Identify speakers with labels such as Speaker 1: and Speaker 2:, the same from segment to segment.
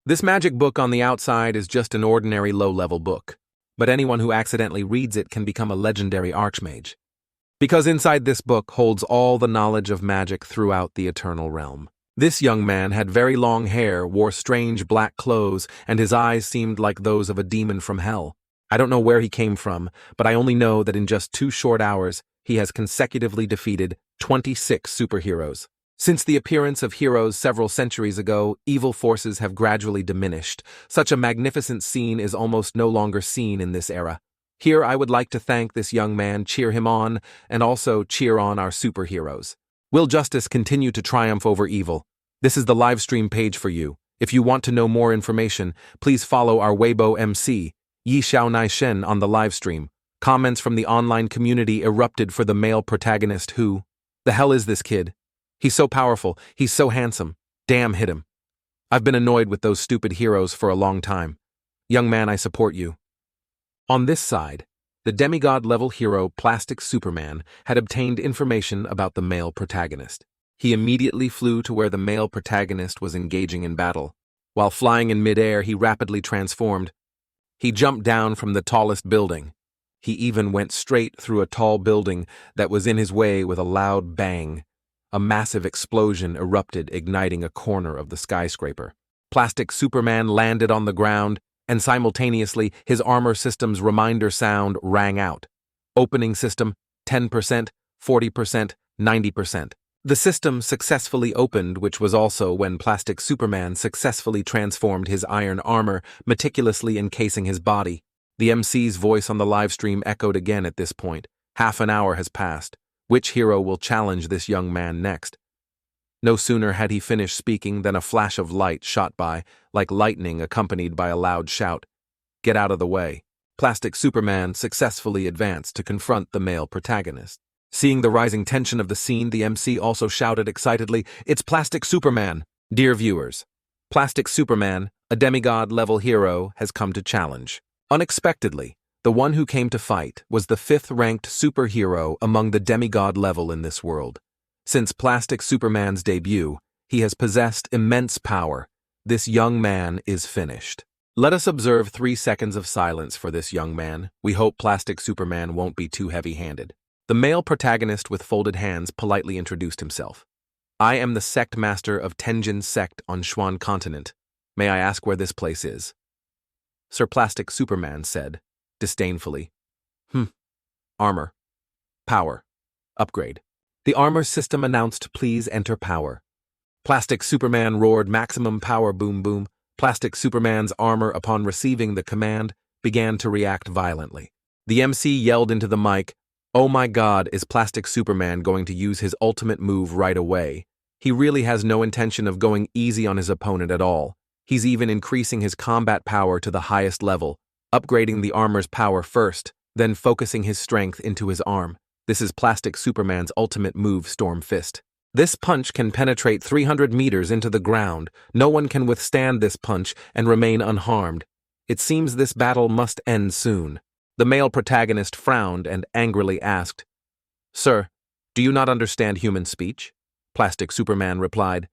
Speaker 1: This magic book on the outside is just an ordinary low-level book, but anyone who accidentally reads it can become a legendary archmage. Because inside this book holds all the knowledge of magic throughout the eternal realm. This young man had very long hair, wore strange black clothes, and his eyes seemed like those of a demon from hell. I don't know where he came from, but I only know that in just 2 short hours, he has consecutively defeated 26 superheroes. Since the appearance of heroes several centuries ago, evil forces have gradually diminished. Such a magnificent scene is almost no longer seen in this era. Here I would like to thank this young man, cheer him on, and also cheer on our superheroes. Will justice continue to triumph over evil? This is the live stream page for you. If you want to know more information, please follow our Weibo MC, Yi Xiao Nai Shen, on the live stream. Comments from the online community erupted for the male protagonist who, the hell is this kid? He's so powerful, he's so handsome. Damn, hit him. I've been annoyed with those stupid heroes for a long time. Young man, I support you. On this side, the demigod-level hero Plastic Superman had obtained information about the male protagonist. He immediately flew to where the male protagonist was engaging in battle. While flying in midair, he rapidly transformed. He jumped down from the tallest building. He even went straight through a tall building that was in his way with a loud bang. A massive explosion erupted, igniting a corner of the skyscraper. Plastic Superman landed on the ground, and simultaneously his armor system's reminder sound rang out. Opening system, 10%, 40%, 90%. The system successfully opened, which was also when Plastic Superman successfully transformed his iron armor, meticulously encasing his body. The MC's voice on the livestream echoed again at this point. Half an hour has passed. Which hero will challenge this young man next? No sooner had he finished speaking than a flash of light shot by, like lightning accompanied by a loud shout. Get out of the way. Plastic Superman successfully advanced to confront the male protagonist. Seeing the rising tension of the scene, the MC also shouted excitedly, "It's Plastic Superman!" Dear viewers, Plastic Superman, a demigod-level hero, has come to challenge. Unexpectedly, the one who came to fight was the 5th-ranked superhero among the demigod level in this world. Since Plastic Superman's debut, he has possessed immense power. This young man is finished. Let us observe 3 seconds of silence for this young man. We hope Plastic Superman won't be too heavy-handed. The male protagonist with folded hands politely introduced himself. I am the sect master of Tenjin's sect on Xuan continent. May I ask where this place is? Sir Plastic Superman said, disdainfully. Armor. Power. Upgrade. The armor system announced, please enter power. Plastic Superman roared, maximum power, boom boom. Plastic Superman's armor, upon receiving the command, began to react violently. The MC yelled into the mic, "Oh my God, is Plastic Superman going to use his ultimate move right away? He really has no intention of going easy on his opponent at all. He's even increasing his combat power to the highest level, upgrading the armor's power first, then focusing his strength into his arm. This is Plastic Superman's ultimate move, Storm Fist. This punch can penetrate 300 meters into the ground. No one can withstand this punch and remain unharmed. It seems this battle must end soon." The male protagonist frowned and angrily asked, "Sir, do you not understand human speech?" Plastic Superman replied,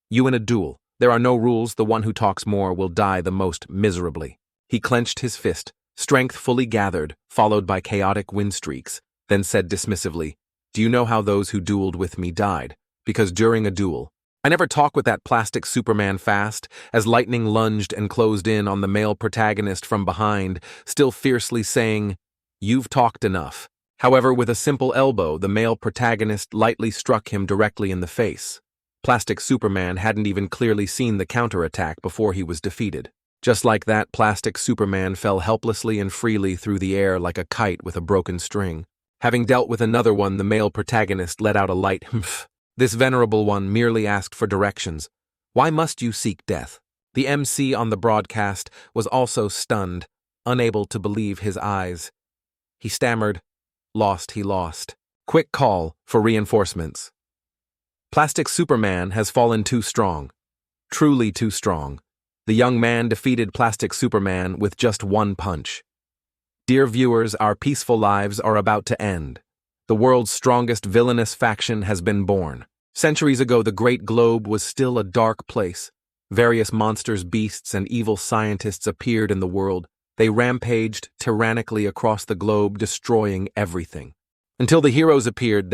Speaker 1: "You in a duel. There are no rules. The one who talks more will die the most miserably." He clenched his fist, strength fully gathered, followed by chaotic wind streaks, then said dismissively, "Do you know how those who dueled with me died? Because during a duel, I never talk with that Plastic Superman fast," as lightning lunged and closed in on the male protagonist from behind, still fiercely saying, "You've talked enough." However, with a simple elbow, the male protagonist lightly struck him directly in the face. Plastic Superman hadn't even clearly seen the counterattack before he was defeated. Just like that, Plastic Superman fell helplessly and freely through the air like a kite with a broken string. Having dealt with another one, the male protagonist let out a light humph. This venerable one merely asked for directions. "Why must you seek death?" The MC on the broadcast was also stunned, unable to believe his eyes. He stammered, he lost. Quick call for reinforcements. Plastic Superman has fallen too strong. Truly too strong. The young man defeated Plastic Superman with just one punch. Dear viewers, our peaceful lives are about to end. The world's strongest villainous faction has been born. Centuries ago, the great globe was still a dark place. Various monsters, beasts, and evil scientists appeared in the world. They rampaged tyrannically across the globe, destroying everything. Until the heroes appeared,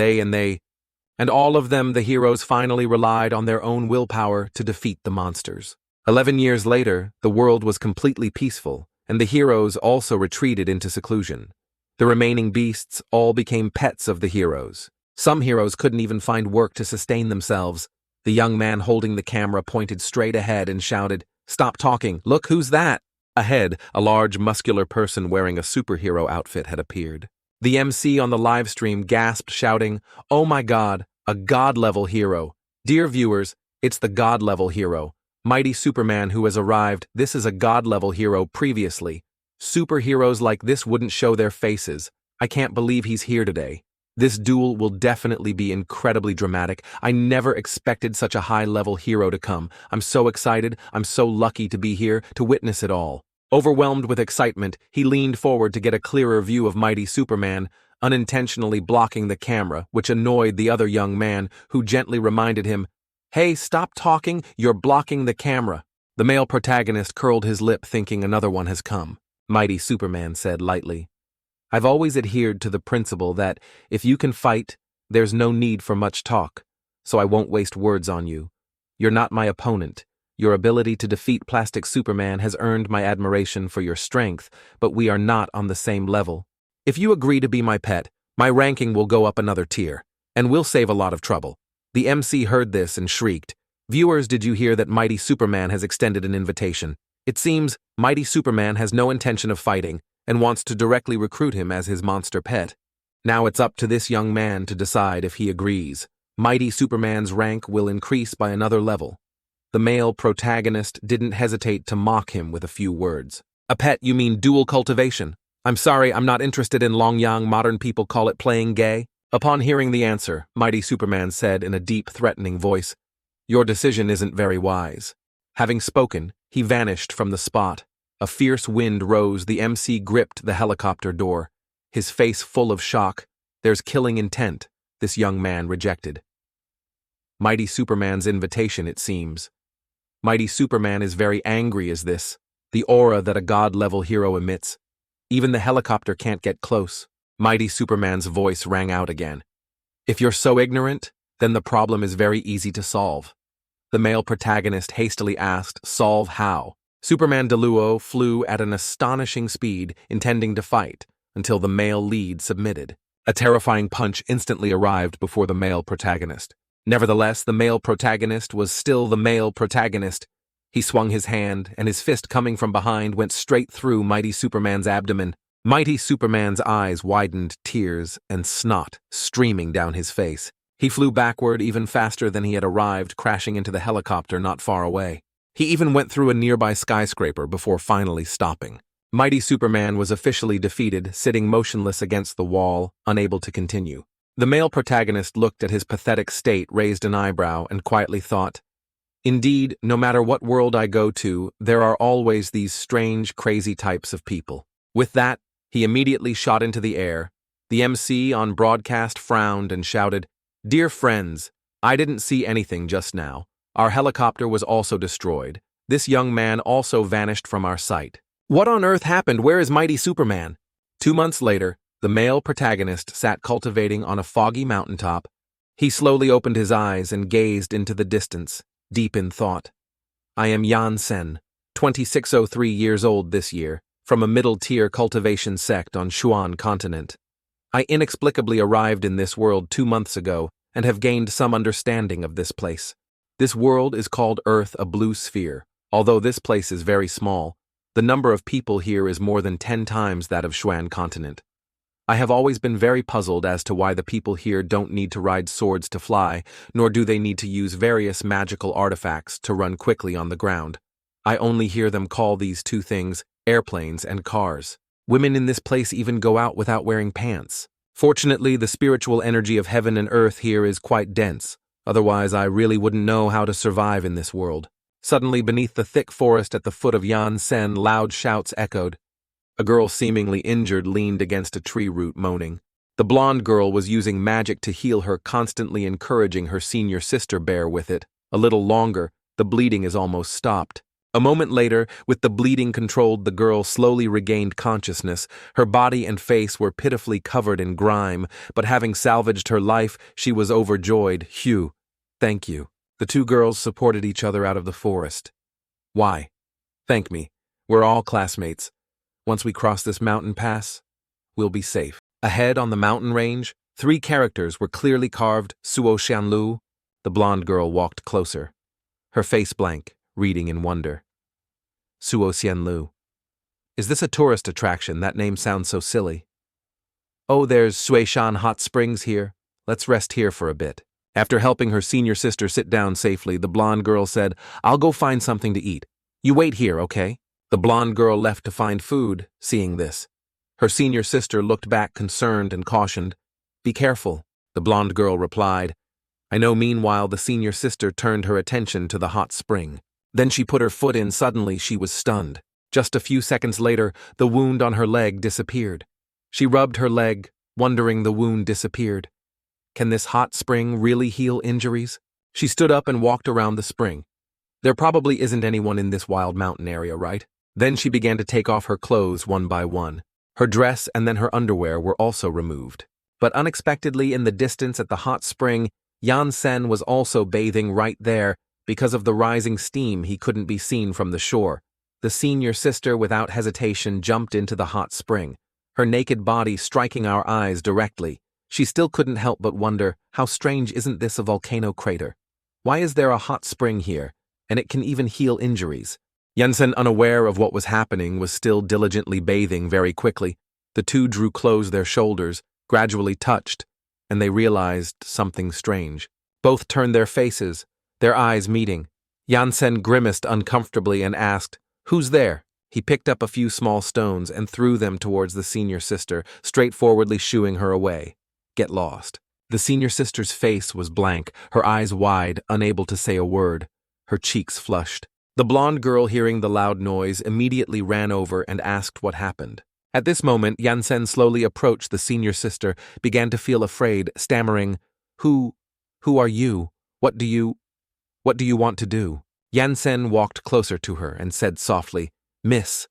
Speaker 1: and all of them, the heroes finally relied on their own willpower to defeat the monsters. 11 years later, the world was completely peaceful, and the heroes also retreated into seclusion. The remaining beasts all became pets of the heroes. Some heroes couldn't even find work to sustain themselves. The young man holding the camera pointed straight ahead and shouted, "Stop talking, look who's that!" Ahead, a large muscular person wearing a superhero outfit had appeared. The MC on the live stream gasped, shouting, "Oh my God, a God-level hero. Dear viewers, it's the God-level hero. Mighty Superman who has arrived. This is a God-level hero previously. Superheroes like this wouldn't show their faces. I can't believe he's here today. This duel will definitely be incredibly dramatic. I never expected such a high-level hero to come. I'm so excited. I'm so lucky to be here to witness it all." Overwhelmed with excitement, he leaned forward to get a clearer view of Mighty Superman, unintentionally blocking the camera, which annoyed the other young man, who gently reminded him, "Hey, stop talking, you're blocking the camera." The male protagonist curled his lip, thinking another one has come. Mighty Superman said lightly, "I've always adhered to the principle that if you can fight, there's no need for much talk, so I won't waste words on you. You're not my opponent. Your ability to defeat Plastic Superman has earned my admiration for your strength, but we are not on the same level. If you agree to be my pet, my ranking will go up another tier, and we'll save a lot of trouble." The MC heard this and shrieked, "Viewers, did you hear that Mighty Superman has extended an invitation? It seems Mighty Superman has no intention of fighting and wants to directly recruit him as his monster pet. Now it's up to this young man to decide if he agrees. Mighty Superman's rank will increase by another level." The male protagonist didn't hesitate to mock him with a few words. "A pet, you mean dual cultivation? I'm sorry, I'm not interested in Longyang. Modern people call it playing gay." Upon hearing the answer, Mighty Superman said in a deep, threatening voice, "Your decision isn't very wise." Having spoken, he vanished from the spot. A fierce wind rose. The MC gripped the helicopter door, his face full of shock. "There's killing intent," this young man rejected. Mighty Superman's invitation, it seems. Mighty Superman is very angry as this, the aura that a God-level hero emits. Even the helicopter can't get close. Mighty Superman's voice rang out again. "If you're so ignorant, then the problem is very easy to solve." The male protagonist hastily asked, "Solve how?" Superman DeLuo flew at an astonishing speed, intending to fight, until the male lead submitted. A terrifying punch instantly arrived before the male protagonist. Nevertheless, the male protagonist was still the male protagonist. He swung his hand, and his fist coming from behind went straight through Mighty Superman's abdomen. Mighty Superman's eyes widened, tears and snot streaming down his face. He flew backward even faster than he had arrived, crashing into the helicopter not far away. He even went through a nearby skyscraper before finally stopping. Mighty Superman was officially defeated, sitting motionless against the wall, unable to continue. The male protagonist looked at his pathetic state, raised an eyebrow, and quietly thought, "Indeed, no matter what world I go to, there are always these strange, crazy types of people." With that, he immediately shot into the air. The MC on broadcast frowned and shouted, "Dear friends, I didn't see anything just now. Our helicopter was also destroyed. This young man also vanished from our sight. What on earth happened? Where is Mighty Superman?" 2 months later, the male protagonist sat cultivating on a foggy mountaintop. He slowly opened his eyes and gazed into the distance, deep in thought. "I am Yansen, 2603 years old this year, from a middle-tier cultivation sect on Shuan continent. I inexplicably arrived in this world 2 months ago and have gained some understanding of this place. This world is called Earth, a blue sphere. Although this place is very small, the number of people here is more than 10 times that of Shuan continent. I have always been very puzzled as to why the people here don't need to ride swords to fly, nor do they need to use various magical artifacts to run quickly on the ground. I only hear them call these two things airplanes and cars. Women in this place even go out without wearing pants. Fortunately, the spiritual energy of heaven and earth here is quite dense, otherwise I really wouldn't know how to survive in this world." Suddenly, beneath the thick forest at the foot of Yansen, loud shouts echoed. A girl seemingly injured leaned against a tree root, moaning. The blonde girl was using magic to heal her, constantly encouraging her senior sister bear with it. A little longer, The bleeding is almost stopped. A moment later, with the bleeding controlled, the girl slowly regained consciousness. Her body and face were pitifully covered in grime, but having salvaged her life, she was overjoyed. Hugh, thank you. The two girls supported each other out of the forest. Why? Thank me. We're all classmates. Once we cross this mountain pass, we'll be safe. Ahead on the mountain range, 3 characters were clearly carved. Sunshaolu. The blonde girl walked closer, her face blank, reading in wonder. Sunshaolu. Is this a tourist attraction? That name sounds so silly. Oh, there's Suishan Hot Springs here. Let's rest here for a bit. After helping her senior sister sit down safely, the blonde girl said, I'll go find something to eat. You wait here, okay? The blonde girl left to find food, seeing this. Her senior sister looked back concerned and cautioned. Be careful, the blonde girl replied. I know. Meanwhile, the senior sister turned her attention to the hot spring. Then she put her foot in. Suddenly, she was stunned. Just a few seconds later, the wound on her leg disappeared. She rubbed her leg, wondering the wound disappeared. Can this hot spring really heal injuries? She stood up and walked around the spring. There probably isn't anyone in this wild mountain area, right? Then she began to take off her clothes one by one. Her dress and then her underwear were also removed. But unexpectedly, in the distance at the hot spring, Yansen was also bathing right there. Because of the rising steam, he couldn't be seen from the shore. The senior sister, without hesitation, jumped into the hot spring, her naked body striking our eyes directly. She still couldn't help but wonder, how strange, isn't this a volcano crater? Why is there a hot spring here, and it can even heal injuries? Yansen, unaware of what was happening, was still diligently bathing. Very quickly, the two drew close their shoulders, gradually touched, and they realized something strange. Both turned their faces, their eyes meeting. Yansen grimaced uncomfortably and asked, Who's there? He picked up a few small stones and threw them towards the senior sister, straightforwardly shooing her away. Get lost. The senior sister's face was blank, her eyes wide, unable to say a word. Her cheeks flushed. The blonde girl, hearing the loud noise, immediately ran over and asked what happened. At this moment, Yansen slowly approached the senior sister, began to feel afraid, stammering, Who are you? What do you want to do? Yansen walked closer to her and said softly, Miss,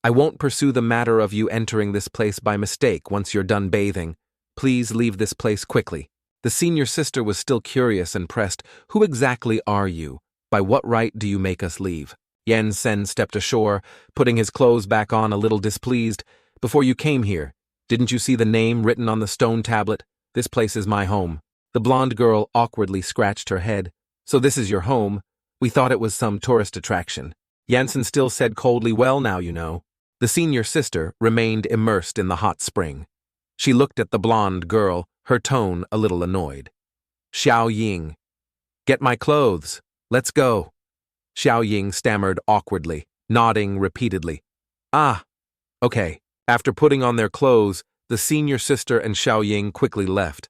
Speaker 1: I won't pursue the matter of you entering this place by mistake once you're done bathing. Please leave this place quickly. The senior sister was still curious and pressed, Who exactly are you? By what right do you make us leave? Yansen stepped ashore, putting his clothes back on, a little displeased. Before you came here, didn't you see the name written on the stone tablet? This place is my home. The blonde girl awkwardly scratched her head. So this is your home? We thought it was some tourist attraction. Yansen still said coldly, Well, now you know. The senior sister remained immersed in the hot spring. She looked at the blonde girl, her tone a little annoyed. Xiao Ying. Get my clothes. Let's go. Xiao Ying stammered awkwardly, nodding repeatedly. Ah, okay. After putting on their clothes, the senior sister and Xiao Ying quickly left.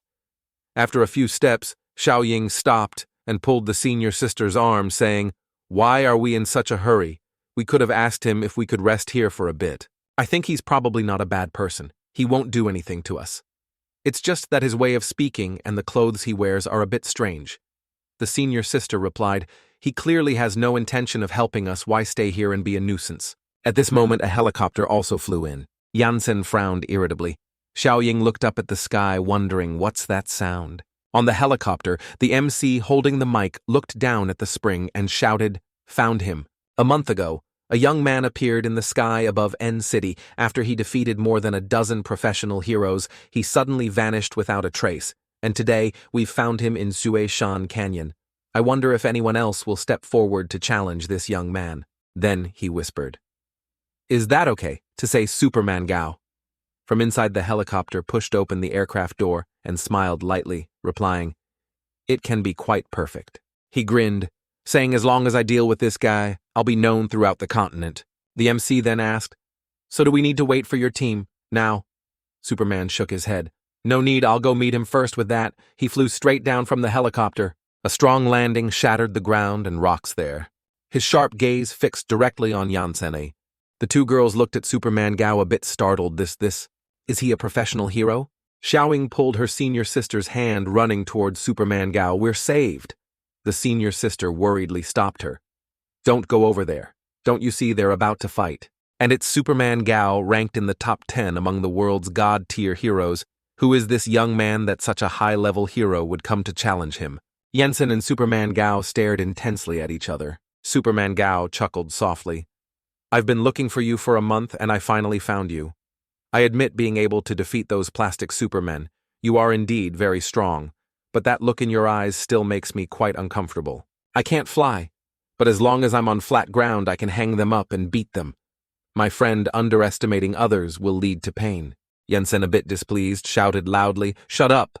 Speaker 1: After a few steps, Xiao Ying stopped and pulled the senior sister's arm, saying, Why are we in such a hurry? We could have asked him if we could rest here for a bit. I think he's probably not a bad person. He won't do anything to us. It's just that his way of speaking and the clothes he wears are a bit strange. The senior sister replied, He clearly has no intention of helping us. Why stay here and be a nuisance? At this moment, a helicopter also flew in. Yansen frowned irritably. Xiao Ying looked up at the sky, wondering, What's that sound? On the helicopter, the MC holding the mic looked down at the spring and shouted, Found him. A month ago, a young man appeared in the sky above N City. After he defeated more than a dozen professional heroes, he suddenly vanished without a trace, and today we've found him in Suishan Canyon. I wonder if anyone else will step forward to challenge this young man. Then he whispered, Is that okay to say Superman Gao? From inside the helicopter pushed open the aircraft door and smiled lightly, replying, It can be quite perfect. He grinned, saying, As long as I deal with this guy, I'll be known throughout the continent. The MC then asked, So do we need to wait for your team now? Superman shook his head. No need, I'll go meet him first with that. He flew straight down from the helicopter. A strong landing shattered the ground and rocks there. His sharp gaze fixed directly on Yansen. The two girls looked at Superman Gao a bit startled. Is he a professional hero? Xiao Ying pulled her senior sister's hand, running towards Superman Gao. We're saved. The senior sister worriedly stopped her. Don't go over there. Don't you see they're about to fight? And it's Superman Gao, ranked in the top 10 among the world's god-tier heroes. Who is this young man that such a high-level hero would come to challenge him? Yansen and Superman Gao stared intensely at each other. Superman Gao chuckled softly. I've been looking for you for a month and I finally found you. I admit being able to defeat those plastic supermen. You are indeed very strong, but that look in your eyes still makes me quite uncomfortable. I can't fly, but as long as I'm on flat ground I can hang them up and beat them. My friend, underestimating others will lead to pain. Yansen, a bit displeased, shouted loudly, Shut up!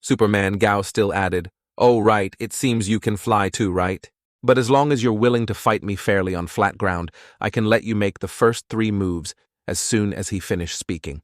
Speaker 1: Superman Gao still added, Oh right, it seems you can fly too, right? But as long as you're willing to fight me fairly on flat ground, I can let you make the first 3 moves as soon as he finished speaking.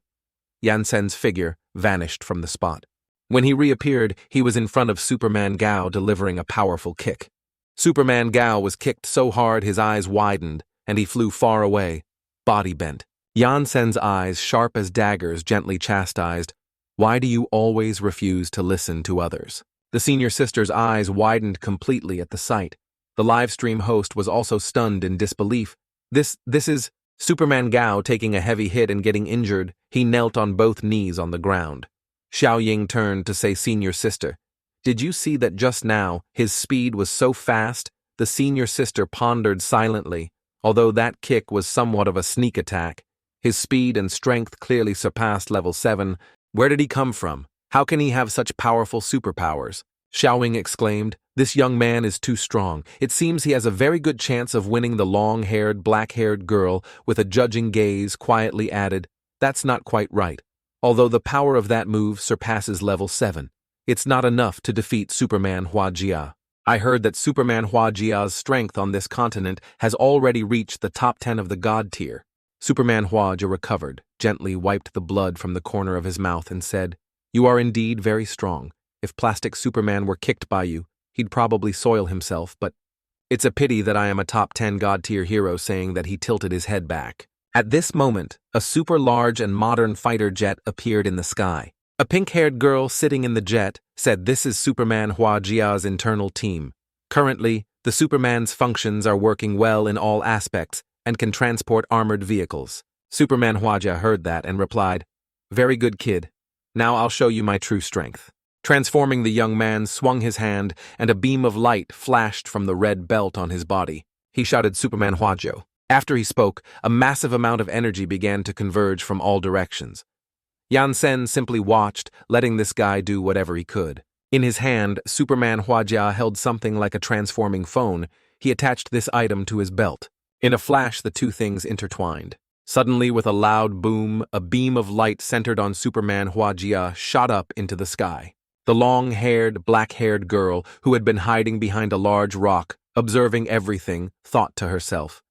Speaker 1: Yansen's figure vanished from the spot. When he reappeared, he was in front of Superman Gao delivering a powerful kick. Superman Gao was kicked so hard his eyes widened, and he flew far away, body bent. Yansen's eyes, sharp as daggers, gently chastised, Why do you always refuse to listen to others? The senior sister's eyes widened completely at the sight. The livestream host was also stunned in disbelief. This is Superman Gao taking a heavy hit and getting injured. He knelt on both knees on the ground. Xiao Ying turned to say, Senior sister, did you see that just now his speed was so fast? The senior sister pondered silently. Although that kick was somewhat of a sneak attack, his speed and strength clearly surpassed level 7. Where did he come from? How can he have such powerful superpowers? Xiao Ying exclaimed, This young man is too strong. It seems he has a very good chance of winning the long-haired, black-haired girl. With a judging gaze, quietly added, That's not quite right. Although the power of that move surpasses level 7, it's not enough to defeat Superman Hua Jia. I heard that Superman Hua Jia's strength on this continent has already reached the top 10 of the god tier. Superman Hua Jia recovered, gently wiped the blood from the corner of his mouth and said, You are indeed very strong. If plastic Superman were kicked by you, he'd probably soil himself, but it's a pity that I am a top 10 god tier hero, saying that he tilted his head back. At this moment, a super large and modern fighter jet appeared in the sky. A pink-haired girl sitting in the jet said this is Superman Hua Jia's internal team. Currently, the Superman's functions are working well in all aspects and can transport armored vehicles. Superman Hua Jia heard that and replied, Very good, kid. Now I'll show you my true strength. Transforming, the young man swung his hand and a beam of light flashed from the red belt on his body. He shouted Superman Hua Jia. After he spoke, a massive amount of energy began to converge from all directions. Yansen simply watched, letting this guy do whatever he could. In his hand, Superman Hua Jia held something like a transforming phone. He attached this item to his belt. In a flash, the two things intertwined. Suddenly, with a loud boom, a beam of light centered on Superman Hua Jia shot up into the sky. The long-haired, black-haired girl, who had been hiding behind a large rock, observing everything, thought to herself,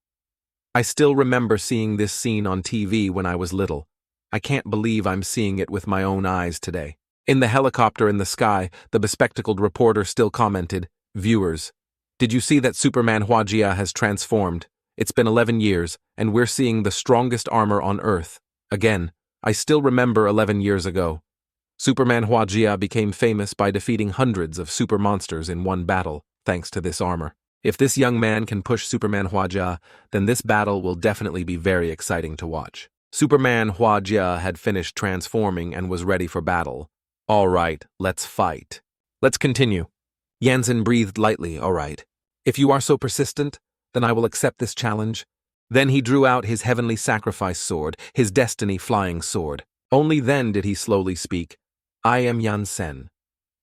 Speaker 1: I still remember seeing this scene on TV when I was little. I can't believe I'm seeing it with my own eyes today. In the helicopter in the sky, the bespectacled reporter still commented, Viewers, did you see that Superman Hua Jia has transformed? It's been 11 years, and we're seeing the strongest armor on Earth. Again, I still remember 11 years ago. Superman Hua Jia became famous by defeating hundreds of super monsters in one battle, thanks to this armor. If this young man can push Superman Hua Jia, then this battle will definitely be very exciting to watch. Superman Hua Jia had finished transforming and was ready for battle. All right, let's fight. Let's continue. Yansen breathed lightly. All right. If you are so persistent, then I will accept this challenge. Then he drew out his heavenly sacrifice sword, his destiny flying sword. Only then did he slowly speak. I am Yansen,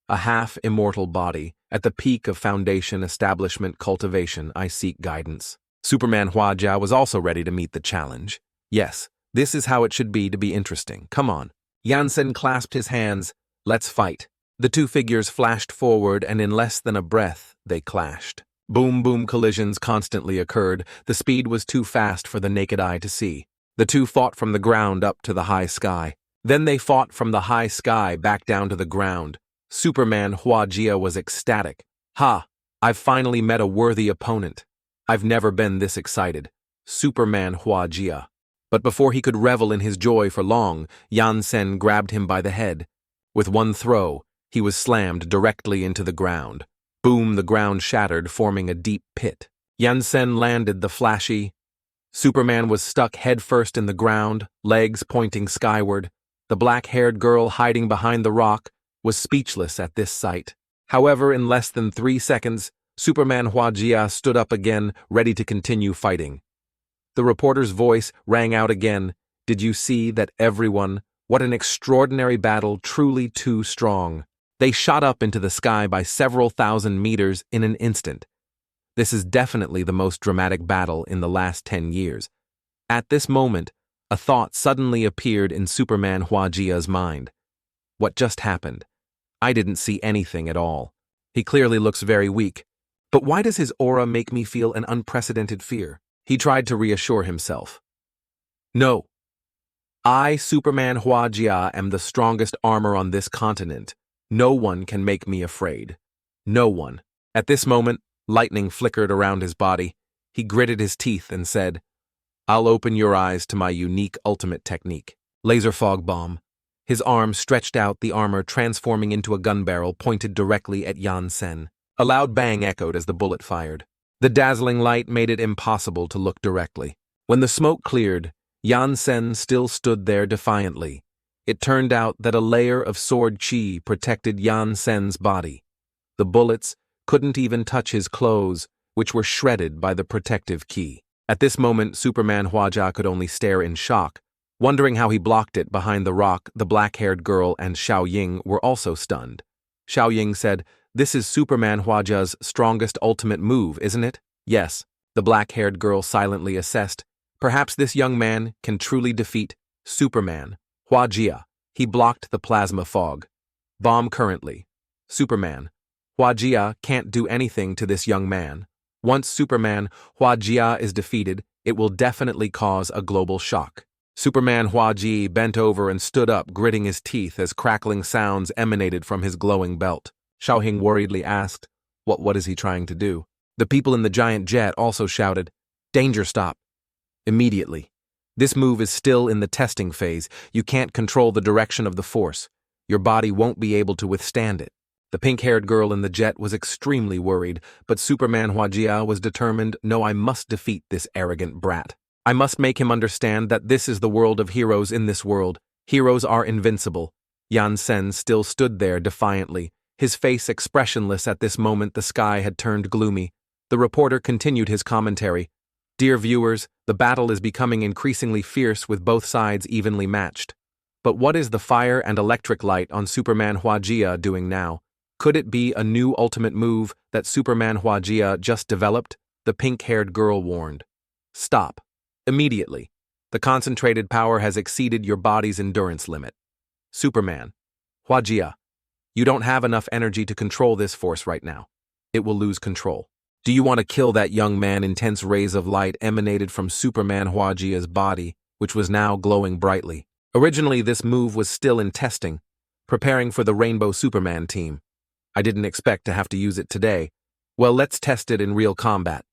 Speaker 1: a half-immortal body. At the peak of foundation establishment cultivation, I seek guidance. Superman Hua Jia was also ready to meet the challenge. Yes, this is how it should be to be interesting. Come on. Yansen clasped his hands. Let's fight. The two figures flashed forward, and in less than a breath, they clashed. Boom-boom collisions constantly occurred. The speed was too fast for the naked eye to see. The two fought from the ground up to the high sky. Then they fought from the high sky back down to the ground. Superman Hua Jia was ecstatic. Ha! I've finally met a worthy opponent. I've never been this excited. Superman Hua Jia. But before he could revel in his joy for long, Yansen grabbed him by the head. With one throw, he was slammed directly into the ground. Boom, the ground shattered, forming a deep pit. Yansen landed the flashy. Superman was stuck headfirst in the ground, legs pointing skyward. The black-haired girl hiding behind the rock was speechless at this sight. However, in less than 3 seconds, Superman Huajia stood up again, ready to continue fighting. The reporter's voice rang out again. Did you see that, everyone? What an extraordinary battle, truly too strong. They shot up into the sky by several thousand meters in an instant. This is definitely the most dramatic battle in the last 10 years. At this moment, a thought suddenly appeared in Superman Huajia's mind. What just happened? I didn't see anything at all. He clearly looks very weak. But why does his aura make me feel an unprecedented fear? He tried to reassure himself. No. I, Superman Huajia, am the strongest armor on this continent. No one can make me afraid. No one. At this moment, lightning flickered around his body. He gritted his teeth and said, I'll open your eyes to my unique ultimate technique. Laser fog bomb. His arm stretched out, the armor transforming into a gun barrel pointed directly at Yansen. A loud bang echoed as the bullet fired. The dazzling light made it impossible to look directly. When the smoke cleared, Yansen still stood there defiantly. It turned out that a layer of sword chi protected Yansen's body. The bullets couldn't even touch his clothes, which were shredded by the protective ki. At this moment, Superman Huajia could only stare in shock. Wondering how he blocked it behind the rock, the black-haired girl and Xiao Ying were also stunned. Xiao Ying said, This is Superman Huajia's strongest ultimate move, isn't it? Yes, the black-haired girl silently assessed. Perhaps this young man can truly defeat Superman Huajia. He blocked the plasma fog. Bomb currently. Superman Huajia can't do anything to this young man. Once Superman Huajia is defeated, it will definitely cause a global shock. Superman Huaji bent over and stood up, gritting his teeth as crackling sounds emanated from his glowing belt. Xiaohing worriedly asked, What is he trying to do? The people in the giant jet also shouted, Danger, stop. Immediately. This move is still in the testing phase. You can't control the direction of the force. Your body won't be able to withstand it. The pink-haired girl in the jet was extremely worried, but Superman Huajia was determined, No, I must defeat this arrogant brat. I must make him understand that this is the world of heroes in this world. Heroes are invincible. Yansen still stood there defiantly, his face expressionless. At this moment the sky had turned gloomy. The reporter continued his commentary. Dear viewers, the battle is becoming increasingly fierce with both sides evenly matched. But what is the fire and electric light on Superman Huajia doing now? Could it be a new ultimate move that Superman Huajia just developed? The pink-haired girl warned. Stop. Immediately. The concentrated power has exceeded your body's endurance limit. Superman Huajia, you don't have enough energy to control this force right now. It will lose control. Do you want to kill that young man? Intense rays of light emanated from Superman Huajia's body, which was now glowing brightly. Originally, this move was still in testing, preparing for the Rainbow Superman team. I didn't expect to have to use it today. Well, let's test it in real combat.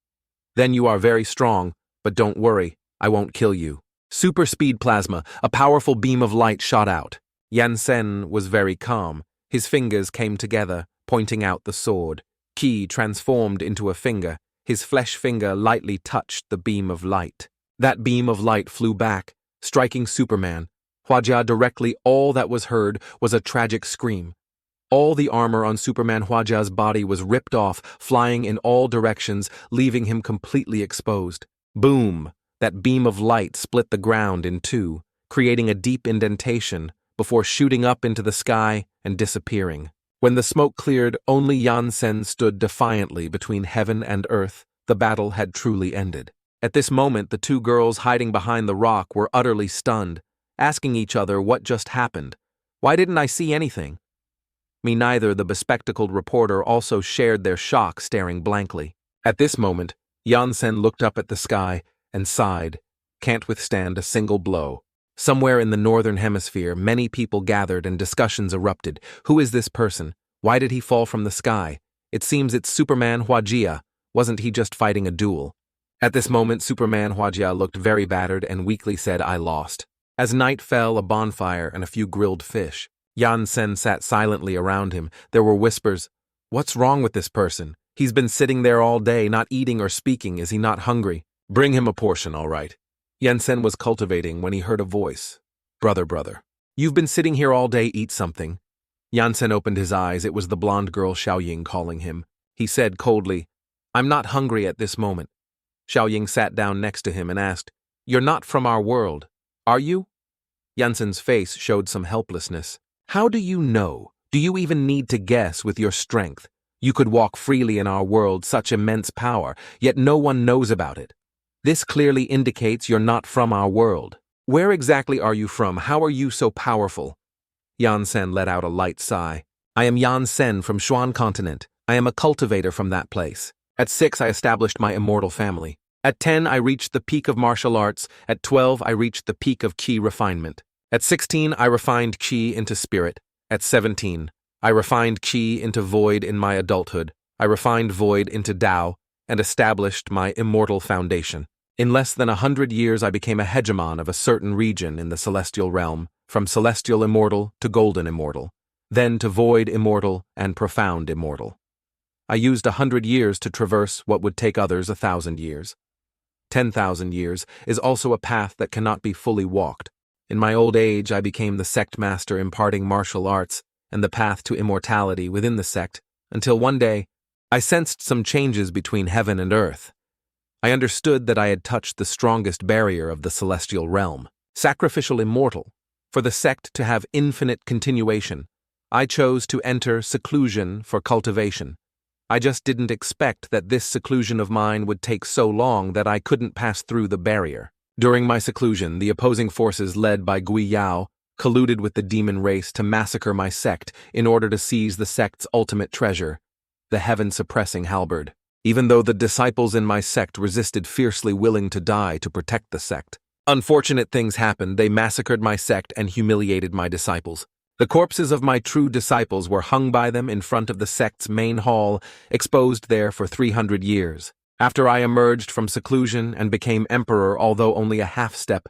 Speaker 1: Then you are very strong, but don't worry, I won't kill you. Super speed plasma, a powerful beam of light shot out. Yansen was very calm. His fingers came together, pointing out the sword. Ki transformed into a finger. His flesh finger lightly touched the beam of light. That beam of light flew back, striking Superman Huajia directly. All that was heard was a tragic scream. All the armor on Superman Huajia's body was ripped off, flying in all directions, leaving him completely exposed. Boom! That beam of light split the ground in two, creating a deep indentation before shooting up into the sky and disappearing. When the smoke cleared, only Yansen stood defiantly between heaven and earth. The battle had truly ended. At this moment, the two girls hiding behind the rock were utterly stunned, asking each other what just happened. Why didn't I see anything? Me neither. The bespectacled reporter also shared their shock, staring blankly. At this moment, Yansen looked up at the sky and sighed. Can't withstand a single blow. Somewhere in the northern hemisphere, many people gathered and discussions erupted. Who is this person? Why did he fall from the sky? It seems it's Superman Huajia. Wasn't he just fighting a duel? At this moment, Superman Huajia looked very battered and weakly said, I lost. As night fell, a bonfire and a few grilled fish. Yansen sat silently around him. There were whispers. What's wrong with this person? He's been sitting there all day, not eating or speaking. Is he not hungry? Bring him a portion, all right. Yansen was cultivating when he heard a voice. Brother. You've been sitting here all day, eat something. Yansen opened his eyes. It was the blonde girl Xiaoying calling him. He said coldly, I'm not hungry at this moment. Xiaoying sat down next to him and asked, You're not from our world, are you? Yansen's face showed some helplessness. How do you know? Do you even need to guess with your strength? You could walk freely in our world, such immense power, yet no one knows about it. This clearly indicates you're not from our world. Where exactly are you from? How are you so powerful? Yansen let out a light sigh. I am Yansen from Xuan continent. I am a cultivator from that place. At 6, I established my immortal family. At 10, I reached the peak of martial arts. At 12, I reached the peak of qi refinement. At 16, I refined qi into spirit. At 17, I refined qi into void in my adulthood. I refined void into Tao and established my immortal foundation. In less than 100 years, I became a hegemon of a certain region in the celestial realm, from celestial immortal to golden immortal, then to void immortal and profound immortal. I used 100 years to traverse what would take others 1,000 years. 10,000 years is also a path that cannot be fully walked. In my old age, I became the sect master imparting martial arts and the path to immortality within the sect, until one day, I sensed some changes between heaven and earth. I understood that I had touched the strongest barrier of the celestial realm, sacrificial immortal. For the sect to have infinite continuation, I chose to enter seclusion for cultivation. I just didn't expect that this seclusion of mine would take so long that I couldn't pass through the barrier. During my seclusion, the opposing forces led by Gui Yao colluded with the demon race to massacre my sect in order to seize the sect's ultimate treasure, the heaven-suppressing halberd. Even though the disciples in my sect resisted fiercely, willing to die to protect the sect. Unfortunate things happened. They massacred my sect and humiliated my disciples. The corpses of my true disciples were hung by them in front of the sect's main hall, exposed there for 300 years. After I emerged from seclusion and became emperor, although only a half-step,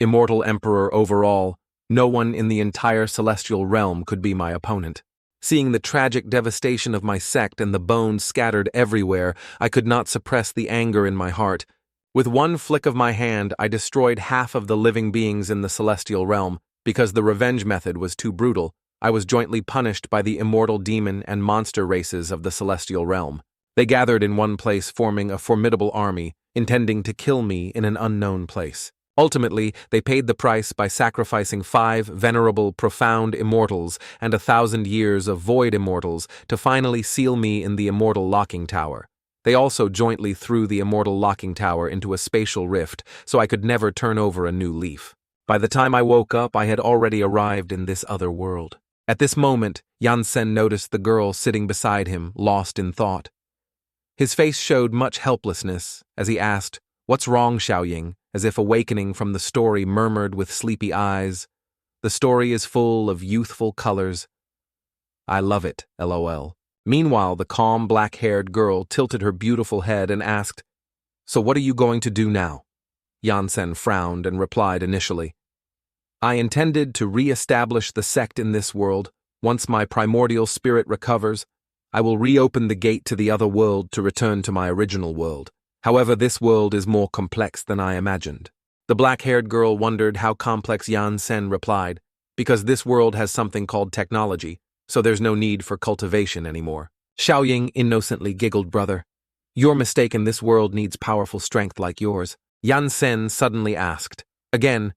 Speaker 1: immortal emperor overall, no one in the entire celestial realm could be my opponent. Seeing the tragic devastation of my sect and the bones scattered everywhere, I could not suppress the anger in my heart. With one flick of my hand, I destroyed half of the living beings in the celestial realm. Because the revenge method was too brutal, I was jointly punished by the immortal demon and monster races of the celestial realm. They gathered in one place, forming a formidable army, intending to kill me in an unknown place. Ultimately, they paid the price by sacrificing 5 venerable, profound immortals and 1,000 years of void immortals to finally seal me in the immortal locking tower. They also jointly threw the immortal locking tower into a spatial rift, so I could never turn over a new leaf. By the time I woke up, I had already arrived in this other world. At this moment, Yansen noticed the girl sitting beside him, lost in thought. His face showed much helplessness as he asked, What's wrong, Xiaoying? As if awakening from the story, murmured with sleepy eyes. The story is full of youthful colors. I love it, LOL. Meanwhile, the calm, black-haired girl tilted her beautiful head and asked, So what are you going to do now? Yansen frowned and replied initially, I intended to re-establish the sect in this world. Once my primordial spirit recovers, I will reopen the gate to the other world to return to my original world. However, this world is more complex than I imagined. The black-haired girl wondered how complex Yansen replied, because this world has something called technology, so there's no need for cultivation anymore. Xiaoying innocently giggled, Brother. You're mistaken, this world needs powerful strength like yours. Yansen suddenly asked, Again,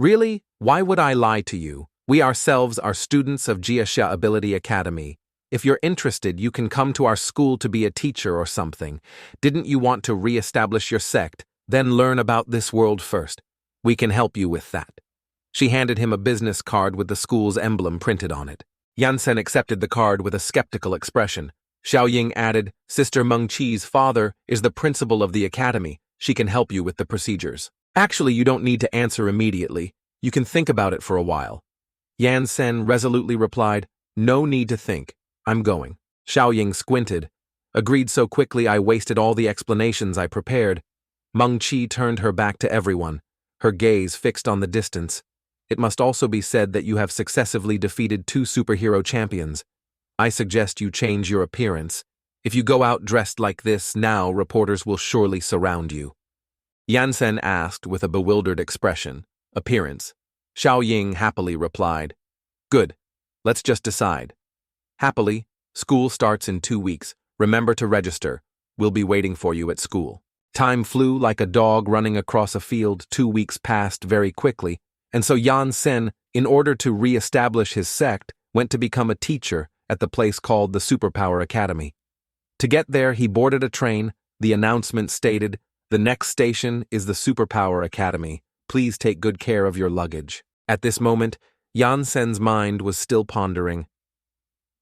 Speaker 1: really? Why would I lie to you? We ourselves are students of Jiaxia Ability Academy. If you're interested, you can come to our school to be a teacher or something. Didn't you want to re-establish your sect, then learn about this world first? We can help you with that. She handed him a business card with the school's emblem printed on it. Yansen accepted the card with a skeptical expression. Xiaoying added, Sister Meng Qi's father is the principal of the academy. She can help you with the procedures. Actually, you don't need to answer immediately. You can think about it for a while. Yansen resolutely replied, No need to think. I'm going. Xiaoying squinted. Agreed so quickly I wasted all the explanations I prepared. Meng Chi turned her back to everyone, her gaze fixed on the distance. It must also be said that you have successively defeated 2 superhero champions. I suggest you change your appearance. If you go out dressed like this now, reporters will surely surround you. Yansen asked with a bewildered expression. Appearance. Xiao Ying happily replied. Good. Let's just decide. Happily, school starts in 2 weeks. Remember to register. We'll be waiting for you at school. Time flew like a dog running across a field. 2 weeks passed very quickly, and so Yansen, in order to re-establish his sect, went to become a teacher at the place called the Superpower Academy. To get there, he boarded a train. The announcement stated, "The next station is the Superpower Academy. Please take good care of your luggage." At this moment, Yansen's mind was still pondering.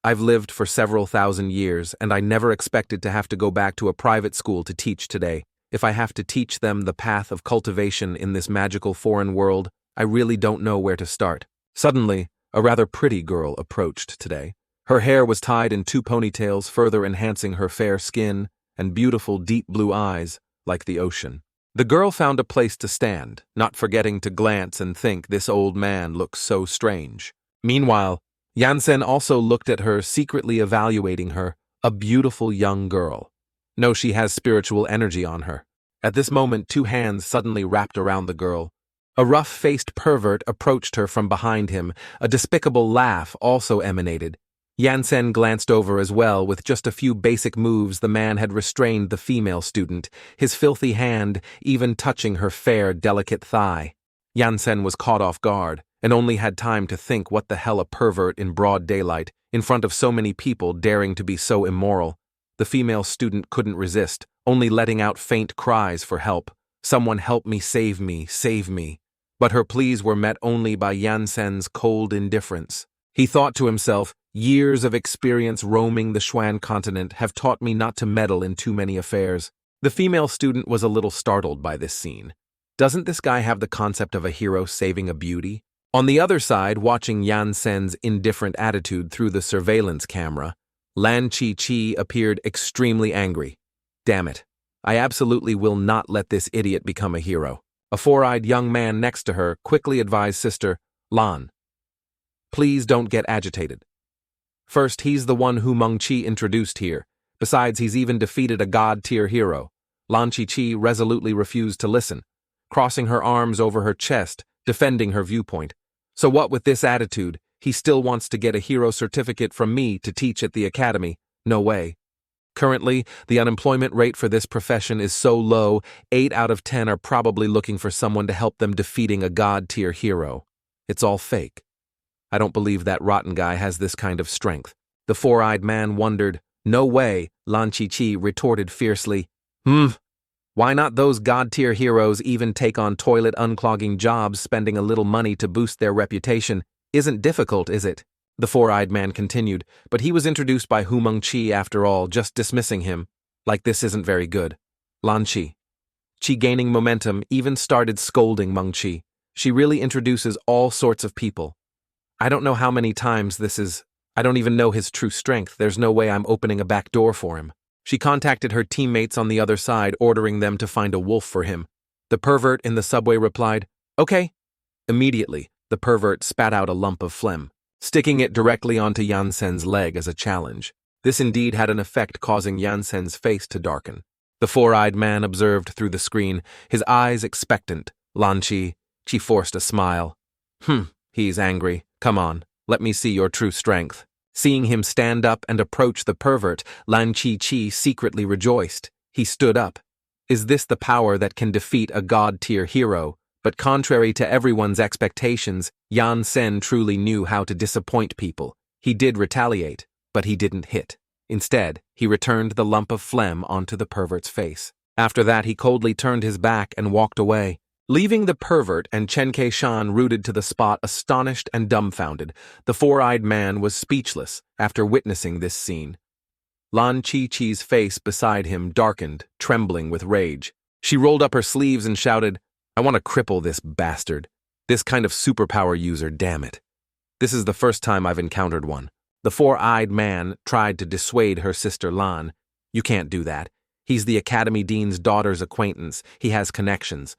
Speaker 1: I've lived for several thousand years, and I never expected to have to go back to a private school to teach today. If I have to teach them the path of cultivation in this magical foreign world, I really don't know where to start. Suddenly, a rather pretty girl approached today. Her hair was tied in 2 ponytails, further enhancing her fair skin and beautiful deep blue eyes, like the ocean. The girl found a place to stand, not forgetting to glance and think this old man looks so strange. Meanwhile, Yansen also looked at her, secretly evaluating her, a beautiful young girl. No, she has spiritual energy on her. At this moment, 2 hands suddenly wrapped around the girl. A rough-faced pervert approached her from behind him. A despicable laugh also emanated. Yansen glanced over as well. With just a few basic moves, the man had restrained the female student, his filthy hand even touching her fair, delicate thigh. Yansen was caught off guard, and only had time to think, what the hell, a pervert in broad daylight, in front of so many people, daring to be so immoral. The female student couldn't resist, only letting out faint cries for help. Someone help me, save me, save me. But her pleas were met only by Yansen's cold indifference. He thought to himself, years of experience roaming the Xuan continent have taught me not to meddle in too many affairs. The female student was a little startled by this scene. Doesn't this guy have the concept of a hero saving a beauty? On the other side, watching Yansen's indifferent attitude through the surveillance camera, Lan Chi-Chi appeared extremely angry. Damn it. I absolutely will not let this idiot become a hero. A 4-eyed young man next to her quickly advised Sister Lan, please don't get agitated. First, he's the one who Meng-Chi introduced here. Besides, he's even defeated a god-tier hero. Lan Chi-Chi resolutely refused to listen, crossing her arms over her chest, defending her viewpoint. So what with this attitude? He still wants to get a hero certificate from me to teach at the academy. No way. Currently, the unemployment rate for this profession is so low, 8 out of 10 are probably looking for someone to help them defeating a god-tier hero. It's all fake. I don't believe that rotten guy has this kind of strength. The 4-eyed man wondered. No way, Lan Chi-Chi retorted fiercely. Why not those god-tier heroes even take on toilet unclogging jobs? Spending a little money to boost their reputation isn't difficult, is it? The 4-eyed man continued, but he was introduced by Hu Meng-Chi after all, just dismissing him. Like this isn't very good. Lan Chi, gaining momentum, even started scolding Meng-Chi. She really introduces all sorts of people. I don't know how many times this is. I don't even know his true strength. There's no way I'm opening a back door for him. She contacted her teammates on the other side, ordering them to find a wolf for him. The pervert in the subway replied, okay. Immediately, the pervert spat out a lump of phlegm, sticking it directly onto Yansen's leg as a challenge. This indeed had an effect, causing Yansen's face to darken. The 4-eyed man observed through the screen, his eyes expectant. Lan Chi forced a smile. He's angry. Come on, let me see your true strength. Seeing him stand up and approach the pervert, Lan Chi-Chi secretly rejoiced. He stood up. Is this the power that can defeat a god-tier hero? But contrary to everyone's expectations, Yansen truly knew how to disappoint people. He did retaliate, but he didn't hit. Instead, he returned the lump of phlegm onto the pervert's face. After that, he coldly turned his back and walked away, leaving the pervert and Chen Kai-shan rooted to the spot, astonished and dumbfounded. The 4-eyed man was speechless after witnessing this scene. Lan Chi-Chi's face beside him darkened, trembling with rage. She rolled up her sleeves and shouted, I want to cripple this bastard. This kind of superpower user, damn it. This is the first time I've encountered one. The 4-eyed man tried to dissuade her sister Lan. You can't do that. He's the Academy Dean's daughter's acquaintance. He has connections.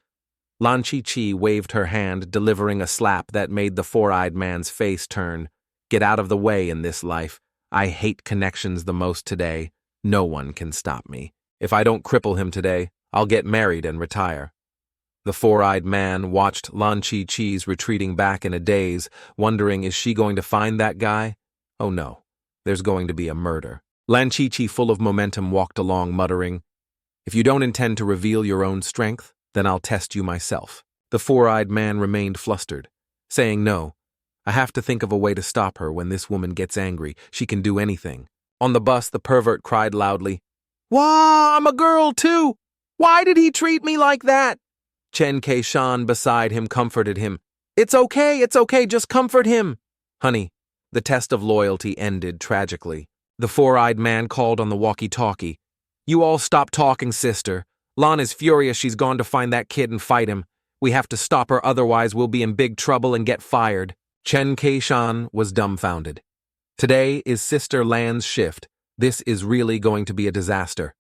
Speaker 1: Lan Chi-Chi waved her hand, delivering a slap that made the 4-eyed man's face turn. Get out of the way in this life. I hate connections the most today. No one can stop me. If I don't cripple him today, I'll get married and retire. The four-eyed man watched Lan Chi-Chi's retreating back in a daze, wondering, is she going to find that guy? Oh no, there's going to be a murder. Lan Chi-Chi, full of momentum, walked along, muttering, if you don't intend to reveal your own strength, then I'll test you myself. The four-eyed man remained flustered, saying, no, I have to think of a way to stop her. When this woman gets angry, she can do anything. On the bus, the pervert cried loudly, wah, I'm a girl too! Why did he treat me like that? Chen Kai-shan beside him comforted him. It's okay, just comfort him. Honey, the test of loyalty ended tragically. The four-eyed man called on the walkie-talkie. You all stop talking, sister. Lan is furious she's gone to find that kid and fight him. We have to stop her, otherwise we'll be in big trouble and get fired. Chen Kai-shan was dumbfounded. Today is Sister Lan's shift. This is really going to be a disaster.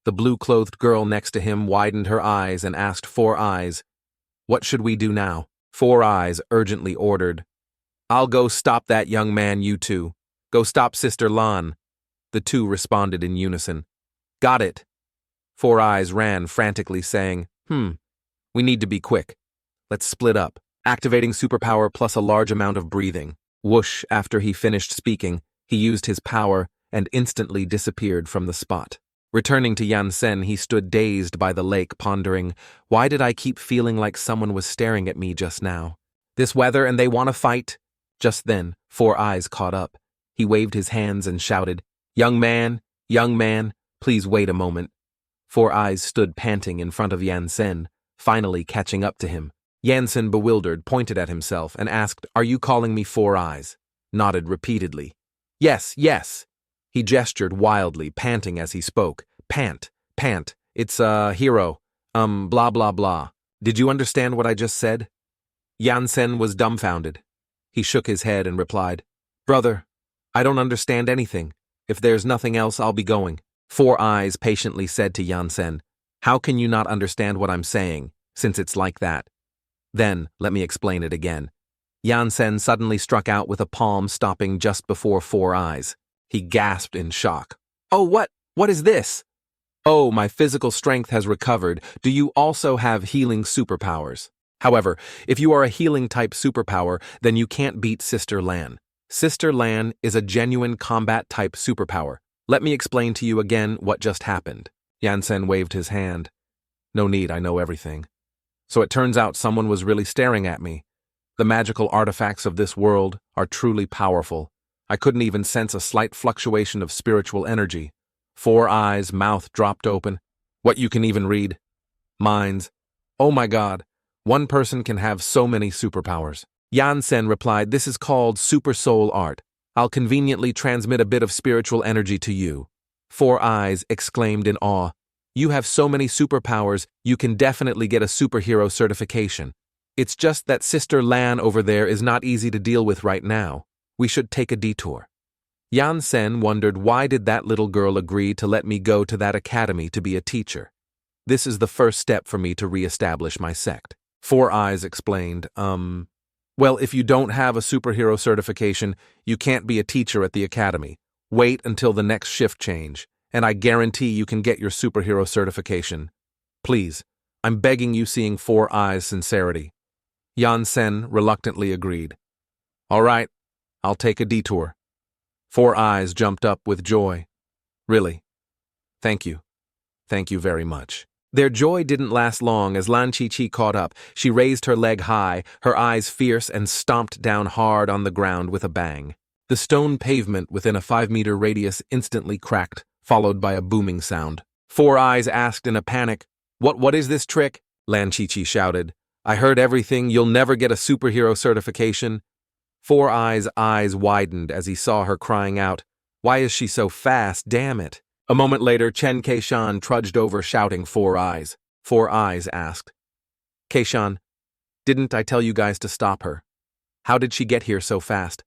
Speaker 1: The blue-clothed girl next to him widened her eyes and asked Four Eyes, what should we do now? Four Eyes urgently ordered, I'll go stop that young man, you two. Go stop Sister Lan. The two responded in unison. Got it. Four Eyes ran frantically, saying, we need to be quick. Let's split up, activating superpower plus a large amount of breathing. Whoosh, after he finished speaking, he used his power and instantly disappeared from the spot. Returning to Yansen, he stood dazed by the lake, pondering, why did I keep feeling like someone was staring at me just now? This weather and they want to fight? Just then, Four Eyes caught up. He waved his hands and shouted, young man, please wait a moment. Four Eyes stood panting in front of Yansen, finally catching up to him. Yansen, bewildered, pointed at himself and asked, are you calling me Four Eyes? Nodded repeatedly. Yes. He gestured wildly, panting as he spoke. Pant. It's hero. Blah, blah, blah. Did you understand what I just said? Yansen was dumbfounded. He shook his head and replied, brother, I don't understand anything. If there's nothing else, I'll be going. Four Eyes patiently said to Yansen, how can you not understand what I'm saying, since it's like that? Then, let me explain it again. Yansen suddenly struck out with a palm, stopping just before Four Eyes. He gasped in shock. Oh, what is this? Oh, my physical strength has recovered. Do you also have healing superpowers? However, if you are a healing type superpower, then you can't beat Sister Lan. Sister Lan is a genuine combat type superpower. Let me explain to you again what just happened. Yansen waved his hand. No need, I know everything. So it turns out someone was really staring at me. The magical artifacts of this world are truly powerful. I couldn't even sense a slight fluctuation of spiritual energy. Four Eyes' mouth dropped open. What, you can even read minds? Oh my God, one person can have so many superpowers. Yansen replied, this is called super soul art. I'll conveniently transmit a bit of spiritual energy to you. Four Eyes exclaimed in awe. You have so many superpowers, you can definitely get a superhero certification. It's just that Sister Lan over there is not easy to deal with right now. We should take a detour. Yansen wondered, why did that little girl agree to let me go to that academy to be a teacher? This is the first step for me to re-establish my sect. Four Eyes explained, well, if you don't have a superhero certification, you can't be a teacher at the academy. Wait until the next shift change, and I guarantee you can get your superhero certification. Please, I'm begging you, seeing Four Eyes' sincerity. Yansen reluctantly agreed. All right, I'll take a detour. Four Eyes jumped up with joy. Really? Thank you. Thank you very much. Their joy didn't last long as Lan Chi-Chi caught up. She raised her leg high, her eyes fierce, and stomped down hard on the ground with a bang. The stone pavement within a 5-meter radius instantly cracked, followed by a booming sound. Four Eyes asked in a panic, What is this trick? Lan Chi-Chi shouted. I heard everything. You'll never get a superhero certification. Four Eyes' eyes widened as he saw her crying out, Why is she so fast? Damn it. A moment later, Chen Kai-shan trudged over shouting Four Eyes. Four Eyes asked, Kai-shan, didn't I tell you guys to stop her? How did she get here so fast?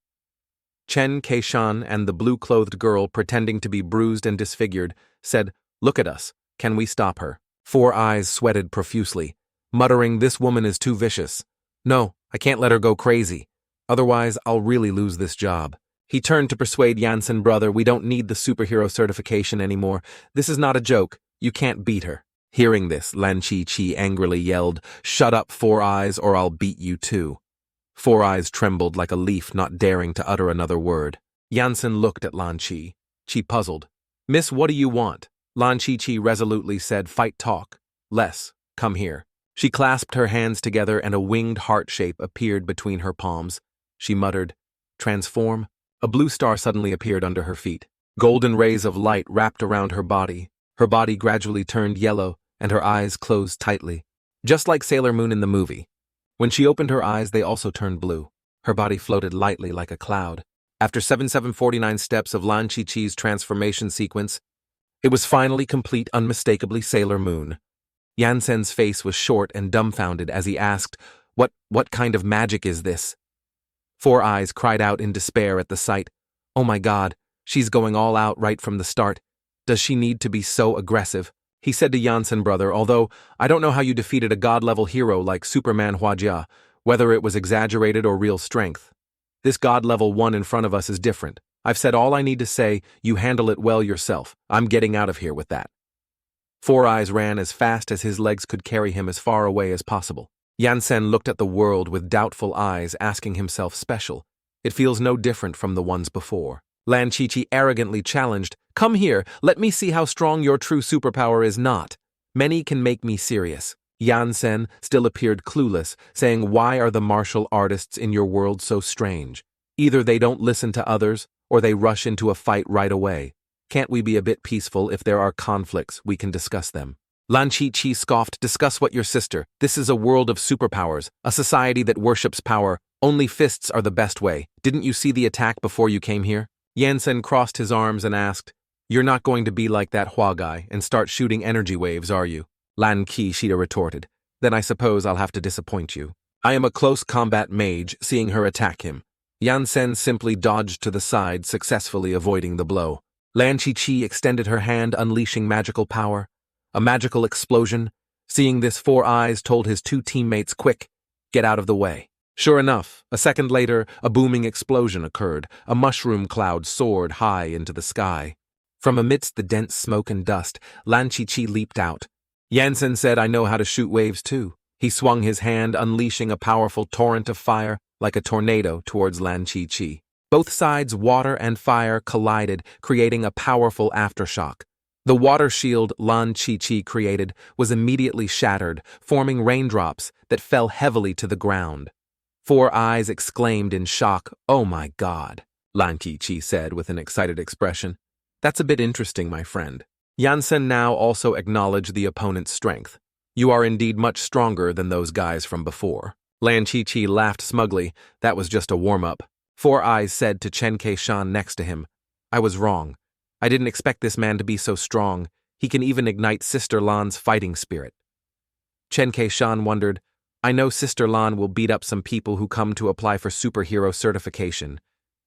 Speaker 1: Chen Kai-shan and the blue-clothed girl, pretending to be bruised and disfigured, said, Look at us. Can we stop her? Four Eyes sweated profusely, muttering, This woman is too vicious. No, I can't let her go crazy. Otherwise, I'll really lose this job. He turned to persuade Yansen, brother, we don't need the superhero certification anymore. This is not a joke. You can't beat her. Hearing this, Lan Chi-Chi angrily yelled, shut up, Four Eyes, or I'll beat you too. Four Eyes trembled like a leaf, not daring to utter another word. Yansen looked at Lan Chi-Chi, puzzled. Miss, what do you want? Lan Chi-Chi resolutely said, fight talk. Less, come here. She clasped her hands together and a winged heart shape appeared between her palms. She muttered, transform. A blue star suddenly appeared under her feet. Golden rays of light wrapped around her body. Her body gradually turned yellow, and her eyes closed tightly. Just like Sailor Moon in the movie. When she opened her eyes, they also turned blue. Her body floated lightly like a cloud. After 7749 steps of Lan Chi-Chi's transformation sequence, it was finally complete, unmistakably Sailor Moon. Yansen's face was short and dumbfounded as he asked, What kind of magic is this? Four Eyes cried out in despair at the sight. Oh my God, she's going all out right from the start. Does she need to be so aggressive? He said to Yansen, brother, although I don't know how you defeated a god-level hero like Superman Manhwa, whether it was exaggerated or real strength. This god-level one in front of us is different. I've said all I need to say, you handle it well yourself. I'm getting out of here with that. Four Eyes ran as fast as his legs could carry him as far away as possible. Yansen looked at the world with doubtful eyes, asking himself, special. It feels no different from the ones before. Lan Chi-Chi arrogantly challenged, come here, let me see how strong your true superpower is not. Many can make me serious. Yansen still appeared clueless, saying, why are the martial artists in your world so strange? Either they don't listen to others, or they rush into a fight right away. Can't we be a bit peaceful? If there are conflicts, we can discuss them. Lan Chi-Chi scoffed, discuss what your sister. This is a world of superpowers, a society that worships power. Only fists are the best way. Didn't you see the attack before you came here? Yansen crossed his arms and asked, you're not going to be like that Hua guy and start shooting energy waves, are you? Lan Chi-Chi retorted, then I suppose I'll have to disappoint you. I am a close combat mage, seeing her attack him. Yansen simply dodged to the side, successfully avoiding the blow. Lan Chi-Chi extended her hand, unleashing magical power. A magical explosion. Seeing this, Four Eyes told his two teammates, quick, get out of the way. Sure enough, a second later, a booming explosion occurred. A mushroom cloud soared high into the sky. From amidst the dense smoke and dust, Lan Chi-Chi leaped out. Yansen said, I know how to shoot waves too. He swung his hand, unleashing a powerful torrent of fire, like a tornado, towards Lan Chi-Chi. Both sides, water and fire, collided, creating a powerful aftershock. The water shield Lan Chi-Chi created was immediately shattered, forming raindrops that fell heavily to the ground. Four Eyes exclaimed in shock, oh my God, Lan Chi-Chi said with an excited expression. That's a bit interesting, my friend. Yansen now also acknowledged the opponent's strength. You are indeed much stronger than those guys from before. Lan Chi-Chi laughed smugly. That was just a warm-up. Four Eyes said to Chen Kai-shan next to him, I was wrong. I didn't expect this man to be so strong. He can even ignite Sister Lan's fighting spirit. Chen Kai-shan wondered, I know Sister Lan will beat up some people who come to apply for superhero certification.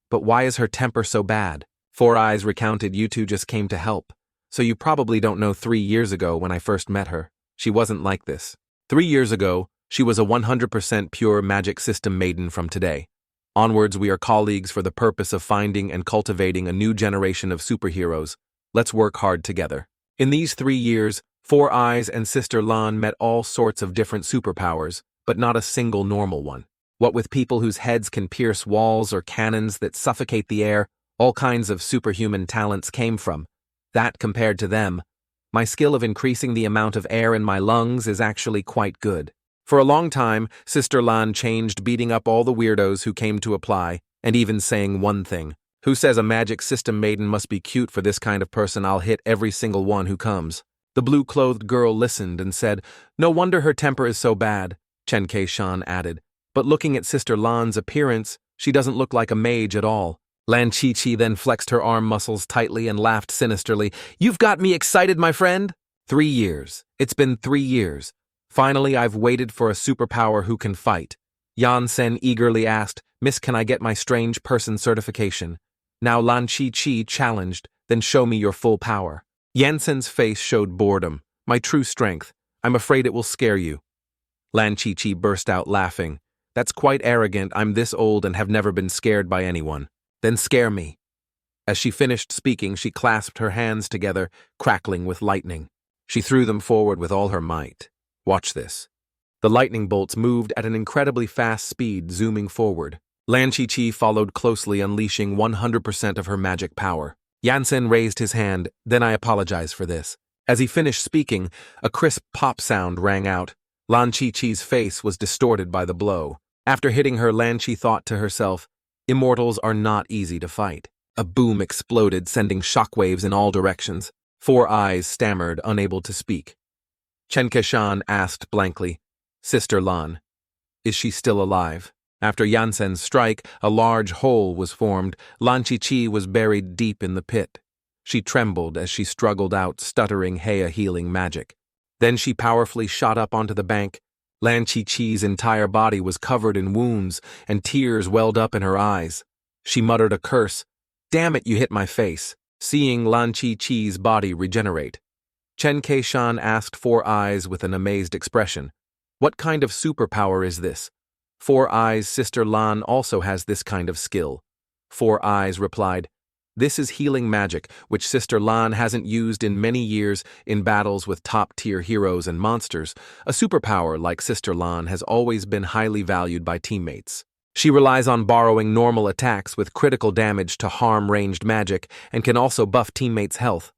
Speaker 1: But why is her temper so bad? Four Eyes recounted, you two just came to help. So you probably don't know 3 years ago when I first met her. She wasn't like this. 3 years ago, she was a 100% pure magic system maiden from today. Onwards, we are colleagues for the purpose of finding and cultivating a new generation of superheroes. Let's work hard together. In these 3 years, Four Eyes and Sister Lan met all sorts of different superpowers, but not a single normal one. What with people whose heads can pierce walls or cannons that suffocate the air, all kinds of superhuman talents came from. That, compared to them, my skill of increasing the amount of air in my lungs is actually quite good. For a long time, Sister Lan changed, beating up all the weirdos who came to apply, and even saying one thing. Who says a magic system maiden must be cute for this kind of person? I'll hit every single one who comes. The blue-clothed girl listened and said, no wonder her temper is so bad, Chen Kai-shan added. But looking at Sister Lan's appearance, she doesn't look like a mage at all. Lan Chi-Chi then flexed her arm muscles tightly and laughed sinisterly. You've got me excited, my friend. 3 years. It's been 3 years. Finally, I've waited for a superpower who can fight. Yansen eagerly asked, Miss, can I get my strange person certification? Now Lan Chi-Chi challenged, then show me your full power. Yansen's face showed boredom. My true strength. I'm afraid it will scare you. Lan Chi-Chi burst out laughing. That's quite arrogant. I'm this old and have never been scared by anyone. Then scare me." As she finished speaking, she clasped her hands together, crackling with lightning. She threw them forward with all her might. Watch this. The lightning bolts moved at an incredibly fast speed, zooming forward. Lan Chi-Chi followed closely, unleashing 100% of her magic power. Yansen raised his hand. "Then I apologize for this." As he finished speaking, a crisp pop sound rang out. Lan Chi-Chi's face was distorted by the blow. After hitting her, Lan Chi thought to herself, "Immortals are not easy to fight." A boom exploded, sending shockwaves in all directions. Four Eyes stammered, unable to speak. Chen Keshan asked blankly, "Sister Lan, is she still alive?" After Yansen's strike, a large hole was formed. Lan Chi-Chi was buried deep in the pit. She trembled as she struggled out, stuttering Heya healing magic. Then she powerfully shot up onto the bank. Lan Chi-Chi's entire body was covered in wounds, and tears welled up in her eyes. She muttered a curse. "Damn it, you hit my face," seeing Lan Chi-Chi's body regenerate. Chen Keishan asked Four Eyes with an amazed expression, "What kind of superpower is this?" Four Eyes' sister Lan also has this kind of skill. Four Eyes replied, "This is healing magic, which Sister Lan hasn't used in many years in battles with top-tier heroes and monsters. A superpower like Sister Lan has always been highly valued by teammates. She relies on borrowing normal attacks with critical damage to harm ranged magic and can also buff teammates' health.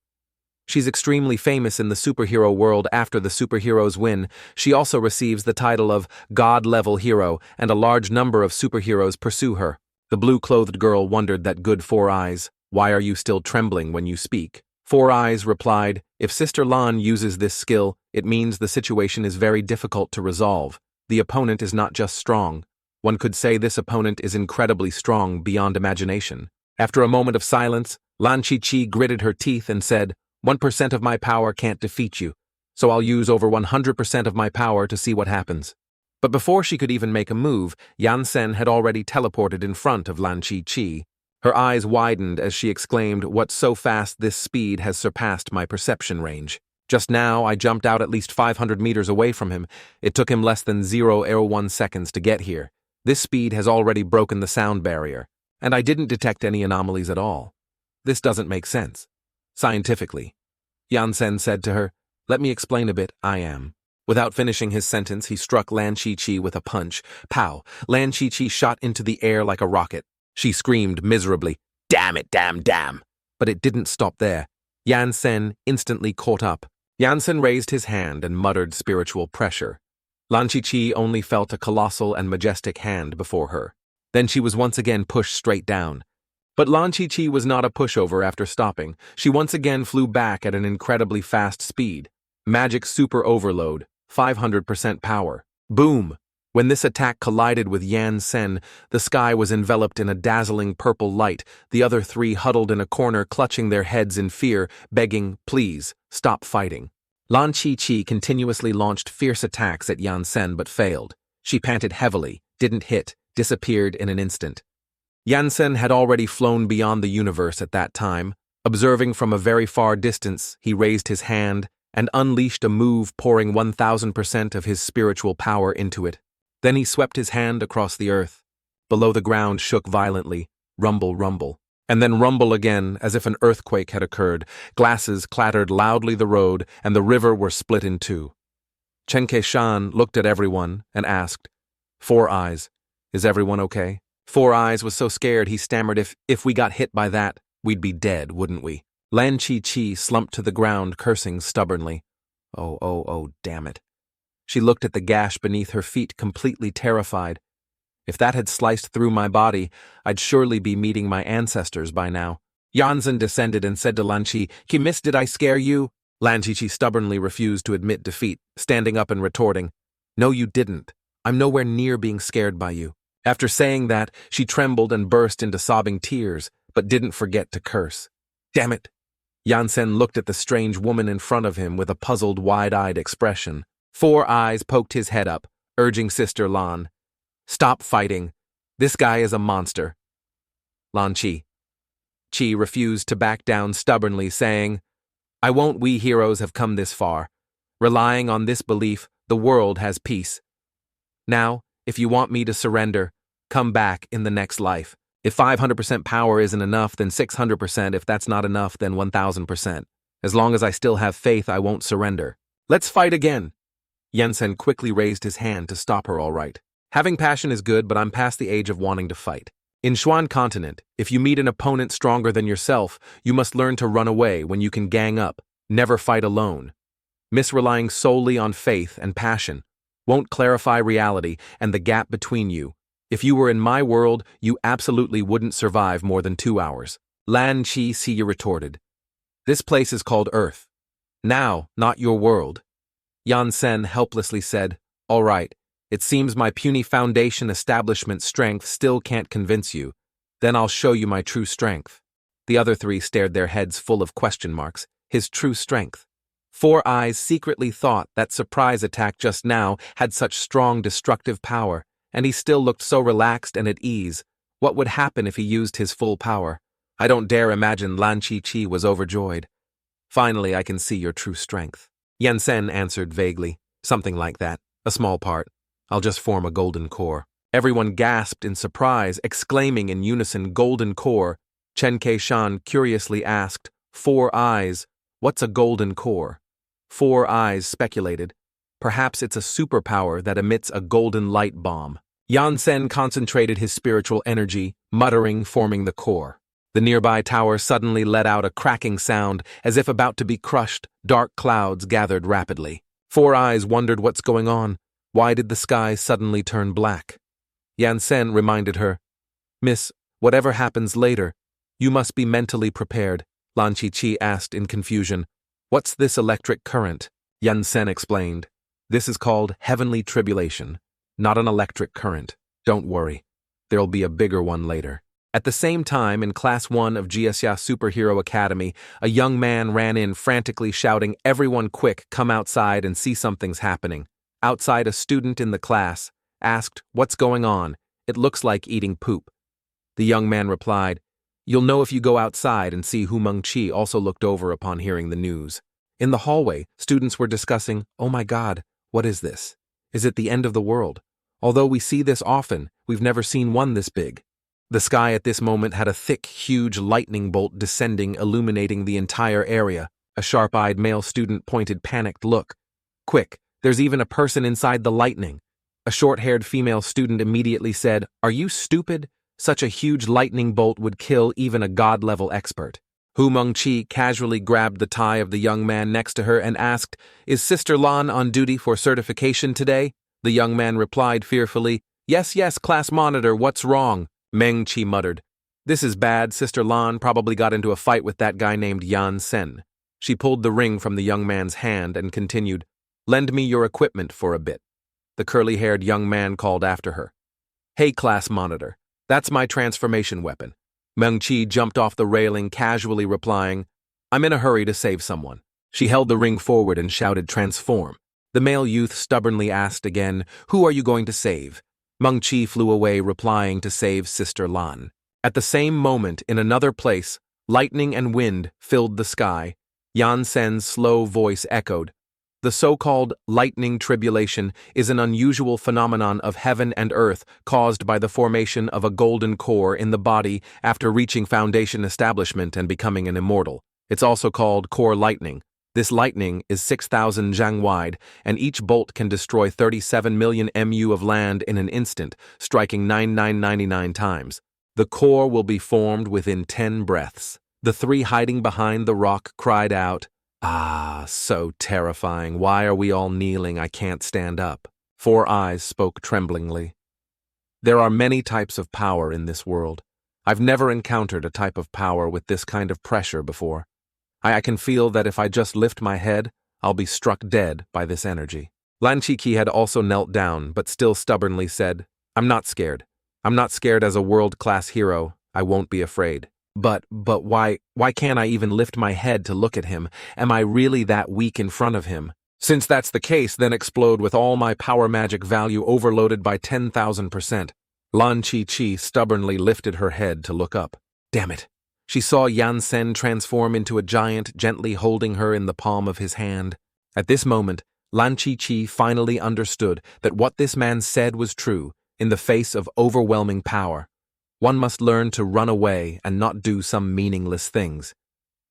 Speaker 1: She's extremely famous in the superhero world. After the superheroes win, she also receives the title of God-level hero, and a large number of superheroes pursue her." The blue-clothed girl wondered that good Four Eyes, "Why are you still trembling when you speak?" Four Eyes replied, "If Sister Lan uses this skill, it means the situation is very difficult to resolve. The opponent is not just strong. One could say this opponent is incredibly strong beyond imagination." After a moment of silence, Lan Chi-Chi gritted her teeth and said, "1% of my power can't defeat you, so I'll use over 100% of my power to see what happens." But before she could even make a move, Yansen had already teleported in front of Lan Chi-Chi. Her eyes widened as she exclaimed, "What's so fast this speed has surpassed my perception range. Just now, I jumped out at least 500 meters away from him. It took him less than 0.01 seconds to get here. This speed has already broken the sound barrier, and I didn't detect any anomalies at all. This doesn't make sense. Scientifically." Yansen said to her, "Let me explain a bit. I am." Without finishing his sentence, he struck Lan Chi-Chi with a punch. Pow! Lan Chi-Chi shot into the air like a rocket. She screamed miserably, "Damn it, damn." But it didn't stop there. Yansen instantly caught up. Yansen raised his hand and muttered spiritual pressure. Lan Chi-Chi only felt a colossal and majestic hand before her. Then she was once again pushed straight down. But Lan Chi-Chi was not a pushover after stopping. She once again flew back at an incredibly fast speed. Magic super overload, 500% power. Boom! When this attack collided with Yansen, the sky was enveloped in a dazzling purple light. The other three huddled in a corner, clutching their heads in fear, begging, "Please, stop fighting." Lan Chi-Chi continuously launched fierce attacks at Yansen but failed. She panted heavily, didn't hit, disappeared in an instant. Yansen had already flown beyond the universe at that time. Observing from a very far distance, he raised his hand and unleashed a move, pouring 1000% of his spiritual power into it. Then he swept his hand across the earth. Below the ground shook violently, rumble, rumble, and then rumble again as if an earthquake had occurred. Glasses clattered loudly the road, and the river were split in two. Chen Keishan looked at everyone and asked, "Four Eyes, is everyone okay?" Four Eyes was so scared he stammered, If we got hit by that, we'd be dead, wouldn't we?" Lan Chi-Chi slumped to the ground, cursing stubbornly. Oh, damn it. She looked at the gash beneath her feet, completely terrified. If that had sliced through my body, I'd surely be meeting my ancestors by now. Yansen descended and said to Lan Chi, "Ki miss, did I scare you?" Lan Chi-Chi stubbornly refused to admit defeat, standing up and retorting, "No, you didn't. I'm nowhere near being scared by you." After saying that, she trembled and burst into sobbing tears, but didn't forget to curse. "Damn it!" Yansen looked at the strange woman in front of him with a puzzled, wide-eyed expression. Four Eyes poked his head up, urging Sister Lan, "Stop fighting. This guy is a monster." Lan Chi refused to back down stubbornly, saying, "I won't. We heroes have come this far. Relying on this belief, the world has peace. Now, if you want me to surrender, come back in the next life. If 500% power isn't enough, then 600%. If that's not enough, then 1000%. As long as I still have faith, I won't surrender. Let's fight again. Yansen quickly raised his hand to stop her all right. Having passion is good, but I'm past the age of wanting to fight. In Xuan continent, if you meet an opponent stronger than yourself, you must learn to run away when you can gang up, never fight alone. Relying solely on faith and passion won't clarify reality and the gap between you. If you were in my world, you absolutely wouldn't survive more than 2 hours. Lan Chi-Chi retorted. This place is called Earth. Now, not your world. Yansen helplessly said, All right, it seems my puny foundation establishment strength still can't convince you. Then I'll show you my true strength. The other three stared their heads full of question marks. His true strength. Four Eyes secretly thought that surprise attack just now had such strong destructive power, and he still looked so relaxed and at ease. What would happen if he used his full power? I don't dare imagine Lan Chi-Chi was overjoyed. Finally, I can see your true strength. Yansen answered vaguely, something like that, a small part. I'll just form a golden core. Everyone gasped in surprise, exclaiming in unison, Golden core. Chen Keishan curiously asked, 4 Eyes, what's a golden core? 4 Eyes speculated, perhaps it's a superpower that emits a golden light bomb. Yansen concentrated his spiritual energy, muttering, forming the core. The nearby tower suddenly let out a cracking sound, as if about to be crushed. Dark clouds gathered rapidly. 4 Eyes wondered what's going on. Why did the sky suddenly turn black? Yansen reminded her, Miss, whatever happens later, you must be mentally prepared. Lan Chi-Chi asked in confusion, What's this electric current? Yansen explained, This is called heavenly tribulation, not an electric current. Don't worry, there'll be a bigger one later. At the same time, in Class 1 of Jiaxia Superhero Academy, a young man ran in frantically shouting, Everyone quick, come outside and see something's happening. Outside, a student in the class asked, What's going on? It looks like eating poop. The young man replied, You'll know if you go outside and see Hu Mengqi also looked over upon hearing the news. In the hallway, students were discussing, Oh my God, what is this? Is it the end of the world? Although we see this often, we've never seen one this big. The sky at this moment had a thick, huge lightning bolt descending, illuminating the entire area. A sharp-eyed male student pointed panicked look. Quick, there's even a person inside the lightning. A short-haired female student immediately said, Are you stupid? Such a huge lightning bolt would kill even a god-level expert. Hu Mengqi casually grabbed the tie of the young man next to her and asked, Is Sister Lan on duty for certification today? The young man replied fearfully, Yes, class monitor, what's wrong? Mengqi muttered, This is bad. Sister Lan probably got into a fight with that guy named Yansen. She pulled the ring from the young man's hand and continued, Lend me your equipment for a bit. The curly-haired young man called after her. Hey, class monitor, that's my transformation weapon. Mengqi jumped off the railing, casually replying, I'm in a hurry to save someone. She held the ring forward and shouted, Transform. The male youth stubbornly asked again, Who are you going to save? Mengqi flew away, replying to save Sister Lan. At the same moment, in another place, lightning and wind filled the sky. Yansen's slow voice echoed, The so-called lightning tribulation is an unusual phenomenon of heaven and earth caused by the formation of a golden core in the body after reaching foundation establishment and becoming an immortal. It's also called core lightning. This lightning is 6,000 zhang wide, and each bolt can destroy 37 million mu of land in an instant, striking 9999 times. The core will be formed within 10 breaths. The three hiding behind the rock cried out, Ah, so terrifying. Why are we all kneeling? I can't stand up. 4 Eyes spoke tremblingly. There are many types of power in this world. I've never encountered a type of power with this kind of pressure before. I can feel that if I just lift my head, I'll be struck dead by this energy. Lan Chi-Chi had also knelt down, but still stubbornly said, I'm not scared. I'm not scared as a world-class hero. I won't be afraid. But why can't I even lift my head to look at him? Am I really that weak in front of him? Since that's the case, then explode with all my power magic value overloaded by 10,000%. Lan Chi-Chi stubbornly lifted her head to look up. Damn it. She saw Yansen transform into a giant, gently holding her in the palm of his hand. At this moment, Lan Chi-Chi finally understood that what this man said was true, in the face of overwhelming power. One must learn to run away and not do some meaningless things.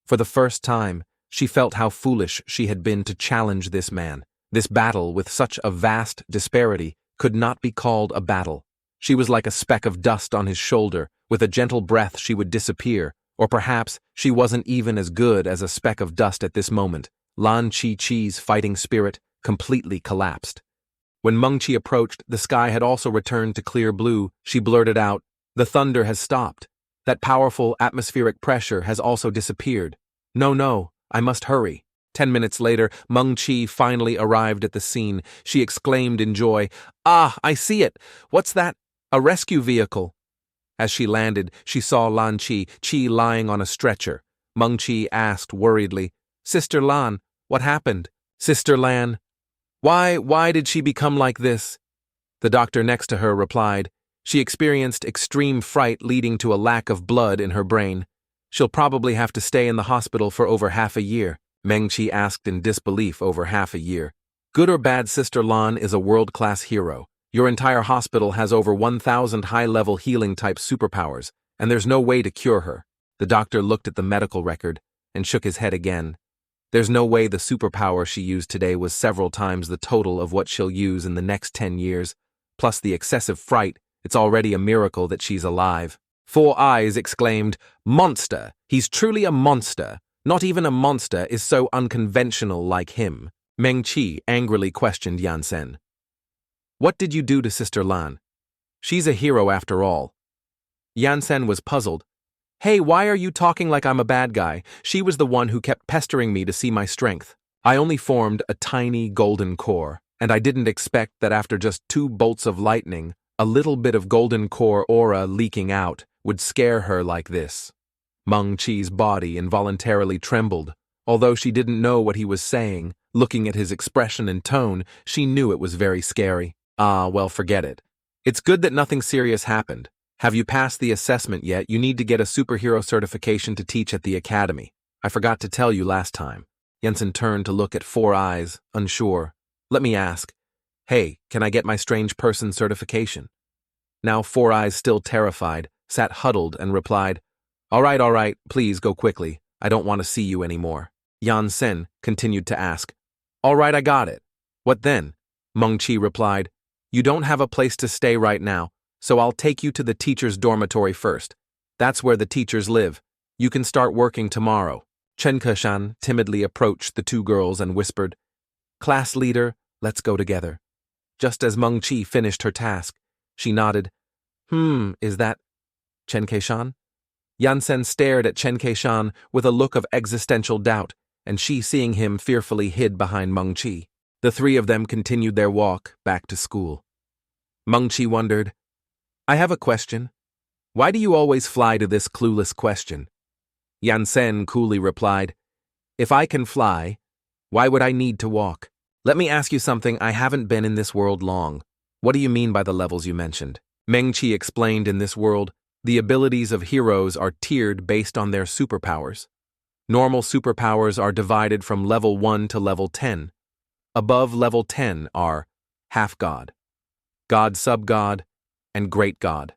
Speaker 1: For the first time, she felt how foolish she had been to challenge this man. This battle, with such a vast disparity, could not be called a battle. She was like a speck of dust on his shoulder. With a gentle breath she would disappear, or perhaps she wasn't even as good as a speck of dust at this moment. Lan Chi-Chi's fighting spirit completely collapsed. When Meng-Chi approached, the sky had also returned to clear blue. She blurted out, "The thunder has stopped. That powerful atmospheric pressure has also disappeared. No, I must hurry." 10 minutes later, Meng-Chi finally arrived at the scene. She exclaimed in joy, "Ah, I see it! What's that? A rescue vehicle." As she landed, she saw Lan Chi-Chi lying on a stretcher. Meng-Chi asked worriedly, "Sister Lan, what happened?" "Sister Lan, why did she become like this?" The doctor next to her replied, "She experienced extreme fright leading to a lack of blood in her brain. She'll probably have to stay in the hospital for over half a year." Meng-Chi asked in disbelief. Over half a year. "Good or bad, Sister Lan is a world-class hero. Your entire hospital has over 1,000 high-level healing-type superpowers, and there's no way to cure her." The doctor looked at the medical record and shook his head again. "There's no way. The superpower she used today was several times the total of what she'll use in the next 10 years. Plus the excessive fright, it's already a miracle that she's alive." Four Eyes exclaimed, "Monster! He's truly a monster. Not even a monster is so unconventional like him." Meng-Chi angrily questioned Yansen. "What did you do to Sister Lan? She's a hero after all." Yansen was puzzled. "Hey, why are you talking like I'm a bad guy? She was the one who kept pestering me to see my strength. I only formed a tiny golden core, and I didn't expect that after just 2 bolts of lightning, a little bit of golden core aura leaking out would scare her like this." Meng-Chi's body involuntarily trembled. Although she didn't know what he was saying, looking at his expression and tone, she knew it was very scary. "Ah, well, forget it. It's good that nothing serious happened. Have you passed the assessment yet? You need to get a superhero certification to teach at the academy. I forgot to tell you last time." Yansen turned to look at Four Eyes, unsure. "Let me ask. Hey, can I get my strange person certification?" Now Four Eyes, still terrified, sat huddled and replied, All right, please go quickly. I don't want to see you anymore." Yansen continued to ask, "All right, I got it. What then?" Meng-Chi replied, "You don't have a place to stay right now, so I'll take you to the teacher's dormitory first. That's where the teachers live. You can start working tomorrow." Chen Keshan timidly approached the 2 girls and whispered, "Class leader, let's go together." Just as Meng-Chi finished her task, she nodded. Is that Chen Keshan?" Yansen stared at Chen Keshan with a look of existential doubt, and she, seeing him, fearfully hid behind Meng-Chi. The 3 of them continued their walk back to school. Meng-Chi wondered, "I have a question. Why do you always fly to this clueless question?" Yansen coolly replied, "If I can fly, why would I need to walk? Let me ask you something. I haven't been in this world long. What do you mean by the levels you mentioned?" Meng-Chi explained, in this world, the abilities of heroes are tiered based on their superpowers. Normal superpowers are divided from level 1 to level 10. Above level 10 are half-god, god sub-god, and great god.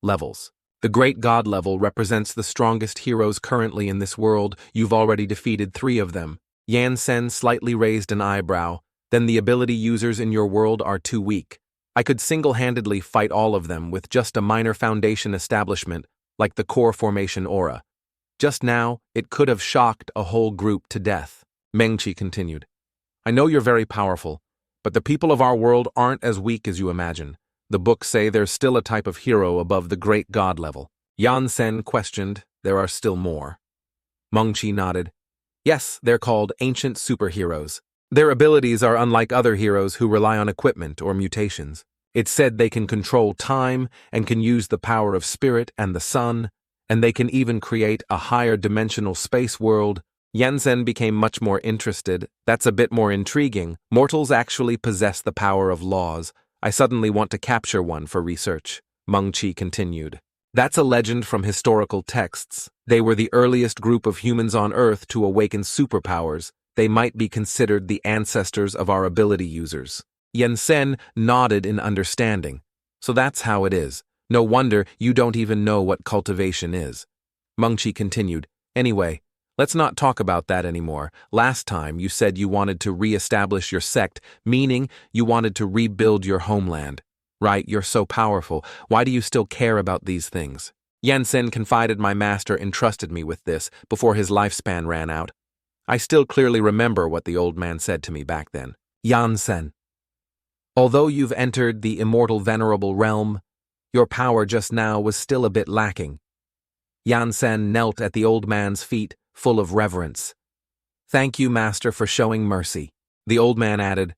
Speaker 1: Levels. The great god level represents the strongest heroes currently in this world. You've already defeated 3 of them. Yansen slightly raised an eyebrow. Then the ability users in your world are too weak. I could single-handedly fight all of them with just a minor foundation establishment, like the core formation aura. Just now, it could have shocked a whole group to death. Meng-Chi continued, "I know you're very powerful, but the people of our world aren't as weak as you imagine. The books say there's still a type of hero above the great god level." Yansen questioned, "There are still more?" Meng-Chi nodded. "Yes, they're called ancient superheroes. Their abilities are unlike other heroes who rely on equipment or mutations. It's said they can control time and can use the power of spirit and the sun, and they can even create a higher dimensional space world." Yansen became much more interested. "That's a bit more intriguing. Mortals actually possess the power of laws. I suddenly want to capture one for research." Meng-Chi continued, "That's a legend from historical texts. They were the earliest group of humans on Earth to awaken superpowers. They might be considered the ancestors of our ability users." Yansen nodded in understanding. "So that's how it is. No wonder you don't even know what cultivation is. Mengqi continued, anyway, let's not talk about that anymore. Last time you said you wanted to re-establish your sect, meaning you wanted to rebuild your homeland. Right, you're so powerful. Why do you still care about these things? Yansen confided my master entrusted me with this before his lifespan ran out. I still clearly remember what the old man said to me back then. Yansen, although you've entered the immortal venerable realm, your power just now was still a bit lacking. Yansen knelt at the old man's feet, full of reverence. Thank you, master, for showing mercy. The old man added,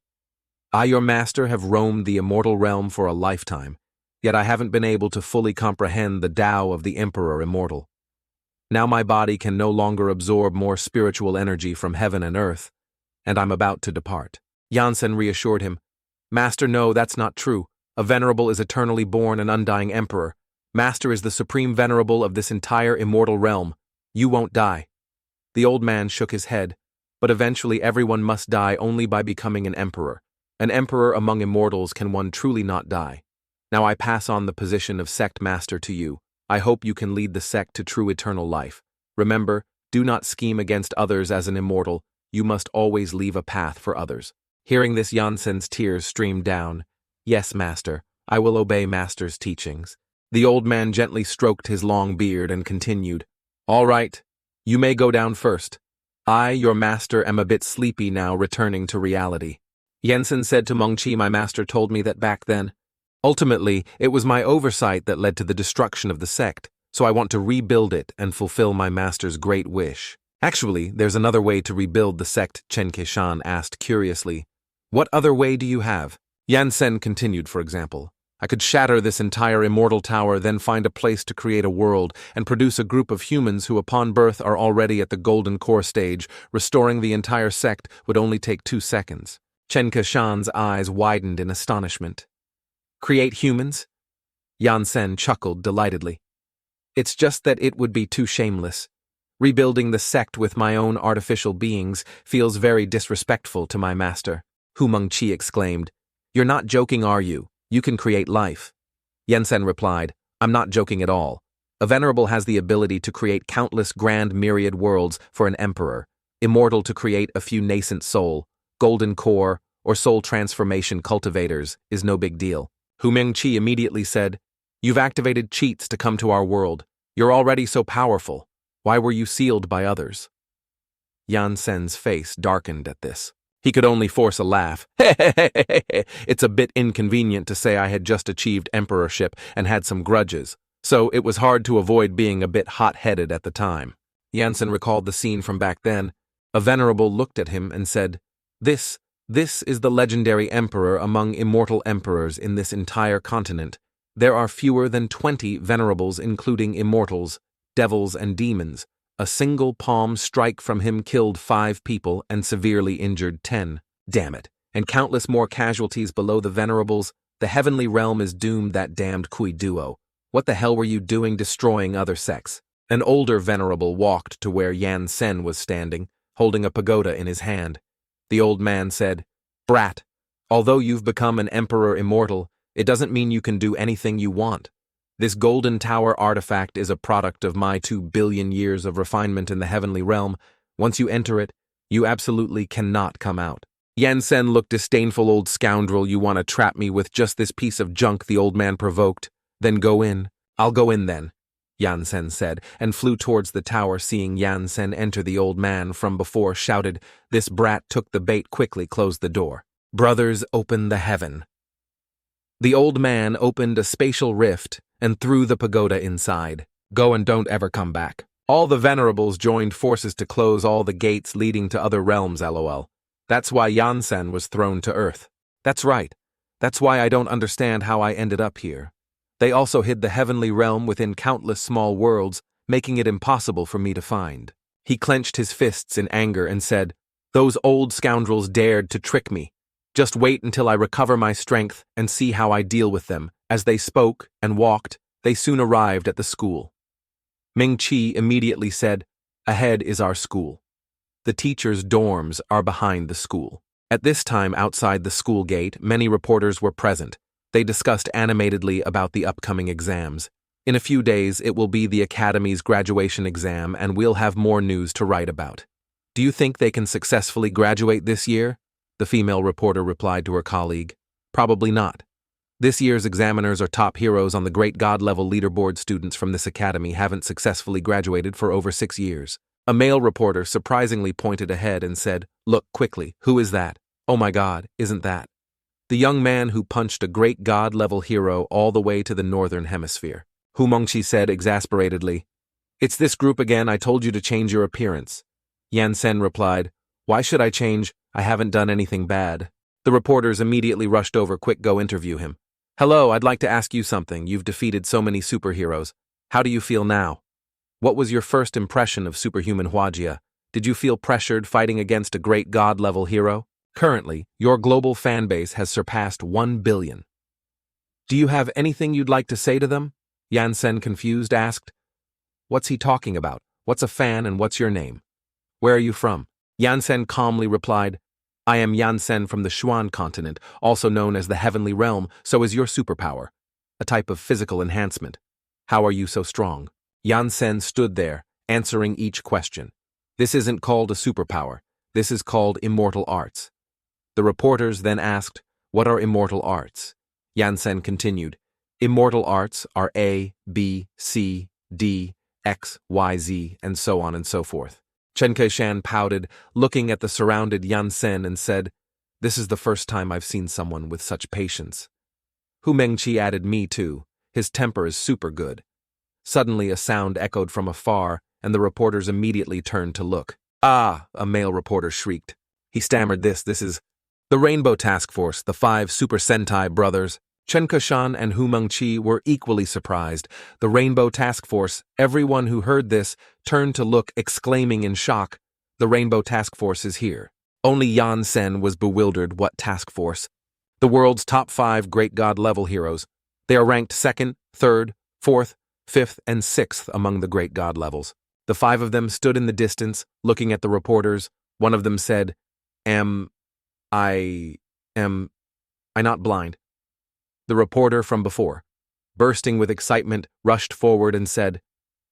Speaker 1: I, your master, have roamed the immortal realm for a lifetime, yet I haven't been able to fully comprehend the Tao of the Emperor Immortal. Now my body can no longer absorb more spiritual energy from heaven and earth, and I'm about to depart. Yansen reassured him, Master, no, that's not true. A venerable is eternally born and undying emperor. Master is the supreme venerable of this entire immortal realm. You won't die. The old man shook his head, but eventually everyone must die only by becoming an emperor. An emperor among immortals can one truly not die. Now I pass on the position of sect master to you. I hope you can lead the sect to true eternal life. Remember, do not scheme against others as an immortal. You must always leave a path for others. Hearing this, Yansen's tears streamed down. Yes, master, I will obey master's teachings. The old man gently stroked his long beard and continued, All right, you may go down first. I, your master, am a bit sleepy now, returning to reality. Yansen said to Mengqi, my master told me that back then. Ultimately, it was my oversight that led to the destruction of the sect, so I want to rebuild it and fulfill my master's great wish. Actually, there's another way to rebuild the sect, Chen Keishan asked curiously. What other way do you have? Yansen continued, for example. I could shatter this entire immortal tower, then find a place to create a world, and produce a group of humans who upon birth are already at the golden core stage. Restoring the entire sect would only take 2 seconds. Chen Keishan's eyes widened in astonishment. Create humans? Yansen chuckled delightedly. It's just that it would be too shameless. Rebuilding the sect with my own artificial beings feels very disrespectful to my master. Hu Mengqi exclaimed, You're not joking, are you? You can create life. Yansen replied, I'm not joking at all. A venerable has the ability to create countless grand myriad worlds for an emperor, immortal to create a few nascent soul, golden core, or soul transformation cultivators is no big deal. Hu Mengqi immediately said, You've activated cheats to come to our world. You're already so powerful. Why were you sealed by others? Yansen's face darkened at this. He could only force a laugh. It's a bit inconvenient to say I had just achieved emperorship and had some grudges, so it was hard to avoid being a bit hot-headed at the time. Yansen recalled the scene from back then. A venerable looked at him and said, This is the legendary emperor among immortal emperors in this entire continent. There are fewer than 20 venerables, including immortals, devils, and demons. A single palm strike from him killed 5 people and severely injured 10. Damn it. And countless more casualties below the venerables. The heavenly realm is doomed, that damned Kui duo. What the hell were you doing destroying other sects? An older venerable walked to where Yansen was standing, holding a pagoda in his hand. The old man said, Brat, although you've become an emperor immortal, it doesn't mean you can do anything you want. This golden tower artifact is a product of my 2 billion years of refinement in the heavenly realm. Once you enter it, you absolutely cannot come out. Yansen looked disdainful. Old scoundrel, you want to trap me with just this piece of junk, the old man provoked. Then go in. I'll go in then, Yansen said, and flew towards the tower. Seeing Yansen enter, the old man from before shouted, This brat took the bait, quickly closed the door. Brothers, open the heaven. The old man opened a spatial rift and threw the pagoda inside. Go and don't ever come back. All the venerables joined forces to close all the gates leading to other realms, lol. That's why Yansen was thrown to earth. That's right. That's why I don't understand how I ended up here. They also hid the heavenly realm within countless small worlds, making it impossible for me to find. He clenched his fists in anger and said, Those old scoundrels dared to trick me. Just wait until I recover my strength and see how I deal with them. As they spoke and walked, they soon arrived at the school. Mengqi immediately said, Ahead is our school. The teachers' dorms are behind the school. At this time, outside the school gate, many reporters were present. They discussed animatedly about the upcoming exams. In a few days, it will be the Academy's graduation exam, and we'll have more news to write about. Do you think they can successfully graduate this year? The female reporter replied to her colleague. Probably not. This year's examiners are top heroes on the Great God level leaderboard. Students from this academy haven't successfully graduated for over 6 years. A male reporter surprisingly pointed ahead and said, "Look quickly, who is that? Oh my God, isn't that the young man who punched a Great God level hero all the way to the northern hemisphere?" Hu Mengqi said exasperatedly. "It's this group again. I told you to change your appearance." Yansen replied, "Why should I change? I haven't done anything bad." The reporters immediately rushed over. "Quick, go interview him." "Hello, I'd like to ask you something. You've defeated so many superheroes. How do you feel now? What was your first impression of superhuman Huajia? Did you feel pressured fighting against a Great God-level hero? Currently, your global fan base has surpassed 1 billion. Do you have anything you'd like to say to them?" Yansen, confused, asked. "What's he talking about? What's a fan and what's your name? Where are you from?" Yansen calmly replied, "I am Yansen from the Xuan continent, also known as the Heavenly Realm. So is your superpower, a type of physical enhancement. How are you so strong?" Yansen stood there, answering each question. "This isn't called a superpower. This is called immortal arts." The reporters then asked, "What are immortal arts?" Yansen continued, "Immortal arts are A, B, C, D, X, Y, Z, and so on and so forth." Chen Keishan pouted, looking at the surrounded Yansen, and said, "This is the first time I've seen someone with such patience." Hu Mengqi added, "Me too. His temper is super good." Suddenly a sound echoed from afar, and the reporters immediately turned to look. "Ah!" a male reporter shrieked. He stammered, This is the Rainbow Task Force, the 5 Super Sentai brothers." Chen Keishan and Hu Mengqi were equally surprised. The Rainbow Task Force. Everyone who heard this turned to look, exclaiming in shock, "The Rainbow Task Force is here." Only Yansen was bewildered. What task force? The world's top 5 Great God-level heroes. They are ranked 2nd, 3rd, 4th, 5th, and 6th among the Great God levels. The 5 of them stood in the distance, looking at the reporters. One of them said, Am I not blind?" The reporter from before, bursting with excitement, rushed forward and said,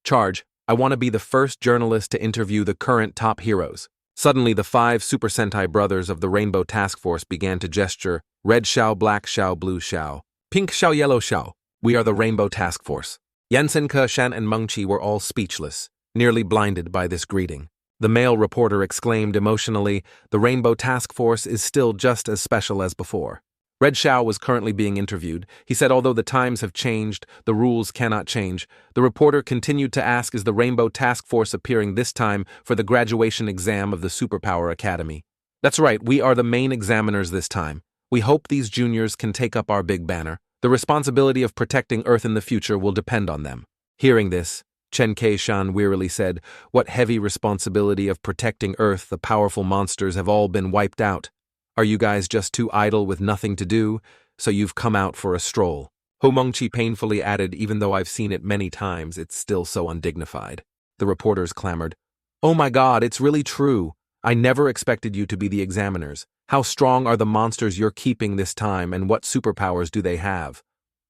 Speaker 1: "Charge, I want to be the first journalist to interview the current top heroes." Suddenly, the 5 Super Sentai brothers of the Rainbow Task Force began to gesture, "Red Shiao, Black Shiao, Blue Shiao, Pink Shiao, Yellow Shiao. We are the Rainbow Task Force." Yansen, Keishan, and Mengqi were all speechless, nearly blinded by this greeting. The male reporter exclaimed emotionally, "The Rainbow Task Force is still just as special as before." Red Shiao was currently being interviewed. He said, "Although the times have changed, the rules cannot change." The reporter continued to ask, "Is the Rainbow Task Force appearing this time for the graduation exam of the Superpower Academy?" "That's right, we are the main examiners this time. We hope these juniors can take up our big banner. The responsibility of protecting Earth in the future will depend on them." Hearing this, Chen Keishan wearily said, "What heavy responsibility of protecting Earth? The powerful monsters have all been wiped out. Are you guys just too idle with nothing to do, so you've come out for a stroll?" Hu Mengqi painfully added, "Even though I've seen it many times, it's still so undignified." The reporters clamored, "Oh my God, it's really true. I never expected you to be the examiners. How strong are the monsters you're keeping this time, and what superpowers do they have?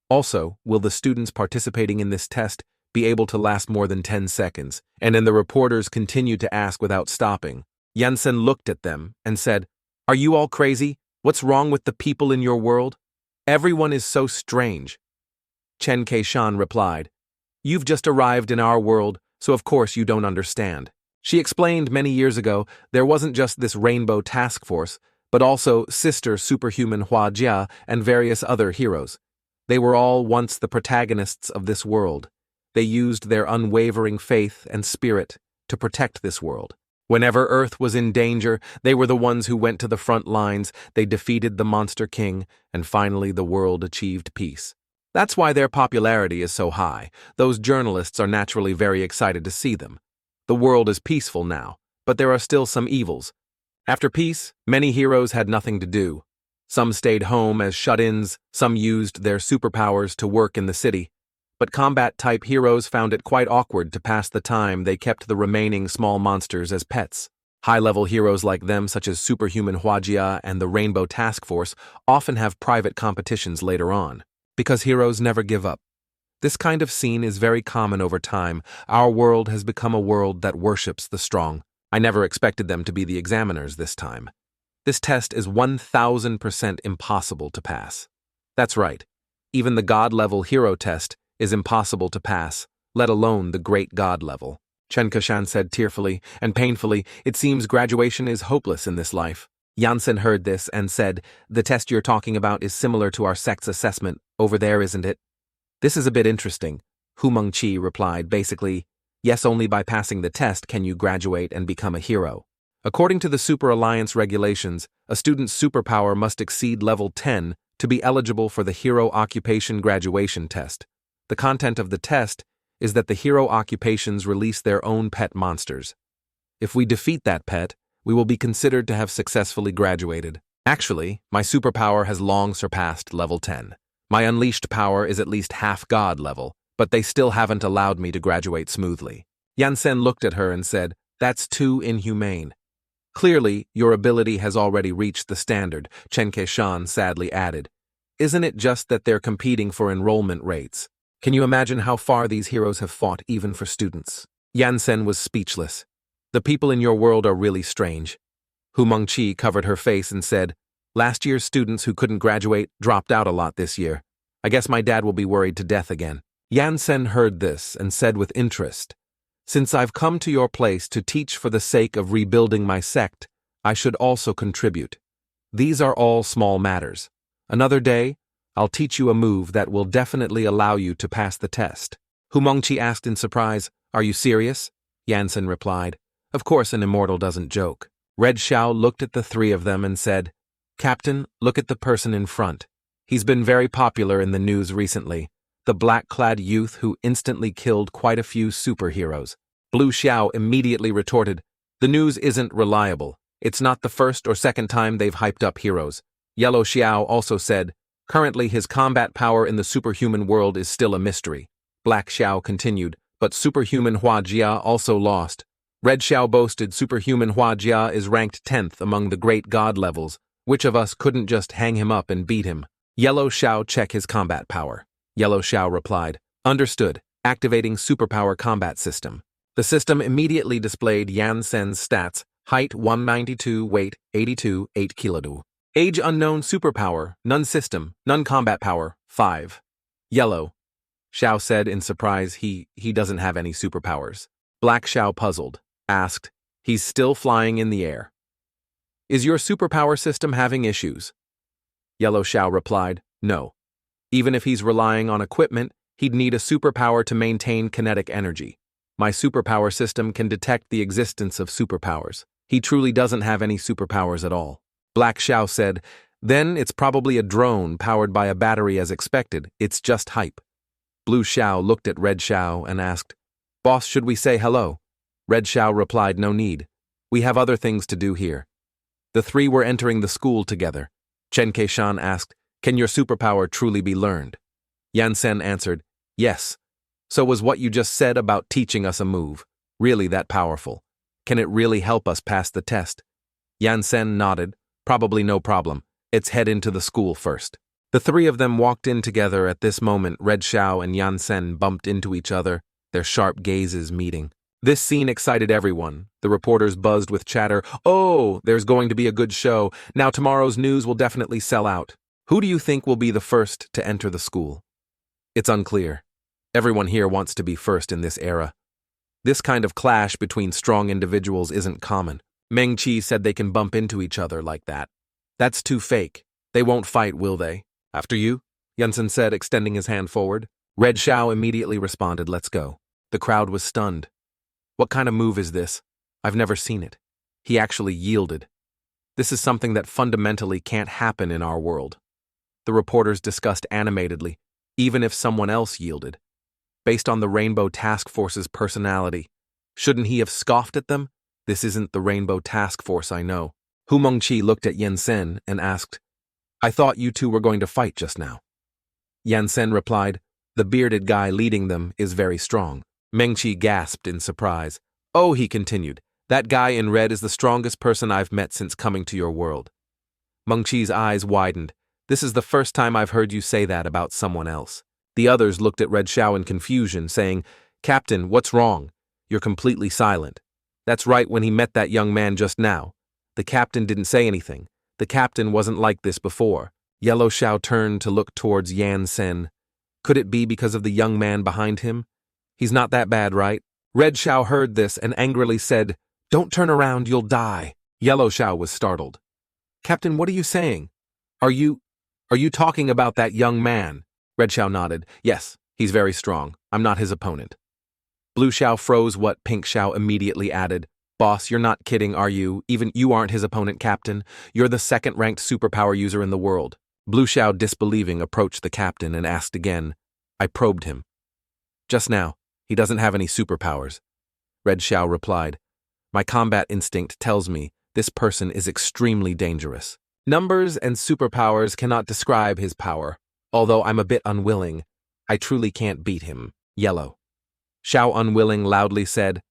Speaker 1: Also, will the students participating in this test be able to last more than 10 seconds? And then the reporters continued to ask without stopping. Yansen looked at them and said, "Are you all crazy? What's wrong with the people in your world? Everyone is so strange." Chen Keishan replied, "You've just arrived in our world, so of course you don't understand." She explained many years ago there wasn't just this Rainbow Task Force, but also sister superhuman Huajia and various other heroes. They were all once the protagonists of this world. They used their unwavering faith and spirit to protect this world. Whenever Earth was in danger, they were the ones who went to the front lines. They defeated the Monster King, and finally the world achieved peace. That's why their popularity is so high. Those journalists are naturally very excited to see them. The world is peaceful now, but there are still some evils. After peace, many heroes had nothing to do. Some stayed home as shut-ins, some used their superpowers to work in the city. But combat-type heroes found it quite awkward to pass the time. They kept the remaining small monsters as pets. High-level heroes like them, such as Superhuman Huajia and the Rainbow Task Force, often have private competitions later on, because heroes never give up. This kind of scene is very common over time. Our world has become a world that worships the strong. I never expected them to be the examiners this time. This test is 1000% impossible to pass. That's right. Even the God-level hero test is impossible to pass, let alone the great God level. Chen Kashan said tearfully and painfully, "It seems graduation is hopeless in this life." Yansen heard this and said, "The test you're talking about is similar to our sect's assessment over there, isn't it?" "This is a bit interesting," Hu Mengqi replied, basically, "Yes, only by passing the test can you graduate and become a hero. According to the Super Alliance regulations, a student's superpower must exceed level 10 to be eligible for the Hero Occupation Graduation Test. The content of the test is that the hero occupations release their own pet monsters. If we defeat that pet, we will be considered to have successfully graduated. Actually, my superpower has long surpassed level 10. My unleashed power is at least half God level, but they still haven't allowed me to graduate smoothly." Yansen looked at her and said, "That's too inhumane." "Clearly, your ability has already reached the standard," Chen Keishan sadly added. "Isn't it just that they're competing for enrollment rates? Can you imagine how far these heroes have fought even for students?" Yansen was speechless. "The people in your world are really strange." Hu Mengqi covered her face and said, "Last year's students who couldn't graduate dropped out a lot this year. I guess my dad will be worried to death again." Yansen heard this and said with interest, "Since I've come to your place to teach for the sake of rebuilding my sect, I should also contribute. These are all small matters. Another day, I'll teach you a move that will definitely allow you to pass the test." Hu Mengqi asked in surprise, "Are you serious?" Yansen replied, "Of course an immortal doesn't joke." Red Shiao looked at the three of them and said, "Captain, look at the person in front. He's been very popular in the news recently. The black-clad youth who instantly killed quite a few superheroes." Blue Xiao immediately retorted, "The news isn't reliable. It's not the first or second time they've hyped up heroes." Yellow Xiao also said, "Currently his combat power in the superhuman world is still a mystery." Black Xiao continued, "But superhuman Huajia also lost." Red Xiao boasted, "Superhuman Huajia is ranked 10th among the great god levels. Which of us couldn't just hang him up and beat him?" Yellow Xiao, check his combat power. Yellow Xiao replied, "Understood, activating superpower combat system." The system immediately displayed Yansen's stats: height 192, weight 82, 8 kg. Age unknown, superpower, none system, none combat power, 5. Yellow. Xiao said in surprise, he doesn't have any superpowers. Black Xiao puzzled, asked, "He's still flying in the air. Is your superpower system having issues?" Yellow Xiao replied, "No. Even if he's relying on equipment, he'd need a superpower to maintain kinetic energy. My superpower system can detect the existence of superpowers. He truly doesn't have any superpowers at all." Black Xiao said, "Then it's probably a drone powered by a battery as expected. It's just hype." Blue Xiao looked at Red Xiao and asked, "Boss, should we say hello?" Red Xiao replied, "No need. We have other things to do here." The three were entering the school together. Chen Keishan asked, "Can your superpower truly be learned?" Yansen answered, "Yes. So was what you just said about teaching us a move really that powerful? Can it really help us pass the test?" Yansen nodded, "Probably no problem. Let's head into the school first." The three of them walked in together. At this moment, Red Xiao and Yansen bumped into each other, their sharp gazes meeting. This scene excited everyone. The reporters buzzed with chatter. "Oh, there's going to be a good show. Now tomorrow's news will definitely sell out. Who do you think will be the first to enter the school?" "It's unclear. Everyone here wants to be first in this era. This kind of clash between strong individuals isn't common. Meng Qi said they can bump into each other like that. That's too fake. They won't fight, will they?" "After you," Yansen said, extending his hand forward. Red Xiao immediately responded, "Let's go." The crowd was stunned. What kind of move is this? I've never seen it. He actually yielded. This is something that fundamentally can't happen in our world. The reporters discussed animatedly, even if someone else yielded. Based on the Rainbow Task Force's personality, shouldn't he have scoffed at them? This isn't the Rainbow Task Force I know. Hu Mengqi looked at Yansen and asked, "I thought you two were going to fight just now." Yansen replied, "The bearded guy leading them is very strong." Mengqi gasped in surprise. "Oh," he continued, That guy in red is the strongest person I've met since coming to your world. Meng Qi's eyes widened. This is the first time I've heard you say that about someone else. The others looked at Ranzihao in confusion, saying, Captain, what's wrong? You're completely silent. That's right, when he met that young man just now. The captain didn't say anything. The captain wasn't like this before. Yellow Xiao turned to look towards Yansen. Could it be because of the young man behind him? He's not that bad, right? Red Xiao heard this and angrily said, Don't turn around, you'll die. Yellow Xiao was startled. Captain, what are you saying? Are you talking about that young man? Red Xiao nodded. Yes, he's very strong. I'm not his opponent. Blue Xiao froze what Pink Xiao immediately added. Boss, you're not kidding, are you? Even you aren't his opponent, Captain. You're the second-ranked superpower user in the world. Blue Xiao, disbelieving, approached the captain and asked again. I probed him. Just now, he doesn't have any superpowers. Red Xiao replied. My combat instinct tells me this person is extremely dangerous. Numbers and superpowers cannot describe his power. Although I'm a bit unwilling, I truly can't beat him. Yellow. Xiao unwilling loudly said,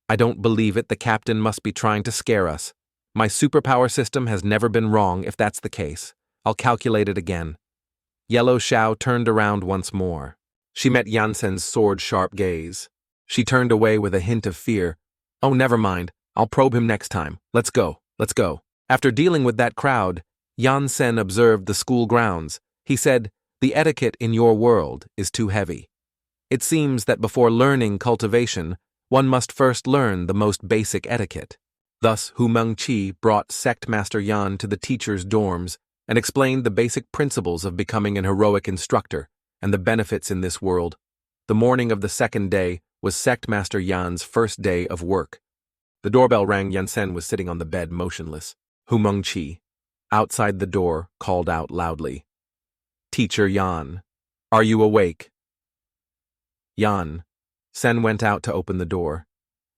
Speaker 1: I don't believe it, the captain must be trying to scare us. My superpower system has never been wrong if that's the case. I'll calculate it again. Yellow Xiao turned around once more. She met Yansen's sword-sharp gaze. She turned away with a hint of fear. Oh, never mind. I'll probe him next time. Let's go. Let's go. After dealing with that crowd, Yansen observed the school grounds. He said, The etiquette in your world is too heavy. It seems that before learning cultivation, one must first learn the most basic etiquette. Thus, Meng Chi brought Sect Master Yan to the teachers' dorms and explained the basic principles of becoming an heroic instructor and the benefits in this world. The morning of the second day was Sect Master Yan's first day of work. The doorbell rang. Yansen was sitting on the bed motionless. Meng Chi, outside the door, called out loudly. Teacher Yan, are you awake? Yan. Sen went out to open the door.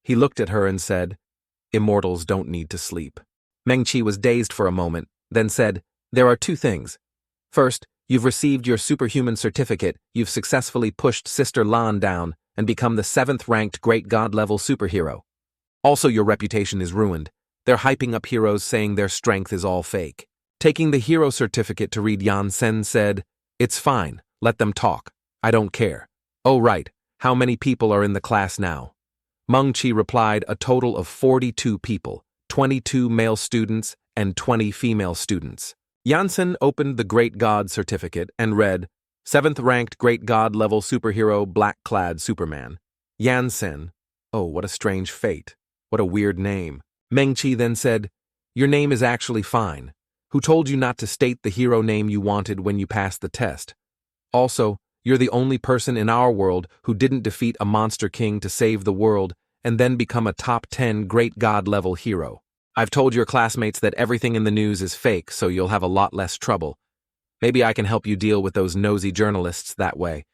Speaker 1: He looked at her and said, Immortals don't need to sleep. Meng Chi was dazed for a moment, then said, There are two things. First, you've received your superhuman certificate, you've successfully pushed Sister Lan down and become the 7th-ranked great god-level superhero. Also, your reputation is ruined. They're hyping up heroes saying their strength is all fake. Taking the hero certificate to read, Yansen said, It's fine, let them talk. I don't care. Oh right. How many people are in the class now? Meng Chi replied, a total of 42 people, 22 male students and 20 female students. Yansen opened the Great God certificate and read, 7th-ranked Great God-level superhero black-clad Superman. Yansen. Oh, what a strange fate. What a weird name. Meng Chi then said, Your name is actually fine. Who told you not to state the hero name you wanted when you passed the test? Also, you're the only person in our world who didn't defeat a monster king to save the world and then become a top 10 great god-level hero. I've told your classmates that everything in the news is fake, so you'll have a lot less trouble. Maybe I can help you deal with those nosy journalists that way.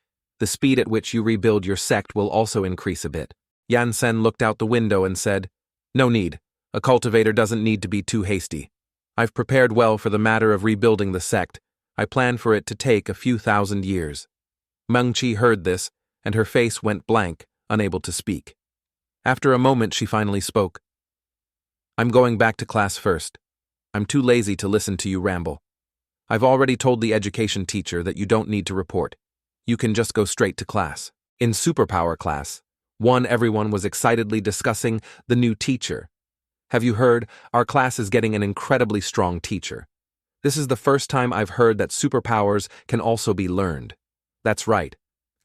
Speaker 1: The speed at which you rebuild your sect will also increase a bit. Yansen looked out the window and said, No need. A cultivator doesn't need to be too hasty. I've prepared well for the matter of rebuilding the sect. I plan for it to take a few thousand years. Meng Chi heard this, and her face went blank, unable to speak. After a moment, she finally spoke. I'm going back to class first. I'm too lazy to listen to you ramble. I've already told the education teacher that you don't need to report. You can just go straight to class. In superpower class, everyone was excitedly discussing the new teacher. Have you heard? Our class is getting an incredibly strong teacher. This is the first time I've heard that superpowers can also be learned. That's right.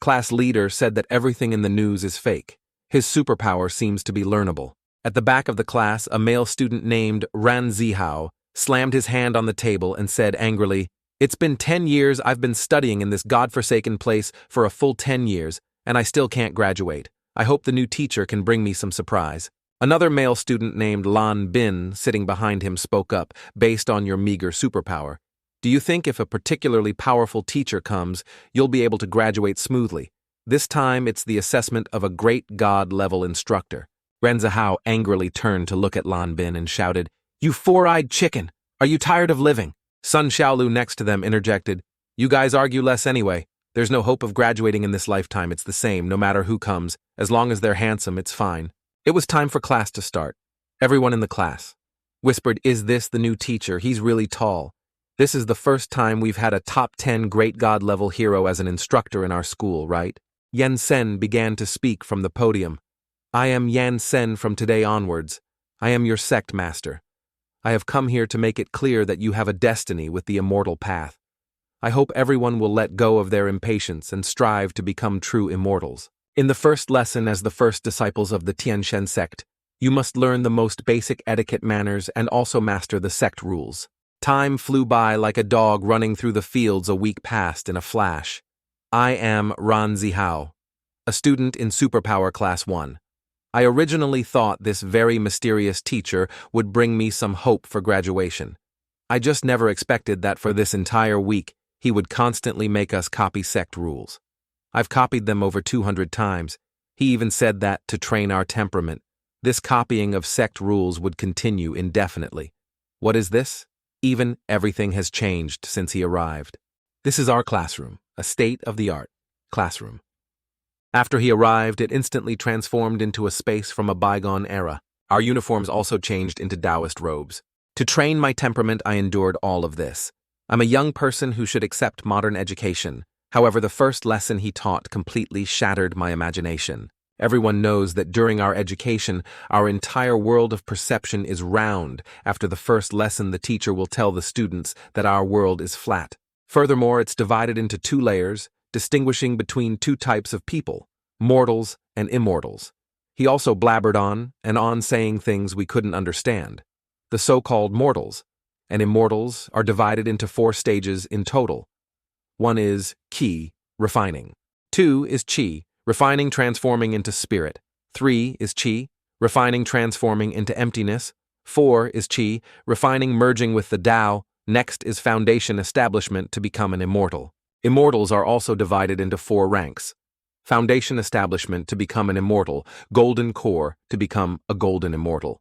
Speaker 1: Class leader said that everything in the news is fake. His superpower seems to be learnable. At the back of the class, a male student named Ranzihao slammed his hand on the table and said angrily, It's been 10 years I've been studying in this godforsaken place for a full 10 years, and I still can't graduate. I hope the new teacher can bring me some surprise. Another male student named Lan Bin, sitting behind him, spoke up, based on your meager superpower. Do you think if a particularly powerful teacher comes, you'll be able to graduate smoothly? This time it's the assessment of a great god-level instructor. Ranzihao angrily turned to look at Lan Bin and shouted, You four-eyed chicken! Are you tired of living? Sunshaolu next to them interjected, You guys argue less anyway. There's no hope of graduating in this lifetime. It's the same, no matter who comes. As long as they're handsome, it's fine. It was time for class to start. Everyone in the class whispered, "Is this the new teacher? He's really tall. This is the first time we've had a top 10 great god level hero as an instructor in our school, right?" Yansen began to speak from the podium. "I am Yansen from today onwards. I am your sect master. I have come here to make it clear that you have a destiny with the immortal path. I hope everyone will let go of their impatience and strive to become true immortals. In the first lesson as the first disciples of the Tiantian sect, you must learn the most basic etiquette manners and also master the sect rules." Time flew by like a dog running through the fields. A week passed in a flash. I am Ranzihao, a student in Superpower Class 1. I originally thought this very mysterious teacher would bring me some hope for graduation. I just never expected that for this entire week, he would constantly make us copy sect rules. I've copied them over 200 times. He even said that, to train our temperament, this copying of sect rules would continue indefinitely. What is this? Even everything has changed since he arrived. This is our classroom, a state-of-the-art classroom. After he arrived, it instantly transformed into a space from a bygone era. Our uniforms also changed into Taoist robes. To train my temperament, I endured all of this. I'm a young person who should accept modern education. However, the first lesson he taught completely shattered my imagination. Everyone knows that during our education, our entire world of perception is round. After the first lesson, the teacher will tell the students that our world is flat. Furthermore, it's divided into 2 layers, distinguishing between 2 types of people, mortals and immortals. He also blabbered on and on, saying things we couldn't understand. The so-called mortals and immortals are divided into 4 stages in total. 1 is Qi, refining. 2 is Qi, refining, transforming into spirit. 3 is Qi, refining, transforming into emptiness. 4 is Qi, refining, merging with the Tao. Next is foundation, establishment to become an immortal. Immortals are also divided into 4 ranks. Foundation, establishment to become an immortal. Golden core to become a golden immortal.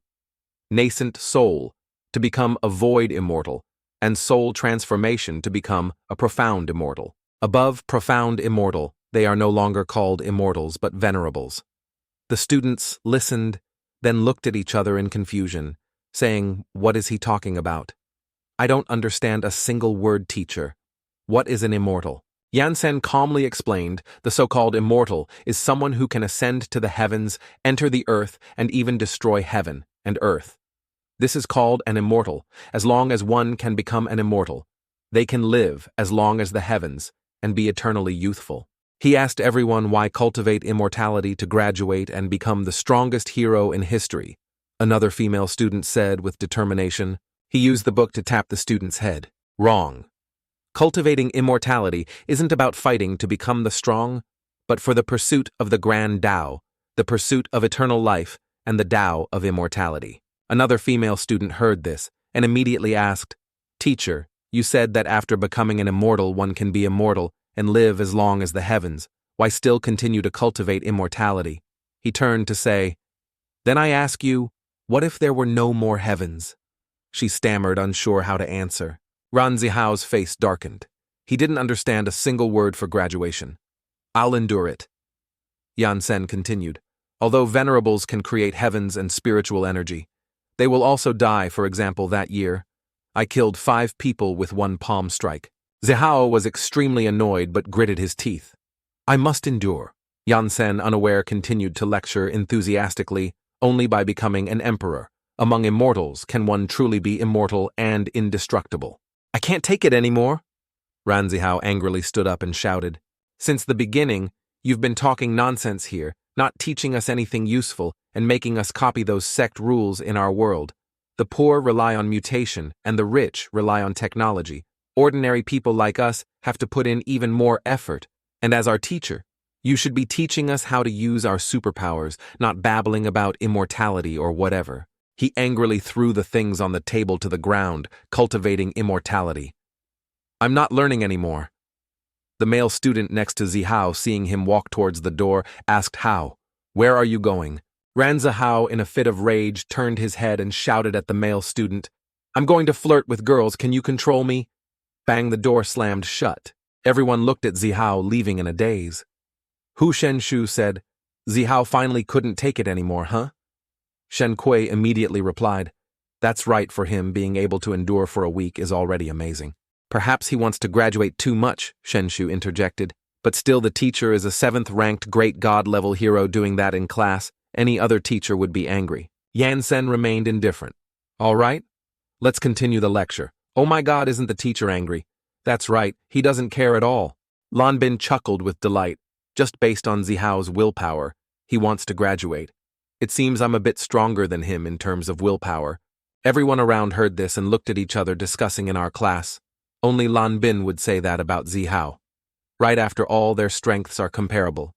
Speaker 1: Nascent soul to become a void immortal, and soul transformation to become a profound immortal. Above profound immortal, they are no longer called immortals but venerables. The students listened, then looked at each other in confusion, saying, "What is he talking about? I don't understand a single word, teacher. What is an immortal?" Yansen calmly explained, the so-called immortal is someone who can ascend to the heavens, enter the earth, and even destroy heaven and earth. This is called an immortal. As long as one can become an immortal, they can live as long as the heavens and be eternally youthful. He asked everyone why cultivate immortality to graduate and become the strongest hero in history. Another female student said with determination. He used the book to tap the student's head. Wrong. Cultivating immortality isn't about fighting to become the strong, but for the pursuit of the grand Tao, the pursuit of eternal life, and the Tao of immortality. Another female student heard this and immediately asked, "Teacher, you said that after becoming an immortal one can be immortal and live as long as the heavens. Why still continue to cultivate immortality?" He turned to say, "Then I ask you, what if there were no more heavens?" She stammered, unsure how to answer. Ranzihao's face darkened. He didn't understand a single word for graduation. "I'll endure it." Yansen continued, "Although venerables can create heavens and spiritual energy, they will also die. For example, that year, I killed 5 people with 1 palm strike." Zihao was extremely annoyed but gritted his teeth. "I must endure." Yansen, unaware, continued to lecture enthusiastically. Only by becoming an emperor among immortals can one truly be immortal and indestructible. "I can't take it anymore." Ranzihao angrily stood up and shouted, "Since the beginning, you've been talking nonsense here, not teaching us anything useful and making us copy those sect rules in our world. The poor rely on mutation and the rich rely on technology. Ordinary people like us have to put in even more effort, and as our teacher, you should be teaching us how to use our superpowers, not babbling about immortality or whatever." He angrily threw the things on the table to the ground, cultivating immortality. "I'm not learning anymore." The male student next to Zihao, seeing him walk towards the door, asked, "How? Where are you going?" Ranzihao, in a fit of rage, turned his head and shouted at the male student, "I'm going to flirt with girls, can you control me?" Bang, the door slammed shut. Everyone looked at Zihao, leaving in a daze. Hu Shenshu said, "Zihao finally couldn't take it anymore, huh?" Shen Kui immediately replied, "That's right for him, being able to endure for a week is already amazing." "Perhaps he wants to graduate too much," Shen Shu interjected. "But still, the teacher is a 7th-ranked great god-level hero doing that in class. Any other teacher would be angry." Yansen remained indifferent. "All right, let's continue the lecture." "Oh my god, isn't the teacher angry?" "That's right, he doesn't care at all." Lan Bin chuckled with delight. "Just based on Zihao's willpower, he wants to graduate. It seems I'm a bit stronger than him in terms of willpower." Everyone around heard this and looked at each other, discussing in our class. Only Lan Bin would say that about Zihao. Right, after all, their strengths are comparable.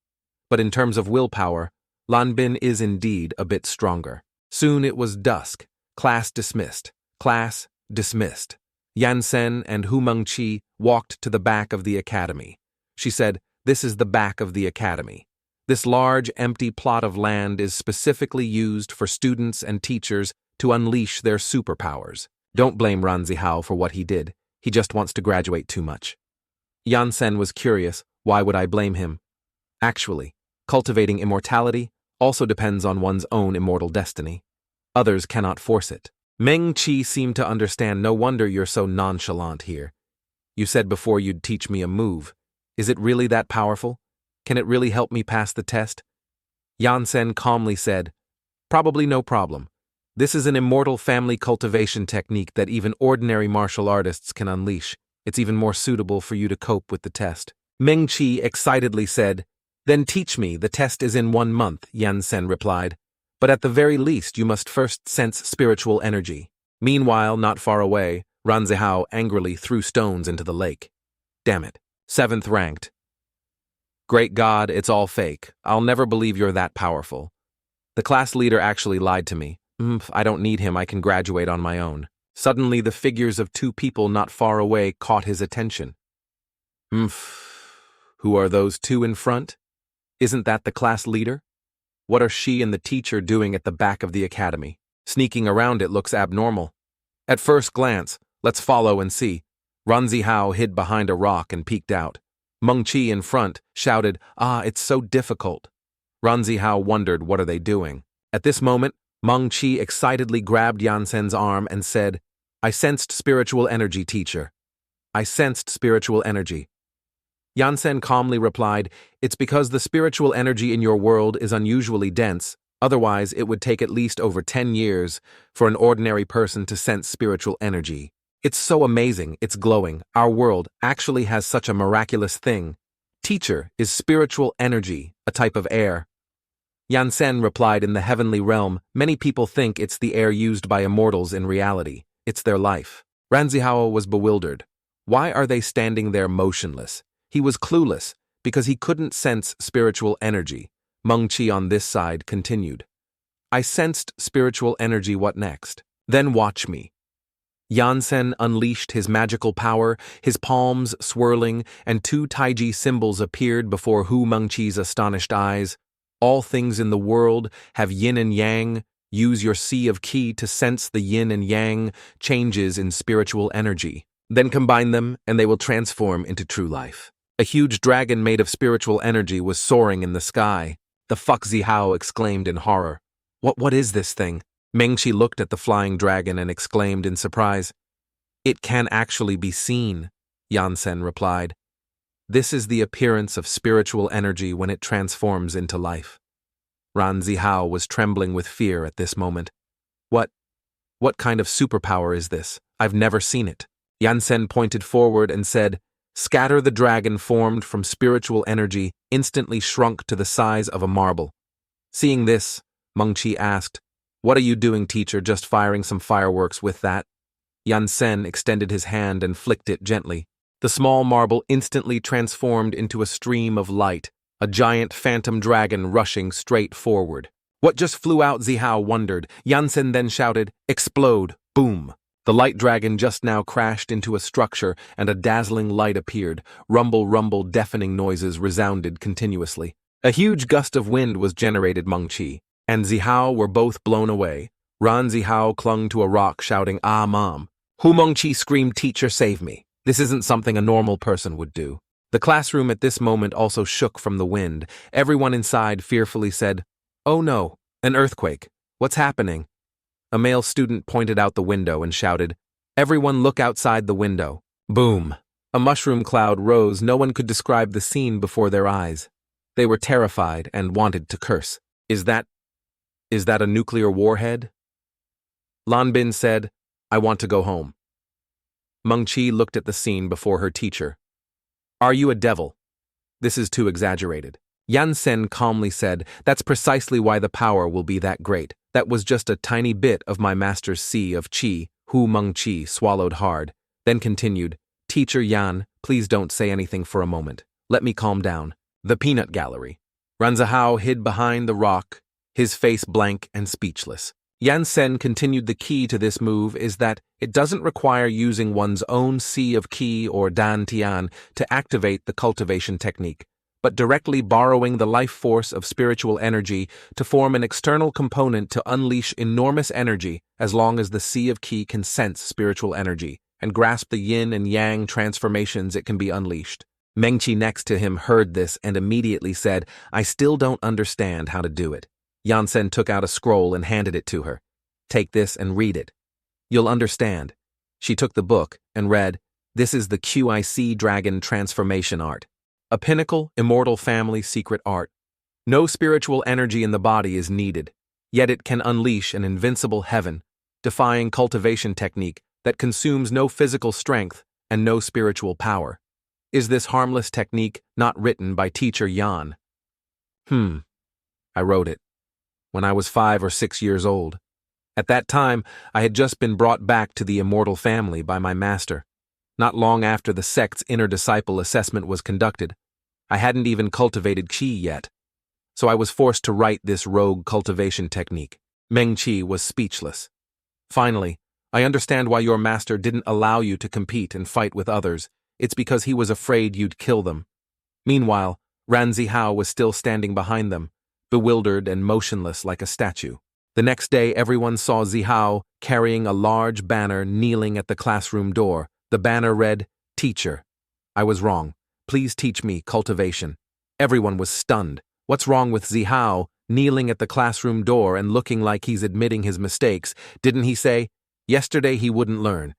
Speaker 1: But in terms of willpower, Lan Bin is indeed a bit stronger. Soon it was dusk. Class dismissed. Class dismissed. Yansen and Hu Mengqi walked to the back of the academy. She said, "This is the back of the academy. This large, empty plot of land is specifically used for students and teachers to unleash their superpowers. Don't blame Ranzihao for what he did. He just wants to graduate too much." Yansen was curious. Why would I blame him? Actually, cultivating immortality also depends on one's own immortal destiny. Others cannot force it. Meng Qi seemed to understand. "No wonder you're so nonchalant here. You said before you'd teach me a move. Is it really that powerful? Can it really help me pass the test?" Yansen calmly said, "Probably no problem. This is an immortal family cultivation technique that even ordinary martial artists can unleash. It's even more suitable for you to cope with the test." Meng Qi excitedly said, "Then teach me. The test is in 1 month," Yansen replied. "But at the very least you must first sense spiritual energy." Meanwhile, not far away, Ranzihao angrily threw stones into the lake. "Damn it. 7th ranked. Great God, it's all fake. I'll never believe you're that powerful. The class leader actually lied to me. I don't need him, I can graduate on my own." Suddenly the figures of 2 people not far away caught his attention. Who are those 2 in front? Isn't that the class leader? What are she and the teacher doing at the back of the academy? Sneaking around it looks abnormal. At first glance, let's follow and see. Ranzihao hid behind a rock and peeked out. Meng Qi in front shouted, "It's so difficult." Ranzihao wondered, what are they doing? At this moment, Meng Qi excitedly grabbed Yansen's arm and said, "I sensed spiritual energy, teacher. I sensed spiritual energy." Yansen calmly replied, "It's because the spiritual energy in your world is unusually dense. Otherwise, it would take at least over 10 years for an ordinary person to sense spiritual energy. It's so amazing, it's glowing. Our world actually has such a miraculous thing. Teacher, is spiritual energy a type of air?" Yansen replied, "In the heavenly realm, many people think it's the air used by immortals. In reality, it's their life." Ranzihao was bewildered. Why are they standing there motionless? He was clueless, because he couldn't sense spiritual energy. Meng Qi on this side continued, "I sensed spiritual energy, what next?" "Then watch me." Yansen unleashed his magical power, his palms swirling, and 2 Taiji symbols appeared before Hu Mengqi's astonished eyes. "All things in the world have yin and yang. Use your sea of qi to sense the yin and yang changes in spiritual energy. Then combine them, and they will transform into true life." A huge dragon made of spiritual energy was soaring in the sky. "The fuck?" Zihao exclaimed in horror. What is this thing?" Meng Qi looked at the flying dragon and exclaimed in surprise. "It can actually be seen," Yansen replied. "This is the appearance of spiritual energy when it transforms into life." Ranzihao was trembling with fear at this moment. What kind of superpower is this? I've never seen it." Yansen pointed forward and said, "Scatter." The dragon formed from spiritual energy instantly shrunk to the size of a marble. Seeing this, Meng Qi asked, "What are you doing, teacher, just firing some fireworks with that?" Yansen extended his hand and flicked it gently. The small marble instantly transformed into a stream of light, a giant phantom dragon rushing straight forward. "What just flew out?" Zihao wondered. Yansen then shouted, "Explode!" Boom! The light dragon just now crashed into a structure and a dazzling light appeared. Rumble, rumble, deafening noises resounded continuously. A huge gust of wind was generated. Meng Qi and Zihao were both blown away. Ranzihao clung to a rock shouting, "Ah, Mom!" Hu Mengqi screamed, "Teacher, save me. This isn't something a normal person would do." The classroom at this moment also shook from the wind. Everyone inside fearfully said, "Oh no, an earthquake." What's happening? A male student pointed out the window and shouted, "Everyone look outside the window." Boom! A mushroom cloud rose. No one could describe the scene before their eyes. They were terrified and wanted to curse. Is that a nuclear warhead? Lan Bin said, "I want to go home." Meng Chi looked at the scene before her teacher. "Are you a devil? This is too exaggerated." Yansen calmly said, "That's precisely why the power will be that great. That was just a tiny bit of my master's sea of chi." Meng Chi swallowed hard, then continued, "Teacher Yan, please don't say anything for a moment. Let me calm down." The peanut gallery. Ranzihao hid behind the rock, his face blank and speechless. Yansen continued, "The key to this move is that it doesn't require using one's own sea of qi or dan tian to activate the cultivation technique, but directly borrowing the life force of spiritual energy to form an external component to unleash enormous energy as long as the sea of qi can sense spiritual energy and grasp the yin and yang transformations it can be unleashed." Meng Chi next to him heard this and immediately said, "I still don't understand how to do it." Yansen took out a scroll and handed it to her. "Take this and read it. You'll understand." She took the book and read, "This is the QIC Dragon Transformation Art. A pinnacle, immortal family secret art. No spiritual energy in the body is needed, yet it can unleash an invincible heaven, defying cultivation technique that consumes no physical strength and no spiritual power. Is this harmless technique not written by teacher Yan?" I wrote it when I was 5 or 6 years old. At that time, I had just been brought back to the immortal family by my master. Not long after the sect's inner disciple assessment was conducted, I hadn't even cultivated qi yet, so I was forced to write this rogue cultivation technique. Meng Chi was speechless. "Finally, I understand why your master didn't allow you to compete and fight with others. It's because he was afraid you'd kill them." Meanwhile, Ranzihao was still standing behind them, bewildered and motionless like a statue. The next day, everyone saw Zihao carrying a large banner kneeling at the classroom door. The banner read, "Teacher, I was wrong. Please teach me cultivation." Everyone was stunned. What's wrong with Zihao kneeling at the classroom door and looking like he's admitting his mistakes? Didn't he say, "Yesterday he wouldn't learn.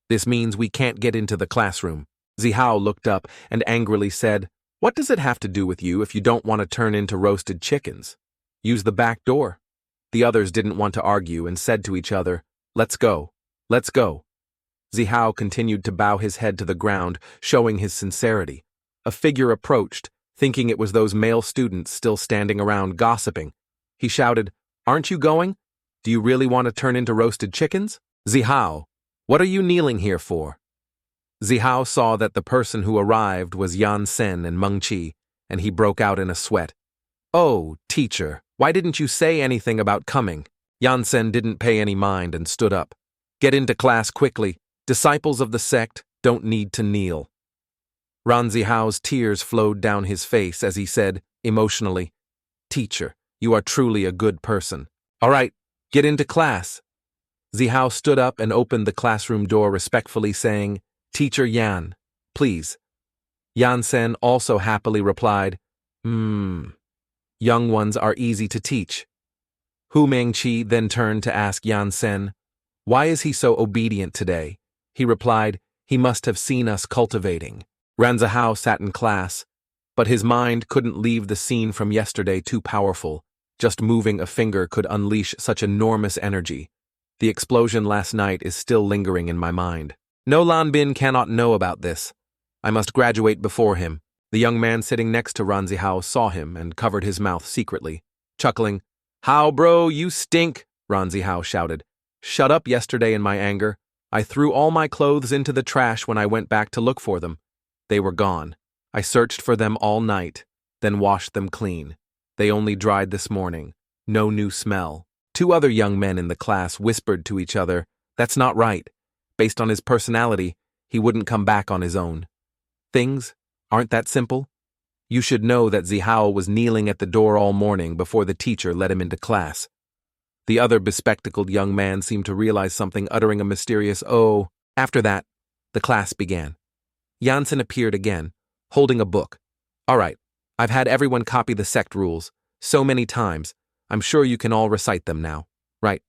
Speaker 1: This means we can't get into the classroom"? Zihao looked up and angrily said, "What does it have to do with you if you don't want to turn into roasted chickens? Use the back door." The others didn't want to argue and said to each other, "Let's go, let's go." Zihao continued to bow his head to the ground, showing his sincerity. A figure approached, thinking it was those male students still standing around gossiping. He shouted, "Aren't you going? Do you really want to turn into roasted chickens? Zihao, what are you kneeling here for?" Zihao saw that the person who arrived was Yansen and Meng Chi, and he broke out in a sweat. "Oh, teacher, why didn't you say anything about coming?" Yansen didn't pay any mind and stood up. "Get into class quickly. Disciples of the sect don't need to kneel." Ranzihao's tears flowed down his face as he said, emotionally, "Teacher, you are truly a good person. All right, get into class." Zihao stood up and opened the classroom door respectfully, saying, "Teacher Yan, please." Yansen also happily replied, Young ones are easy to teach." Meng Chi then turned to ask Yansen, "Why is he so obedient today?" He replied, "He must have seen us cultivating." Ranzihao sat in class, but his mind couldn't leave the scene from yesterday. Too powerful. Just moving a finger could unleash such enormous energy. The explosion last night is still lingering in my mind. No, Lan Bin cannot know about this. I must graduate before him. The young man sitting next to Ranzihao saw him and covered his mouth secretly. Chuckling, "How, bro, you stink," Ranzihao shouted. "Shut up yesterday in my anger. I threw all my clothes into the trash when I went back to look for them. They were gone. I searched for them all night, then washed them clean. They only dried this morning. No new smell." 2 other young men in the class whispered to each other, "That's not right. Based on his personality, he wouldn't come back on his own." Things aren't that simple. You should know that Zihao was kneeling at the door all morning before the teacher let him into class. The other bespectacled young man seemed to realize something, uttering a mysterious "oh." After that, the class began. Yansen appeared again, holding a book. "All right, I've had everyone copy the sect rules so many times. I'm sure you can all recite them now." Right.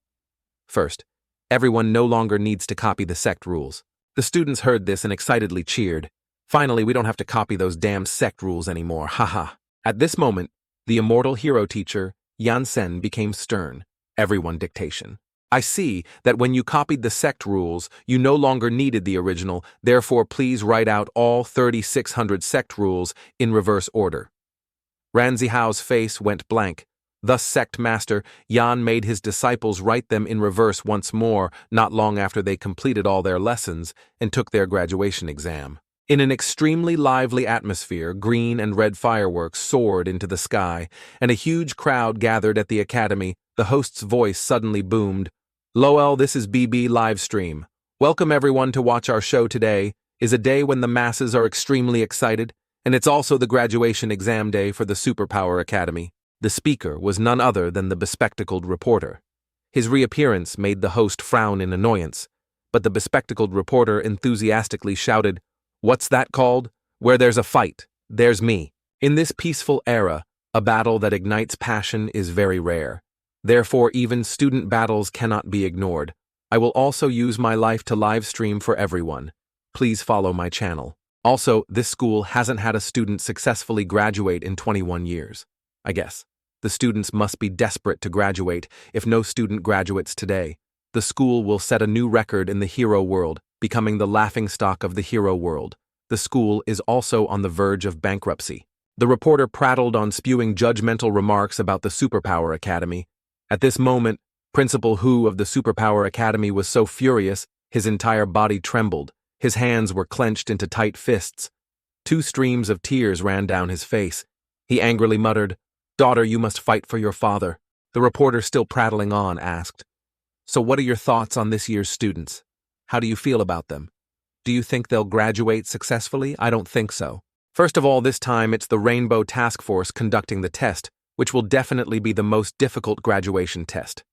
Speaker 1: First, everyone no longer needs to copy the sect rules. The students heard this and excitedly cheered. Finally, we don't have to copy those damn sect rules anymore, haha. At this moment, the immortal hero teacher, Yansen, became stern. Everyone dictation. I see that when you copied the sect rules, you no longer needed the original, therefore please write out all 3,600 sect rules in reverse order. Ranzihao's face went blank. Thus sect master Yan made his disciples write them in reverse once more, not long after they completed all their lessons and took their graduation exam. In an extremely lively atmosphere, green and red fireworks soared into the sky, and a huge crowd gathered at the academy. The host's voice suddenly boomed. "Lol, this is BB Livestream. Welcome everyone to watch our show today. Is a day when the masses are extremely excited, and it's also the graduation exam day for the Superpower Academy." The speaker was none other than the bespectacled reporter. His reappearance made the host frown in annoyance, but the bespectacled reporter enthusiastically shouted, "What's that called? Where there's a fight, there's me." In this peaceful era, a battle that ignites passion is very rare. Therefore, even student battles cannot be ignored. I will also use my life to live stream for everyone. Please follow my channel. Also, this school hasn't had a student successfully graduate in 21 years. I guess. The students must be desperate to graduate. If no student graduates today, the school will set a new record in the hero world, becoming the laughingstock of the hero world. The school is also on the verge of bankruptcy. The reporter prattled on, spewing judgmental remarks about the Superpower Academy. At this moment, Principal Hu of the Superpower Academy was so furious, his entire body trembled. His hands were clenched into tight fists. 2 streams of tears ran down his face. He angrily muttered, "Daughter, you must fight for your father." The reporter, still prattling on, asked, "So what are your thoughts on this year's students? How do you feel about them? Do you think they'll graduate successfully? I don't think so. First of all, this time it's the Rainbow Task Force conducting the test, which will definitely be the most difficult graduation test."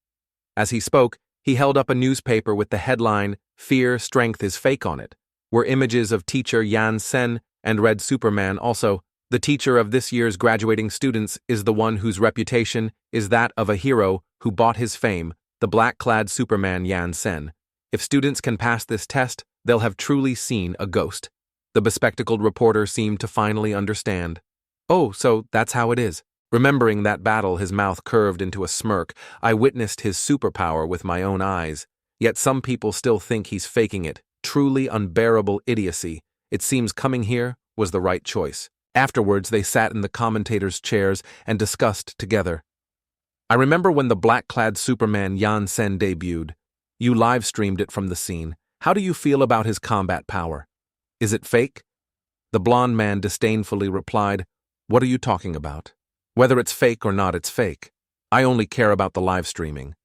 Speaker 1: As he spoke, he held up a newspaper with the headline, "Fear, Strength is Fake" on it, were images of teacher Yansen and Red Superman. Also, the teacher of this year's graduating students is the one whose reputation is that of a hero who bought his fame, the black-clad Superman Yansen. If students can pass this test, they'll have truly seen a ghost. The bespectacled reporter seemed to finally understand. "Oh, so that's how it is." Remembering that battle, his mouth curved into a smirk. "I witnessed his superpower with my own eyes. Yet some people still think he's faking it. Truly unbearable idiocy. It seems coming here was the right choice." Afterwards, they sat in the commentators' chairs and discussed together. "I remember when the black-clad Superman Yansen debuted. You live-streamed it from the scene. How do you feel about his combat power? Is it fake?" The blonde man disdainfully replied, "What are you talking about? Whether it's fake or not, it's fake. I only care about the live-streaming."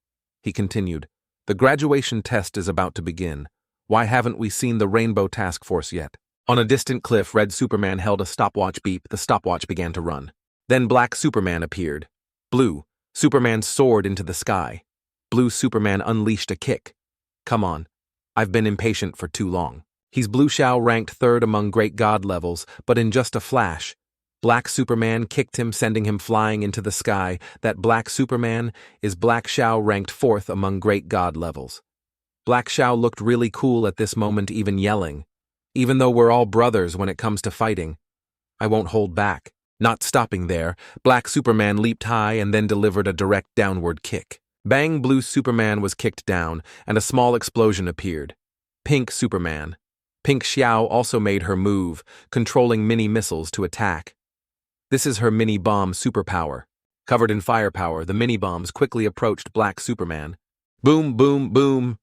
Speaker 1: He continued, "The graduation test is about to begin. Why haven't we seen the Rainbow Task Force yet?" On a distant cliff, Red Superman held a stopwatch. Beep. The stopwatch began to run. Then Black Superman appeared. Blue Superman soared into the sky. Blue Superman unleashed a kick. "Come on. I've been impatient for too long." He's Blue Shiao ranked 3rd among great god levels, but in just a flash, Black Superman kicked him, sending him flying into the sky. That Black Superman is Black Shiao ranked 4th among great god levels. Black Shiao looked really cool at this moment, even yelling, "Even though we're all brothers when it comes to fighting, I won't hold back." Not stopping there, Black Superman leaped high and then delivered a direct downward kick. Bang! Blue Superman was kicked down, and a small explosion appeared. Pink Superman. Pink Shiao also made her move, controlling mini missiles to attack. This is her mini-bomb superpower. Covered in firepower, the mini-bombs quickly approached Black Superman. Boom, boom, boom.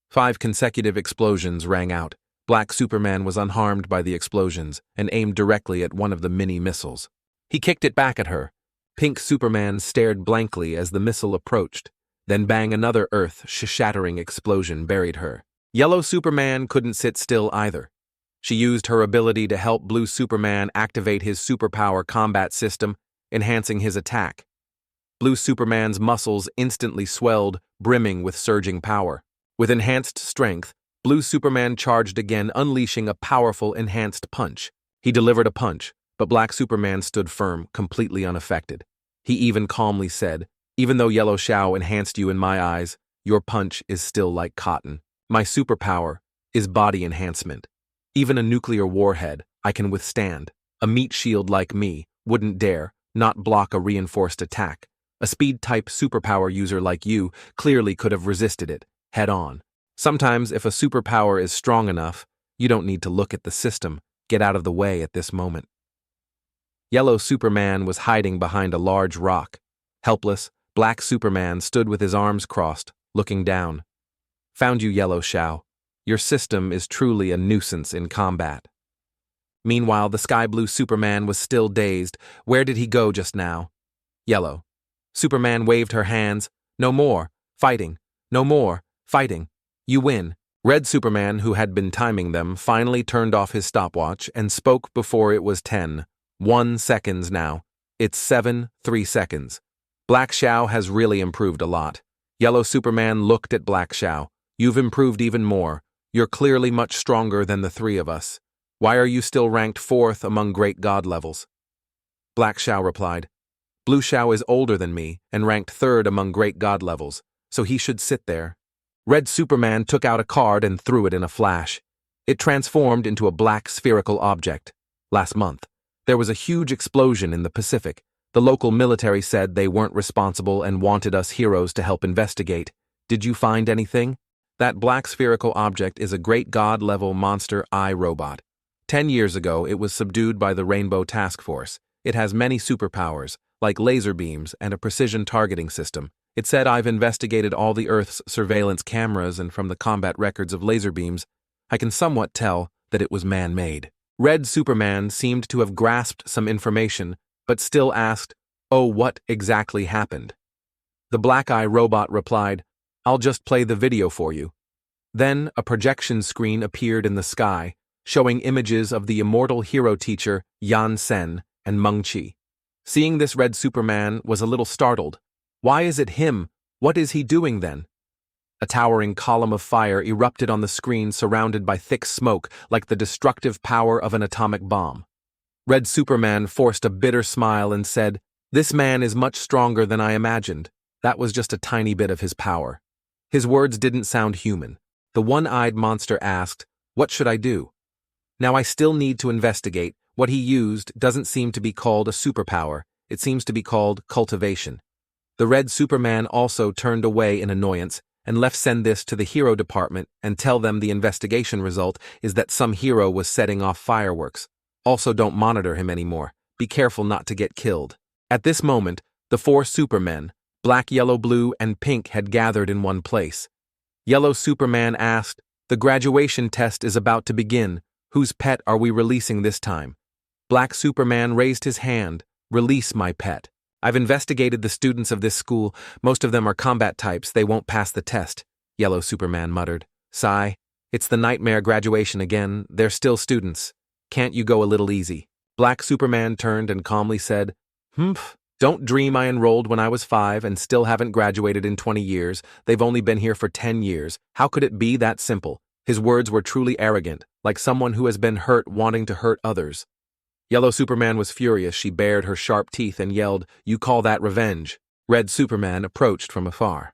Speaker 1: 5 consecutive explosions rang out. Black Superman was unharmed by the explosions and aimed directly at one of the mini-missiles. He kicked it back at her. Pink Superman stared blankly as the missile approached. Then bang, another earth-shattering explosion buried her. Yellow Superman couldn't sit still either. She used her ability to help Blue Superman activate his superpower combat system, enhancing his attack. Blue Superman's muscles instantly swelled, brimming with surging power. With enhanced strength, Blue Superman charged again, unleashing a powerful enhanced punch. He delivered a punch, but Black Superman stood firm, completely unaffected. He even calmly said, Even though Yellow Xiao enhanced you in my eyes, your punch is still like cotton. My superpower is body enhancement. Even a nuclear warhead I can withstand. A meat shield like me wouldn't dare not block a reinforced attack. A speed-type superpower user like you clearly could have resisted it, head-on. Sometimes, if a superpower is strong enough, you don't need to look at the system. Get out of the way at this moment. Yellow Superman was hiding behind a large rock. Helpless, Black Superman stood with his arms crossed, looking down. Found you, Yellow Xiao. Your system is truly a nuisance in combat. Meanwhile, the Sky Blue Superman was still dazed. Where did he go just now? Yellow. Superman waved her hands. No more fighting. No more fighting. You win. Red Superman, who had been timing them, finally turned off his stopwatch and spoke before it was 10:1 seconds now. It's 7:3 seconds. Black Xiao has really improved a lot. Yellow Superman looked at Black Xiao. You've improved even more. You're clearly much stronger than the three of us. Why are you still ranked 4th among great god levels? Black Xiao replied. Blue Xiao is older than me and ranked 3rd among great god levels, so he should sit there. Red Superman took out a card and threw it in a flash. It transformed into a black spherical object. Last month, there was a huge explosion in the Pacific. The local military said they weren't responsible and wanted us heroes to help investigate. Did you find anything? That black spherical object is a great god-level monster eye robot. 10 years ago, it was subdued by the Rainbow Task Force. It has many superpowers, like laser beams and a precision targeting system. It said I've investigated all the Earth's surveillance cameras, and from the combat records of laser beams, I can somewhat tell that it was man-made. Red Superman seemed to have grasped some information, but still asked, "Oh, what exactly happened?" The Black Eye robot replied, "I'll just play the video for you." Then a projection screen appeared in the sky, showing images of the immortal hero teacher Yansen and Meng-Chi. Seeing this, Red Superman was a little startled. Why is it him? What is he doing then? A towering column of fire erupted on the screen, surrounded by thick smoke like the destructive power of an atomic bomb. Red Superman forced a bitter smile and said, "This man is much stronger than I imagined. That was just a tiny bit of his power." His words didn't sound human. The one-eyed monster asked, "What should I do?" Now I still need to investigate. What he used doesn't seem to be called a superpower. It seems to be called cultivation. The Red Superman also turned away in annoyance and left. Send this to the hero department and tell them the investigation result is that some hero was setting off fireworks. Also, don't monitor him anymore. Be careful not to get killed. At this moment, the 4 Supermen, Black, Yellow, Blue, and Pink, had gathered in one place. Yellow Superman asked, "The graduation test is about to begin. Whose pet are we releasing this time?" Black Superman raised his hand. "Release my pet. I've investigated the students of this school. Most of them are combat types. They won't pass the test," Yellow Superman muttered. "Sigh. It's the nightmare graduation again. They're still students. Can't you go a little easy?" Black Superman turned and calmly said, "Humph. Don't dream I enrolled when I was 5 and still haven't graduated in 20 years. They've only been here for 10 years. How could it be that simple?" His words were truly arrogant, like someone who has been hurt wanting to hurt others. Yellow Superman was furious. She bared her sharp teeth and yelled, "You call that revenge?" Red Superman approached from afar.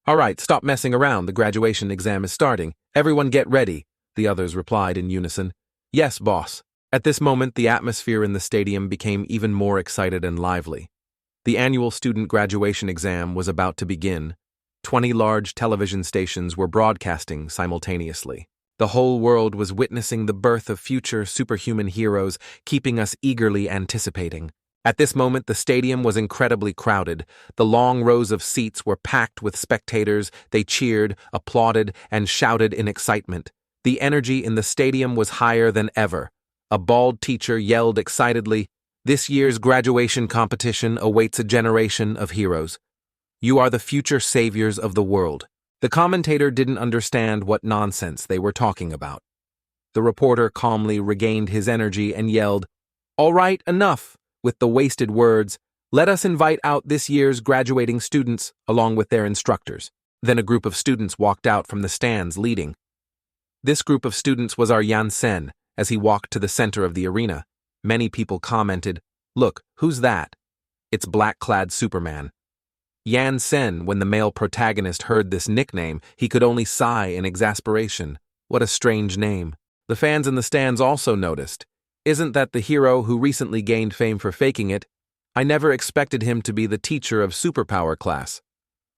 Speaker 1: "All right, stop messing around. The graduation exam is starting. Everyone get ready," the others replied in unison. "Yes, boss." At this moment, the atmosphere in the stadium became even more excited and lively. The annual student graduation exam was about to begin. 20 large television stations were broadcasting simultaneously. The whole world was witnessing the birth of future superhuman heroes, keeping us eagerly anticipating. At this moment, the stadium was incredibly crowded. The long rows of seats were packed with spectators. They cheered, applauded, and shouted in excitement. The energy in the stadium was higher than ever. A bald teacher yelled excitedly, "This year's graduation competition awaits a generation of heroes. You are the future saviors of the world." The commentator didn't understand what nonsense they were talking about. The reporter calmly regained his energy and yelled, "All right, enough with the wasted words. Let us invite out this year's graduating students along with their instructors." Then a group of students walked out from the stands leading. This group of students was our Yansen. As he walked to the center of the arena, many people commented, "Look, who's that?" "It's black-clad Superman." Yansen, when the male protagonist heard this nickname, he could only sigh in exasperation. What a strange name. The fans in the stands also noticed. Isn't that the hero who recently gained fame for faking it? I never expected him to be the teacher of superpower class.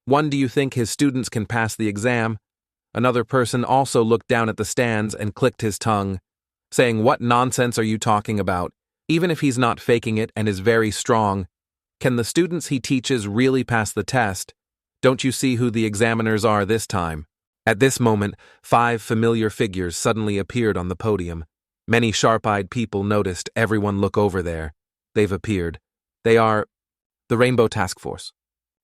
Speaker 1: One, do you think his students can pass the exam? Another person also looked down at the stands and clicked his tongue, saying, what nonsense are you talking about? Even if he's not faking it and is very strong, can the students he teaches really pass the test? Don't you see who the examiners are this time? At this moment, 5 familiar figures suddenly appeared on the podium. Many sharp-eyed people noticed everyone look over there. They've appeared. They are the Rainbow Task Force.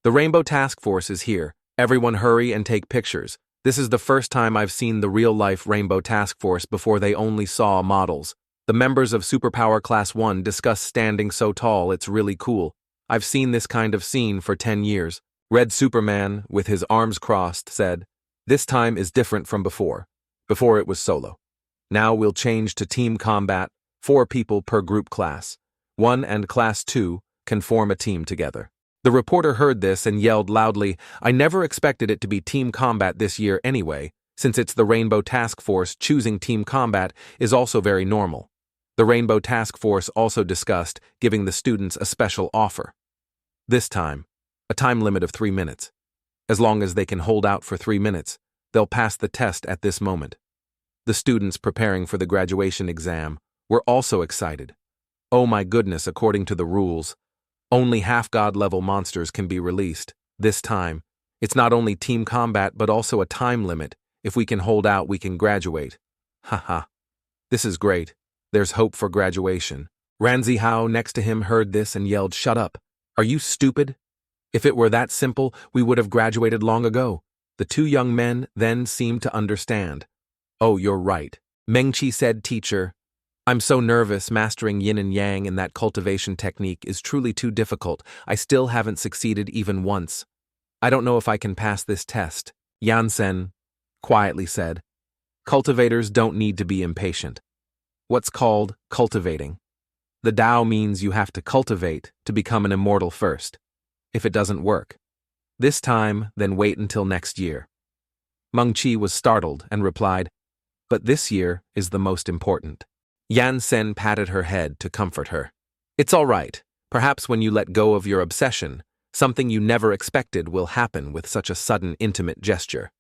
Speaker 1: The Rainbow Task Force is here. Everyone hurry and take pictures. This is the first time I've seen the real-life Rainbow Task Force before they only saw models. The members of Superpower Class 1 discuss standing so tall it's really cool. I've seen this kind of scene for 10 years. Red Superman, with his arms crossed, said, this time is different from before. Before it was solo. Now we'll change to team combat, 4 people per group class. 1 and Class 2 can form a team together. The reporter heard this and yelled loudly, I never expected it to be team combat this year anyway, since it's the Rainbow Task Force. Choosing team combat is also very normal. The Rainbow Task Force also discussed giving the students a special offer. This time, a time limit of 3 minutes. As long as they can hold out for 3 minutes, they'll pass the test at this moment. The students preparing for the graduation exam were also excited. Oh my goodness, according to the rules, only half-god level monsters can be released. This time, it's not only team combat but also a time limit. If we can hold out, we can graduate. Haha. This is great. There's hope for graduation. Ranzihao next to him heard this and yelled, shut up. Are you stupid? If it were that simple, we would have graduated long ago. The 2 young men then seemed to understand. Oh, you're right. Meng-Chi said, teacher, I'm so nervous. Mastering yin and yang in that cultivation technique is truly too difficult. I still haven't succeeded even once. I don't know if I can pass this test. Yansen quietly said, cultivators don't need to be impatient. What's called cultivating? The Tao means you have to cultivate to become an immortal first. If it doesn't work this time, then wait until next year. Meng-Chi was startled and replied, but this year is the most important. Yansen patted her head to comfort her. It's all right. Perhaps when you let go of your obsession, something you never expected will happen with such a sudden, intimate gesture.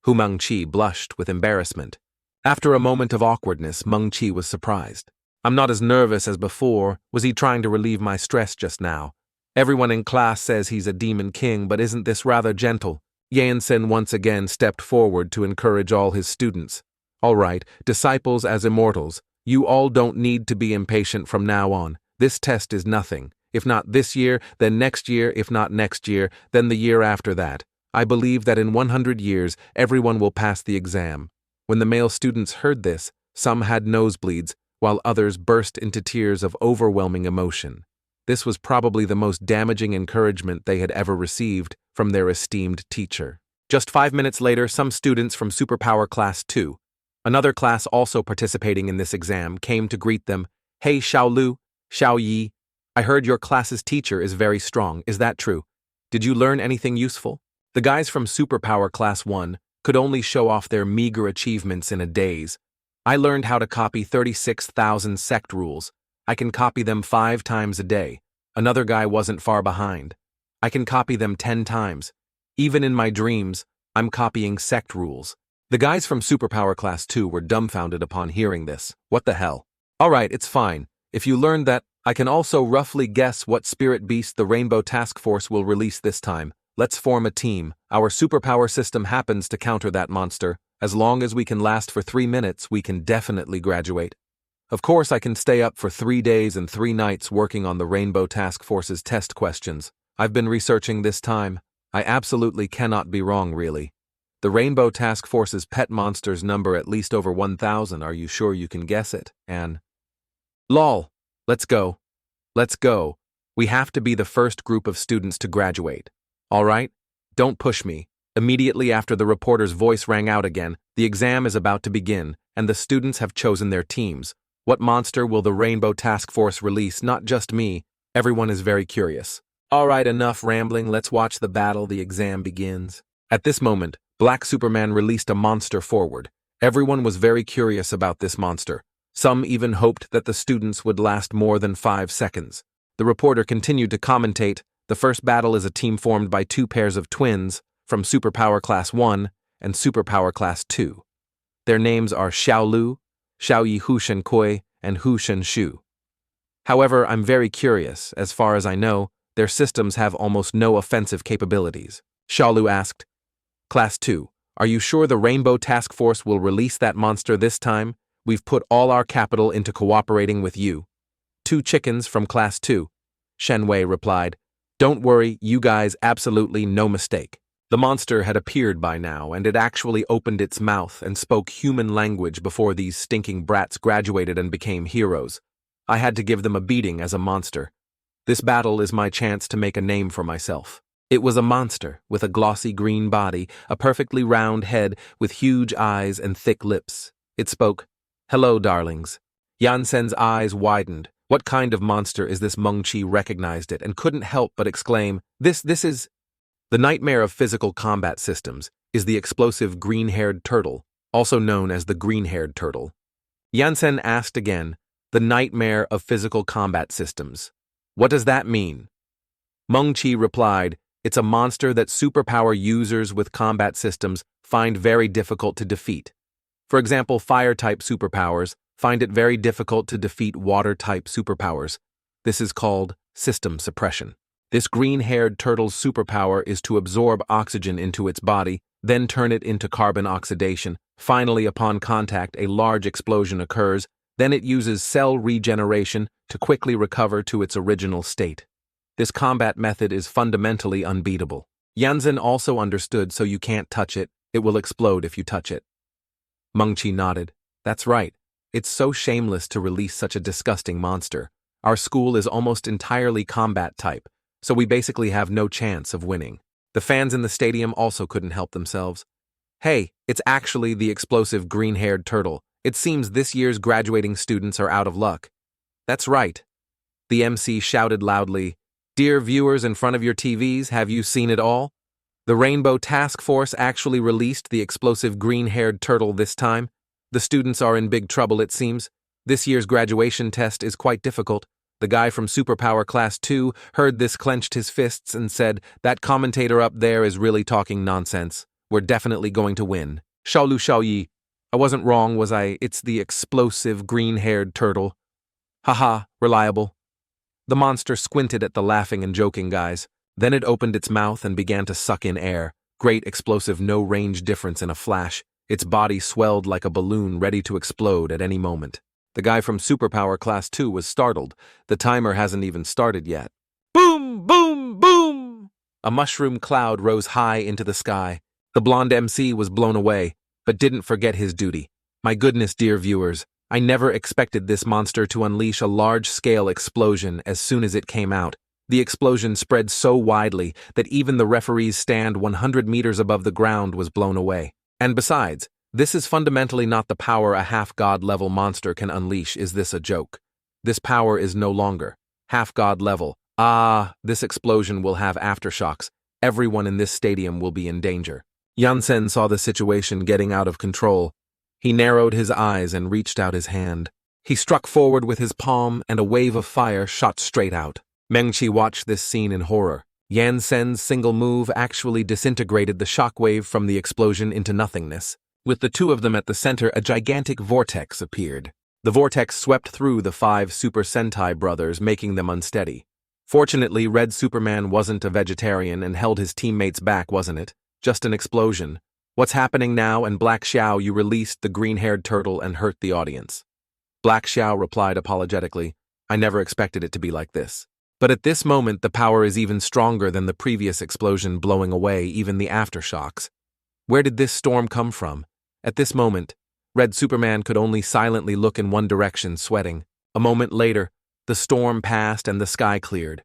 Speaker 1: Meng-Chi blushed with embarrassment. After a moment of awkwardness, Meng-Chi was surprised. I'm not as nervous as before. Was he trying to relieve my stress just now? Everyone in class says he's a demon king, but isn't this rather gentle? Yansen once again stepped forward to encourage all his students. All right, disciples as immortals, you all don't need to be impatient from now on. This test is nothing. If not this year, then next year. If not next year, then the year after that. I believe that in 100 years, everyone will pass the exam. When the male students heard this, some had nosebleeds, while others burst into tears of overwhelming emotion. This was probably the most damaging encouragement they had ever received from their esteemed teacher. Just 5 minutes later, some students from Superpower Class 2, another class also participating in this exam, came to greet them. Hey Xiaolu, Xiaoyi, I heard your class's teacher is very strong. Is that true? Did you learn anything useful? The guys from Superpower Class 1 could only show off their meager achievements in a daze. I learned how to copy 36,000 sect rules. I can copy them 5 times a day. Another guy wasn't far behind. I can copy them 10 times. Even in my dreams, I'm copying sect rules. The guys from Superpower Class 2 were dumbfounded upon hearing this. What the hell? Alright, it's fine. If you learned that, I can also roughly guess what spirit beast the Rainbow Task Force will release this time. Let's form a team. Our superpower system happens to counter that monster. As long as we can last for 3 minutes, we can definitely graduate. Of course, I can stay up for 3 days and 3 nights working on the Rainbow Task Force's test questions. I've been researching this time. I absolutely cannot be wrong, really. The Rainbow Task Force's pet monsters number at least over 1,000. Are you sure you can guess it, Anne? Lol. Let's go. Let's go. We have to be the first group of students to graduate. All right? Don't push me. Immediately after the reporter's voice rang out again, the exam is about to begin, and the students have chosen their teams. What monster will the Rainbow Task Force release? Not just me. Everyone is very curious. All right, enough rambling, let's watch the battle, the exam begins. At this moment, Black Superman released a monster forward. Everyone was very curious about this monster. Some even hoped that the students would last more than 5 seconds. The reporter continued to commentate, the first battle is a team formed by 2 pairs of twins from Superpower Class 1 and Superpower Class 2. Their names are Xiaolu, Xiaoyi Hushen Kui, and Hushen Shu. However, I'm very curious, as far as I know, their systems have almost no offensive capabilities. Xiaolu asked, Class 2, are you sure the Rainbow Task Force will release that monster this time? We've put all our capital into cooperating with you. 2 chickens from Class 2. Shen Wei replied, Don't worry, you guys, absolutely no mistake. The monster had appeared by now, and it actually opened its mouth and spoke human language before these stinking brats graduated and became heroes. I had to give them a beating as a monster. This battle is my chance to make a name for myself. It was a monster with a glossy green body, a perfectly round head with huge eyes and thick lips. It spoke, Hello, darlings. Yansen's eyes widened. What kind of monster is this? Meng-Chi recognized it and couldn't help but exclaim, This is... The nightmare of physical combat systems is the explosive green-haired turtle, also known as the green-haired turtle. Yansen asked again, The nightmare of physical combat systems. What does that mean? Meng-Chi replied, It's a monster that superpower users with combat systems find very difficult to defeat. For example, fire-type superpowers find it very difficult to defeat water-type superpowers. This is called system suppression. This green-haired turtle's superpower is to absorb oxygen into its body, then turn it into carbon oxidation. Finally, upon contact, a large explosion occurs. Then it uses cell regeneration to quickly recover to its original state. This combat method is fundamentally unbeatable. Yansen also understood, so you can't touch it. It will explode if you touch it. Meng-Chi nodded. That's right. It's so shameless to release such a disgusting monster. Our school is almost entirely combat type, so we basically have no chance of winning. The fans in the stadium also couldn't help themselves. Hey, it's actually the explosive green-haired turtle. It seems this year's graduating students are out of luck. That's right. The MC shouted loudly, Dear viewers in front of your TVs, have you seen it all? The Rainbow Task Force actually released the explosive green-haired turtle this time. The students are in big trouble, it seems. This year's graduation test is quite difficult. The guy from Superpower Class 2 heard this, clenched his fists, and said, That commentator up there is really talking nonsense. We're definitely going to win. Xiaolu Xiaoyi. I wasn't wrong, was I? It's the explosive green-haired turtle. Haha, reliable. The monster squinted at the laughing and joking guys. Then it opened its mouth and began to suck in air. Great explosive no-range difference in a flash. Its body swelled like a balloon ready to explode at any moment. The guy from Superpower Class 2 was startled. The timer hasn't even started yet. Boom! Boom! Boom! A mushroom cloud rose high into the sky. The blonde MC was blown away, but didn't forget his duty. My goodness, dear viewers, I never expected this monster to unleash a large-scale explosion as soon as it came out. The explosion spread so widely that even the referee's stand 100 meters above the ground was blown away. And besides, this is fundamentally not the power a half-god level monster can unleash. Is this a joke? This power is no longer half-god level. This explosion will have aftershocks. Everyone in this stadium will be in danger. Yansen saw the situation getting out of control. He narrowed his eyes and reached out his hand. He struck forward with his palm, and a wave of fire shot straight out. Meng-Chi watched this scene in horror. Yansen's single move actually disintegrated the shockwave from the explosion into nothingness. With the two of them at the center, a gigantic vortex appeared. The vortex swept through the 5 Super Sentai brothers, making them unsteady. Fortunately, Red Superman wasn't a vegetarian and held his teammates back, wasn't it? Just an explosion. What's happening now? And Black Xiao, you released the green-haired turtle and hurt the audience. Black Xiao replied apologetically, I never expected it to be like this. But at this moment, the power is even stronger than the previous explosion, blowing away even the aftershocks. Where did this storm come from? At this moment, Red Superman could only silently look in one direction, sweating. A moment later, the storm passed and the sky cleared.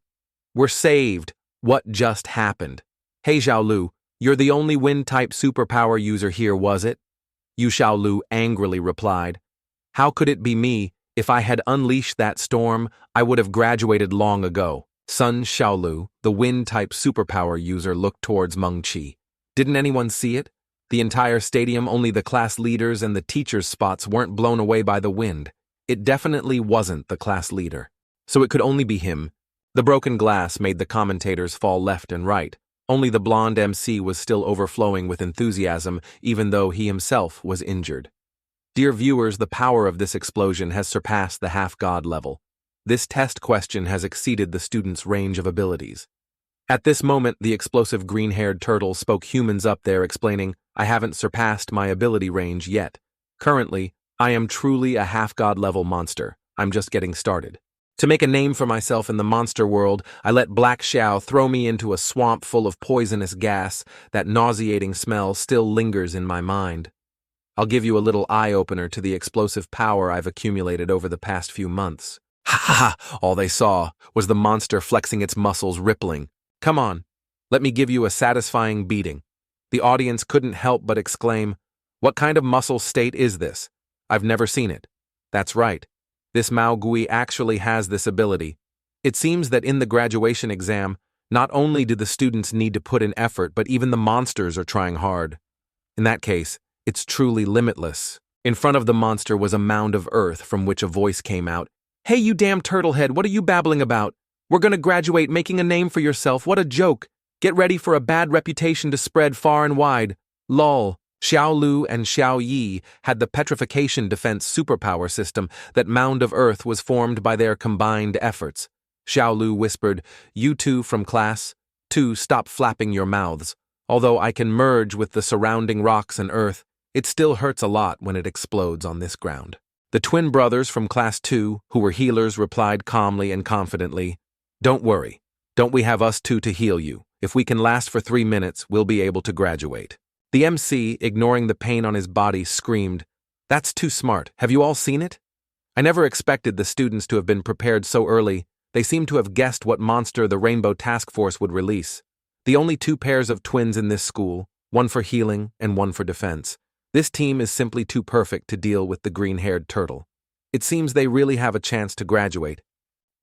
Speaker 1: We're saved. What just happened? Hey Xiaolu, you're the only wind-type superpower user here, was it? Yu Xiaolu angrily replied. How could it be me? If I had unleashed that storm, I would have graduated long ago. Sunshaolu, the wind-type superpower user, looked towards Meng Chi. Didn't anyone see it? The entire stadium, only the class leaders and the teachers' spots weren't blown away by the wind. It definitely wasn't the class leader. So it could only be him. The broken glass made the commentators fall left and right. Only the blonde MC was still overflowing with enthusiasm, even though he himself was injured. Dear viewers, the power of this explosion has surpassed the half-god level. This test question has exceeded the student's range of abilities. At this moment, the explosive green-haired turtle spoke humans up there, explaining, "I haven't surpassed my ability range yet. Currently, I am truly a half-god level monster. I'm just getting started. To make a name for myself in the monster world, I let Black Shiao throw me into a swamp full of poisonous gas. That nauseating smell still lingers in my mind. I'll give you a little eye-opener to the explosive power I've accumulated over the past few months." Ha ha ha! All they saw was the monster flexing its muscles, rippling. "Come on, let me give you a satisfying beating." The audience couldn't help but exclaim, "What kind of muscle state is this? I've never seen it." That's right. This Mao Gui actually has this ability. It seems that in the graduation exam, not only do the students need to put in effort, but even the monsters are trying hard. In that case, it's truly limitless. In front of the monster was a mound of earth from which a voice came out. "Hey, you damn turtlehead, what are you babbling about? We're gonna graduate making a name for yourself, what a joke. Get ready for a bad reputation to spread far and wide. Lol." Xiaolu and Xiao Yi had the petrification defense superpower system. That mound of earth was formed by their combined efforts. Xiaolu whispered, "You two from class 2, stop flapping your mouths. Although I can merge with the surrounding rocks and earth, it still hurts a lot when it explodes on this ground." The twin brothers from class 2, who were healers, replied calmly and confidently, "Don't worry. Don't we have us two to heal you? If we can last for 3 minutes, we'll be able to graduate." The MC, ignoring the pain on his body, screamed, "That's too smart. Have you all seen it? I never expected the students to have been prepared so early. They seem to have guessed what monster the Rainbow Task Force would release. The only 2 pairs of twins in this school, one for healing and one for defense. This team is simply too perfect to deal with the green-haired turtle. It seems they really have a chance to graduate."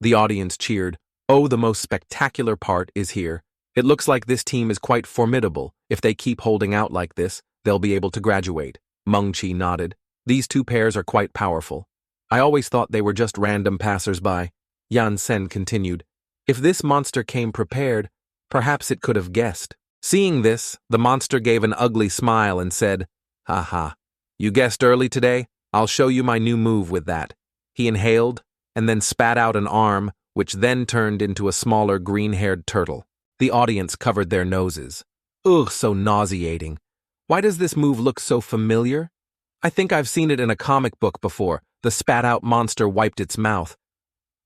Speaker 1: The audience cheered. "Oh, the most spectacular part is here. It looks like this team is quite formidable. If they keep holding out like this, they'll be able to graduate." Meng Chi nodded. "These 2 pairs are quite powerful. I always thought they were just random passers-by." Yansen continued, "If this monster came prepared, perhaps it could have guessed." Seeing this, the monster gave an ugly smile and said, "Ha ha. You guessed early today? I'll show you my new move with that." He inhaled and then spat out an arm, which then turned into a smaller green-haired turtle. The audience covered their noses. Ugh, so nauseating. Why does this move look so familiar? I think I've seen it in a comic book before. The spat-out monster wiped its mouth.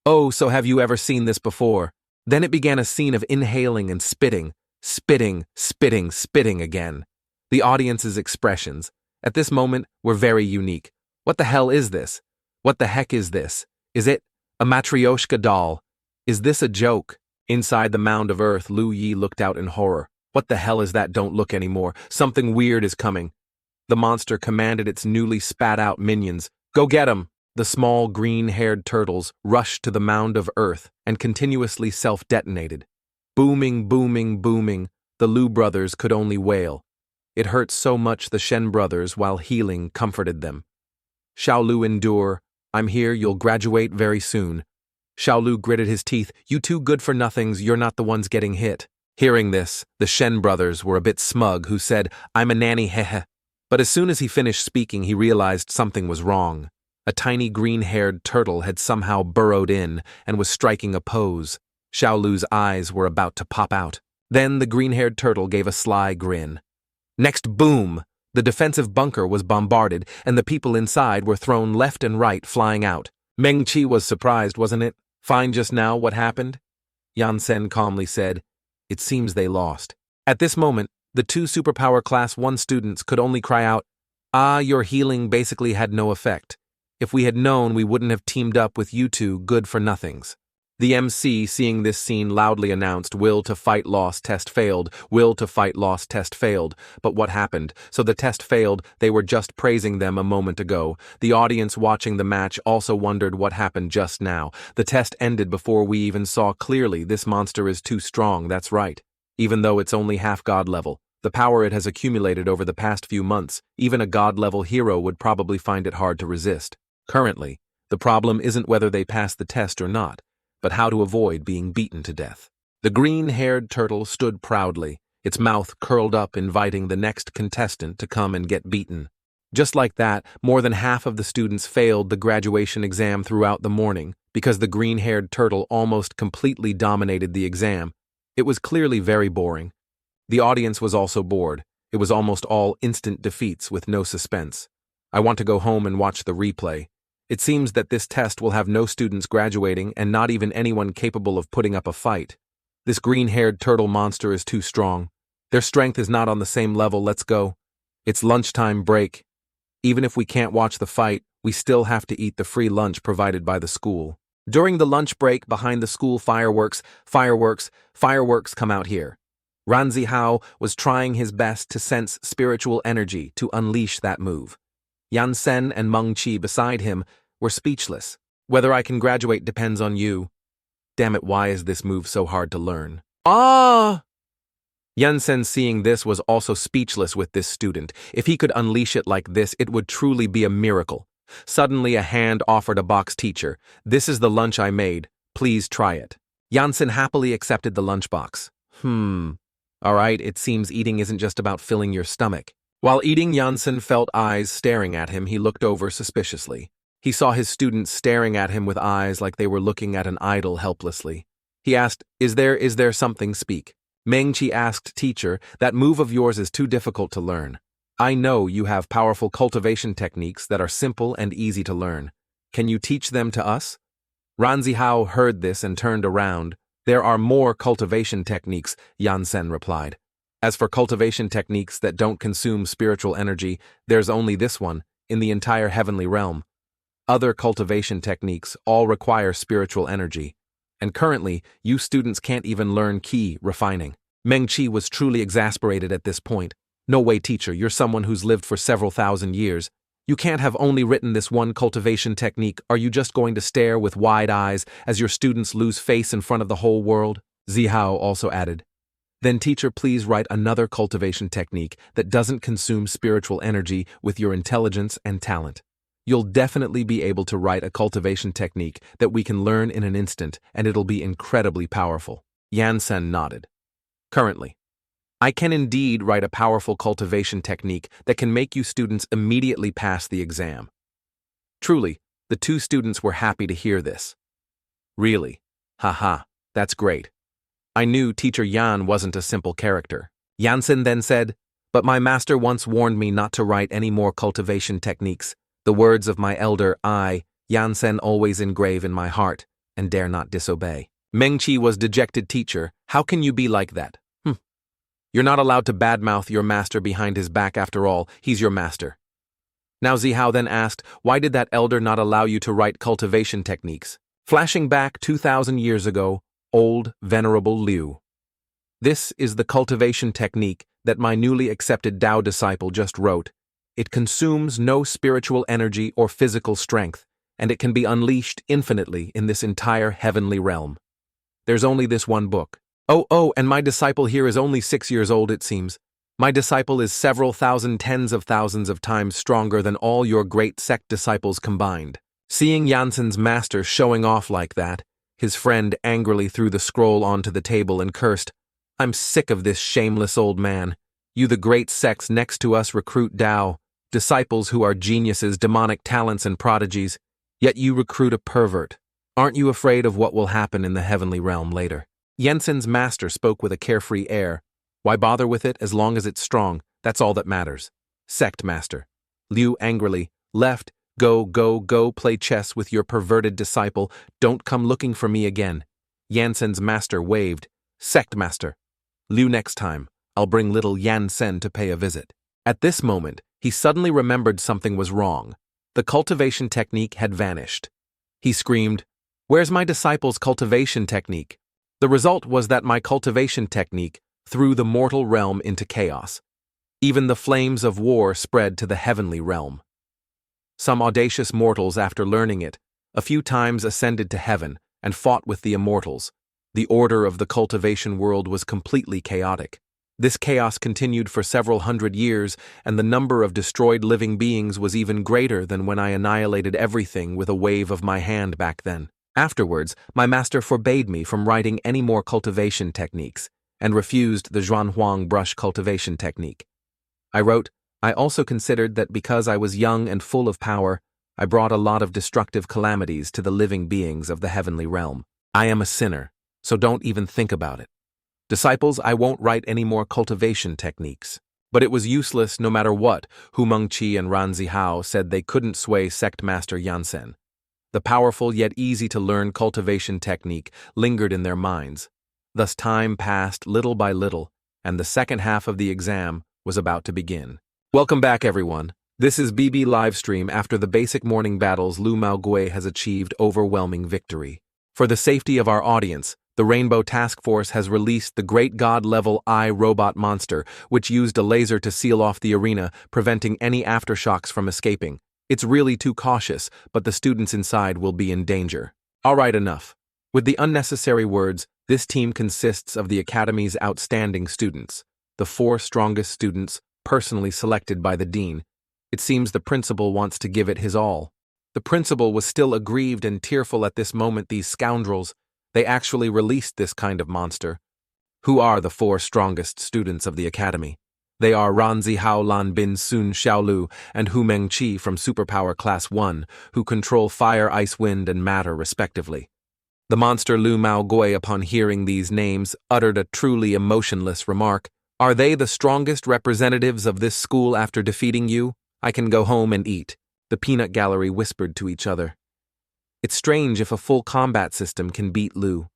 Speaker 1: "Oh, so have you ever seen this before?" Then it began a scene of inhaling and spitting. Spitting, spitting, spitting again. The audience's expressions, at this moment, were very unique. What the hell is this? What the heck is this? Is it a Matryoshka doll? Is this a joke? Inside the mound of earth, Lu Yi looked out in horror. What the hell is that? Don't look anymore. Something weird is coming. The monster commanded its newly spat-out minions, "Go get 'em!" The small green-haired turtles rushed to the mound of earth and continuously self-detonated. Booming, booming, booming, the Lu brothers could only wail. It hurt so much the Shen brothers, while healing, comforted them. "Xiaolu, endure. I'm here, you'll graduate very soon." Xiaolu gritted his teeth. "You two good-for-nothings, you're not the ones getting hit." Hearing this, the Shen brothers were a bit smug, who said, "I'm a nanny, hehe." But as soon as he finished speaking, he realized something was wrong. A tiny green-haired turtle had somehow burrowed in and was striking a pose. Xiaolu's eyes were about to pop out. Then the green-haired turtle gave a sly grin. Next boom! The defensive bunker was bombarded, and the people inside were thrown left and right, flying out. Meng Chi was surprised, wasn't it? "Find just now what happened?" Yansen calmly said, "It seems they lost." At this moment, the 2 superpower class 1 students could only cry out, "Ah, your healing basically had no effect. If we had known, we wouldn't have teamed up with you two good-for-nothings." The MC, seeing this scene, loudly announced, "Will to fight loss, test failed, will to fight loss, test failed." But what happened? So the test failed, they were just praising them a moment ago. The audience watching the match also wondered what happened just now. The test ended before we even saw clearly. This monster is too strong, that's right. Even though it's only half god level, the power it has accumulated over the past few months, even a god-level hero would probably find it hard to resist. Currently, the problem isn't whether they pass the test or not, but how to avoid being beaten to death. The green-haired turtle stood proudly, its mouth curled up, inviting the next contestant to come and get beaten. Just like that, more than half of the students failed the graduation exam throughout the morning because the green-haired turtle almost completely dominated the exam. It was clearly very boring. The audience was also bored. It was almost all instant defeats with no suspense. I want to go home and watch the replay. It seems that this test will have no students graduating and not even anyone capable of putting up a fight. This green-haired turtle monster is too strong. Their strength is not on the same level. Let's go. It's lunchtime break. Even if we can't watch the fight, we still have to eat the free lunch provided by the school. During the lunch break behind the school, fireworks come out here. Ranzihao was trying his best to sense spiritual energy to unleash that move. Yansen and Chi beside him were speechless. Whether I can graduate depends on you. Damn it, why is this move so hard to learn? Ah! Yansen, seeing this, was also speechless with this student. If he could unleash it like this, it would truly be a miracle. Suddenly a hand offered a box. "Teacher, this is the lunch I made. Please try it." Yansen happily accepted the lunchbox. All right, it seems eating isn't just about filling your stomach. While eating, Yansen felt eyes staring at him. He looked over suspiciously. He saw his students staring at him with eyes like they were looking at an idol helplessly. He asked, Is there something? Speak." Meng-Chi asked, "Teacher, that move of yours is too difficult to learn. I know you have powerful cultivation techniques that are simple and easy to learn. Can you teach them to us?" Ranzihao heard this and turned around. "There are more cultivation techniques," Yansen replied. "As for cultivation techniques that don't consume spiritual energy, there's only this one, in the entire heavenly realm. Other cultivation techniques all require spiritual energy. And currently, you students can't even learn key refining." Meng-Chi was truly exasperated at this point. "No way, teacher, you're someone who's lived for several thousand years. You can't have only written this one cultivation technique. Are you just going to stare with wide eyes as your students lose face in front of the whole world?" Zihao also added. "Then, teacher, please write another cultivation technique that doesn't consume spiritual energy with your intelligence and talent. You'll definitely be able to write a cultivation technique that we can learn in an instant, and it'll be incredibly powerful." Yansen nodded. "Currently, I can indeed write a powerful cultivation technique that can make you students immediately pass the exam." Truly, the two students were happy to hear this. "Really? Haha, that's great. I knew Teacher Yan wasn't a simple character." Yansen then said, "But my master once warned me not to write any more cultivation techniques. The words of my elder, Yansen, always engrave in my heart, and dare not disobey." Meng-Chi was dejected. "Teacher, how can you be like that? You're not allowed to badmouth your master behind his back. After all, he's your master." Now Zihao then asked, "Why did that elder not allow you to write cultivation techniques?" Flashing back 2,000 years ago, old Venerable Liu. "This is the cultivation technique that my newly accepted Tao disciple just wrote. It consumes no spiritual energy or physical strength, and it can be unleashed infinitely in this entire heavenly realm. There's only this one book. Oh, and my disciple here is only 6 years old, it seems. My disciple is several thousand, tens of thousands of times stronger than all your great sect disciples combined." Seeing Yansen's master showing off like that, his friend angrily threw the scroll onto the table and cursed, "I'm sick of this shameless old man. You, the great sects next to us, recruit Tao, disciples who are geniuses, demonic talents and prodigies, yet you recruit a pervert. Aren't you afraid of what will happen in the heavenly realm later?" Yansen's master spoke with a carefree air. "Why bother with it as long as it's strong? That's all that matters." "Sect master." Liu angrily, "Left, go play chess with your perverted disciple. Don't come looking for me again." Yansen's master waved. "Sect master. Liu, next time, I'll bring little Yansen to pay a visit." At this moment, he suddenly remembered something was wrong. The cultivation technique had vanished. He screamed, Where's my disciple's cultivation technique? The result was that my cultivation technique threw the mortal realm into chaos. Even the flames of war spread to the heavenly realm. Some audacious mortals, after learning it, a few times ascended to heaven and fought with the immortals. The order of the cultivation world was completely chaotic. This chaos continued for several hundred years, and the number of destroyed living beings was even greater than when I annihilated everything with a wave of my hand back then. Afterwards, my master forbade me from writing any more cultivation techniques, and refused the Zhuanhuang brush cultivation technique. I wrote, I also considered that because I was young and full of power, I brought a lot of destructive calamities to the living beings of the heavenly realm. I am a sinner, so don't even think about it. Disciples, I won't write any more cultivation techniques. But it was useless no matter what. Chi and Ranzihao said they couldn't sway sect master Yansen. The powerful yet easy-to-learn cultivation technique lingered in their minds. Thus time passed little by little, and the second half of the exam was about to begin. Welcome back, everyone. This is BB Livestream. After the basic morning battles, Lu Maogui has achieved overwhelming victory. For the safety of our audience, the Rainbow Task Force has released the Great God-level robot monster, which used a laser to seal off the arena, preventing any aftershocks from escaping. It's really too cautious, but the students inside will be in danger. Alright, enough. With the unnecessary words, this team consists of the Academy's outstanding students, the 4 strongest students personally selected by the dean. It seems the principal wants to give it his all. The principal was still aggrieved and tearful at this moment. These scoundrels, they actually released this kind of monster. Who are the 4 strongest students of the Academy? They are Ranzihao, Lan Bin, Sunshaolu, and Hu Mengqi from Superpower Class 1, who control fire, ice, wind, and matter respectively. The monster Lu Maogui, upon hearing these names, uttered a truly emotionless remark. Are they the strongest representatives of this school after defeating you? I can go home and eat. The peanut gallery whispered to each other. It's strange if a full combat system can beat Lu.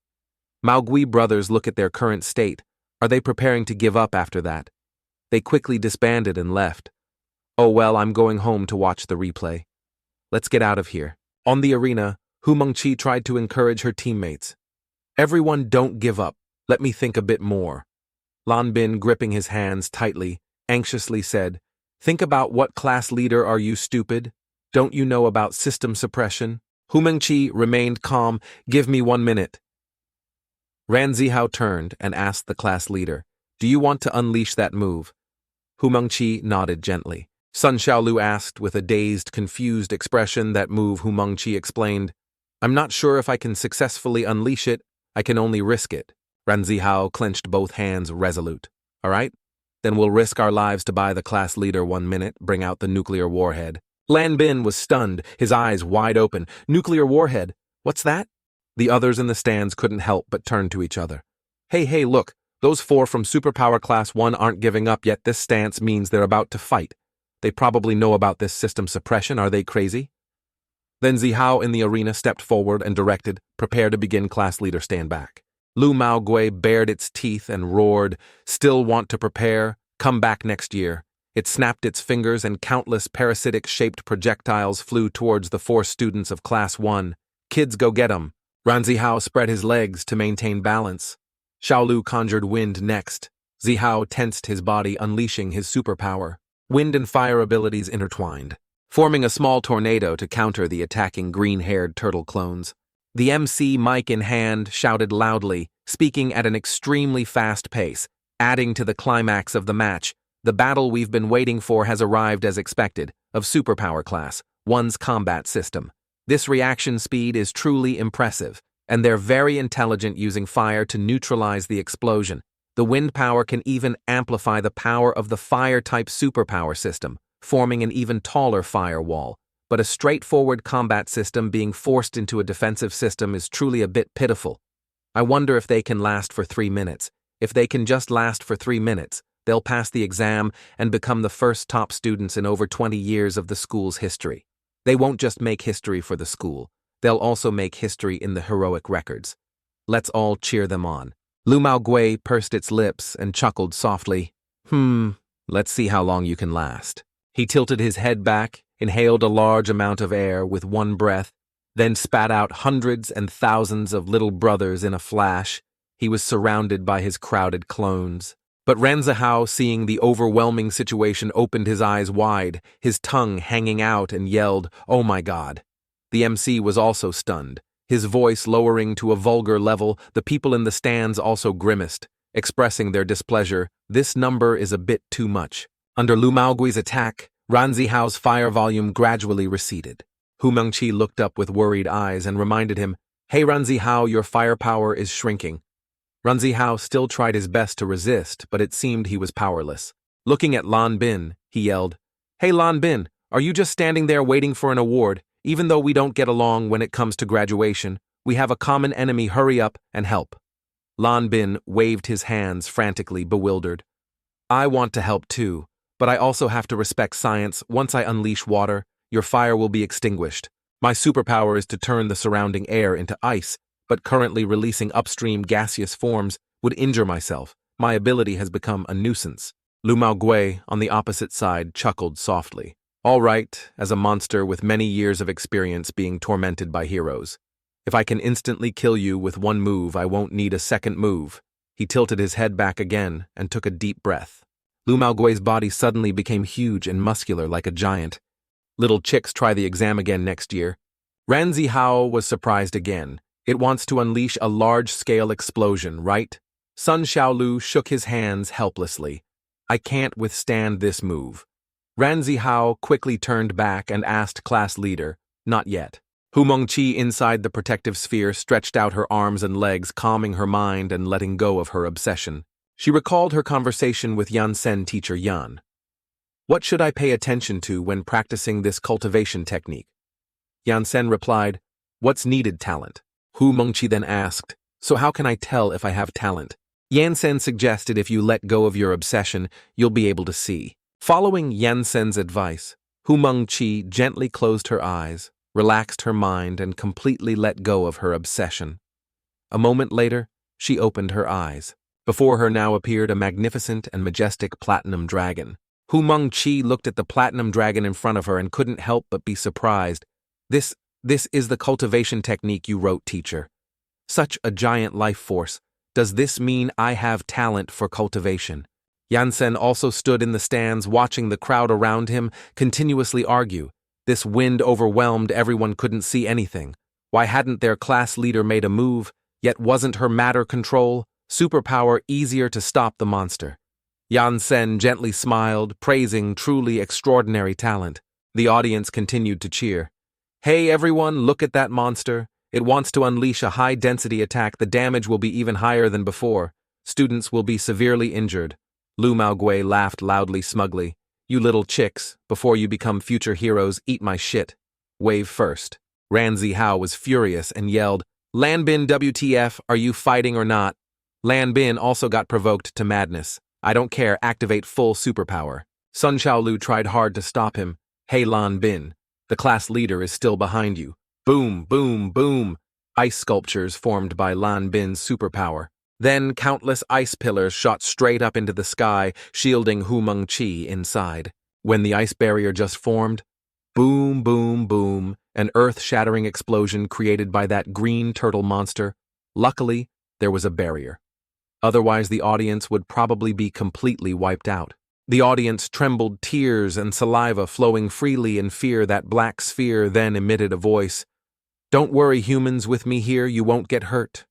Speaker 1: Maogui brothers look at their current state. Are they preparing to give up after that? They quickly disbanded and left. Oh well, I'm going home to watch the replay. Let's get out of here. On the arena, Hu Mengqi tried to encourage her teammates. Everyone, don't give up. Let me think a bit more. Lan Bin, gripping his hands tightly, anxiously said, Think about what class leader are you, stupid? Don't you know about system suppression? Hu Mengqi remained calm. Give me 1 minute. Ranzihao turned and asked the class leader, Do you want to unleash that move? Hu Mengqi nodded gently. Sunshaolu asked with a dazed, confused expression. That move, Hu Mengqi explained. I'm not sure if I can successfully unleash it. I can only risk it. Ranzihao clenched both hands, resolute. All right? Then we'll risk our lives to buy the class leader 1 minute, bring out the nuclear warhead. Lan Bin was stunned, his eyes wide open. Nuclear warhead? What's that? The others in the stands couldn't help but turn to each other. Hey, look, those 4 from Superpower Class 1 aren't giving up yet. This stance means they're about to fight. They probably know about this system suppression. Are they crazy? Then Zihao in the arena stepped forward and directed, Prepare to begin, class leader, stand back. Lu Maogui bared its teeth and roared, Still want to prepare? Come back next year. It snapped its fingers and countless parasitic-shaped projectiles flew towards the 4 students of Class 1. Kids, go get 'em. Ranzihao spread his legs to maintain balance. Shaolu conjured wind next. Zihao tensed his body, unleashing his superpower. Wind and fire abilities intertwined, forming a small tornado to counter the attacking green-haired turtle clones. The MC, mic in hand, shouted loudly, speaking at an extremely fast pace, adding to the climax of the match. The battle we've been waiting for has arrived as expected, of Superpower Class 1's combat system. This reaction speed is truly impressive, and they're very intelligent, using fire to neutralize the explosion. The wind power can even amplify the power of the fire-type superpower system, forming an even taller firewall. But a straightforward combat system being forced into a defensive system is truly a bit pitiful. I wonder if they can last for 3 minutes. If they can just last for 3 minutes, they'll pass the exam and become the first top students in over 20 years of the school's history. They won't just make history for the school, they'll also make history in the heroic records. Let's all cheer them on. Lu Maogui pursed its lips and chuckled softly. Let's see how long you can last. He tilted his head back, inhaled a large amount of air with one breath, then spat out hundreds and thousands of little brothers in a flash. He was surrounded by his crowded clones. But Ranzihao, seeing the overwhelming situation, opened his eyes wide, his tongue hanging out, and yelled, "Oh my God!" The MC was also stunned. His voice lowering to a vulgar level, the people in the stands also grimaced, expressing their displeasure. This number is a bit too much. Under Lu Maogui's attack, Ranzihao's fire volume gradually receded. Hu Mengqi looked up with worried eyes and reminded him, "Hey Ranzihao, your firepower is shrinking." Ranzihao still tried his best to resist, but it seemed he was powerless. Looking at Lan Bin, he yelled, "Hey Lan Bin, are you just standing there waiting for an award? Even though we don't get along when it comes to graduation, we have a common enemy. Hurry up and help." Lan Bin waved his hands frantically, bewildered. "I want to help too, but I also have to respect science. Once I unleash water, your fire will be extinguished. My superpower is to turn the surrounding air into ice, but currently releasing upstream gaseous forms would injure myself. My ability has become a nuisance." Lu Maogui, on the opposite side, chuckled softly. "All right, as a monster with many years of experience being tormented by heroes. If I can instantly kill you with one move, I won't need a second move." He tilted his head back again and took a deep breath. Lu Maogui's body suddenly became huge and muscular like a giant. "Little chicks, try the exam again next year." Ranzihao was surprised again. "It wants to unleash a large-scale explosion, right?" Sunshaolu shook his hands helplessly. "I can't withstand this move." Ranzihao quickly turned back and asked class leader, "Not yet." Hu Mengqi inside the protective sphere stretched out her arms and legs, calming her mind and letting go of her obsession. She recalled her conversation with Yansen teacher Yan. "What should I pay attention to when practicing this cultivation technique?" Yansen replied, "What's needed? Talent." Hu Mengqi then asked, "So how can I tell if I have talent?" Yansen suggested if you let go of your obsession, you'll be able to see. Following Yansen's advice, Hu Mengqi gently closed her eyes, relaxed her mind, and completely let go of her obsession. A moment later, she opened her eyes. Before her now appeared a magnificent and majestic platinum dragon. Hu Mengqi looked at the platinum dragon in front of her and couldn't help but be surprised. This is the cultivation technique you wrote, teacher. Such a giant life force. Does this mean I have talent for cultivation?" Yansen also stood in the stands watching the crowd around him continuously argue. This wind overwhelmed, everyone couldn't see anything. Why hadn't their class leader made a move? Yet wasn't her matter control, superpower, easier to stop the monster? Yansen gently smiled, praising truly extraordinary talent. The audience continued to cheer. "Hey everyone, look at that monster. It wants to unleash a high-density attack. The damage will be even higher than before. Students will be severely injured." Lu Maogui laughed loudly, smugly. "You little chicks, before you become future heroes, eat my shit. Wave first." Ranzihao was furious and yelled, "Lan Bin, WTF, are you fighting or not?" Lan Bin also got provoked to madness. "I don't care, activate full superpower." Sunshaolu tried hard to stop him. "Hey Lan Bin, the class leader is still behind you." Boom, boom, boom. Ice sculptures formed by Lan Bin's superpower. Then countless ice pillars shot straight up into the sky, shielding Hu Mengqi inside. When the ice barrier just formed, boom, boom, boom, an earth-shattering explosion created by that green turtle monster. Luckily, there was a barrier. Otherwise, the audience would probably be completely wiped out. The audience trembled, tears and saliva flowing freely in fear. That black sphere then emitted a voice. "Don't worry, humans, with me here, you won't get hurt."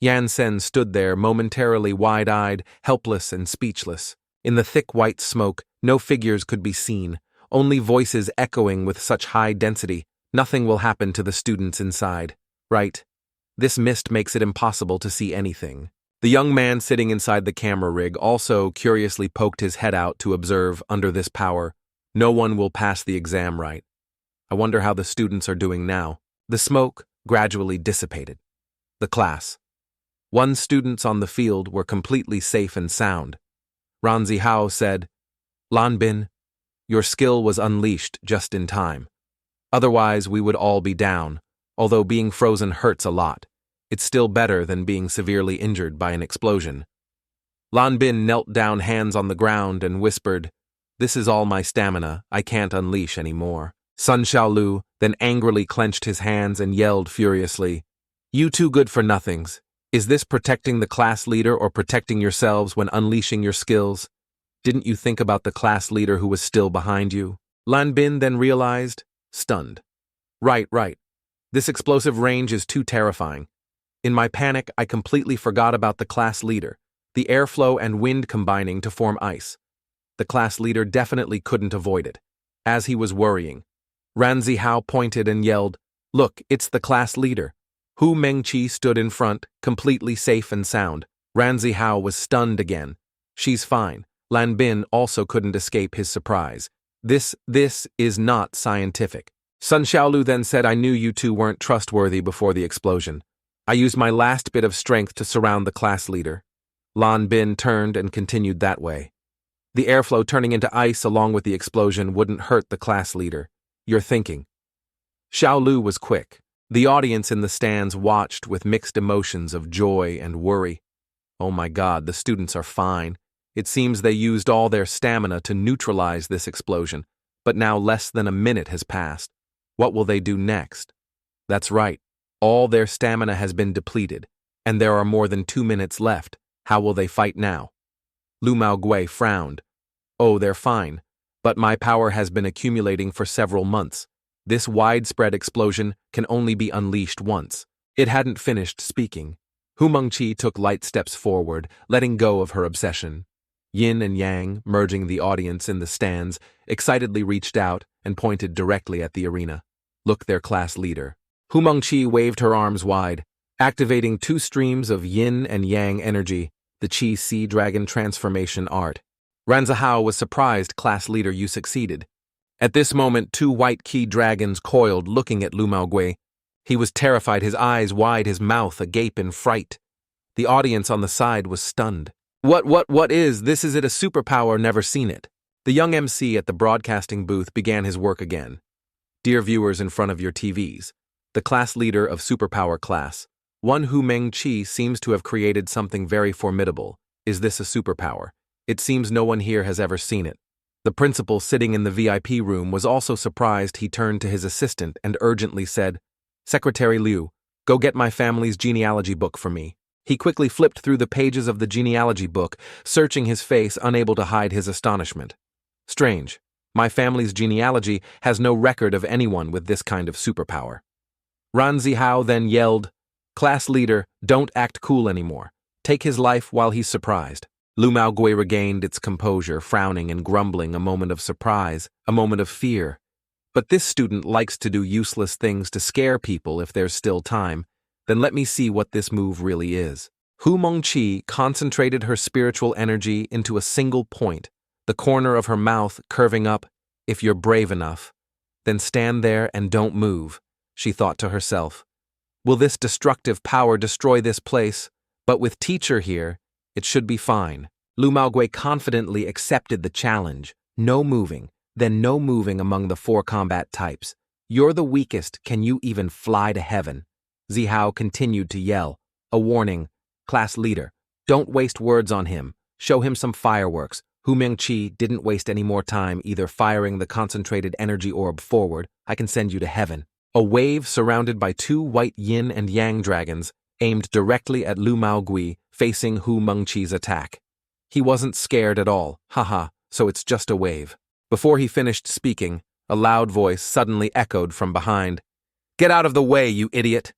Speaker 1: Yansen stood there, momentarily wide-eyed, helpless and speechless. In the thick white smoke, no figures could be seen, only voices echoing with such high density. "Nothing will happen to the students inside, right? This mist makes it impossible to see anything." The young man sitting inside the camera rig also curiously poked his head out to observe. Under this power, no one will pass the exam right. I wonder how the students are doing now. The smoke gradually dissipated. The class. One students on the field were completely safe and sound. Ranzihao said, "Lan Bin, your skill was unleashed just in time. Otherwise, we would all be down. Although being frozen hurts a lot, it's still better than being severely injured by an explosion." Lan Bin knelt down, hands on the ground, and whispered, "This is all my stamina. I can't unleash any more." Sunshaolu then angrily clenched his hands and yelled furiously, "You two good-for-nothings. Is this protecting the class leader or protecting yourselves when unleashing your skills? Didn't you think about the class leader who was still behind you?" Lan Bin then realized, stunned. Right. This explosive range is too terrifying. In my panic, I completely forgot about the class leader, the airflow and wind combining to form ice. The class leader definitely couldn't avoid it. As he was worrying, Ranzihao pointed and yelled, "Look, it's the class leader." Hu Mengqi stood in front, completely safe and sound. Ranzihao was stunned again. "She's fine." Lan Bin also couldn't escape his surprise. This is not scientific. Sunshaolu then said, "I knew you two weren't trustworthy before the explosion. I used my last bit of strength to surround the class leader." Lan Bin turned and continued that way. "The airflow turning into ice along with the explosion wouldn't hurt the class leader. You're thinking." Xiaolu was quick. The audience in the stands watched with mixed emotions of joy and worry. Oh my God, the students are fine. It seems they used all their stamina to neutralize this explosion, but now less than a minute has passed. What will they do next? That's right. All their stamina has been depleted, and there are more than 2 minutes left. How will they fight now? Lu Maogui frowned. "Oh, they're fine, but my power has been accumulating for several months. This widespread explosion can only be unleashed once." It hadn't finished speaking. Hu Mengqi took light steps forward, letting go of her obsession. Yin and Yang, merging the audience in the stands, excitedly reached out and pointed directly at the arena. "Look, their class leader." Hu Mengqi waved her arms wide, activating 2 streams of Yin and Yang energy, the Chi Sea Dragon transformation art. Ranzihao was surprised, "Class leader, you succeeded." At this moment, 2 white key dragons coiled, looking at Lu Maogui. He was terrified, his eyes wide, his mouth agape in fright. The audience on the side was stunned. What is this? Is it a superpower? Never seen it." The young MC at the broadcasting booth began his work again. "Dear viewers in front of your TVs, the class leader of superpower class, one Hu Mengqi seems to have created something very formidable. Is this a superpower? It seems no one here has ever seen it." The principal sitting in the VIP room was also surprised. He turned to his assistant and urgently said, "Secretary Liu, go get my family's genealogy book for me." He quickly flipped through the pages of the genealogy book, searching his face, unable to hide his astonishment. "Strange. My family's genealogy has no record of anyone with this kind of superpower." Ranzihao then yelled, "Class leader, don't act cool anymore. Take his life while he's surprised." Lu Maogui regained its composure, frowning and grumbling, a moment of surprise, a moment of fear. But this student likes to do useless things to scare people if there's still time. Then let me see what this move really is. Hu Mengqi concentrated her spiritual energy into a single point, the corner of her mouth curving up. "If you're brave enough, then stand there and don't move," she thought to herself. "Will this destructive power destroy this place? But with teacher here, it should be fine." Lu Maogui confidently accepted the challenge. No moving, then no moving among the 4 combat types. "You're the weakest, can you even fly to heaven?" Zihao continued to yell, a warning, "Class leader, don't waste words on him. Show him some fireworks." Hu Mengqi didn't waste any more time either, firing the concentrated energy orb forward. "I can send you to heaven." A wave surrounded by 2 white yin and yang dragons aimed directly at Lu Maogui, facing Hu Mengqi's attack. He wasn't scared at all. "Haha, so it's just a wave." Before he finished speaking, a loud voice suddenly echoed from behind. "Get out of the way, you idiot!"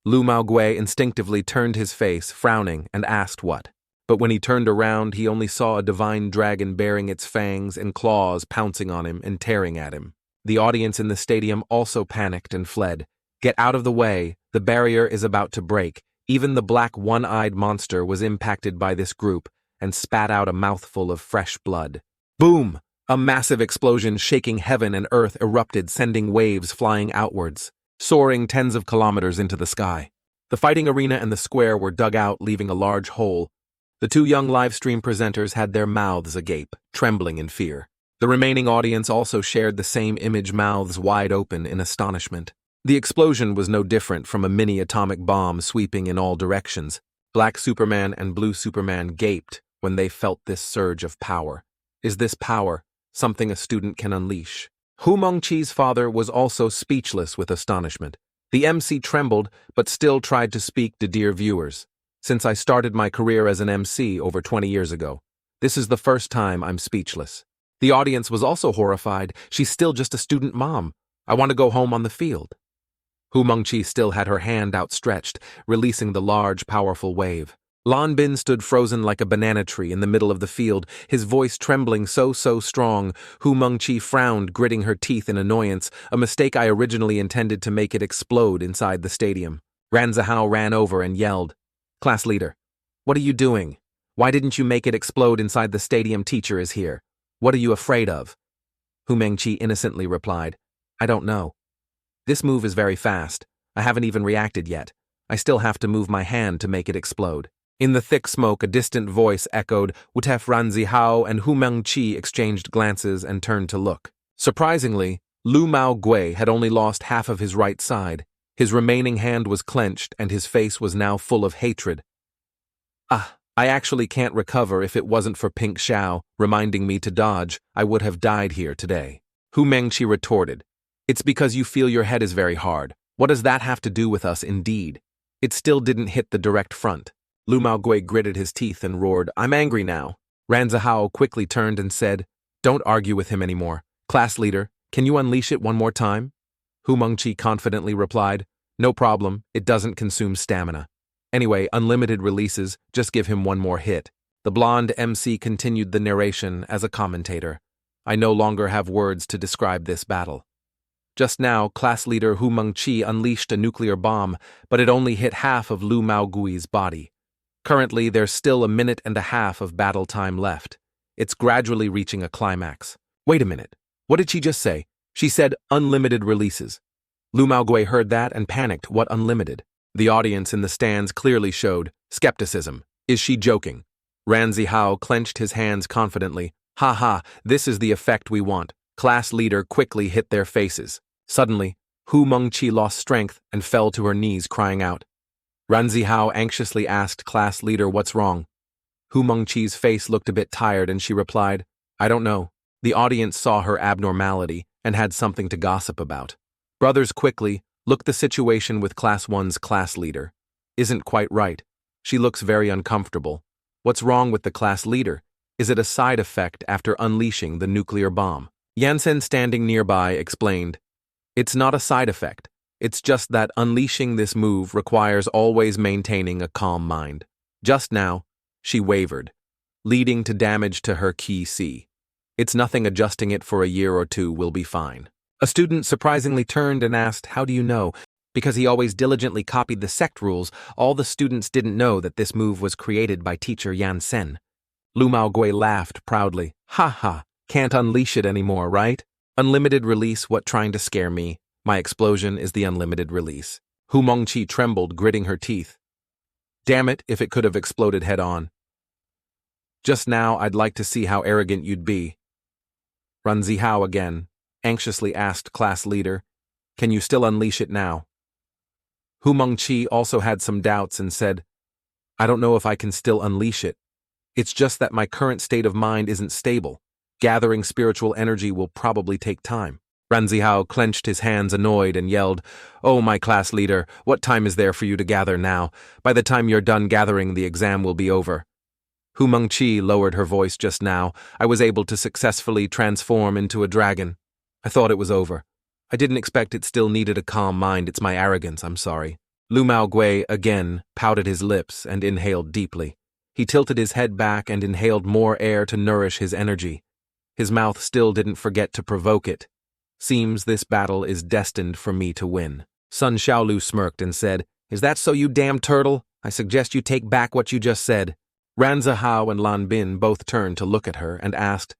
Speaker 1: Lu Maogui instinctively turned his face, frowning, and asked what. But when he turned around, he only saw a divine dragon bearing its fangs and claws, pouncing on him and tearing at him. The audience in the stadium also panicked and fled. "Get out of the way, the barrier is about to break." Even the black one-eyed monster was impacted by this group and spat out a mouthful of fresh blood. Boom! A massive explosion shaking heaven and earth erupted, sending waves flying outwards, soaring tens of kilometers into the sky. The fighting arena and the square were dug out, leaving a large hole. The 2 young livestream presenters had their mouths agape, trembling in fear. The remaining audience also shared the same image, mouths wide open in astonishment. The explosion was no different from a mini atomic bomb sweeping in all directions. Black Superman and Blue Superman gaped when they felt this surge of power. Is this power something a student can unleash? Hu Mengqi's father was also speechless with astonishment. The MC trembled, but still tried to speak to dear viewers. Since I started my career as an MC over 20 years ago, this is the first time I'm speechless. The audience was also horrified. She's still just a student mom. I want to go home on the field. Hu Mengqi still had her hand outstretched, releasing the large, powerful wave. Lan Bin stood frozen like a banana tree in the middle of the field, his voice trembling so strong. Hu Mengqi frowned, gritting her teeth in annoyance, a mistake I originally intended to make it explode inside the stadium. Ranzihao ran over and yelled, "Class leader, what are you doing? Why didn't you make it explode inside the stadium? Teacher is here. What are you afraid of?" Hu Mengqi innocently replied, "I don't know. This move is very fast. I haven't even reacted yet. I still have to move my hand to make it explode." In the thick smoke, a distant voice echoed. Wutef Ranzihao and Hu Mengqi exchanged glances and turned to look. Surprisingly, Lu Mao Gui had only lost half of his right side. His remaining hand was clenched, and his face was now full of hatred. "Ah, I actually can't recover. If it wasn't for Pink Xiao reminding me to dodge, I would have died here today." Hu Mengqi retorted, "It's because you feel your head is very hard. What does that have to do with us, indeed?" It still didn't hit the direct front. Lu Mao Gui gritted his teeth and roared, "I'm angry now." Ranzihao quickly turned and said, "Don't argue with him anymore. Class leader, can you unleash it one more time?" Hu Mengqi confidently replied, "No problem, it doesn't consume stamina. Anyway, unlimited releases, just give him one more hit." The blonde MC continued the narration as a commentator. "I no longer have words to describe this battle. Just now, class leader Hu Mengqi unleashed a nuclear bomb, but it only hit half of Lu Mao Gui's body. Currently, there's still 1.5 minutes of battle time left. It's gradually reaching a climax." "Wait a minute. What did she just say?" "She said unlimited releases." Lu Mao Gui heard that and panicked. "What unlimited?" The audience in the stands clearly showed skepticism. "Is she joking?" Ranzihao clenched his hands confidently. "Ha ha, this is the effect we want." Class leader quickly hit their faces. Suddenly, Hu Mengqi lost strength and fell to her knees, crying out. Ranzihao anxiously asked class leader what's wrong. Hu Mengqi's face looked a bit tired and she replied, "I don't know." The audience saw her abnormality and had something to gossip about. Brothers quickly looked the situation with Class 1's class leader. "Isn't quite right. She looks very uncomfortable. What's wrong with the class leader? Is it a side effect after unleashing the nuclear bomb?" Yansen, standing nearby, explained, "It's not a side effect. It's just that unleashing this move requires always maintaining a calm mind. Just now, she wavered, leading to damage to her key C. It's nothing, adjusting it for a year or two will be fine." A student surprisingly turned and asked, "How do you know?" Because he always diligently copied the sect rules, all the students didn't know that this move was created by teacher Yansen. Lu Mao Gui laughed proudly. "Ha ha, can't unleash it anymore, right? Unlimited release, what, trying to scare me? My explosion is the unlimited release." Hu Mengqi trembled, gritting her teeth. "Damn it, if it could have exploded head on. Just now, I'd like to see how arrogant you'd be." Ranzihao again anxiously asked class leader, "Can you still unleash it now?" Hu Mengqi also had some doubts and said, "I don't know if I can still unleash it. It's just that my current state of mind isn't stable. Gathering spiritual energy will probably take time." Ranzihao clenched his hands, annoyed, and yelled, "Oh, my class leader, what time is there for you to gather now? By the time you're done gathering, the exam will be over." Hu Mengqi lowered her voice. "Just now, I was able to successfully transform into a dragon. I thought it was over. I didn't expect it still needed a calm mind. It's my arrogance, I'm sorry." Lu Mao Gui again pouted his lips and inhaled deeply. He tilted his head back and inhaled more air to nourish his energy. His mouth still didn't forget to provoke it. "Seems this battle is destined for me to win." Sunshaolu smirked and said, "Is that so, you damn turtle? I suggest you take back what you just said." Ranzihao and Lan Bin both turned to look at her and asked,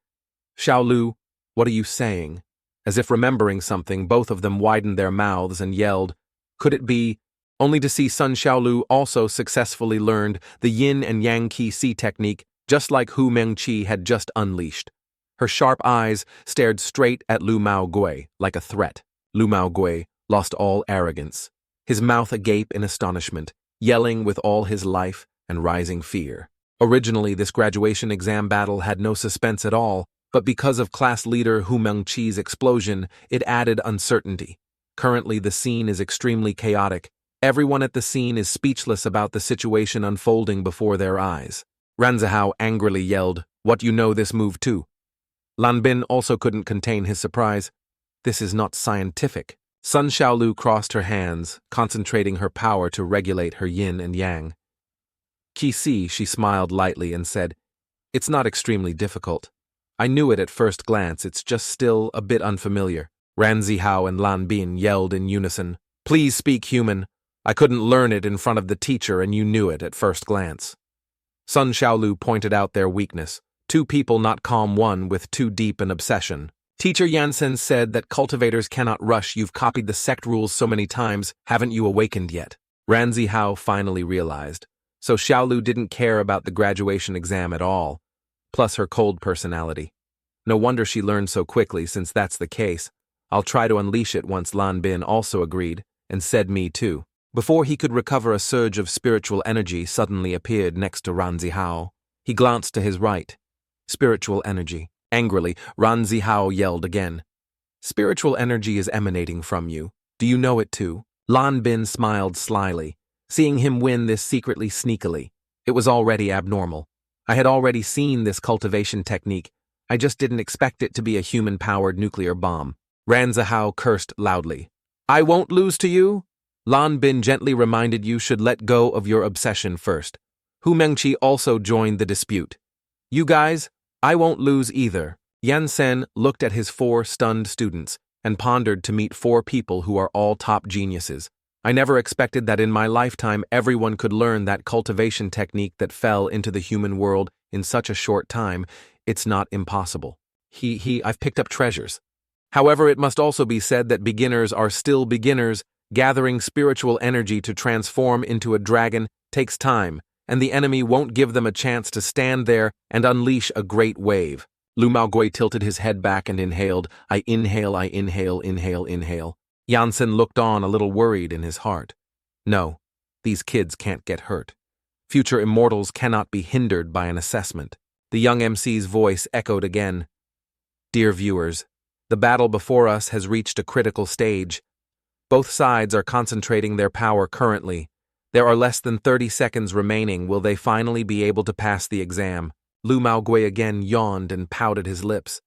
Speaker 1: "Xiaolu, what are you saying?" As if remembering something, both of them widened their mouths and yelled, "Could it be?" Only to see Sunshaolu also successfully learned the yin and yang key C technique, just like Hu Mengqi had just unleashed. Her sharp eyes stared straight at Lu Mao Gui like a threat. Lu Mao Gui lost all arrogance, his mouth agape in astonishment, yelling with all his life and rising fear. Originally, this graduation exam battle had no suspense at all. But because of class leader Hu Mengqi's explosion, it added uncertainty. Currently, the scene is extremely chaotic. Everyone at the scene is speechless about the situation unfolding before their eyes. Ranzihao angrily yelled, "What you know this move too?" Lan Bin also couldn't contain his surprise. This is not scientific. Sunshaolu crossed her hands, concentrating her power to regulate her yin and yang. Qi, she smiled lightly and said, "It's not extremely difficult. I knew it at first glance, it's just still a bit unfamiliar." Ranzihao and Lan Bin yelled in unison, "Please speak human. I couldn't learn it in front of the teacher and you knew it at first glance." Sunshaolu pointed out their weakness. Two people not calm, one with too deep an obsession. Teacher Yansen said that cultivators cannot rush. You've copied the sect rules so many times, haven't you awakened yet? Ranzihao finally realized. So Xiaolu didn't care about the graduation exam at all, plus her cold personality. No wonder she learned so quickly, since that's the case. I'll try to unleash it once. Lan Bin also agreed, and said me too. Before he could recover, a surge of spiritual energy suddenly appeared next to Ranzihao. He glanced to his right. Spiritual energy. Angrily, Ranzihao yelled again. "Spiritual energy is emanating from you. Do you know it too?" Lan Bin smiled slyly, seeing him win this secretly sneakily. It was already abnormal. I had already seen this cultivation technique. I just didn't expect it to be a human-powered nuclear bomb. Ranzihao cursed loudly. "I won't lose to you?" Lan Bin gently reminded, "You should let go of your obsession first." Hu Mengqi also joined the dispute. "You guys, I won't lose either." Yansen looked at his 4 stunned students and pondered to meet 4 people who are all top geniuses. I never expected that in my lifetime everyone could learn that cultivation technique that fell into the human world in such a short time. It's not impossible. I've picked up treasures. However, it must also be said that beginners are still beginners. Gathering spiritual energy to transform into a dragon takes time, and the enemy won't give them a chance to stand there and unleash a great wave. Lu Maogui tilted his head back and inhaled. I inhale, inhale, inhale. Yansen looked on, a little worried in his heart. No, these kids can't get hurt. Future immortals cannot be hindered by an assessment. The young MC's voice echoed again. Dear viewers, the battle before us has reached a critical stage. Both sides are concentrating their power currently. There are less than 30 seconds remaining. Will they finally be able to pass the exam? Lu Maogui again yawned and pouted his lips.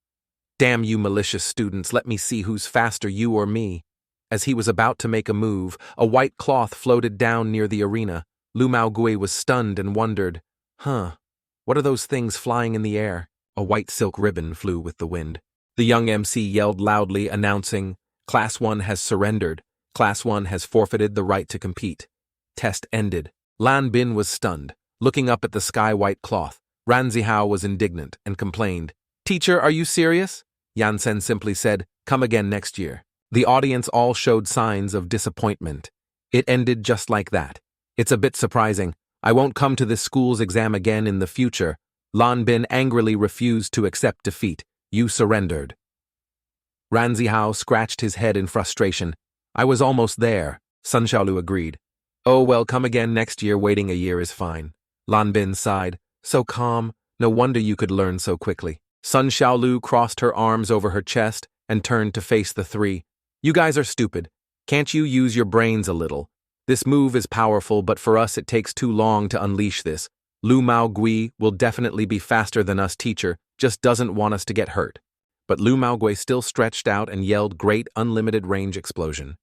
Speaker 1: Damn you malicious students, let me see who's faster, you or me. As he was about to make a move, a white cloth floated down near the arena. Lu Maogui was stunned and wondered, what are those things flying in the air? A white silk ribbon flew with the wind. The young MC yelled loudly, announcing, Class 1 has surrendered. Class 1 has forfeited the right to compete. Test ended. Lan Bin was stunned, looking up at the sky-white cloth. Ranzihao was indignant and complained, Teacher, are you serious? Yansen simply said, Come again next year. The audience all showed signs of disappointment. It ended just like that. It's a bit surprising. I won't come to this school's exam again in the future. Lan Bin angrily refused to accept defeat. You surrendered. Ranzihao scratched his head in frustration. I was almost there. Sunshaolu agreed. Oh well, come again next year. Waiting a year is fine. Lan Bin sighed. So calm. No wonder you could learn so quickly. Sunshaolu crossed her arms over her chest and turned to face the 3. You guys are stupid. Can't you use your brains a little? This move is powerful, but for us it takes too long to unleash this. Lu Maogui will definitely be faster than us, teacher, just doesn't want us to get hurt. But Lu Maogui still stretched out and yelled great unlimited range explosion.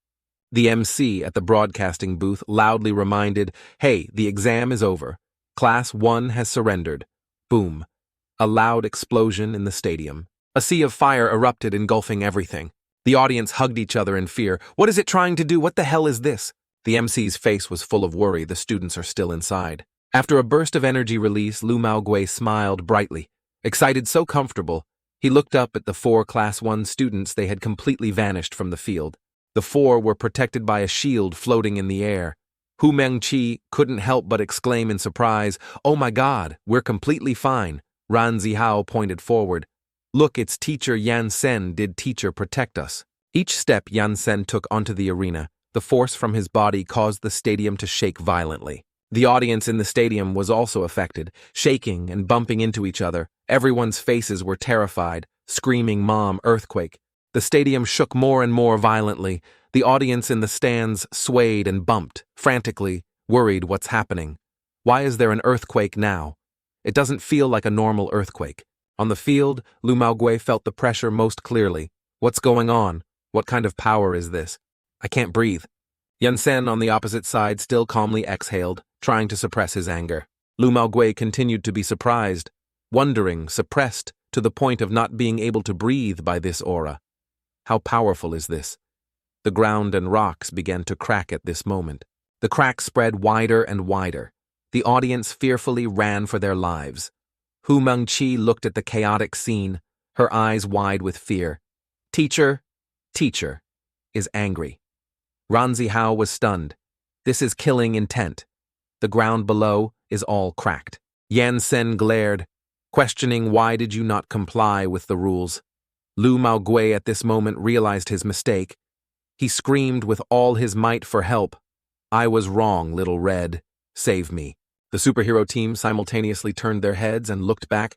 Speaker 1: The MC at the broadcasting booth loudly reminded, Hey, the exam is over. Class 1 has surrendered. Boom. A loud explosion in the stadium. A sea of fire erupted, engulfing everything. The audience hugged each other in fear. What is it trying to do? What the hell is this? The MC's face was full of worry. The students are still inside. After a burst of energy release, Lu Maogui smiled brightly. Excited, so comfortable, he looked up at the 4 Class 1 students. They had completely vanished from the field. The 4 were protected by a shield floating in the air. Hu Mengqi couldn't help but exclaim in surprise, Oh my God, we're completely fine. Ranzihao pointed forward. Look, it's Teacher Yansen. Did Teacher protect us? Each step Yansen took onto the arena, the force from his body caused the stadium to shake violently. The audience in the stadium was also affected, shaking and bumping into each other. Everyone's faces were terrified. screaming "Mom, earthquake." The stadium shook more and more violently. The audience in the stands swayed and bumped, frantically, worried what's happening. Why is there an earthquake now? It doesn't feel like a normal earthquake. On the field, Lu Maogui felt the pressure most clearly. What's going on? What kind of power is this? I can't breathe. Yansen on the opposite side still calmly exhaled, trying to suppress his anger. Lu Maogui continued to be surprised, wondering, suppressed, to the point of not being able to breathe by this aura. How powerful is this? The ground and rocks began to crack at this moment. The cracks spread wider and wider. The audience fearfully ran for their lives. Hu Mengqi looked at the chaotic scene, her eyes wide with fear. Teacher is angry. Ranzihao was stunned. This is killing intent. The ground below is all cracked. Yansen glared, questioning why did you not comply with the rules. Lu Maogui at this moment realized his mistake. He screamed with all his might for help. I was wrong, Little Red. Save me. The superhero team simultaneously turned their heads and looked back.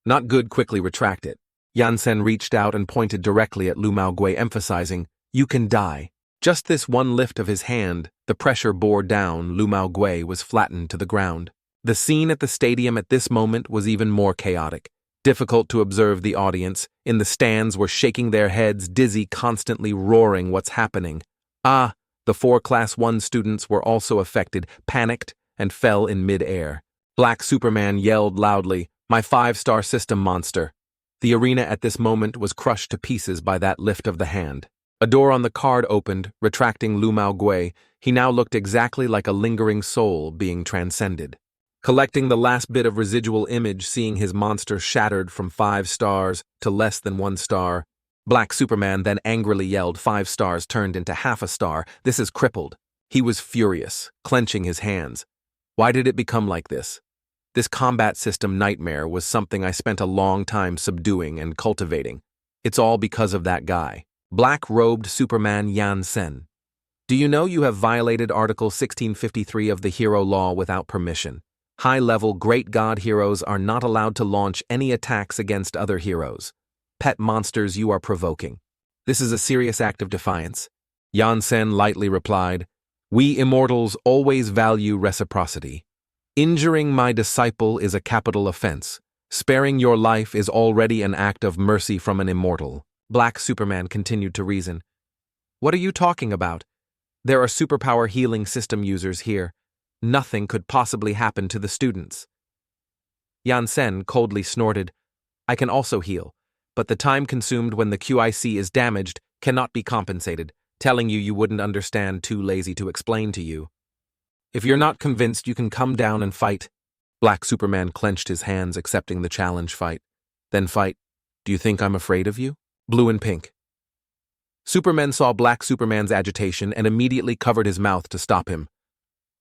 Speaker 1: Not Good quickly retracted. Yansen reached out and pointed directly at Lu Maogui, emphasizing, you can die. Just this one lift of his hand, the pressure bore down, Lu Maogui was flattened to the ground. The scene at the stadium at this moment was even more chaotic. Difficult to observe the audience. In the stands were shaking their heads, dizzy, constantly roaring what's happening. The 4 Class 1 students were also affected, panicked, and fell in mid-air. Black Superman yelled loudly, my 5-star system monster. The arena at this moment was crushed to pieces by that lift of the hand. A door on the card opened, retracting Lu Maogui. He now looked exactly like a lingering soul being transcended. Collecting the last bit of residual image, seeing his monster shattered from 5 stars to less than 1 star, Black Superman then angrily yelled 5 stars turned into half a star. This is crippled. He was furious, clenching his hands. Why did it become like this? This combat system nightmare was something I spent a long time subduing and cultivating. It's all because of that guy. Black-robed Superman Yansen. Do you know you have violated Article 1653 of the Hero Law without permission? High-level great god heroes are not allowed to launch any attacks against other heroes. Pet monsters you are provoking. This is a serious act of defiance. Yansen lightly replied, we immortals always value reciprocity. Injuring my disciple is a capital offense. Sparing your life is already an act of mercy from an immortal. Black Superman continued to reason. What are you talking about? There are superpower healing system users here. Nothing could possibly happen to the students. Yansen coldly snorted, I can also heal, but the time consumed when the QIC is damaged cannot be compensated. Telling you wouldn't understand, too lazy to explain to you. If you're not convinced, you can come down and fight. Black Superman clenched his hands, accepting the challenge. Fight. Then fight. Do you think I'm afraid of you? Blue and pink. Superman saw Black Superman's agitation and immediately covered his mouth to stop him.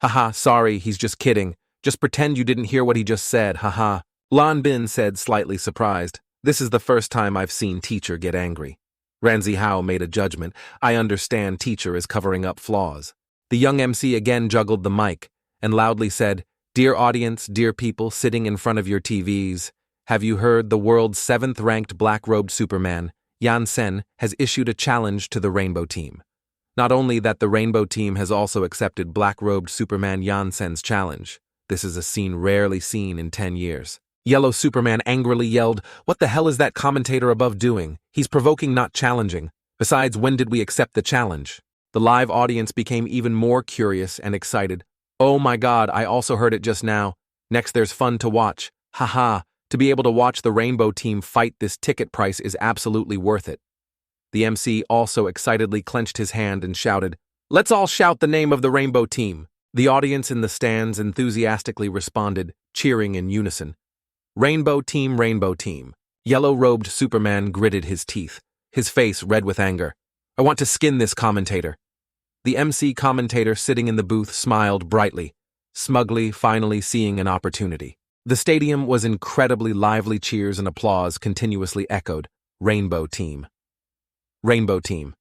Speaker 1: Haha, sorry, he's just kidding. Just pretend you didn't hear what he just said, haha. Lan Bin said, slightly surprised. This is the first time I've seen teacher get angry. Ranzihao made a judgment. I understand teacher is covering up flaws. The young MC again juggled the mic and loudly said, Dear audience, dear people sitting in front of your TVs, have you heard the world's 7th-ranked black-robed Superman, Yansen, has issued a challenge to the Rainbow Team. Not only that, the Rainbow Team has also accepted black-robed Superman Yansen's challenge. This is a scene rarely seen in 10 years. Yellow Superman angrily yelled, What the hell is that commentator above doing? He's provoking, not challenging. Besides, when did we accept the challenge? The live audience became even more curious and excited. Oh my god, I also heard it just now. Next there's fun to watch. Haha, to be able to watch the Rainbow Team fight, this ticket price is absolutely worth it. The MC also excitedly clenched his hand and shouted, Let's all shout the name of the Rainbow Team. The audience in the stands enthusiastically responded, cheering in unison. Rainbow Team, Rainbow Team. Yellow-robed Superman gritted his teeth, his face red with anger. I want to skin this commentator. The MC commentator sitting in the booth smiled brightly, smugly finally seeing an opportunity. The stadium was incredibly lively. Cheers and applause continuously echoed. Rainbow Team. Rainbow Team.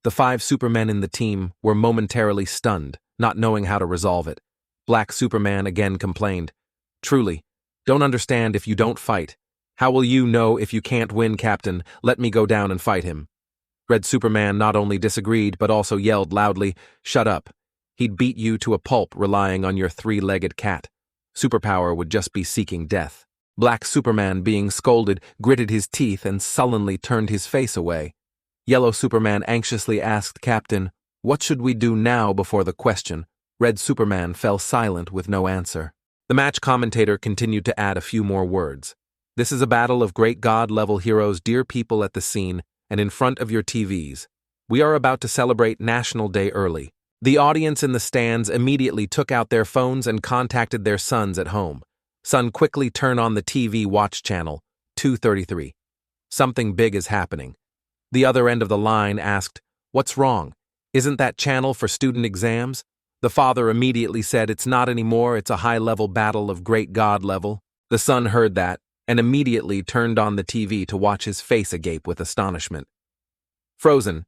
Speaker 1: The 5 Supermen in the team were momentarily stunned, not knowing how to resolve it. Black Superman again complained, Truly, don't understand if you don't fight. How will you know if you can't win, Captain? Let me go down and fight him. Red Superman not only disagreed but also yelled loudly, "Shut up. He'd beat you to a pulp relying on your three-legged cat. Superpower would just be seeking death." Black Superman, being scolded, gritted his teeth and sullenly turned his face away. Yellow Superman anxiously asked Captain, "What should we do now?" Before the question, Red Superman fell silent with no answer. The match commentator continued to add a few more words. "This is a battle of great God-level heroes, dear people at the scene, and in front of your TVs. We are about to celebrate National Day early." The audience in the stands immediately took out their phones and contacted their sons at home. "Son, quickly turn on the TV watch channel, 233. Something big is happening." The other end of the line asked, "What's wrong? Isn't that channel for student exams?" The father immediately said, "It's not anymore, it's a high-level battle of great God level." The son heard that and immediately turned on the TV to watch, his face agape with astonishment. "Frozen.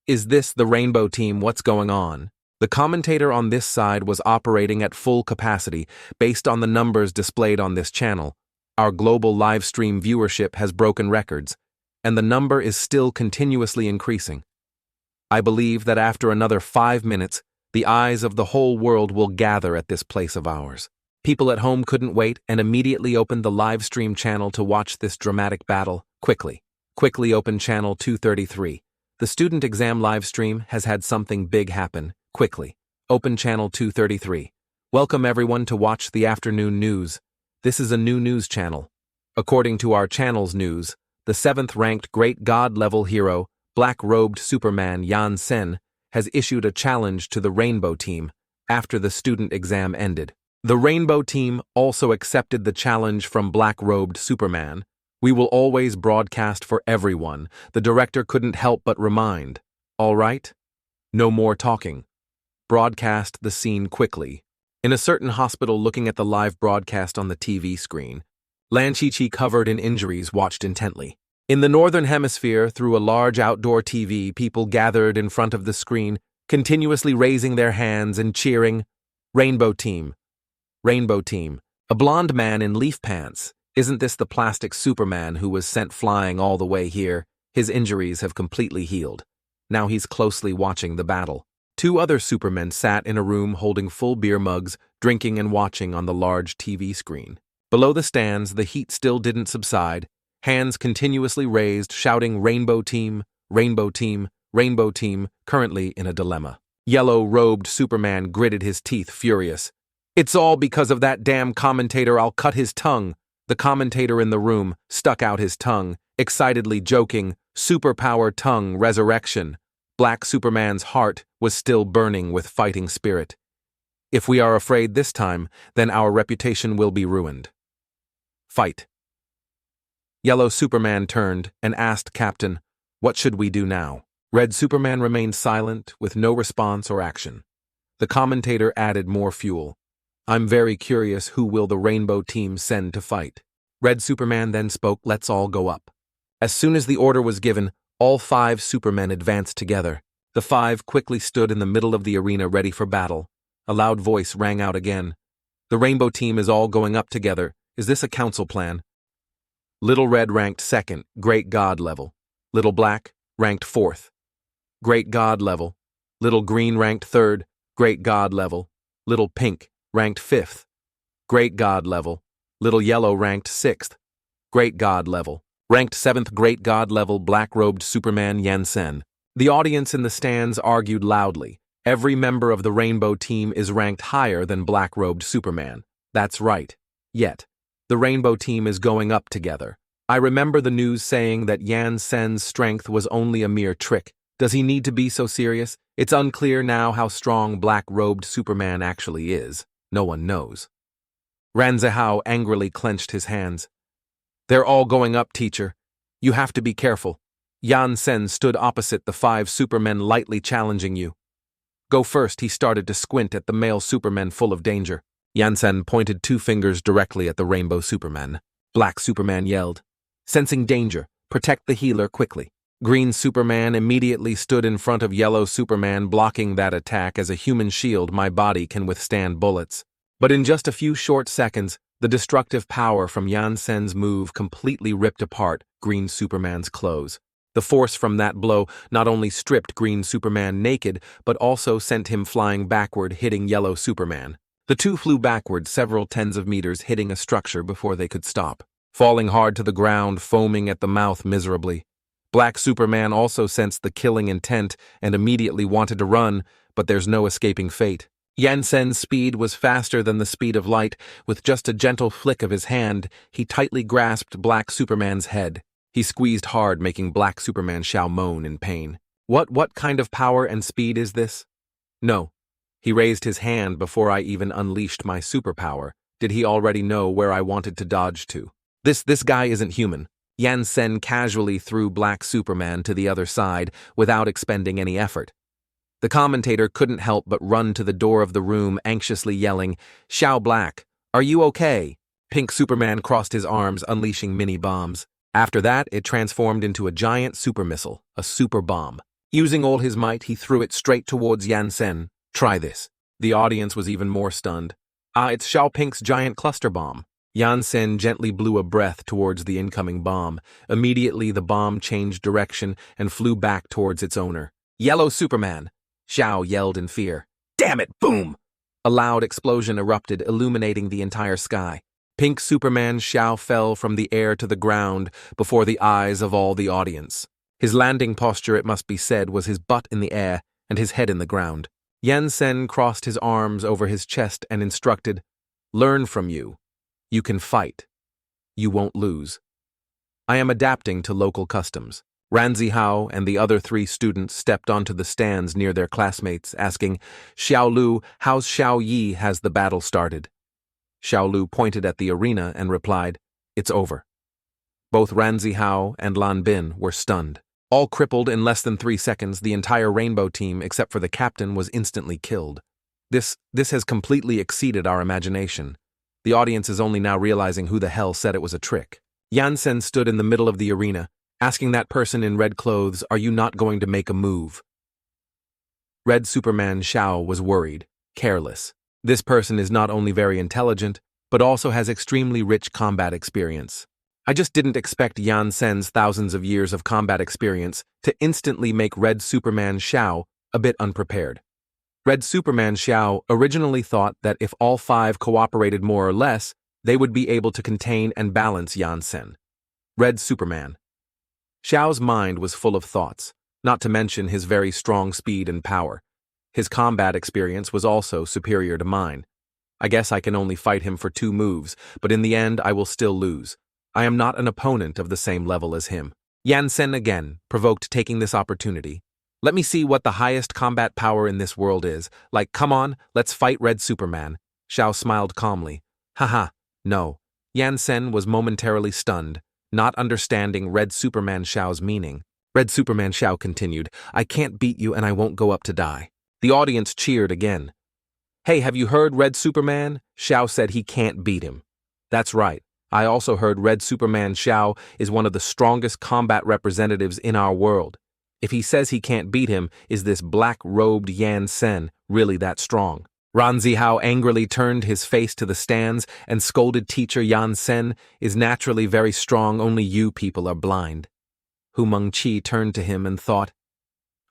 Speaker 1: Is this the Rainbow Team? What's going on?" The commentator on this side was operating at full capacity based on the numbers displayed on this channel. Our global live stream viewership has broken records, and the number is still continuously increasing. I believe that after another 5 minutes, the eyes of the whole world will gather at this place of ours. People at home couldn't wait and immediately opened the live stream channel to watch this dramatic battle. Quickly open channel 233. The student exam live stream has had something big happen. Quickly open channel 233. Welcome everyone to watch the afternoon news. This is a new news channel. According to our channel's news, the 7th-ranked great God-level hero, black-robed Superman Yansen, has issued a challenge to the Rainbow Team after the student exam ended. The Rainbow Team also accepted the challenge from black-robed Superman. "We will always broadcast for everyone," the director couldn't help but remind. "All right? No more talking. Broadcast the scene quickly." In a certain hospital, looking at the live broadcast on the TV screen, Lan Chi-Chi, covered in injuries, watched intently. In the Northern Hemisphere, through a large outdoor TV, people gathered in front of the screen, continuously raising their hands and cheering, "Rainbow Team! Rainbow Team!" A blonde man in leaf pants. Isn't this the plastic Superman who was sent flying all the way here? His injuries have completely healed. Now he's closely watching the battle. 2 other Supermen sat in a room holding full beer mugs, drinking and watching on the large TV screen. Below the stands, the heat still didn't subside. Hands continuously raised, shouting, "Rainbow Team! Rainbow Team! Rainbow Team!" Currently in a dilemma. Yellow-robed Superman gritted his teeth, furious. "It's all because of that damn commentator. I'll cut his tongue." The commentator in the room stuck out his tongue, excitedly joking, "Superpower tongue resurrection." Black Superman's heart was still burning with fighting spirit. "If we are afraid this time, then our reputation will be ruined." Fight. Yellow Superman turned and asked Captain, "What should we do now?" Red Superman remained silent, with no response or action. The commentator added more fuel. "I'm very curious, who will the Rainbow Team send to fight?" Red Superman then spoke, "Let's all go up." As soon as the order was given, all 5 Supermen advanced together. The 5 quickly stood in the middle of the arena ready for battle. A loud voice rang out again. "The Rainbow Team is all going up together. Is this a council plan?" Little Red ranked 2nd, Great God level. Little Black ranked 4th, Great God level. Little Green ranked 3rd, Great God level. Little Pink ranked 5th, Great God level. Little Yellow ranked 6th, Great God level. Ranked 7th, Great God level, black-robed Superman Yansen. The audience in the stands argued loudly. Every member of the Rainbow Team is ranked higher than black-robed Superman. That's right. Yet, the Rainbow Team is going up together. I remember the news saying that Yansen's strength was only a mere trick. Does he need to be so serious? It's unclear now how strong black-robed Superman actually is. No one knows. Ranzihao angrily clenched his hands. "They're all going up, teacher. You have to be careful." Yansen stood opposite the 5 Supermen, lightly challenging you. "Go first." He started to squint at the male Supermen, full of danger. Yansen pointed 2 fingers directly at the Rainbow Superman. Black Superman yelled, "Sensing danger, protect the healer quickly." Green Superman immediately stood in front of Yellow Superman, blocking that attack. As a human shield, my body can withstand bullets. But in just a few short seconds, The destructive power from Yansen's move completely ripped apart Green Superman's clothes. The force from that blow not only stripped Green Superman naked, but also sent him flying backward, hitting Yellow Superman. The two flew backward several tens of meters, hitting a structure before they could stop, falling hard to the ground, foaming at the mouth miserably. Black Superman also sensed the killing intent and immediately wanted to run, but there's no escaping fate. Yansen's speed was faster than the speed of light. With just a gentle flick of his hand, he tightly grasped Black Superman's head. He squeezed hard, making Black Superman Shiao moan in pain. What kind of power and speed is this? No. He raised his hand before I even unleashed my superpower. Did he already know where I wanted to dodge to? This guy isn't human. Yansen casually threw Black Superman to the other side without expending any effort. The commentator couldn't help but run to the door of the room, anxiously yelling, "Shiao Black, are you okay?" Pink Superman crossed his arms, unleashing mini bombs. After that, it transformed into a giant super missile, a super bomb. Using all his might, he threw it straight towards Yansen. Try this. The audience was even more stunned. It's Shiao Pink's giant cluster bomb. Yansen gently blew a breath towards the incoming bomb. Immediately, the bomb changed direction and flew back towards its owner. "Yellow Superman!" Shiao yelled in fear. "Damn it, boom!" A loud explosion erupted, illuminating the entire sky. Pink Superman Shiao fell from the air to the ground before the eyes of all the audience. His landing posture, it must be said, was his butt in the air and his head in the ground. Yansen crossed his arms over his chest and instructed, "Learn from you. You can fight. You won't lose. I am adapting to local customs." Ranzihao and the other 3 students stepped onto the stands near their classmates, asking, "Xiaolu, how's Xiao Yi has the battle started?" Xiaolu pointed at the arena and replied, "It's over." Both Ranzihao and Lan Bin were stunned. All crippled in less than 3 seconds, the entire Rainbow team, except for the captain, was instantly killed. This has completely exceeded our imagination. The audience is only now realizing who the hell said it was a trick. Yansen stood in the middle of the arena, asking that person in red clothes, "Are you not going to make a move?" Red Superman Shiao was worried, careless. This person is not only very intelligent, but also has extremely rich combat experience. I just didn't expect Yansen's thousands of years of combat experience to instantly make Red Superman Shiao a bit unprepared. Red Superman Shiao originally thought that if all 5 cooperated more or less, they would be able to contain and balance Yansen. Red Superman. Xiao's mind was full of thoughts, not to mention his very strong speed and power. His combat experience was also superior to mine. I guess I can only fight him for 2 moves, but in the end I will still lose. I am not an opponent of the same level as him. Yansen again, provoked, taking this opportunity. "Let me see what the highest combat power in this world is. Like, come on, let's fight Red Superman." Shiao smiled calmly. "Haha, no." Yansen was momentarily stunned, not understanding Red Superman Shiao's meaning. Red Superman Shiao continued, "I can't beat you and I won't go up to die." The audience cheered again. "Hey, have you heard Red Superman?" Shiao said he can't beat him. "That's right. I also heard Red Superman Shiao is one of the strongest combat representatives in our world. If he says he can't beat him, is this black-robed Yansen really that strong?" Ranzihao angrily turned his face to the stands and scolded teacher Yansen is naturally very strong, only you people are blind. Hu Mengqi turned to him and thought,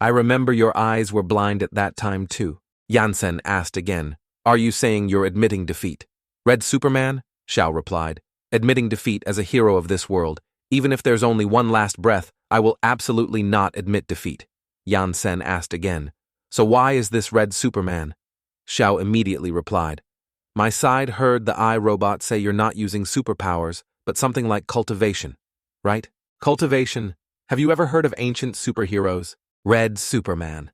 Speaker 1: "I remember your eyes were blind at that time too." Yansen asked again, "Are you saying you're admitting defeat?" "Red Superman?" Shiao replied, "Admitting defeat as a hero of this world. Even if there's only one last breath, I will absolutely not admit defeat." Yansen asked again, "So why is this Red Superman?" Shiao immediately replied, "My side heard the iRobot say you're not using superpowers, but something like cultivation, right? Cultivation. Have you ever heard of ancient superheroes? Red Superman."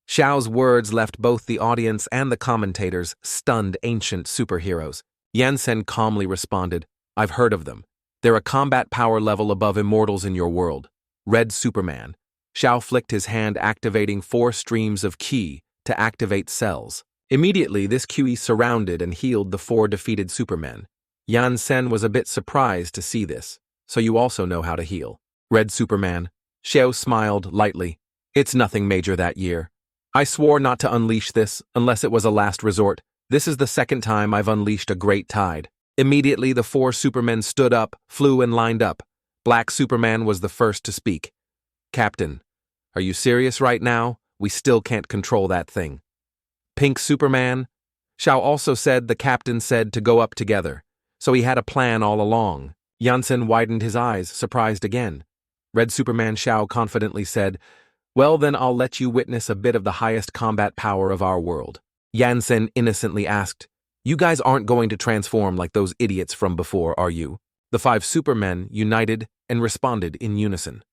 Speaker 1: Xiao's words left both the audience and the commentators stunned. Ancient superheroes. Yansen calmly responded, "I've heard of them. They're a combat power level above immortals in your world. Red Superman." Shiao flicked his hand, activating 4 streams of ki to activate cells. Immediately, this QE surrounded and healed the 4 defeated supermen. Yansen was a bit surprised to see this. "So you also know how to heal?" Red Superman. Shiao smiled lightly. "It's nothing major that year. I swore not to unleash this unless it was a last resort. This is the second time I've unleashed a great tide. Immediately, the four supermen stood up, flew, and lined up. Black Superman was the first to speak. Captain, are you serious right now? We still can't control that thing. Pink Superman? Shiao also said the captain said to go up together. So he had a plan all along. Yansen widened his eyes, surprised again. Red Superman Shiao confidently said, well, then I'll let you witness a bit of the highest combat power of our world. Yansen innocently asked, you guys aren't going to transform like those idiots from before, are you? The five supermen united and responded in unison.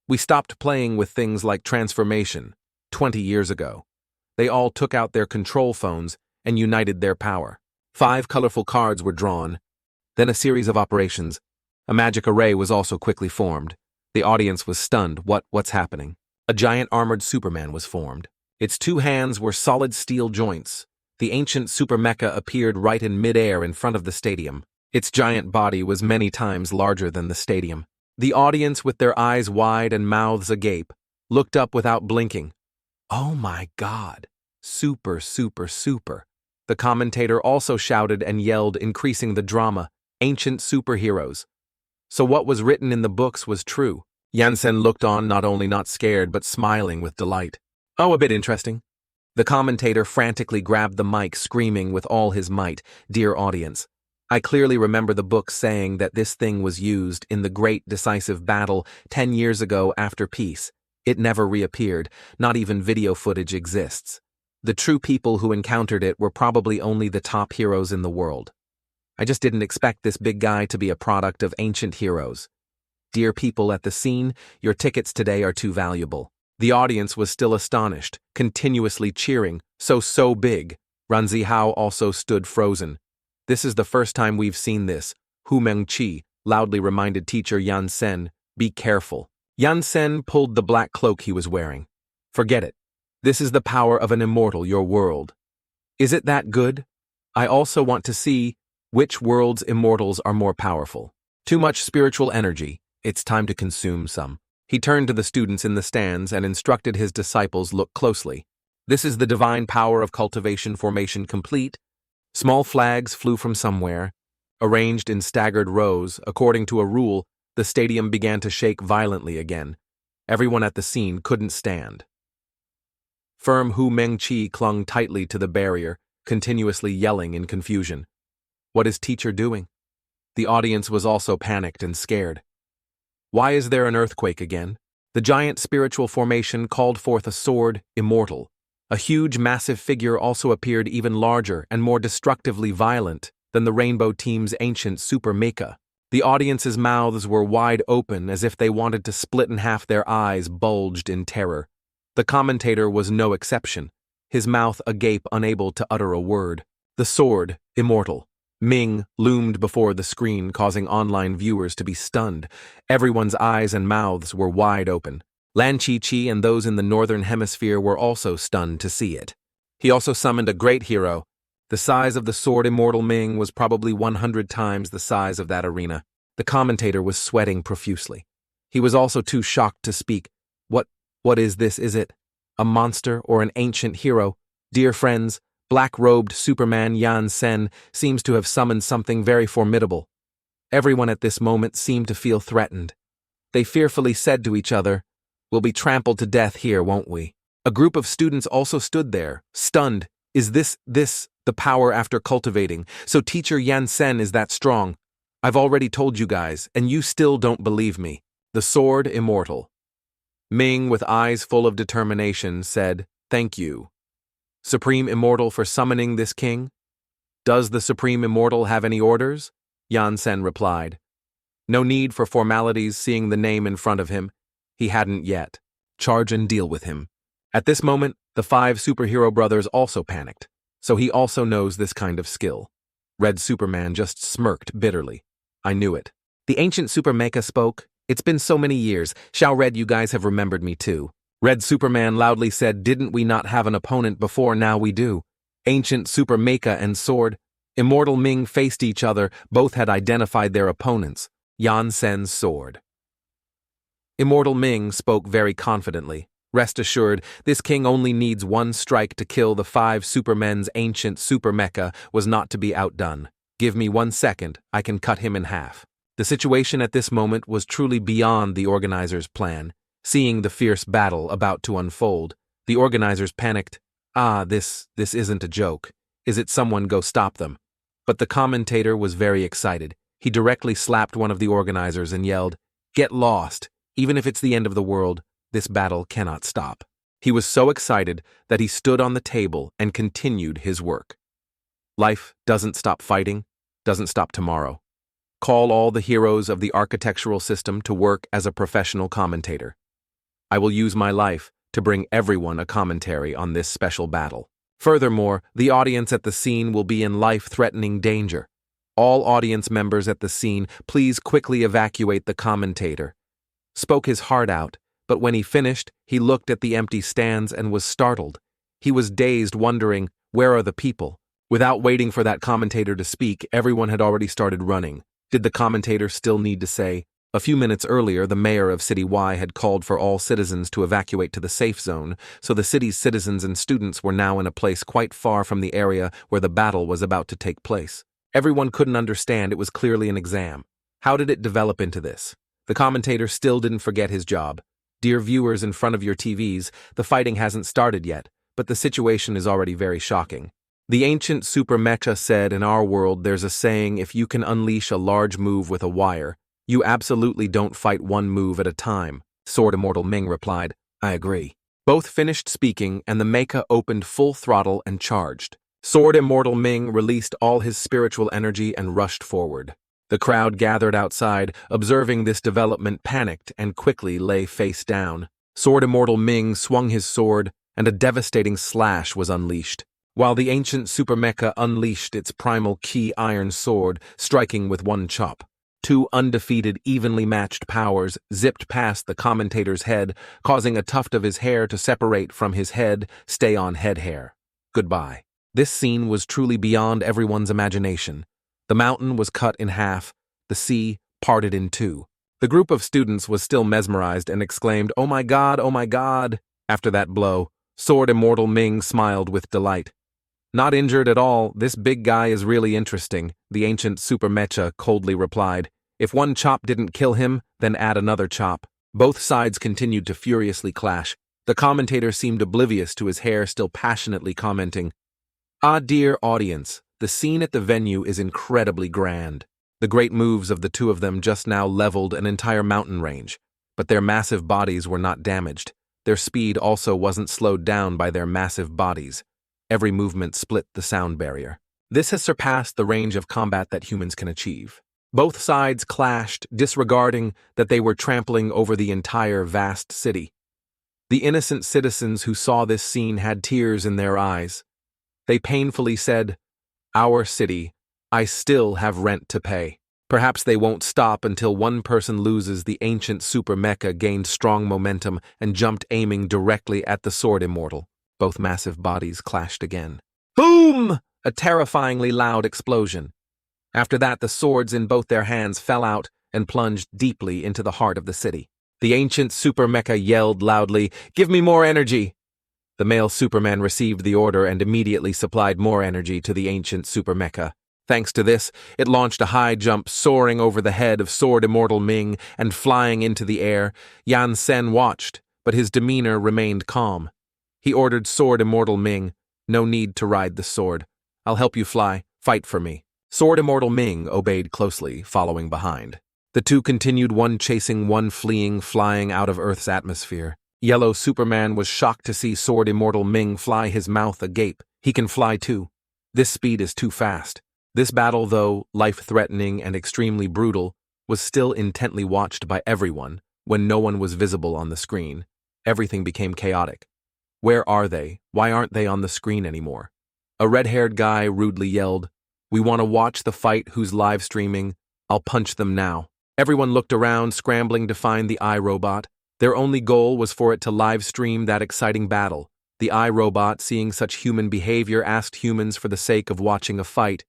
Speaker 1: We stopped playing with things like transformation 20 years ago. They all took out their control phones and united their power. 5 colorful cards were drawn, then a series of operations. A magic array was also quickly formed. The audience was stunned. What's happening? A giant armored Superman was formed. Its 2 hands were solid steel joints. The ancient super mecha appeared right in midair in front of the stadium. Its giant body was many times larger than the stadium. The audience, with their eyes wide and mouths agape, looked up without blinking. Oh my God! Super, super, super. The commentator also shouted and yelled, increasing the drama. Ancient superheroes. So what was written in the books was true. Yansen looked on, not scared, but smiling with delight. Oh, a bit interesting. The commentator frantically grabbed the mic, screaming with all his might, dear audience, I clearly remember the book saying that this thing was used in the great decisive battle 10 years ago after peace. It never reappeared, not even video footage exists. The true people who encountered it were probably only the top heroes in the world. I just didn't expect this big guy to be a product of ancient heroes. Dear people at the scene, your tickets today are too valuable. The audience was still astonished, continuously cheering, so big. Ranzihao also stood frozen. This is the first time we've seen this. Lan Chi-Chi loudly reminded teacher Yansen, be careful. Yansen pulled the black cloak he was wearing. Forget it. This is the power of an immortal, your world. Is it that good? I also want to see which world's immortals are more powerful. Too much spiritual energy. It's time to consume some. He turned to the students in the stands and instructed his disciples look closely. This is the divine power of cultivation formation complete. Small flags flew from somewhere. Arranged in staggered rows, according to a rule, the stadium began to shake violently again. Everyone at the scene couldn't stand. Firm Lan Chi-Chi clung tightly to the barrier, continuously yelling in confusion. What is teacher doing? The audience was also panicked and scared. Why is there an earthquake again? The giant spiritual formation called forth a sword, immortal. A huge, massive figure also appeared, even larger and more destructively violent than the Rainbow Team's ancient super mecha. The audience's mouths were wide open as if they wanted to split in half. Their eyes bulged in terror. The commentator was no exception, his mouth agape, unable to utter a word. The sword, immortal. Ming loomed before the screen, causing online viewers to be stunned. Everyone's eyes and mouths were wide open. Lan Chi-Chi and those in the northern hemisphere were also stunned to see it. He also summoned a great hero. The size of the sword immortal Ming was probably 100 times the size of that arena. The commentator was sweating profusely. He was also too shocked to speak. What is this? Is it a monster or an ancient hero? Dear friends, black-robed Superman Yansen seems to have summoned something very formidable. Everyone at this moment seemed to feel threatened. They fearfully said to each other, we'll be trampled to death here, won't we? A group of students also stood there, stunned. Is this the power after cultivating? So teacher Yansen is that strong? I've already told you guys, and you still don't believe me. The sword immortal. Ming, with eyes full of determination, said, thank you. Supreme Immortal, for summoning this king? Does the Supreme Immortal have any orders? Yansen replied. No need for formalities, seeing the name in front of him. He hadn't yet. Charge and deal with him. At this moment, the 5 superhero brothers also panicked, so he also knows this kind of skill. Red Superman just smirked bitterly. I knew it. The ancient super mecha spoke. It's been so many years. Shiao, Red, you guys have remembered me too. Red Superman loudly said, didn't we not have an opponent before? Now we do. Ancient super mecha and sword. Immortal Ming faced each other. Both had identified their opponents. Yansen's sword. Immortal Ming spoke very confidently. Rest assured, this king only needs one strike to kill the 5 supermen's ancient super mecha was not to be outdone. Give me 1 second, I can cut him in half. The situation at this moment was truly beyond the organizers' plan. Seeing the fierce battle about to unfold, the organizers panicked. This isn't a joke. Is it someone go stop them? But the commentator was very excited. He directly slapped one of the organizers and yelled, "Get lost! Even if it's the end of the world, this battle cannot stop." He was so excited that he stood on the table and continued his work. Life doesn't stop fighting, doesn't stop tomorrow. Call all the heroes of the architectural system to work as a professional commentator. I will use my life to bring everyone a commentary on this special battle. Furthermore, the audience at the scene will be in life-threatening danger. All audience members at the scene, please quickly evacuate the commentator. Spoke his heart out, but when he finished, he looked at the empty stands and was startled. He was dazed, wondering, where are the people? Without waiting for that commentator to speak, everyone had already started running. Did the commentator still need to say? A few minutes earlier, the mayor of City Y had called for all citizens to evacuate to the safe zone, so the city's citizens and students were now in a place quite far from the area where the battle was about to take place. Everyone couldn't understand it was clearly an exam. How did it develop into this? The commentator still didn't forget his job. Dear viewers in front of your TVs, the fighting hasn't started yet, but the situation is already very shocking. The ancient super mecha said in our world there's a saying, if you can unleash a large move with a wire, you absolutely don't fight one move at a time. Sword Immortal Ming replied, I agree. Both finished speaking and the mecha opened full throttle and charged. Sword Immortal Ming released all his spiritual energy and rushed forward. The crowd gathered outside, observing this development, panicked and quickly lay face down. Sword Immortal Ming swung his sword and a devastating slash was unleashed, while the ancient super mecha unleashed its primal key iron sword, striking with one chop. 2 undefeated, evenly matched powers zipped past the commentator's head, causing a tuft of his hair to separate from his head, stay on head hair. Goodbye. This scene was truly beyond everyone's imagination. The mountain was cut in half, the sea parted in 2. The group of students was still mesmerized and exclaimed, "Oh my God, oh my God!" After that blow, Sword Immortal Ming smiled with delight. Not injured at all, this big guy is really interesting, the ancient super mecha coldly replied. If one chop didn't kill him, then add another chop. Both sides continued to furiously clash. The commentator seemed oblivious to his hair, still passionately commenting, dear audience, the scene at the venue is incredibly grand. The great moves of the 2 of them just now leveled an entire mountain range, but their massive bodies were not damaged. Their speed also wasn't slowed down by their massive bodies. Every movement split the sound barrier. This has surpassed the range of combat that humans can achieve. Both sides clashed, disregarding that they were trampling over the entire vast city. The innocent citizens who saw this scene had tears in their eyes. They painfully said, "Our city, I still have rent to pay." Perhaps they won't stop until one person loses. The ancient super mecha gained strong momentum and jumped, aiming directly at the Sword Immortal. Both massive bodies clashed again. Boom! A terrifyingly loud explosion. After that, the swords in both their hands fell out and plunged deeply into the heart of the city. The ancient super mecha yelled loudly, "Give me more energy!" The male Superman received the order and immediately supplied more energy to the ancient super mecha. Thanks to this, it launched a high jump, soaring over the head of Sword Immortal Ming and flying into the air. Yansen watched, but his demeanor remained calm. He ordered Sword Immortal Ming, "No need to ride the sword. I'll help you fly. Fight for me." Sword Immortal Ming obeyed closely, following behind. The 2 continued, one chasing, one fleeing, flying out of Earth's atmosphere. Yellow Superman was shocked to see Sword Immortal Ming fly, his mouth agape. He can fly too. This speed is too fast. This battle, though life-threatening and extremely brutal, was still intently watched by everyone. When no one was visible on the screen, everything became chaotic. Where are they? Why aren't they on the screen anymore? A red-haired guy rudely yelled, "We want to watch the fight. Who's live streaming? I'll punch them now." Everyone looked around, scrambling to find the iRobot. Their only goal was for it to live stream that exciting battle. The iRobot, seeing such human behavior, asked humans for the sake of watching a fight,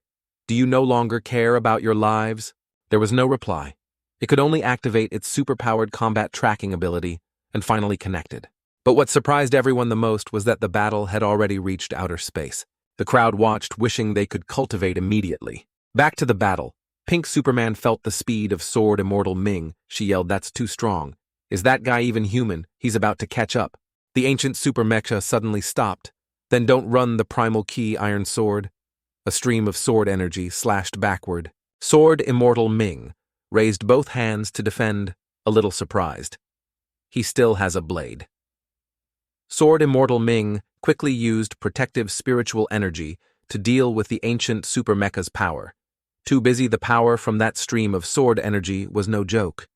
Speaker 1: "Do you no longer care about your lives?" There was no reply. It could only activate its superpowered combat tracking ability and finally connected. But what surprised everyone the most was that the battle had already reached outer space. The crowd watched, wishing they could cultivate immediately. Back to the battle. Pink Superman felt the speed of Sword Immortal Ming. She yelled, "That's too strong. Is that guy even human? He's about to catch up." The ancient super mecha suddenly stopped. "Then don't run the primal key, Iron Sword." A stream of sword energy slashed backward. Sword Immortal Ming raised both hands to defend, a little surprised. He still has a blade. Sword Immortal Ming quickly used protective spiritual energy to deal with the ancient super mecha's power. Too busy, the power from that stream of sword energy was no joke.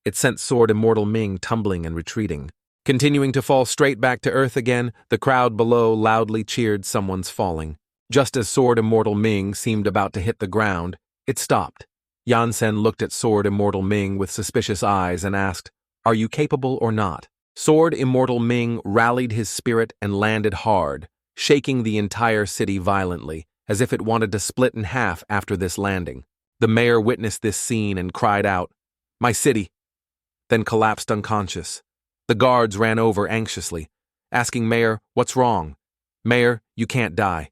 Speaker 1: It sent Sword Immortal Ming tumbling and retreating. Continuing to fall straight back to earth again, the crowd below loudly cheered someone's falling. Just as Sword Immortal Ming seemed about to hit the ground, it stopped. Yansen looked at Sword Immortal Ming with suspicious eyes and asked, "Are you capable or not?" Sword Immortal Ming rallied his spirit and landed hard, shaking the entire city violently, as if it wanted to split in half after this landing. The mayor witnessed this scene and cried out, "My city!" then collapsed unconscious. The guards ran over anxiously, asking Mayor, "What's wrong?" "Mayor, you can't die."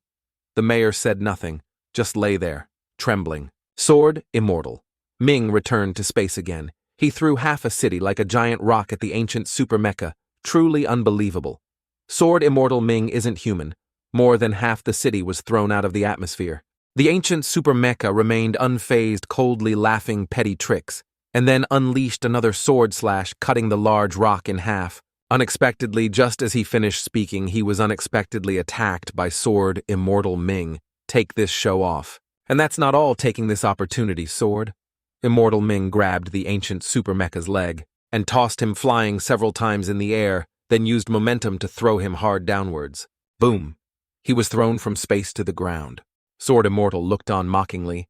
Speaker 1: The mayor said nothing, just lay there, trembling. Sword Immortal Ming returned to space again. He threw half a city like a giant rock at the ancient super mecha. Truly unbelievable. Sword Immortal Ming isn't human. More than half the city was thrown out of the atmosphere. The ancient super mecha remained unfazed, coldly laughing petty tricks, and then unleashed another sword slash, cutting the large rock in half. Unexpectedly, just as he finished speaking, he was unexpectedly attacked by Sword Immortal Ming. "Take this show off." "And that's not all, taking this opportunity, Sword." Immortal Ming grabbed the ancient super mecha's leg and tossed him flying several times in the air, then used momentum to throw him hard downwards. Boom! He was thrown from space to the ground. Sword Immortal looked on mockingly.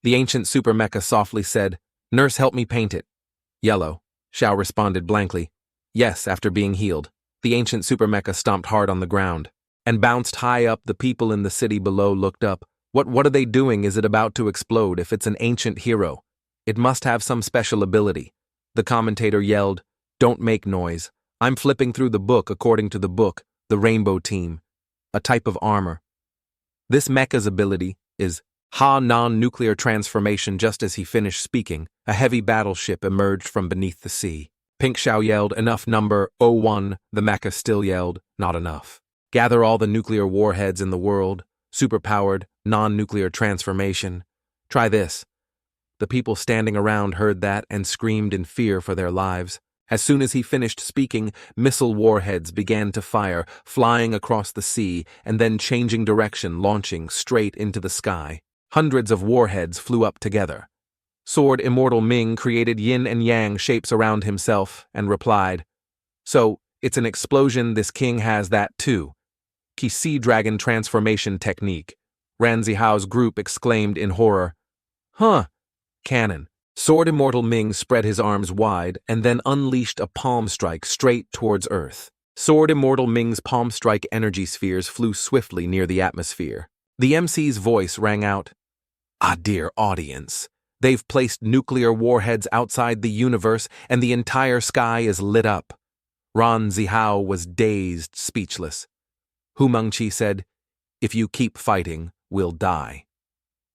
Speaker 1: The ancient super mecha softly said, "Nurse, help me paint it." "Yellow." Shiao responded blankly. "Yes," after being healed. The ancient super mecha stomped hard on the ground and bounced high up. The people in the city below looked up. What are they doing? Is it about to explode? If it's an ancient hero, it must have some special ability." The commentator yelled, "Don't make noise. I'm flipping through the book. According to the book, the Rainbow Team, a type of armor. This mecha's ability is non-nuclear transformation." Just as he finished speaking, a heavy battleship emerged from beneath the sea. Pink Xiao yelled, "Enough, number 01. The mecha still yelled, "Not enough. Gather all the nuclear warheads in the world. Superpowered, non-nuclear transformation. Try this." The people standing around heard that and screamed in fear for their lives. As soon as he finished speaking, missile warheads began to fire, flying across the sea and then changing direction, launching straight into the sky. Hundreds of warheads flew up together. Sword Immortal Ming created yin and yang shapes around himself and replied, "So, it's an explosion. This king has that too. Ki Sea Dragon transformation technique." Ranzihao's group exclaimed in horror. "Huh. Cannon." Sword Immortal Ming spread his arms wide and then unleashed a palm strike straight towards Earth. Sword Immortal Ming's palm strike energy spheres flew swiftly near the atmosphere. The MC's voice rang out, "Ah, dear audience, they've placed nuclear warheads outside the universe and the entire sky is lit up." Ranzihao was dazed, speechless. Hu Mengqi said, "If you keep fighting, we'll die."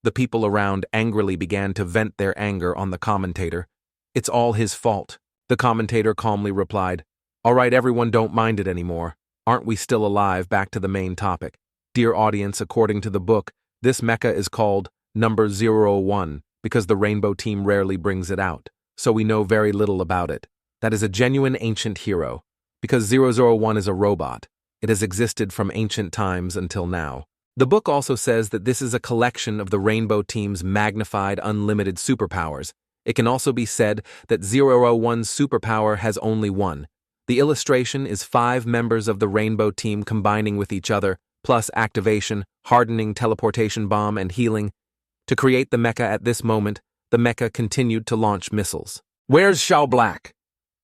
Speaker 1: The people around angrily began to vent their anger on the commentator. "It's all his fault." The commentator calmly replied, "All right, everyone, don't mind it anymore. Aren't we still alive? Back to the main topic. Dear audience, according to the book, this mecha is called number 01 because the Rainbow Team rarely brings it out, so we know very little about it. That is a genuine ancient hero. Because 001 is a robot, it has existed from ancient times until now. The book also says that this is a collection of the Rainbow Team's magnified unlimited superpowers. It can also be said that 001's superpower has only one. The illustration is 5 members of the Rainbow Team combining with each other, plus activation, hardening, teleportation bomb, and healing. To create the mecha at this moment, the mecha continued to launch missiles. "Where's Xiao Black?"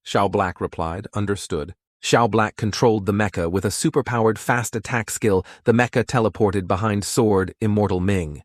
Speaker 1: Xiao Black replied, "Understood." Xiao Black controlled the mecha with a superpowered fast attack skill. The mecha teleported behind Sword Immortal Ming.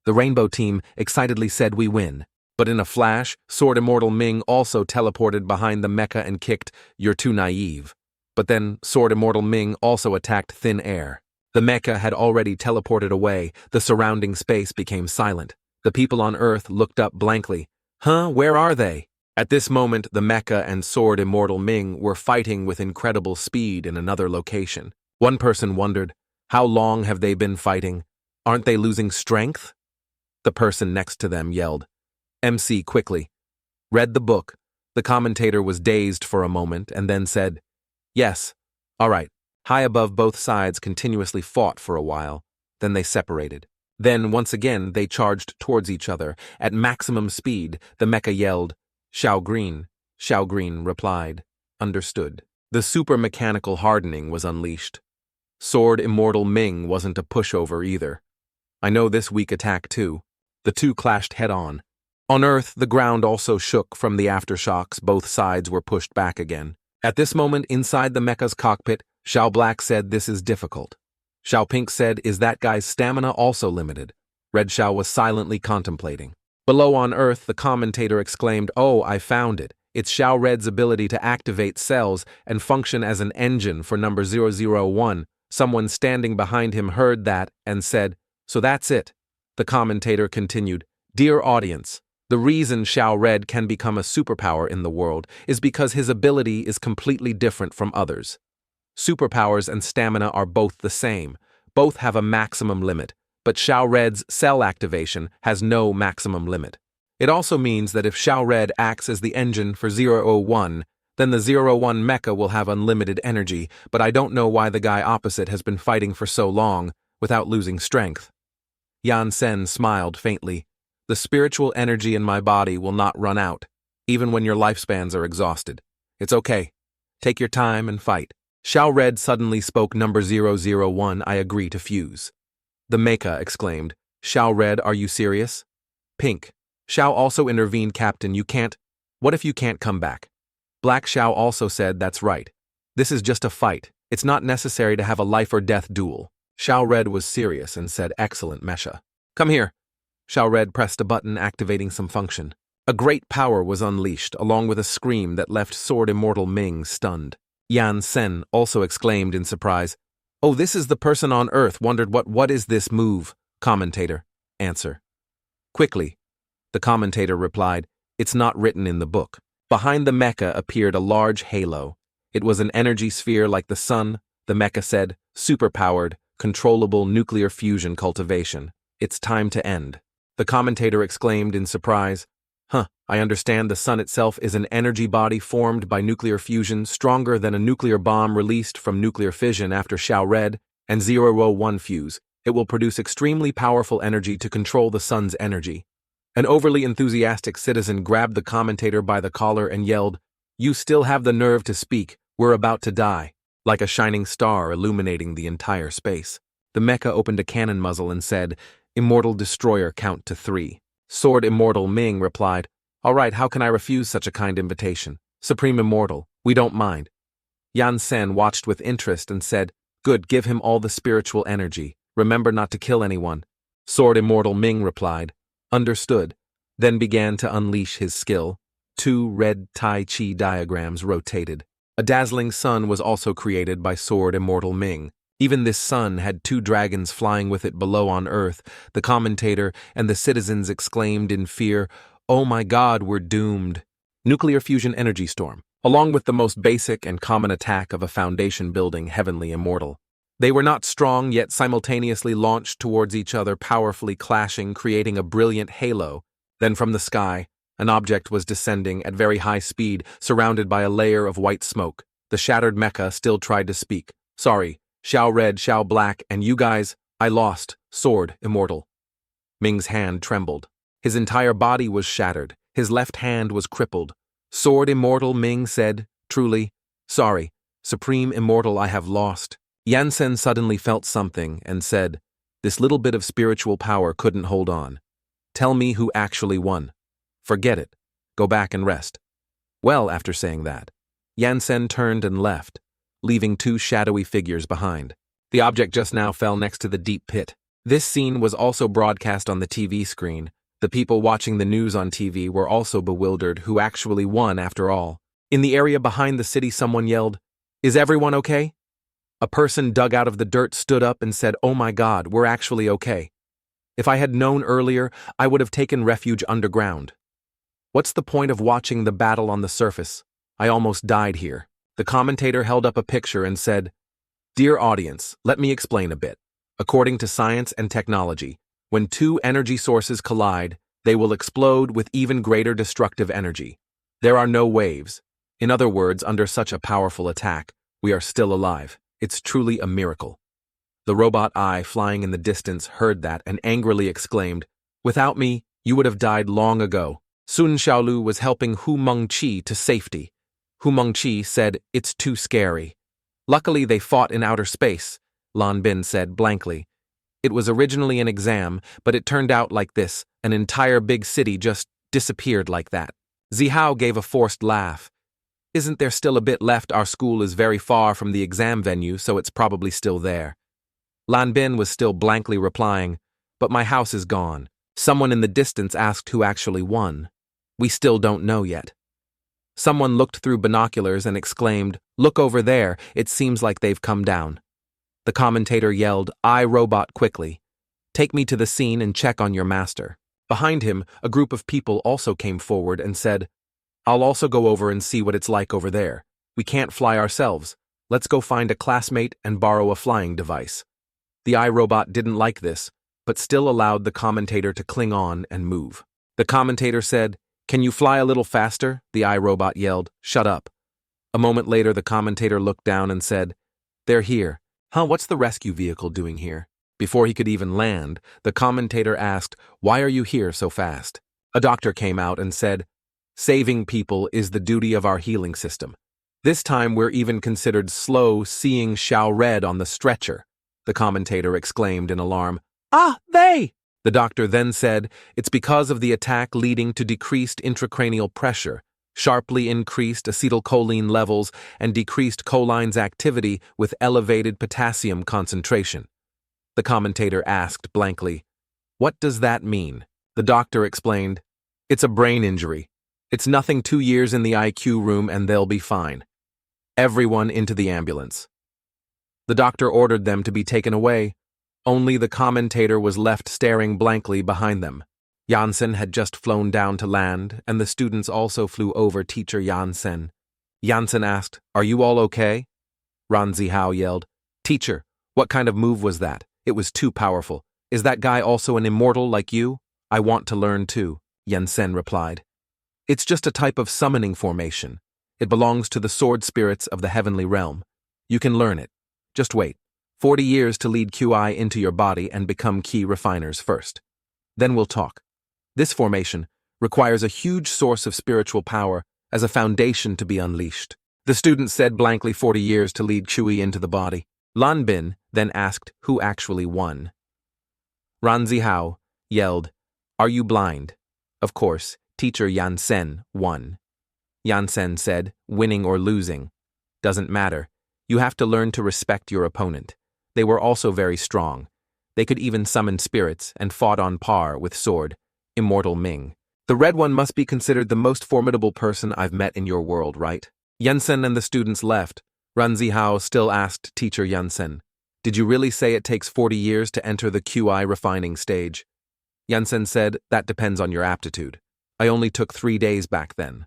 Speaker 1: The Rainbow Team excitedly said, "We win." But in a flash, Sword Immortal Ming also teleported behind the mecha and kicked, "You're too naive." But then Sword Immortal Ming also attacked thin air. The mecha had already teleported away, the surrounding space became silent. The people on Earth looked up blankly. Huh, where are they? At this moment, the mecha and Sword Immortal Ming were fighting with incredible speed in another location. One person wondered, how long have they been fighting? Aren't they losing strength? The person next to them yelled. MC quickly read the book. The commentator was dazed for a moment and then said, yes, all right. High above, both sides continuously fought for a while. Then they separated. Then, once again, they charged towards each other. At maximum speed, the mecha yelled, Shao Green. Shao Green replied, understood. The super mechanical hardening was unleashed. Sword Immortal Ming wasn't a pushover either. I know this weak attack too. The two clashed head-on. On Earth, the ground also shook from the aftershocks. Both sides were pushed back again. At this moment, inside the mecha's cockpit, Shao Black said, this is difficult. Shao Pink said, is that guy's stamina also limited? Red Shao was silently contemplating. Below on Earth, the commentator exclaimed, oh, I found it. It's Shao Red's ability to activate cells and function as an engine for number 001. Someone standing behind him heard that and said, so that's it. The commentator continued, dear audience, the reason Shao Red can become a superpower in the world is because his ability is completely different from others. Superpowers and stamina are both the same. Both have a maximum limit, but Shao Red's cell activation has no maximum limit. It also means that if Shao Red acts as the engine for 001, then the 01 mecha will have unlimited energy, but I don't know why the guy opposite has been fighting for so long without losing strength. Yansen smiled faintly. The spiritual energy in my body will not run out, even when your lifespans are exhausted. It's okay. Take your time and fight. Shao Red suddenly spoke number 001, I agree to fuse. The mecha exclaimed, Shao Red, are you serious? Pink. Shao also intervened, Captain, you can't. What if you can't come back? Black Shao also said, that's right. This is just a fight. It's not necessary to have a life or death duel. Shao Red was serious and said, excellent, Mesha. Come here. Shao Red pressed a button, activating some function. A great power was unleashed, along with a scream that left Sword Immortal Ming stunned. Yansen also exclaimed in surprise, oh, this is the person on Earth wondered what is this move? Commentator. Answer. Quickly. The commentator replied, it's not written in the book. Behind the mecha appeared a large halo. It was an energy sphere like the sun. The mecha said, superpowered, controllable nuclear fusion cultivation. It's time to end. The commentator exclaimed in surprise, I understand the sun itself is an energy body formed by nuclear fusion stronger than a nuclear bomb released from nuclear fission after Shao Red and 001 fuse. It will produce extremely powerful energy to control the sun's energy. An overly enthusiastic citizen grabbed the commentator by the collar and yelled, you still have the nerve to speak, we're about to die, like a shining star illuminating the entire space. The mecha opened a cannon muzzle and said, Immortal Destroyer, count to 3. Sword Immortal Ming replied, all right, how can I refuse such a kind invitation? Supreme Immortal, we don't mind. Yansen watched with interest and said, good, give him all the spiritual energy. Remember not to kill anyone. Sword Immortal Ming replied, understood, then began to unleash his skill. 2 red Tai Chi diagrams rotated. A dazzling sun was also created by Sword Immortal Ming. Even this sun had 2 dragons flying with it below on Earth. The commentator and the citizens exclaimed in fear, oh my God, we're doomed. Nuclear fusion energy storm, along with the most basic and common attack of a foundation building, Heavenly Immortal. They were not strong, yet simultaneously launched towards each other, powerfully clashing, creating a brilliant halo. Then from the sky, an object was descending at very high speed, surrounded by a layer of white smoke. The shattered mecha still tried to speak. Sorry, Shao Red, Shao Black, and you guys, I lost. Sword Immortal. Ming's hand trembled. His entire body was shattered. His left hand was crippled. Sword Immortal Ming said, truly, sorry, Supreme Immortal, I have lost. Yansen suddenly felt something and said, this little bit of spiritual power couldn't hold on. Tell me who actually won. Forget it. Go back and rest. Well, after saying that, Yansen turned and left, leaving 2 shadowy figures behind. The object just now fell next to the deep pit. This scene was also broadcast on the TV screen. The people watching the news on TV were also bewildered who actually won after all. In the area behind the city, someone yelled, Is everyone okay? A person dug out of the dirt stood up and said, "Oh my God, we're actually okay. If I had known earlier, I would have taken refuge underground. What's the point of watching the battle on the surface? I almost died here." The commentator held up a picture and said, "Dear audience, let me explain a bit. According to science and technology, when two energy sources collide, they will explode with even greater destructive energy. There are no waves. In other words, under such a powerful attack, we are still alive. It's truly a miracle." The robot eye flying in the distance heard that and angrily exclaimed, "Without me, you would have died long ago." Sunshaolu was helping Lan Chi-Chi to safety. Lan Chi-Chi said, "It's too scary." "Luckily they fought in outer space," Lan Bin said blankly. "It was originally an exam, but it turned out like this, an entire big city just disappeared like that." Ranzihao gave a forced laugh. "Isn't there still a bit left? Our school is very far from the exam venue, so it's probably still there." Lan Bin was still blankly replying, "But my house is gone." Someone in the distance asked who actually won. "We still don't know yet." Someone looked through binoculars and exclaimed, "Look over there, it seems like they've come down." The commentator yelled, "I, robot, quickly. Take me to the scene and check on your master." Behind him, a group of people also came forward and said, "I'll also go over and see what it's like over there. We can't fly ourselves. Let's go find a classmate and borrow a flying device." The iRobot didn't like this, but still allowed the commentator to cling on and move. The commentator said, "Can you fly a little faster?" The iRobot yelled, "Shut up." A moment later, the commentator looked down and said, "They're here." "Huh, what's the rescue vehicle doing here?" Before he could even land, the commentator asked, "Why are you here so fast?" A doctor came out and said, "Saving people is the duty of our healing system. This time we're even considered slow seeing Shiao red on the stretcher," the commentator exclaimed in alarm. "Ah, they!" The doctor then said, "It's because of the attack leading to decreased intracranial pressure, sharply increased acetylcholine levels, and decreased choline's activity with elevated potassium concentration." The commentator asked blankly, "What does that mean?" The doctor explained, "It's a brain injury. It's nothing, 2 years in the IQ room and they'll be fine. Everyone into the ambulance." The doctor ordered them to be taken away. Only the commentator was left staring blankly behind them. Yansen had just flown down to land, and the students also flew over teacher Yansen. Yansen asked, "Are you all okay?" Ranzihao yelled, "Teacher, what kind of move was that? It was too powerful. Is that guy also an immortal like you? I want to learn too," Yansen replied. "It's just a type of summoning formation. It belongs to the sword spirits of the heavenly realm. You can learn it. Just wait. 40 years to lead QI into your body and become key refiners first. Then we'll talk. This formation requires a huge source of spiritual power as a foundation to be unleashed." The student said blankly, 40 years to lead QI into the body. Lan Bin then asked who actually won. Ranzihao yelled, "Are you blind?" Of course, teacher Yansen won. Yansen said, "Winning or losing doesn't matter. You have to learn to respect your opponent. They were also very strong. They could even summon spirits and fought on par with sword, Immortal Ming. The red one must be considered the most formidable person I've met in your world, right?" Yansen and the students left. Ranzihao still asked teacher Yansen, "Did you really say it takes 40 years to enter the QI refining stage?" Yansen said, "That depends on your aptitude. I only took 3 days back then."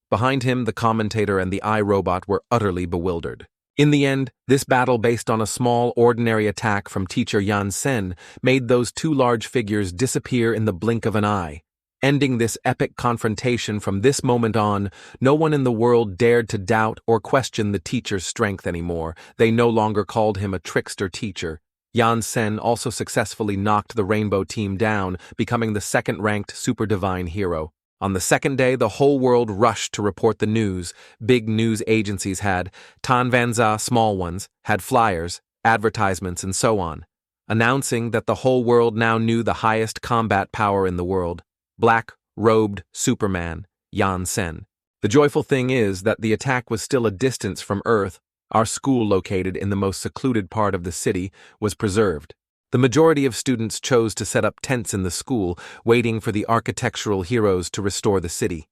Speaker 1: Behind him, the commentator and the iRobot were utterly bewildered. In the end, this battle based on a small, ordinary attack from teacher Yansen made those two large figures disappear in the blink of an eye. Ending this epic confrontation, from this moment on, no one in the world dared to doubt or question the teacher's strength anymore. They no longer called him a trickster teacher. Yansen also successfully knocked the Rainbow Team down, becoming the second-ranked super divine hero. On the second day, the whole world rushed to report the news. Big news agencies had, Tanvanza, small ones, had flyers, advertisements, and so on, announcing that the whole world now knew the highest combat power in the world, black-robed Superman, Yansen. The joyful thing is that the attack was still a distance from Earth. Our school, located in the most secluded part of the city, was preserved. The majority of students chose to set up tents in the school, waiting for the architectural heroes to restore the city.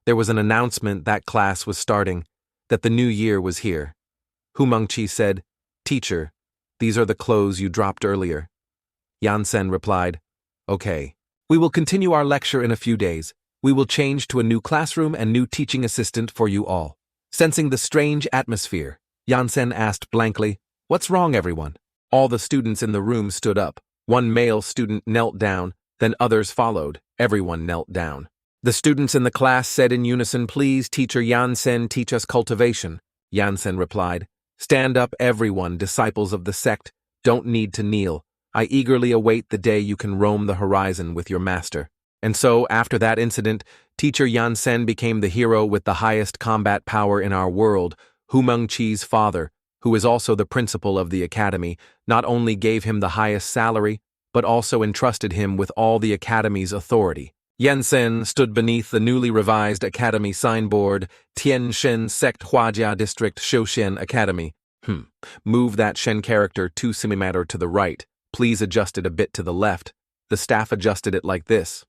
Speaker 1: There was an announcement that class was starting, that the new year was here. Hu Mengqi said, "Teacher, these are the clothes you dropped earlier." Yansen replied, "Okay. We will continue our lecture in a few days. We will change to a new classroom and new teaching assistant for you all." Sensing the strange atmosphere, Yansen asked blankly, "What's wrong, everyone?" All the students in the room stood up. One male student knelt down, then others followed. Everyone knelt down. The students in the class said in unison, "Please, Teacher Yansen, teach us cultivation." Yansen replied, "Stand up, everyone, disciples of the sect. Don't need to kneel. I eagerly await the day you can roam the horizon with your master." And so, after that incident, Teacher Yansen became the hero with the highest combat power in our world. Hu Mengqi's father, who is also the principal of the academy, not only gave him the highest salary, but also entrusted him with all the academy's authority. Yansen stood beneath the newly revised academy signboard, Tianshen Sect Huajia District Shouxian Academy. Move that Shen character 2 cm to the right. Please adjust it a bit to the left. The staff adjusted it like this.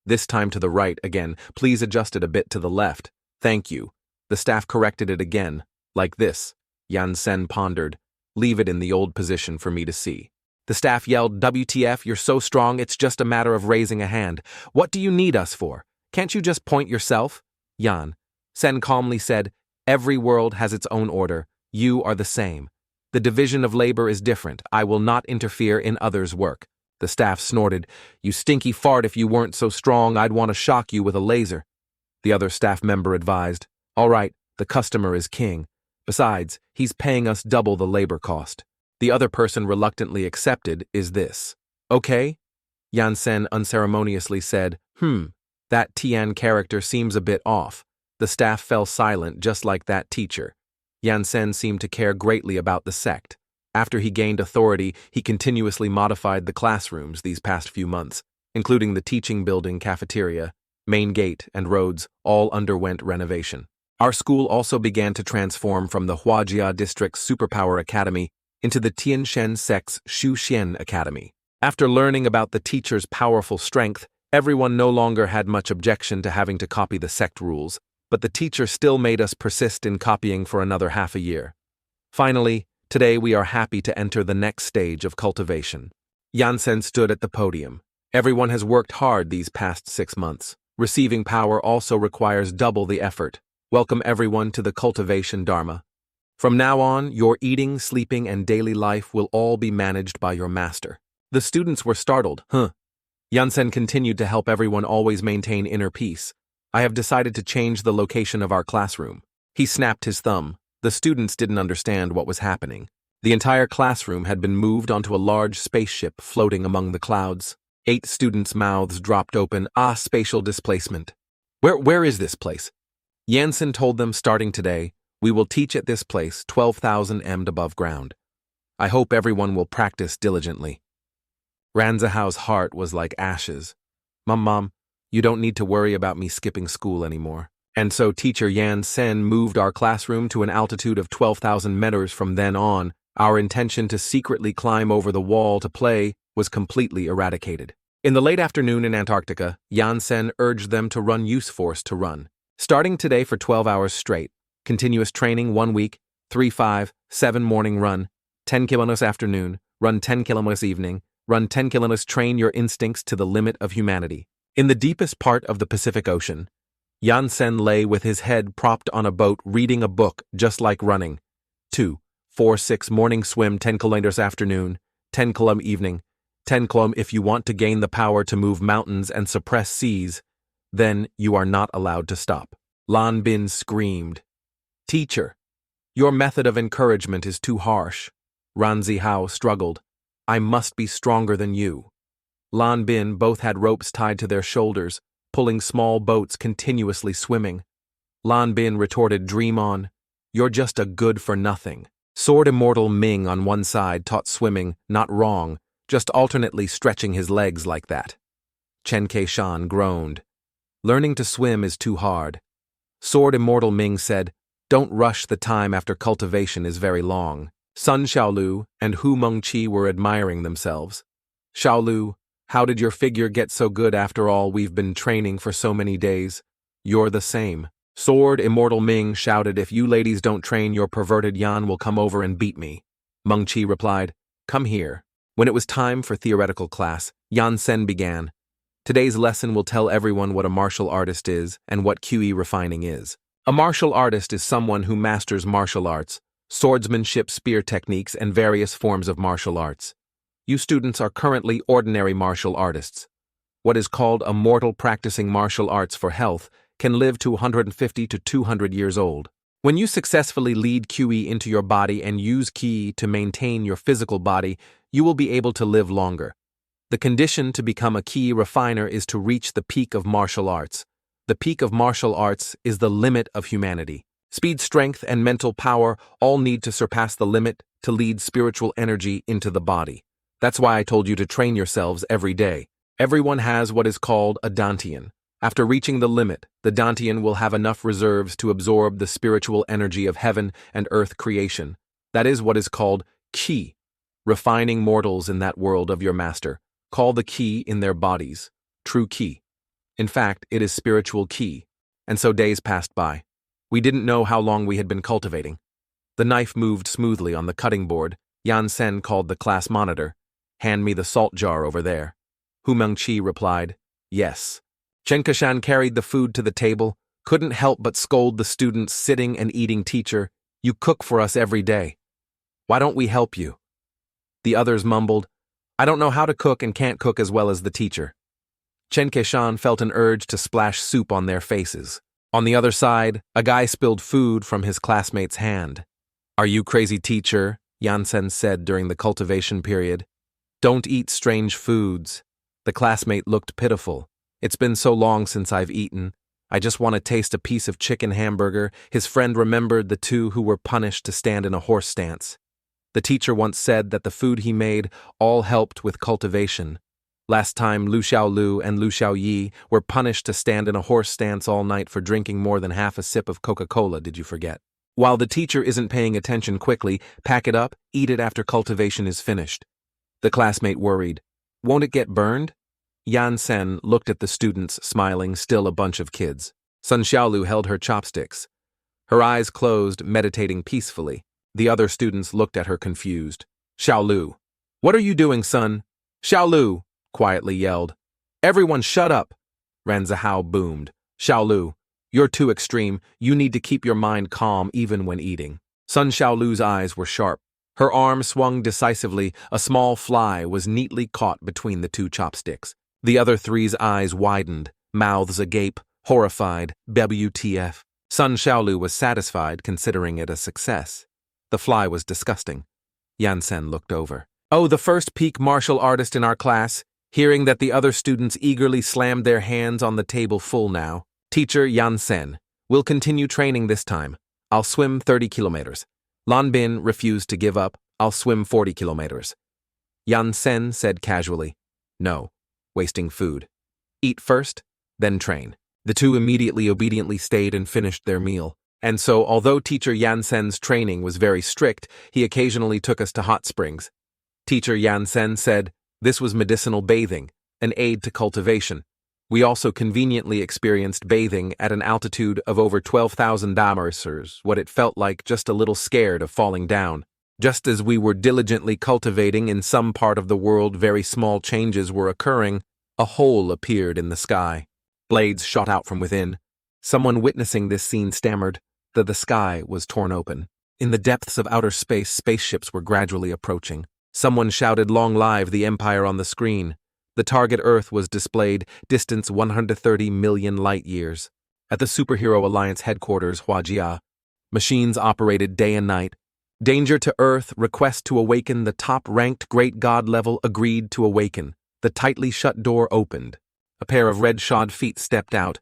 Speaker 1: This time to the right again. Please adjust it a bit to the left. Thank you. The staff corrected it again, like this. Yansen pondered. Leave it in the old position for me to see. The staff yelled, "WTF, you're so strong, it's just a matter of raising a hand. What do you need us for? Can't you just point yourself?" Yansen calmly said, "Every world has its own order. You are the same. The division of labor is different. I will not interfere in others' work." The staff snorted, "You stinky fart, if you weren't so strong, I'd want to shock you with a laser." The other staff member advised, "All right, the customer is king. Besides, he's paying us double the labor cost." The other person reluctantly accepted, "Is this okay?" Yansen unceremoniously said, That Tian character seems a bit off." The staff fell silent, just like that teacher. Yansen seemed to care greatly about the sect. After he gained authority, he continuously modified the classrooms these past few months, including the teaching building, cafeteria, main gate, and roads, all underwent renovation. Our school also began to transform from the Huajia District's Superpower Academy into the Tianshen Sect's Shuxian Academy. After learning about the teacher's powerful strength, everyone no longer had much objection to having to copy the sect rules, but the teacher still made us persist in copying for another half a year. Finally, today we are happy to enter the next stage of cultivation. Yansen stood at the podium. Everyone has worked hard these past 6 months. Receiving power also requires double the effort. Welcome everyone to the cultivation dharma. From now on, your eating, sleeping, and daily life will all be managed by your master. The students were startled. Yansen continued to help everyone always maintain inner peace. "I have decided to change the location of our classroom." He snapped his thumb. The students didn't understand what was happening. The entire classroom had been moved onto a large spaceship floating among the clouds. 8 students' mouths dropped open. Spatial displacement. Where is this place? Yansen told them, "Starting today, we will teach at this place 12,000 m above ground. I hope everyone will practice diligently." Ranzihao's heart was like ashes. Mom, you don't need to worry about me skipping school anymore." And so Teacher Yansen moved our classroom to an altitude of 12,000 meters from then on. Our intention to secretly climb over the wall to play was completely eradicated. In the late afternoon in Antarctica, Yansen urged them to run Use Force to run. Starting today for 12 hours straight. Continuous training 1 week, 3-5-7 morning run, 10 kilometers afternoon, run 10 kilometers evening, run 10 kilometers, train your instincts to the limit of humanity. In the deepest part of the Pacific Ocean, Yansen lay with his head propped on a boat reading a book just like running. 2-4-6 morning swim, 10 kilometers afternoon, 10 km evening, 10 km if you want to gain the power to move mountains and suppress seas, then you are not allowed to stop. Lan Bin screamed. "Teacher, your method of encouragement is too harsh." Ranzihao struggled. "I must be stronger than you." Lan Bin both had ropes tied to their shoulders, pulling small boats continuously swimming. Lan Bin retorted, "Dream on. You're just a good-for-nothing." Sword Immortal Ming on one side taught swimming, not wrong, just alternately stretching his legs like that. Chen Keishan groaned. "Learning to swim is too hard." Sword Immortal Ming said, "Don't rush, the time after cultivation is very long." Sunshaolu and Hu Mengqi were admiring themselves. "Shaolu, how did your figure get so good after all we've been training for so many days?" "You're the same." Sword Immortal Ming shouted, "If you ladies don't train, your perverted Yan will come over and beat me." Meng Qi replied, "Come here." When it was time for theoretical class, Yansen began. Today's lesson will tell everyone what a martial artist is and what QE refining is. A martial artist is someone who masters martial arts, swordsmanship, spear techniques, and various forms of martial arts. You students are currently ordinary martial artists. What is called a mortal practicing martial arts for health can live to 150 to 200 years old. When you successfully lead QE into your body and use Qi to maintain your physical body, you will be able to live longer. The condition to become a Qi refiner is to reach the peak of martial arts. The peak of martial arts is the limit of humanity. Speed, strength, and mental power all need to surpass the limit to lead spiritual energy into the body. That's why I told you to train yourselves every day. Everyone has what is called a dantian. After reaching the limit, the dantian will have enough reserves to absorb the spiritual energy of heaven and earth creation. That is what is called Qi. Refining mortals in that world of your master call the Qi in their bodies true Qi. In fact, it is spiritual Qi. And so days passed by. We didn't know how long we had been cultivating. The knife moved smoothly on the cutting board. Yansen called the class monitor. "Hand me the salt jar over there." Hu Mengqi replied, "Yes." Chen Kashan carried the food to the table, couldn't help but scold the students sitting and eating. "Teacher, you cook for us every day. Why don't we help you?" The others mumbled, "I don't know how to cook and can't cook as well as the teacher." Chen Kashan felt an urge to splash soup on their faces. On the other side, a guy spilled food from his classmate's hand. "Are you crazy, teacher?" Yansen said during the cultivation period. "Don't eat strange foods." The classmate looked pitiful. "It's been so long since I've eaten. I just want to taste a piece of chicken hamburger." His friend remembered the two who were punished to stand in a horse stance. The teacher once said that the food he made all helped with cultivation. Last time, Lu Xiaolu and Lu Xiaoyi were punished to stand in a horse stance all night for drinking more than half a sip of Coca-Cola, did you forget? While the teacher isn't paying attention, quickly, pack it up, eat it after cultivation is finished. The classmate worried. "Won't it get burned?" Yansen looked at the students, smiling, still a bunch of kids. Sunshaolu held her chopsticks. Her eyes closed, meditating peacefully. The other students looked at her confused. "Xiaolu, what are you doing, son?" "Xiaolu," quietly yelled. "Everyone shut up!" Ranzihao boomed. "Xiaolu, you're too extreme. You need to keep your mind calm even when eating." Sunshaolu's eyes were sharp. Her arm swung decisively. A small fly was neatly caught between the two chopsticks. The other three's eyes widened, mouths agape, horrified. WTF. Sunshaolu was satisfied, considering it a success. The fly was disgusting. Yansen looked over. "Oh, the first peak martial artist in our class." Hearing that, the other students eagerly slammed their hands on the table. "Full now. Teacher Yansen, we'll continue training this time. I'll swim 30 kilometers. Lan Bin refused to give up. "I'll swim 40 kilometers. Yansen said casually, "No, wasting food. Eat first, then train." The two immediately obediently stayed and finished their meal. And so, although teacher Yansen's training was very strict, he occasionally took us to hot springs. Teacher Yansen said this was medicinal bathing, an aid to cultivation. We also conveniently experienced bathing at an altitude of over 12,000 meters, what it felt like, just a little scared of falling down. Just as we were diligently cultivating in some part of the world, very small changes were occurring. A hole appeared in the sky. Blades shot out from within. Someone witnessing this scene stammered that the sky was torn open. In the depths of outer space, spaceships were gradually approaching. Someone shouted, "Long live the Empire" on the screen. The target Earth was displayed, distance 130 million light-years. At the Superhero Alliance headquarters, Huajia, machines operated day and night. Danger to Earth, request to awaken. The top-ranked Great God level agreed to awaken. The tightly shut door opened. A pair of red-shod feet stepped out.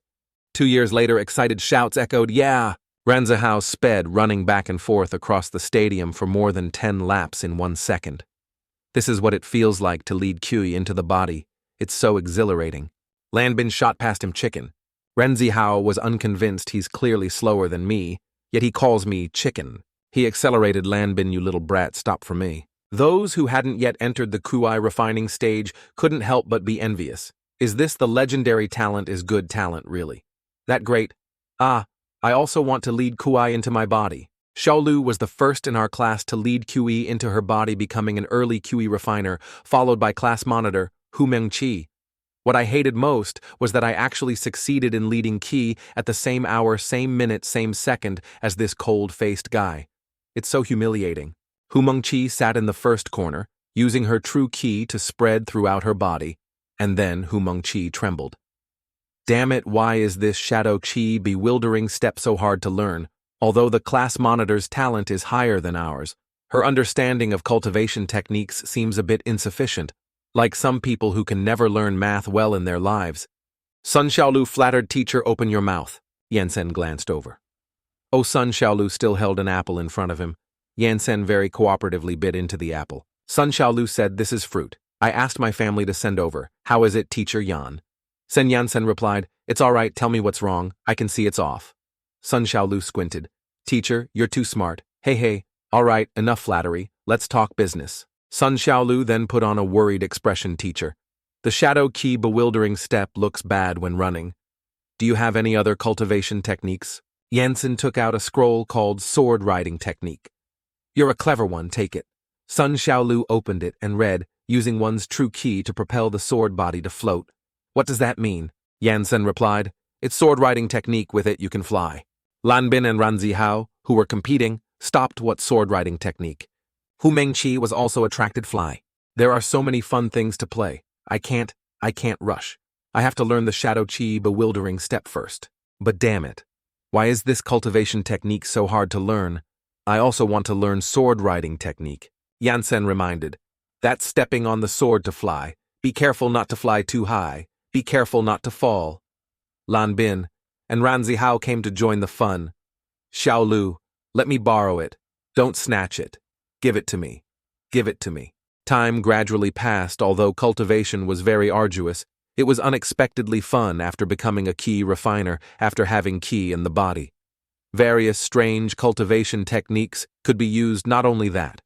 Speaker 1: 2 years later, excited shouts echoed, "Yeah!" Ranzihao sped, running back and forth across the stadium for more than 10 laps in 1 second. This is what it feels like to lead Qi into the body. It's so exhilarating. Lan Bin shot past him. "Chicken." Ranzihao was unconvinced. He's clearly slower than me, yet he calls me chicken. He accelerated. "Lan Bin, you little brat, stop for me." Those who hadn't yet entered the Qi refining stage couldn't help but be envious. Is this the legendary talent? Is good talent, really? That great? Ah, I also want to lead Kuai into my body. Xiaolu was the first in our class to lead QE into her body, becoming an early QE refiner, followed by class monitor, Hu Mengqi. What I hated most was that I actually succeeded in leading Qi at the same hour, same minute, same second as this cold-faced guy. It's so humiliating. Hu Mengqi sat in the first corner, using her true Qi to spread throughout her body, and then Hu Mengqi trembled. Damn it, why is this shadow Qi bewildering step so hard to learn? Although the class monitor's talent is higher than ours, her understanding of cultivation techniques seems a bit insufficient, like some people who can never learn math well in their lives. Sunshaolu flattered teacher, open your mouth. Yansen glanced over. Oh, Sunshaolu still held an apple in front of him. Yansen very cooperatively bit into the apple. Sunshaolu said, this is fruit. I asked my family to send over. How is it, teacher Yan? Sen Yansen replied, it's all right, tell me what's wrong. I can see it's off. Sunshaolu squinted. Teacher, you're too smart. Hey, all right, enough flattery. Let's talk business. Sunshaolu then put on a worried expression, teacher. The shadow Qi bewildering step looks bad when running. Do you have any other cultivation techniques? Yansen took out a scroll called sword riding technique. You're a clever one, take it. Sunshaolu opened it and read, using one's true Qi to propel the sword body to float. What does that mean? Yansen replied, it's sword riding technique, with it you can fly. Lanbin and Ranzihao, who were competing, stopped what sword riding technique. Hu Mengqi was also attracted fly. There are so many fun things to play. I can't rush. I have to learn the shadow Qi bewildering step first. But damn it. Why is this cultivation technique so hard to learn? I also want to learn sword riding technique. Yansen reminded. That's stepping on the sword to fly. Be careful not to fly too high. Be careful not to fall. Lanbin and Ranzihao came to join the fun. Xiaolu, let me borrow it. Don't snatch it. Give it to me. Give it to me. Time gradually passed. Although cultivation was very arduous, it was unexpectedly fun after becoming a Qi refiner, after having Qi in the body. Various strange cultivation techniques could be used. Not only that.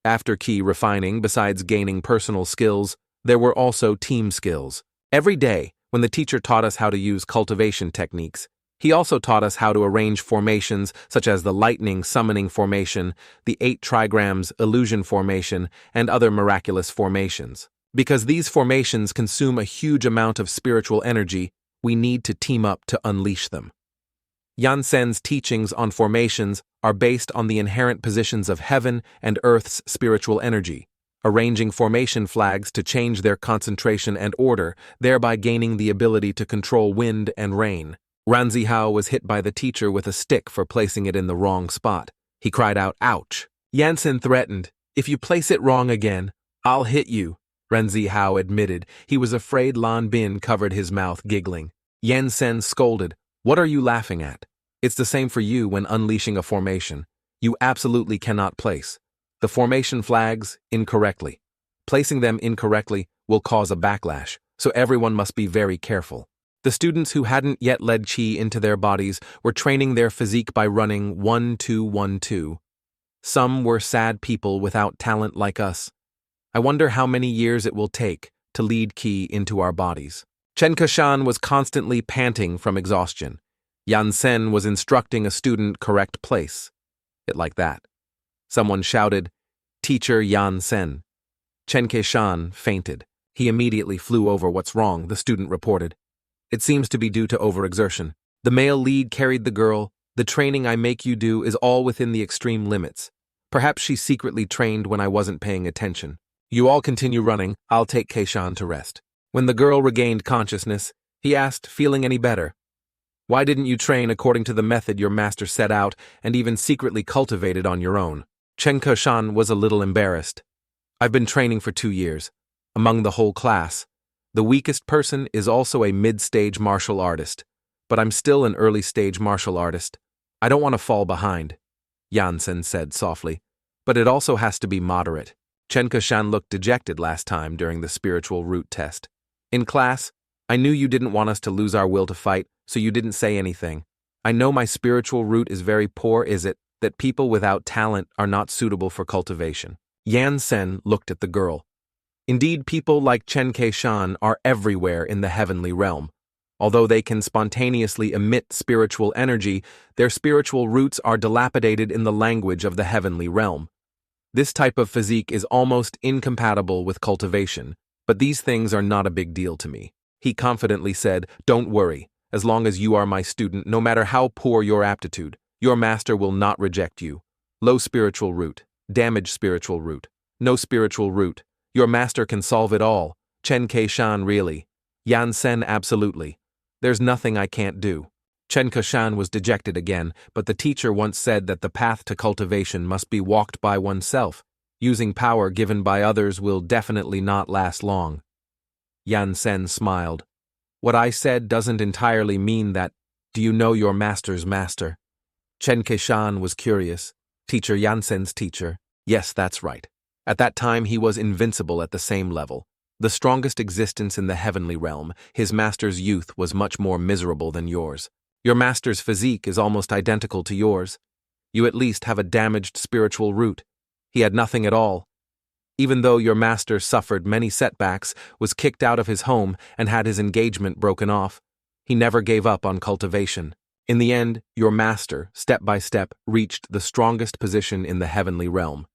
Speaker 1: After Qi refining, besides gaining personal skills, there were also team skills. Every day, when the teacher taught us how to use cultivation techniques, he also taught us how to arrange formations such as the lightning summoning formation, the 8 trigrams illusion formation, and other miraculous formations. Because these formations consume a huge amount of spiritual energy, we need to team up to unleash them. Yansen's teachings on formations are based on the inherent positions of heaven and earth's spiritual energy, arranging formation flags to change their concentration and order, thereby gaining the ability to control wind and rain. Ranzihao was hit by the teacher with a stick for placing it in the wrong spot. He cried out, ouch. Yansen threatened, if you place it wrong again, I'll hit you. Ranzihao admitted he was afraid. Lan Bin covered his mouth, giggling. Yansen scolded, what are you laughing at? It's the same for you when unleashing a formation. You absolutely cannot place the formation flags incorrectly. Placing them incorrectly will cause a backlash, so everyone must be very careful. The students who hadn't yet led Qi into their bodies were training their physique by running 1-2-1-2. Some were sad people without talent like us. I wonder how many years it will take to lead Qi into our bodies. Chen Kashan was constantly panting from exhaustion. Yansen was instructing a student correct place. It like that. Someone shouted, Teacher Yansen. Chen Kashan fainted. He immediately flew over. What's wrong? The student reported. It seems to be due to overexertion. The male lead carried the girl. The training I make you do is all within the extreme limits. Perhaps she secretly trained when I wasn't paying attention. You all continue running. I'll take Keishan to rest. When the girl regained consciousness, he asked, feeling any better? Why didn't you train according to the method your master set out and even secretly cultivated on your own? Chen Keishan was a little embarrassed. I've been training for 2 years. Among the whole class, the weakest person is also a mid-stage martial artist, but I'm still an early-stage martial artist. I don't want to fall behind, Yansen said softly, but it also has to be moderate. Chen Keishan looked dejected last time during the spiritual root test. In class, I knew you didn't want us to lose our will to fight, so you didn't say anything. I know my spiritual root is very poor. Is it that people without talent are not suitable for cultivation? Yansen looked at the girl. Indeed, people like Chen Keishan are everywhere in the heavenly realm. Although they can spontaneously emit spiritual energy, their spiritual roots are dilapidated in the language of the heavenly realm. This type of physique is almost incompatible with cultivation, but these things are not a big deal to me. He confidently said, "Don't worry, as long as you are my student, no matter how poor your aptitude, your master will not reject you. Low spiritual root, damaged spiritual root, no spiritual root, your master can solve it all. Chen Kai-shan really. Yansen absolutely. There's nothing I can't do." Chen Kai-shan was dejected again, but the teacher once said that the path to cultivation must be walked by oneself. Using power given by others will definitely not last long. Yansen smiled. "What I said doesn't entirely mean that. Do you know your master's master?" Chen Kai-shan was curious. Teacher Yansen's teacher. Yes, that's right. At that time he was invincible at the same level. The strongest existence in the heavenly realm, his master's youth was much more miserable than yours. Your master's physique is almost identical to yours. You at least have a damaged spiritual root. He had nothing at all. Even though your master suffered many setbacks, was kicked out of his home, and had his engagement broken off, he never gave up on cultivation. In the end, your master, step by step, reached the strongest position in the heavenly realm.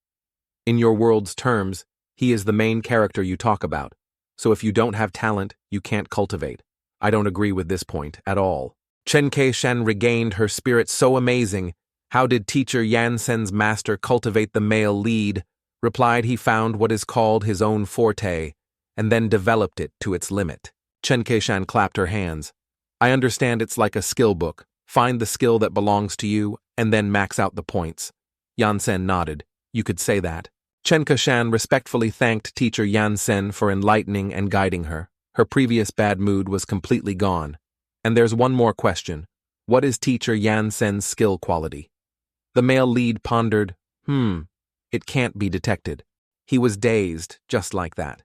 Speaker 1: In your world's terms, he is the main character you talk about. So if you don't have talent, you can't cultivate. I don't agree with this point at all. Chen Kai-shan regained her spirit so amazing. How did teacher Yansen's master cultivate the male lead? Replied he found what is called his own forte, and then developed it to its limit. Chen Kai-shan clapped her hands. I understand it's like a skill book. Find the skill that belongs to you, and then max out the points. Yansen nodded. You could say that. Chen Kai-shan respectfully thanked teacher Yansen for enlightening and guiding her. Her previous bad mood was completely gone. And there's one more question. What is teacher Yansen's skill quality? The male lead pondered. It can't be detected. He was dazed, just like that.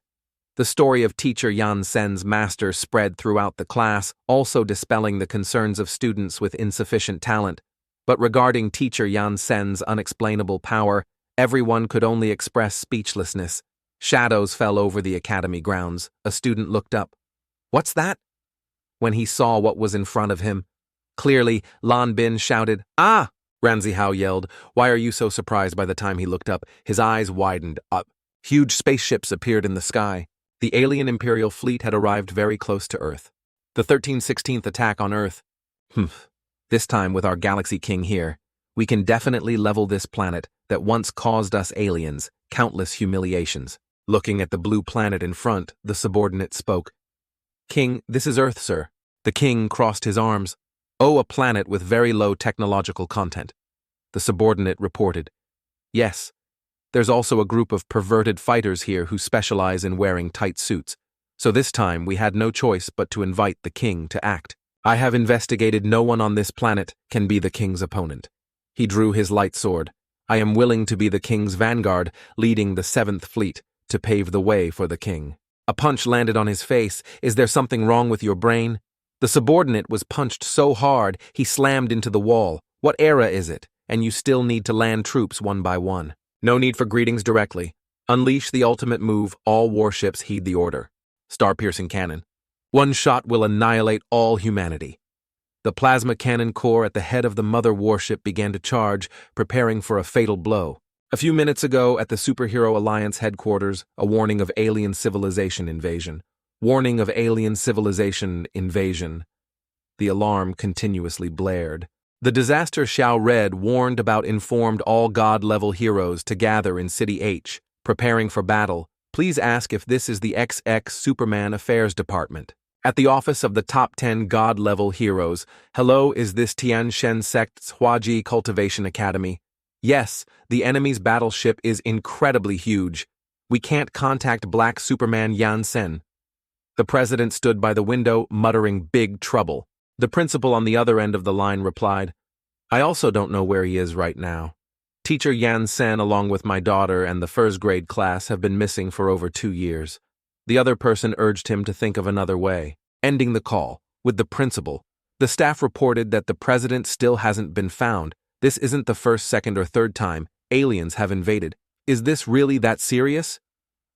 Speaker 1: The story of teacher Yansen's master spread throughout the class, also dispelling the concerns of students with insufficient talent. But regarding teacher Yansen's unexplainable power, everyone could only express speechlessness. Shadows fell over the academy grounds. A student looked up. What's that? When he saw what was in front of him. Clearly, Lan Bin shouted, "Ah!" Ranzihao yelled. Why are you so surprised? By the time he looked up, his eyes widened up. Huge spaceships appeared in the sky. The alien Imperial fleet had arrived very close to Earth. The 1316th attack on Earth. This time with our Galaxy King here, we can definitely level this planet that once caused us aliens countless humiliations. Looking at the blue planet in front, the subordinate spoke. King, this is Earth, sir. The king crossed his arms. Oh, a planet with very low technological content. The subordinate reported. Yes. There's also a group of perverted fighters here who specialize in wearing tight suits. So this time we had no choice but to invite the king to act. I have investigated. No one on this planet can be the king's opponent. He drew his light sword. I am willing to be the king's vanguard, leading the 7th Fleet to pave the way for the king. A punch landed on his face. Is there something wrong with your brain? The subordinate was punched so hard he slammed into the wall. What era is it? And you still need to land troops one by one. No need for greetings directly. Unleash the ultimate move. All warships heed the order. Star-piercing cannon. One shot will annihilate all humanity. The plasma cannon core at the head of the mother warship began to charge, preparing for a fatal blow. A few minutes ago, at the Superhero Alliance headquarters, a warning of alien civilization invasion. Warning of alien civilization invasion. The alarm continuously blared. The disaster Shiao read warned about informed all God-level heroes to gather in City H, preparing for battle. Please ask if this is the XX Superman Affairs Department. At the office of the top 10 God-level heroes. Hello, is this Tianshan Sect's Huaji Cultivation Academy? Yes, the enemy's battleship is incredibly huge. We can't contact Black Superman Yansen. The president stood by the window, muttering big trouble. The principal on the other end of the line replied, I also don't know where he is right now. Teacher Yansen, along with my daughter and the first grade class, have been missing for over 2 years. The other person urged him to think of another way. Ending the call, with the principal, the staff reported that the president still hasn't been found. This isn't the first, second, or third time aliens have invaded. Is this really that serious?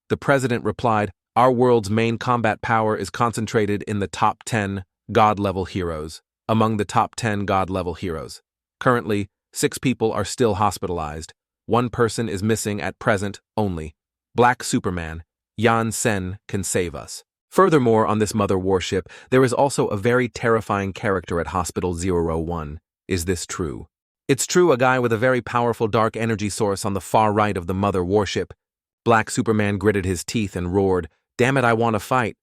Speaker 1: The president replied, Our world's main combat power is concentrated in the top 10 God-level heroes. Among the top 10 God-level heroes. Currently, 6 people are still hospitalized. 1 person is missing at present only. Black Superman, Yansen, can save us. Furthermore, on this mother warship, there is also a very terrifying character at Hospital 01. Is this true? It's true, a guy with a very powerful dark energy source on the far right of the mother warship. Black Superman gritted his teeth and roared, "Damn it, I want to fight."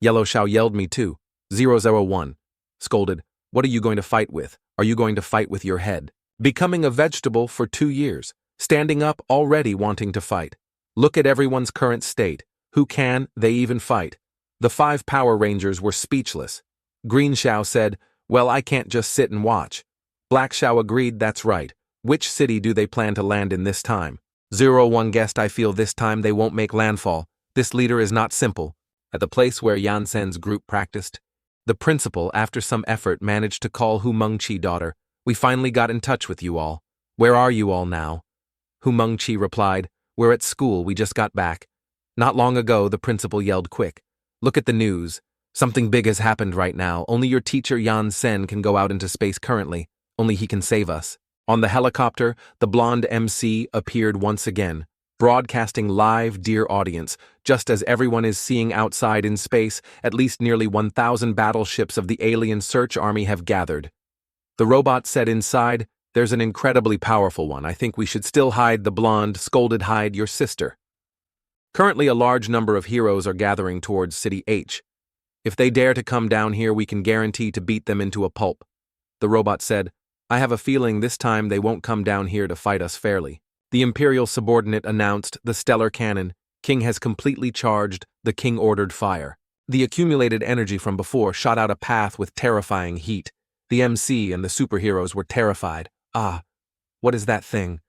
Speaker 1: Yellow Shiao yelled, "Me too." 001 scolded, "What are you going to fight with? Are you going to fight with your head? Becoming a vegetable for 2 years, standing up already wanting to fight. Look at everyone's current state. Who can they even fight?" The 5 Power Rangers were speechless. Green Shiao said, "Well, I can't just sit and watch." Black Shiao agreed, "That's right. Which city do they plan to land in this time?" 01 guessed, "I feel this time they won't make landfall. This leader is not simple." At the place where Yansen's group practiced, the principal, after some effort, managed to call Hu Mengqi daughter. "We finally got in touch with you all. Where are you all now?" Hu Mengqi replied, "We're at school, we just got back." Not long ago, the principal yelled, "Quick, look at the news. Something big has happened right now. Only your teacher Yansen can go out into space currently. Only he can save us." On the helicopter, the blonde MC appeared once again, broadcasting live, "Dear audience, just as everyone is seeing outside in space, at least nearly 1,000 battleships of the alien search army have gathered." The robot said inside, "There's an incredibly powerful one. I think we should still hide." The blonde scolded, "Hide your sister." Currently, a large number of heroes are gathering towards City H. If they dare to come down here, we can guarantee to beat them into a pulp. The robot said, "I have a feeling this time they won't come down here to fight us fairly." The Imperial subordinate announced, "The stellar cannon. King has completely charged. The king ordered fire." The accumulated energy from before shot out a path with terrifying heat. The MC and the superheroes were terrified. "Ah, what is that thing?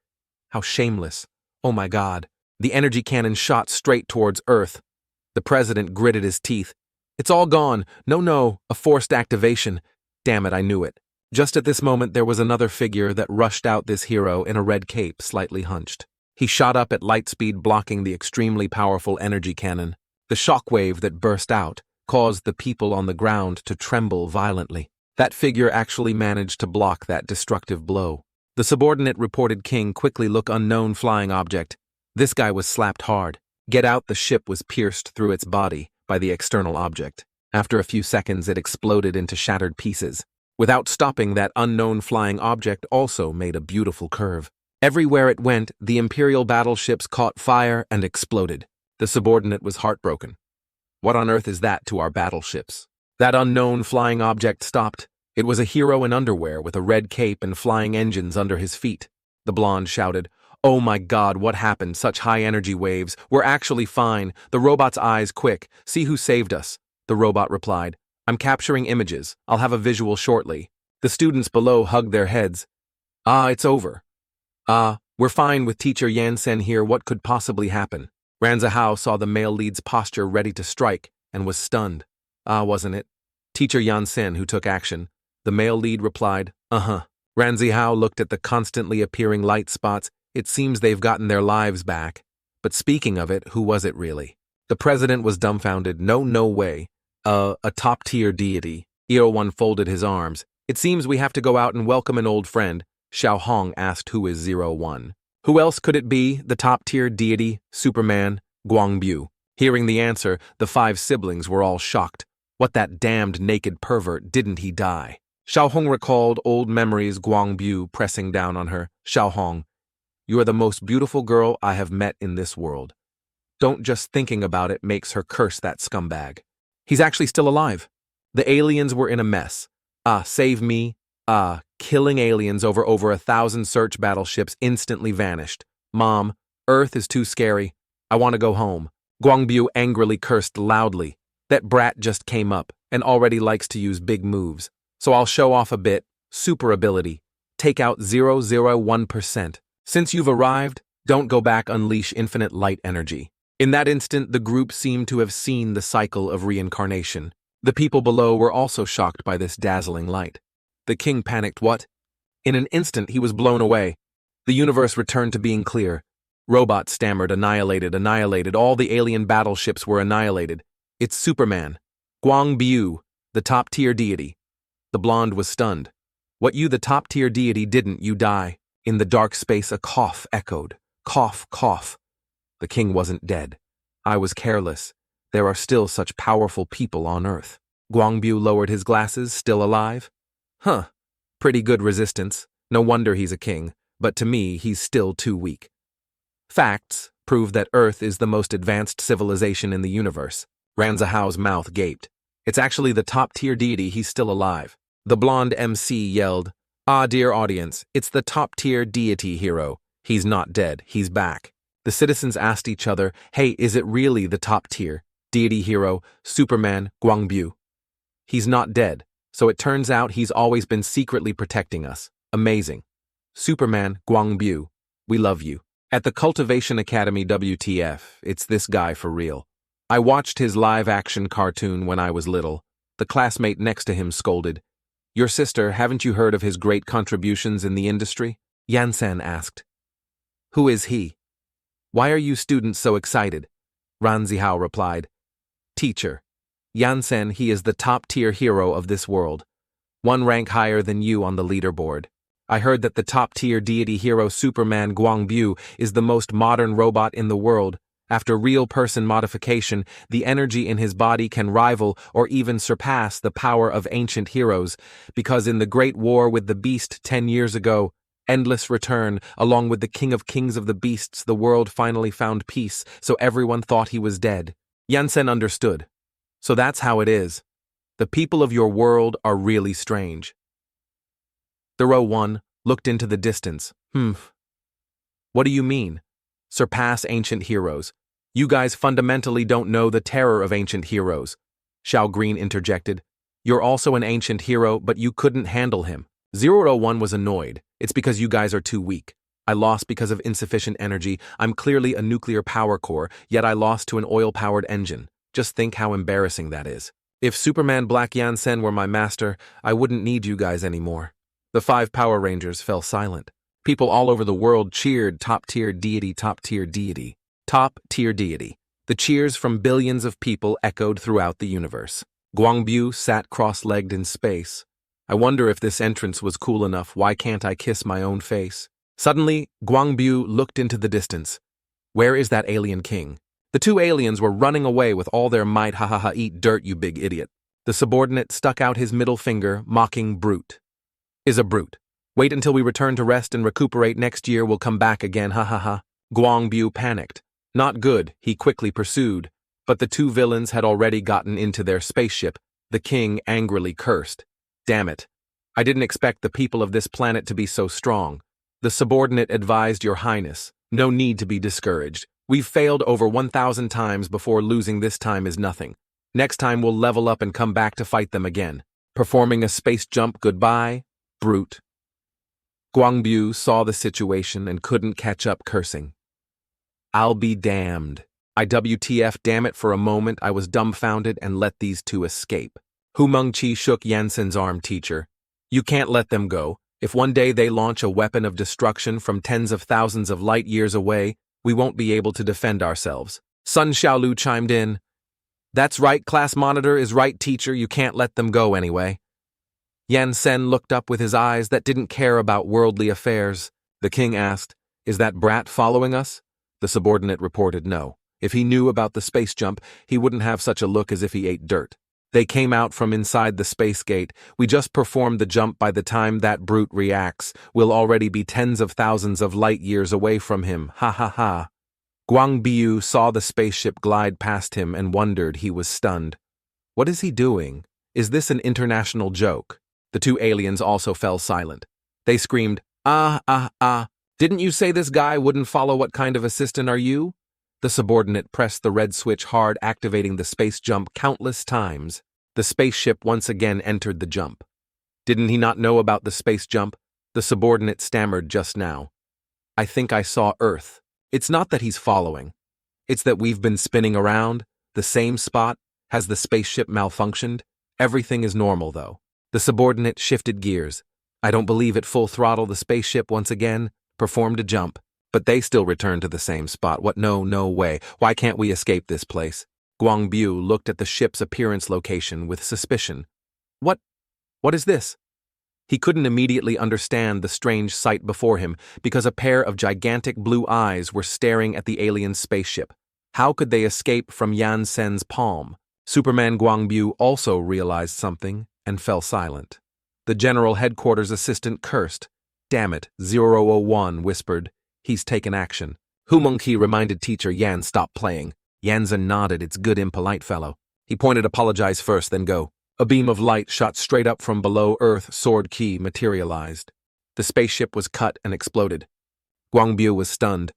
Speaker 1: How shameless. Oh my God." The energy cannon shot straight towards Earth. The president gritted his teeth. "It's all gone. No, a forced activation. Damn it, I knew it." Just at this moment, there was another figure that rushed out, this hero in a red cape, slightly hunched. He shot up at light speed, blocking the extremely powerful energy cannon. The shockwave that burst out caused the people on the ground to tremble violently. That figure actually managed to block that destructive blow. The subordinate reported, "King, quickly look, unknown flying object." This guy was slapped hard. Get out. The ship was pierced through its body by the external object. After a few seconds, it exploded into shattered pieces. Without stopping, that unknown flying object also made a beautiful curve. Everywhere it went, the Imperial battleships caught fire and exploded. The subordinate was heartbroken. What on earth is that to our battleships? That unknown flying object stopped. It was a hero in underwear with a red cape and flying engines under his feet. The blonde shouted, "Oh my God, what happened? Such high energy waves. We're actually fine." The robot's eyes, "Quick, see who saved us." The robot replied, "I'm capturing images. I'll have a visual shortly." The students below hugged their heads. "Ah, it's over. We're fine with teacher Yansen here. What could possibly happen?" Ranzihao saw the male lead's posture ready to strike and was stunned. Wasn't it? Teacher Yansen who took action. The male lead replied, Ranzihao looked at the constantly appearing light spots. It seems they've gotten their lives back. But speaking of it, who was it really? The president was dumbfounded. No way. A top-tier deity. 01 folded his arms. "It seems we have to go out and welcome an old friend." Xiao Hong asked, "Who is 01? Who else could it be? The top-tier deity, Superman, Guangbu." Hearing the answer, the 5 siblings were all shocked. What, that damned naked pervert, didn't he die? Xiao Hong recalled old memories, Guangbu pressing down on her. "Xiao Hong, you are the most beautiful girl I have met in this world. Don't just thinking about it makes her curse that scumbag. He's actually still alive." The aliens were in a mess. Save me. Killing aliens over 1,000 search battleships instantly vanished. "Mom, Earth is too scary. I want to go home." Guangbu angrily cursed loudly. "That brat just came up and already likes to use big moves. So I'll show off a bit. Super ability. Take out 001%. Since you've arrived, don't go back. Unleash infinite light energy." In that instant, the group seemed to have seen the cycle of reincarnation. The people below were also shocked by this dazzling light. The king panicked. What? In an instant, he was blown away. The universe returned to being clear. Robots stammered, annihilated. All the alien battleships were annihilated. "It's Superman. Guangbu." The top-tier deity. The blonde was stunned. What you the top-tier deity didn't, you die. In the dark space a cough echoed. Cough, cough. The king wasn't dead. I was careless. There are still such powerful people on Earth. Guangbu lowered his glasses, still alive? Huh. Pretty good resistance. No wonder he's a king, but to me he's still too weak. Facts prove that Earth is the most advanced civilization in the universe. Ranzihao's mouth gaped. It's actually the top-tier deity, he's still alive. The blonde MC yelled, "Ah, dear audience, it's the top-tier deity hero. He's not dead, he's back." The citizens asked each other, "Hey, is it really the top-tier deity hero, Superman Guangbu?" He's not dead, so it turns out he's always been secretly protecting us. Amazing. Superman Guangbu, we love you. At the Cultivation Academy WTF, it's this guy for real. I watched his live-action cartoon when I was little. The classmate next to him scolded, "Your sister, haven't you heard of his great contributions in the industry?" Yansen asked. "Who is he? Why are you students so excited?" Ranzihao replied, "Teacher, Yansen, he is the top-tier hero of this world. One rank higher than you on the leaderboard. I heard that the top-tier deity hero Superman Guangbu is the most modern robot in the world. After real person modification, the energy in his body can rival or even surpass the power of ancient heroes, because in the Great War with the Beast 10 years ago, Endless Return, along with the King of Kings of the Beasts, the world finally found peace, so everyone thought he was dead." Yansen understood. "So that's how it is. The people of your world are really strange." The row 1 looked into the distance. What do you mean? Surpass ancient heroes. You guys fundamentally don't know the terror of ancient heroes. Xiao Green interjected. You're also an ancient hero, but you couldn't handle him. 001 was annoyed. It's because you guys are too weak. I lost because of insufficient energy. I'm clearly a nuclear power core, yet I lost to an oil-powered engine. Just think how embarrassing that is. If Superman Black Yansen were my master, I wouldn't need you guys anymore. The 5 Power Rangers fell silent. People all over the world cheered top-tier deity, top-tier deity, top-tier deity. The cheers from billions of people echoed throughout the universe. Guangbu sat cross-legged in space. I wonder if this entrance was cool enough. Why can't I kiss my own face? Suddenly, Guangbu looked into the distance. Where is that alien king? The 2 aliens were running away with all their might. Ha ha ha, eat dirt, you big idiot. The subordinate stuck out his middle finger, mocking brute. Is a brute. Wait until we return to rest and recuperate. Next year we'll come back again, ha ha ha. Guangbu panicked. Not good, he quickly pursued. But the 2 villains had already gotten into their spaceship. The king angrily cursed. Damn it. I didn't expect the people of this planet to be so strong. The subordinate advised, Your Highness, no need to be discouraged. We've failed over 1,000 times before. Losing this time is nothing. Next time we'll level up and come back to fight them again. Performing a space jump. Goodbye, brute. Guangbu saw the situation and couldn't catch up, cursing. I'll be damned. WTF, damn it, for a moment I was dumbfounded and let these 2 escape. Hu Mengqi shook Yansen's arm. Teacher, you can't let them go. If one day they launch a weapon of destruction from tens of thousands of light years away, we won't be able to defend ourselves. Sunshaolu chimed in. That's right, class monitor is right, teacher, you can't let them go anyway. Yansen looked up with his eyes that didn't care about worldly affairs. The king asked, Is that brat following us? The subordinate reported no. If he knew about the space jump, he wouldn't have such a look as if he ate dirt. They came out from inside the space gate. We just performed the jump. By the time that brute reacts, we'll already be tens of thousands of light years away from him. Ha ha ha. Guangbu saw the spaceship glide past him and wondered. He was stunned. What is he doing? Is this an international joke? The 2 aliens also fell silent. They screamed, Ah. Didn't you say this guy wouldn't follow? What kind of assistant are you? The subordinate pressed the red switch hard, activating the space jump countless times. The spaceship once again entered the jump. Didn't he not know about the space jump? The subordinate stammered just now. I think I saw Earth. It's not that he's following. It's that we've been spinning around the same spot. Has the spaceship malfunctioned? Everything is normal, though. The subordinate shifted gears. I don't believe it. Full throttle. The spaceship once again performed a jump. But they still returned to the same spot. What? No way. Why can't we escape this place? Guangbu looked at the ship's appearance location with suspicion. What? What is this? He couldn't immediately understand the strange sight before him because a pair of gigantic blue eyes were staring at the alien spaceship. How could they escape from Yansen's palm? Superman Guangbu also realized something and fell silent. The general headquarters assistant cursed. Damn it, 001 whispered. He's taken action. Hu Mengqi reminded teacher Yan stop playing. Yansen nodded, it's good impolite fellow. He pointed apologize first, then go. A beam of light shot straight up from below Earth, sword key materialized. The spaceship was cut and exploded. Guangbu was stunned.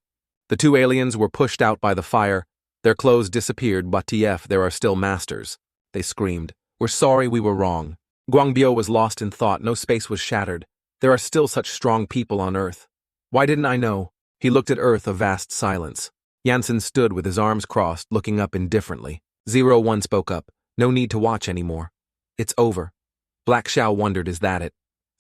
Speaker 1: The two aliens were pushed out by the fire. Their clothes disappeared, but TF, there are still masters. They screamed. We're sorry we were wrong. Guangbu was lost in thought, no space was shattered. There are still such strong people on Earth. Why didn't I know? He looked at Earth, a vast silence. Yansen stood with his arms crossed, looking up indifferently. 01 spoke up. No need to watch anymore. It's over. Black Shiao wondered, is that it?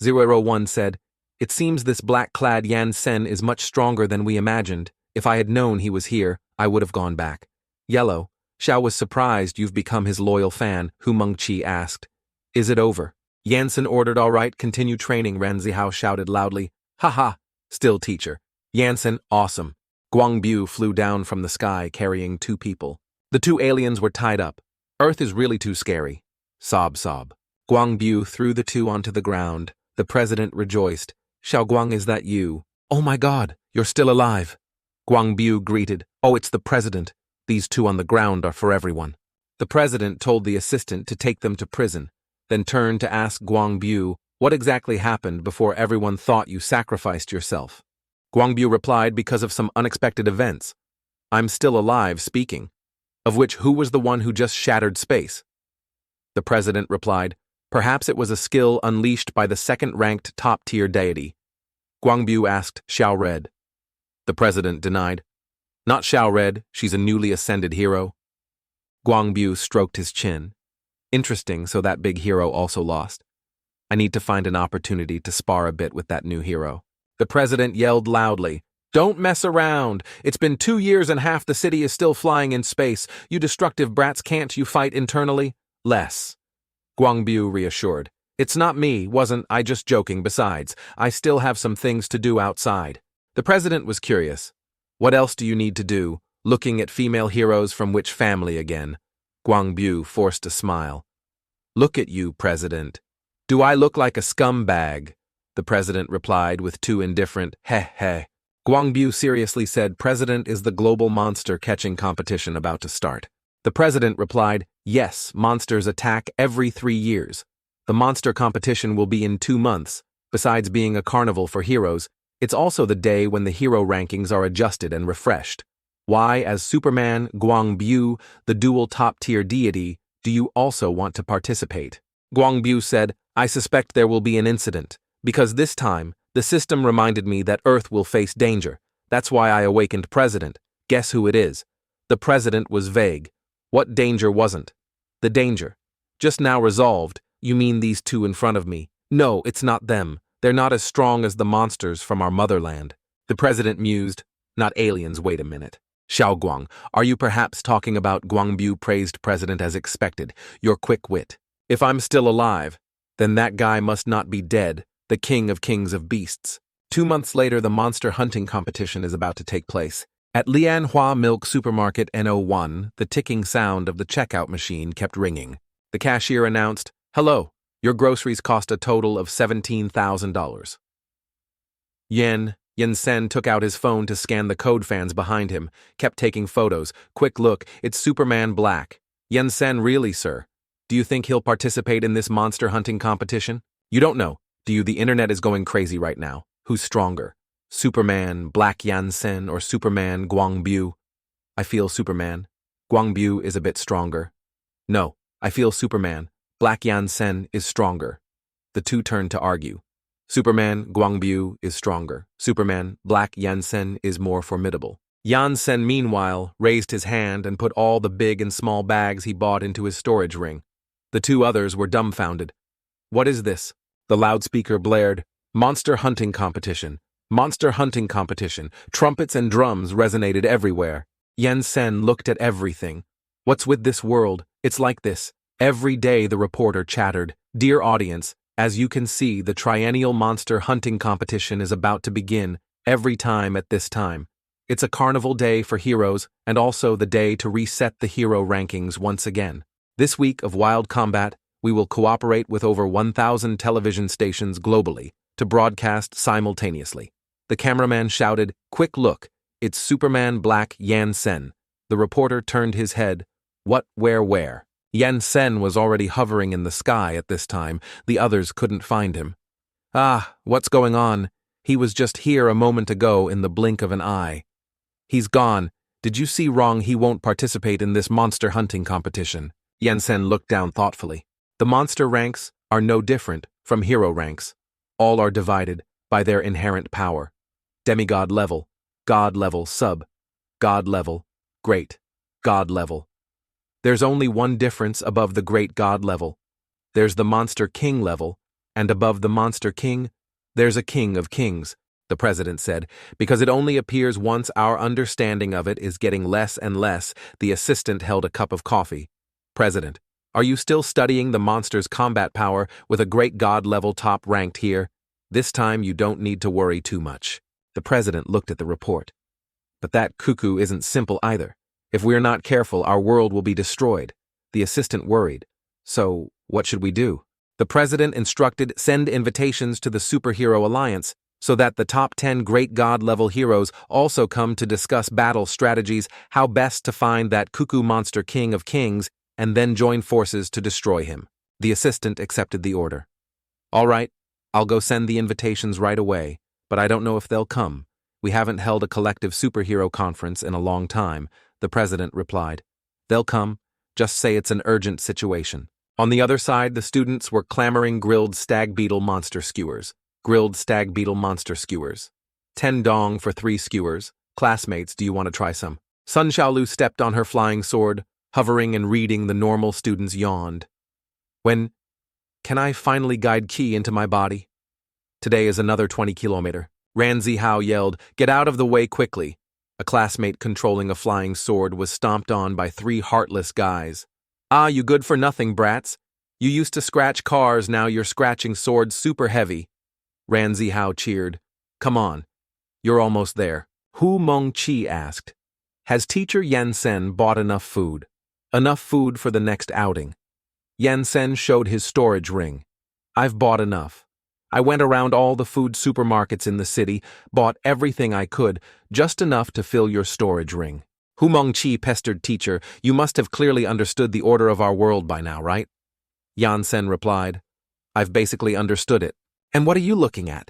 Speaker 1: 001 said, it seems this black-clad Yansen is much stronger than we imagined. If I had known he was here, I would have gone back. Yellow. Shiao was surprised you've become his loyal fan, Hu Mengqi asked. Is it over? Yansen ordered, all right, continue training, Ranzihao shouted loudly. Ha ha. Still teacher. Yansen, awesome. Guangbu flew down from the sky carrying two people. The two aliens were tied up. Earth is really too scary. Sob, sob. Guangbu threw the two onto the ground. The president rejoiced. Xiao Guang, is that you? Oh my God, you're still alive. Guangbu greeted. Oh, it's the president. These two on the ground are for everyone. The president told the assistant to take them to prison, then turned to ask Guangbu what exactly happened before everyone thought you sacrificed yourself. Guangbu replied, because of some unexpected events. I'm still alive, speaking. Of which, who was the one who just shattered space? The president replied, perhaps it was a skill unleashed by the second-ranked top-tier deity. Guangbu asked, Xiao Red. The president denied. Not Xiao Red, she's a newly ascended hero. Guangbu stroked his chin. Interesting, so that big hero also lost. I need to find an opportunity to spar a bit with that new hero. The president yelled loudly, don't mess around. It's been 2 years and half the city is still flying in space. You destructive brats, can't you fight internally? Less. Guangbu reassured. It's not me, wasn't I just joking, besides, I still have some things to do outside. The president was curious. What else do you need to do? Looking at female heroes from which family again? Guangbu forced a smile. Look at you, president. Do I look like a scumbag? The president replied with too indifferent, heh. Guangbu seriously said, President, is the global monster catching competition about to start? The president replied, yes, monsters attack every 3 years. The monster competition will be in 2 months. Besides being a carnival for heroes, it's also the day when the hero rankings are adjusted and refreshed. Why, as Superman Guangbu, the dual top-tier deity, do you also want to participate? Guangbu said, I suspect there will be an incident, because this time, the system reminded me that Earth will face danger. That's why I awakened President. Guess who it is? The president was vague. What danger wasn't? The danger. Just now resolved. You mean these two in front of me? No, it's not them. They're not as strong as the monsters from our motherland. The president mused. Not aliens, wait a minute. Xiao Guang, are you perhaps talking about Guangbu praised president as expected, your quick wit? If I'm still alive, then that guy must not be dead, the king of kings of beasts. 2 months later, the monster hunting competition is about to take place. At Lianhua Milk Supermarket NO1, the ticking sound of the checkout machine kept ringing. The cashier announced, hello, your groceries cost a total of $17,000. Yansen took out his phone to scan the code fans behind him, kept taking photos. Quick look, it's Superman Black. Yansen, really, sir? Do you think he'll participate in this monster hunting competition? You don't know, do you? The internet is going crazy right now. Who's stronger? Superman Black Yansen or Superman Guangbu? I feel Superman. Guangbu is a bit stronger. No, I feel Superman. Black Yansen is stronger. The two turned to argue. Superman Guangbu is stronger. Superman Black Yansen is more formidable. Yansen, meanwhile, raised his hand and put all the big and small bags he bought into his storage ring. The two others were dumbfounded. What is this? The loudspeaker blared. Monster hunting competition. Monster hunting competition. Trumpets and drums resonated everywhere. Yansen looked at everything. What's with this world? It's like this. Every day, the reporter chattered. Dear audience, as you can see, the triennial monster hunting competition is about to begin every time at this time. It's a carnival day for heroes and also the day to reset the hero rankings once again. This week of Wild Combat, we will cooperate with over 1,000 television stations globally to broadcast simultaneously. The cameraman shouted, "Quick look, it's Superman Black Yansen." The reporter turned his head. What, where? Yansen was already hovering in the sky at this time. The others couldn't find him. Ah, what's going on? He was just here a moment ago in the blink of an eye. He's gone. Did you see wrong? He won't participate in this monster hunting competition. Yansen looked down thoughtfully. The monster ranks are no different from hero ranks. All are divided by their inherent power. Demigod level, God level, sub, God level, great, God level. There's only one difference above the great God level. There's the Monster King level, and above the Monster King, there's a King of Kings, the president said, because it only appears once. Our understanding of it is getting less and less. The assistant held a cup of coffee. President, are you still studying the monster's combat power with a great God level top ranked here? This time you don't need to worry too much. The president looked at the report. But that cuckoo isn't simple either. If we're not careful, our world will be destroyed. The assistant worried. So, what should we do? The president instructed send invitations to the Superhero Alliance so that the top 10 great God-level heroes also come to discuss battle strategies, how best to find that cuckoo monster King of Kings, and then join forces to destroy him. The assistant accepted the order. All right, I'll go send the invitations right away, but I don't know if they'll come. We haven't held a collective superhero conference in a long time, the president replied. They'll come, just say it's an urgent situation. On the other side, the students were clamoring grilled stag beetle monster skewers. Grilled stag beetle monster skewers. 10 dong for 3 skewers. Classmates, do you want to try some? Sunshaolu stepped on her flying sword, hovering and reading. The normal students yawned. When can I finally guide Qi into my body? Today is another 20 kilometer. Ranzihao yelled, "Get out of the way quickly." A classmate controlling a flying sword was stomped on by 3 heartless guys. "Ah, you good for nothing, brats. You used to scratch cars, now you're scratching swords super heavy." Ranzihao cheered. "Come on, you're almost there." Hu Meng-chi asked, "Has teacher Yansen bought enough food? Enough food for the next outing?" Yansen showed his storage ring. "I've bought enough. I went around all the food supermarkets in the city, bought everything I could, just enough to fill your storage ring." Hu Meng-chi pestered teacher, "You must have clearly understood the order of our world by now, right?" Yansen replied, "I've basically understood it." "And what are you looking at?"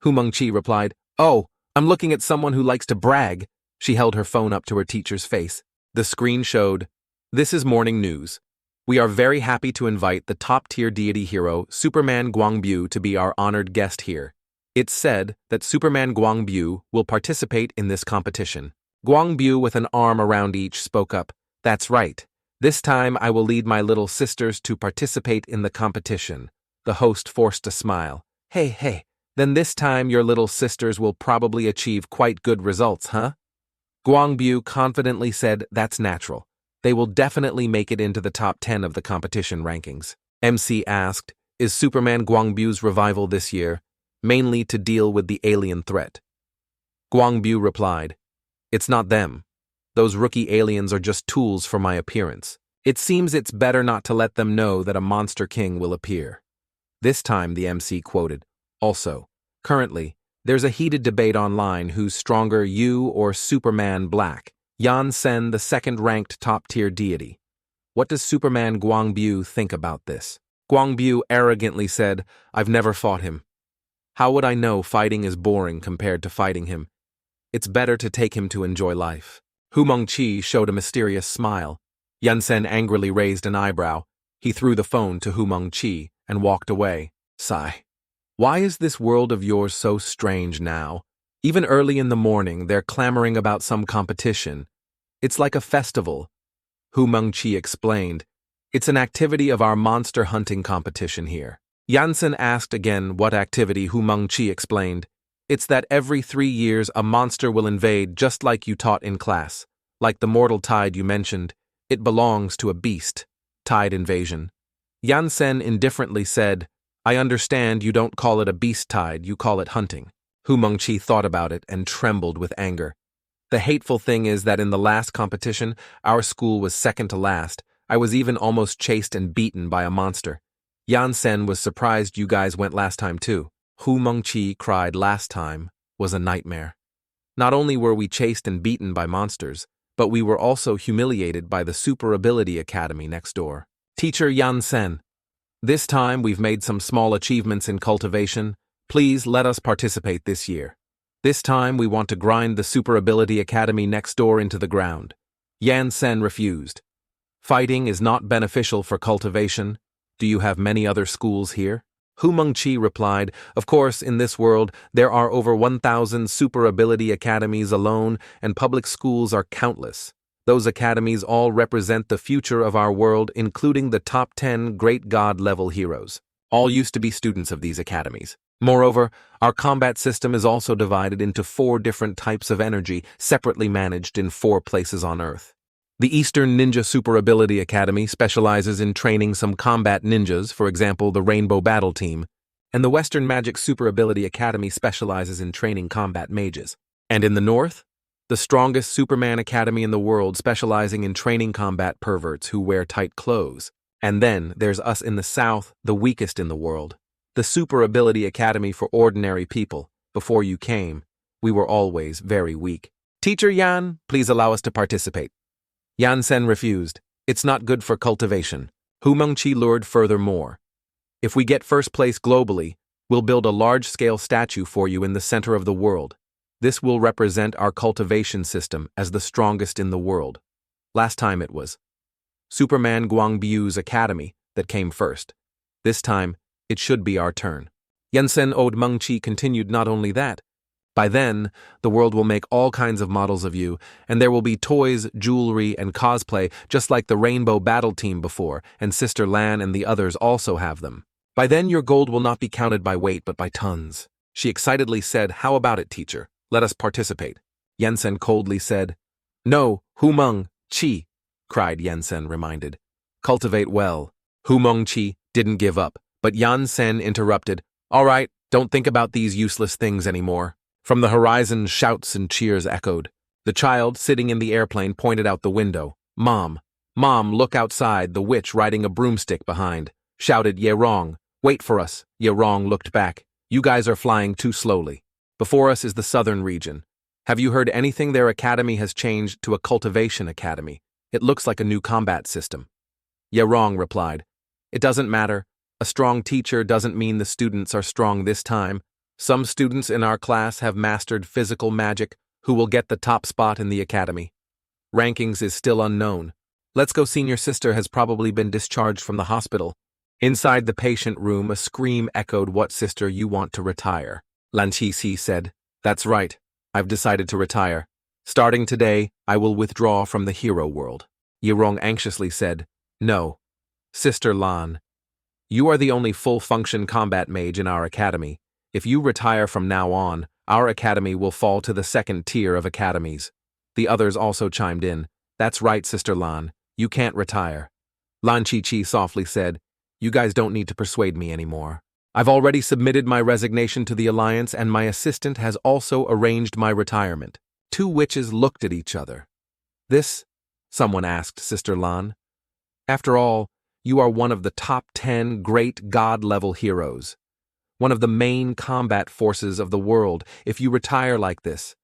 Speaker 1: Hu Meng-chi replied, "Oh, I'm looking at someone who likes to brag." She held her phone up to her teacher's face. The screen showed, "This is morning news. We are very happy to invite the top-tier deity hero, Superman Guangbu, to be our honored guest here. It's said that Superman Guangbu will participate in this competition." Guangbu, with an arm around each, spoke up, "That's right. This time I will lead my little sisters to participate in the competition." The host forced a smile. Hey, then this time your little sisters will probably achieve quite good results, huh?" Guangbu confidently said, "That's natural. They will definitely make it into the top 10 of the competition rankings." MC asked, "Is Superman Guangbu's revival this year mainly to deal with the alien threat?" Guangbu replied, "It's not them. Those rookie aliens are just tools for my appearance. It seems it's better not to let them know that a monster king will appear." This time the MC quoted, "Also, currently, there's a heated debate online who's stronger, you or Superman Black. Yansen, the second-ranked top-tier deity. What does Superman Guangbu think about this?" Guangbu arrogantly said, "I've never fought him. How would I know fighting is boring compared to fighting him? It's better to take him to enjoy life." Hu Meng-chi showed a mysterious smile. Yansen angrily raised an eyebrow. He threw the phone to Hu Meng-chi and walked away. Sigh. Why is this world of yours so strange now? Even early in the morning, they're clamoring about some competition. It's like a festival. Hu Meng-chi explained, "It's an activity of our monster hunting competition here." Yansen asked again what activity. Hu Meng-chi explained, "It's that every 3 years a monster will invade just like you taught in class. Like the mortal tide you mentioned, it belongs to a beast. Tide invasion." Yansen indifferently said, I understand you don't call it a beast tide, you call it hunting. Hu Mengqi thought about it and trembled with anger. The hateful thing is that in the last competition, our school was second to last. I was even almost chased and beaten by a monster. Yansen was surprised you guys went last time too. Hu Mengqi cried last time was a nightmare. Not only were we chased and beaten by monsters, but we were also humiliated by the Super Ability Academy next door. Teacher Yansen, this time we've made some small achievements in cultivation. Please let us participate this year. This time we want to grind the Super Ability Academy next door into the ground. Yansen refused. Fighting is not beneficial for cultivation. Do you have many other schools here? Hu Mengqi replied, of course, in this world, there are over 1,000 super ability academies alone, and public schools are countless. Those academies all represent the future of our world, including the top 10 great god-level heroes. All used to be students of these academies. Moreover, our combat system is also divided into 4 different types of energy, separately managed in 4 places on Earth. The Eastern Ninja Super Ability Academy specializes in training some combat ninjas, for example, the Rainbow Battle Team, and the Western Magic Super Ability Academy specializes in training combat mages. And in the North, the strongest Superman Academy in the world specializing in training combat perverts who wear tight clothes. And then there's us in the South, the weakest in the world, the Super Ability Academy for ordinary people. Before you came, we were always very weak. Teacher Yan, please allow us to participate. Yansen refused. It's not good for cultivation. Hu Mengqi lured furthermore. If we get first place globally, we'll build a large-scale statue for you in the center of the world. This will represent our cultivation system as the strongest in the world. Last time it was Superman Guangbiu's academy that came first. This time, it should be our turn. Yansen owed Mengqi continued not only that. By then, the world will make all kinds of models of you, and there will be toys, jewelry, and cosplay just like the Rainbow Battle Team before, and Sister Lan and the others also have them. By then your gold will not be counted by weight but by tons. She excitedly said, how about it, teacher? Let us participate. Yansen coldly said, no, Hu Mengqi, cried Yansen, reminded. Cultivate well. Hu Mengqi didn't give up, but Yansen interrupted, all right, don't think about these useless things anymore. From the horizon, shouts and cheers echoed. The child, sitting in the airplane, pointed out the window. Mom, look outside, the witch riding a broomstick behind. Shouted, Ye Rong, wait for us. Ye Rong looked back. You guys are flying too slowly. Before us is the southern region. Have you heard anything? Their academy has changed to a cultivation academy. It looks like a new combat system. Ye Rong replied, it doesn't matter. A strong teacher doesn't mean the students are strong this time. Some students in our class have mastered physical magic who will get the top spot in the academy. Rankings is still unknown. Let's go. Senior sister has probably been discharged from the hospital. Inside the patient room, a scream echoed, what sister, you want to retire? Lan Chi-Chi said, that's right. I've decided to retire. Starting today, I will withdraw from the hero world. Ye Rong anxiously said, no. Sister Lan, you are the only full-function combat mage in our academy. If you retire from now on, our academy will fall to the second tier of academies. The others also chimed in. That's right, Sister Lan. You can't retire. Lan Chi-Chi softly said, you guys don't need to persuade me anymore. I've already submitted my resignation to the Alliance and my assistant has also arranged my retirement. 2 witches looked at each other. This? Someone asked Sister Lan. After all, you are one of the top 10 great god-level heroes. One of the main combat forces of the world. If you retire like this,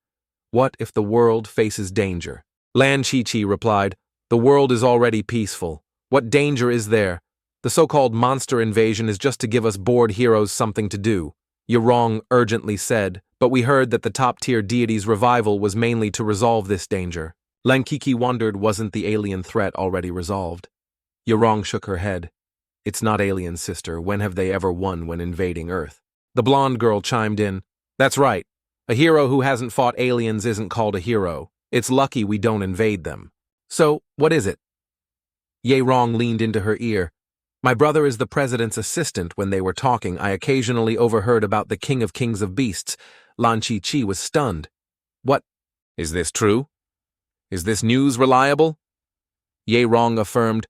Speaker 1: what if the world faces danger? Lan Chi-Chi replied, the world is already peaceful. What danger is there? The so-called monster invasion is just to give us bored heroes something to do. Ye Rong urgently said, but we heard that the top-tier deity's revival was mainly to resolve this danger. Lan Chi-Chi wondered, wasn't the alien threat already resolved? Ye Rong shook her head. It's not alien, sister. When have they ever won when invading Earth? The blonde girl chimed in. That's right. A hero who hasn't fought aliens isn't called a hero. It's lucky we don't invade them. So, what is it? Ye Rong leaned into her ear. My brother is the president's assistant. When they were talking, I occasionally overheard about the king of kings of beasts. Lan Chi-Chi was stunned. What? Is this true? Is this news reliable? Ye Rong affirmed,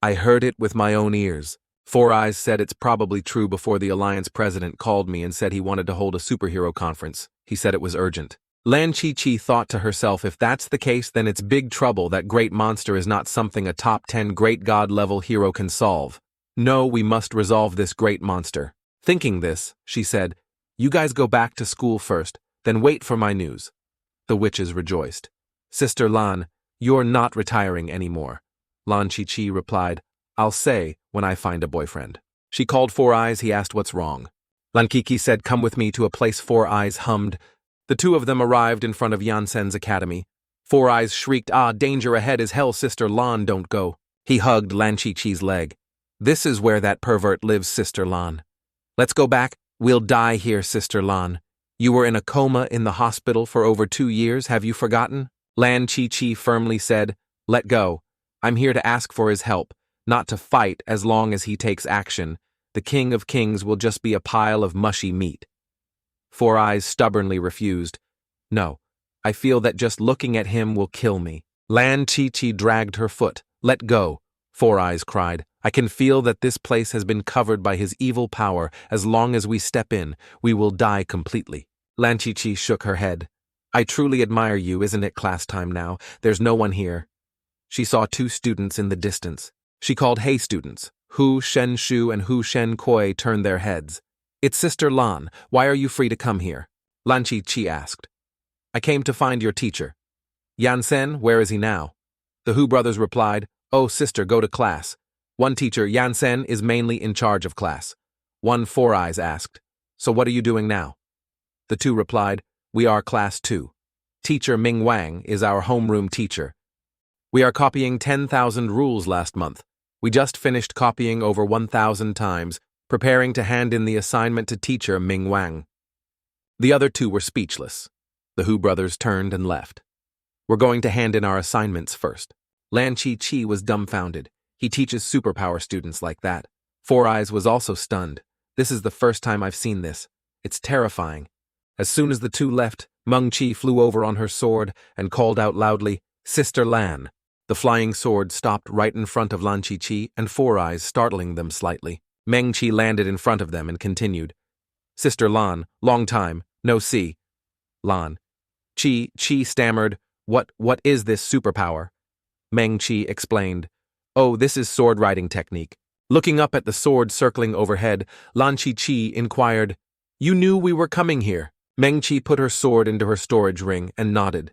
Speaker 1: I heard it with my own ears. Four Eyes said it's probably true before the Alliance president called me and said he wanted to hold a superhero conference. He said it was urgent. Lan Chi-Chi thought to herself, if that's the case, then it's big trouble. That great monster is not something a top 10 great god-level hero can solve. No, we must resolve this great monster. Thinking this, she said, you guys go back to school first, then wait for my news. The witches rejoiced. Sister Lan, you're not retiring anymore. Lan Chi-Chi replied, I'll say when I find a boyfriend. She called Four Eyes. He asked what's wrong. Lan Chi-Chi said, come with me to a place. Four Eyes hummed. The two of them arrived in front of Yansen's academy. Four Eyes shrieked, danger ahead is hell, Sister Lan, don't go. He hugged Lan Chi-Chi's leg. This is where that pervert lives, Sister Lan. Let's go back. We'll die here, Sister Lan. You were in a coma in the hospital for over 2 years, have you forgotten? Lan Chi-Chi firmly said, let go. I'm here to ask for his help, not to fight. As long as he takes action, the King of Kings will just be a pile of mushy meat. Four Eyes stubbornly refused. No, I feel that just looking at him will kill me. Lan Chi-Chi dragged her foot. Let go, Four Eyes cried. I can feel that this place has been covered by his evil power. As long as we step in, we will die completely. Lan Chi-Chi shook her head. I truly admire you. Isn't it class time now? There's no one here. She saw 2 students in the distance. She called, hey students. Hu Shen-Shu and Hu Shen-Koi turned their heads. It's Sister Lan. Why are you free to come here? Lan Chi-Chi asked. I came to find your teacher. Yansen, where is he now? The Hu brothers replied, oh sister, go to class. One teacher, Yansen, is mainly in charge of class. One Four Eyes asked, so what are you doing now? The 2 replied, we are class 2. Teacher Ming Wang is our homeroom teacher. We are copying 10,000 rules last month. We just finished copying over 1,000 times, preparing to hand in the assignment to teacher Ming Wang. The other 2 were speechless. The Hu brothers turned and left. We're going to hand in our assignments first. Lan Chi-Chi was dumbfounded. He teaches superpower students like that. Four Eyes was also stunned. This is the first time I've seen this. It's terrifying. As soon as the 2 left, Meng Chi flew over on her sword and called out loudly, Sister Lan. The flying sword stopped right in front of Lan Chi-Chi and Four Eyes, startling them slightly. Meng Chi landed in front of them and continued. Sister Lan, long time, no see. Lan. Chi stammered, What is this superpower? Meng Chi explained, oh, this is sword riding technique. Looking up at the sword circling overhead, Lan Chi-Chi inquired, you knew we were coming here? Meng Chi put her sword into her storage ring and nodded.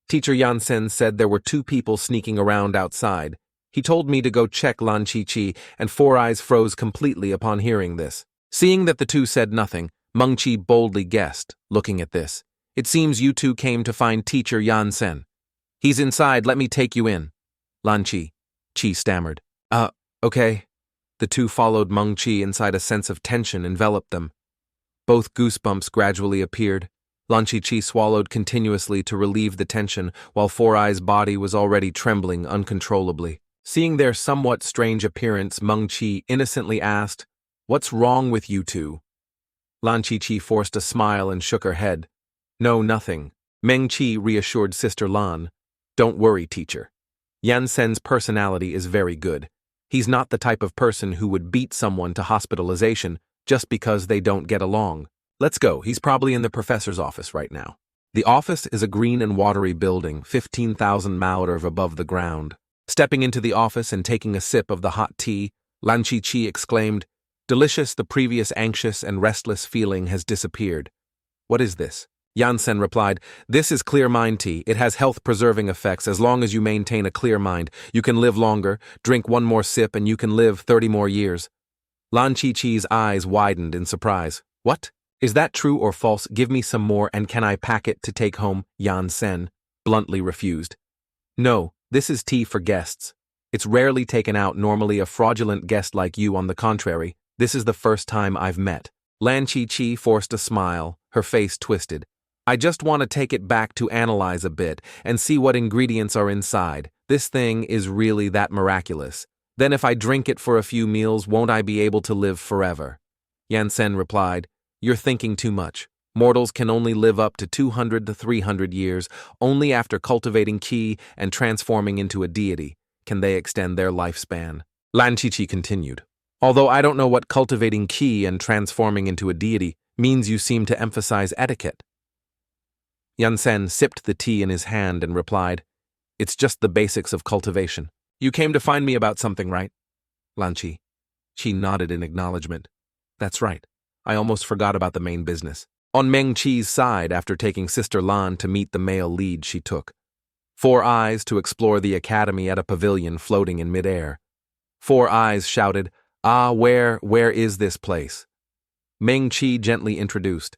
Speaker 1: Teacher Yansen said there were 2 people sneaking around outside. He told me to go check. Lan Chi-Chi and Four Eyes froze completely upon hearing this. Seeing that the 2 said nothing, Meng Chi boldly guessed, looking at this. It seems you 2 came to find teacher Yansen. He's inside, let me take you in. Lan Chi stammered. Okay. The 2 followed Meng Chi inside. A sense of tension enveloped them. Both goosebumps gradually appeared. Lan Chi-Chi swallowed continuously to relieve the tension, while Four Eyes' body was already trembling uncontrollably. Seeing their somewhat strange appearance, Meng Chi innocently asked, what's wrong with you 2? Lan Chi-Chi forced a smile and shook her head. No, nothing. Meng Chi reassured Sister Lan. Don't worry, teacher. Yansen's personality is very good. He's not the type of person who would beat someone to hospitalization just because they don't get along. Let's go. He's probably in the professor's office right now. The office is a green and watery building, 15,000 mounds above the ground. Stepping into the office and taking a sip of the hot tea, Lan Chi-Chi exclaimed, delicious. The previous anxious and restless feeling has disappeared. What is this? Yansen replied, this is clear mind tea. It has health-preserving effects. As long as you maintain a clear mind, you can live longer. Drink 1 more sip and you can live 30 more years. Lan Chi-Chi's eyes widened in surprise. What? Is that true or false? Give me some more, and can I pack it to take home? Yansen bluntly refused. No, this is tea for guests. It's rarely taken out. Normally a fraudulent guest like you, on the contrary. This is the first time I've met. Lan Chi-Chi forced a smile, her face twisted. I just want to take it back to analyze a bit and see what ingredients are inside. This thing is really that miraculous. Then if I drink it for a few meals, won't I be able to live forever? Yansen replied, you're thinking too much. Mortals can only live up to 200 to 300 years. Only after cultivating qi and transforming into a deity can they extend their lifespan. Lan Chi-Chi continued. Although I don't know what cultivating ki and transforming into a deity means, you seem to emphasize etiquette. Yansen sipped the tea in his hand and replied, "It's just the basics of cultivation. You came to find me about something, right?" Lan Chi-Chi nodded in acknowledgement. "That's right. I almost forgot about the main business." On Meng Chi's side, after taking Sister Lan to meet the male lead she took. 4 Eyes to explore the academy at a pavilion floating in midair. 4 Eyes shouted, "Ah, where is this place?" Meng Chi gently introduced.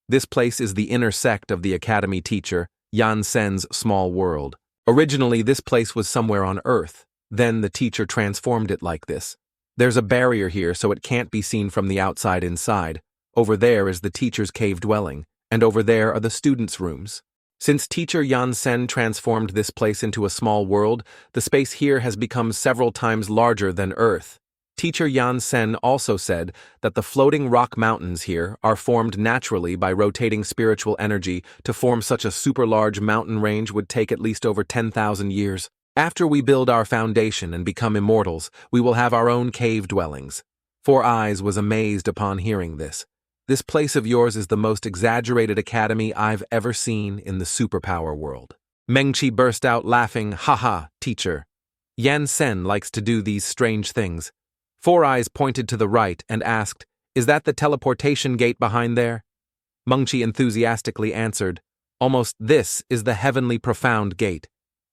Speaker 1: This place is the inner sect of the academy teacher, Yansen's small world. Originally, this place was somewhere on Earth. Then the teacher transformed it like this. There's a barrier here so it can't be seen from the outside inside. Over there is the teacher's cave dwelling, and over there are the students' rooms. Since teacher Yansen transformed this place into a small world, the space here has become several times larger than Earth. Teacher Yansen also said that the floating rock mountains here are formed naturally by rotating spiritual energy. To form such a super large mountain range would take at least over 10,000 years. After we build our foundation and become immortals, we will have our own cave dwellings. 4 Eyes was amazed upon hearing this. This place of yours is the most exaggerated academy I've ever seen in the superpower world. Meng Chi burst out laughing, "Haha, teacher. Yansen likes to do these strange things." 4 Eyes pointed to the right and asked, "Is that the teleportation gate behind there?" Meng Chi enthusiastically answered, "Almost. This is the heavenly profound gate.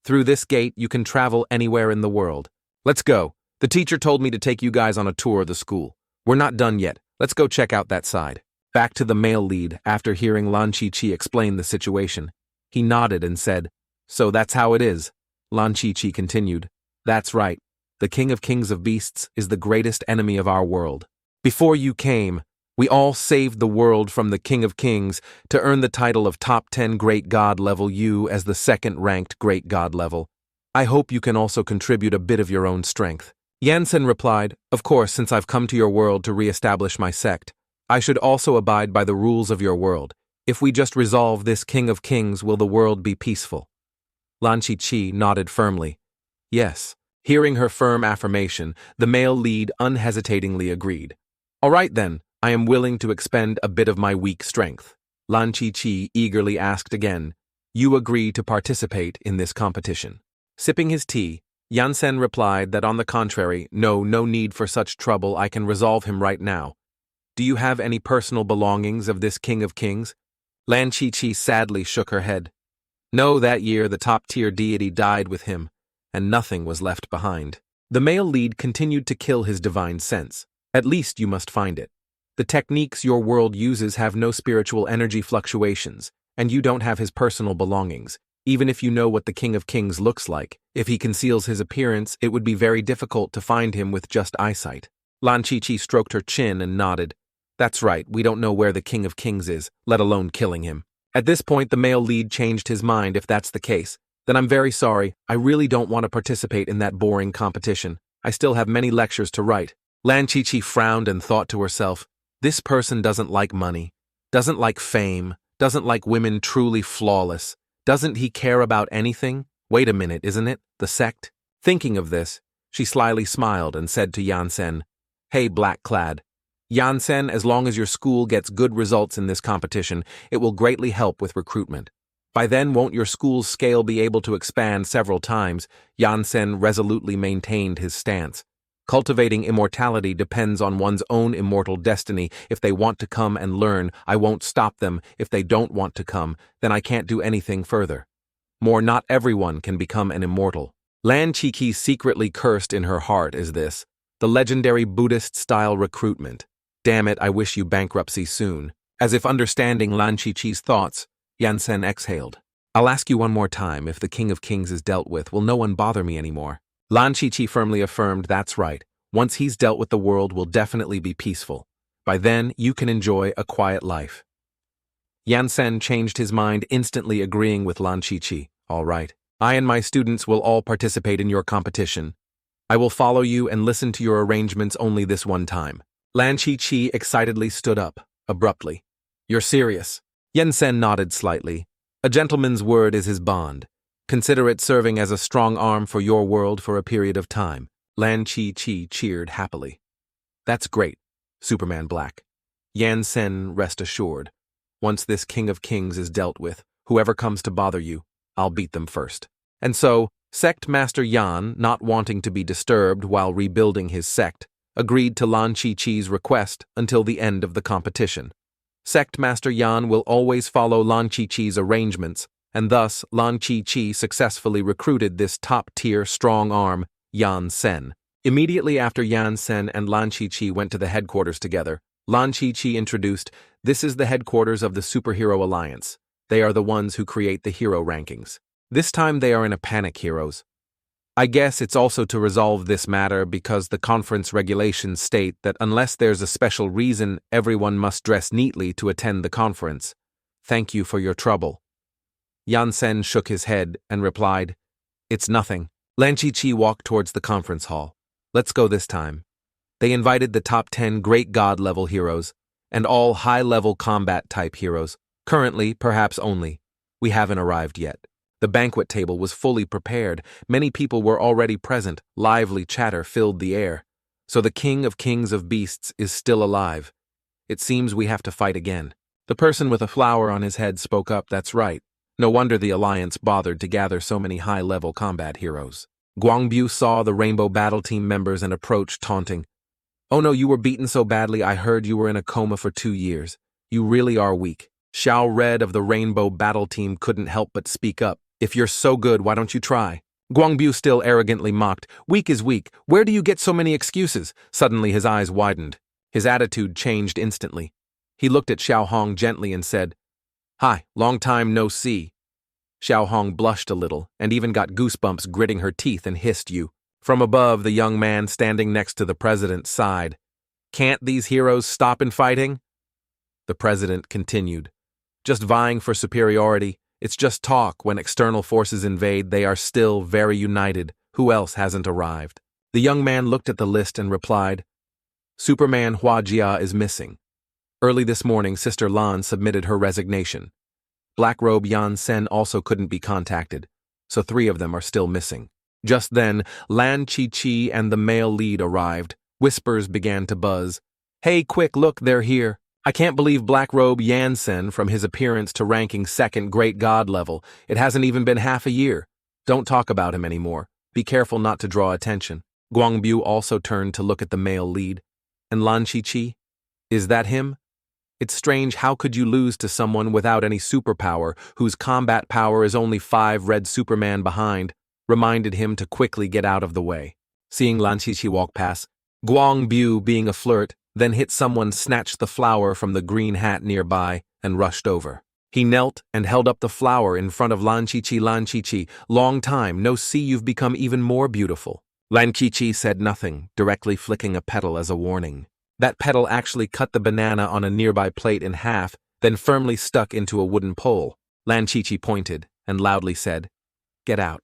Speaker 1: Through this gate you can travel anywhere in the world. Let's go. The teacher told me to take you guys on a tour of the school. We're not done yet. Let's go check out that side." Back to the male lead, after hearing Lan Chi-Chi explain the situation. He nodded and said, "So that's how it is." Lan Chi-Chi continued, "That's right. The King of Kings of Beasts is the greatest enemy of our world. Before you came, we all saved the world from the King of Kings to earn the title of top 10 Great God level, you as the second-ranked Great God level. I hope you can also contribute a bit of your own strength." Yansen replied, "Of course, since I've come to your world to re-establish my sect, I should also abide by the rules of your world. If we just resolve this King of Kings, will the world be peaceful?" Lan Chi-Chi nodded firmly. Yes. Hearing her firm affirmation, the male lead unhesitatingly agreed. "All right then, I am willing to expend a bit of my weak strength." Lan Chi-Chi eagerly asked again, "You agree to participate in this competition?" Sipping his tea, Yansen replied that on the contrary, no need for such trouble, I can resolve him right now. "Do you have any personal belongings of this King of Kings?" Lan Chi-Chi sadly shook her head. "No, that year the top-tier deity died with him, and nothing was left behind." The male lead continued to kill his divine sense. "At least you must find it. The techniques your world uses have no spiritual energy fluctuations, and you don't have his personal belongings. Even if you know what the King of Kings looks like, if he conceals his appearance, it would be very difficult to find him with just eyesight." Lan Chi-Chi stroked her chin and nodded. "That's right, we don't know where the King of Kings is, let alone killing him." At this point, the male lead changed his mind. "If that's the case, then I'm very sorry. I really don't want to participate in that boring competition. I still have many lectures to write." Lan Chi-Chi frowned and thought to herself, "This person doesn't like money, doesn't like fame, doesn't like women truly flawless. Doesn't he care about anything? Wait a minute, isn't it? The sect?" Thinking of this, she slyly smiled and said to Yansen, "Hey, black-clad. Yansen, as long as your school gets good results in this competition, it will greatly help with recruitment. By then, won't your school's scale be able to expand several times?" Yansen resolutely maintained his stance. "Cultivating immortality depends on one's own immortal destiny. If they want to come and learn, I won't stop them. If they don't want to come, then I can't do anything further. More, not everyone can become an immortal." Lan Chi-Chi secretly cursed in her heart as this, the legendary Buddhist-style recruitment. "Damn it, I wish you bankruptcy soon." As if understanding Lan Chi-Chi's thoughts, Yansen exhaled. "I'll ask you one more time, if the King of Kings is dealt with, will no one bother me anymore?" Lan Chi-Chi firmly affirmed, "That's right. Once he's dealt with, the world will definitely be peaceful. By then, you can enjoy a quiet life." Yansen changed his mind, instantly agreeing with Lan Chi-Chi. "All right. I and my students will all participate in your competition. I will follow you and listen to your arrangements only this one time." Lan Chi-Chi excitedly stood up, abruptly. "You're serious?" Yansen nodded slightly. "A gentleman's word is his bond. Consider it serving as a strong arm for your world for a period of time." Lan Chi-Chi cheered happily. That's great, Superman Black. Yansen, rest assured. Once this King of Kings is dealt with, whoever comes to bother you, I'll beat them first. And so, Sect Master Yan, not wanting to be disturbed while rebuilding his sect, agreed to Lan Chi-Chi's request until the end of the competition. Sect Master Yan will always follow Lan Chi-Chi's arrangements, and thus Lan Chi-Chi successfully recruited this top-tier strong arm, Yansen. Immediately after Yansen and Lan Chi-Chi went to the headquarters together, Lan Chi-Chi introduced, "This is the headquarters of the Superhero Alliance. They are the ones who create the hero rankings. This time they are in a panic, heroes. I guess it's also to resolve this matter because the conference regulations state that unless there's a special reason, everyone must dress neatly to attend the conference. Thank you for your trouble." Yansen shook his head and replied, "It's nothing." Lan Chi-Chi walked towards the conference hall. "Let's go this time." They invited the top 10 great god-level heroes, and all high-level combat-type heroes, currently, perhaps only. We haven't arrived yet. The banquet table was fully prepared, many people were already present, lively chatter filled the air. So the King of Kings of Beasts is still alive. It seems we have to fight again. The person with a flower on his head spoke up, "That's right. No wonder the Alliance bothered to gather so many high-level combat heroes." Guangbu saw the Rainbow Battle Team members and approached, taunting, "Oh no, you were beaten so badly I heard you were in a coma for 2 years. You really are weak." Shiao Red of the Rainbow Battle Team couldn't help but speak up, "If you're so good, why don't you try?" Guangbu still arrogantly mocked, "Weak is weak. Where do you get so many excuses?" Suddenly his eyes widened. His attitude changed instantly. He looked at Xiao Hong gently and said, "Hi, long time no see." Xiao Hong blushed a little and even got goosebumps gritting her teeth and hissed you. From above, the young man standing next to the president sighed. "Can't these heroes stop in fighting?" The president continued, "Just vying for superiority. It's just talk. When external forces invade, they are still very united. Who else hasn't arrived?" The young man looked at the list and replied, "Superman Hua Jia is missing. Early this morning, Sister Lan submitted her resignation. Blackrobe Yansen also couldn't be contacted, so 3 of them are still missing." Just then, Lan Chi-Chi and the male lead arrived. Whispers began to buzz. "Hey, quick, look, they're here. I can't believe Blackrobe Yansen from his appearance to ranking 2nd great god level. It hasn't even been half a year. Don't talk about him anymore. Be careful not to draw attention." Guangbu also turned to look at the male lead. "And Lan Chi-Chi? Is that him? It's strange, how could you lose to someone without any superpower, whose combat power is only 5 red Superman behind?" reminded him to quickly get out of the way. Seeing Lan Chi-Chi walk past, Guangbu, being a flirt, then hit someone, snatched the flower from the green hat nearby, and rushed over. He knelt and held up the flower in front of Lan Chi-Chi. "Lan Chi-Chi, long time, no see, you've become even more beautiful." Lan Chi-Chi said nothing, directly flicking a petal as a warning. That petal actually cut the banana on a nearby plate in half, then firmly stuck into a wooden pole. Lan Chi-Chi pointed and loudly said, "Get out.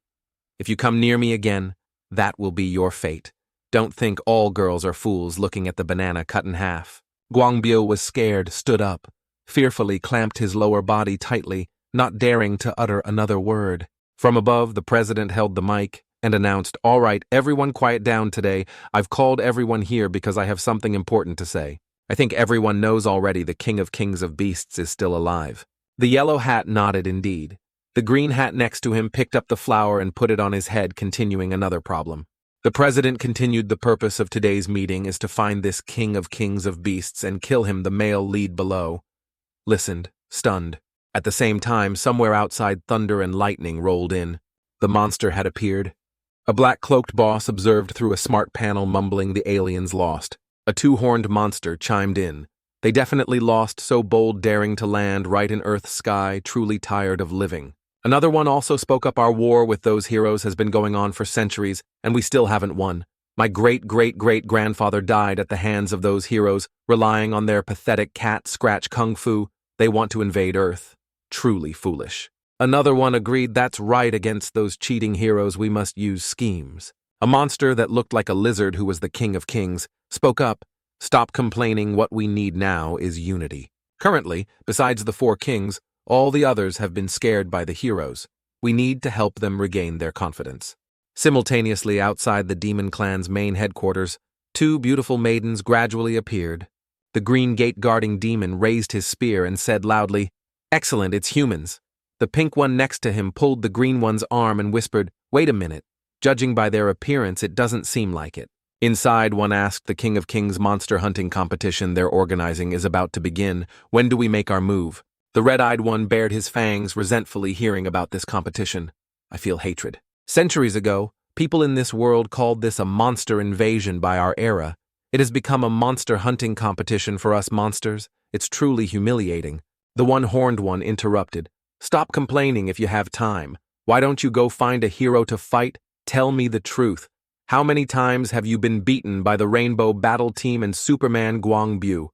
Speaker 1: If you come near me again, that will be your fate. Don't think all girls are fools looking at the banana cut in half." Guangbu was scared, stood up, fearfully clamped his lower body tightly, not daring to utter another word. From above, the president held the mic and announced, "All right, everyone quiet down today. I've called everyone here because I have something important to say. I think everyone knows already the King of Kings of Beasts is still alive." The yellow hat nodded indeed. The green hat next to him picked up the flower and put it on his head, continuing another problem. The president continued, "The purpose of today's meeting is to find this King of Kings of Beasts and kill him." The male lead below listened, stunned. At the same time, somewhere outside, thunder and lightning rolled in. The monster had appeared. A black-cloaked boss observed through a smart panel, mumbling, "The aliens lost." A 2-horned monster chimed in. "They definitely lost, so bold daring to land right in Earth's sky, truly tired of living." Another one also spoke up, "Our war with those heroes has been going on for centuries, and we still haven't won. My great-great-great-grandfather died at the hands of those heroes, relying on their pathetic cat-scratch kung fu. They want to invade Earth. Truly foolish." Another one agreed, "That's right, against those cheating heroes we must use schemes." A monster that looked like a lizard, who was the King of Kings, spoke up, "Stop complaining, what we need now is unity. Currently, besides the 4 kings, all the others have been scared by the heroes. We need to help them regain their confidence." Simultaneously, outside the Demon Clan's main headquarters, Two beautiful maidens gradually appeared. The green gate-guarding demon raised his spear and said loudly, "Excellent, it's humans." The pink one next to him pulled the green one's arm and whispered, "Wait a minute. Judging by their appearance, it doesn't seem like it." Inside, one asked, "The King of Kings monster hunting competition they're organizing is about to begin. When do we make our move?" The red-eyed one bared his fangs, resentfully hearing about this competition. "I feel hatred. Centuries ago, people in this world called this a monster invasion by our era. It has become a monster hunting competition for us monsters. It's truly humiliating." The one-horned one interrupted. "Stop complaining if you have time. Why don't you go find a hero to fight? Tell me the truth. How many times have you been beaten by the Rainbow Battle Team and Superman Guangbu?"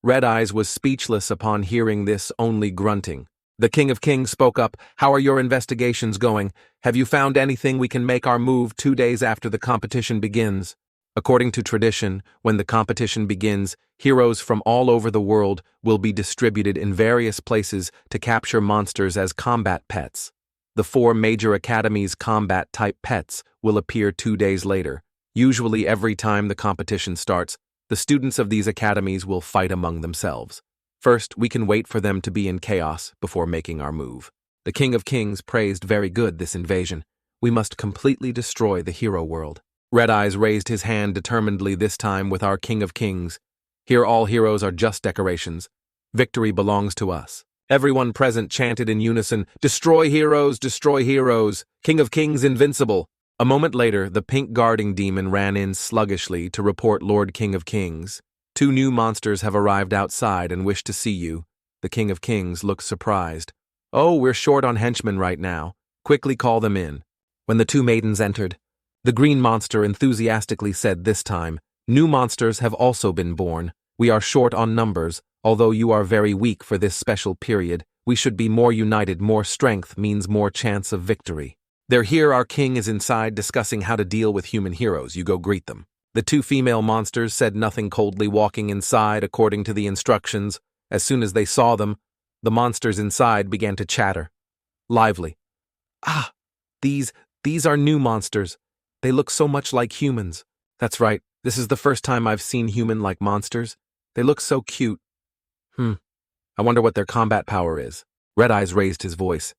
Speaker 1: Red Eyes was speechless upon hearing this, only grunting. The King of Kings spoke up. "How are your investigations going? Have you found anything we can make our move 2 days after the competition begins?" According to tradition, when the competition begins, heroes from all over the world will be distributed in various places to capture monsters as combat pets. The 4 major academies' combat-type pets will appear 2 days later. Usually every time the competition starts, the students of these academies will fight among themselves. First, we can wait for them to be in chaos before making our move. The King of Kings praised very good this invasion. We must completely destroy the hero world. Red Eyes raised his hand determinedly, this time with our King of Kings. "Here all heroes are just decorations. Victory belongs to us." Everyone present chanted in unison, "Destroy heroes, destroy heroes, King of Kings invincible." A moment later, the pink guarding demon ran in sluggishly to report, "Lord King of Kings, 2 new monsters have arrived outside and wish to see you." The King of Kings looked surprised. "Oh, we're short on henchmen right now. Quickly call them in." When the 2 maidens entered, the green monster enthusiastically said this time, "New monsters have also been born. We are short on numbers. Although you are very weak for this special period, we should be more united. More strength means more chance of victory. They're here. Our king is inside discussing how to deal with human heroes. You go greet them." The 2 female monsters said nothing, coldly walking inside according to the instructions. As soon as they saw them, the monsters inside began to chatter. Lively. "Ah, these are new monsters. They look so much like humans." "That's right. This is the first time I've seen human-like monsters. They look so cute." I wonder what their combat power is." Red Eyes raised his voice.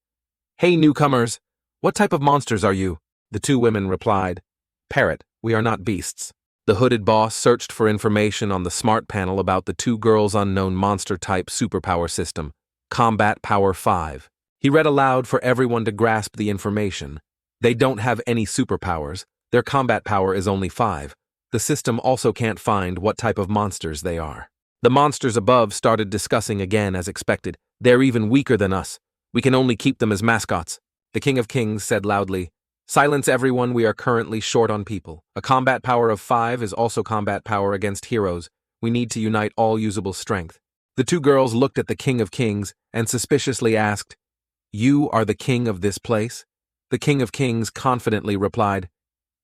Speaker 1: "Hey, newcomers! What type of monsters are you?" The 2 women replied, "Parrot, we are not beasts." The hooded boss searched for information on the smart panel about the 2 girls' unknown monster-type superpower system, Combat Power 5. He read aloud for everyone to grasp the information. They don't have any superpowers. Their combat power is only 5. The system also can't find what type of monsters they are. The monsters above started discussing again as expected. "They're even weaker than us. We can only keep them as mascots." The King of Kings said loudly, "Silence everyone, we are currently short on people. A combat power of 5 is also combat power against heroes. We need to unite all usable strength." The 2 girls looked at the King of Kings and suspiciously asked, "You are the king of this place?" The King of Kings confidently replied,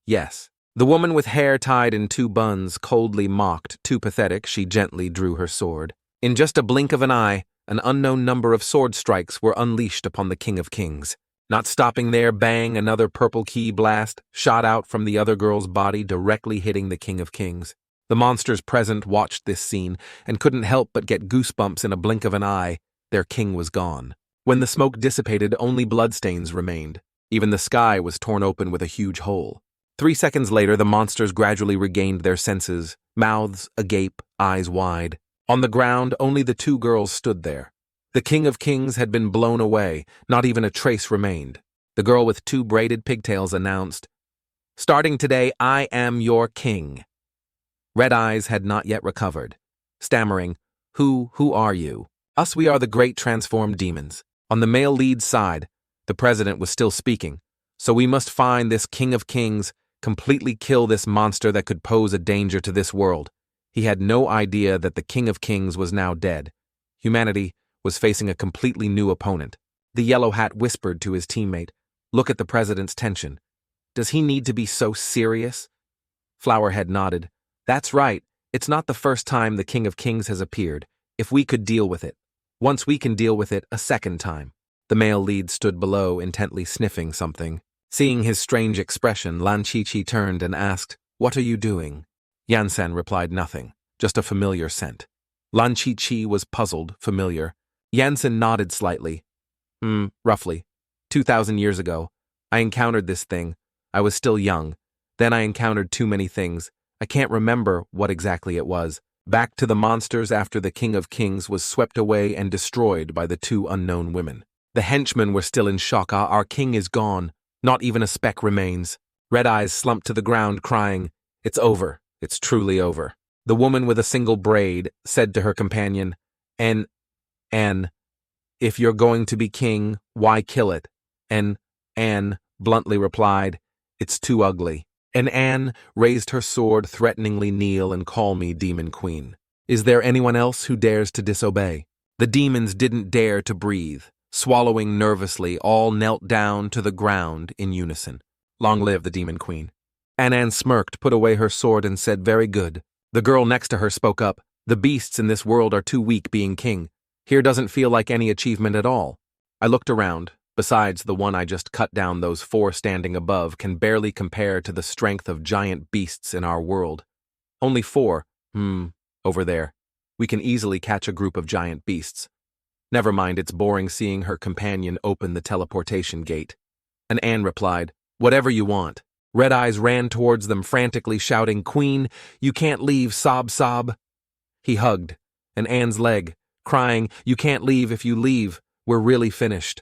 Speaker 1: "Yes." The woman with hair tied in 2 buns coldly mocked. Too pathetic, she gently drew her sword. In just a blink of an eye, an unknown number of sword strikes were unleashed upon the King of Kings. Not stopping there, bang, another purple key blast shot out from the other girl's body, directly hitting the King of Kings. The monsters present watched this scene and couldn't help but get goosebumps. In a blink of an eye, their king was gone. When the smoke dissipated, only bloodstains remained. Even the sky was torn open with a huge hole. 3 seconds later, the monsters gradually regained their senses, mouths agape, eyes wide. On the ground, only the 2 girls stood there. The King of Kings had been blown away. Not even a trace remained. The girl with 2 braided pigtails announced, "Starting today, I am your king." Red Eyes had not yet recovered. Stammering, Who are you?" "Us, we are the great transformed demons." On the male lead's side, the president was still speaking. "So we must find this King of Kings, completely kill this monster that could pose a danger to this world." He had no idea that the King of Kings was now dead. Humanity was facing a completely new opponent. The yellow hat whispered to his teammate, "Look at the president's tension. Does he need to be so serious?" Flowerhead nodded. "That's right. It's not the first time the King of Kings has appeared. If we could deal with it. Once we can deal with it a second time." The male lead stood below, intently sniffing something. Seeing his strange expression, Lan Chi-Chi turned and asked, "What are you doing?" Yansen replied nothing, just a familiar scent. Lan Chi-Chi was puzzled, familiar. Yansen nodded slightly. Roughly. 2,000 years ago. I encountered this thing. I was still young. Then I encountered too many things. I can't remember what exactly it was. Back to the monsters after the King of Kings was swept away and destroyed by the two unknown women. The henchmen were still in shock. Our king is gone. Not even a speck remains. Red Eyes slumped to the ground, crying, "It's over. It's truly over." The woman with a single braid said to her companion, Anne, if you're going to be king, why kill it? And Anne bluntly replied, "It's too ugly." And Anne raised her sword, threateningly, "Kneel and call me Demon Queen. Is there anyone else who dares to disobey?" The demons didn't dare to breathe. Swallowing nervously, all knelt down to the ground in unison. Long live the Demon Queen. Anne smirked, put away her sword, and said, "Very good." The girl next to her spoke up. "The beasts in this world are too weak being king. Here doesn't feel like any achievement at all." I looked around. Besides the one I just cut down, those four standing above can barely compare to the strength of giant beasts in our world. Only four. Over there. We can easily catch a group of giant beasts. Never mind, it's boring seeing her companion open the teleportation gate. And Anne replied, "Whatever you want." Red Eyes ran towards them, frantically shouting, "Queen, you can't leave, sob, sob." He hugged, and Anne's leg, crying, "You can't leave. If you leave, we're really finished."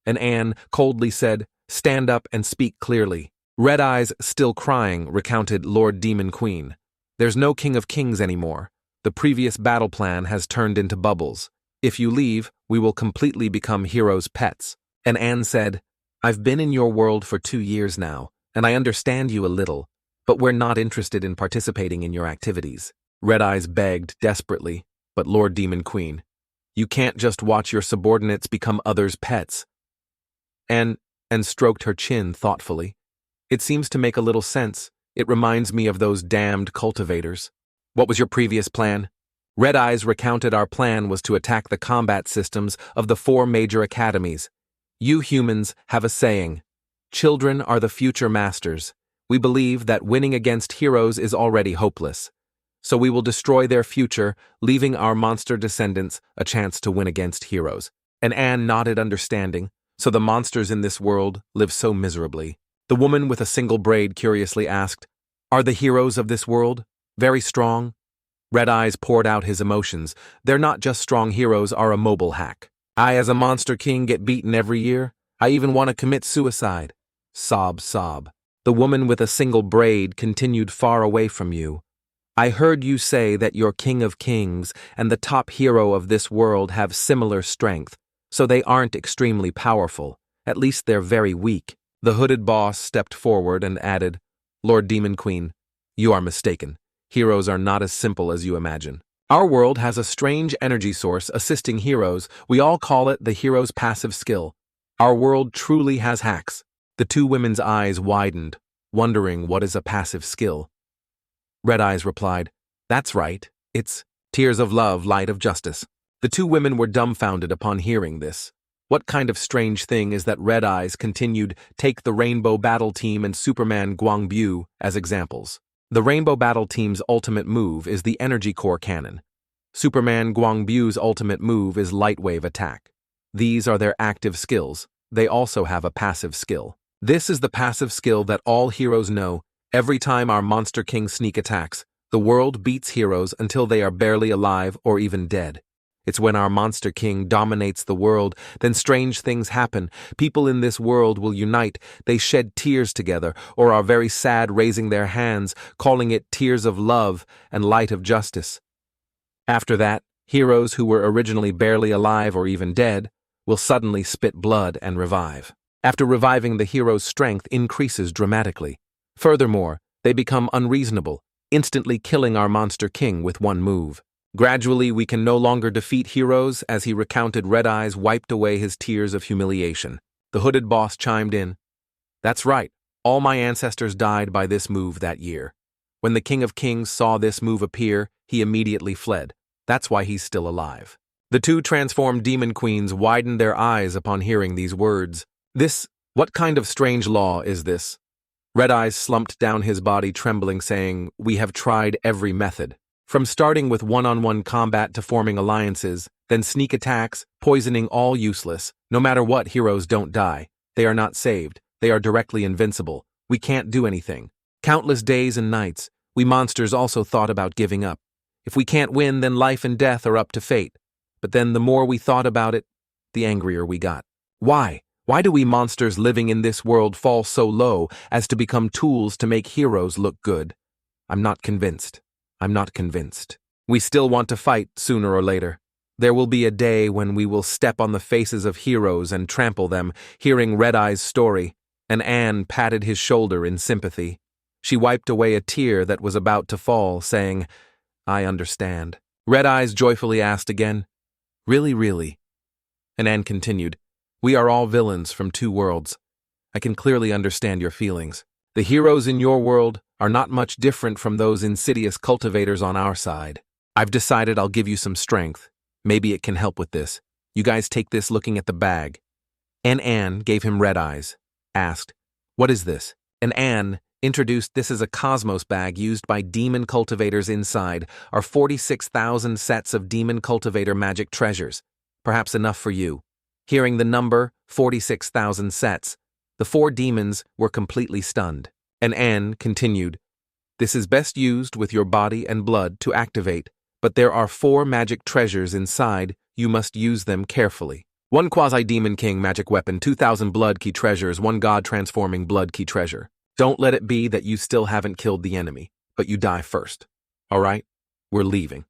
Speaker 1: And Anne coldly said, "Stand up and speak clearly." Red Eyes, still crying, recounted, "Lord Demon Queen, there's no King of Kings anymore. The previous battle plan has turned into bubbles. If you leave, we will completely become heroes' pets." And Anne said, "I've been in your world for 2 years now, and I understand you a little, but we're not interested in participating in your activities." Red Eyes begged desperately, "But Lord Demon Queen, you can't just watch your subordinates become others' pets." And stroked her chin thoughtfully. "It seems to make a little sense. It reminds me of those damned cultivators." "What was your previous plan?" Red Eyes recounted. "Our plan was to attack the combat systems of the 4 major academies. You humans have a saying, 'Children are the future masters.' We believe that winning against heroes is already hopeless. So we will destroy their future, leaving our monster descendants a chance to win against heroes." And Anne nodded, understanding. "So the monsters in this world live so miserably." The woman with a single braid curiously asked, "Are the heroes of this world very strong?" Red Eyes poured out his emotions. "They're not just strong heroes, are a mobile hack. I, as a monster king, get beaten every year. I even want to commit suicide." Sob, sob. The woman with a single braid continued, "Far away from you. I heard you say that your King of Kings and the top hero of this world have similar strength, so they aren't extremely powerful. At least they're very weak." The hooded boss stepped forward and added, "Lord Demon Queen, you are mistaken. Heroes are not as simple as you imagine. Our world has a strange energy source assisting heroes. We all call it the hero's passive skill. Our world truly has hacks." The two women's eyes widened, wondering what is a passive skill. Red Eyes replied, "That's right. It's tears of love, light of justice." The two women were dumbfounded upon hearing this. What kind of strange thing is that? Red Eyes continued, "Take the Rainbow Battle Team and Superman Guangbu as examples. The Rainbow Battle Team's ultimate move is the Energy Core Cannon. Superman Guangbu's ultimate move is Light Wave Attack. These are their active skills. They also have a passive skill. This is the passive skill that all heroes know. Every time our Monster King sneak attacks, the world beats heroes until they are barely alive or even dead. It's when our Monster King dominates the world, then strange things happen. People in this world will unite, they shed tears together, or are very sad, raising their hands, calling it tears of love and light of justice. After that, heroes who were originally barely alive or even dead will suddenly spit blood and revive. After reviving, the hero's strength increases dramatically. Furthermore, they become unreasonable, instantly killing our Monster King with one move. Gradually, we can no longer defeat heroes. As he recounted, Red Eyes wiped away his tears of humiliation. The hooded boss chimed in, "That's right. All my ancestors died by this move that year. When the King of Kings saw this move appear, he immediately fled. That's why he's still alive." The two transformed demon queens widened their eyes upon hearing these words. What kind of strange law is this?" Red Eyes slumped down his body, trembling, saying, "We have tried every method. From starting with one-on-one combat to forming alliances, then sneak attacks, poisoning, all useless. No matter what, heroes don't die. They are not saved. They are directly invincible. We can't do anything. Countless days and nights, we monsters also thought about giving up. If we can't win, then life and death are up to fate. But then the more we thought about it, the angrier we got. Why? Why do we monsters living in this world fall so low as to become tools to make heroes look good? I'm not convinced. I'm not convinced. We still want to fight sooner or later. There will be a day when we will step on the faces of heroes and trample them, hearing Red Eye's story, and Anne patted his shoulder in sympathy. She wiped away a tear that was about to fall, saying, "I understand." Red Eyes joyfully asked again, "Really, really?" And Anne continued, "We are all villains from two worlds. I can clearly understand your feelings. The heroes in your world are not much different from those insidious cultivators on our side. I've decided I'll give you some strength. Maybe it can help with this. You guys take this looking at the bag." And Anne gave him Red Eyes, asked, "What is this?" And Anne introduced this as a cosmos bag used by demon cultivators. Inside are 46,000 sets of demon cultivator magic treasures, perhaps enough for you. Hearing the number, 46,000 sets, the four demons were completely stunned. And Anne continued, "This is best used with your body and blood to activate, but there are 4 magic treasures inside. You must use them carefully. 1 quasi-demon king magic weapon, 2,000 blood key treasures, 1 god-transforming blood key treasure. Don't let it be that you still haven't killed the enemy, but you die first. All right? We're leaving.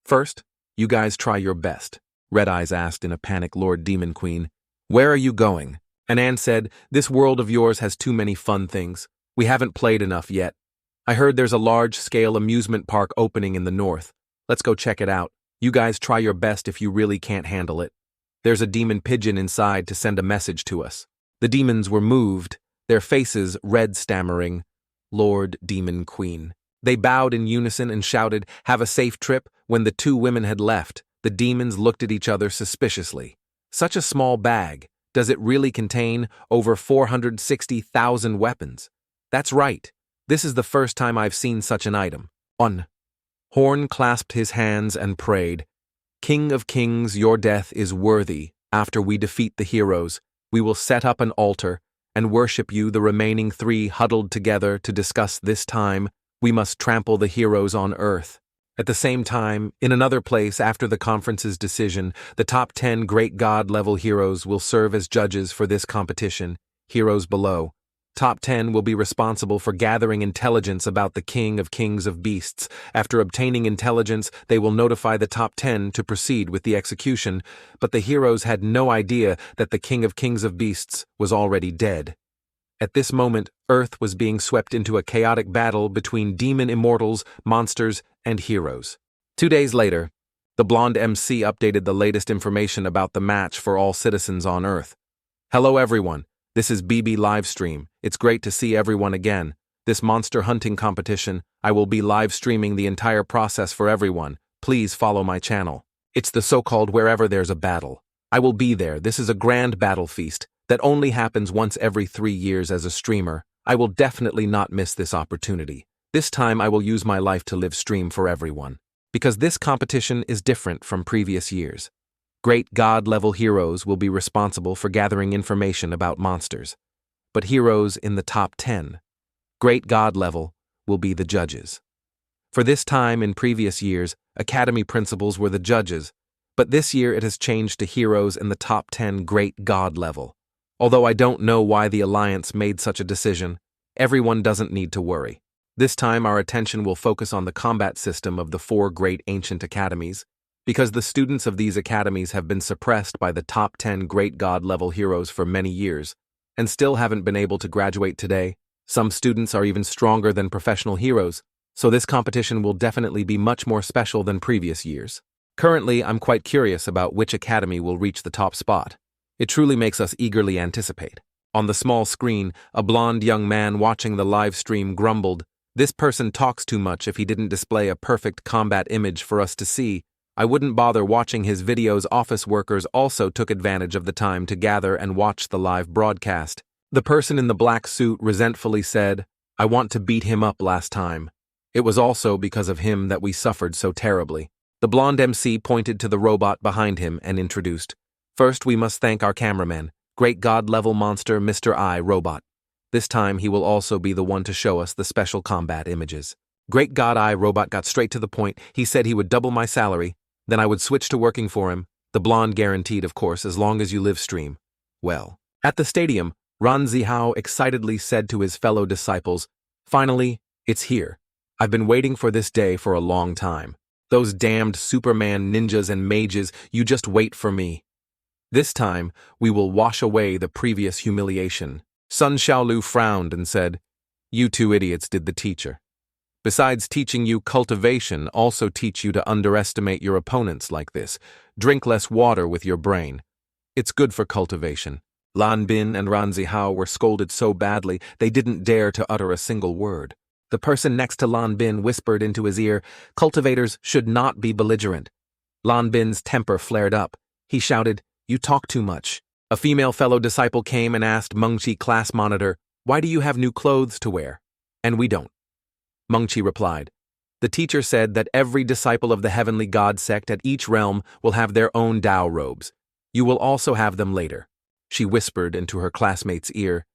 Speaker 1: First, you guys try your best." Red Eyes asked in a panic Lord Demon Queen, "Where are you going?" And Anne said, "This world of yours has too many fun things. We haven't played enough yet. I heard there's a large-scale amusement park opening in the north. Let's go check it out. You guys try your best if you really can't handle it. There's a demon pigeon inside to send a message to us." The demons were moved, their faces red, stammering, "Lord Demon Queen." They bowed in unison and shouted, "Have a safe trip." When the 2 women had left, the demons looked at each other suspiciously. Such a small bag. Does it really contain over 460,000 weapons? That's right. This is the first time I've seen such an item. Horn clasped his hands and prayed, "King of Kings, your death is worthy. After we defeat the heroes, we will set up an altar and worship you." The remaining 3 huddled together to discuss this time. We must trample the heroes on Earth. At the same time, in another place after the conference's decision, the top 10 great god-level heroes will serve as judges for this competition. Heroes below. Top 10 will be responsible for gathering intelligence about the King of Kings of Beasts. After obtaining intelligence, they will notify the top 10 to proceed with the execution, but the heroes had no idea that the King of Kings of Beasts was already dead. At this moment, Earth was being swept into a chaotic battle between demon immortals, monsters, and heroes. 2 days later, the blonde MC updated the latest information about the match for all citizens on Earth. "Hello everyone, this is BB Livestream. It's great to see everyone again. This monster hunting competition, I will be live streaming the entire process for everyone. Please follow my channel. It's the so-called wherever there's a battle. I will be there. This is a grand battle feast that only happens once every 3 years as a streamer. I will definitely not miss this opportunity. This time I will use my life to live stream for everyone. Because this competition is different from previous years. Great god-level heroes will be responsible for gathering information about monsters. But heroes in the top 10, great god level, will be the judges. For this time in previous years, academy principals were the judges, but this year it has changed to heroes in the top 10 great god level. Although I don't know why the Alliance made such a decision, everyone doesn't need to worry. This time our attention will focus on the combat system of the 4 great ancient academies, because the students of these academies have been suppressed by the top 10 great god-level heroes for many years, and still haven't been able to graduate today. Some students are even stronger than professional heroes, so this competition will definitely be much more special than previous years. Currently, I'm quite curious about which academy will reach the top spot. It truly makes us eagerly anticipate. On the small screen, a blonde young man watching the live stream grumbled, "This person talks too much. If he didn't display a perfect combat image for us to see, I wouldn't bother watching his videos." Office workers also took advantage of the time to gather and watch the live broadcast. The person in the black suit resentfully said, I want to beat him up last time. It was also because of him that we suffered so terribly. The blonde MC pointed to the robot behind him and introduced, First, we must thank our cameraman, great god-level monster Mr. I, Robot. This time, he will also be the one to show us the special combat images. Great God I, Robot got straight to the point. He said he would double my salary, then I would switch to working for him. The blonde guaranteed, of course, as long as you live stream. Well. At the stadium, Ranzihao excitedly said to his fellow disciples, Finally, it's here. I've been waiting for this day for a long time. Those damned Superman ninjas and mages, you just wait for me. This time, we will wash away the previous humiliation. Sunshaolu frowned and said, You two idiots did the teacher. Besides teaching you cultivation, also teach you to underestimate your opponents like this. Drink less water with your brain. It's good for cultivation. Lan Bin and Ranzihao were scolded so badly they didn't dare to utter a single word. The person next to Lan Bin whispered into his ear, Cultivators should not be belligerent. Lan Bin's temper flared up. He shouted, You talk too much. A female fellow disciple came and asked Mengchi class monitor, Why do you have new clothes to wear? And we don't. Mengchi replied, The teacher said that every disciple of the heavenly god sect at each realm will have their own Tao robes. You will also have them later. She whispered into her classmate's ear,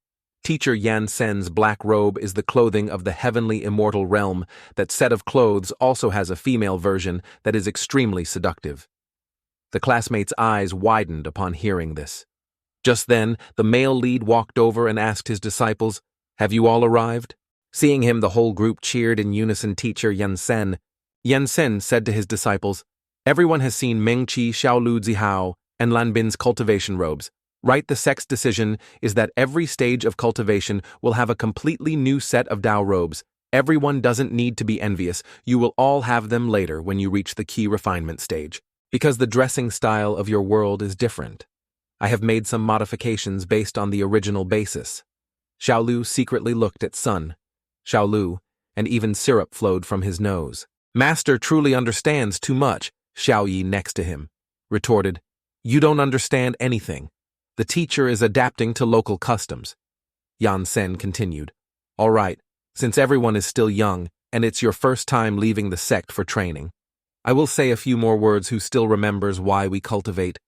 Speaker 1: Teacher Yansen's black robe is the clothing of the heavenly immortal realm. That set of clothes also has a female version that is extremely seductive. The classmate's eyes widened upon hearing this. Just then, the male lead walked over and asked his disciples, Have you all arrived? Seeing him, the whole group cheered in unison. Teacher Yansen. Yansen said to his disciples, Everyone has seen Mengchi, Ranzihao, and Lan Bin's cultivation robes. Right, the sect's decision is that every stage of cultivation will have a completely new set of Tao robes. Everyone doesn't need to be envious. You will all have them later when you reach the key refinement stage. Because the dressing style of your world is different. I have made some modifications based on the original basis. Xiaolu secretly looked at Sun. Xiaolu, and even syrup flowed from his nose. Master truly understands too much, Xiaoyi next to him retorted. You don't understand anything. The teacher is adapting to local customs. Yansen continued. All right, since everyone is still young, and it's your first time leaving the sect for training, I will say a few more words who still remembers why we cultivate.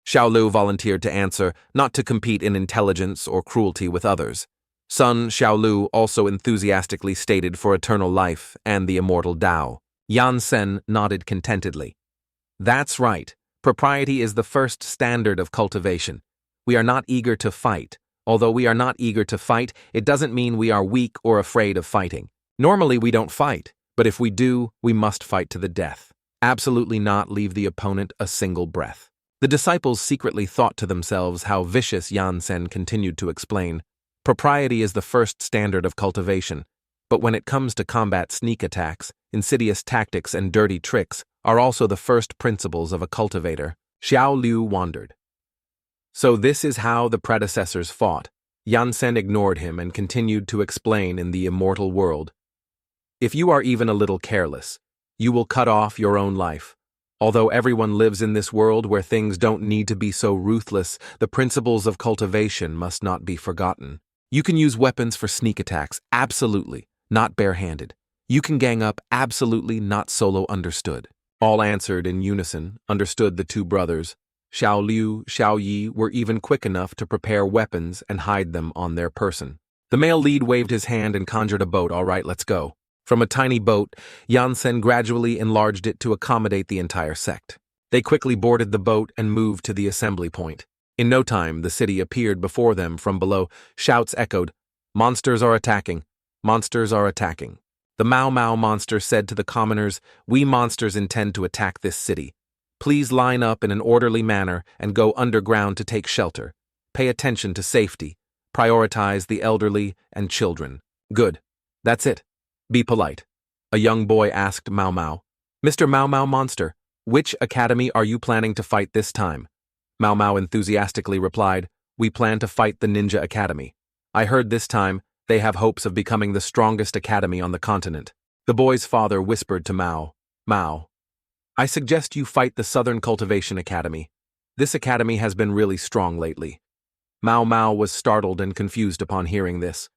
Speaker 1: Xiaolu volunteered to answer, not to compete in intelligence or cruelty with others. Sunshaolu also enthusiastically stated for eternal life and the immortal Tao. Yansen nodded contentedly. That's right. Propriety is the first standard of cultivation. We are not eager to fight. Although we are not eager to fight, it doesn't mean we are weak or afraid of fighting. Normally we don't fight, but if we do, we must fight to the death. Absolutely not leave the opponent a single breath. The disciples secretly thought to themselves how vicious Yansen continued to explain. Propriety is the first standard of cultivation, but when it comes to combat, sneak attacks, insidious tactics, and dirty tricks are also the first principles of a cultivator. Xiao Liu wondered. So this is how the predecessors fought. Yansen ignored him and continued to explain in the immortal world. If you are even a little careless, you will cut off your own life. Although everyone lives in this world where things don't need to be so ruthless, the principles of cultivation must not be forgotten. You can use weapons for sneak attacks, absolutely, not barehanded. You can gang up, absolutely, not solo, understood. All answered in unison, understood the two brothers. Xiao Liu, Xiao Yi were even quick enough to prepare weapons and hide them on their person. The male lead waved his hand and conjured a boat. All right, let's go. From a tiny boat, Yansen gradually enlarged it to accommodate the entire sect. They quickly boarded the boat and moved to the assembly point. In no time, the city appeared before them from below. Shouts echoed, Monsters are attacking! Monsters are attacking! The Mau Mau monster said to the commoners, We monsters intend to attack this city. Please line up in an orderly manner and go underground to take shelter. Pay attention to safety. Prioritize the elderly and children. Good. That's it. Be polite. A young boy asked Mau Mau. Mr. Mau Mau monster, which academy are you planning to fight this time? Mau Mau enthusiastically replied, We plan to fight the Ninja Academy. I heard this time they have hopes of becoming the strongest academy on the continent. The boy's father whispered to Mau, Mau, I suggest you fight the Southern Cultivation Academy. This academy has been really strong lately. Mao Mao was startled and confused upon hearing this.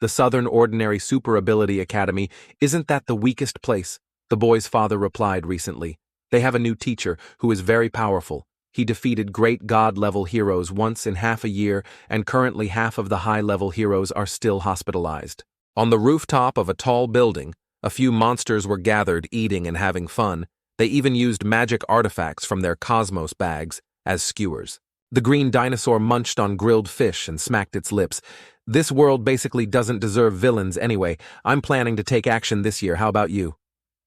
Speaker 1: The Southern Ordinary Super Ability Academy, isn't that the weakest place? The boy's father replied recently. They have a new teacher who is very powerful. He defeated great god-level heroes once in half a year, and currently half of the high-level heroes are still hospitalized. On the rooftop of a tall building, a few monsters were gathered, eating and having fun. They even used magic artifacts from their cosmos bags as skewers. The green dinosaur munched on grilled fish and smacked its lips. This world basically doesn't deserve villains anyway. I'm planning to take action this year. How about you?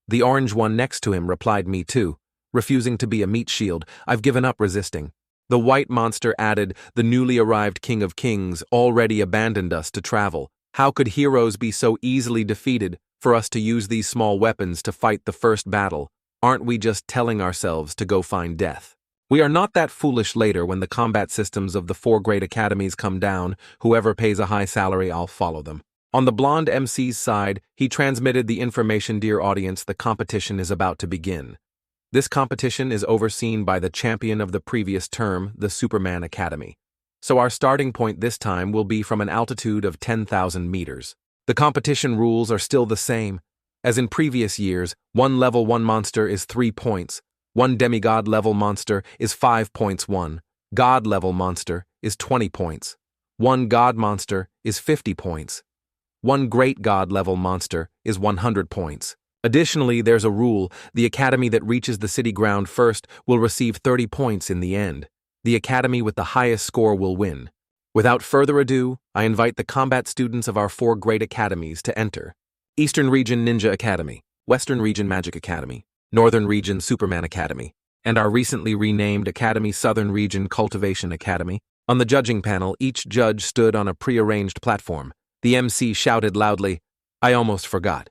Speaker 1: The orange one next to him replied, me too. Refusing to be a meat shield, I've given up resisting. The white monster added, the newly arrived King of Kings already abandoned us to travel. How could heroes be so easily defeated for us to use these small weapons to fight the first battle? Aren't we just telling ourselves to go find death? We are not that foolish later when the combat systems of the 4 great academies come down. Whoever pays a high salary, I'll follow them. On the blonde MC's side, he transmitted the information, dear audience, the competition is about to begin. This competition is overseen by the champion of the previous term, the Superman Academy. So our starting point this time will be from an altitude of 10,000 meters. The competition rules are still the same. As in previous years, one level 1 monster is 3 points. One demigod level monster is 5 points. One god level monster is 20 points. One god monster is 50 points. One great god level monster is 100 points. Additionally, there's a rule: the academy that reaches the city ground first will receive 30 points in the end. The academy with the highest score will win. Without further ado, I invite the combat students of our 4 great academies to enter. Eastern Region Ninja Academy, Western Region Magic Academy, Northern Region Superman Academy, and our recently renamed Academy Southern Region Cultivation Academy. On the judging panel, each judge stood on a prearranged platform. The MC shouted loudly, I almost forgot.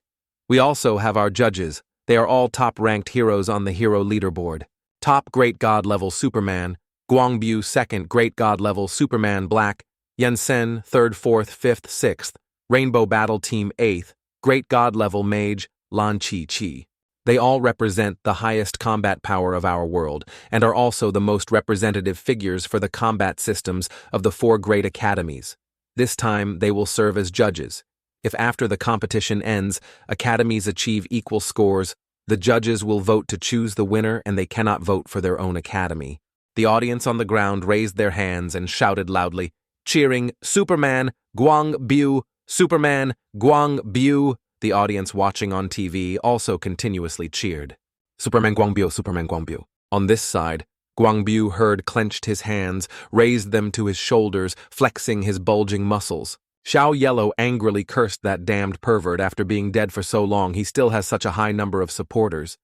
Speaker 1: We also have our judges. They are all top-ranked heroes on the hero leaderboard. Top Great God Level Superman, Guangbu 2nd Great God Level Superman Black, Yansen 3rd, 4th, 5th, 6th, Rainbow Battle Team 8th, Great God Level Mage, Lan Chi-Chi. They all represent the highest combat power of our world, and are also the most representative figures for the combat systems of the 4 great academies. This time, they will serve as judges. If after the competition ends, academies achieve equal scores, the judges will vote to choose the winner, and they cannot vote for their own academy. The audience on the ground raised their hands and shouted loudly, cheering, Superman, Guangbu, Superman, Guangbu. The audience watching on TV also continuously cheered. Superman Guangbu, Superman Guangbu. On this side, Guangbu heard clenched his hands, raised them to his shoulders, flexing his bulging muscles. Xiao Yellow angrily cursed that damned pervert. After being dead for so long, he still has such a high number of supporters.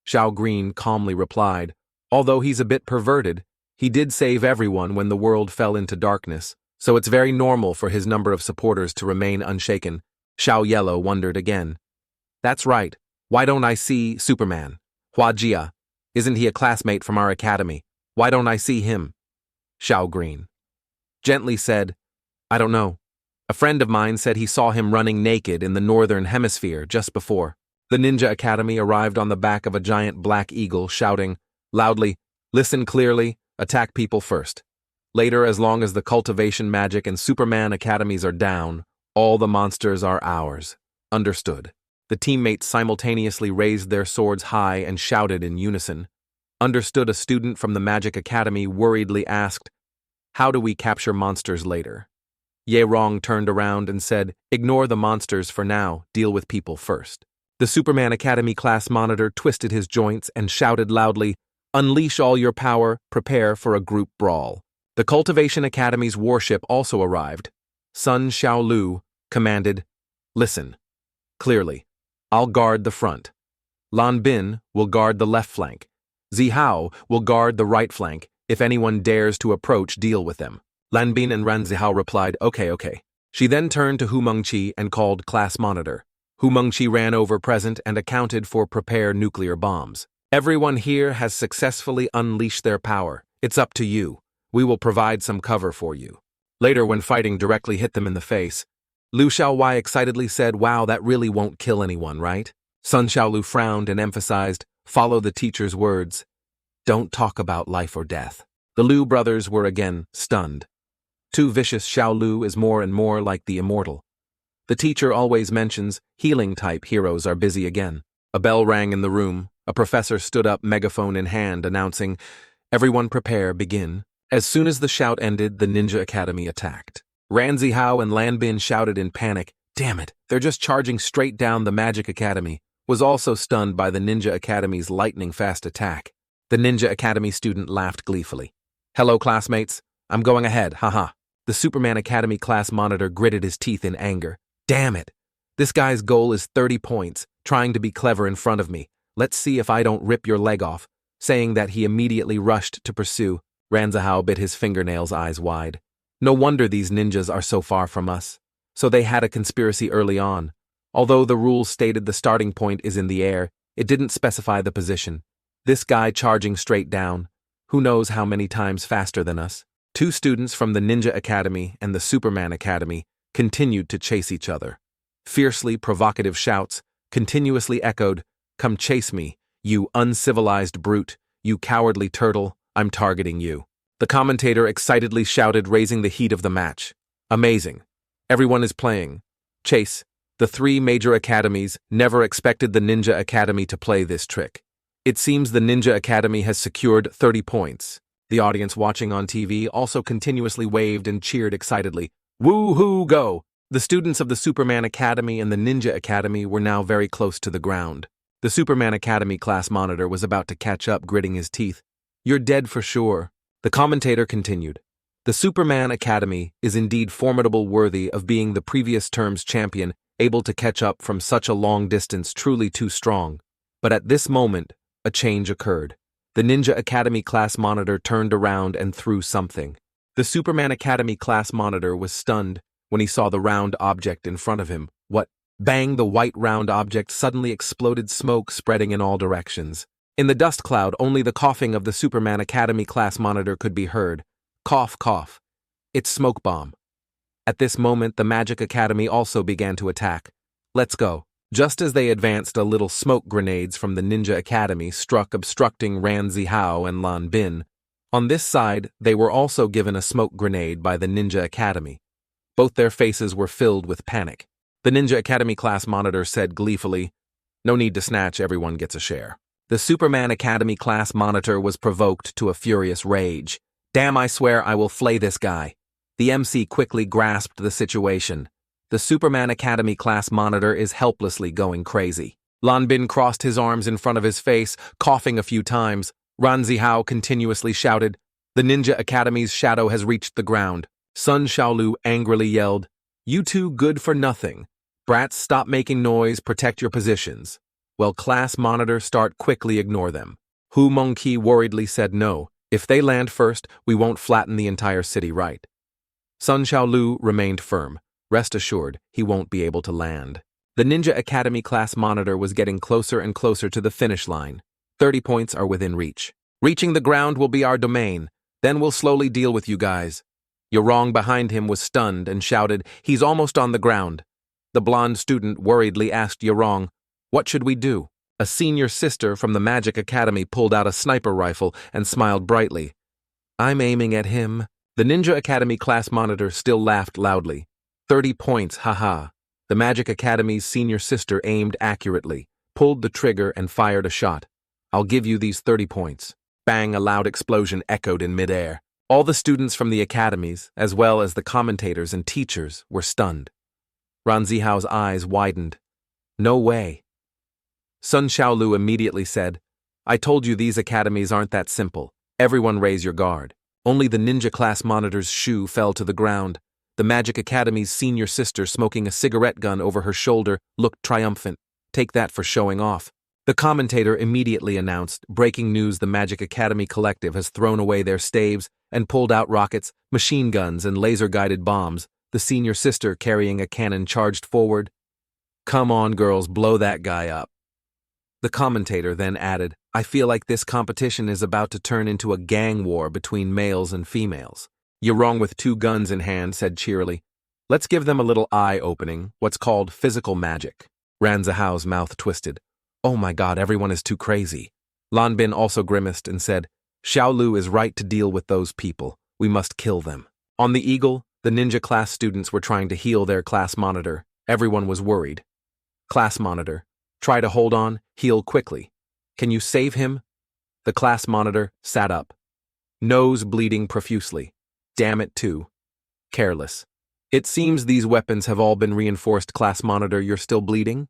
Speaker 1: Xiao Green calmly replied, although he's a bit perverted, he did save everyone when the world fell into darkness, so it's very normal for his number of supporters to remain unshaken. Xiao Yellow wondered again. That's right. Why don't I see Superman? Hua Jia. Isn't he a classmate from our academy? Why don't I see him? Xiao Green gently said, I don't know. A friend of mine said he saw him running naked in the northern hemisphere just before. The Ninja Academy arrived on the back of a giant black eagle, shouting loudly, listen clearly, attack people first. Later, as long as the Cultivation Magic and Superman academies are down, all the monsters are ours. Understood. The teammates simultaneously raised their swords high and shouted in unison. Understood. A student from the Magic Academy worriedly asked, how do we capture monsters later? Ye Rong turned around and said, ignore the monsters for now, deal with people first. The Superman Academy class monitor twisted his joints and shouted loudly, unleash all your power, prepare for a group brawl. The Cultivation Academy's warship also arrived. Sunshaolu commanded, listen. Clearly. I'll guard the front. Lan Bin will guard the left flank. Zihao will guard the right flank. If anyone dares to approach, deal with them. Lan Bin and Ranzihao replied, okay. She then turned to Hu Mengqi and called class monitor. Hu Mengqi ran over present and accounted for prepare nuclear bombs. Everyone here has successfully unleashed their power. It's up to you. We will provide some cover for you. Later, when fighting directly hit them in the face, Lu Xiaowai excitedly said, wow, that really won't kill anyone, right? Sunshaolu frowned and emphasized, follow the teacher's words. Don't talk about life or death. The Lu brothers were again stunned. Too vicious Shiao is more and more like the immortal. The teacher always mentions healing-type heroes are busy again. A bell rang in the room. A professor stood up, megaphone in hand, announcing, "Everyone prepare, begin." As soon as the shout ended, the Ninja Academy attacked. Ranzihao and Lan Bin shouted in panic, "Damn it, they're just charging straight down the Magic Academy," was also stunned by the Ninja Academy's lightning-fast attack. The Ninja Academy student laughed gleefully. "Hello, classmates. I'm going ahead, haha." The Superman Academy class monitor gritted his teeth in anger. "Damn it. This guy's goal is 30 points, trying to be clever in front of me. Let's see if I don't rip your leg off." Saying that, he immediately rushed to pursue. Ranzihao bit his fingernails, eyes wide. No wonder these ninjas are so far from us. So they had a conspiracy early on. Although the rules stated the starting point is in the air, it didn't specify the position. This guy charging straight down. Who knows how many times faster than us? Two students from the Ninja Academy and the Superman Academy continued to chase each other. Fiercely provocative shouts continuously echoed, "Come chase me, you uncivilized brute, you cowardly turtle, I'm targeting you." The commentator excitedly shouted, raising the heat of the match. "Amazing. Everyone is playing. Chase. The three major academies never expected the Ninja Academy to play this trick. It seems the Ninja Academy has secured 30 points. The audience watching on TV also continuously waved and cheered excitedly. "Woo-hoo, go!" The students of the Superman Academy and the Ninja Academy were now very close to the ground. The Superman Academy class monitor was about to catch up, gritting his teeth. "You're dead for sure." The commentator continued. "The Superman Academy is indeed formidable, worthy of being the previous term's champion, able to catch up from such a long distance, truly too strong." But at this moment, a change occurred. The Ninja Academy class monitor turned around and threw something. The Superman Academy class monitor was stunned when he saw the round object in front of him. What? Bang! The white round object suddenly exploded, smoke spreading in all directions. In the dust cloud, only the coughing of the Superman Academy class monitor could be heard. Cough, cough. It's smoke bomb. At this moment, the Magic Academy also began to attack. "Let's go." Just as they advanced, a little smoke grenades from the Ninja Academy struck, obstructing Ranzihao and Lan Bin. On this side, they were also given a smoke grenade by the Ninja Academy. Both their faces were filled with panic. The Ninja Academy class monitor said gleefully, "No need to snatch, everyone gets a share." The Superman Academy class monitor was provoked to a furious rage. "Damn, I swear I will flay this guy." The MC quickly grasped the situation. The Superman Academy class monitor is helplessly going crazy. Lan Bin crossed his arms in front of his face, coughing a few times. Ranzihao continuously shouted, "The Ninja Academy's shadow has reached the ground." Sunshaolu angrily yelled, "You two good for nothing. Brats, stop making noise, protect your positions." Well, class monitor, start quickly, ignore them. Hu Mengqi worriedly said, "No, if they land first, we won't flatten the entire city, right?" Sunshaolu remained firm. Rest assured, he won't be able to land. The Ninja Academy class monitor was getting closer and closer to the finish line. 30 points are within reach. "Reaching the ground will be our domain. Then we'll slowly deal with you guys." Yorong behind him was stunned and shouted, "He's almost on the ground." The blonde student worriedly asked Yorong, "What should we do?" A senior sister from the Magic Academy pulled out a sniper rifle and smiled brightly. "I'm aiming at him." The Ninja Academy class monitor still laughed loudly. 30 points, haha. The Magic Academy's senior sister aimed accurately, pulled the trigger and fired a shot. "I'll give you these 30 points. Bang, a loud explosion echoed in midair. All the students from the academies, as well as the commentators and teachers, were stunned. Ranzihao's eyes widened. "No way." Sunshaolu immediately said, "I told you these academies aren't that simple. Everyone raise your guard." Only the ninja class monitor's shoe fell to the ground. The Magic Academy's senior sister, smoking a cigarette gun over her shoulder, looked triumphant. "Take that for showing off." The commentator immediately announced, "Breaking news, the Magic Academy Collective has thrown away their staves and pulled out rockets, machine guns, and laser-guided bombs." The senior sister, carrying a cannon, charged forward. "Come on, girls, blow that guy up." The commentator then added, "I feel like this competition is about to turn into a gang war between males and females." Yorong, with 2 guns in hand, said cheerily, "Let's give them a little eye-opening, what's called physical magic." Ranzihao's mouth twisted. "Oh my god, everyone is too crazy." Lan Bin also grimaced and said, "Xiaolu is right to deal with those people. We must kill them." On the Eagle, the ninja class students were trying to heal their class monitor. Everyone was worried. Class monitor. Try to hold on, heal quickly. Can you save him? The class monitor sat up. Nose bleeding profusely. Damn it too. Careless. It seems these weapons have all been reinforced. Class monitor, you're still bleeding?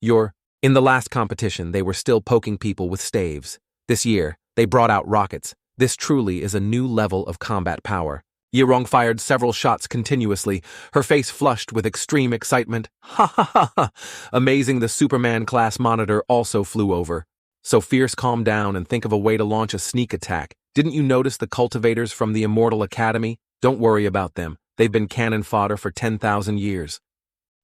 Speaker 1: In the last competition, they were still poking people with staves. This year, they brought out rockets. This truly is a new level of combat power. Yirong fired several shots continuously, her face flushed with extreme excitement. Ha ha ha ha! Amazing, the Superman class monitor also flew over. So Fierce, calm down and think of a way to launch a sneak attack. Didn't you notice the cultivators from the Immortal Academy? Don't worry about them. They've been cannon fodder for 10,000 years.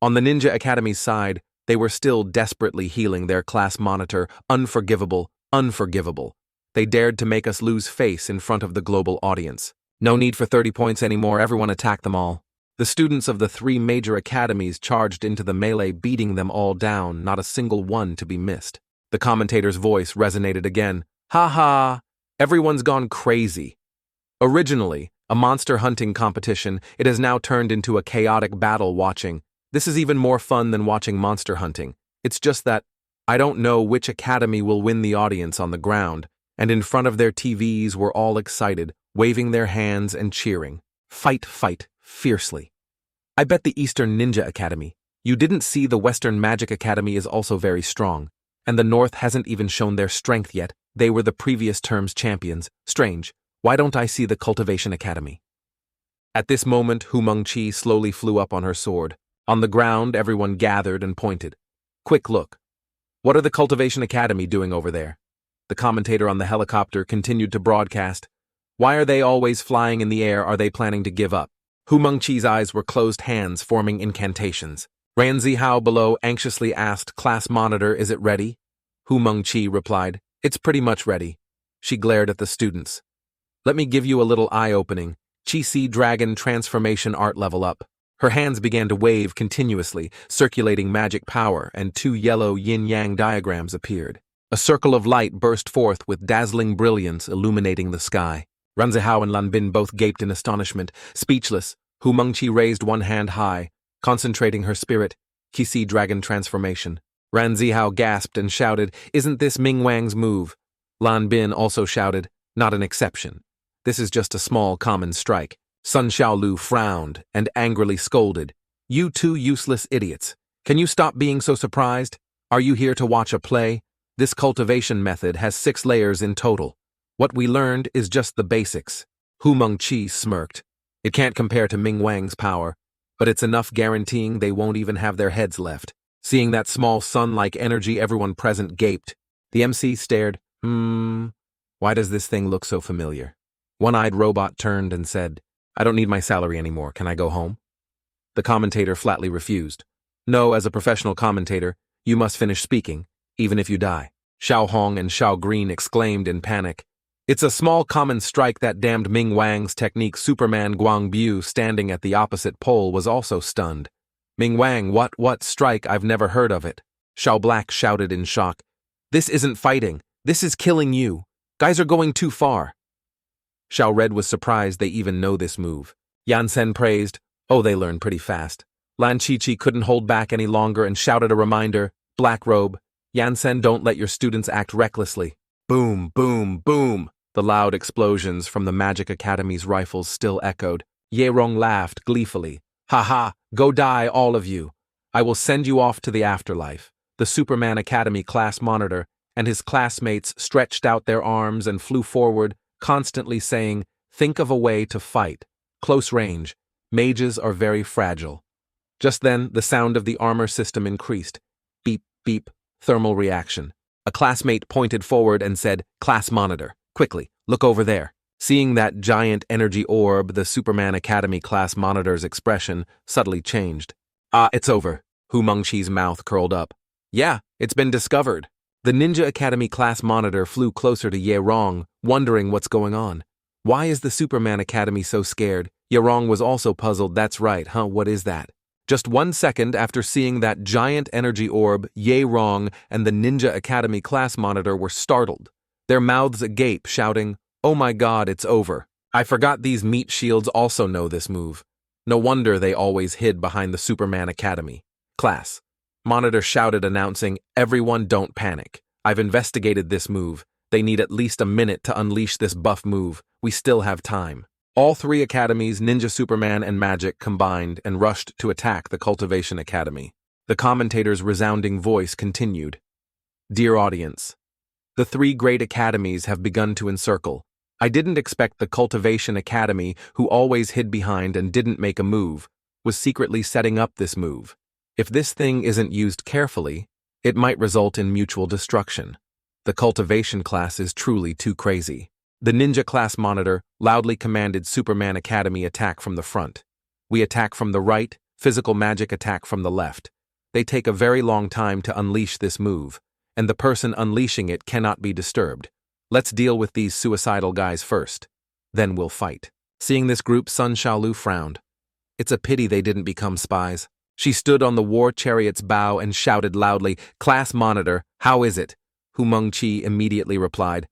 Speaker 1: On the Ninja Academy's side, they were still desperately healing their class monitor. Unforgivable, unforgivable. They dared to make us lose face in front of the global audience. No need for 30 points anymore, everyone attack them all. The students of the 3 major academies charged into the melee, beating them all down, not a single one to be missed. The commentator's voice resonated again. Ha ha! Everyone's gone crazy. Originally a monster hunting competition, it has now turned into a chaotic battle watching. This is even more fun than watching monster hunting. It's just that I don't know which academy will win. The audience on the ground and in front of their TVs were all excited, waving their hands and cheering. Fight, fight, fiercely. I bet the Eastern Ninja Academy. You didn't see the Western Magic Academy is also very strong. And the North hasn't even shown their strength yet. They were the previous term's champions. Strange. Why don't I see the Cultivation Academy? At this moment, Hu Mengqi slowly flew up on her sword. On the ground, everyone gathered and pointed. Quick look. What are the Cultivation Academy doing over there? The commentator on the helicopter continued to broadcast. Why are they always flying in the air? Are they planning to give up? Hu Mengqi's eyes were closed hands, forming incantations. Ranzihao below anxiously asked, Class monitor, is it ready? Hu Mengqi replied, It's pretty much ready. She glared at the students. Let me give you a little eye-opening. Chi-Si Dragon Transformation Art level up. Her hands began to wave continuously, circulating magic power, and 2 yellow yin-yang diagrams appeared. A circle of light burst forth with dazzling brilliance illuminating the sky. Ranzihao and Lan Bin both gaped in astonishment. Speechless, Hu Mengqi raised one hand high, concentrating her spirit. Chi-Si Dragon Transformation. Ranzihao gasped and shouted, Isn't this Ming Wang's move? Lan Bin also shouted, Not an exception. This is just a small common strike. Sunshaolu frowned and angrily scolded. You 2 useless idiots. Can you stop being so surprised? Are you here to watch a play? This cultivation method has 6 layers in total. What we learned is just the basics. Hu Mengqi smirked. It can't compare to Ming Wang's power, but it's enough guaranteeing they won't even have their heads left. Seeing that small sun-like energy, everyone present gaped. The MC stared. Why does this thing look so familiar? One-eyed robot turned and said, I don't need my salary anymore. Can I go home? The commentator flatly refused. No, as a professional commentator, you must finish speaking, even if you die. Xiao Hong and Xiao Green exclaimed in panic. It's a small common strike. That damned Ming Wang's technique. Superman Guang Bu, standing at the opposite pole, was also stunned. Ming Wang, what strike? I've never heard of it. Xiao Black shouted in shock. This isn't fighting. This is killing you. Guys are going too far. Xiao Red was surprised they even know this move. Yansen praised. Oh, they learn pretty fast. Lan Chi-Chi couldn't hold back any longer and shouted a reminder. Black Robe. Yansen, don't let your students act recklessly. Boom, boom, boom. The loud explosions from the Magic Academy's rifles still echoed. Ye Rong laughed gleefully. Ha ha, go die, all of you. I will send you off to the afterlife. The Superman Academy class monitor and his classmates stretched out their arms and flew forward, constantly saying, Think of a way to fight. Close range. Mages are very fragile. Just then, the sound of the armor system increased. Beep, beep, thermal reaction. A classmate pointed forward and said, Class monitor, quickly, look over there. Seeing that giant energy orb, the Superman Academy class monitor's expression subtly changed. It's over. Hu Mengqi's mouth curled up. Yeah, it's been discovered. The Ninja Academy class monitor flew closer to Ye Rong, wondering what's going on. Why is the Superman Academy so scared? Ye Rong was also puzzled. That's right, what is that? Just 1 second after seeing that giant energy orb, Ye Rong and the Ninja Academy class monitor were startled. Their mouths agape, shouting, Oh my God, it's over. I forgot these meat shields also know this move. No wonder they always hid behind the Superman Academy. Class. Monitor shouted, announcing, "Everyone don't panic. I've investigated this move. They need at least a minute to unleash this buff move. We still have time." All three academies, Ninja, Superman, and Magic, combined and rushed to attack the Cultivation Academy. The commentator's resounding voice continued. "Dear audience, the three great academies have begun to encircle. I didn't expect the Cultivation Academy, who always hid behind and didn't make a move, was secretly setting up this move. If this thing isn't used carefully, it might result in mutual destruction. The Cultivation class is truly too crazy." The Ninja class monitor loudly commanded Superman Academy attack from the front. "We attack from the right, physical magic attack from the left. They take a very long time to unleash this move, and the person unleashing it cannot be disturbed. Let's deal with these suicidal guys first. Then we'll fight." Seeing this group, Sunshaolu frowned. It's a pity they didn't become spies. She stood on the war chariot's bow and shouted loudly, "Class monitor, how is it?" Chi immediately replied,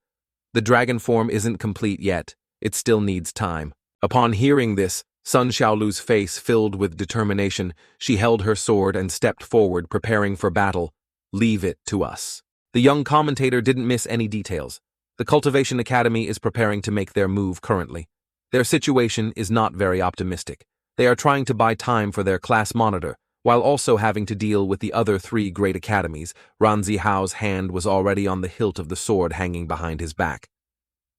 Speaker 1: "The dragon form isn't complete yet. It still needs time." Upon hearing this, Sunshaolu's face filled with determination. She held her sword and stepped forward, preparing for battle. "Leave it to us." The young commentator didn't miss any details. The Cultivation Academy is preparing to make their move currently. Their situation is not very optimistic. They are trying to buy time for their class monitor, while also having to deal with the other three great academies. Ranzihao's hand was already on the hilt of the sword hanging behind his back.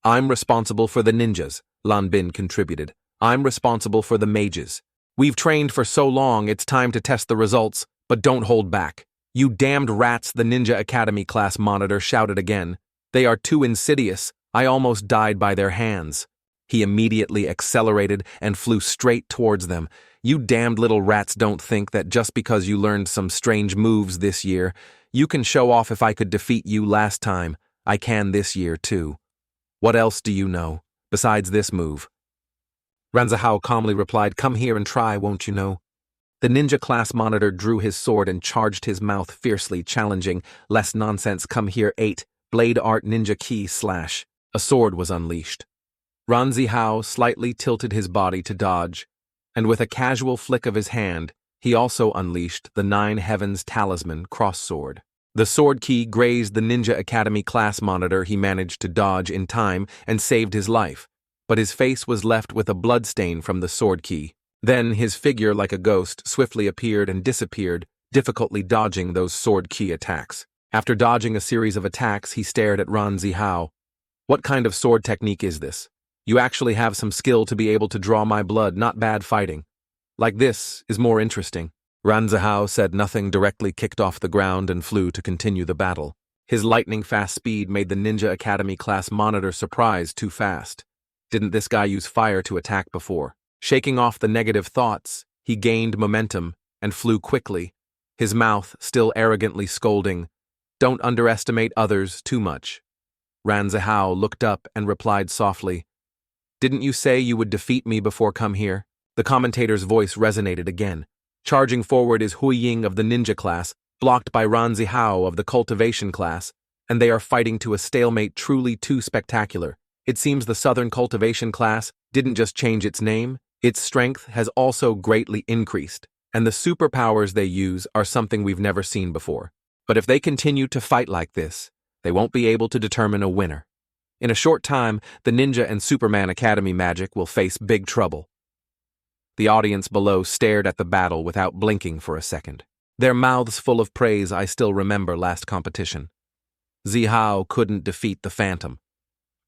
Speaker 1: "I'm responsible for the ninjas," Lan Bin contributed. "I'm responsible for the mages. We've trained for so long, it's time to test the results, but don't hold back." "You damned rats," the Ninja Academy class monitor shouted again. "They are too insidious. I almost died by their hands." He immediately accelerated and flew straight towards them. "You damned little rats don't think that just because you learned some strange moves this year, you can show off. If I could defeat you last time, I can this year too. What else do you know, besides this move?" Ranzihao calmly replied, "Come here and try, won't you know?" The ninja class monitor drew his sword and charged his mouth fiercely, challenging, "Less nonsense, come here." 8. Blade Art Ninja Key Slash. A sword was unleashed. Ranzihao slightly tilted his body to dodge, and with a casual flick of his hand, he also unleashed the Nine Heavens Talisman cross sword. The sword key grazed the Ninja Academy class monitor. He managed to dodge in time and saved his life, but his face was left with a bloodstain from the sword key. Then his figure, like a ghost, swiftly appeared and disappeared, difficultly dodging those sword key attacks. After dodging a series of attacks, he stared at Ranzihao. "What kind of sword technique is this? You actually have some skill to be able to draw my blood, not bad fighting. Like this is more interesting." Ranzihao said nothing, directly kicked off the ground and flew to continue the battle. His lightning-fast speed made the Ninja Academy class monitor surprised too fast. Didn't this guy use fire to attack before? Shaking off the negative thoughts, he gained momentum and flew quickly, his mouth still arrogantly scolding, "Don't underestimate others too much." Ranzihao looked up and replied softly, "Didn't you say you would defeat me before come here?" The commentator's voice resonated again. Charging forward is Huiying of the ninja class, blocked by Ranzihao of the cultivation class, and they are fighting to a stalemate truly too spectacular. It seems the Southern cultivation class didn't just change its name, its strength has also greatly increased, and the superpowers they use are something we've never seen before. But if they continue to fight like this, they won't be able to determine a winner. In a short time, the Ninja and Superman Academy magic will face big trouble. The audience below stared at the battle without blinking for a second, their mouths full of praise. I still remember last competition. Zihao couldn't defeat the Phantom.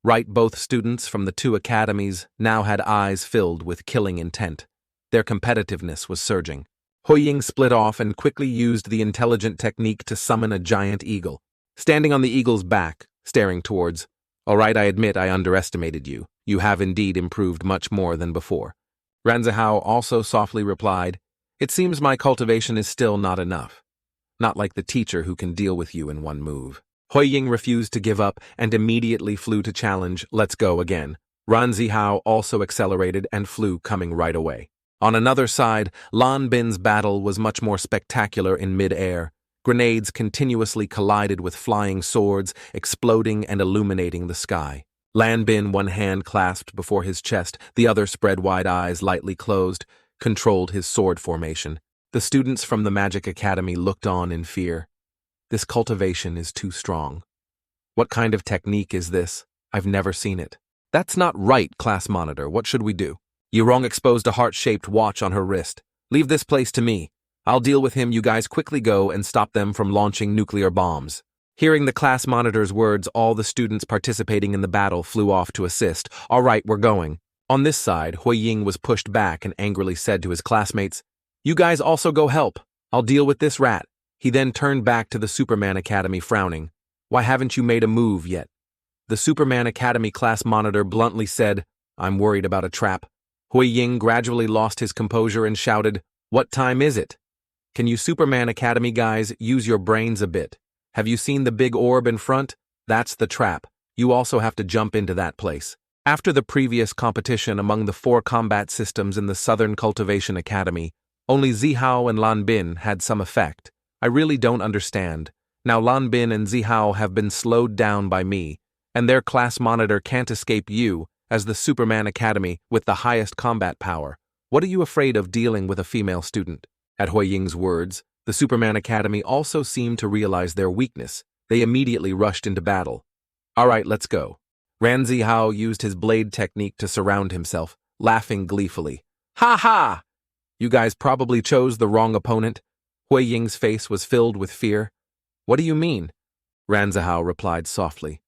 Speaker 1: Right, both students from the two academies now had eyes filled with killing intent. Their competitiveness was surging. Huiying split off and quickly used the intelligent technique to summon a giant eagle. Standing on the eagle's back, staring towards, "All right, I admit I underestimated you. You have indeed improved much more than before." Ranzihao also softly replied, "It seems my cultivation is still not enough. Not like the teacher who can deal with you in one move." Huiying refused to give up and immediately flew to challenge, "Let's go again." Ranzihao also accelerated and flew, coming right away. On another side, Lan Bin's battle was much more spectacular in mid-air. Grenades continuously collided with flying swords, exploding and illuminating the sky. Lan Bin, one hand clasped before his chest, the other spread wide eyes lightly closed, controlled his sword formation. The students from the Magic Academy looked on in fear. This cultivation is too strong. What kind of technique is this? I've never seen it. That's not right, class monitor. What should we do? Yurong exposed a heart-shaped watch on her wrist. Leave this place to me. I'll deal with him. You guys quickly go and stop them from launching nuclear bombs. Hearing the class monitor's words, all the students participating in the battle flew off to assist. All right, we're going. On this side, Hui Ying was pushed back and angrily said to his classmates, "You guys also go help. I'll deal with this rat." He then turned back to the Superman Academy, frowning. "Why haven't you made a move yet?" The Superman Academy class monitor bluntly said, "I'm worried about a trap." Hui Ying gradually lost his composure and shouted, "What time is it? Can you Superman Academy guys use your brains a bit? Have you seen the big orb in front? That's the trap. You also have to jump into that place." After the previous competition among the 4 combat systems in the Southern Cultivation Academy, only Zihao and Lan Bin had some effect. I really don't understand. Now Lan Bin and Zihao have been slowed down by me, and their class monitor can't escape you, as the Superman Academy with the highest combat power. What are you afraid of dealing with a female student? At Hui Ying's words, the Superman Academy also seemed to realize their weakness. They immediately rushed into battle. All right, let's go. Ranzihao used his blade technique to surround himself, laughing gleefully. Ha ha! You guys probably chose the wrong opponent. Hui Ying's face was filled with fear. What do you mean? Ranzihao replied softly.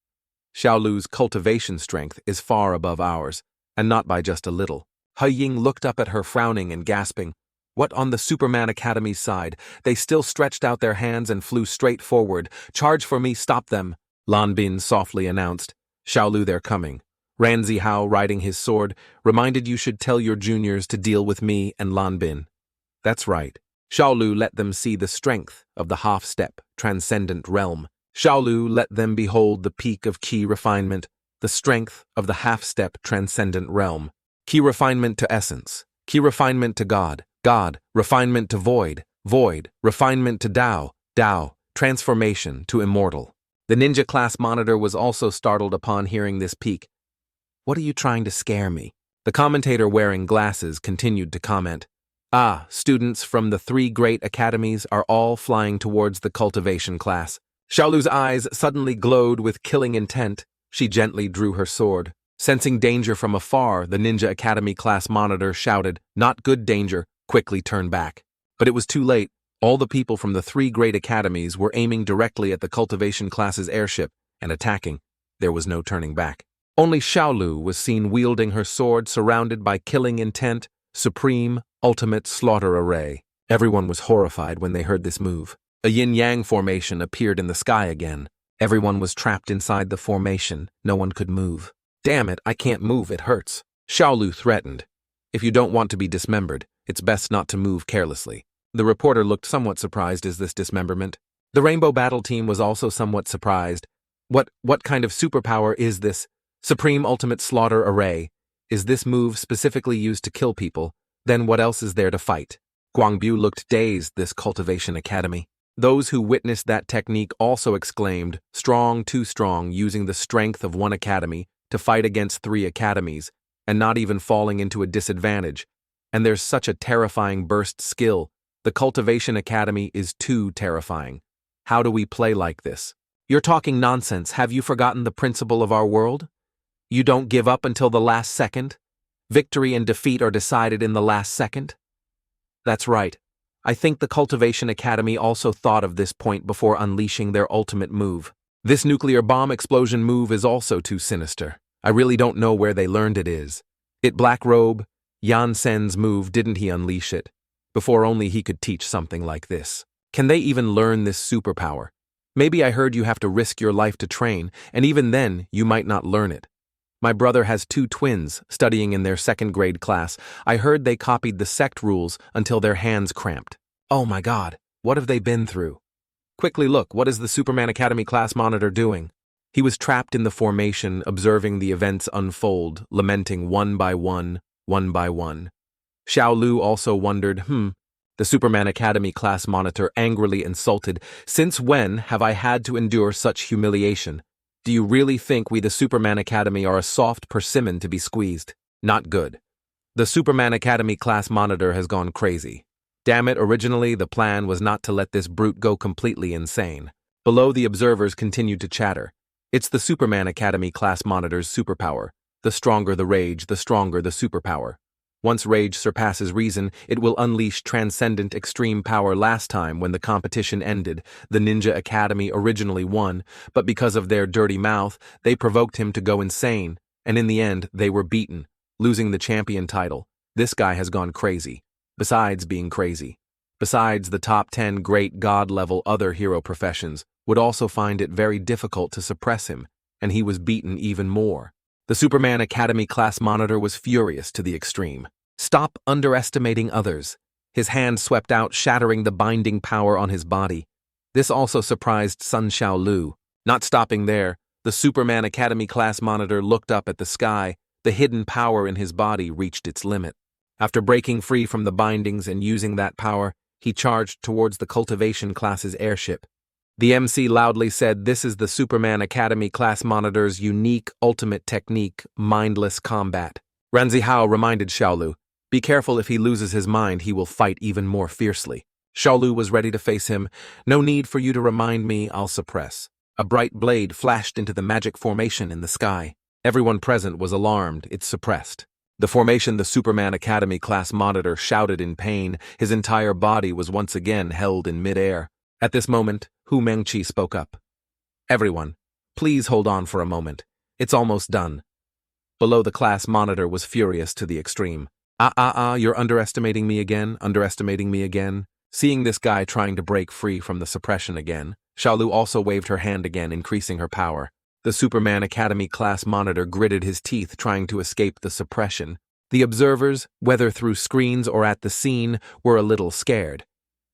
Speaker 1: Xiaolu's cultivation strength is far above ours, and not by just a little. Hui Ying looked up at her, frowning and gasping. What on the Superman Academy's side? They still stretched out their hands and flew straight forward. Charge for me, stop them, Lan Bin softly announced. Xiaolu, they're coming. Ranzihao, riding his sword, reminded you should tell your juniors to deal with me and Lan Bin. That's right. Xiaolu let them see the strength of the half-step, transcendent realm. Xiaolu let them behold the peak of Qi refinement, the strength of the half-step transcendent realm. Qi refinement to essence, Qi refinement to God, God, refinement to void, void, refinement to Tao, Tao, transformation to immortal. The ninja class monitor was also startled upon hearing this peak. What are you trying to scare me? The commentator wearing glasses continued to comment. Ah, students from the 3 great academies are all flying towards the cultivation class. Xiaolu's eyes suddenly glowed with killing intent. She gently drew her sword. Sensing danger from afar, the Ninja Academy class monitor shouted, "Not good danger," quickly turn back. But it was too late. All the people from the 3 great academies were aiming directly at the cultivation class's airship and attacking. There was no turning back. Only Xiaolu was seen wielding her sword, surrounded by killing intent, supreme, ultimate slaughter array. Everyone was horrified when they heard this move. A yin-yang formation appeared in the sky again. Everyone was trapped inside the formation. No one could move. Damn it, I can't move, it hurts. Xiaolu threatened. If you don't want to be dismembered, it's best not to move carelessly. The reporter looked somewhat surprised at this dismemberment. The Rainbow Battle Team was also somewhat surprised. What kind of superpower is this? Supreme Ultimate Slaughter Array. Is this move specifically used to kill people? Then what else is there to fight? Guangbu looked dazed, this Cultivation Academy. Those who witnessed that technique also exclaimed, strong, too strong, using the strength of one academy to fight against 3 academies, and not even falling into a disadvantage. And there's such a terrifying burst skill. The Cultivation Academy is too terrifying. How do we play like this? You're talking nonsense. Have you forgotten the principle of our world? You don't give up until the last second? Victory and defeat are decided in the last second? That's right. I think the Cultivation Academy also thought of this point before unleashing their ultimate move. This nuclear bomb explosion move is also too sinister. I really don't know where they learned it is. It Black Robe, Yansen's move, didn't he unleash it? Before only he could teach something like this. Can they even learn this superpower? Maybe I heard you have to risk your life to train, and even then, you might not learn it. My brother has 2 twins studying in their 2nd grade class. I heard they copied the sect rules until their hands cramped. Oh my God, what have they been through? Quickly look, what is the Superman Academy class monitor doing? He was trapped in the formation, observing the events unfold, lamenting one by one, one by one. Xiaolu also wondered, The Superman Academy class monitor angrily insulted, "Since when have I had to endure such humiliation? Do you really think we the Superman Academy are a soft persimmon to be squeezed? Not good. The Superman Academy class monitor has gone crazy. Damn it, originally the plan was not to let this brute go completely insane. Below, the observers continued to chatter. It's the Superman Academy class monitor's superpower. The stronger the rage, the stronger the superpower. Once rage surpasses reason, it will unleash transcendent extreme power. Last time, when the competition ended, the Ninja Academy originally won, but because of their dirty mouth, they provoked him to go insane, and in the end, they were beaten, losing the champion title. This guy has gone crazy. Besides being crazy. Besides, the top 10 great god-level other hero professions would also find it very difficult to suppress him, and he was beaten even more. The Superman Academy class monitor was furious to the extreme. Stop underestimating others. His hand swept out, shattering the binding power on his body. This also surprised Sunshaolu. Not stopping there, the Superman Academy class monitor looked up at the sky. The hidden power in his body reached its limit. After breaking free from the bindings and using that power, he charged towards the Cultivation class's airship. The MC loudly said, "This is the Superman Academy class monitor's unique ultimate technique, mindless combat." Ranzihao reminded Xiaolu, "Be careful, if he loses his mind, he will fight even more fiercely." Xiaolu was ready to face him. "No need for you to remind me, I'll suppress." A bright blade flashed into the magic formation in the sky. Everyone present was alarmed. It suppressed. The formation the Superman Academy class monitor shouted in pain. His entire body was once again held in midair. At this moment, Hu Mengqi spoke up. "Everyone, please hold on for a moment. It's almost done." Below, the class monitor was furious to the extreme. You're underestimating me again. Seeing this guy trying to break free from the suppression again, Xiaolu also waved her hand again, increasing her power. The Superman Academy class monitor gritted his teeth, trying to escape the suppression. The observers, whether through screens or at the scene, were a little scared.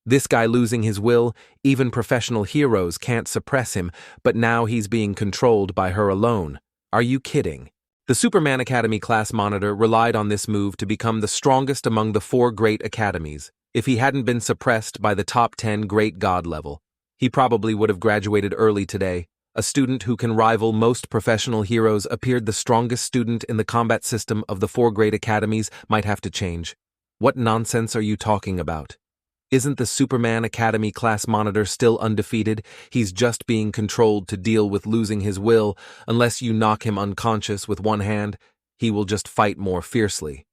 Speaker 1: This guy losing his will, even professional heroes can't suppress him, but now he's being controlled by her alone. Are you kidding? The Superman Academy class monitor relied on this move to become the strongest among the 4 great academies. If he hadn't been suppressed by the top 10 great god level, he probably would have graduated early today. A student who can rival most professional heroes appeared the strongest student in the combat system of the 4 great academies might have to change. What nonsense are you talking about? Isn't the Superman Academy class monitor still undefeated? He's just being controlled to deal with losing his will. Unless you knock him unconscious with one hand, he will just fight more fiercely.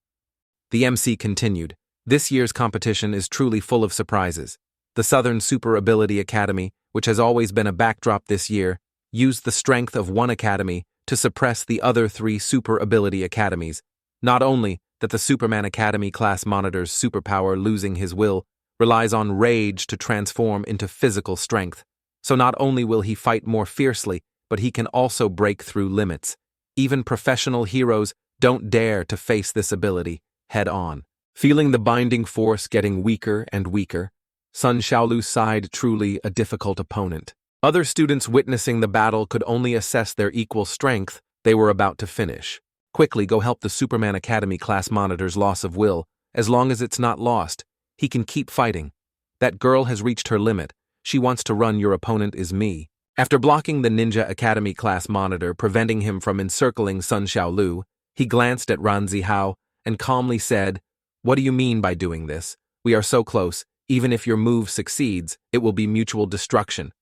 Speaker 1: The MC continued. This year's competition is truly full of surprises. The Southern Super Ability Academy, which has always been a backdrop this year, used the strength of one academy to suppress the other 3 Super Ability Academies. Not only that the Superman Academy class monitor's superpower, losing his will, relies on rage to transform into physical strength. So not only will he fight more fiercely, but he can also break through limits. Even professional heroes don't dare to face this ability head on. Feeling the binding force getting weaker and weaker, Sunshaolu sighed. Truly a difficult opponent. Other students witnessing the battle could only assess their equal strength. They were about to finish. Quickly go help the Superman Academy class monitor's loss of will. As long as it's not lost, he can keep fighting. That girl has reached her limit. She wants to run. Your opponent is me. After blocking the Ninja Academy class monitor, preventing him from encircling Sunshaolu, he glanced at Ranzihao and calmly said, "What do you mean by doing this? We are so close. Even if your move succeeds, it will be mutual destruction."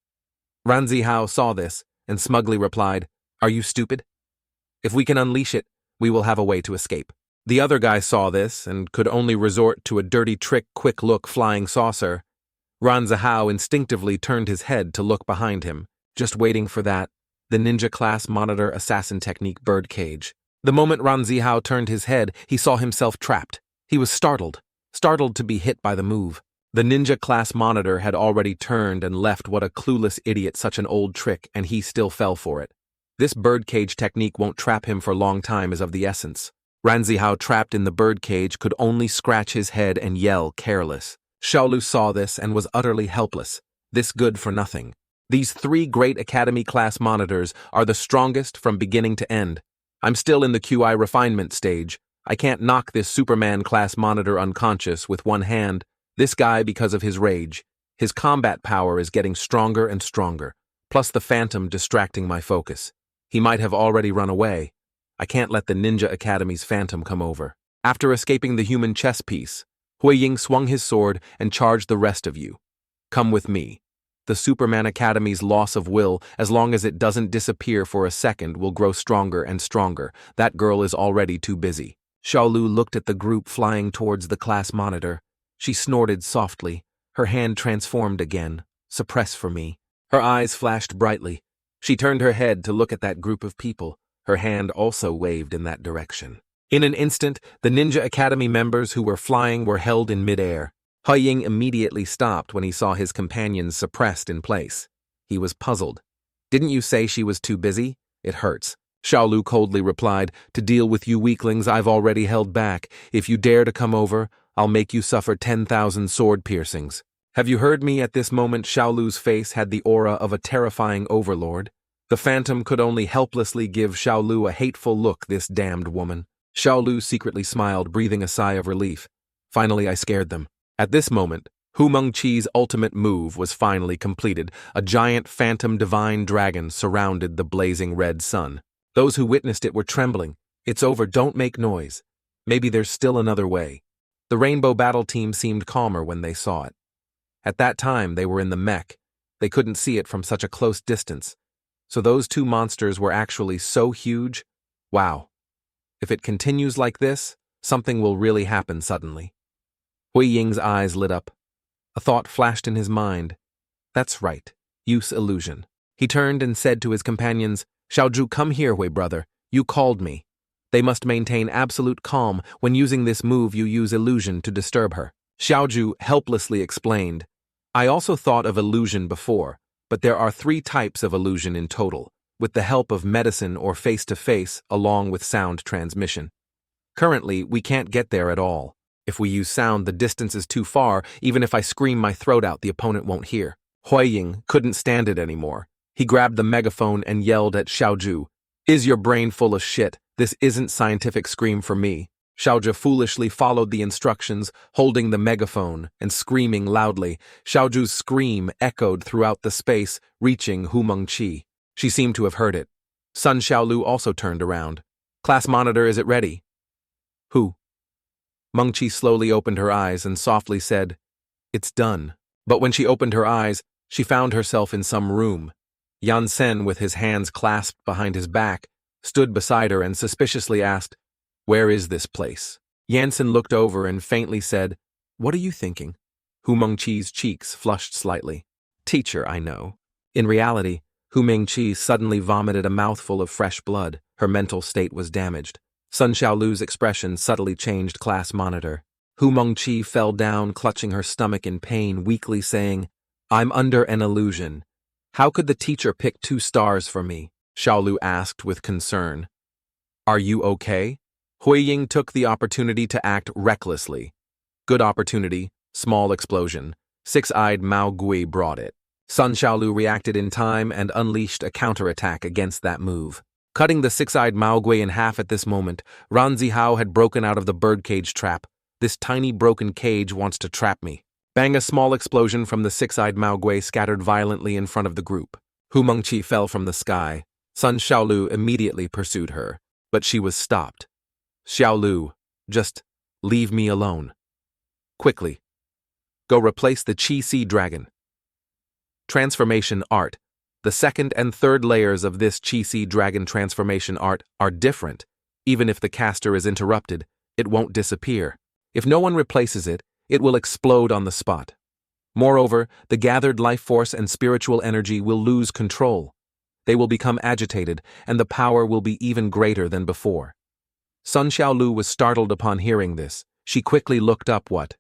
Speaker 1: Ranzihao saw this and smugly replied, "Are you stupid? If we can unleash it, we will have a way to escape." The other guy saw this and could only resort to a dirty trick. Quick look, flying saucer. Ranzihao instinctively turned his head to look behind him, just waiting for that, the ninja class monitor assassin technique birdcage. The moment Ranzihao turned his head, he saw himself trapped. He was startled to be hit by the move. The ninja class monitor had already turned and left. What a clueless idiot, such an old trick, and he still fell for it. This birdcage technique won't trap him for a long time is of the essence. Ranzihao, trapped in the birdcage, could only scratch his head and yell, careless. Xiaolu saw this and was utterly helpless. This good for nothing. These 3 great academy class monitors are the strongest from beginning to end. I'm still in the QI refinement stage. I can't knock this Superman class monitor unconscious with one hand. This guy, because of his rage, his combat power is getting stronger and stronger, plus the phantom distracting my focus. He might have already run away. I can't let the Ninja Academy's phantom come over. After escaping the human chess piece, Hui Ying swung his sword and charged the rest of you. Come with me. The Superman Academy's loss of will, as long as it doesn't disappear for a second, will grow stronger and stronger. That girl is already too busy. Xiaolu looked at the group flying towards the class monitor. She snorted softly. Her hand transformed again. Suppress for me. Her eyes flashed brightly. She turned her head to look at that group of people. Her hand also waved in that direction. In an instant, the Ninja Academy members who were flying were held in midair. Hui Ying immediately stopped when he saw his companions suppressed in place. He was puzzled. Didn't you say she was too busy? It hurts. Xiaolu coldly replied, to deal with you weaklings I've already held back. If you dare to come over, I'll make you suffer 10,000 sword piercings. Have you heard me? At this moment, Xiaolu's face had the aura of a terrifying overlord. The phantom could only helplessly give Xiaolu a hateful look. This damned woman. Xiaolu secretly smiled, breathing a sigh of relief. Finally, I scared them. At this moment, Hu Mengqi's ultimate move was finally completed. A giant phantom divine dragon surrounded the blazing red sun. Those who witnessed it were trembling. It's over, don't make noise. Maybe there's still another way. The Rainbow Battle Team seemed calmer when they saw it. At that time, they were in the mech. They couldn't see it from such a close distance. So those two monsters were actually so huge. Wow. If it continues like this, something will really happen suddenly. Hui Ying's eyes lit up. A thought flashed in his mind. That's right. Use illusion. He turned and said to his companions, Xiaozhu, come here, Hui brother. You called me. They must maintain absolute calm. When using this move, you use illusion to disturb her. Xiaozhu helplessly explained, I also thought of illusion before, but there are 3 types of illusion in total, with the help of medicine or face-to-face, along with sound transmission. Currently, we can't get there at all. If we use sound, the distance is too far. Even if I scream my throat out, the opponent won't hear. Hui Ying couldn't stand it anymore. He grabbed the megaphone and yelled at Xiaozhu, Is your brain full of shit? This isn't scientific. Scream for me. Xiaozhu foolishly followed the instructions, holding the megaphone and screaming loudly. Xiaozhu's scream echoed throughout the space, reaching Hu Mengqi. She seemed to have heard it. Sunshaolu also turned around. Class monitor, is it ready? Who? Mengqi slowly opened her eyes and softly said, It's done. But when she opened her eyes, she found herself in some room. Yansen, with his hands clasped behind his back, stood beside her and suspiciously asked, Where is this place? Yansen looked over and faintly said, What are you thinking? Hu Mengqi's cheeks flushed slightly. Teacher, I know. In reality, Hu Mengqi suddenly vomited a mouthful of fresh blood. Her mental state was damaged. Sunshaolu's expression subtly changed. Class monitor. Hu Mengqi fell down, clutching her stomach in pain, weakly saying, I'm under an illusion. How could the teacher pick 2 stars for me? Xiaolu asked with concern. Are you okay? Hui Ying took the opportunity to act recklessly. Good opportunity, small explosion. Six-eyed Mao Gui brought it. Sunshaolu reacted in time and unleashed a counterattack against that move. Cutting the six-eyed Mao Gui in half at this moment, Ranzihao had broken out of the birdcage trap. This tiny broken cage wants to trap me. Bang! A small explosion from the six-eyed Mao Gui scattered violently in front of the group. Hu Mengqi fell from the sky. Sunshaolu immediately pursued her, but she was stopped. Xiaolu, just leave me alone. Quickly. Go replace the Chi-Chi dragon. Transformation art. The second and third layers of this Chi-Chi dragon transformation art are different. Even if the caster is interrupted, it won't disappear. If no one replaces it, it will explode on the spot. Moreover, the gathered life force and spiritual energy will lose control. They will become agitated, and the power will be even greater than before. Sunshaolu was startled upon hearing this. She quickly looked up what?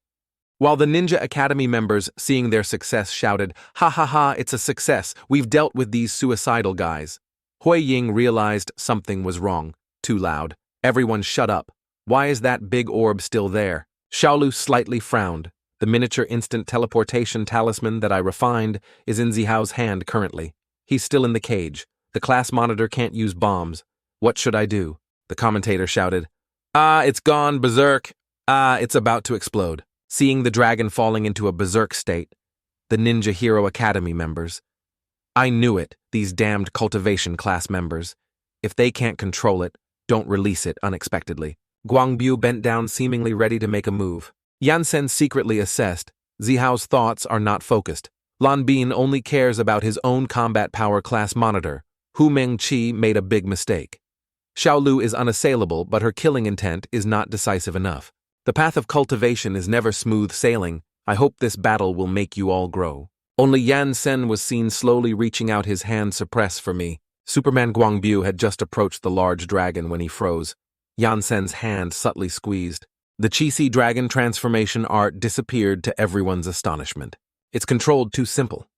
Speaker 1: While the Ninja Academy members, seeing their success, shouted, Ha ha ha, it's a success, we've dealt with these suicidal guys. Hui Ying realized something was wrong. Too loud. Everyone shut up. Why is that big orb still there? Xiaolu slightly frowned. The miniature instant teleportation talisman that I refined is in Zihao's hand currently. He's still in the cage. The class monitor can't use bombs. What should I do? The commentator shouted. It's gone berserk. It's about to explode. Seeing the dragon falling into a berserk state, the Ninja Hero Academy members. I knew it, these damned cultivation class members. If they can't control it, don't release it unexpectedly. Guangbu bent down, seemingly ready to make a move. Yansen secretly assessed, Zihao's thoughts are not focused. Lan Bin only cares about his own combat power class monitor. Hu Mengqi made a big mistake. Xiaolu is unassailable, but her killing intent is not decisive enough. The path of cultivation is never smooth sailing. I hope this battle will make you all grow. Only Yansen was seen slowly reaching out his hand suppress for me. Superman Guangbu had just approached the large dragon when he froze. Yansen's hand subtly squeezed. The Chi-Chi dragon transformation art disappeared to everyone's astonishment. It's controlled too simple.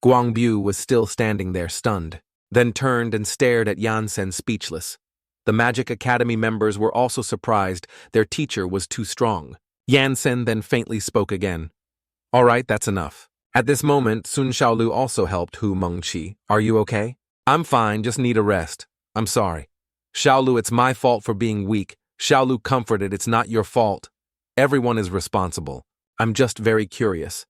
Speaker 1: Guangbu was still standing there stunned, then turned and stared at Yansen speechless. The Magic Academy members were also surprised. Their teacher was too strong. Yansen then faintly spoke again. All right, that's enough. At this moment, Sunshaolu also helped Hu Mengqi. Are you okay? I'm fine, just need a rest. I'm sorry. Xiaolu, it's my fault for being weak. Xiaolu comforted, it's not your fault. Everyone is responsible. I'm just very curious.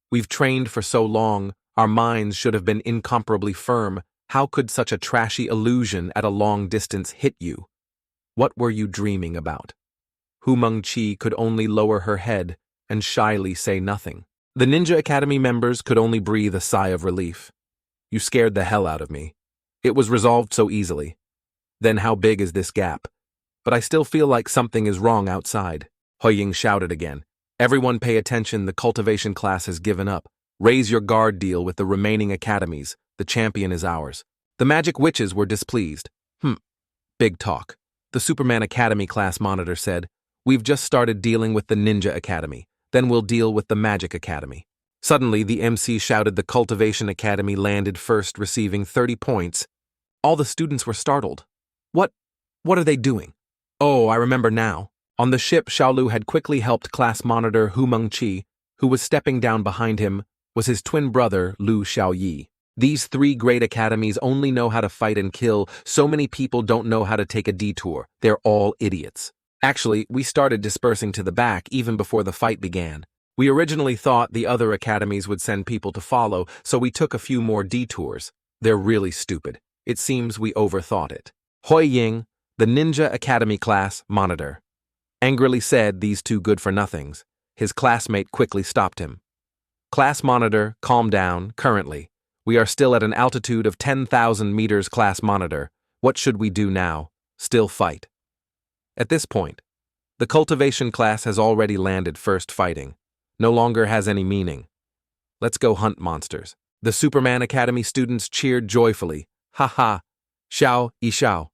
Speaker 1: We've trained for so long, our minds should have been incomparably firm. How could such a trashy illusion at a long distance hit you? What were you dreaming about? Hu Mengqi could only lower her head and shyly say nothing. The Ninja Academy members could only breathe a sigh of relief. You scared the hell out of me. It was resolved so easily. Then how big is this gap? But I still feel like something is wrong outside. Huiying shouted again. Everyone pay attention, the cultivation class has given up. Raise your guard, deal with the remaining academies. The champion is ours. The magic witches were displeased. Big talk. The Superman Academy class monitor said, we've just started dealing with the Ninja Academy. Then we'll deal with the Magic Academy. Suddenly, the MC shouted the Cultivation Academy landed first, receiving 30 points. All the students were startled. What are they doing? Oh, I remember now. On the ship, Xiaolu had quickly helped class monitor Hu Mengqi, who was stepping down behind him, was his twin brother, Lu Xiaoyi. These three great academies only know how to fight and kill. So many people don't know how to take a detour. They're all idiots. Actually, we started dispersing to the back even before the fight began. We originally thought the other academies would send people to follow, so we took a few more detours. They're really stupid. It seems we overthought it. Hui Ying, the Ninja Academy class monitor, angrily said these two good-for-nothings. His classmate quickly stopped him. Class monitor, calm down. Currently, we are still at an altitude of 10,000 meters. Class monitor, what should we do now? Still fight. At this point, the cultivation class has already landed first. Fighting no longer has any meaning. Let's go hunt monsters. The Superman Academy students cheered joyfully. Ha ha. Xiao, Yixiao.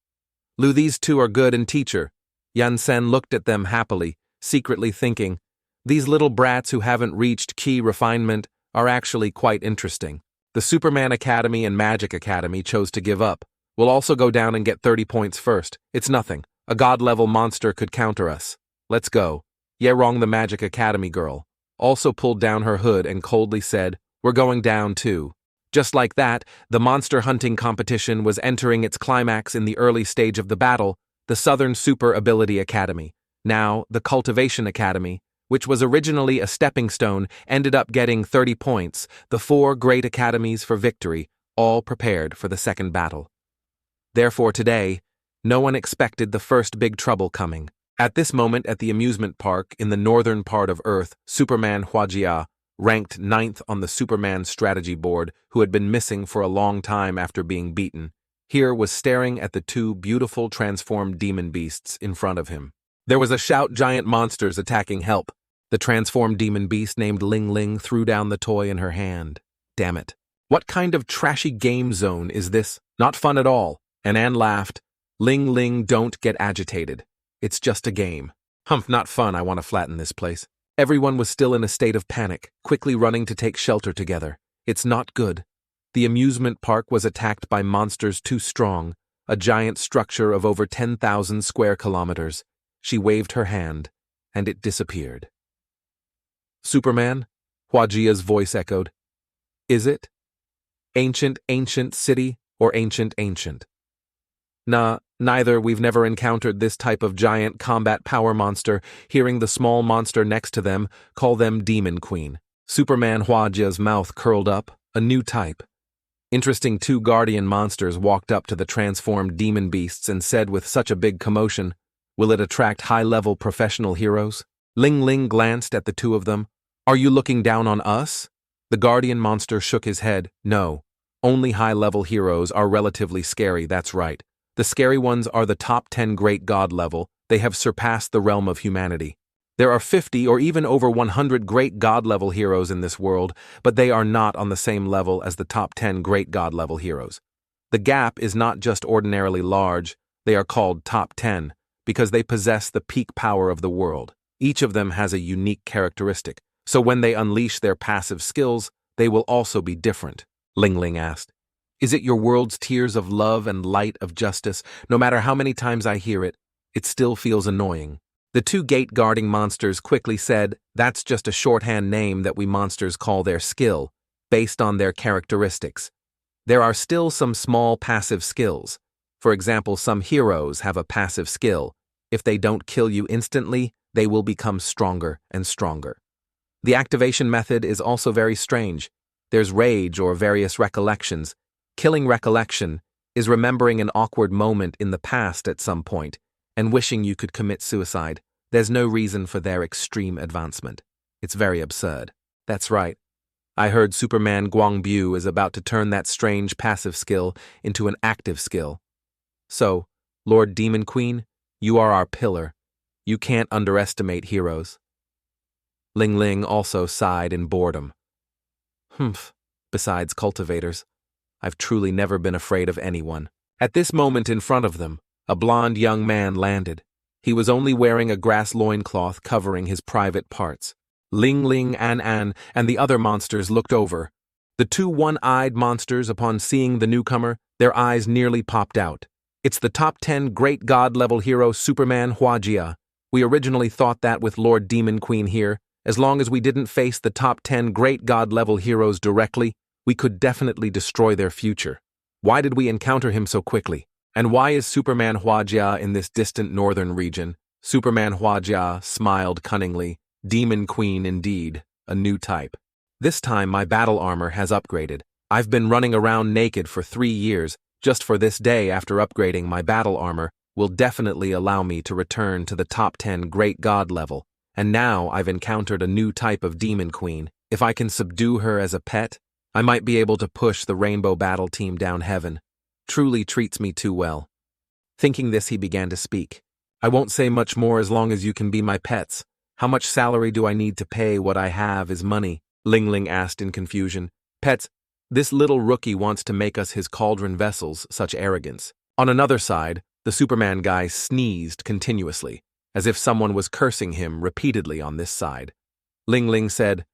Speaker 1: Lu, these two are good, and teacher. Yansen looked at them happily, secretly thinking, these little brats who haven't reached key refinement are actually quite interesting. The Superman Academy and Magic Academy chose to give up. We'll also go down and get 30 points first. It's nothing. A god-level monster could counter us. Let's go. Yerong, the Magic Academy girl, also pulled down her hood and coldly said, we're going down too. Just like that, the monster hunting competition was entering its climax. In the early stage of the battle. The Southern Super Ability Academy, now the Cultivation Academy, which was originally a stepping stone, ended up getting 30 points. The four great academies for victory, all prepared for the second battle. Therefore today, no one expected the first big trouble coming. At this moment at the amusement park in the northern part of Earth, Superman Huajia, ranked 9th on the Superman strategy board, who had been missing for a long time after being beaten, here was staring at the two beautiful transformed demon beasts in front of him. There was a shout, giant monsters attacking, help. The transformed demon beast named Ling Ling threw down the toy in her hand. Damn it. What kind of trashy game zone is this? Not fun at all. And Anne laughed. Ling Ling, don't get agitated. It's just a game. Humph, not fun. I want to flatten this place. Everyone was still in a state of panic, quickly running to take shelter together. It's not good. The amusement park was attacked by monsters too strong, a giant structure of over 10,000 square kilometers. She waved her hand, and it disappeared. Superman? Huajia's voice echoed. Is it? Ancient city, or ancient? Nah, neither. We've never encountered this type of giant combat power monster. Hearing the small monster next to them, call them Demon Queen. Superman Huajia's mouth curled up. A new type. Interesting. Two guardian monsters walked up to the transformed demon beasts and said with such a big commotion, "Will it attract high-level professional heroes?" Ling Ling glanced at the two of them. "Are you looking down on us?" The guardian monster shook his head. "No. Only high-level heroes are relatively scary, that's right. The scary ones are the top 10 great god level. They have surpassed the realm of humanity. There are 50 or even over 100 great god-level heroes in this world, but they are not on the same level as the top 10 great god-level heroes. The gap is not just ordinarily large, they are called top 10, because they possess the peak power of the world. Each of them has a unique characteristic, so when they unleash their passive skills, they will also be different. Ling Ling asked, "Is it your world's tears of love and light of justice? No matter how many times I hear it, it still feels annoying." The two gate-guarding monsters quickly said, "That's just a shorthand name that we monsters call their skill, based on their characteristics. There are still some small passive skills. For example, some heroes have a passive skill. If they don't kill you instantly, they will become stronger and stronger. The activation method is also very strange. There's rage or various recollections. Killing recollection is remembering an awkward moment in the past at some point, and wishing you could commit suicide. There's no reason for their extreme advancement. It's very absurd." "That's right. I heard Superman Guangbu is about to turn that strange passive skill into an active skill. So, Lord Demon Queen, you are our pillar. You can't underestimate heroes." Ling Ling also sighed in boredom. Besides cultivators, I've truly never been afraid of anyone." At this moment in front of them, a blond young man landed. He was only wearing a grass loincloth covering his private parts. Ling Ling, An, and the other monsters looked over. The two one-eyed monsters, upon seeing the newcomer, their eyes nearly popped out. "It's the top 10 great god-level hero Superman Huajia. We originally thought that with Lord Demon Queen here, as long as we didn't face the top 10 great god-level heroes directly, we could definitely destroy their future. Why did we encounter him so quickly? And why is Superman Huajia in this distant northern region?" Superman Huajia smiled cunningly. "Demon Queen indeed, a new type. This time my battle armor has upgraded. I've been running around naked for 3 years, just for this day. After upgrading my battle armor will definitely allow me to return to the top 10 great god level. And now I've encountered a new type of Demon Queen. If I can subdue her as a pet, I might be able to push the Rainbow Battle Team down heaven. Truly treats me too well." Thinking this, he began to speak. "I won't say much more as long as you can be my pets. How much salary do I need to pay what I have is money?" Ling Ling asked in confusion. "Pets, this little rookie wants to make us his cauldron vessels, such arrogance." On another side, the Superman guy sneezed continuously, as if someone was cursing him repeatedly on this side. Ling Ling said,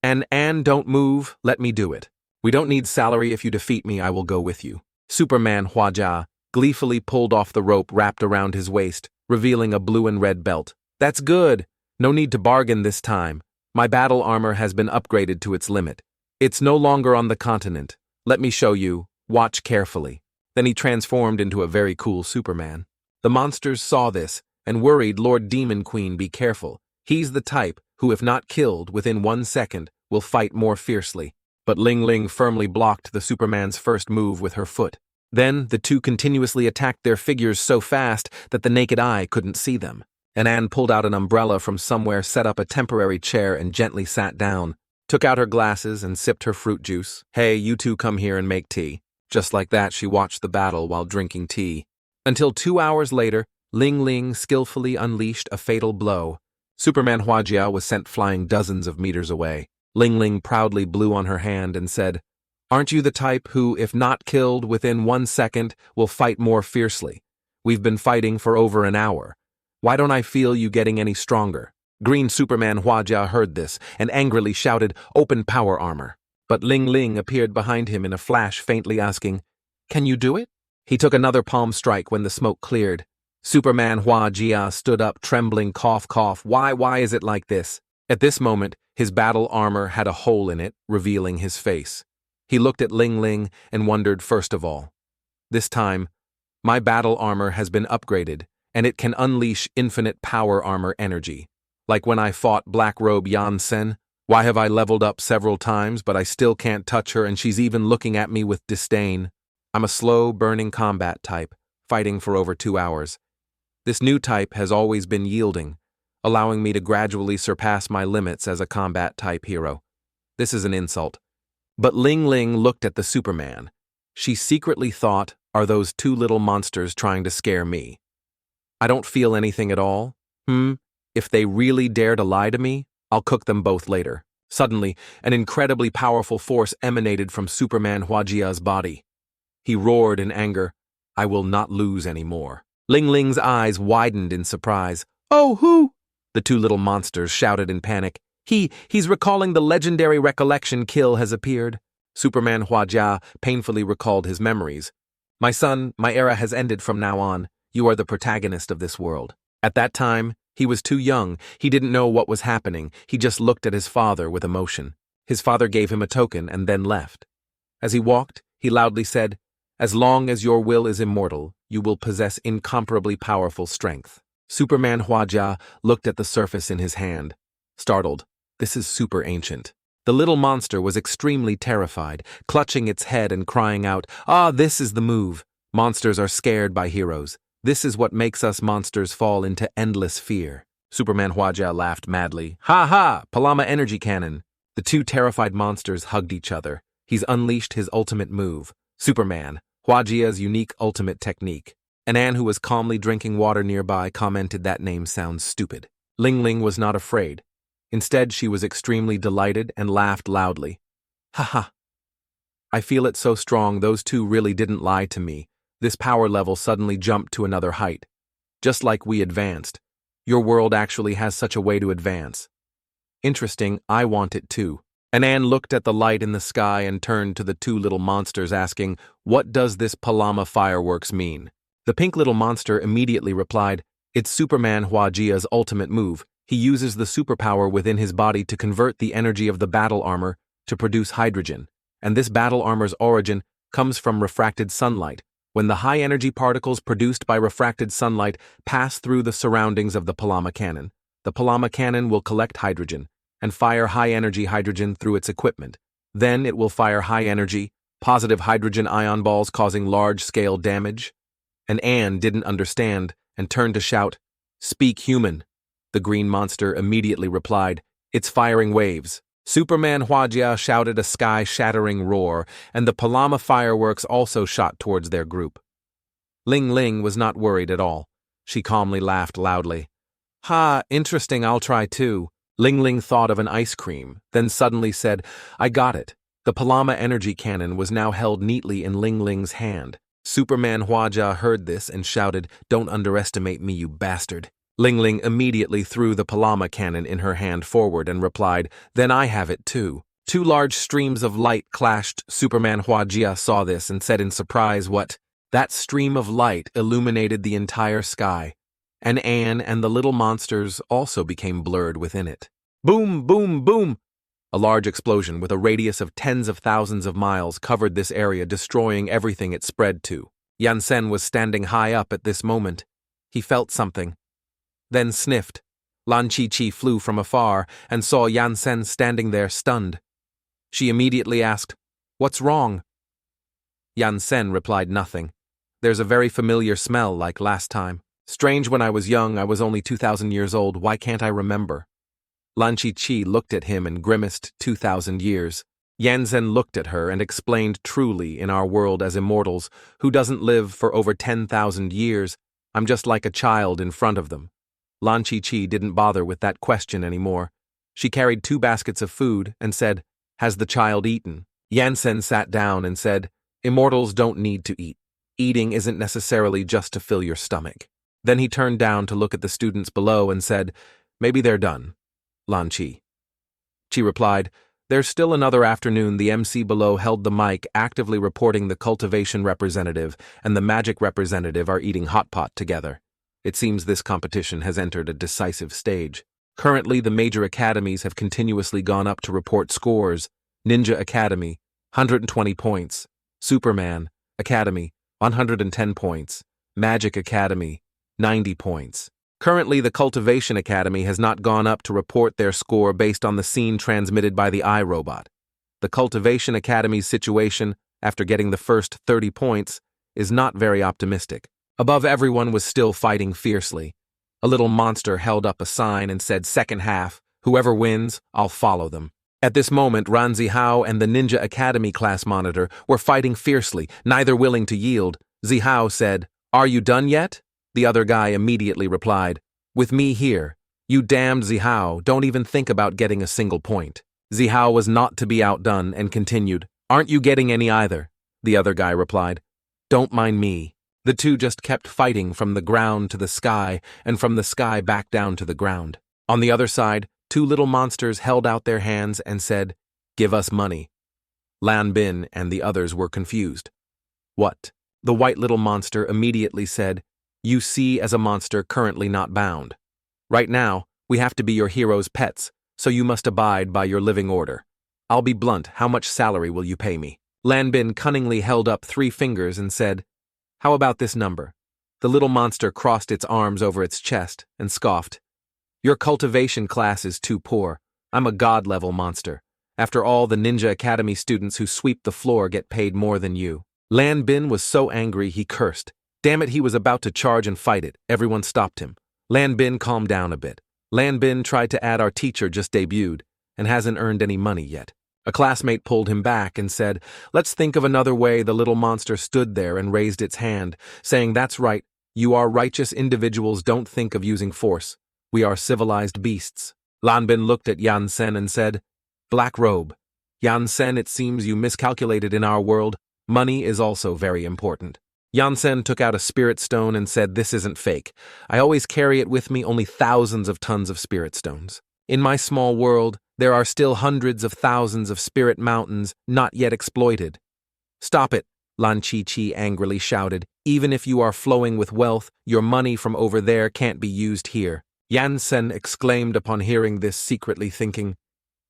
Speaker 1: An, don't move, let me do it. We don't need salary. If you defeat me, I will go with you." Superman Huajia gleefully pulled off the rope wrapped around his waist, revealing a blue and red belt. "That's good. No need to bargain this time. My battle armor has been upgraded to its limit. It's no longer on the continent. Let me show you. Watch carefully." Then he transformed into a very cool Superman. The monsters saw this and worried Lord Demon Queen, "Be careful. He's the type who, if not killed within 1 second, will fight more fiercely." But Ling Ling firmly blocked the Superman's first move with her foot. Then the two continuously attacked their figures so fast that the naked eye couldn't see them. An pulled out an umbrella from somewhere, set up a temporary chair, and gently sat down, took out her glasses and sipped her fruit juice. "Hey, you two come here and make tea." Just like that, she watched the battle while drinking tea. Until 2 hours later, Ling Ling skillfully unleashed a fatal blow. Superman Huajia was sent flying dozens of meters away. Ling Ling proudly blew on her hand and said, "Aren't you the type who, if not killed within 1 second, will fight more fiercely? We've been fighting for over an hour. Why don't I feel you getting any stronger?" Green Superman Huajia heard this and angrily shouted, "Open power armor." But Ling Ling appeared behind him in a flash, faintly asking, "Can you do it?" He took another palm strike when the smoke cleared. Superman Huajia stood up, trembling, cough, cough. Why is it like this?" At this moment, his battle armor had a hole in it, revealing his face. He looked at Ling Ling and wondered first of all. "This time, my battle armor has been upgraded, and it can unleash infinite power armor energy. Like when I fought Black Robe Yansen, Why have I leveled up several times, but I still can't touch her and she's even looking at me with disdain? I'm a slow, burning combat type, fighting for over 2 hours. This new type has always been yielding, allowing me to gradually surpass my limits as a combat type hero. This is an insult. But Ling Ling looked at the Superman. She secretly thought, are those two little monsters trying to scare me? I don't feel anything at all. If they really dare to lie to me, I'll cook them both later. Suddenly, an incredibly powerful force emanated from Superman Huajia's body. He roared in anger, I will not lose any more. Ling Ling's eyes widened in surprise. Oh, who? The two little monsters shouted in panic. He's recalling the legendary recollection kill has appeared. Superman Huajia painfully recalled his memories. My son, my era has ended from now on. You are the protagonist of this world. At that time, he was too young. He didn't know what was happening. He just looked at his father with emotion. His father gave him a token and then left. As he walked, he loudly said, as long as your will is immortal, you will possess incomparably powerful strength. Superman Huajia looked at the surface in his hand. Startled, this is super ancient. The little monster was extremely terrified, clutching its head and crying out, this is the move. Monsters are scared by heroes. This is what makes us monsters fall into endless fear. Superman Huajia laughed madly. Ha ha! Palama energy cannon. The two terrified monsters hugged each other. He's unleashed his ultimate move. Superman, Huajia's unique ultimate technique. An Anne who was calmly drinking water nearby commented that name sounds stupid. Ling Ling was not afraid. Instead, she was extremely delighted and laughed loudly. Ha ha! I feel it so strong those two really didn't lie to me. This power level suddenly jumped to another height. Just like we advanced. Your world actually has such a way to advance. Interesting, I want it too. Anne looked at the light in the sky and turned to the two little monsters asking, what does this Palama fireworks mean? The pink little monster immediately replied, it's Superman Huajia's ultimate move. He uses the superpower within his body to convert the energy of the battle armor to produce hydrogen. And this battle armor's origin comes from refracted sunlight. When the high-energy particles produced by refracted sunlight pass through the surroundings of the Palama cannon, the Palama cannon will collect hydrogen and fire high-energy hydrogen through its equipment. Then it will fire high-energy, positive hydrogen ion balls causing large-scale damage. And Anne didn't understand and turned to shout, speak human. The green monster immediately replied, it's firing waves. Superman Huajia shouted a sky-shattering roar, and the Palama fireworks also shot towards their group. Ling Ling was not worried at all. She calmly laughed loudly. Ha, interesting, I'll try too. Ling Ling thought of an ice cream, then suddenly said, I got it. The Palama energy cannon was now held neatly in Ling Ling's hand. Superman Huajia heard this and shouted, don't underestimate me, you bastard. Ling Ling immediately threw the Palama cannon in her hand forward and replied, then I have it too. Two large streams of light clashed. Superman Huajia saw this and said in surprise, what? That stream of light illuminated the entire sky, and Anne and the little monsters also became blurred within it. Boom, boom, boom! A large explosion with a radius of tens of thousands of miles covered this area, destroying everything it spread to. Yansen was standing high up at this moment. He felt something. Then sniffed. Lan Chi-Chi flew from afar and saw Yansen standing there stunned. She immediately asked, what's wrong? Yansen replied nothing. There's a very familiar smell like last time. Strange, when I was young, I was only 2,000 years old, why can't I remember? Lan Chi-Chi looked at him and grimaced 2,000 years. Yansen looked at her and explained, truly, in our world as immortals, who doesn't live for over 10,000 years, I'm just like a child in front of them. Lan Chi-Chi didn't bother with that question anymore. She carried 2 baskets of food and said, has the child eaten? Yansen sat down and said, immortals don't need to eat. Eating isn't necessarily just to fill your stomach. Then he turned down to look at the students below and said, maybe they're done. Lan Chi replied, there's still another afternoon. The MC below held the mic, actively reporting the cultivation representative and the magic representative are eating hot pot together. It seems this competition has entered a decisive stage. Currently, the major academies have continuously gone up to report scores. Ninja Academy, 120 points. Superman Academy, 110 points. Magic Academy, 90 points. Currently, the Cultivation Academy has not gone up to report their score based on the scene transmitted by the iRobot. The Cultivation Academy's situation, after getting the first 30 points, is not very optimistic. Above, everyone was still fighting fiercely. A little monster held up a sign and said, "Second half, whoever wins, I'll follow them." At this moment, Ranzihao and the Ninja Academy class monitor were fighting fiercely, neither willing to yield. Zihao said, "Are you done yet?" The other guy immediately replied, "With me here. You damned Zihao, don't even think about getting a single point." Zihao was not to be outdone and continued, "Aren't you getting any either?" The other guy replied, "Don't mind me." The two just kept fighting from the ground to the sky and from the sky back down to the ground. On the other side, two little monsters held out their hands and said, "Give us money." Lan Bin and the others were confused. "What?" The white little monster immediately said, "You see as a monster currently not bound. Right now, we have to be your hero's pets, so you must abide by your living order. I'll be blunt, how much salary will you pay me?" Lan Bin cunningly held up 3 fingers and said, "How about this number?" The little monster crossed its arms over its chest and scoffed. "Your cultivation class is too poor. I'm a god-level monster. After all, the Ninja Academy students who sweep the floor get paid more than you." Lan Bin was so angry he cursed. Damn it, he was about to charge and fight it. Everyone stopped him. Lan Bin calmed down a bit. Lan Bin tried to add, "Our teacher just debuted and hasn't earned any money yet." A classmate pulled him back and said, "Let's think of another way." The little monster stood there and raised its hand, saying, "That's right, you are righteous individuals, don't think of using force. We are civilized beasts." Lan Bin looked at Yansen and said, "Black robe. Yansen, it seems you miscalculated in our world. Money is also very important." Yansen took out a spirit stone and said, "This isn't fake. I always carry it with me, only thousands of tons of spirit stones. In my small world, there are still hundreds of thousands of spirit mountains not yet exploited." "Stop it," Lan Chi-Chi angrily shouted. "Even if you are flowing with wealth, your money from over there can't be used here." Yansen exclaimed upon hearing this, secretly thinking,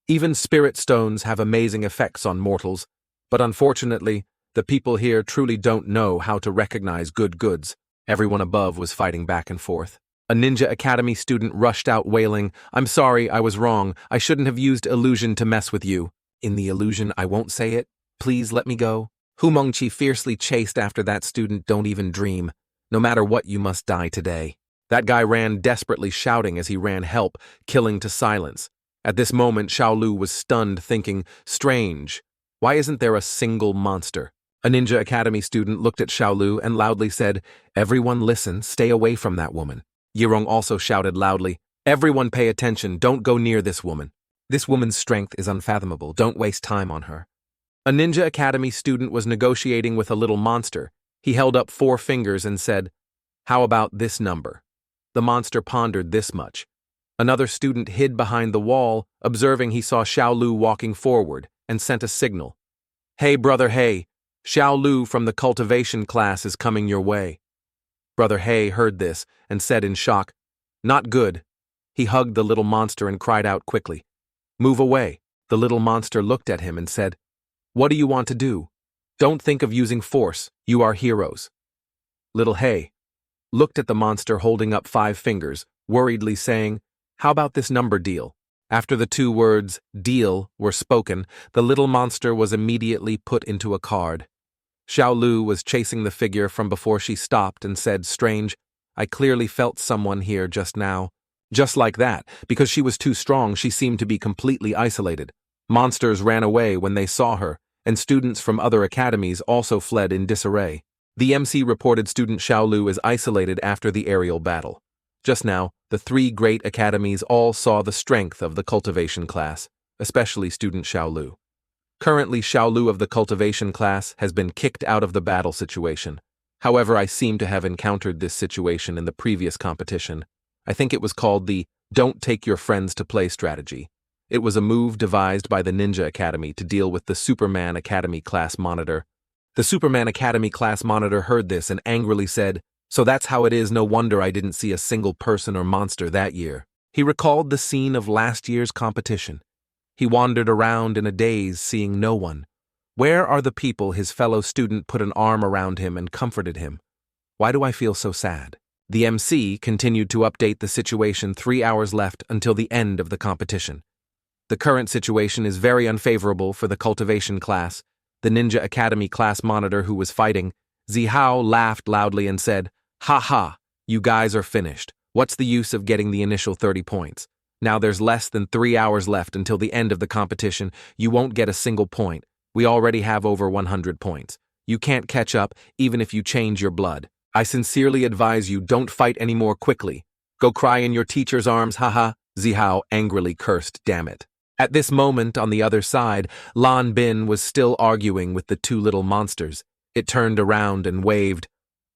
Speaker 1: "Even spirit stones have amazing effects on mortals, but unfortunately, the people here truly don't know how to recognize good goods." Everyone above was fighting back and forth. A Ninja Academy student rushed out wailing, "I'm sorry, I was wrong. I shouldn't have used illusion to mess with you." "In the illusion, I won't say it. Please let me go." Hu Mengqi fiercely chased after that student. "Don't even dream. No matter what, you must die today." That guy ran desperately, shouting as he ran, "Help," killing to silence. At this moment, Shiao was stunned, thinking, "Strange. Why isn't there a single monster?" A Ninja Academy student looked at Shiao and loudly said, "Everyone listen, stay away from that woman." Yirong also shouted loudly, "Everyone pay attention, don't go near this woman. This woman's strength is unfathomable, don't waste time on her." A Ninja Academy student was negotiating with a little monster. He held up 4 fingers and said, "How about this number?" The monster pondered this much. Another student hid behind the wall, observing he saw Shiao walking forward, and sent a signal. "Hey, brother, hey, Shiao from the cultivation class is coming your way." Brother Hay heard this and said in shock, "Not good." He hugged the little monster and cried out quickly, "Move away." The little monster looked at him and said, "What do you want to do? Don't think of using force, you are heroes." Little Hay looked at the monster holding up 5 fingers, worriedly saying, "How about this number deal?" After the 2 words, "deal," were spoken, the little monster was immediately put into a card. Shiao was chasing the figure from before she stopped and said, "Strange, I clearly felt someone here just now." Just like that, because she was too strong, she seemed to be completely isolated. Monsters ran away when they saw her, and students from other academies also fled in disarray. The MC reported student Shiao as isolated after the aerial battle. Just now, the 3 great academies all saw the strength of the cultivation class, especially student Shiao. Currently, Shiao of the cultivation class has been kicked out of the battle situation. However, I seem to have encountered this situation in the previous competition. I think it was called the "Don't Take Your Friends to Play" strategy. It was a move devised by the Ninja Academy to deal with the Superman Academy class monitor. The Superman Academy class monitor heard this and angrily said, "So that's how it is, no wonder I didn't see a single person or monster that year." He recalled the scene of last year's competition. He wandered around in a daze, seeing no one. Where are the people? His fellow student put an arm around him and comforted him. "Why do I feel so sad?" The MC continued to update the situation 3 hours left until the end of the competition. The current situation is very unfavorable for the cultivation class. The Ninja Academy class monitor who was fighting, Ranzihao, laughed loudly and said, "Ha ha, you guys are finished. What's the use of getting the initial 30 points? Now there's less than 3 hours left until the end of the competition. You won't get a single point. We already have over 100 points. You can't catch up even if you change your blood. I sincerely advise you don't fight any more quickly. Go cry in your teacher's arms, haha," Ranzihao angrily cursed, damn it. At this moment, on the other side, Lan Bin was still arguing with the two little monsters. It turned around and waved,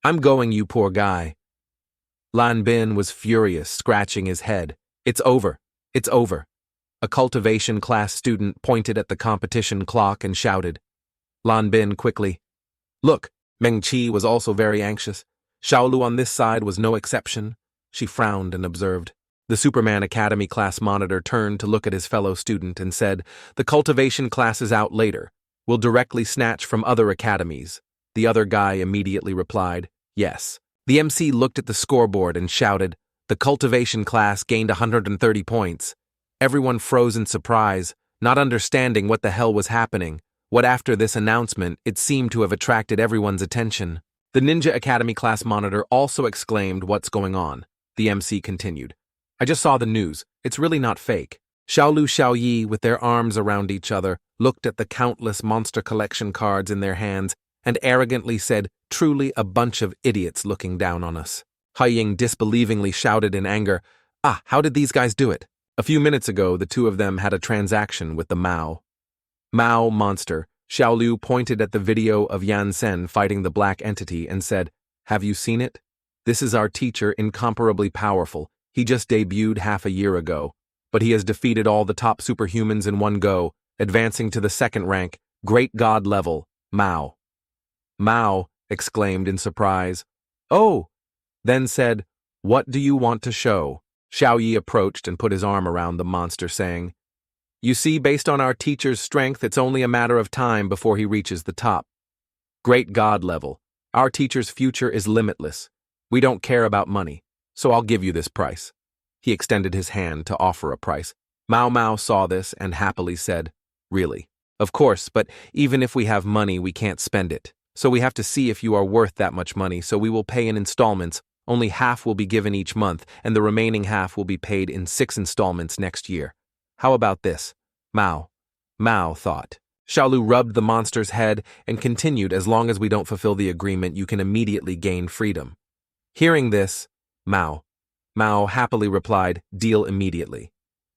Speaker 1: "I'm going, you poor guy." Lan Bin was furious, scratching his head. "It's over. It's over." A cultivation class student pointed at the competition clock and shouted. Lan Bin quickly. "Look." Meng Chi was also very anxious. Shiao on this side was no exception. She frowned and observed. The Superman Academy class monitor turned to look at his fellow student and said, "The cultivation class is out later. We'll directly snatch from other academies." The other guy immediately replied, "Yes." The MC looked at the scoreboard and shouted, "The cultivation class gained 130 points." Everyone froze in surprise, not understanding what the hell was happening. What after this announcement, it seemed to have attracted everyone's attention. The Ninja Academy class monitor also exclaimed, "What's going on?" The MC continued, "I just saw the news. It's really not fake." Xiao, with their arms around each other, looked at the countless monster collection cards in their hands and arrogantly said, "Truly a bunch of idiots looking down on us." Haiying disbelievingly shouted in anger, "Ah, how did these guys do it?" A few minutes ago, the two of them had a transaction with the Mao monster. Xiao pointed at the video of Yansen fighting the black entity and said, "Have you seen it? This is our teacher, incomparably powerful. He just debuted half a year ago, but he has defeated all the top superhumans in one go, advancing to the second rank, great god level, Mao." Mao exclaimed in surprise, "Oh!" Then said, "What do you want to show?" Xiao approached and put his arm around the monster, saying, "You see, based on our teacher's strength, it's only a matter of time before he reaches the top. Great god level. Our teacher's future is limitless. We don't care about money, so I'll give you this price." He extended his hand to offer a price. Mao saw this and happily said, "Really? Of course, but even if we have money, we can't spend it. So we have to see if you are worth that much money, so we will pay in installments. Only half will be given each month, and the remaining half will be paid in 6 installments next year. How about this?" Mao thought. Xiao rubbed the monster's head and continued, "As long as we don't fulfill the agreement, you can immediately gain freedom." Hearing this, Mao happily replied, "Deal immediately."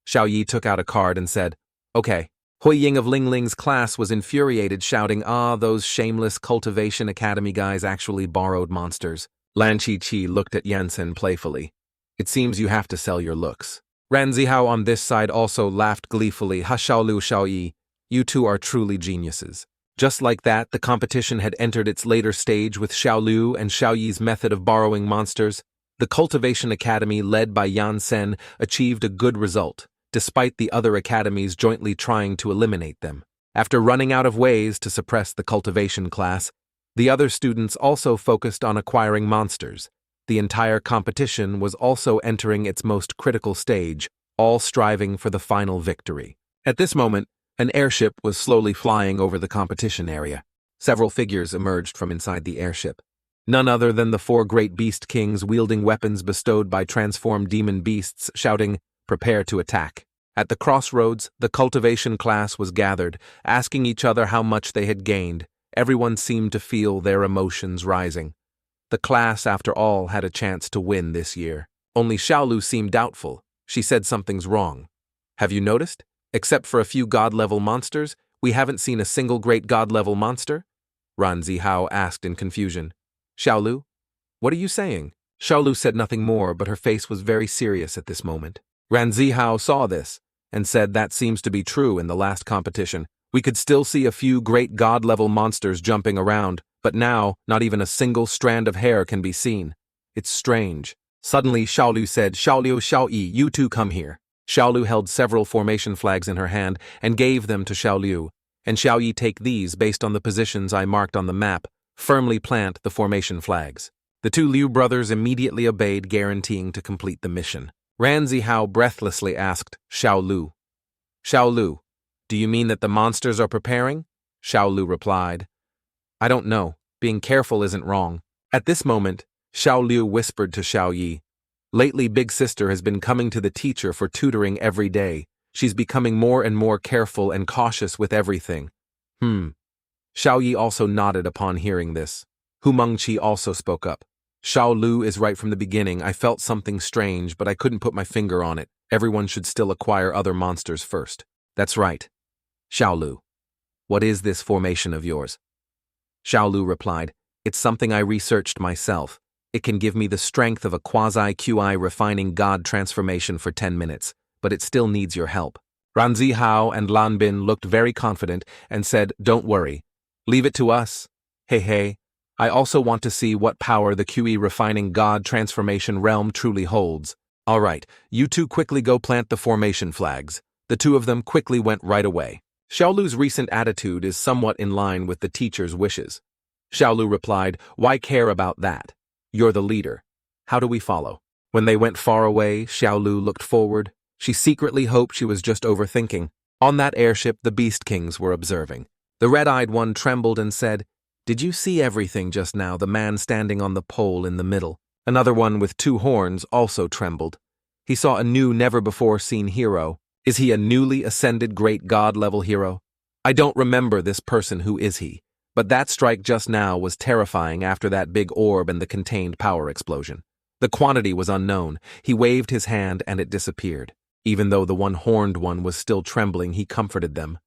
Speaker 1: Xiao took out a card and said, "Okay." Hui Ying of Ling Ling's class was infuriated, shouting, "Ah, those shameless Cultivation Academy guys actually borrowed monsters." Lan Chi-Chi looked at Yansen playfully. "It seems you have to sell your looks." Ranzihao on this side also laughed gleefully, "Ha Xiao, you two are truly geniuses." Just like that, the competition had entered its later stage with Xiao and Xiaoyi's method of borrowing monsters. The Cultivation Academy, led by Yansen, achieved a good result, despite the other academies jointly trying to eliminate them. After running out of ways to suppress the cultivation class, the other students also focused on acquiring monsters. The entire competition was also entering its most critical stage, all striving for the final victory. At this moment, an airship was slowly flying over the competition area. Several figures emerged from inside the airship. None other than the 4 great beast kings wielding weapons bestowed by transformed demon beasts, shouting, "Prepare to attack." At the crossroads, the cultivation class was gathered, asking each other how much they had gained. Everyone seemed to feel their emotions rising. The class, after all, had a chance to win this year. Only Xiao seemed doubtful. She said something's wrong. "Have you noticed? Except for a few god-level monsters, we haven't seen a single great god-level monster?" Ranzihao asked in confusion. "Xiao, what are you saying?" Xiao said nothing more, but her face was very serious at this moment. Ranzihao saw this and said, "That seems to be true in the last competition. We could still see a few great god-level monsters jumping around, but now not even a single strand of hair can be seen. It's strange." Suddenly Xiao said, Xiao, you two come here." Xiao held several formation flags in her hand and gave them to Xiao, and Xiao, take these based on the positions I marked on the map. Firmly plant the formation flags. The two Liu brothers immediately obeyed, guaranteeing to complete the mission. Ranzihao breathlessly asked Xiaolu, "Xiaolu, do you mean that the monsters are preparing?" Xiaolu replied, "I don't know. Being careful isn't wrong." At this moment, Xiaolu whispered to Xiaoyi, "Lately, Big Sister has been coming to the teacher for tutoring every day. She's becoming more and more careful and cautious with everything." Xiaoyi also nodded upon hearing this. Hu Mengqi also spoke up. "Xiaolu is right from the beginning. I felt something strange, but I couldn't put my finger on it. Everyone should still acquire other monsters first." "That's right. Xiaolu, what is this formation of yours?" Xiaolu replied, "It's something I researched myself. It can give me the strength of a quasi-QI refining god transformation for 10 minutes, but it still needs your help." Ranzihao and Lan Bin looked very confident and said, "Don't worry. Leave it to us. Hey, I also want to see what power the QE refining god transformation realm truly holds. All right, you two quickly go plant the formation flags." The two of them quickly went right away. Xiaolu's recent attitude is somewhat in line with the teacher's wishes. Xiaolu replied, "Why care about that? You're the leader. How do we follow?" When they went far away, Xiaolu looked forward. She secretly hoped she was just overthinking. On that airship, the Beast Kings were observing. The red-eyed one trembled and said, "Did you see everything just now, the man standing on the pole in the middle?" Another one with 2 horns also trembled. He saw a new, never-before-seen hero. Is he a newly ascended great god-level hero? I don't remember this person. Who is he? But that strike just now was terrifying after that big orb and the contained power explosion. The quantity was unknown. He waved his hand and it disappeared. Even though the one-horned one was still trembling, he comforted them.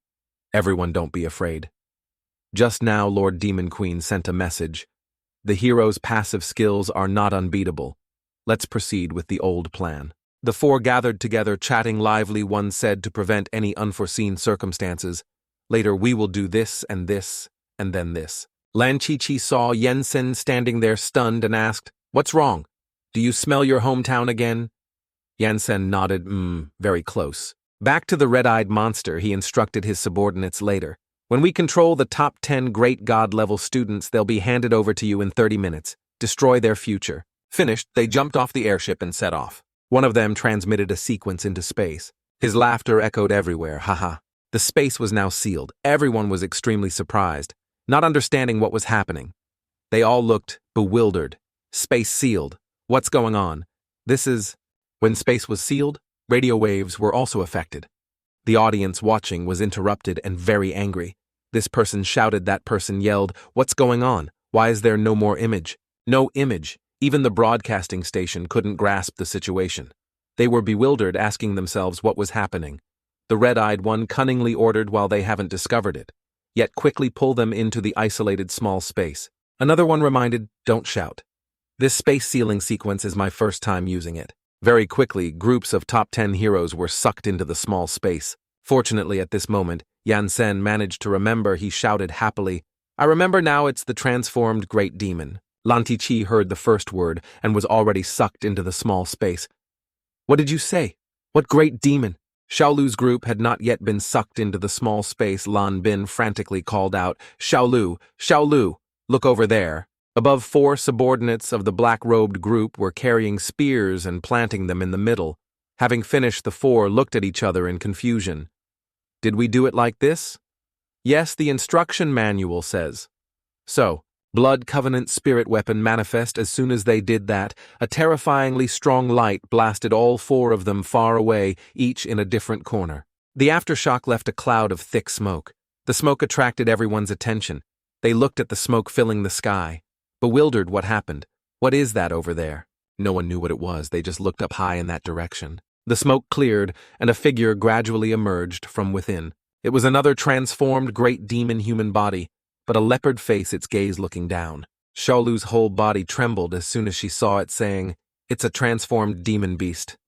Speaker 1: "Everyone, don't be afraid. Just now Lord Demon Queen sent a message. The hero's passive skills are not unbeatable. Let's proceed with the old plan." The 4 gathered together, chatting lively. One said, to prevent any unforeseen circumstances, "Later we will do this, and then this." Lan Chi-Chi saw Yansen standing there stunned and asked, "What's wrong? Do you smell your hometown again?" Yansen nodded, very close. Back to the red-eyed monster, he instructed his subordinates later. "When we control the top 10 great god-level students, they'll be handed over to you in 30 minutes. Destroy their future." Finished, they jumped off the airship and set off. One of them transmitted a sequence into space. His laughter echoed everywhere, haha. The space was now sealed. Everyone was extremely surprised, not understanding what was happening. They all looked bewildered. Space sealed. What's going on? This is... When space was sealed, radio waves were also affected. The audience watching was interrupted and very angry. This person shouted, that person yelled, "What's going on? Why is there no more image?" No image. Even the broadcasting station couldn't grasp the situation. They were bewildered, asking themselves what was happening. The red-eyed one cunningly ordered while they haven't discovered it, yet quickly pull them into the isolated small space. Another one reminded, "Don't shout. This space sealing sequence is my first time using it." Very quickly, groups of top 10 heroes were sucked into the small space. Fortunately, at this moment, Yansen managed to remember. He shouted happily, "I remember now, it's the transformed great demon." Lan Chi-Chi heard the first word and was already sucked into the small space. "What did you say? What great demon?" Xiaolu's group had not yet been sucked into the small space. Lan Bin frantically called out, Xiaolu, look over there." Above, 4 subordinates of the black-robed group were carrying spears and planting them in the middle. Having finished, the 4 looked at each other in confusion. "Did we do it like this?" "Yes, the instruction manual says so." Blood Covenant spirit weapon manifest. As soon as they did that, a terrifyingly strong light blasted all 4 of them far away, each in a different corner. The aftershock left a cloud of thick smoke. The smoke attracted everyone's attention. They looked at the smoke filling the sky. Bewildered, what happened? What is that over there? No one knew what it was. They just looked up high in that direction. The smoke cleared, and a figure gradually emerged from within. It was another transformed great demon human body, but a leopard face, its gaze looking down. Xiaolu's whole body trembled as soon as she saw it, saying, "It's a transformed demon beast."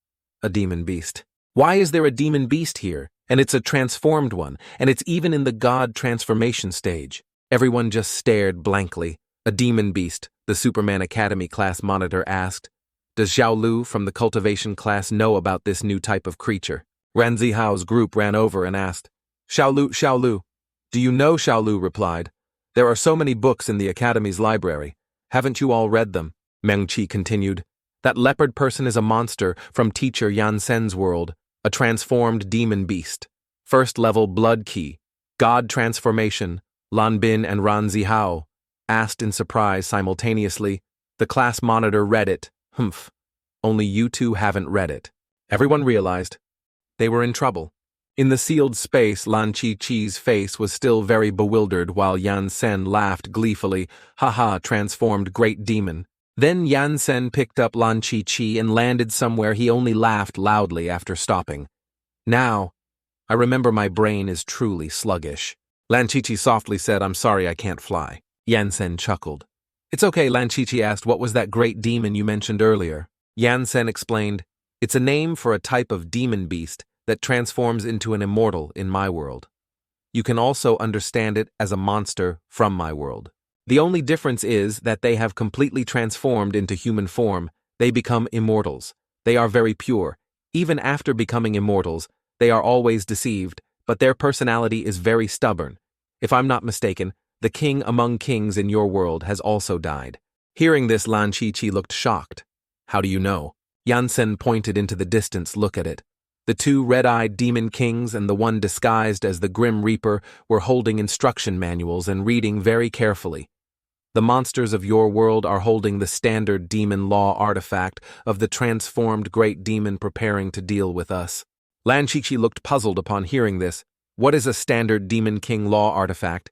Speaker 1: A demon beast. Why is there a demon beast here? And it's a transformed one, and it's even in the god transformation stage. Everyone just stared blankly. "A demon beast," the Superman Academy class monitor asked. "Does Xiaolu from the cultivation class know about this new type of creature?" Ranzihao's group ran over and asked, Xiaolu. "Do you know?" Xiaolu replied, "There are so many books in the Academy's library. Haven't you all read them?" Meng Qi continued. That leopard person is a monster from teacher Yansen's world, a transformed demon beast. First level blood key, God transformation, Lan Bin and Ranzihao asked in surprise simultaneously. The class monitor read it. Humph. Only you two haven't read it. Everyone realized they were in trouble. In the sealed space, Lan Chi-Chi's face was still very bewildered while Yansen laughed gleefully. Haha, transformed great demon. Then Yansen picked up Lan Chi-Chi and landed somewhere he only laughed loudly after stopping. Now, I remember my brain is truly sluggish. Lan Chi-Chi softly said, I'm sorry I can't fly. Yansen chuckled. It's okay, Lan Chi-Chi asked, what was that great demon you mentioned earlier? Yansen explained, it's a name for a type of demon beast that transforms into an immortal in my world. You can also understand it as a monster from my world. The only difference is that they have completely transformed into human form. They become immortals. They are very pure. Even after becoming immortals, they are always deceived, but their personality is very stubborn. If I'm not mistaken, the king among kings in your world has also died. Hearing this, Lan Chi-Chi looked shocked. How do you know? Yansen pointed into the distance. Look at it. The two red-eyed demon kings and the one disguised as the Grim Reaper were holding instruction manuals and reading very carefully. The monsters of your world are holding the standard demon law artifact of the transformed great demon preparing to deal with us. Lan Chi-Chi looked puzzled upon hearing this. What is a standard demon king law artifact?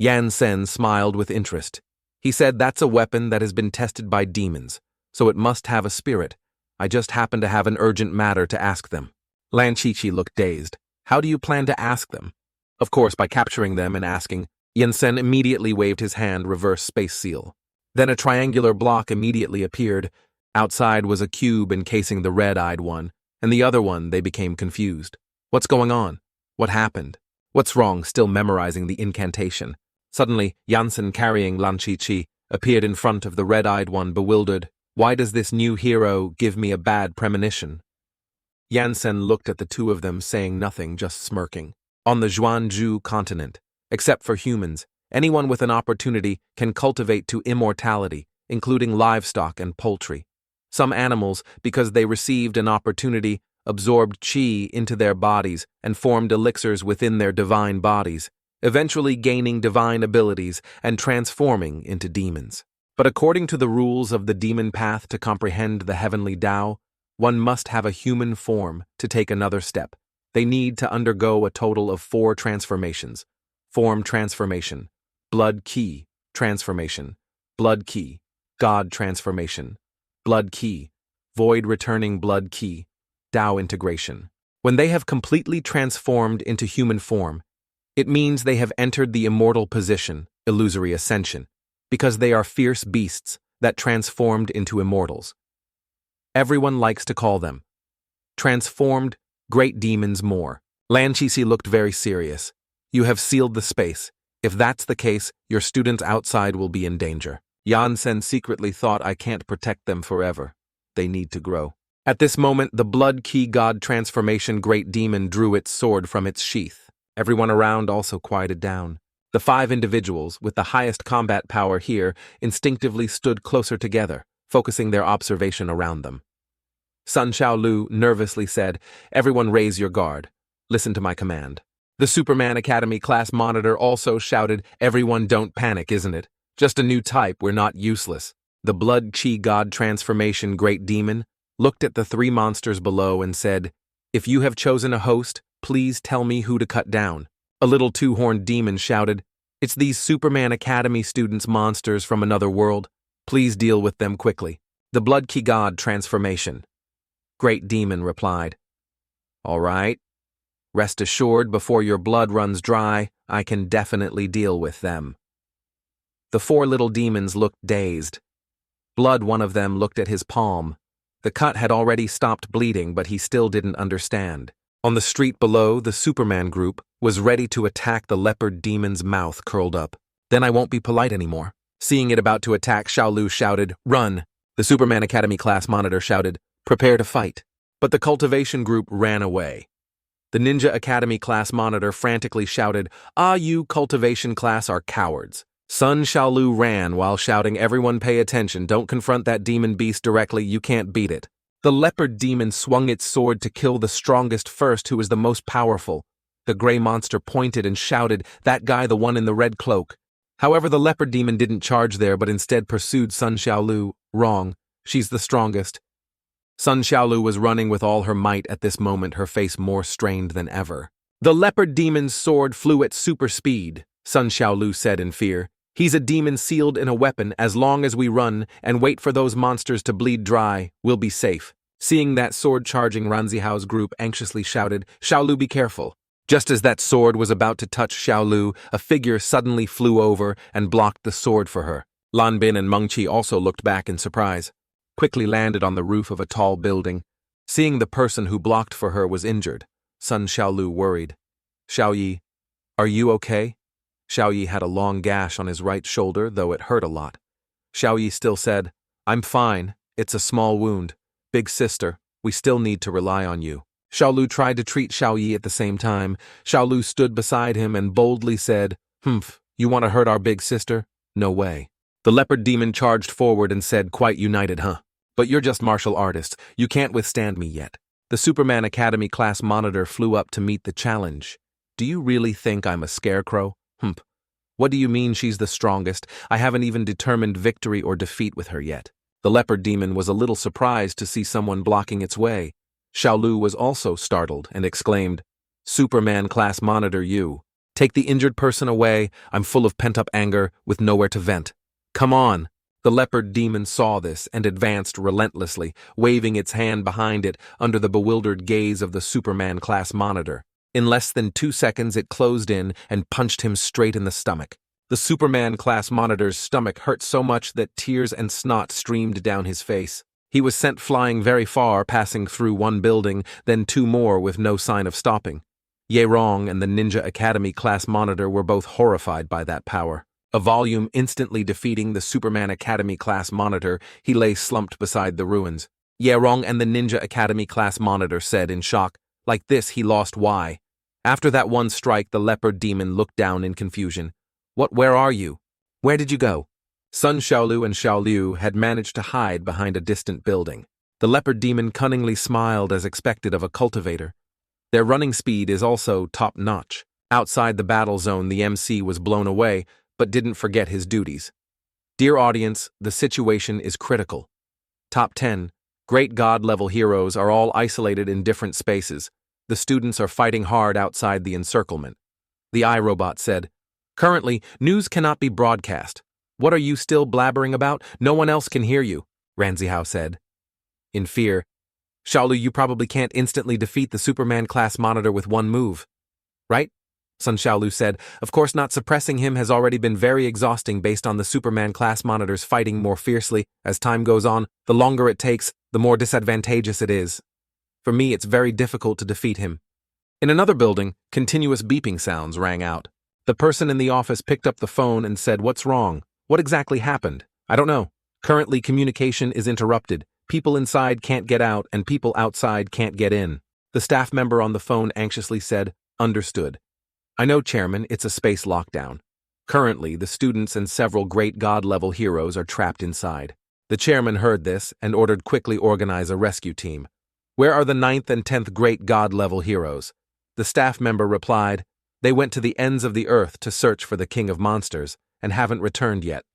Speaker 1: Yansen smiled with interest. He said that's a weapon that has been tested by demons, so it must have a spirit. I just happen to have an urgent matter to ask them. Lan Chi-Chi looked dazed. How do you plan to ask them? Of course, by capturing them and asking. Yansen immediately waved his hand, reverse space seal. Then a triangular block immediately appeared. Outside was a cube encasing the red-eyed one, and the other one. They became confused. What's going on? What happened? What's wrong? Still memorizing the incantation. Suddenly, Yansen, carrying Lan Chi-Chi, appeared in front of the red-eyed one, bewildered. Why does this new hero give me a bad premonition? Yansen looked at the two of them, saying nothing, just smirking. On the Zhuanzhu continent, except for humans, anyone with an opportunity can cultivate to immortality, including livestock and poultry. Some animals, because they received an opportunity, absorbed qi into their bodies and formed elixirs within their divine bodies, eventually gaining divine abilities and transforming into demons. But according to the rules of the demon path to comprehend the heavenly Tao, one must have a human form to take another step. They need to undergo a total of 4 transformations. Form transformation, blood key transformation, blood key, God transformation, blood key, void returning blood key, Tao integration. When they have completely transformed into human form, it means they have entered the immortal position, illusory ascension, because they are fierce beasts that transformed into immortals. Everyone likes to call them transformed great demons more. Lan Chi-Chi looked very serious. You have sealed the space. If that's the case, your students outside will be in danger. Yansen secretly thought, I can't protect them forever. They need to grow. At this moment, the blood key god transformation great demon drew its sword from its sheath. Everyone around also quieted down. The 5 individuals with the highest combat power here instinctively stood closer together, focusing their observation around them. Sunshaolu nervously said, Everyone raise your guard. Listen to my command. The Superman Academy class monitor also shouted, Everyone don't panic, isn't it? Just a new type, we're not useless. The blood chi god transformation great demon looked at the 3 monsters below and said, If you have chosen a host, please tell me who to cut down. A little 2-horned demon shouted, It's these Superman Academy students monsters from another world. Please deal with them quickly. The blood ki god transformation. Great demon replied, All right. Rest assured, before your blood runs dry, I can definitely deal with them. The 4 little demons looked dazed. Blood, one of them, looked at his palm. The cut had already stopped bleeding, but he still didn't understand. On the street below, the Superman group was ready to attack the leopard demon's mouth curled up. Then I won't be polite anymore. Seeing it about to attack, Xiaolu shouted, Run! The Superman Academy class monitor shouted, Prepare to fight. But the cultivation group ran away. The Ninja Academy class monitor frantically shouted, You cultivation class are cowards. Sunshaolu ran while shouting, "Everyone pay attention, don't confront that demon beast directly, you can't beat it." The leopard demon swung its sword to kill the strongest first, who was the most powerful. The gray monster pointed and shouted, "That guy, the one in the red cloak." However, the leopard demon didn't charge there but instead pursued Sunshaolu. Wrong. She's the strongest. Sunshaolu was running with all her might at this moment, her face more strained than ever. The leopard demon's sword flew at super speed, Sunshaolu said in fear. "He's a demon sealed in a weapon. As long as we run and wait for those monsters to bleed dry, we'll be safe." Seeing that sword charging, Ranzihao's group anxiously shouted, "Shaolu, be careful." Just as that sword was about to touch Shaolu, a figure suddenly flew over and blocked the sword for her. Lan Bin and Meng Qi also looked back in surprise, quickly landed on the roof of a tall building. Seeing the person who blocked for her was injured, Sunshaolu worried. "Xiaoyi, are you okay?" Xiaoyi had a long gash on his right shoulder, though it hurt a lot. Xiaoyi still said, "I'm fine, it's a small wound. Big sister, we still need to rely on you." Shaolu tried to treat Xiaoyi at the same time. Shaolu stood beside him and boldly said, "Humph, you want to hurt our big sister? No way." The leopard demon charged forward and said, "Quite united, huh? But you're just martial artists. You can't withstand me yet." The Superman Academy class monitor flew up to meet the challenge. "Do you really think I'm a scarecrow? Humph. What do you mean she's the strongest? I haven't even determined victory or defeat with her yet." The leopard demon was a little surprised to see someone blocking its way. Shaolu was also startled and exclaimed, "Superman class monitor, you. Take the injured person away. I'm full of pent-up anger with nowhere to vent. Come on." The leopard demon saw this and advanced relentlessly, waving its hand behind it under the bewildered gaze of the Superman class monitor. In less than 2 seconds, it closed in and punched him straight in the stomach. The Superman class monitor's stomach hurt so much that tears and snot streamed down his face. He was sent flying very far, passing through one building, then 2 more with no sign of stopping. Ye Rong and the Ninja Academy class monitor were both horrified by that power. A volume instantly defeating the Superman Academy class monitor, he lay slumped beside the ruins. Ye Rong and the Ninja Academy class monitor said in shock, "Like this, he lost why?" After that one strike, the leopard demon looked down in confusion. Where are you? Where did you go?" Sunshaolu and Xiaoliu had managed to hide behind a distant building. The leopard demon cunningly smiled as expected of a cultivator. Their running speed is also top-notch. Outside the battle zone, the MC was blown away, but didn't forget his duties. "Dear audience, the situation is critical. Top 10, great god-level heroes are all isolated in different spaces. The students are fighting hard outside the encirclement." The iRobot said, "Currently, news cannot be broadcast. What are you still blabbering about? No one else can hear you," Ranzihao said. In fear, "Shaolu, you probably can't instantly defeat the Superman class monitor with one move, right?" Sunshaolu said, "Of course not. Suppressing him has already been very exhausting based on the Superman class monitors fighting more fiercely. As time goes on, the longer it takes, the more disadvantageous it is. For me, it's very difficult to defeat him." In another building, continuous beeping sounds rang out. The person in the office picked up the phone and said, "What's wrong? What exactly happened?" "I don't know. Currently, communication is interrupted. People inside can't get out and people outside can't get in." The staff member on the phone anxiously said, "Understood. I know, Chairman, it's a space lockdown. Currently, the students and several great god-level heroes are trapped inside." The chairman heard this and ordered quickly organize a rescue team. "Where are the 9th and 10th great god-level heroes?" The staff member replied, "They went to the ends of the earth to search for the king of monsters and haven't returned yet.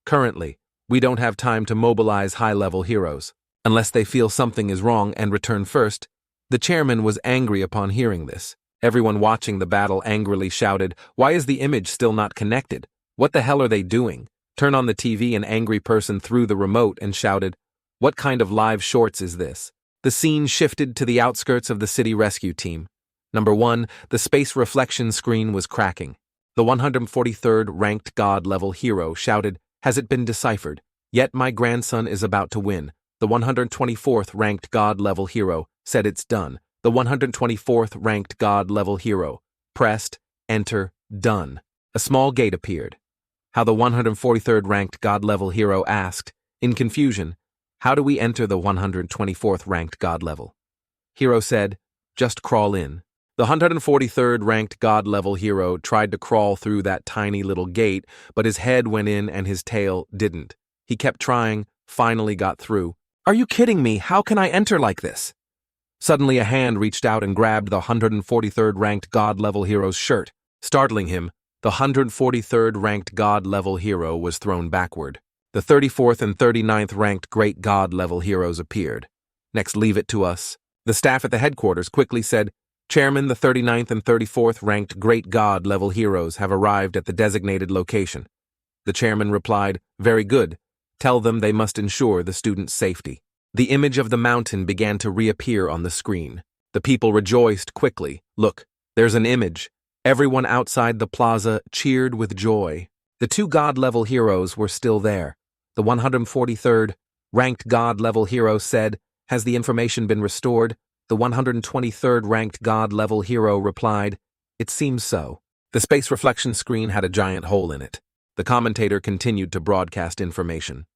Speaker 1: Currently, we don't have time to mobilize high-level heroes, unless they feel something is wrong and return first." The chairman was angry upon hearing this. Everyone watching the battle angrily shouted, "Why is the image still not connected? What the hell are they doing?" Turn on the TV. An angry person threw the remote and shouted, "What kind of live shorts is this?" The scene shifted to the outskirts of the city rescue team. Number 1, the space reflection screen was cracking. The 143rd ranked god-level hero shouted, "Has it been deciphered? Yet my grandson is about to win." The 124th ranked god-level hero said, "It's done." The 124th ranked god-level hero pressed enter, done. A small gate appeared. How the 143rd ranked god-level hero asked, in confusion, "How do we enter the 124th ranked god level?" Hero said, "Just crawl in." The 143rd ranked god level hero tried to crawl through that tiny little gate, but his head went in and his tail didn't. He kept trying, finally got through. Are you kidding me? How can I enter like this? Suddenly a hand reached out and grabbed the 143rd ranked god level hero's shirt. Startling him, the 143rd ranked god level hero was thrown backward. The 34th and 39th ranked great god level heroes appeared. Next, leave it to us. The staff at the headquarters quickly said, Chairman, the 39th and 34th ranked great god level heroes have arrived at the designated location. The chairman replied, Very good. Tell them they must ensure the students' safety. The image of the mountain began to reappear on the screen. The people rejoiced quickly. Look, there's an image. Everyone outside the plaza cheered with joy. The two god-level heroes were still there. The 143rd ranked god-level hero said, Has the information been restored? The 123rd ranked god-level hero replied, It seems so. The space reflection screen had a giant hole in it. The commentator continued to broadcast information.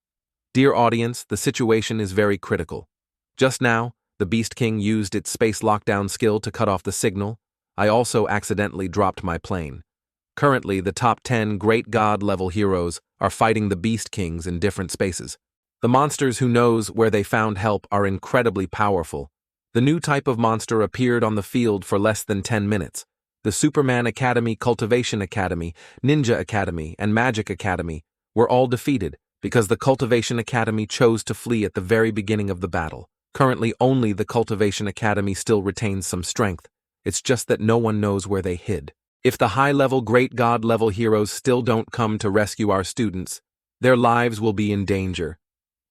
Speaker 1: Dear audience, the situation is very critical. Just now, the Beast King used its space lockdown skill to cut off the signal. I also accidentally dropped my plane. Currently, the top 10 great god-level heroes are fighting the Beast Kings in different spaces. The monsters who knows where they found help are incredibly powerful. The new type of monster appeared on the field for less than 10 minutes. The Superman Academy, Cultivation Academy, Ninja Academy, and Magic Academy were all defeated because the Cultivation Academy chose to flee at the very beginning of the battle. Currently, only the Cultivation Academy still retains some strength. It's just that no one knows where they hid. If the high-level great god-level heroes still don't come to rescue our students, their lives will be in danger.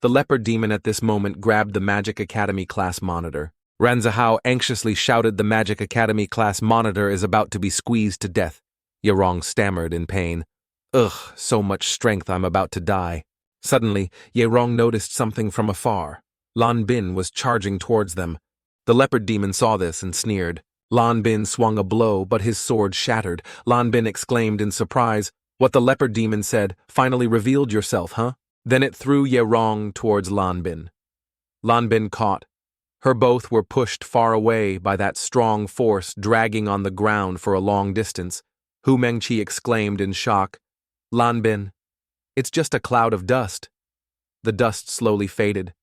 Speaker 1: The leopard demon at this moment grabbed the Magic Academy class monitor. Ranzihao anxiously shouted, The Magic Academy class monitor is about to be squeezed to death. Yerong stammered in pain. Ugh, so much strength, I'm about to die. Suddenly, Yerong noticed something from afar. Lan Bin was charging towards them. The leopard demon saw this and sneered. Lan Bin swung a blow, but his sword shattered. Lan Bin exclaimed in surprise, What the leopard demon said, finally revealed yourself, huh? Then it threw Yerong towards Lan Bin. Lan Bin caught. Her both were pushed far away by that strong force dragging on the ground for a long distance. Hu Mengqi exclaimed in shock, Lan Bin, it's just a cloud of dust. The dust slowly faded.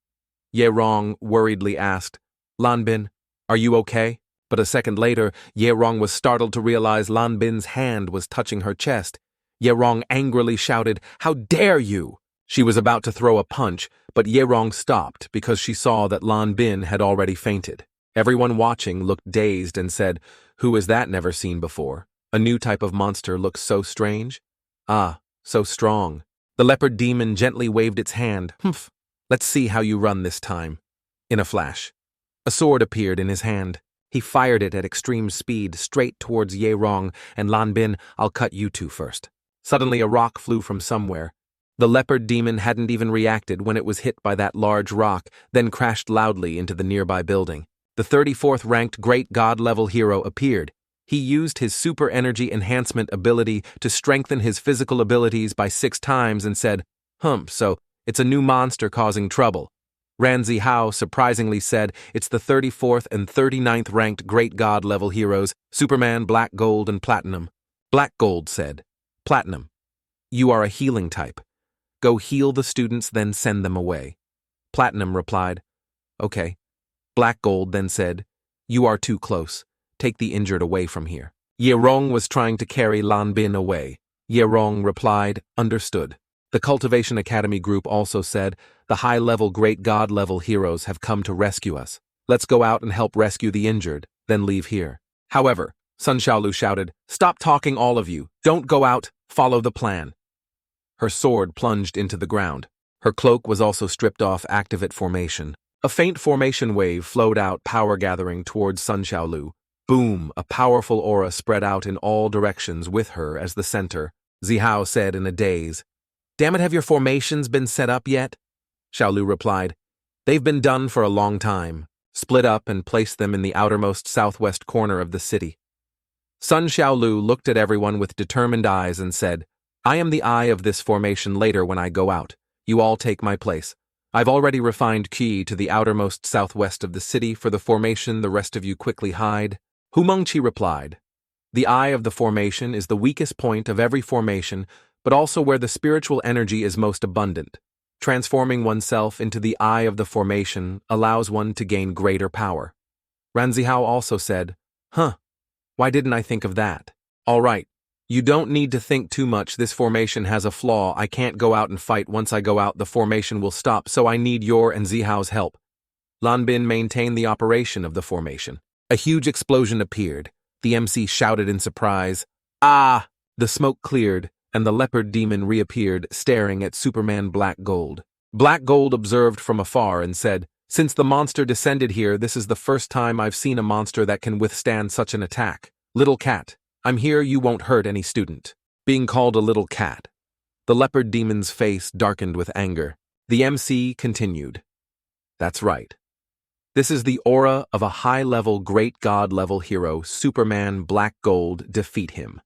Speaker 1: Yerong worriedly asked, Lan Bin, are you okay? But a second later, Yerong was startled to realize Lan Bin's hand was touching her chest. Yerong angrily shouted, How dare you! She was about to throw a punch, but Yerong stopped because she saw that Lan Bin had already fainted. Everyone watching looked dazed and said, Who is that never seen before? A new type of monster looks so strange. Ah, so strong. The leopard demon gently waved its hand. Humph, let's see how you run this time. In a flash, a sword appeared in his hand. He fired it at extreme speed straight towards Yerong and Lan Bin. I'll cut you two first. Suddenly a rock flew from somewhere. The leopard demon hadn't even reacted when it was hit by that large rock, then crashed loudly into the nearby building. The 34th ranked great god-level hero appeared. He used his super energy enhancement ability to strengthen his physical abilities by 6 times and said, so it's a new monster causing trouble. Ranzihao surprisingly said, It's the 34th and 39th ranked great god-level heroes, Superman, Black Gold, and Platinum. Black Gold said, Platinum, you are a healing type. Go heal the students, then send them away. Platinum replied, Okay. Black Gold then said, You are too close. Take the injured away from here. Yerong was trying to carry Lan Bin away. Yerong replied, Understood. The Cultivation Academy group also said, The high-level great god-level heroes have come to rescue us. Let's go out and help rescue the injured, then leave here. However, Sunshaolu shouted, Stop talking, all of you. Don't go out. Follow the plan. Her sword plunged into the ground. Her cloak was also stripped off activate formation. A faint formation wave flowed out, power gathering towards Sunshaolu. Boom! A powerful aura spread out in all directions with her as the center. Zihao said in a daze, Damn it, have your formations been set up yet? Shaolu replied, They've been done for a long time. Split up and place them in the outermost southwest corner of the city. Sunshaolu looked at everyone with determined eyes and said, I am the eye of this formation later when I go out. You all take my place. I've already refined Qi to the outermost southwest of the city for the formation. The rest of you quickly hide. Chi replied, "The eye of the formation is the weakest point of every formation, but also where the spiritual energy is most abundant. Transforming oneself into the eye of the formation allows one to gain greater power." Ranzihao also said, "Why didn't I think of that? All right, you don't need to think too much. This formation has a flaw. I can't go out and fight. Once I go out, the formation will stop, so I need your and Zihao's help." Lan Bin maintained the operation of the formation. A huge explosion appeared. The MC shouted in surprise, "Ah!" The smoke cleared, and the leopard demon reappeared, staring at Superman Black Gold. Black Gold observed from afar and said, "Since the monster descended here, this is the first time I've seen a monster that can withstand such an attack. Little cat, I'm here, you won't hurt any student." Being called a little cat, the leopard demon's face darkened with anger. The MC continued, "That's right. This is the aura of a high-level, great god-level hero, Superman Black Gold. Defeat him.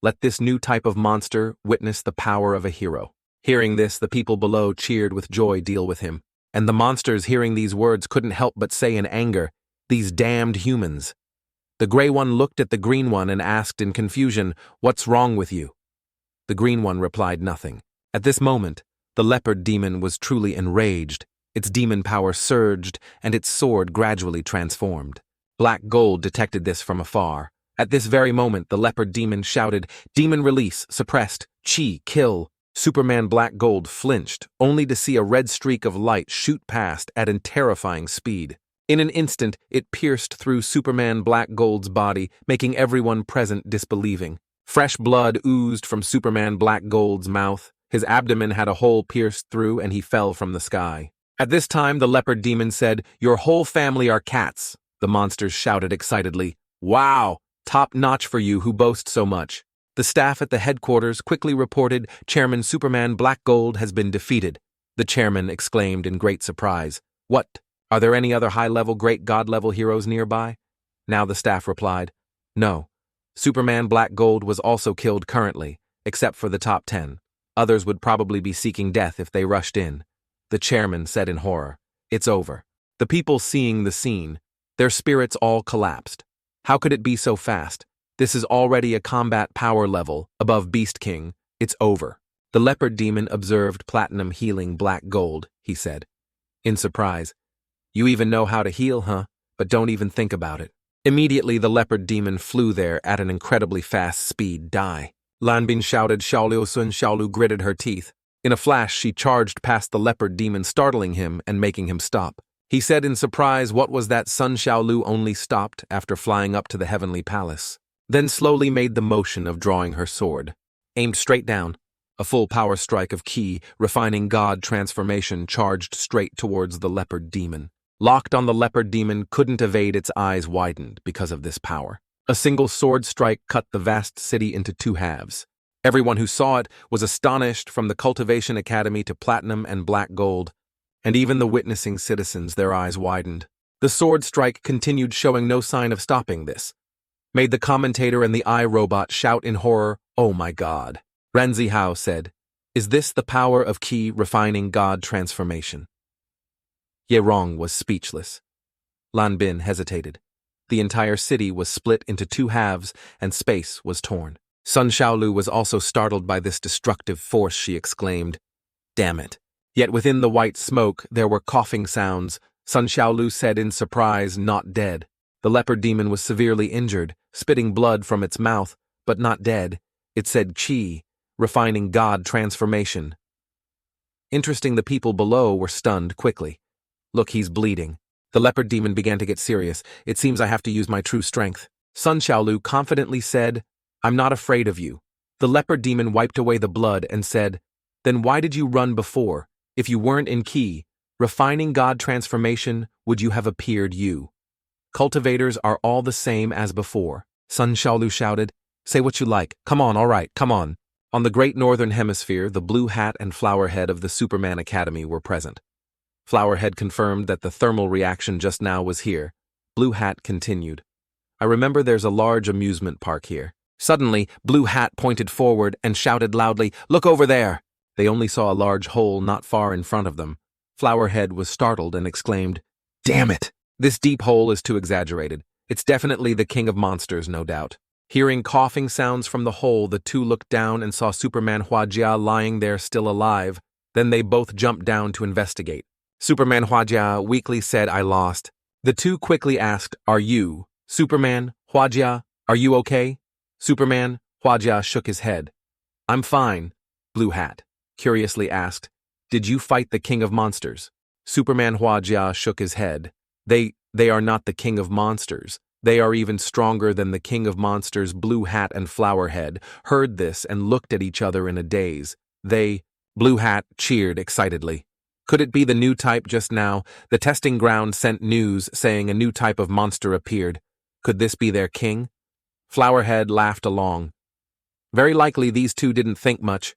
Speaker 1: Let this new type of monster witness the power of a hero." Hearing this, the people below cheered with joy. "Deal with him." And the monsters, hearing these words, couldn't help but say in anger, "These damned humans." The gray one looked at the green one and asked in confusion, "What's wrong with you?" The green one replied nothing. At this moment, the leopard demon was truly enraged. Its demon power surged, and its sword gradually transformed. Black Gold detected this from afar. At this very moment, the leopard demon shouted, "Demon release, suppressed, chi, kill." Superman Black Gold flinched, only to see a red streak of light shoot past at a terrifying speed. In an instant, it pierced through Superman Black Gold's body, making everyone present disbelieving. Fresh blood oozed from Superman Black Gold's mouth. His abdomen had a hole pierced through, and he fell from the sky. At this time, the leopard demon said, "Your whole family are cats." The monsters shouted excitedly, "Wow, top-notch for you who boast so much." The staff at the headquarters quickly reported, "Chairman Superman Black Gold has been defeated." The chairman exclaimed in great surprise, "What? Are there any other high-level, great god-level heroes nearby?" Now the staff replied, "No. Superman Black Gold was also killed currently, except for the top 10. Others would probably be seeking death if they rushed in." The chairman said in horror, "It's over." The people seeing the scene, their spirits all collapsed. How could it be so fast? This is already a combat power level above Beast King. It's over. The leopard demon observed Platinum healing Black Gold, he said. In surprise, "You even know how to heal, huh? But don't even think about it." Immediately, the leopard demon flew there at an incredibly fast speed. "Die." Lan Bin shouted. Sunshaolu gritted her teeth. In a flash, she charged past the leopard demon, startling him and making him stop. He said in surprise, "What was that?" Sunshaolu only stopped after flying up to the heavenly palace, then slowly made the motion of drawing her sword. Aimed straight down, a full power strike of ki, refining god transformation, charged straight towards the leopard demon. Locked on the leopard demon, couldn't evade. Its eyes widened because of this power. A single sword strike cut the vast city into two halves. Everyone who saw it was astonished, from the Cultivation Academy to Platinum and Black Gold, and even the witnessing citizens, their eyes widened. The sword strike continued, showing no sign of stopping. This made the commentator and the iRobot shout in horror, "Oh my God." Ranzihao said, "Is this the power of ki refining god transformation?" Ye Rong was speechless. Lan Bin hesitated. The entire city was split into two halves, and space was torn. Sunshaolu was also startled by this destructive force. She exclaimed, "Damn it." Yet within the white smoke there were coughing sounds. Sunshaolu said in surprise, "Not dead." The leopard demon was severely injured, spitting blood from its mouth, but not dead. It said chi, refining god transformation. Interesting, the people below were stunned quickly. "Look, he's bleeding." The leopard demon began to get serious. "It seems I have to use my true strength." Sunshaolu confidently said, "I'm not afraid of you." The leopard demon wiped away the blood and said, "Then why did you run before? If you weren't in ki, refining god transformation, would you have appeared you? Cultivators are all the same as before." Sunshaolu shouted, "Say what you like. Come on, all right, come on." On the great northern hemisphere, the Blue Hat and Flowerhead of the Superman Academy were present. Flowerhead confirmed that the thermal reaction just now was here. Blue Hat continued, "I remember there's a large amusement park here." Suddenly, Blue Hat pointed forward and shouted loudly, "Look over there!" They only saw a large hole not far in front of them. Flowerhead was startled and exclaimed, "Damn it! This deep hole is too exaggerated. It's definitely the king of monsters, no doubt. Hearing coughing sounds from the hole, the two looked down and saw Superman Huajia lying there still alive. Then they both jumped down to investigate. Superman Huajia weakly said, "I lost." The two quickly asked, "Are you, Superman Huajia, are you okay?" Superman Huajia shook his head. "I'm fine." Blue Hat curiously asked, "Did you fight the king of monsters?" Superman Huajia shook his head. They are not the king of monsters. They are even stronger than the king of monsters." Blue Hat and Flowerhead heard this and looked at each other in a daze. Blue Hat cheered excitedly. Could it be the new type just now? The testing ground sent news saying a new type of monster appeared. Could this be their king? Flowerhead laughed along. Very likely these two didn't think much.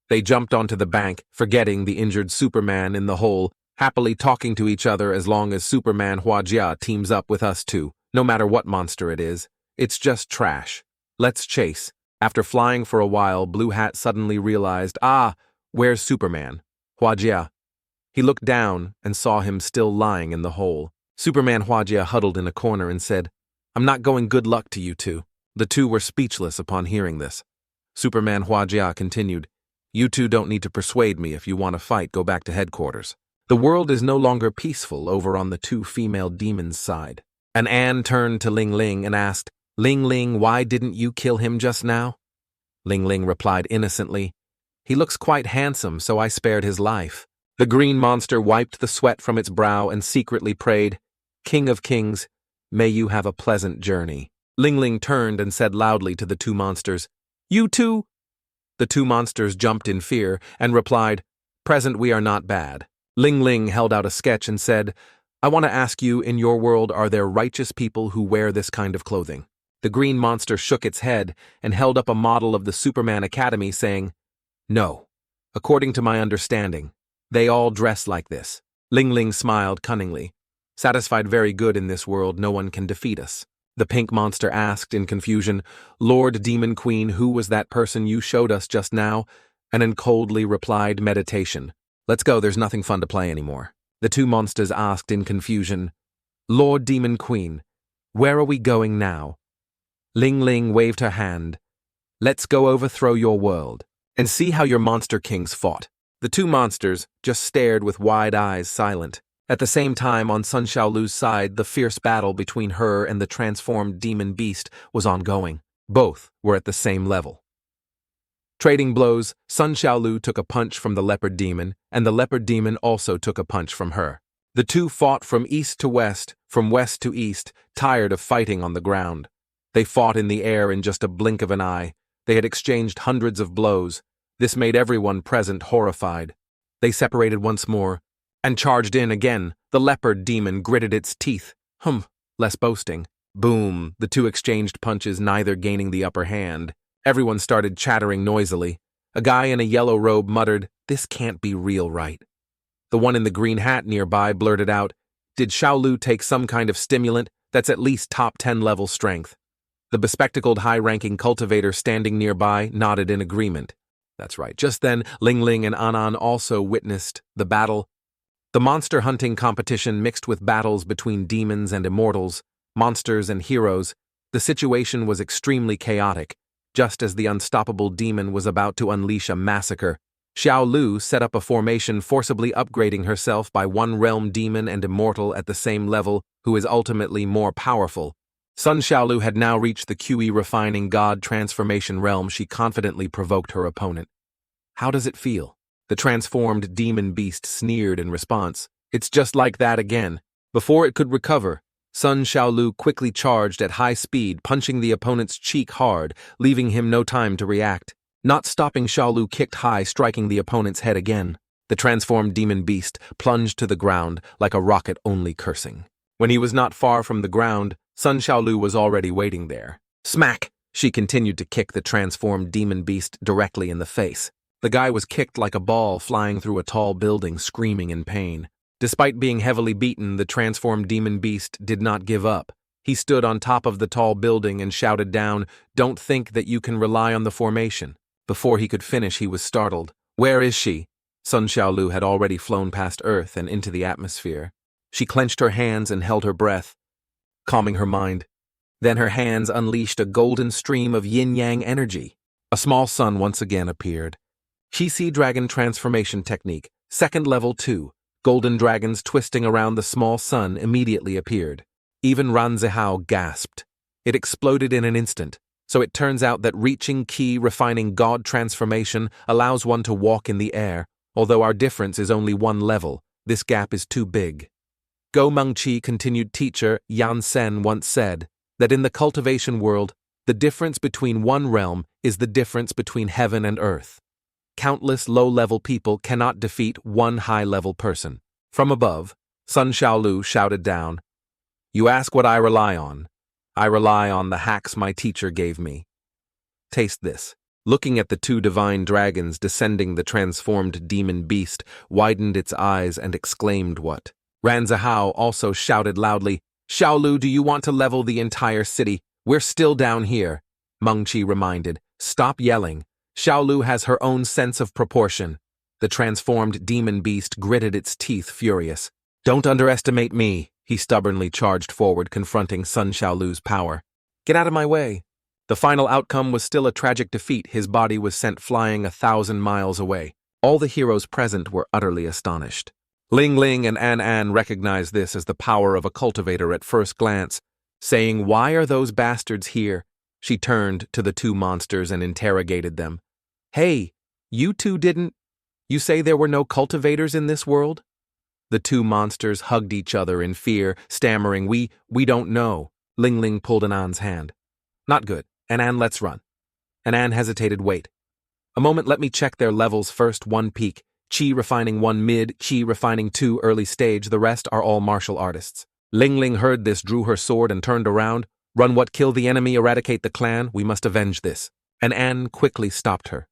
Speaker 1: They jumped onto the bank, forgetting the injured Superman in the hole, happily talking to each other as long as Superman Huajia teams up with us two. No matter what monster it is, it's just trash. Let's chase. After flying for a while, Blue Hat suddenly realized, where's Superman? Huajia. He looked down and saw him still lying in the hole. Superman Huajia huddled in a corner and said, "I'm not going good luck to you two." The two were speechless upon hearing this. Superman Huajia continued, "You two don't need to persuade me. If you want to fight, go back to headquarters. The world is no longer peaceful over on the two female demons' side." And Anne turned to Ling Ling and asked, "Ling Ling, why didn't you kill him just now?" Ling Ling replied innocently, "He looks quite handsome, so I spared his life." The green monster wiped the sweat from its brow and secretly prayed, "King of Kings, may you have a pleasant journey." Ling Ling turned and said loudly to the two monsters, "You two?" The two monsters jumped in fear and replied, "Present, we are not bad." Ling Ling held out a sketch and said, "I want to ask you, in your world, are there righteous people who wear this kind of clothing?" The green monster shook its head and held up a model of the Superman Academy, saying, "No. According to my understanding, they all dress like this." Ling Ling smiled cunningly. "Satisfied, very good. In this world, no one can defeat us." The pink monster asked in confusion, "Lord Demon Queen, who was that person you showed us just now?" And then coldly replied, "Meditation. Let's go, there's nothing fun to play anymore." The two monsters asked in confusion, "Lord Demon Queen, where are we going now?" Ling Ling waved her hand. "Let's go overthrow your world and see how your monster kings fought." The two monsters just stared with wide eyes, silent. At the same time, on Sunshaolu's side, the fierce battle between her and the transformed demon beast was ongoing. Both were at the same level. Trading blows, Sunshaolu took a punch from the leopard demon, and the leopard demon also took a punch from her. The two fought from east to west, from west to east, tired of fighting on the ground. They fought in the air in just a blink of an eye. They had exchanged hundreds of blows. This made everyone present horrified. They separated once more, and charged in again. The leopard demon gritted its teeth. Less boasting. Boom, the two exchanged punches, neither gaining the upper hand. Everyone started chattering noisily. A guy in a yellow robe muttered, "This can't be real, right?" The one in the green hat nearby blurted out, "Did Shaolu take some kind of stimulant that's at least top 10 level strength?" The bespectacled high-ranking cultivator standing nearby nodded in agreement. That's right. Just then, Ling Ling and Anan also witnessed the battle. The monster hunting competition mixed with battles between demons and immortals, monsters and heroes. The situation was extremely chaotic. Just as the unstoppable demon was about to unleash a massacre, Xiaolu set up a formation, forcibly upgrading herself by one realm demon and immortal at the same level, who is ultimately more powerful. Sunshaolu had now reached the QE refining god transformation realm. She confidently provoked her opponent. "How does it feel?" The transformed demon beast sneered in response. "It's just like that again." Before it could recover, Sunshaolu quickly charged at high speed, punching the opponent's cheek hard, leaving him no time to react. Not stopping, Shaolu kicked high, striking the opponent's head again. The transformed demon beast plunged to the ground like a rocket, only cursing. When he was not far from the ground, Sunshaolu was already waiting there. Smack! She continued to kick the transformed demon beast directly in the face. The guy was kicked like a ball, flying through a tall building, screaming in pain. Despite being heavily beaten, the transformed demon beast did not give up. He stood on top of the tall building and shouted down, "Don't think that you can rely on the formation." Before he could finish, he was startled. "Where is she?" Sunshaolu had already flown past Earth and into the atmosphere. She clenched her hands and held her breath, calming her mind. Then her hands unleashed a golden stream of yin-yang energy. A small sun once again appeared. Chi-Chi Dragon Transformation Technique, second level 2. Golden dragons twisting around the small sun immediately appeared. Even Ranzihao gasped. It exploded in an instant. So it turns out that reaching Ki refining God transformation allows one to walk in the air. Although our difference is only one level, this gap is too big. Go Mengqi continued teacher Yansen once said that in the cultivation world, the difference between one realm is the difference between heaven and earth. Countless low-level people cannot defeat one high-level person. From above, Sunshaolu shouted down, "You ask what I rely on. I rely on the hacks my teacher gave me. Taste this." Looking at the two divine dragons descending, the transformed demon beast widened its eyes and exclaimed what? Ranzihao also shouted loudly, "Shaolu, do you want to level the entire city? We're still down here." Mengqi reminded, "Stop yelling. Shaolu has her own sense of proportion." The transformed demon beast gritted its teeth, furious. "Don't underestimate me," he stubbornly charged forward, confronting Sunshaolu's power. "Get out of my way." The final outcome was still a tragic defeat. His body was sent flying 1,000 miles away. All the heroes present were utterly astonished. Ling Ling and An recognized this as the power of a cultivator at first glance. Saying, "Why are those bastards here?" She turned to the two monsters and interrogated them. "Hey, you two didn't... You say there were no cultivators in this world?" The two monsters hugged each other in fear, stammering, We don't know." Ling Ling pulled An's hand. "Not good. An, let's run." An hesitated. "Wait. A moment, let me check their levels first. 1 peak, Chi refining 1 mid, Chi refining 2 early stage, the rest are all martial artists." Ling Ling heard this, drew her sword and turned around. "Run what, kill the enemy, eradicate the clan, we must avenge this." An quickly stopped her.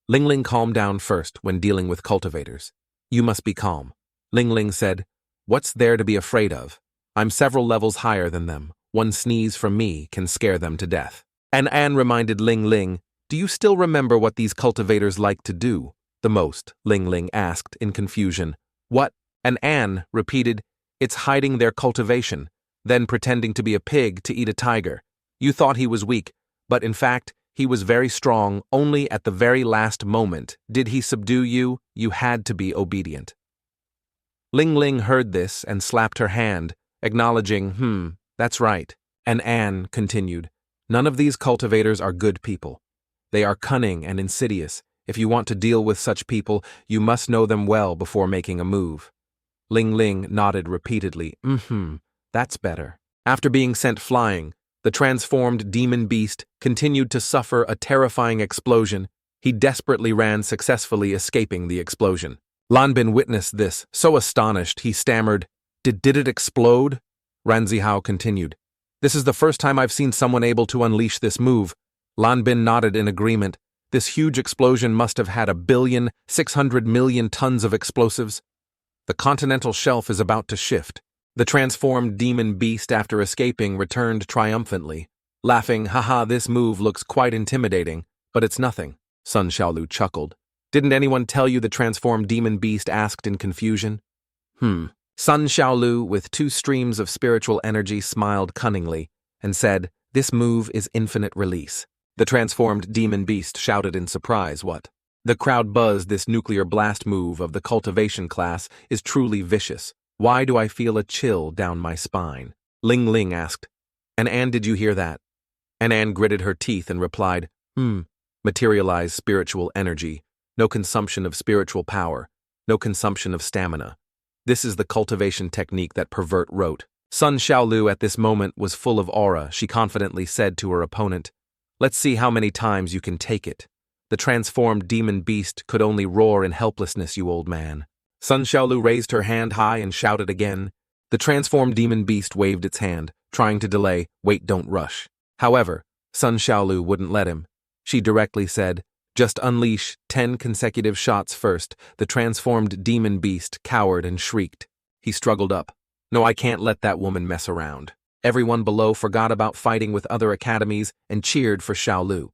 Speaker 1: Ling Ling calmed down first when dealing with cultivators. "You must be calm." Ling Ling said, "What's there to be afraid of? I'm several levels higher than them. One sneeze from me can scare them to death." An reminded Ling Ling, "Do you still remember what these cultivators like to do the most?" Ling Ling asked in confusion. "What?" An repeated, "It's hiding their cultivation, then pretending to be a pig to eat a tiger. You thought he was weak, but in fact, he was very strong. Only at the very last moment did he subdue you. You had to be obedient." Ling Ling heard this and slapped her hand, acknowledging, that's right. And An continued, "None of these cultivators are good people. They are cunning and insidious. If you want to deal with such people, you must know them well before making a move." Ling Ling nodded repeatedly, that's better." After being sent flying, the transformed demon beast continued to suffer a terrifying explosion. He desperately ran, successfully escaping the explosion. Lanbin witnessed this, so astonished he stammered, Did it explode?" Ranzihao continued, "This is the first time I've seen someone able to unleash this move." Lanbin nodded in agreement. This huge explosion must have had 1,600,000,000 tons of explosives. The continental shelf is about to shift. The transformed demon beast, after escaping, returned triumphantly, laughing, "Haha, this move looks quite intimidating, but it's nothing." Sunshaolu chuckled. "Didn't anyone tell you?" the transformed demon beast asked in confusion. Sunshaolu, with 2 streams of spiritual energy, smiled cunningly and said, "This move is infinite release." The transformed demon beast shouted in surprise, "What?" The crowd buzzed. "This nuclear blast move of the cultivation class is truly vicious. Why do I feel a chill down my spine?" Ling Ling asked, An, did you hear that?" An gritted her teeth and replied, Materialized spiritual energy. No consumption of spiritual power. No consumption of stamina. This is the cultivation technique that pervert wrote. Sunshaolu at this moment was full of aura. She confidently said to her opponent, "Let's see how many times you can take it." The transformed demon beast could only roar in helplessness, "You old man." Sunshaolu raised her hand high and shouted again. The transformed demon beast waved its hand, trying to delay, "Wait, don't rush." However, Sunshaolu wouldn't let him. She directly said, "Just unleash 10 consecutive shots first." The transformed demon beast cowered and shrieked. He struggled up. "No, I can't let that woman mess around." Everyone below forgot about fighting with other academies and cheered for Shaolu.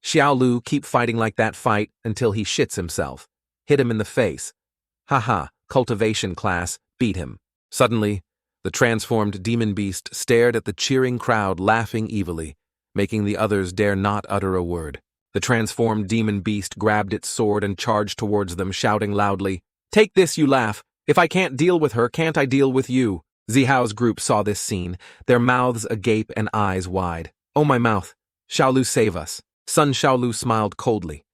Speaker 1: "Xiaolu, keep fighting like that, fight until he shits himself. Hit him in the face. Haha, cultivation class, beat him." Suddenly, The transformed demon beast stared at the cheering crowd, laughing evilly, making the others dare not utter a word. The transformed demon beast grabbed its sword and charged towards them, shouting loudly, "Take this, you laugh! If I can't deal with her, can't I deal with you?" Zihao's group saw this scene, their mouths agape and eyes wide. "Oh, my mouth! Shaolu, save us!" Sunshaolu smiled coldly.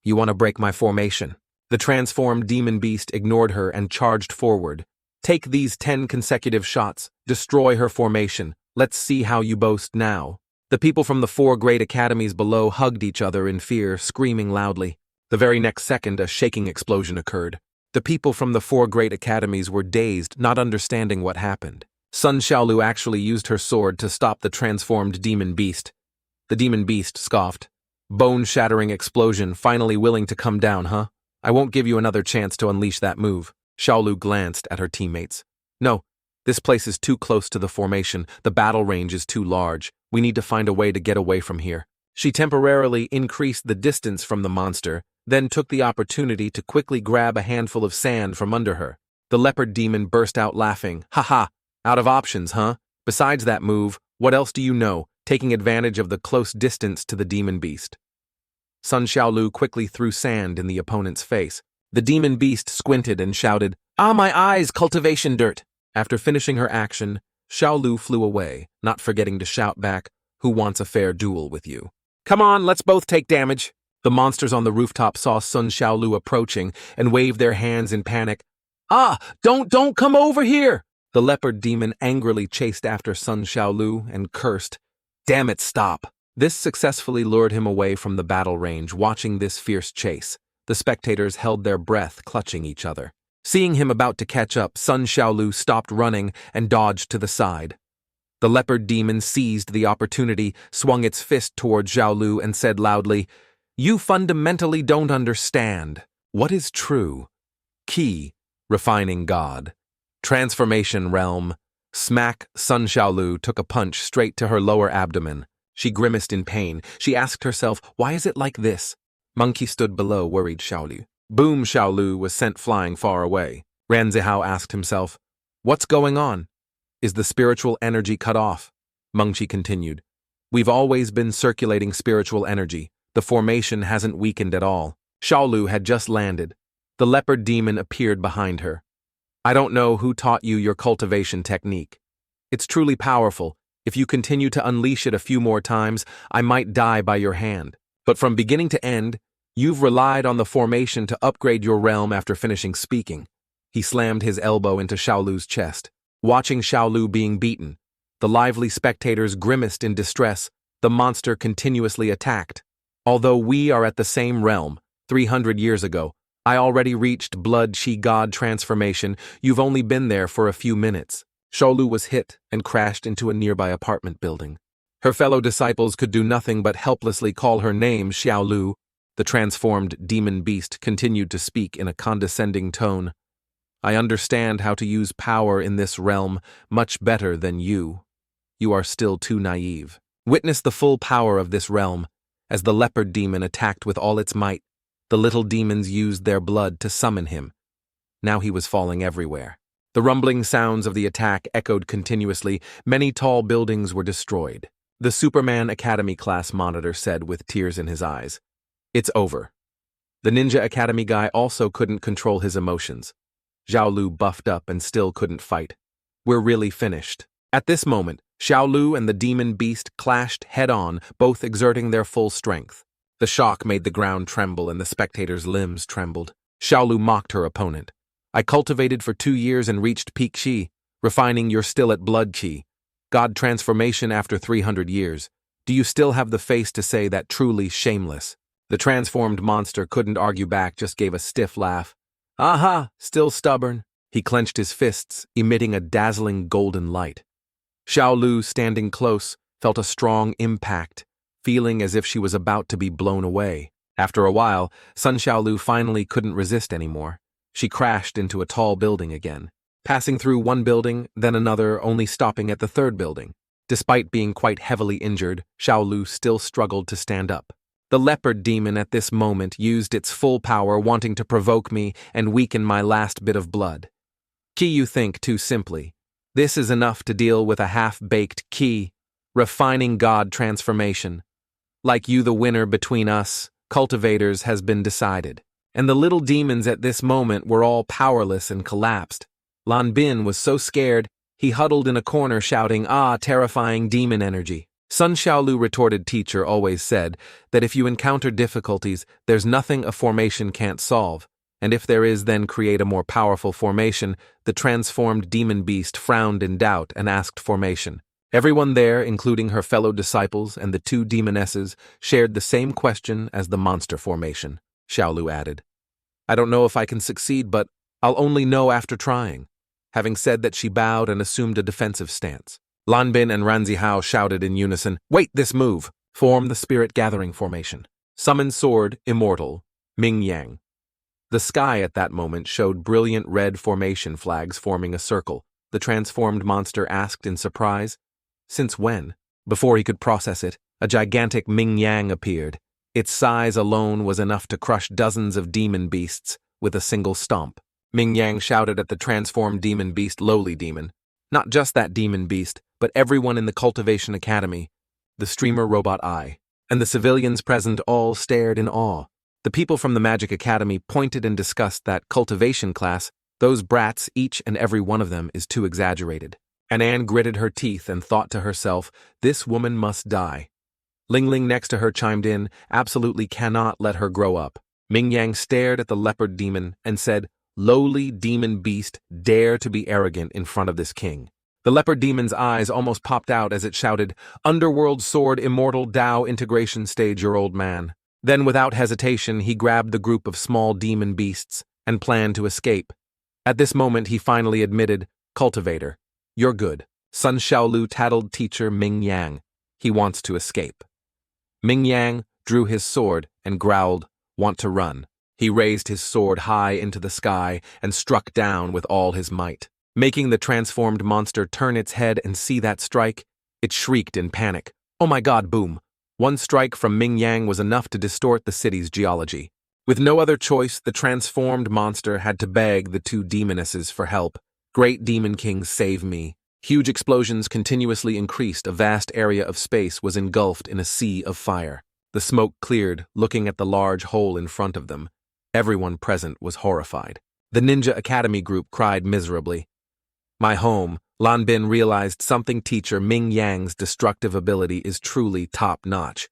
Speaker 1: "You want to break my formation?" The transformed demon beast ignored her and charged forward. "Take these 10 consecutive shots. Destroy her formation. Let's see how you boast now." The people from the 4 great academies below hugged each other in fear, screaming loudly. The very next second, a shaking explosion occurred. The people from the 4 great academies were dazed, not understanding what happened. Sunshaolu actually used her sword to stop the transformed demon beast. The demon beast scoffed. "Bone-shattering explosion, finally willing to come down, huh? I won't give you another chance to unleash that move." Shaolu glanced at her teammates. "No, this place is too close to the formation. The battle range is too large. We need to find a way to get away from here." She temporarily increased the distance from the monster, then took the opportunity to quickly grab a handful of sand from under her. The leopard demon burst out laughing. "Ha ha! Out of options, huh? Besides that move, what else do you know?" taking advantage of the close distance to the demon beast. Sunshaolu quickly threw sand in the opponent's face. The demon beast squinted and shouted, "Ah, my eyes, cultivation dirt!" After finishing her action, Shaolu flew away, not forgetting to shout back, "Who wants a fair duel with you? Come on, let's both take damage." The monsters on the rooftop saw Sunshaolu approaching and waved their hands in panic. "Ah, don't come over here!" The leopard demon angrily chased after Sunshaolu and cursed, "Damn it, stop." This successfully lured him away from the battle range. Watching this fierce chase, the spectators held their breath, clutching each other. Seeing him about to catch up, Sunshaolu stopped running and dodged to the side. The leopard demon seized the opportunity, swung its fist toward Xiaolu, and said loudly, "You fundamentally don't understand. What is true? Qi, refining God. Transformation realm." Smack! Sunshaolu took a punch straight to her lower abdomen. She grimaced in pain. She asked herself, why is it like this? Monkey stood below, worried Xiaolu. Boom! Xiaolu was sent flying far away. Ranzihao asked himself, "What's going on? Is the spiritual energy cut off?" Mengqi continued, "We've always been circulating spiritual energy. The formation hasn't weakened at all." Xiaolu had just landed. The leopard demon appeared behind her. "I don't know who taught you your cultivation technique. It's truly powerful. If you continue to unleash it a few more times, I might die by your hand. But from beginning to end, you've relied on the formation to upgrade your realm." After finishing speaking, he slammed his elbow into Xiaolu's chest. Watching Xiaolu being beaten, the lively spectators grimaced in distress. The monster continuously attacked. "Although we are at the same realm, 300 years ago, I already reached blood chi god transformation. You've only been there for a few minutes." Xiaolu was hit and crashed into a nearby apartment building. Her fellow disciples could do nothing but helplessly call her name Xiaolu. The transformed demon beast continued to speak in a condescending tone. "I understand how to use power in this realm much better than you. You are still too naive. Witness the full power of this realm." As the leopard demon attacked with all its might, the little demons used their blood to summon him. Now he was falling everywhere. The rumbling sounds of the attack echoed continuously. Many tall buildings were destroyed. The Superman Academy class monitor said with tears in his eyes, "It's over." The Ninja Academy guy also couldn't control his emotions. Xiaolu buffed up and still couldn't fight. "We're really finished." At this moment, Xiaolu and the demon beast clashed head-on, both exerting their full strength. The shock made the ground tremble and the spectators' limbs trembled. Xiaolu mocked her opponent. "I cultivated for 2 years and reached peak Qi. Refining, you're still at blood Qi. God transformation after 300 years. Do you still have the face to say that? Truly shameless." The transformed monster couldn't argue back, just gave a stiff laugh. "Aha, still stubborn." He clenched his fists, emitting a dazzling golden light. Xiaolu, standing close, felt a strong impact, feeling as if she was about to be blown away. After a while, Sunshaolu finally couldn't resist anymore. She crashed into a tall building again, passing through one building, then another, only stopping at the third building. Despite being quite heavily injured, Xiaolu still struggled to stand up. The leopard demon at this moment used its full power, wanting to provoke me and weaken my last bit of blood. "Qi, you think too simply. This is enough to deal with a half-baked key, refining God transformation. Like you, the winner between us, cultivators, has been decided. And the little demons at this moment were all powerless and collapsed. Lan Bin was so scared, he huddled in a corner shouting, "Ah, terrifying demon energy." Sunshaolu retorted teacher always said that if you encounter difficulties, there's nothing a formation can't solve, and if there is, then create a more powerful formation. The transformed demon beast frowned in doubt and asked formation. Everyone there, including her fellow disciples and the two demonesses, shared the same question as the monster formation. Shaolu added, "I don't know if I can succeed, but I'll only know after trying." Having said that, she bowed and assumed a defensive stance. Lan Bin and Ranzihao shouted in unison, "Wait this move! Form the spirit gathering formation. Summon sword, immortal, Ming Yang." The sky at that moment showed brilliant red formation flags forming a circle. The transformed monster asked in surprise, "Since when?" Before he could process it, a gigantic Ming Yang appeared. Its size alone was enough to crush dozens of demon beasts with a single stomp. Ming Yang shouted at the transformed demon beast, "Lowly demon." Not just that demon beast, but everyone in the Cultivation Academy, the streamer Robot Eye, and the civilians present all stared in awe. The people from the Magic Academy pointed and discussed that cultivation class, those brats, each and every one of them, is too exaggerated. And Anne gritted her teeth and thought to herself, this woman must die. Ling Ling next to her chimed in, absolutely cannot let her grow up. Ming Yang stared at the leopard demon and said, "Lowly demon beast, dare to be arrogant in front of this king." The leopard demon's eyes almost popped out as it shouted, "Underworld sword, immortal Tao integration stage, your old man." Then without hesitation, he grabbed the group of small demon beasts and planned to escape. At this moment, he finally admitted, "Cultivator, you're good." Sunshaolu tattled teacher Ming Yang. He wants to escape. Ming Yang drew his sword and growled, "Want to run." He raised his sword high into the sky and struck down with all his might. Making the transformed monster turn its head and see that strike, it shrieked in panic. "Oh my God, boom." One strike from Ming Yang was enough to distort the city's geology. With no other choice, the transformed monster had to beg the two demonesses for help. "Great Demon King, save me." Huge explosions continuously increased. A vast area of space was engulfed in a sea of fire. The smoke cleared, looking at the large hole in front of them. Everyone present was horrified. The Ninja Academy group cried miserably. My home. Lan Bin realized something. Teacher Ming Yang's destructive ability is truly top-notch.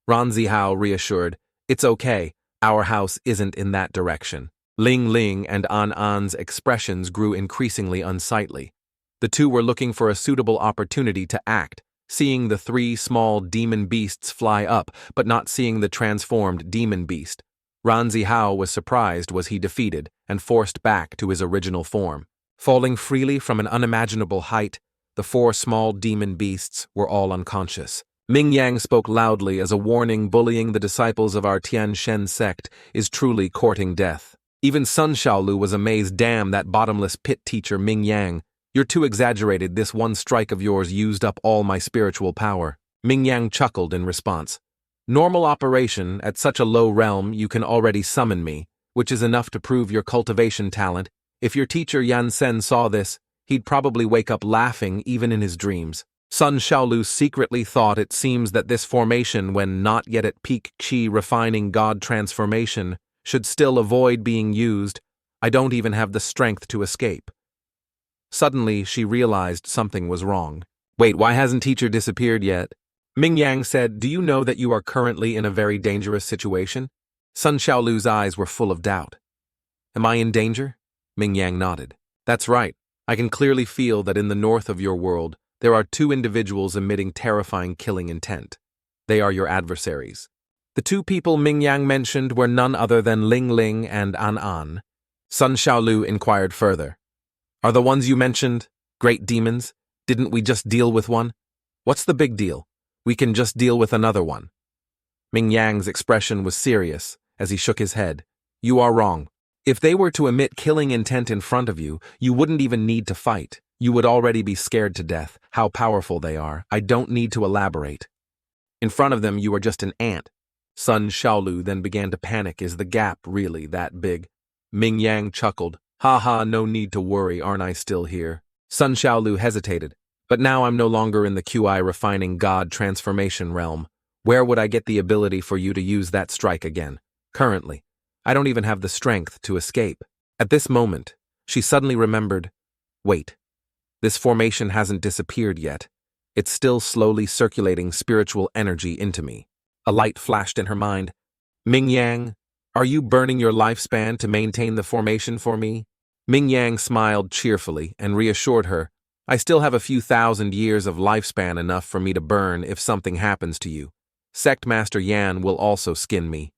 Speaker 1: Ranzihao reassured, "It's okay, our house isn't in that direction." Ling Ling and An An's expressions grew increasingly unsightly. The two were looking for a suitable opportunity to act, seeing the three small demon beasts fly up, but not seeing the transformed demon beast. Ranzihao was surprised. Was he defeated and forced back to his original form? Falling freely from an unimaginable height, the four small demon beasts were all unconscious. Ming Yang spoke loudly as a warning. Bullying the disciples of our Tian Shen sect is truly courting death. Even Sunshaolu was amazed. Damn that bottomless pit. Teacher Ming Yang, you're too exaggerated. This one strike of yours used up all my spiritual power. Ming Yang chuckled in response. Normal operation, at such a low realm you can already summon me, which is enough to prove your cultivation talent. If your teacher Yansen saw this, he'd probably wake up laughing even in his dreams. Sunshaolu secretly thought it seems that this formation, when not yet at peak chi refining God transformation, should still avoid being used. I don't even have the strength to escape. Suddenly, she realized something was wrong. Wait, why hasn't teacher disappeared yet? Ming Yang said, "Do you know that you are currently in a very dangerous situation?" Sunshaolu's eyes were full of doubt. "Am I in danger?" Ming Yang nodded. "That's right. I can clearly feel that in the north of your world, there are two individuals emitting terrifying killing intent. They are your adversaries." The two people Ming Yang mentioned were none other than Ling Ling and An An. Sunshaolu inquired further. "Are the ones you mentioned great demons? Didn't we just deal with one? What's the big deal? We can just deal with another one." Ming Yang's expression was serious as he shook his head. "You are wrong. If they were to emit killing intent in front of you, you wouldn't even need to fight. You would already be scared to death. How powerful they are. I don't need to elaborate. In front of them, you are just an ant." Sunshaolu then began to panic. Is the gap really that big? Ming Yang chuckled. "Ha ha, no need to worry, aren't I still here?" Sunshaolu hesitated. But now I'm no longer in the QI refining God transformation realm. Where would I get the ability for you to use that strike again? Currently, I don't even have the strength to escape. At this moment, she suddenly remembered, wait, this formation hasn't disappeared yet. It's still slowly circulating spiritual energy into me. A light flashed in her mind. Ming Yang, are you burning your lifespan to maintain the formation for me? Ming Yang smiled cheerfully and reassured her, I still have a few thousand years of lifespan enough for me to burn if something happens to you. Sect Master Yan will also skin me.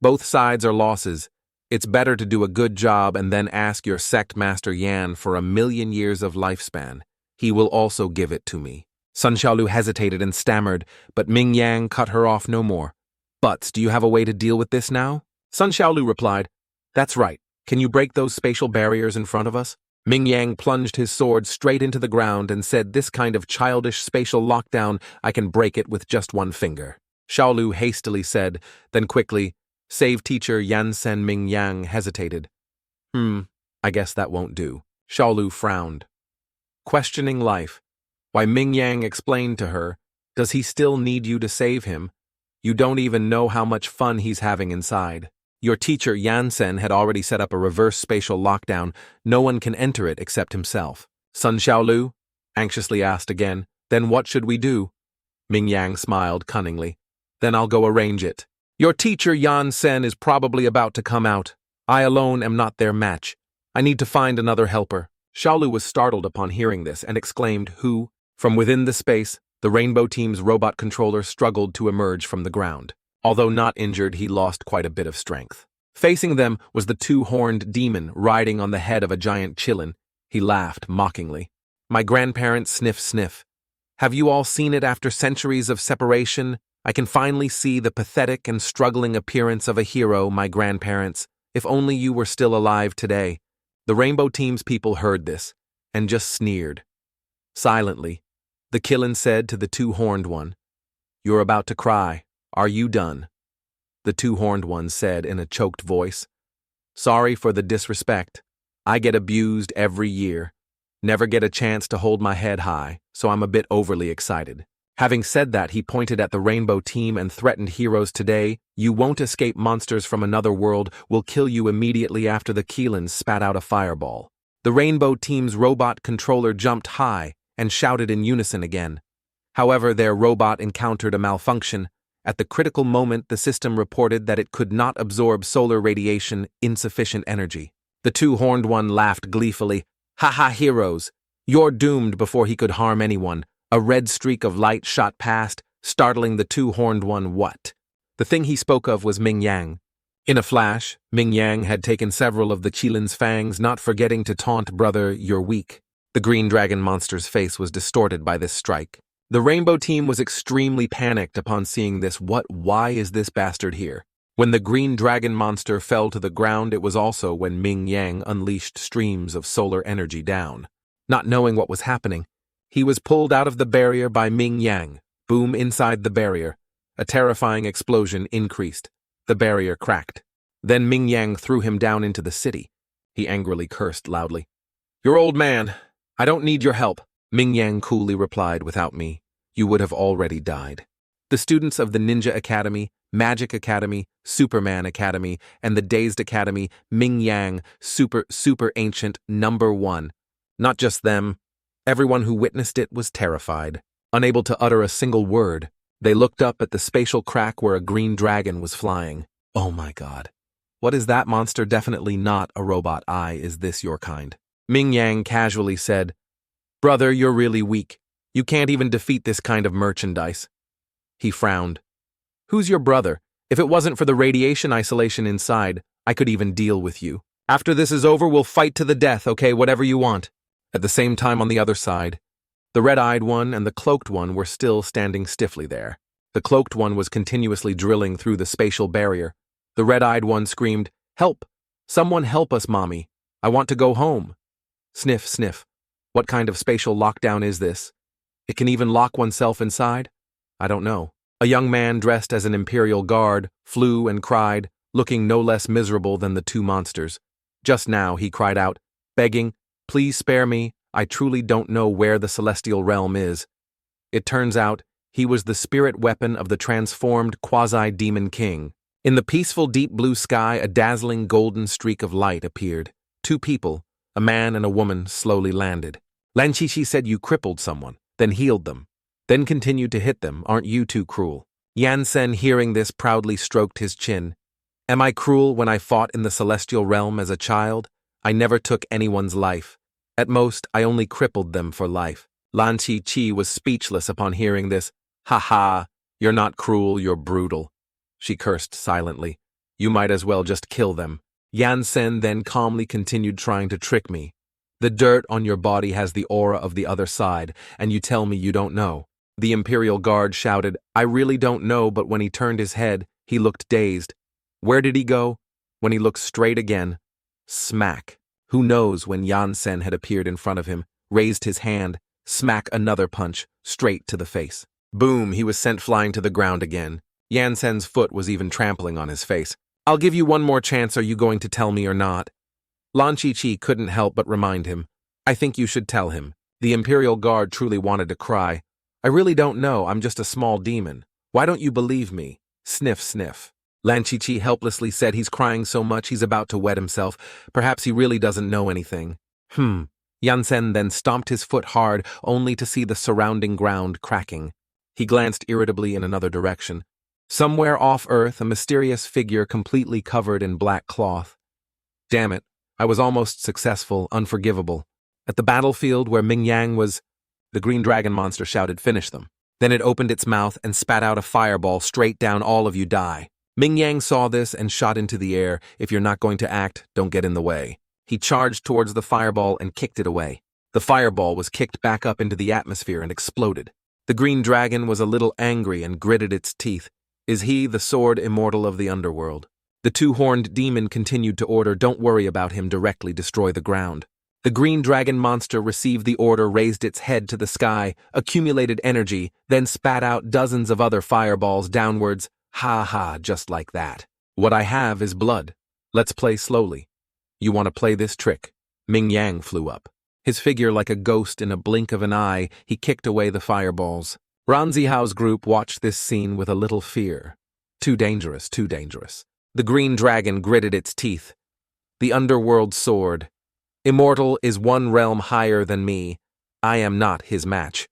Speaker 1: Both sides are losses. It's better to do a good job and then ask your Sect Master Yan for 1,000,000 years of lifespan. He will also give it to me. Sunshaolu hesitated and stammered, but Ming Yang cut her off no more. But do you have a way to deal with this now? Sunshaolu replied, that's right. Can you break those spatial barriers in front of us? Ming Yang plunged his sword straight into the ground and said, this kind of childish spatial lockdown, I can break it with just one finger. Shaolu hastily said, then quickly, save teacher Yansen. Ming Yang hesitated. I guess that won't do. Shaolu frowned. Questioning life. Why, Ming Yang explained to her, does he still need you to save him? You don't even know how much fun he's having inside. Your teacher Yansen had already set up a reverse spatial lockdown. No one can enter it except himself. Sunshaolu anxiously asked again, then what should we do? Ming Yang smiled cunningly. Then I'll go arrange it. Your teacher Yansen is probably about to come out. I alone am not their match. I need to find another helper. Shaolu was startled upon hearing this and exclaimed, who? From within the space, the Rainbow Team's robot controller struggled to emerge from the ground. Although not injured, he lost quite a bit of strength. Facing them was the two-horned demon riding on the head of a giant chillin. He laughed mockingly. My grandparents sniff. Have you all seen it after centuries of separation? I can finally see the pathetic and struggling appearance of a hero, my grandparents. If only you were still alive today. The Rainbow Team's people heard this and just sneered. Silently, the Killin said to the two-horned one, you're about to cry. Are you done? The two-horned one said in a choked voice, sorry for the disrespect. I get abused every year. Never get a chance to hold my head high, so I'm a bit overly excited. Having said that, he pointed at the Rainbow Team and threatened heroes today, you won't escape monsters from another world, will kill you immediately after the Keelans spat out a fireball. The Rainbow Team's robot controller jumped high and shouted in unison again. However, their robot encountered a malfunction. At the critical moment, the system reported that it could not absorb solar radiation, insufficient energy. The two-horned one laughed gleefully. Ha ha, heroes! You're doomed before he could harm anyone. A red streak of light shot past, startling the two-horned one. What? The thing he spoke of was Ming Yang. In a flash, Ming Yang had taken several of the Qilin's fangs, not forgetting to taunt brother, you're weak. The green dragon monster's face was distorted by this strike. The Rainbow Team was extremely panicked upon seeing this. Why is this bastard here? When the green dragon monster fell to the ground, it was also when Ming Yang unleashed streams of solar energy down. Not knowing what was happening, he was pulled out of the barrier by Ming Yang. Boom inside the barrier. A terrifying explosion increased. The barrier cracked. Then Ming Yang threw him down into the city. He angrily cursed loudly. You're old man. I don't need your help. Ming Yang coolly replied, without me, you would have already died. The students of the Ninja Academy, Magic Academy, Superman Academy, and the Dazed Academy, Ming Yang, super ancient, #1. Not just them. Everyone who witnessed it was terrified. Unable to utter a single word, they looked up at the spatial crack where a green dragon was flying. Oh my god. What is that monster? Definitely not a robot. Is this your kind? Ming Yang casually said, brother, you're really weak. You can't even defeat this kind of merchandise. He frowned. Who's your brother? If it wasn't for the radiation isolation inside, I could even deal with you. After this is over, we'll fight to the death, okay? Whatever you want. At the same time, on the other side, the red-eyed one and the cloaked one were still standing stiffly there. The cloaked one was continuously drilling through the spatial barrier. The red-eyed one screamed, help! Someone help us, mommy. I want to go home. Sniff, sniff. What kind of spatial lockdown is this? It can even lock oneself inside? I don't know. A young man dressed as an imperial guard flew and cried, looking no less miserable than the two monsters. Just now he cried out, begging, please spare me, I truly don't know where the celestial realm is. It turns out, he was the spirit weapon of the transformed quasi-demon king. In the peaceful deep blue sky, a dazzling golden streak of light appeared. Two people, a man and a woman, slowly landed. Lan Chi-Chi said you crippled someone, then healed them, then continued to hit them. Aren't you too cruel? Yansen, hearing this, proudly stroked his chin. Am I cruel when I fought in the celestial realm as a child? I never took anyone's life. At most, I only crippled them for life. Lan Chi-Chi was speechless upon hearing this. Ha ha, you're not cruel, you're brutal. She cursed silently. You might as well just kill them. Yansen then calmly continued trying to trick me. The dirt on your body has the aura of the other side, and you tell me you don't know. The Imperial Guard shouted, I really don't know, but when he turned his head, he looked dazed. Where did he go? When he looked straight again. Smack. Who knows when Yansen had appeared in front of him, raised his hand, smack another punch, straight to the face. Boom, he was sent flying to the ground again. Yansen's foot was even trampling on his face. I'll give you one more chance, are you going to tell me or not? Lan Chi-Chi couldn't help but remind him. I think you should tell him. The Imperial Guard truly wanted to cry. I really don't know, I'm just a small demon. Why don't you believe me? Sniff, sniff. Lan Chi-Chi helplessly said he's crying so much he's about to wet himself. Perhaps he really doesn't know anything. Yansen then stomped his foot hard, only to see the surrounding ground cracking. He glanced irritably in another direction. Somewhere off Earth, a mysterious figure completely covered in black cloth. Damn it, I was almost successful, unforgivable. At the battlefield where Ming Yang was, the green dragon monster shouted, finish them. Then it opened its mouth and spat out a fireball straight down. All of you die. Ming Yang saw this and shot into the air. If you're not going to act, don't get in the way. He charged towards the fireball and kicked it away. The fireball was kicked back up into the atmosphere and exploded. The green dragon was a little angry and gritted its teeth. Is he the sword immortal of the underworld? The two-horned demon continued to order, don't worry about him, directly destroy the ground. The green dragon monster received the order, raised its head to the sky, accumulated energy, then spat out dozens of other fireballs downwards. Ha ha, just like that. What I have is blood. Let's play slowly. You want to play this trick? Ming Yang flew up. His figure like a ghost in a blink of an eye, he kicked away the fireballs. Ranzihao's group watched this scene with a little fear. Too dangerous, too dangerous. The green dragon gritted its teeth. The underworld soared. Immortal is one realm higher than me. I am not his match.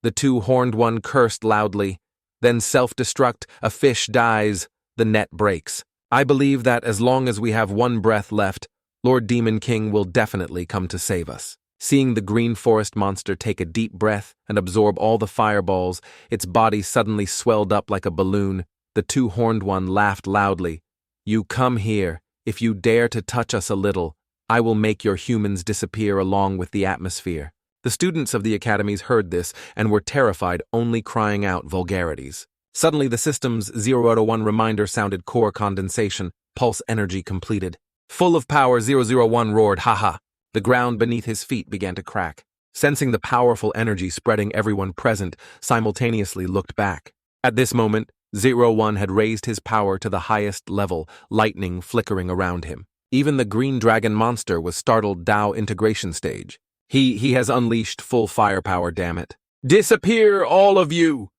Speaker 1: The two-horned one cursed loudly. Then self-destruct, a fish dies, the net breaks. I believe that as long as we have one breath left, Lord Demon King will definitely come to save us. Seeing the green forest monster take a deep breath and absorb all the fireballs, its body suddenly swelled up like a balloon. The two-horned one laughed loudly. You come here. If you dare to touch us a little, I will make your humans disappear along with the atmosphere. The students of the academies heard this and were terrified, only crying out vulgarities. Suddenly the system's 001 reminder sounded, core condensation, pulse energy completed. Full of power, 001 roared, haha. The ground beneath his feet began to crack. Sensing the powerful energy spreading, everyone present simultaneously looked back. At this moment, 01 had raised his power to the highest level, lightning flickering around him. Even the green dragon monster was startled. Dao integration stage. He has unleashed full firepower, damn it. Disappear, all of you!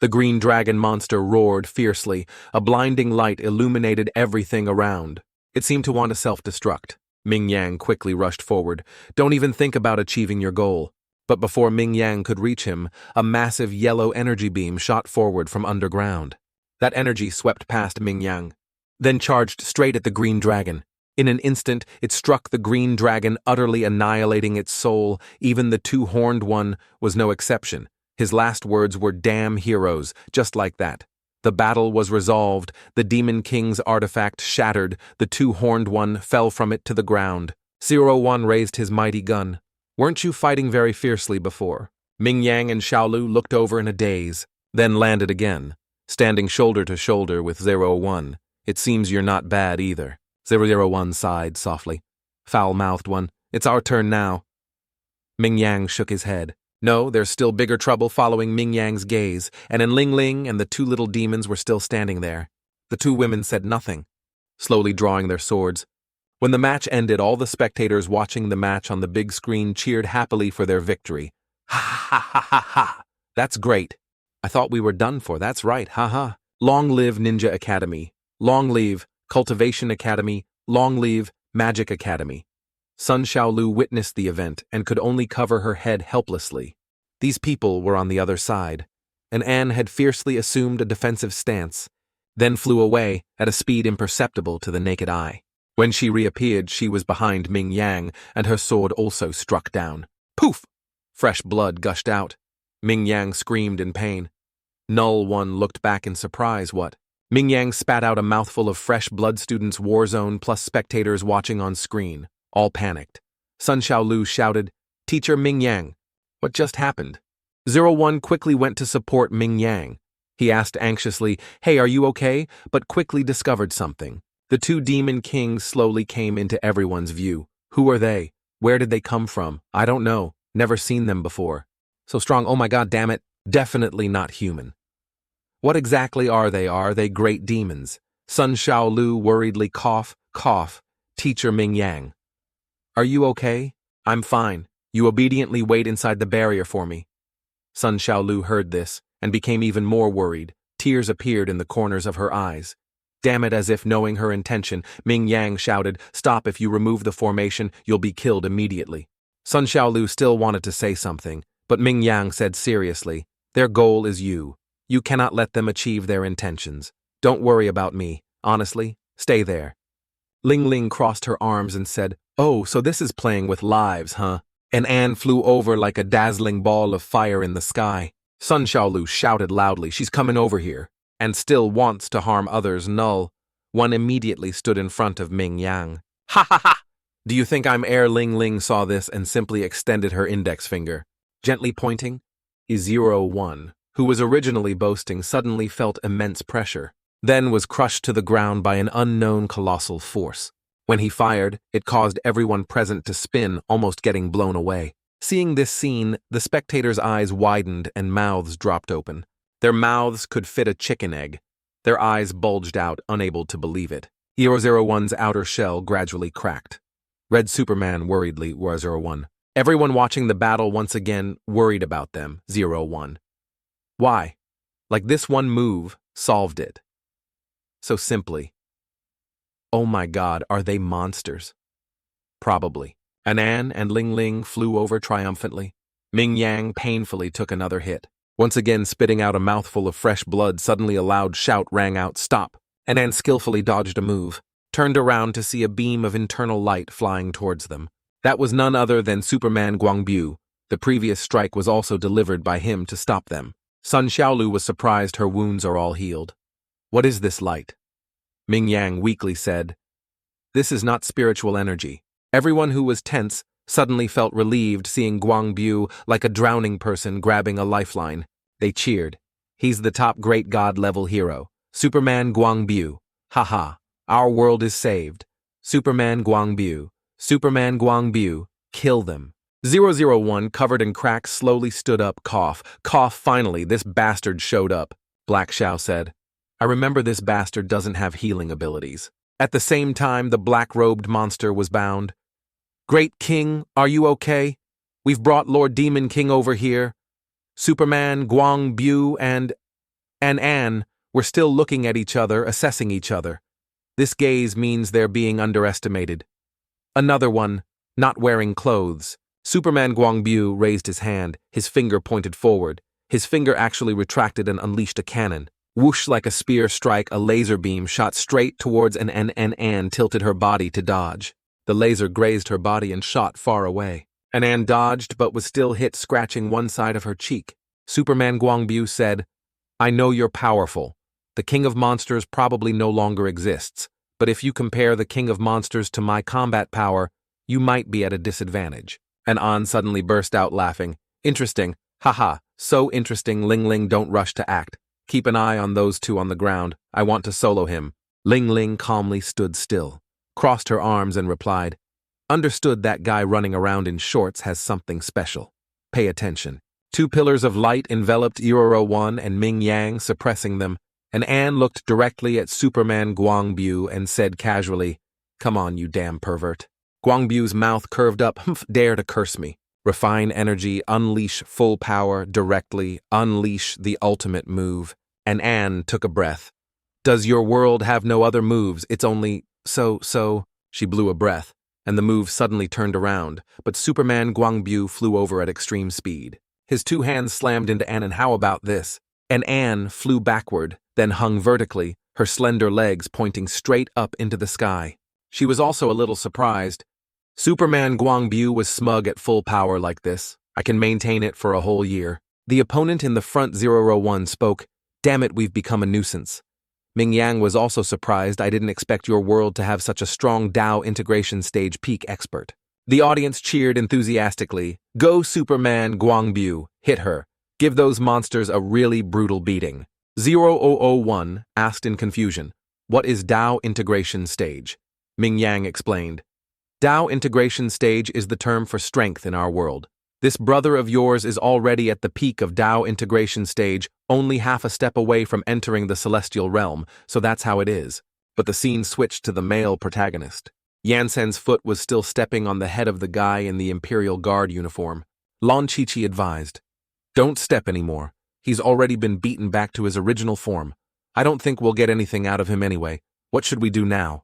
Speaker 1: The green dragon monster roared fiercely. A blinding light illuminated everything around. It seemed to want to self-destruct. Ming Yang quickly rushed forward. Don't even think about achieving your goal. But before Ming Yang could reach him, a massive yellow energy beam shot forward from underground. That energy swept past Ming Yang, then charged straight at the green dragon. In an instant, it struck the green dragon, utterly annihilating its soul. Even the two-horned one was no exception. His last words were, damn heroes, just like that. The battle was resolved. The Demon King's artifact shattered. The two-horned one fell from it to the ground. 01 raised his mighty gun. Weren't you fighting very fiercely before? Ming Yang and Shiao looked over in a daze, then landed again, standing shoulder to shoulder with 01. It seems you're not bad either. 001 sighed softly. Foul-mouthed one, it's our turn now. Ming Yang shook his head. No, there's still bigger trouble following Ming Yang's gaze, and Ling Ling and the two little demons were still standing there. The two women said nothing, slowly drawing their swords. When the match ended, all the spectators watching the match on the big screen cheered happily for their victory. Ha ha ha ha ha! That's great. I thought we were done for, that's right, haha. Long live Ninja Academy. Long live Cultivation Academy. Long live Magic Academy. Sunshaolu witnessed the event and could only cover her head helplessly. These people were on the other side, and Anne had fiercely assumed a defensive stance, then flew away at a speed imperceptible to the naked eye. When she reappeared, she was behind Ming Yang, and her sword also struck down. Poof! Fresh blood gushed out. Ming Yang screamed in pain. Null One looked back in surprise. What? Ming Yang spat out a mouthful of fresh blood. Students' war zone plus spectators watching on screen, all panicked. Sunshaolu shouted, "Teacher Ming Yang, what just happened?" 01 quickly went to support Ming Yang. He asked anxiously, "Hey, are you okay?" but quickly discovered something. The two demon kings slowly came into everyone's view. Who are they? Where did they come from? I don't know. Never seen them before. So strong, oh my god, damn it. Definitely not human. What exactly are they? Are they great demons? Sunshaolu worriedly cough. Teacher Ming Yang. Are you okay? I'm fine. You obediently wait inside the barrier for me. Sunshaolu heard this and became even more worried. Tears appeared in the corners of her eyes. Damn it, as if knowing her intention, Ming Yang shouted, "Stop, if you remove the formation, you'll be killed immediately." Sunshaolu still wanted to say something, but Ming Yang said seriously, "Their goal is you. You cannot let them achieve their intentions. Don't worry about me. Honestly, stay there." Ling Ling crossed her arms and said, "Oh, so this is playing with lives, huh?" And Anne flew over like a dazzling ball of fire in the sky. Sunshaolu shouted loudly, "She's coming over here, and still wants to harm others." Null One immediately stood in front of Ming Yang. "Ha ha ha! Do you think I'm air?" Ling Ling saw this and simply extended her index finger, gently pointing. 01, who was originally boasting, suddenly felt immense pressure, then was crushed to the ground by an unknown colossal force. When he fired, it caused everyone present to spin, almost getting blown away. Seeing this scene, the spectators' eyes widened and mouths dropped open. Their mouths could fit a chicken egg. Their eyes bulged out, unable to believe it. 01's outer shell gradually cracked. Red Superman worriedly, 01. Everyone watching the battle once again worried about them, 01. Why? Like this one move solved it. So simply. Oh my god, are they monsters? Probably. Anne and Ling Ling flew over triumphantly. Ming Yang painfully took another hit. Once again spitting out a mouthful of fresh blood, suddenly a loud shout rang out, "Stop!" Anne skillfully dodged a move, turned around to see a beam of internal light flying towards them. That was none other than Superman Guangbu. The previous strike was also delivered by him to stop them. Sunshaolu was surprised her wounds are all healed. "What is this light?" Ming Yang weakly said, "This is not spiritual energy." Everyone who was tense suddenly felt relieved seeing Guangbu like a drowning person grabbing a lifeline. They cheered. "He's the top great god-level hero. Superman Guangbu. Haha, our world is saved. Superman Guangbu. Superman Guangbu. Kill them." 001, covered in cracks, slowly stood up, cough. Finally, this bastard showed up, Black Shiao said. "I remember this bastard doesn't have healing abilities." At the same time, the black-robed monster was bound. "Great King, are you okay? We've brought Lord Demon King over here." Superman, Guangbu, and Anne were still looking at each other, assessing each other. This gaze means they're being underestimated. Another one, not wearing clothes. Superman Guangbu raised his hand, his finger pointed forward. His finger actually retracted and unleashed a cannon. Whoosh, like a spear strike, a laser beam shot straight towards Anne tilted her body to dodge. The laser grazed her body and shot far away. Anne dodged but was still hit, scratching one side of her cheek. Superman Guangbu said, "I know you're powerful. The King of Monsters probably no longer exists, but if you compare the King of Monsters to my combat power, you might be at a disadvantage." And An suddenly burst out laughing. "Interesting. Haha, so interesting. Ling Ling, don't rush to act. Keep an eye on those two on the ground. I want to solo him." Ling Ling calmly stood still, crossed her arms and replied, "Understood. That guy running around in shorts has something special. Pay attention." Two pillars of light enveloped 01 and Ming Yang, suppressing them, and Anne looked directly at Superman Guangbu and said casually, Come on, you damn pervert. Guangbu's mouth curved up. Humph, dare to curse me. Refine energy, unleash full power directly, unleash the ultimate move. And Anne took a breath. Does your world have no other moves? It's only so. She blew a breath, and the move suddenly turned around, but Superman Guangbu flew over at extreme speed. His two hands slammed into Anne, and how about this? And Anne flew backward, then hung vertically, her slender legs pointing straight up into the sky. She was also a little surprised. Superman Guangbu was smug at full power like this. I can maintain it for a whole year. The opponent in the front 001 spoke. Damn it, we've become a nuisance. Ming Yang was also surprised. I didn't expect your world to have such a strong Dao integration stage peak expert. The audience cheered enthusiastically. Go Superman Guangbu, hit her. Give those monsters a really brutal beating. 0001 asked in confusion, what is Dao integration stage? Ming Yang explained. Dao integration stage is the term for strength in our world. This brother of yours is already at the peak of Dao integration stage, only half a step away from entering the celestial realm, so that's how it is. But the scene switched to the male protagonist. Yansen's foot was still stepping on the head of the guy in the Imperial Guard uniform. Lan Chi-Chi advised, don't step anymore. He's already been beaten back to his original form. I don't think we'll get anything out of him anyway. What should we do now?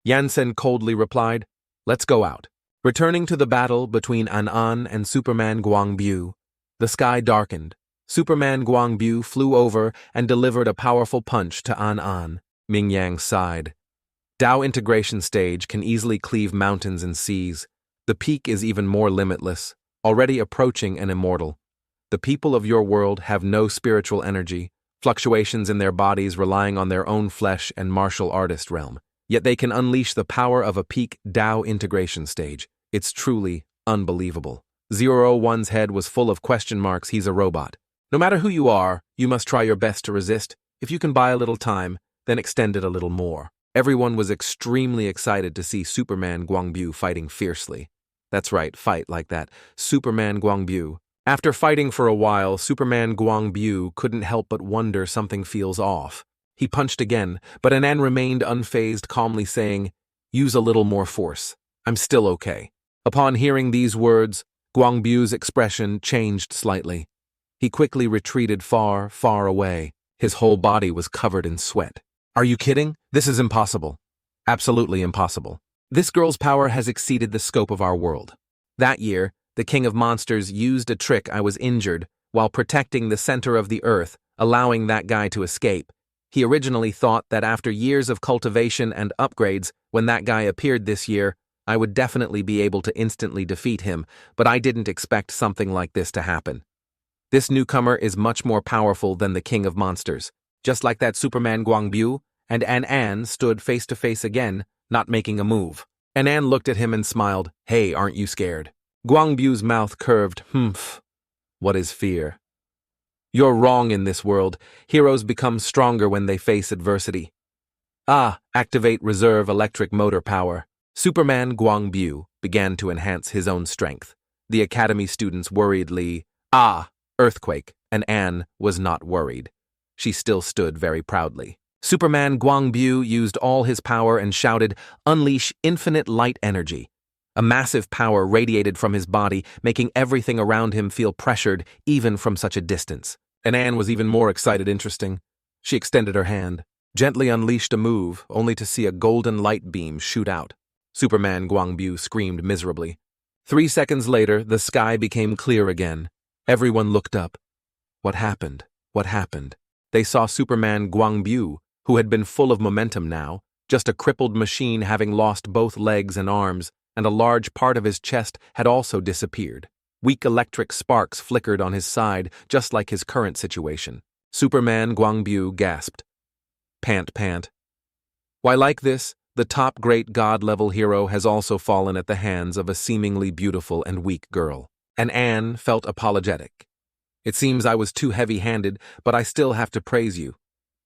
Speaker 1: Yansen coldly replied, let's go out. Returning to the battle between An and Superman Guangbu, the sky darkened. Superman Guangbu flew over and delivered a powerful punch to An. Ming Yang sighed. Dao integration stage can easily cleave mountains and seas. The peak is even more limitless, already approaching an immortal. The people of your world have no spiritual energy, fluctuations in their bodies relying on their own flesh and martial artist realm. Yet they can unleash the power of a peak Dao integration stage. It's truly unbelievable. 001's head was full of question marks. He's a robot. No matter who you are, you must try your best to resist. If you can buy a little time, then extend it a little more. Everyone was extremely excited to see Superman Guangbu fighting fiercely. That's right, fight like that. Superman Guangbu. After fighting for a while, Superman Guangbu couldn't help but wonder something feels off. He punched again, but Anan remained unfazed, calmly saying, use a little more force. I'm still okay. Upon hearing these words, Guangbu's expression changed slightly. He quickly retreated far, far away. His whole body was covered in sweat. Are you kidding? This is impossible. Absolutely impossible. This girl's power has exceeded the scope of our world. That year, the King of Monsters used a trick. I was injured while protecting the center of the earth, allowing that guy to escape. He originally thought that after years of cultivation and upgrades, when that guy appeared this year, I would definitely be able to instantly defeat him, but I didn't expect something like this to happen. This newcomer is much more powerful than the King of Monsters. Just like that, Superman Guangbu and An stood face to face again, not making a move. An looked at him and smiled. Hey, aren't you scared? Guangbu's mouth curved. Humph. What is fear? You're wrong in this world. Heroes become stronger when they face adversity. Activate reserve electric motor power. Superman Guangbu began to enhance his own strength. The academy students worriedly, earthquake, and Anne was not worried. She still stood very proudly. Superman Guangbu used all his power and shouted, unleash infinite light energy. A massive power radiated from his body, making everything around him feel pressured, even from such a distance. And Anne was even more excited. Interesting. She extended her hand, gently unleashed a move, only to see a golden light beam shoot out. Superman Guangbu screamed miserably. 3 seconds later, the sky became clear again. Everyone looked up. What happened? What happened? They saw Superman Guangbu, who had been full of momentum now, just a crippled machine having lost both legs and arms, and a large part of his chest had also disappeared. Weak electric sparks flickered on his side, just like his current situation. Superman Guangbu gasped. Pant, pant. Why, like this, the top great god-level hero has also fallen at the hands of a seemingly beautiful and weak girl. And Anne felt apologetic. It seems I was too heavy-handed, but I still have to praise you.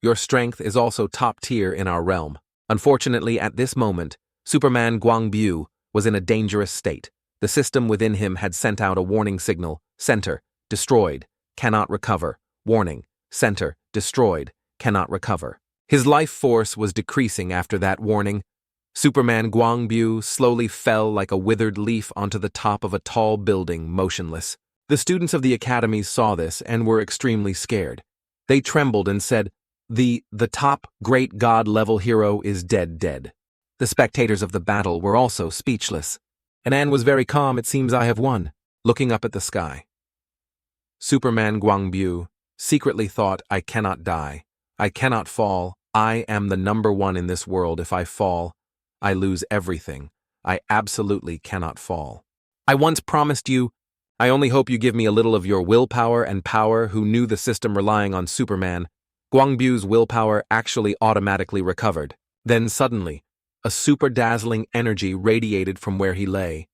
Speaker 1: Your strength is also top tier in our realm. Unfortunately, at this moment, Superman Guangbu was in a dangerous state. The system within him had sent out a warning signal. Center, destroyed, cannot recover. Warning, center, destroyed, cannot recover. His life force was decreasing after that warning. Superman Guangbu slowly fell like a withered leaf onto the top of a tall building, motionless. The students of the academy saw this and were extremely scared. They trembled and said, The top great god-level hero is dead. The spectators of the battle were also speechless. And Anne was very calm. It seems I have won, looking up at the sky. Superman Guangbu secretly thought, I cannot die. I cannot fall. I am the number one in this world. If I fall, I lose everything. I absolutely cannot fall. I once promised you, I only hope you give me a little of your willpower and power. Who knew the system relying on Superman? Guangbu's willpower actually automatically recovered. Then suddenly, a super dazzling energy radiated from where he lay,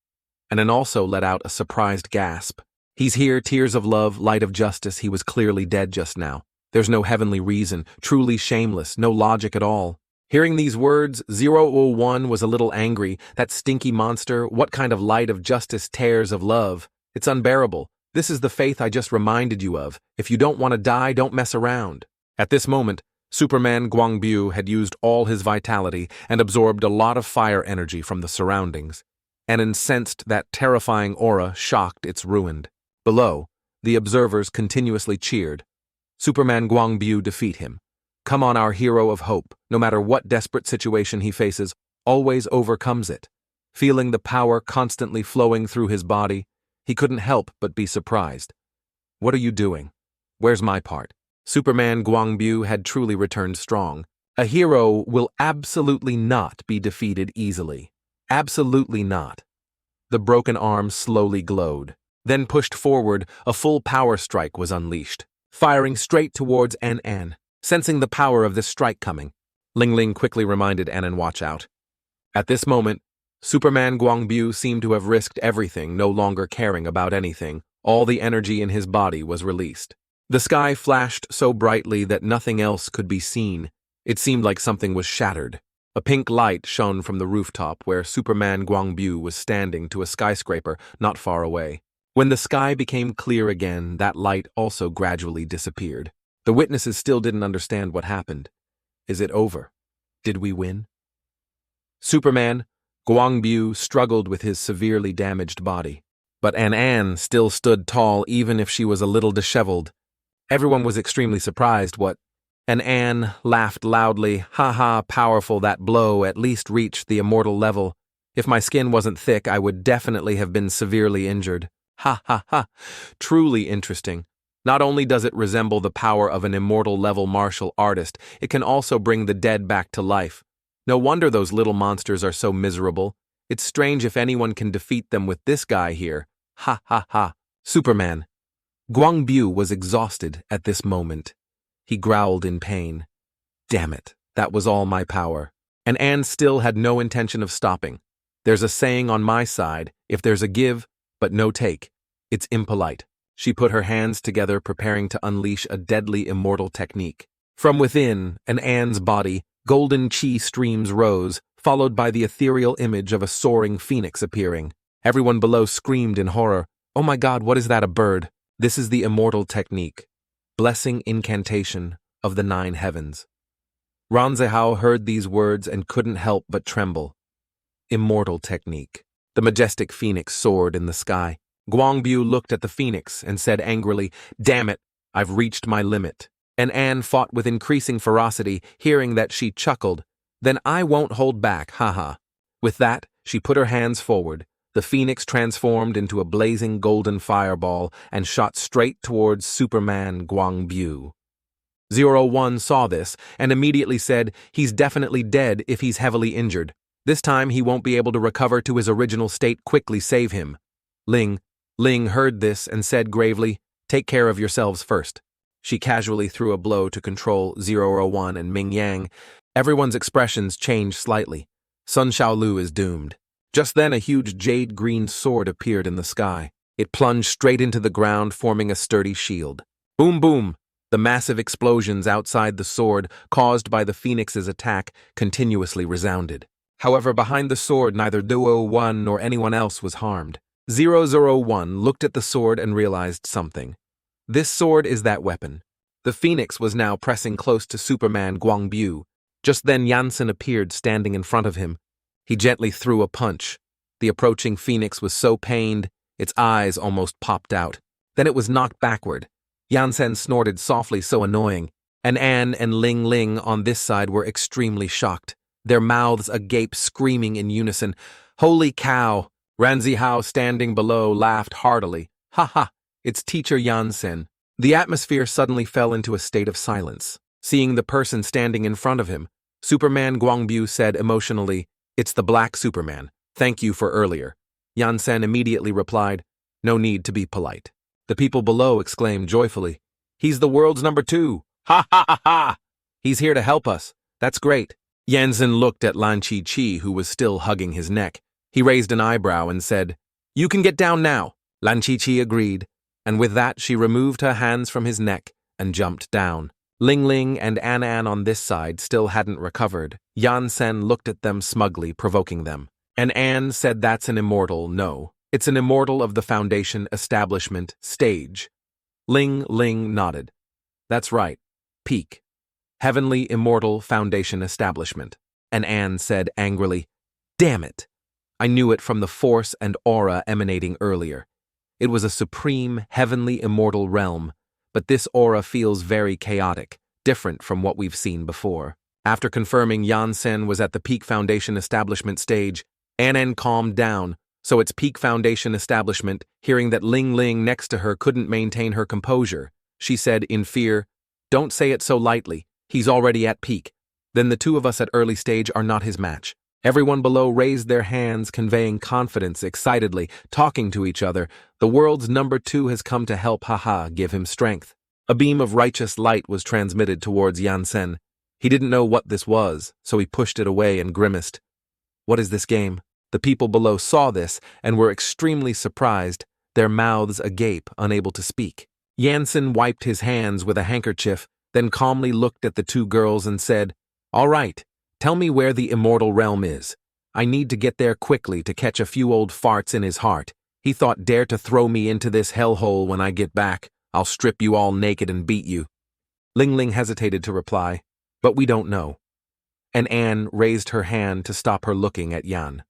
Speaker 1: and then also let out a surprised gasp. He's here, tears of love, light of justice. He was clearly dead just now. There's no heavenly reason, truly shameless, no logic at all. Hearing these words, 001 was a little angry. That stinky monster, what kind of light of justice tears of love? It's unbearable. This is the faith I just reminded you of. If you don't want to die, don't mess around. At this moment, Superman Guangbu had used all his vitality and absorbed a lot of fire energy from the surroundings, and incensed that terrifying aura shocked its ruined. Below, the observers continuously cheered. Superman Guangbu defeat him. Come on, our hero of hope, no matter what desperate situation he faces, always overcomes it. Feeling the power constantly flowing through his body, he couldn't help but be surprised. What are you doing? Where's my part? Superman Guangbu had truly returned strong. A hero will absolutely not be defeated easily. Absolutely not. The broken arm slowly glowed. Then pushed forward, a full power strike was unleashed, firing straight towards An. Sensing the power of this strike coming, Ling quickly reminded An, watch out. At this moment, Superman Guangbu seemed to have risked everything, no longer caring about anything. All the energy in his body was released. The sky flashed so brightly that nothing else could be seen. It seemed like something was shattered. A pink light shone from the rooftop where Superman Guangbu was standing to a skyscraper not far away. When the sky became clear again, that light also gradually disappeared. The witnesses still didn't understand what happened. Is it over? Did we win? Superman Guangbu struggled with his severely damaged body, but An still stood tall even if she was a little disheveled. Everyone was extremely surprised. What? An laughed loudly. Ha, powerful, that blow at least reached the immortal level. If my skin wasn't thick, I would definitely have been severely injured. Ha. Truly interesting. Not only does it resemble the power of an immortal-level martial artist, it can also bring the dead back to life. No wonder those little monsters are so miserable. It's strange if anyone can defeat them with this guy here. Ha. Superman. Guangbu was exhausted at this moment. He growled in pain. Damn it, that was all my power. And Anne still had no intention of stopping. There's a saying on my side, if there's a give, but no take, it's impolite. She put her hands together, preparing to unleash a deadly immortal technique. From within, Anne's body, golden chi streams rose, followed by the ethereal image of a soaring phoenix appearing. Everyone below screamed in horror. Oh my God, what is that, a bird? This is the immortal technique. Blessing incantation of the 9 heavens. Ranzihao heard these words and couldn't help but tremble. Immortal technique. The majestic phoenix soared in the sky. Guangbu looked at the phoenix and said angrily, Damn it, I've reached my limit. And Anne fought with increasing ferocity, hearing that she chuckled. Then I won't hold back, haha. With that, she put her hands forward. The phoenix transformed into a blazing golden fireball and shot straight towards Superman Guangbu. 01 saw this and immediately said, He's definitely dead if he's heavily injured. This time he won't be able to recover to his original state. Quickly save him. Ling heard this and said gravely, Take care of yourselves first. She casually threw a blow to control 001 and Ming Yang. Everyone's expressions changed slightly. Sunshaolu is doomed. Just then a huge jade-green sword appeared in the sky. It plunged straight into the ground, forming a sturdy shield. Boom, boom! The massive explosions outside the sword, caused by the phoenix's attack, continuously resounded. However, behind the sword, neither 01 nor anyone else was harmed. 001 looked at the sword and realized something. This sword is that weapon. The phoenix was now pressing close to Superman Guangbu. Just then Yansen appeared, standing in front of him. He gently threw a punch. The approaching phoenix was so pained, its eyes almost popped out. Then it was knocked backward. Yansen snorted softly, so annoying. And An and Ling Ling on this side were extremely shocked, their mouths agape, screaming in unison, "Holy cow!" Ranzihao, standing below, laughed heartily. "Ha ha, it's Teacher Yansen." The atmosphere suddenly fell into a state of silence. Seeing the person standing in front of him, Superman Guangbu said emotionally, "It's the Black Superman. Thank you for earlier." Yansen immediately replied, "No need to be polite." The people below exclaimed joyfully, "He's the world's number 2. Ha ha ha ha! He's here to help us. That's great." Yansen looked at Lan Chi-Chi, who was still hugging his neck. He raised an eyebrow and said, "You can get down now." Lan Chi-Chi agreed, and with that she removed her hands from his neck and jumped down. Ling Ling and An on this side still hadn't recovered. Yansen looked at them smugly, provoking them. And An said, "That's an immortal, no. It's an immortal of the Foundation Establishment stage." Ling Ling nodded. "That's right. Peak. Heavenly Immortal Foundation Establishment." And An said angrily, "Damn it! I knew it from the force and aura emanating earlier. It was a supreme, heavenly immortal realm, but this aura feels very chaotic, different from what we've seen before." After confirming Yansen was at the Peak Foundation Establishment stage, An calmed down, so it's Peak Foundation Establishment, hearing that Ling Ling next to her couldn't maintain her composure. She said in fear, "Don't say it so lightly. He's already at peak. Then the 2 of us at early stage are not his match." Everyone below raised their hands, conveying confidence excitedly, talking to each other. "The world's number 2 has come to help, haha, give him strength." A beam of righteous light was transmitted towards Yansen. He didn't know what this was, so he pushed it away and grimaced. "What is this game?" The people below saw this and were extremely surprised, their mouths agape, unable to speak. Yansen wiped his hands with a handkerchief, then calmly looked at the 2 girls and said, "All right, tell me where the immortal realm is. I need to get there quickly to catch a few old farts in his heart. He thought dare to throw me into this hellhole when I get back. I'll strip you all naked and beat you." Ling Ling hesitated to reply, "But we don't know." And An raised her hand to stop her looking at Yan.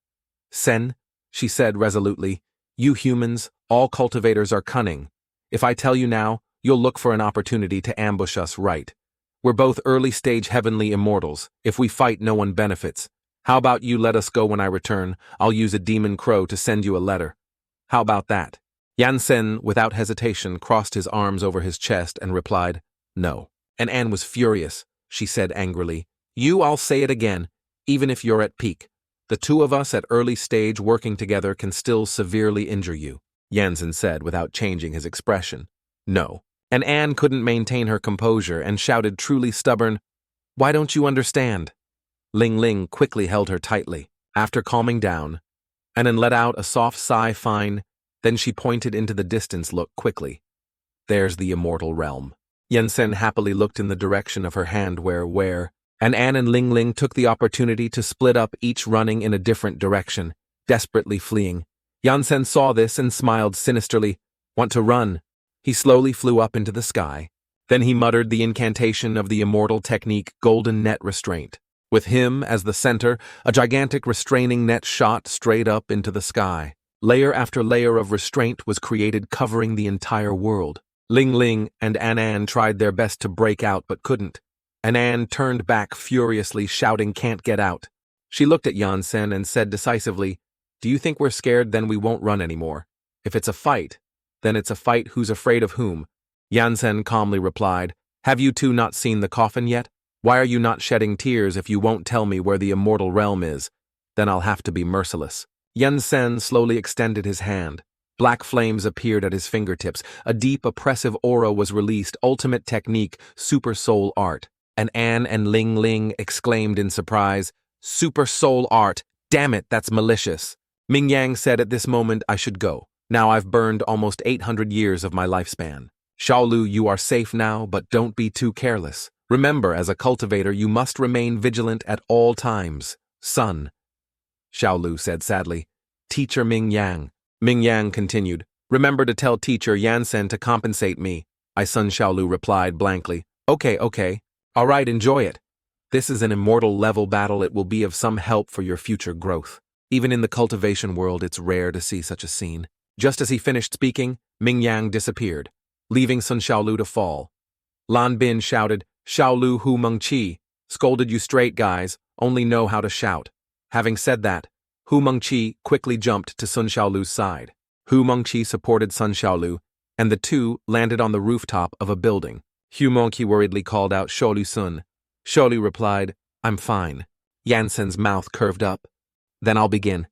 Speaker 1: "Sen," she said resolutely, "you humans, all cultivators are cunning. If I tell you now, you'll look for an opportunity to ambush us, right? We're both early-stage heavenly immortals. If we fight, no one benefits. How about you let us go when I return? I'll use a demon crow to send you a letter. How about that?" Yansen, without hesitation, crossed his arms over his chest and replied, "No." And An was furious. She said angrily, I'll say it again, even if you're at peak. The 2 of us at early stage working together can still severely injure you," Yansen said without changing his expression. "No." And An couldn't maintain her composure and shouted, truly stubborn, "Why don't you understand?" Ling Ling quickly held her tightly. After calming down, An let out a soft sigh, fine, then she pointed into the distance, look quickly. "There's the immortal realm." Yansen happily looked in the direction of her hand where, and An and Ling Ling took the opportunity to split up, each running in a different direction, desperately fleeing. Yansen saw this and smiled sinisterly. "Want to run?" He slowly flew up into the sky. Then he muttered the incantation of the immortal technique, Golden Net Restraint. With him as the center, a gigantic restraining net shot straight up into the sky. Layer after layer of restraint was created, covering the entire world. Ling Ling and An tried their best to break out but couldn't. An turned back furiously, shouting, "Can't get out." She looked at Yansen and said decisively, "Do you think we're scared? Then we won't run anymore. If it's a fight, then it's a fight. Who's afraid of whom?" Yansen calmly replied, "Have you 2 not seen the coffin yet? Why are you not shedding tears if you won't tell me where the immortal realm is? Then I'll have to be merciless." Yansen slowly extended his hand. Black flames appeared at his fingertips. A deep, oppressive aura was released. Ultimate technique, super soul art. And An and Ling Ling exclaimed in surprise, "Super soul art! Damn it, that's malicious." Ming Yang said, "At this moment, I should go. Now I've burned almost 800 years of my lifespan. Shaolu, you are safe now, but don't be too careless. Remember, as a cultivator, you must remain vigilant at all times. Son." Shaolu said sadly, "Teacher Ming Yang." Ming Yang continued, "Remember to tell Teacher Yansen to compensate me." Sunshaolu replied blankly, Okay. All right, enjoy it." This is an immortal level battle. It will be of some help for your future growth. Even in the cultivation world, it's rare to see such a scene. Just as he finished speaking, Ming Yang disappeared, leaving Sunshaolu to fall. Lan Bin shouted, "Shaolu Hu Meng Chi, scolded you straight, guys, only know how to shout." Having said that, Hu Meng Chi quickly jumped to Sunshaolu's side. Hu Meng Chi supported Sunshaolu, and the two landed on the rooftop of a building. Hu Meng Chi worriedly called out Shaolu Sun. Shaolu replied, "I'm fine." Yansen's mouth curved up. "Then I'll begin."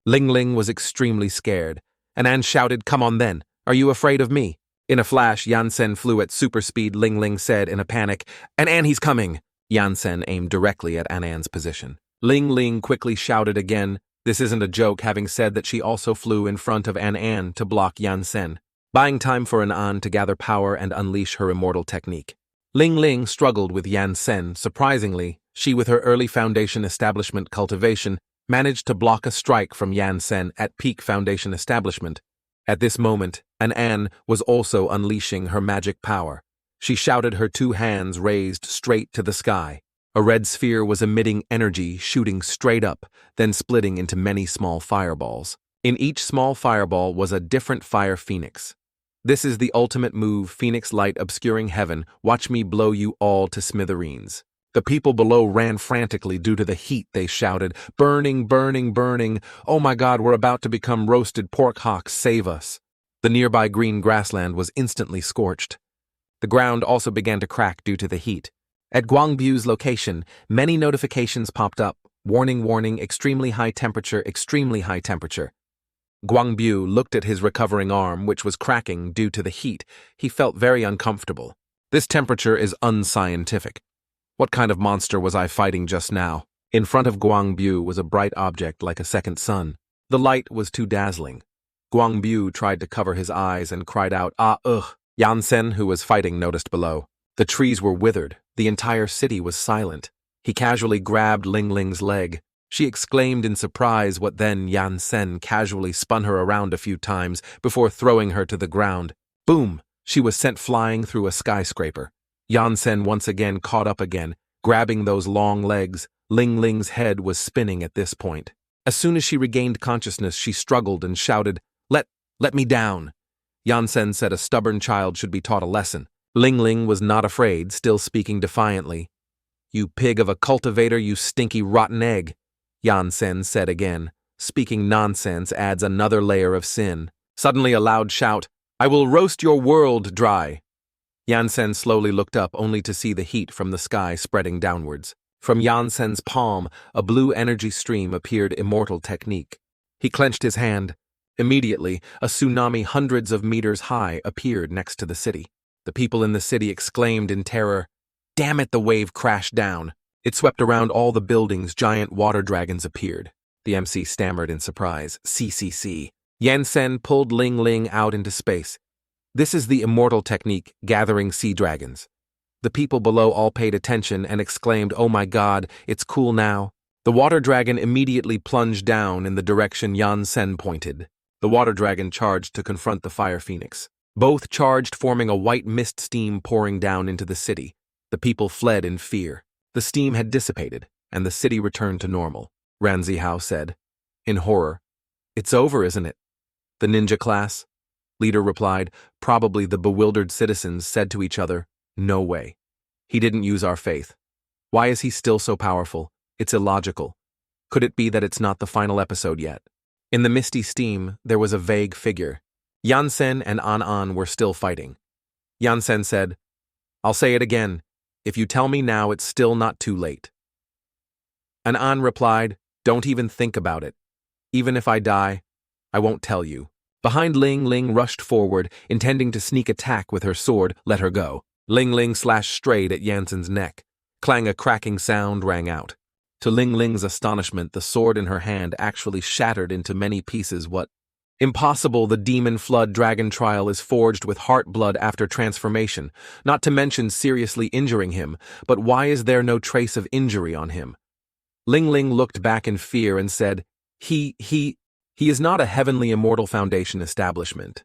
Speaker 1: Ling Ling was extremely scared, and An shouted, "Come on then, are you afraid of me?" In a flash, Yansen flew at super speed. Ling Ling said in a panic, An, he's coming." Yansen aimed directly at An's position. Ling Ling quickly shouted again. This isn't a joke, having said that she also flew in front of An to block Yansen, buying time for An to gather power and unleash her immortal technique. Ling Ling struggled with Yansen. Surprisingly, she, with her early foundation establishment cultivation, managed to block a strike from Yansen at peak foundation establishment. At this moment, An was also unleashing her magic power. She shouted, her two hands raised straight to the sky. A red sphere was emitting energy, shooting straight up, then splitting into many small fireballs. In each small fireball was a different fire phoenix. This is the ultimate move, Phoenix Light obscuring heaven. Watch me blow you all to smithereens. The people below ran frantically due to the heat. They shouted, "Burning, burning, burning. Oh my God, we're about to become roasted pork hocks. Save us." The nearby green grassland was instantly scorched. The ground also began to crack due to the heat. At Guangbu's location, many notifications popped up. Warning, warning, extremely high temperature, extremely high temperature. Guangbu looked at his recovering arm, which was cracking due to the heat. He felt very uncomfortable. This temperature is unscientific. What kind of monster was I fighting just now? In front of Guangbu was a bright object like a second sun. The light was too dazzling. Guangbu tried to cover his eyes and cried out, "Ah, ugh." Yansen, who was fighting, noticed below. The trees were withered. The entire city was silent. He casually grabbed Ling Ling's leg. She exclaimed in surprise. What then? Yansen casually spun her around a few times before throwing her to the ground. Boom! She was sent flying through a skyscraper. Yansen once again caught up again, grabbing those long legs. Ling Ling's head was spinning at this point. As soon as she regained consciousness, she struggled and shouted, Let me down." Yansen said a stubborn child should be taught a lesson. Ling Ling was not afraid, still speaking defiantly. "You pig of a cultivator, you stinky rotten egg," Yansen said again. Speaking nonsense adds another layer of sin. Suddenly a loud shout, "I will roast your world dry." Yansen slowly looked up, only to see the heat from the sky spreading downwards. From Yansen's palm, a blue energy stream appeared. Immortal technique. He clenched his hand. Immediately, a tsunami hundreds of meters high appeared next to the city. The people in the city exclaimed in terror. Damn it, the wave crashed down. It swept around all the buildings. Giant water dragons appeared. The MC stammered in surprise. CCC. Yansen pulled Ling Ling out into space. This is the immortal technique, gathering sea dragons. The people below all paid attention and exclaimed, "Oh my God, it's cool now." The water dragon immediately plunged down in the direction Yansen pointed. The water dragon charged to confront the fire phoenix. Both charged, forming a white mist steam pouring down into the city. The people fled in fear. The steam had dissipated, and the city returned to normal. Ranzihao said, in horror, "It's over, isn't it?" "The ninja class?" Leader replied. Probably the bewildered citizens said to each other, "No way. He didn't use our faith. Why is he still so powerful? It's illogical. Could it be that it's not the final episode yet?" In the misty steam, there was a vague figure. Yansen and An were still fighting. Yansen said, "I'll say it again. If you tell me now, it's still not too late." An replied, "Don't even think about it. Even if I die, I won't tell you." Behind Ling Ling rushed forward, intending to sneak attack with her sword. Let her go. Ling Ling slashed straight at Yansen's neck. Clang, a cracking sound rang out. To Ling Ling's astonishment, the sword in her hand actually shattered into many pieces. What? Impossible, the demon flood dragon trial is forged with heart blood after transformation, not to mention seriously injuring him, but why is there no trace of injury on him? Ling Ling looked back in fear and said, He is not a heavenly immortal foundation establishment.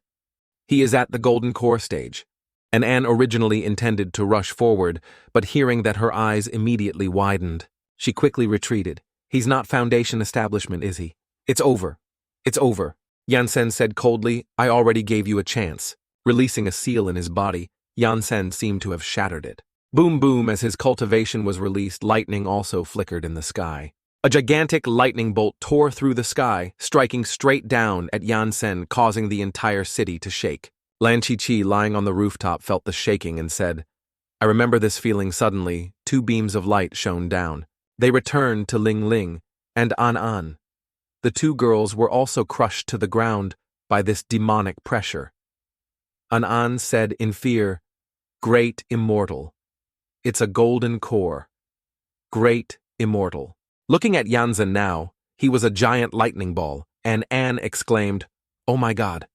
Speaker 1: He is at the golden core stage. And Anne originally intended to rush forward, but hearing that her eyes immediately widened, she quickly retreated. He's not Foundation establishment, is he? It's over. It's over. Yansen said coldly, I already gave you a chance. Releasing a seal in his body, Yansen seemed to have shattered it. Boom boom, as his cultivation was released, lightning also flickered in the sky. A gigantic lightning bolt tore through the sky, striking straight down at Yansen, causing the entire city to shake. Lan Chi-Chi, lying on the rooftop, felt the shaking and said, I remember this feeling suddenly. 2 beams of light shone down. They returned to Ling Ling and An An. The 2 girls were also crushed to the ground by this demonic pressure. An An said in fear, Great Immortal. It's a golden core. Great Immortal. Looking at Yansen now, he was a giant lightning ball, and Anne exclaimed, Oh my God.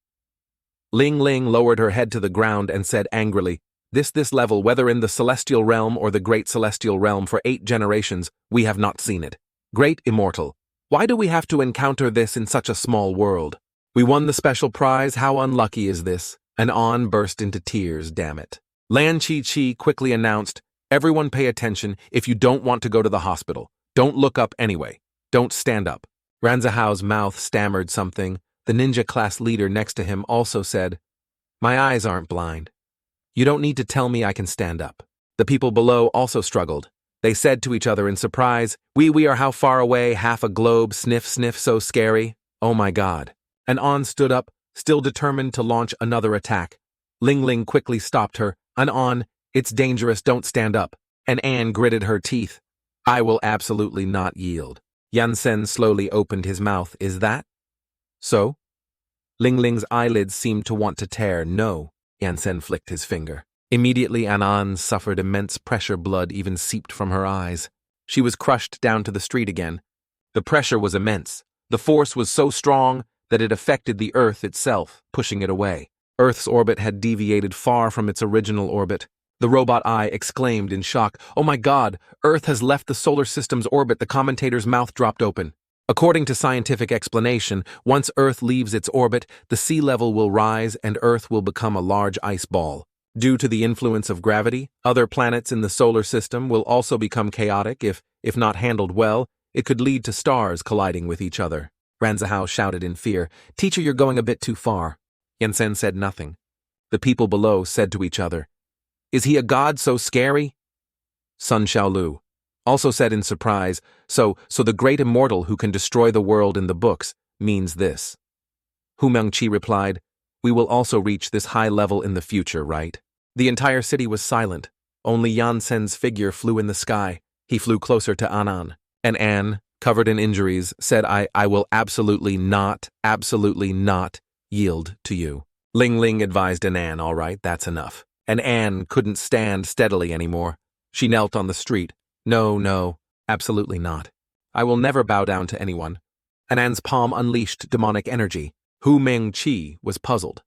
Speaker 1: Ling Ling lowered her head to the ground and said angrily, This level, whether in the celestial realm or the great celestial realm for 8 generations, we have not seen it. Great Immortal. Why do we have to encounter this in such a small world? We won the special prize, how unlucky is this? And An burst into tears, damn it. Lan Chi-Chi quickly announced, Everyone pay attention if you don't want to go to the hospital. Don't look up anyway. Don't stand up. Ranzihao's mouth stammered something. The ninja class leader next to him also said, My eyes aren't blind. You don't need to tell me I can stand up. The people below also struggled. They said to each other in surprise, We are how far away, half a globe, sniff, so scary. Oh my God. And An stood up, still determined to launch another attack. Ling Ling quickly stopped her. An, it's dangerous, don't stand up. And Anne gritted her teeth. I will absolutely not yield. Yansen slowly opened his mouth. Is that so? Ling Ling's eyelids seemed to want to tear. No. Yansen flicked his finger. Immediately An suffered immense pressure. Blood even seeped from her eyes. She was crushed down to the street again. The pressure was immense. The force was so strong that it affected the Earth itself, pushing it away. Earth's orbit had deviated far from its original orbit. The robot eye exclaimed in shock, Oh my God, Earth has left the solar system's orbit. The commentator's mouth dropped open. According to scientific explanation, once Earth leaves its orbit, the sea level will rise and Earth will become a large ice ball. Due to the influence of gravity, other planets in the solar system will also become chaotic. If not handled well, it could lead to stars colliding with each other. Ranzihao shouted in fear, Teacher, you're going a bit too far. Yansen said nothing. The people below said to each other, Is he a god so scary? Sunshaolu also said in surprise, So the great immortal who can destroy the world in the books means this. Hu Mengqi replied, We will also reach this high level in the future, right? The entire city was silent. Only Yansen's figure flew in the sky. He flew closer to An. And Anne, covered in injuries, said, I will absolutely not yield to you. Ling Ling advised An, All right, that's enough. And Anne couldn't stand steadily anymore. She knelt on the street. No, absolutely not. I will never bow down to anyone. An's palm unleashed demonic energy. Hu Mengqi was puzzled.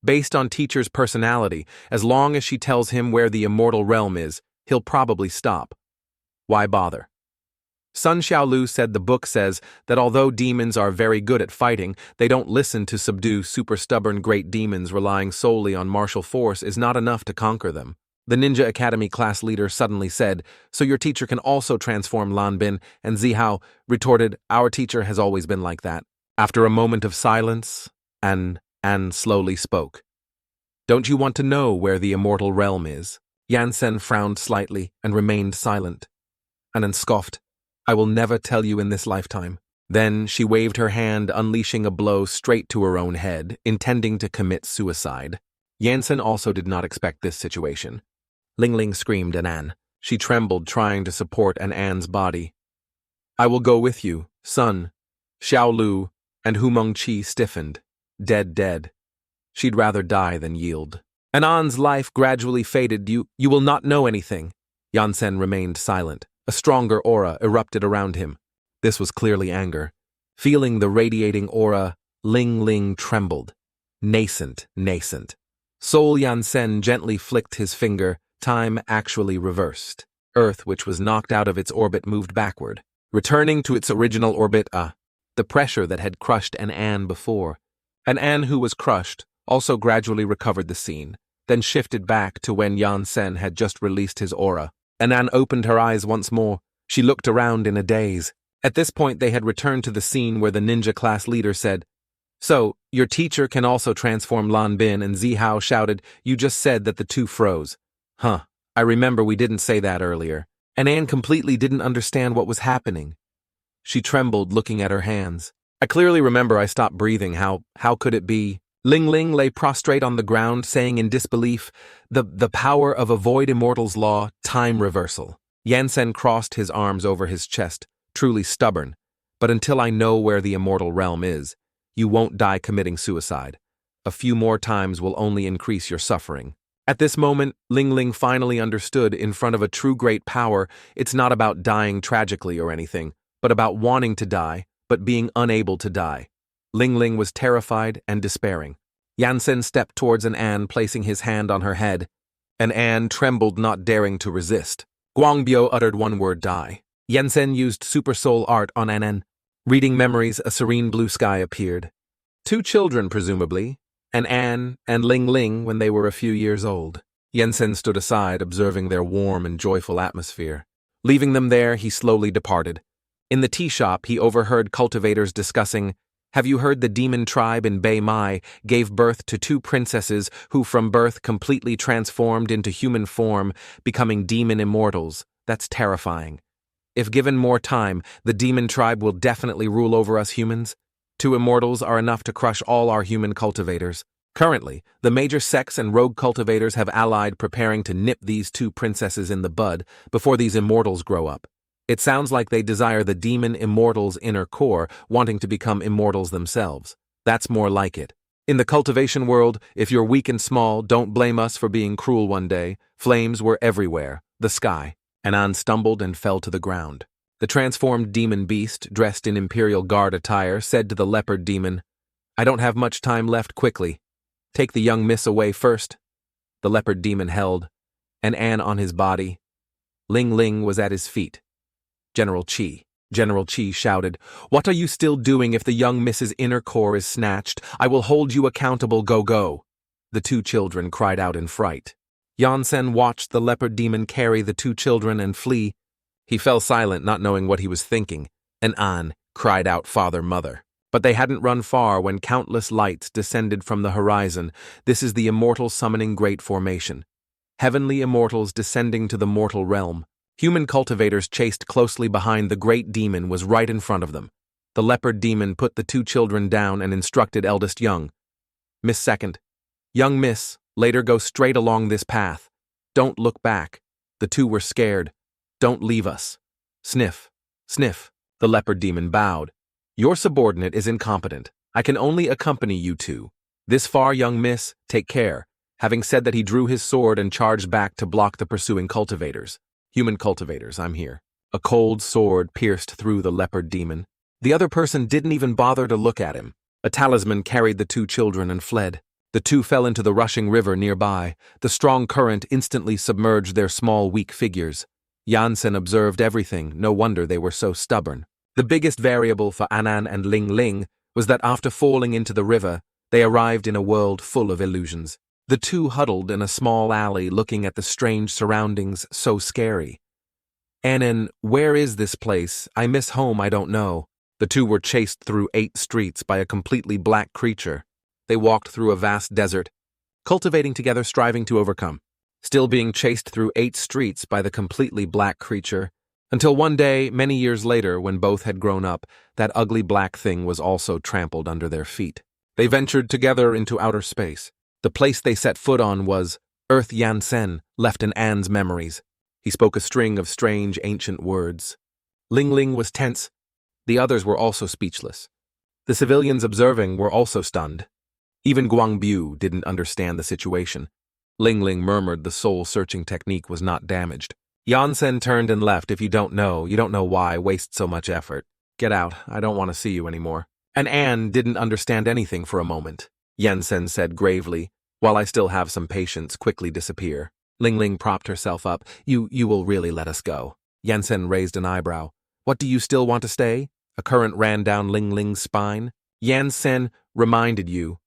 Speaker 1: Based on teacher's personality, as long as she tells him where the immortal realm is, he'll probably stop. Why bother? Sunshaolu said the book says that although demons are very good at fighting, they don't listen to subdue super stubborn great demons. Relying solely on martial force is not enough to conquer them. The Ninja Academy class leader suddenly said, So your teacher can also transform Lan Bin, and Zihao retorted, Our teacher has always been like that. After a moment of silence, An slowly spoke. Don't you want to know where the immortal realm is? Yansen frowned slightly and remained silent. An scoffed, I will never tell you in this lifetime. Then she waved her hand, unleashing a blow straight to her own head, intending to commit suicide. Yansen also did not expect this situation. Ling Ling screamed at An. She trembled, trying to support An's body. I will go with you, son. Xiaolu and Hu Mengqi stiffened. Dead. She'd rather die than yield. An's life gradually faded. You will not know anything. Yansen remained silent. A stronger aura erupted around him. This was clearly anger. Feeling the radiating aura, Ling Ling trembled. Nascent. Soul Yansen gently flicked his finger. Time actually reversed. Earth, which was knocked out of its orbit, moved backward, returning to its original orbit. The pressure that had crushed An before. An who was crushed also gradually recovered the scene. then shifted back to when Yansen had just released his aura. Anan opened her eyes once more. She looked around in a daze. At this point, they had returned to the scene where the ninja class leader said, "So, your teacher can also transform Lan Bin," and Ranzihao shouted, "You just said that the two froze." "Huh, I remember we didn't say that earlier." And Anne completely didn't understand what was happening. She trembled, looking at her hands. "I clearly remember I stopped breathing. How could it be?" Ling Ling lay prostrate on the ground, saying in disbelief, The power of a void immortal's law, time reversal." Yansen crossed his arms over his chest, truly stubborn. "But until I know where the immortal realm is, you won't die committing suicide. A few more times will only increase your suffering." At this moment, Ling Ling finally understood, in front of a true great power, it's not about dying tragically or anything, but about wanting to die, but being unable to die. Ling Ling was terrified and despairing. Yansen stepped towards Anne, placing his hand on her head. Anne trembled, not daring to resist. Guangbyo uttered one word, "Die." Yansen used Super Soul Art on Anne. Reading memories, a serene blue sky appeared. Two children, presumably, Anne and Ling Ling when they were a few years old. Yansen stood aside, observing their warm and joyful atmosphere. Leaving them there, he slowly departed. In the tea shop, he overheard cultivators discussing, "Have you heard the demon tribe in Bei Mai gave birth to two princesses who from birth completely transformed into human form, becoming demon immortals? That's terrifying. If given more time, the demon tribe will definitely rule over us humans. Two immortals are enough to crush all our human cultivators. Currently, the major sects and rogue cultivators have allied, preparing to nip these two princesses in the bud before these immortals grow up. It sounds like they desire the demon immortal's inner core, wanting to become immortals themselves. That's more like it. In the cultivation world, if you're weak and small, don't blame us for being cruel one day. Flames were everywhere. The sky." Anand stumbled and fell to the ground. The transformed demon beast, dressed in Imperial Guard attire, said to the leopard demon, "I don't have much time left. Quickly. Take the young miss away first." The leopard demon held Anne on his body. Ling Ling was at his feet. General Chi shouted, "What are you still doing? If the young miss's inner core is snatched, I will hold you accountable. Go." The two children cried out in fright. Yansen watched the leopard demon carry the two children and flee. He fell silent, not knowing what he was thinking. An cried out, "Father, mother." But they hadn't run far when countless lights descended from the horizon. This is the immortal summoning great formation. Heavenly immortals descending to the mortal realm. Human cultivators chased closely behind the great demon was right in front of them. The leopard demon put the two children down and instructed eldest young. "Miss Second. Young Miss, later go straight along this path. Don't look back." The two were scared. "Don't leave us." Sniff. Sniff. The leopard demon bowed. "Your subordinate is incompetent. I can only accompany you two. This far, young miss, take care." Having said that, he drew his sword and charged back to block the pursuing cultivators. "Human cultivators, I'm here." A cold sword pierced through the leopard demon. The other person didn't even bother to look at him. A talisman carried the two children and fled. The two fell into the rushing river nearby. The strong current instantly submerged their small, weak figures. Yansen observed everything. No wonder they were so stubborn. The biggest variable for Anan and Ling Ling was that after falling into the river, they arrived in a world full of illusions. The two huddled in a small alley looking at the strange surroundings, so scary. "Anan, where is this place? I miss home, I don't know." The two were chased through 8 streets by a completely black creature. They walked through a vast desert, cultivating together, striving to overcome. Still being chased through 8 streets by the completely black creature, until one day, many years later, when both had grown up, that ugly black thing was also trampled under their feet. They ventured together into outer space. The place they set foot on was Earth. Yansen left in Anne's memories. He spoke a string of strange ancient words. Ling Ling was tense. The others were also speechless. The civilians observing were also stunned. Even Guangbu didn't understand the situation. Ling Ling murmured the soul-searching technique was not damaged. Yansen turned and left. "If you don't know why waste so much effort. Get out, I don't want to see you anymore." And Anne didn't understand anything for a moment. Yansen said gravely, "While I still have some patience, quickly disappear." Ling Ling propped herself up. You will really let us go?" Yansen raised an eyebrow. "What, do you still want to stay?" A current ran down Ling Ling's spine. "Yansen reminded you."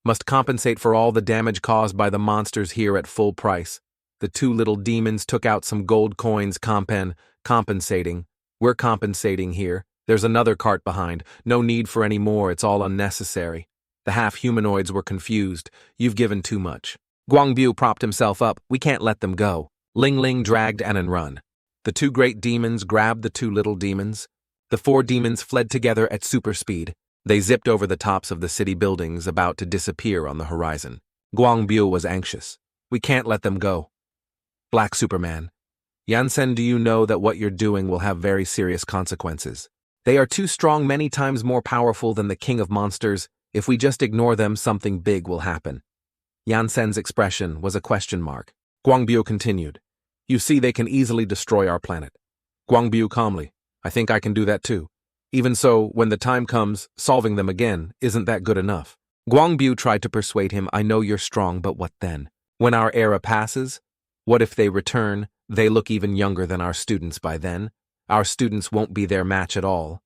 Speaker 1: Must compensate for all the damage caused by the monsters here at full price. The two little demons took out some gold coins compensating. We're compensating here. There's another cart behind. No need for any more, it's all unnecessary. The half-humanoids were confused. You've given too much. Guangbu propped himself up. We can't let them go. Ling Ling dragged An and run. The two great demons grabbed the two little demons. The four demons fled together at super speed. They zipped over the tops of the city buildings, about to disappear on the horizon. Guangbu was anxious. We can't let them go. Black Superman. Yansen, do you know that what you're doing will have very serious consequences? They are too strong, many times more powerful than the king of monsters. If we just ignore them, something big will happen. Yansen's expression was a question mark. Guangbu continued. You see, they can easily destroy our planet. Guangbu calmly. I think I can do that too. Even so, when the time comes, solving them again, isn't that good enough? Guangbu tried to persuade him. I know you're strong, but what then? When our era passes? What if they return? They look even younger than our students by then. Our students won't be their match at all.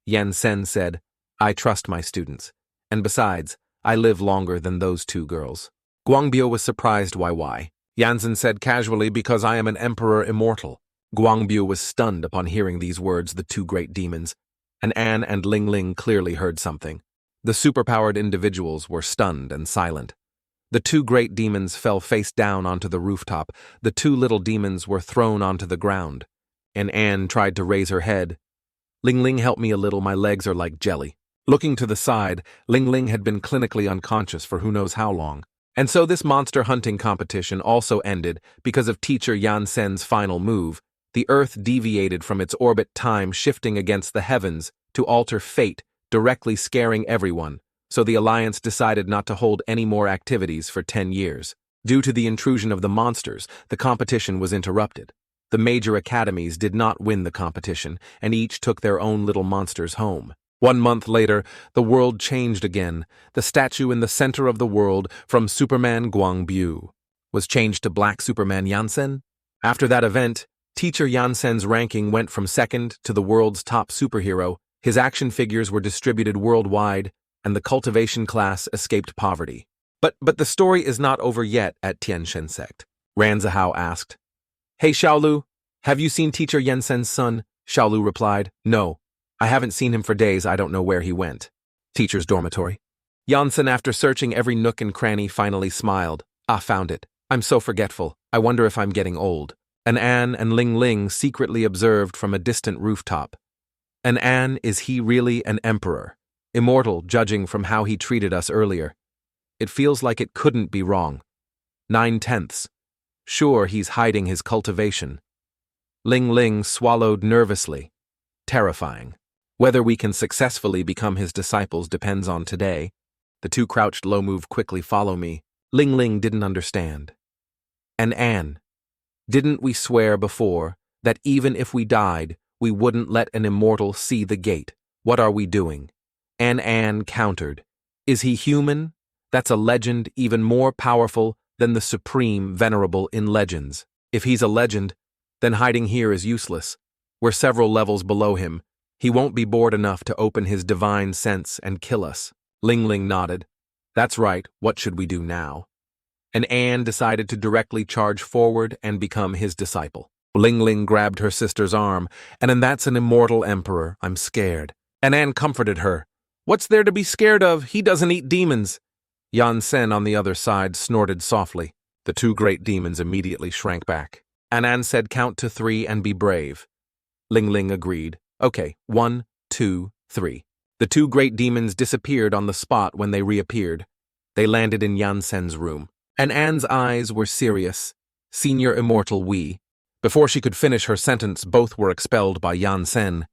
Speaker 1: Yansen said, I trust my students. And besides, I live longer than those two girls. Guangbu was surprised why. Yansen said casually, because I am an emperor immortal. Guangbu was stunned upon hearing these words. The two great demons, and An and Ling Ling, clearly heard something. The superpowered individuals were stunned and silent. The two great demons fell face down onto the rooftop. The two little demons were thrown onto the ground. And An tried to raise her head. Ling Ling, help me a little, my legs are like jelly. Looking to the side, Ling Ling had been clinically unconscious for who knows how long. And so this monster hunting competition also ended because of teacher Yansen's final move. The Earth deviated from its orbit, time shifting against the heavens to alter fate, directly scaring everyone. So the Alliance decided not to hold any more activities for 10 years. Due to the intrusion of the monsters, the competition was interrupted. The major academies did not win the competition, and each took their own little monsters home. 1 month later, the world changed again. The statue in the center of the world, from Superman Guangbu, was changed to Black Superman Yansen. After that event, teacher Yansen's ranking went from second to the world's top superhero. His action figures were distributed worldwide, and the cultivation class escaped poverty. But the story is not over yet at Tiantian sect. Ranzihao asked. Hey Xiaolu, have you seen teacher Yansen's son? Xiaolu replied, No. I haven't seen him for days, I don't know where he went. Teacher's dormitory. Yansen, after searching every nook and cranny, finally smiled. Found it. I'm so forgetful. I wonder if I'm getting old. An An and Ling Ling secretly observed from a distant rooftop. An An, is he really an emperor? Immortal, judging from how he treated us earlier. It feels like it couldn't be wrong. 9/10. Sure, he's hiding his cultivation. Ling Ling swallowed nervously. Terrifying. Whether we can successfully become his disciples depends on today. The two crouched low, move quickly, follow me. Ling Ling didn't understand. And An, didn't we swear before that even if we died, we wouldn't let an immortal see the gate? What are we doing? An countered. Is he human? That's a legend even more powerful than the supreme venerable in legends. If he's a legend, then hiding here is useless. We're several levels below him. He won't be bored enough to open his divine sense and kill us. Ling Ling nodded. That's right, what should we do now? And An decided to directly charge forward and become his disciple. Ling Ling grabbed her sister's arm, and that's an immortal emperor, I'm scared. And An comforted her. What's there to be scared of? He doesn't eat demons. Yansen on the other side snorted softly. The two great demons immediately shrank back. An said, count to 3 and be brave. Ling Ling agreed. Okay, 1, 2, 3. The two great demons disappeared on the spot when they reappeared. They landed in Yansen's room. And An's eyes were serious. Senior immortal we. Before she could finish her sentence, both were expelled by Yansen.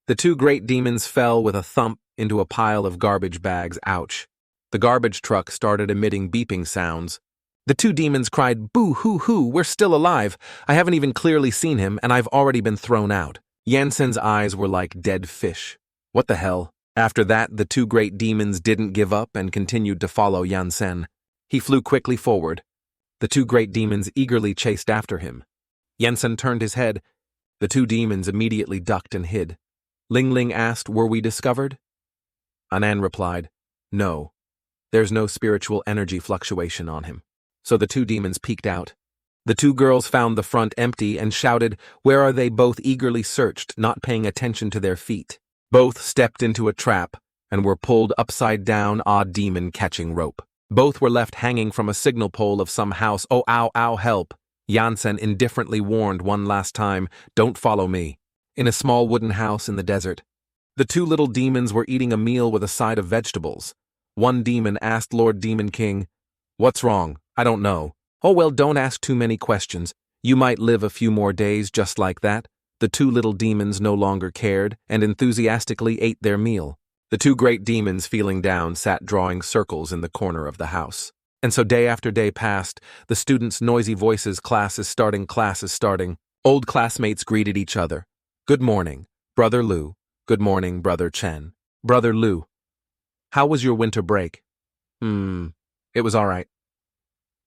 Speaker 1: The two great demons fell with a thump into a pile of garbage bags. Ouch. The garbage truck started emitting beeping sounds. The two demons cried, Boo-hoo-hoo, we're still alive. I haven't even clearly seen him, and I've already been thrown out. Yansen's eyes were like dead fish. What the hell? After that, the two great demons didn't give up and continued to follow Yansen. He flew quickly forward. The two great demons eagerly chased after him. Yansen turned his head. The two demons immediately ducked and hid. Ling Ling asked, were we discovered? Anan replied, no. There's no spiritual energy fluctuation on him. So the two demons peeked out. The two girls found the front empty and shouted, "Where are they?" Both eagerly searched, not paying attention to their feet. Both stepped into a trap and were pulled upside down, a demon catching rope. Both were left hanging from a signal pole of some house. "Oh, ow, ow, help!" Yansen indifferently warned one last time, "Don't follow me." In a small wooden house in the desert, the two little demons were eating a meal with a side of vegetables. One demon asked Lord Demon King, "What's wrong?" "I don't know." "Oh well, don't ask too many questions. You might live a few more days just like that." The two little demons no longer cared and enthusiastically ate their meal. The two great demons, feeling down, sat drawing circles in the corner of the house. And so day after day passed, the students' noisy voices, "Class is starting, class is starting." Old classmates greeted each other. "Good morning, Brother Lu." "Good morning, Brother Chen." "Brother Lu, how was your winter break?" It was all right.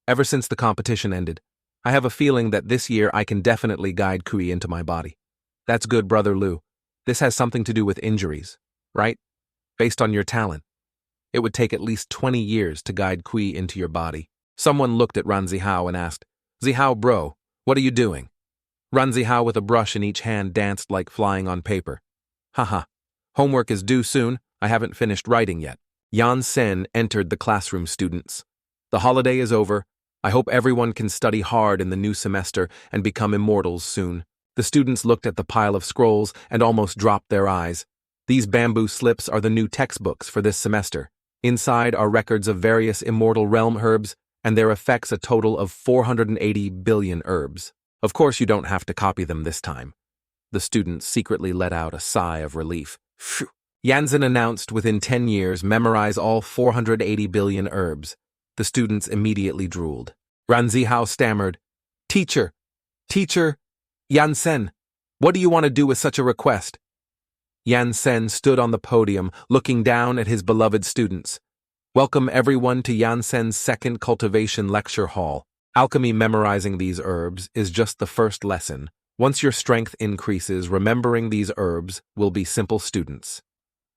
Speaker 1: Ever since the competition ended, I have a feeling that this year I can definitely guide Kui into my body." "That's good, Brother Lu. This has something to do with injuries, right? Based on your talent. It would take at least 20 years to guide Kui into your body." Someone looked at Ranzihao and asked, "Zihao bro, what are you doing?" Ranzihao, with a brush in each hand, danced like flying on paper. "Haha, homework is due soon. I haven't finished writing yet." Yansen entered the classroom. "Students, the holiday is over. I hope everyone can study hard in the new semester and become immortals soon." The students looked at the pile of scrolls and almost dropped their eyes. These bamboo slips are the new textbooks for this semester. Inside are records of various immortal realm herbs and their effects, a total of 480 billion herbs. Of course you don't have to copy them this time. The students secretly let out a sigh of relief. Phew. Yansen announced, "Within 10 years, memorize all 480 billion herbs." The students immediately drooled. Ranzihao stammered, Teacher, Yansen, what do you want to do with such a request?" Yansen stood on the podium, looking down at his beloved students. "Welcome everyone to Yansen's second cultivation lecture hall. Alchemy. Memorizing these herbs is just the first lesson. Once your strength increases, remembering these herbs will be simple, students.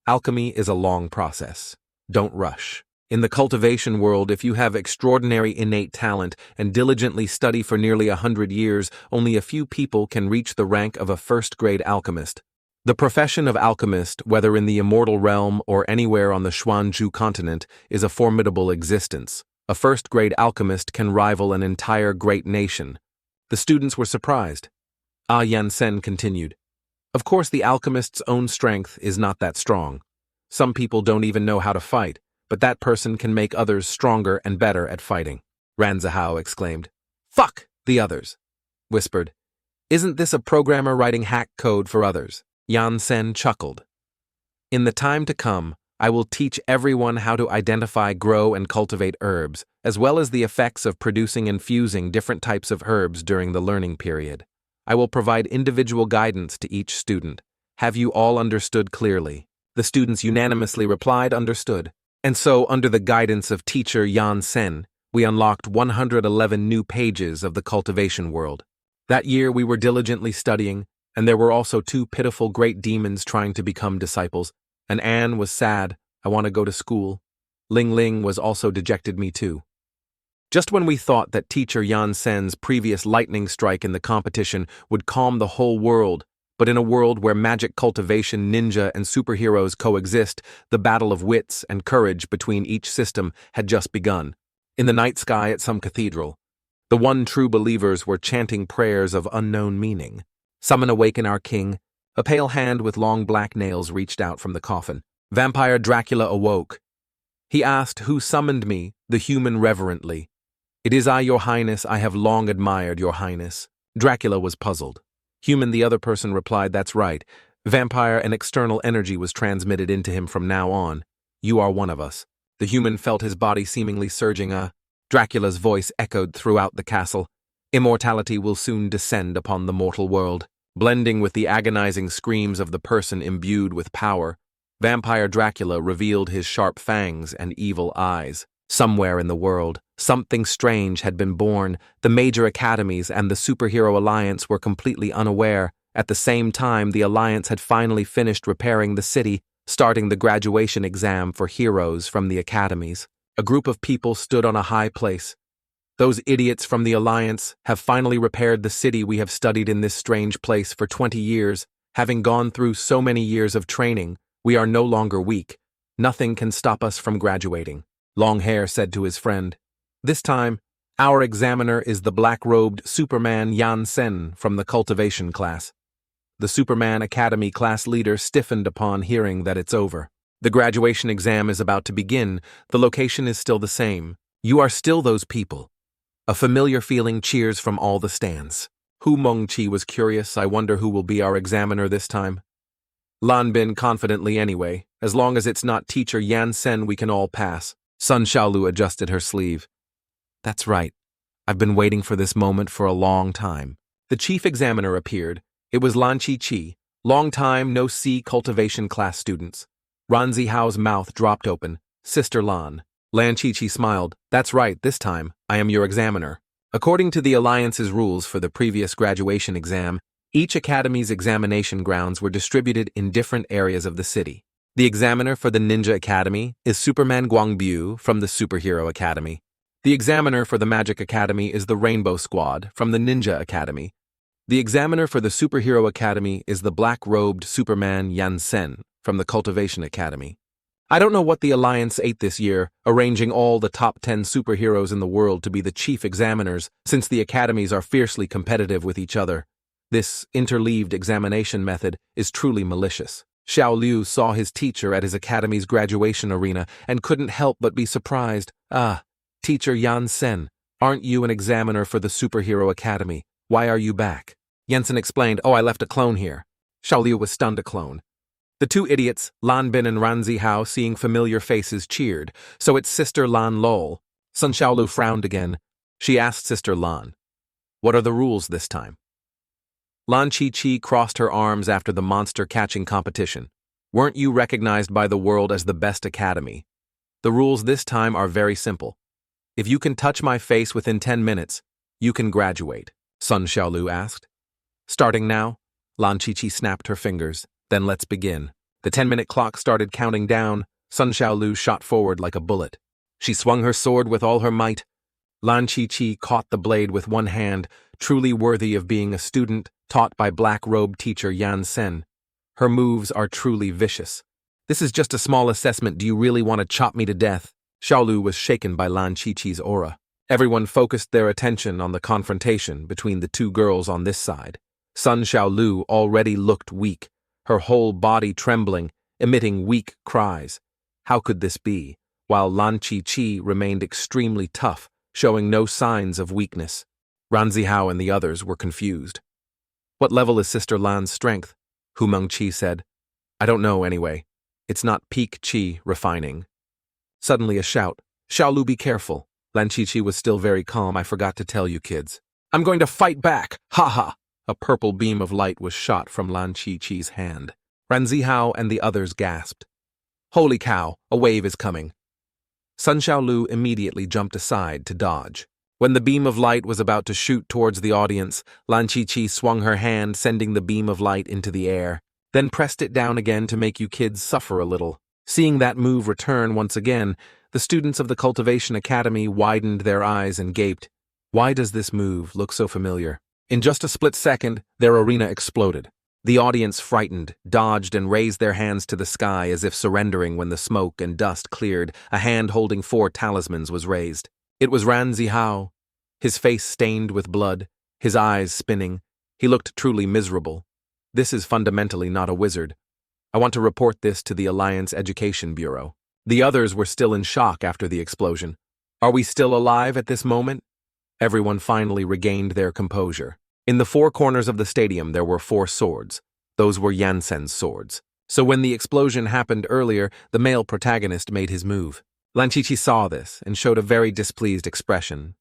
Speaker 1: Alchemy is a long process. Don't rush. In the cultivation world, if you have extraordinary innate talent and diligently study for nearly 100 years, only a few people can reach the rank of a first-grade alchemist. The profession of alchemist, whether in the immortal realm or anywhere on the Xuanzhu continent, is a formidable existence. A first-grade alchemist can rival an entire great nation." The students were surprised. Yansen continued, "Of course the alchemist's own strength is not that strong. Some people don't even know how to fight, but that person can make others stronger and better at fighting." Ranzihao exclaimed. "Fuck the others," whispered. "Isn't this a programmer writing hack code for others?" Yansen chuckled. "In the time to come, I will teach everyone how to identify, grow, and cultivate herbs, as well as the effects of producing and fusing different types of herbs during the learning period. I will provide individual guidance to each student. Have you all understood clearly?" The students unanimously replied, "Understood." And so, under the guidance of teacher Yansen, we unlocked 111 new pages of the cultivation world. That year we were diligently studying, and there were also two pitiful great demons trying to become disciples. And Anne was sad, "I want to go to school." Ling Ling was also dejected, "Me too." Just when we thought that teacher Yansen's previous lightning strike in the competition would calm the whole world, but in a world where magic, cultivation, ninja, and superheroes coexist, the battle of wits and courage between each system had just begun. In the night sky at some cathedral, the one true believers were chanting prayers of unknown meaning. "Summon, awaken our king." A pale hand with long black nails reached out from the coffin. Vampire Dracula awoke. He asked, "Who summoned me?" The human reverently. "It is I, your highness. I have long admired your highness." Dracula was puzzled. Human, the other person, replied, "That's right. Vampire, an external energy was transmitted into him from now on. You are one of us." The human felt his body seemingly surging. Dracula's voice echoed throughout the castle. "Immortality will soon descend upon the mortal world." Blending with the agonizing screams of the person imbued with power, Vampire Dracula revealed his sharp fangs and evil eyes. Somewhere in the world, something strange had been born. The major academies and the Superhero Alliance were completely unaware. At the same time, the Alliance had finally finished repairing the city, starting the graduation exam for heroes from the academies. A group of people stood on a high place. Those idiots from the Alliance have finally repaired the city we have studied in this strange place for 20 years. Having gone through so many years of training, we are no longer weak. Nothing can stop us from graduating. Long Hair said to his friend. This time, our examiner is the black-robed Superman Yansen from the Cultivation class. The Superman Academy class leader stiffened upon hearing that it's over. The graduation exam is about to begin. The location is still the same. You are still those people. A familiar feeling cheers from all the stands. Hu Mengqi was curious. I wonder who will be our examiner this time. Lan Bin confidently anyway. As long as it's not teacher Yansen, we can all pass. Sunshaolu adjusted her sleeve. That's right. I've been waiting for this moment for a long time. The chief examiner appeared. It was Lan Chi-Chi. Long time no see cultivation class students. Ranzihao's mouth dropped open. Sister Lan. Lan Chi-Chi smiled. That's right, this time, I am your examiner. According to the Alliance's rules for the previous graduation exam, each academy's examination grounds were distributed in different areas of the city. The examiner for the Ninja Academy is Superman Guangbu from the Superhero Academy. The examiner for the Magic Academy is the Rainbow Squad from the Ninja Academy. The examiner for the Superhero Academy is the black-robed Superman Yansen from the Cultivation Academy. I don't know what the Alliance ate this year, arranging all the top 10 superheroes in the world to be the chief examiners, since the academies are fiercely competitive with each other. This interleaved examination method is truly malicious. Xiao Liu saw his teacher at his academy's graduation arena and couldn't help but be surprised. Ah, Teacher Yansen, aren't you an examiner for the Superhero Academy? Why are you back? Yansen explained, I left a clone here. Xiao Liu was stunned. A clone. The two idiots, Lan Bin and Ranzihao, seeing familiar faces, cheered. So it's Sister Lan lol. Sunshaolu frowned again. She asked Sister Lan, what are the rules this time? Lan Chi-Chi crossed her arms after the monster-catching competition. Weren't you recognized by the world as the best academy? The rules this time are very simple. If you can touch my face within 10 minutes, you can graduate, Sunshaolu asked. Starting now? Lan Chi-Chi snapped her fingers. Then let's begin. The 10-minute clock started counting down. Sunshaolu shot forward like a bullet. She swung her sword with all her might. Lan Chi-Chi caught the blade with one hand, truly worthy of being a student taught by black-robed teacher Yansen. Her moves are truly vicious. This is just a small assessment. Do you really want to chop me to death? Xiaolu was shaken by Lan Chi-Chi's aura. Everyone focused their attention on the confrontation between the two girls on this side. Sunshaolu already looked weak, her whole body trembling, emitting weak cries. How could this be? While Lan Chi-Chi remained extremely tough, showing no signs of weakness. Ranzihao and the others were confused. What level is Sister Lan's strength? Hu Mengqi said. I don't know anyway. It's not peak chi refining. Suddenly a shout. Xiaolu, be careful. Lan Chi-Chi was still very calm. I forgot to tell you kids. I'm going to fight back. Ha ha. A purple beam of light was shot from Lan Chi-Chi's hand. Ranzihao and the others gasped. Holy cow, a wave is coming. Sunshaolu immediately jumped aside to dodge. When the beam of light was about to shoot towards the audience, Lan Chi-Chi swung her hand, sending the beam of light into the air, then pressed it down again to make you kids suffer a little. Seeing that move return once again, the students of the Cultivation Academy widened their eyes and gaped. Why does this move look so familiar? In just a split second, their arena exploded. The audience, frightened, dodged and raised their hands to the sky as if surrendering. When the smoke and dust cleared, a hand holding 4 talismans was raised. It was Ranzihao, his face stained with blood, his eyes spinning. He looked truly miserable. This is fundamentally not a wizard. I want to report this to the Alliance Education Bureau. The others were still in shock after the explosion. Are we still alive at this moment? Everyone finally regained their composure. In the 4 corners of the stadium there were 4 swords. Those were Yansen's swords. So when the explosion happened earlier, the male protagonist made his move. Lan Chi-Chi saw this and showed a very displeased expression.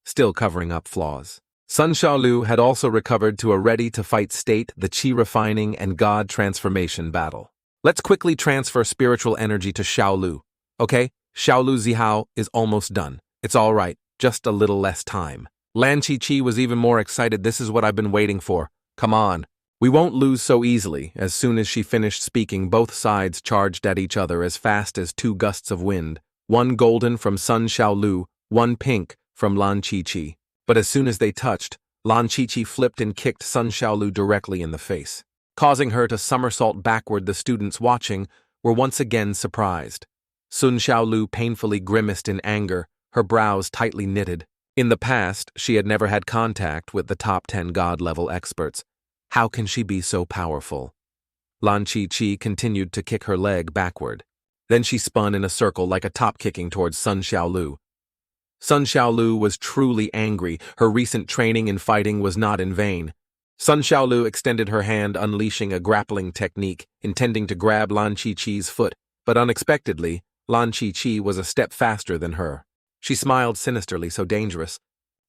Speaker 1: Still covering up flaws. Sunshaolu had also recovered to a ready-to-fight state, the chi refining and god transformation battle. Let's quickly transfer spiritual energy to Xiaolu. Okay, Xiaolu Zihao is almost done. It's all right, just a little less time. Lan Chi-Chi was even more excited. This is what I've been waiting for. Come on. We won't lose so easily. As soon as she finished speaking, both sides charged at each other as fast as 2 gusts of wind. one golden from Sunshaolu, one pink from Lan Chi-Chi. But as soon as they touched, Lan Chi-Chi flipped and kicked Sunshaolu directly in the face, causing her to somersault backward. The students watching were once again surprised. Sunshaolu painfully grimaced in anger, her brows tightly knitted. In the past, she had never had contact with the top 10 god-level experts. How can she be so powerful? Lan Chi-Chi continued to kick her leg backward. Then she spun in a circle like a top-kicking towards Sunshaolu. Sunshaolu was truly angry. Her recent training in fighting was not in vain. Sunshaolu extended her hand, unleashing a grappling technique, intending to grab Lan Chi-Chi's foot, but unexpectedly, Lan Chi-Chi was a step faster than her. She smiled sinisterly, so dangerous.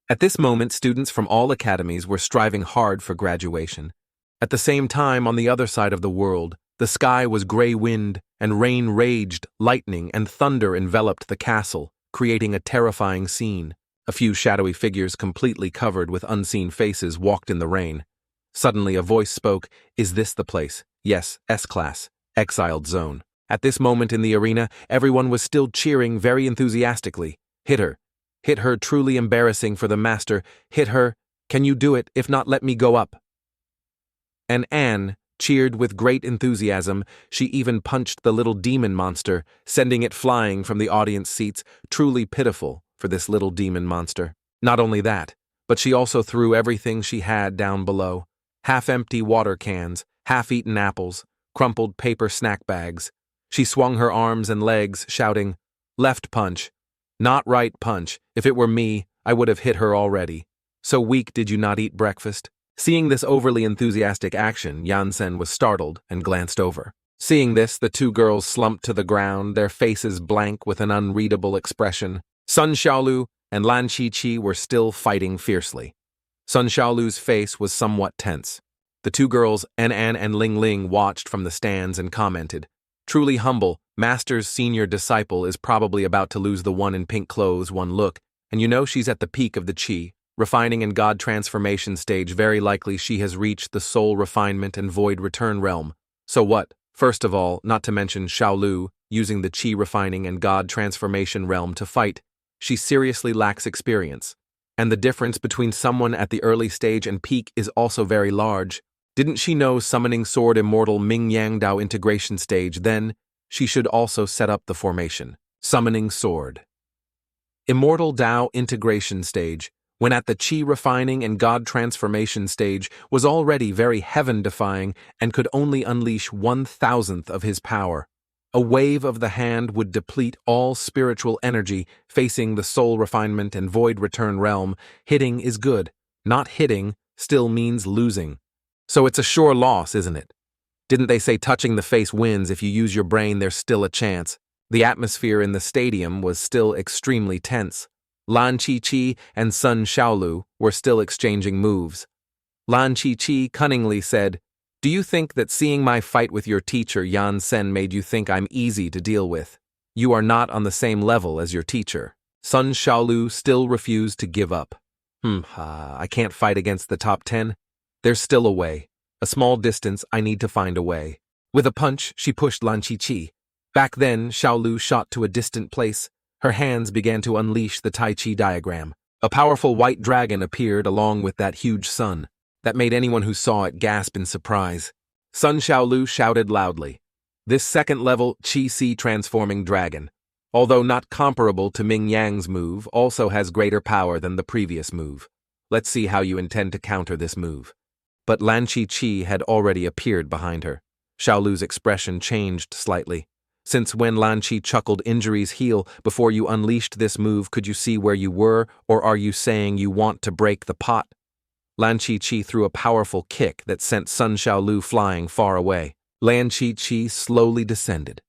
Speaker 1: At this moment, students from all academies were striving hard for graduation. At the same time, on the other side of the world, the sky was gray wind, and rain raged, lightning and thunder enveloped the castle, creating a terrifying scene. A few shadowy figures completely covered with unseen faces walked in the rain. Suddenly a voice spoke, "Is this the place?" "Yes, S-Class, exiled zone." At this moment in the arena, everyone was still cheering very enthusiastically. "Hit her. Hit her, truly embarrassing for the master. Hit her. Can you do it? If not, let me go up." And Anne cheered with great enthusiasm. She even punched the little demon monster, sending it flying from the audience seats, truly pitiful for this little demon monster. Not only that, but she also threw everything she had down below. Half-empty water cans, half-eaten apples, crumpled paper snack bags. She swung her arms and legs, shouting, "Left punch. Not right punch. If it were me, I would have hit her already. So weak did you not eat breakfast?" Seeing this overly enthusiastic action, Yansen was startled and glanced over. Seeing this, the two girls slumped to the ground, their faces blank with an unreadable expression. Sunshaolu and Lan Chi-Chi were still fighting fiercely. Sunshaolu's face was somewhat tense. The two girls, An and Ling Ling, watched from the stands and commented, "Truly humble, Master's senior disciple is probably about to lose the one in pink clothes one look, and you know she's at the peak of the chi. Refining and God transformation stage. Very likely she has reached the soul refinement and void return realm. So what? First of all, not to mention Shaolu, using the chi refining and God transformation realm to fight, she seriously lacks experience. And the difference between someone at the early stage and peak is also very large. Didn't she know summoning sword immortal Ming Yang Dao integration stage? Then she should also set up the formation. Summoning sword. Immortal Dao integration stage, when at the chi refining and God transformation stage, was already very heaven-defying and could only unleash 1/1000th of his power. A wave of the hand would deplete all spiritual energy facing the soul refinement and void return realm. Hitting is good. Not hitting still means losing. So it's a sure loss, isn't it? Didn't they say touching the face wins? If you use your brain, there's still a chance. The atmosphere in the stadium was still extremely tense. Lan Chi-Chi and Sunshaolu were still exchanging moves. Lan Chi-Chi cunningly said, "Do you think that seeing my fight with your teacher Yansen made you think I'm easy to deal with? You are not on the same level as your teacher." Sunshaolu still refused to give up. I can't fight against the top 10. There's still a way. A small distance, I need to find a way. With a punch, she pushed Lan Chi-Chi. Back then, Shaolu shot to a distant place. Her hands began to unleash the Tai Chi diagram. A powerful white dragon appeared along with that huge sun. That made anyone who saw it gasp in surprise. Sunshaolu shouted loudly. This second-level Chi-Si transforming dragon, although not comparable to Ming Yang's move, also has greater power than the previous move. Let's see how you intend to counter this move. But Lan Chi-Chi had already appeared behind her. Shaolu's expression changed slightly. Since when Lan Chi chuckled, "Injuries heal. Before you unleashed this move, could you see where you were, or are you saying you want to break the pot?" Lan Chi-Chi threw a powerful kick that sent Sunshaolu flying far away. Lan Chi-Chi slowly descended.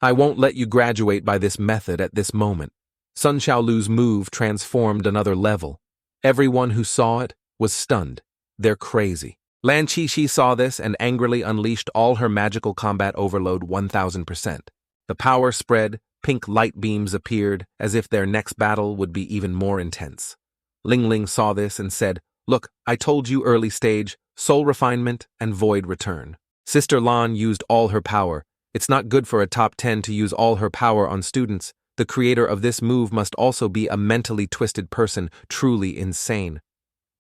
Speaker 1: "I won't let you graduate by this method at this moment." Sunshaolu's move transformed another level. Everyone who saw it was stunned. They're crazy. Lan Chi-Chi saw this and angrily unleashed all her magical combat overload 1000%. The power spread, pink light beams appeared, as if their next battle would be even more intense. Ling Ling saw this and said, "Look, I told you early stage, soul refinement and void return." Sister Lan used all her power. It's not good for a top 10 to use all her power on students. The creator of this move must also be a mentally twisted person, truly insane.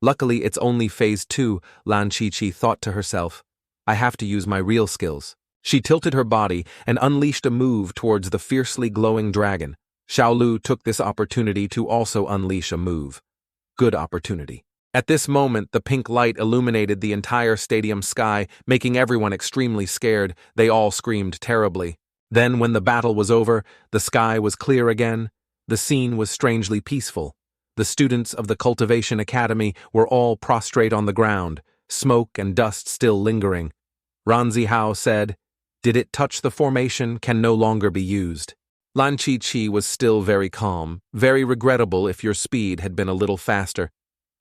Speaker 1: Luckily, it's only phase 2, Lan Chi-Chi thought to herself. I have to use my real skills. She tilted her body and unleashed a move towards the fiercely glowing dragon. Shiao took this opportunity to also unleash a move. Good opportunity. At this moment, the pink light illuminated the entire stadium sky, making everyone extremely scared. They all screamed terribly. Then, when the battle was over, the sky was clear again. The scene was strangely peaceful. The students of the Cultivation Academy were all prostrate on the ground, smoke and dust still lingering. Ranzihao said, "Did it touch the formation? Can no longer be used." Lan Chi-Chi was still very calm, very regrettable if your speed had been a little faster.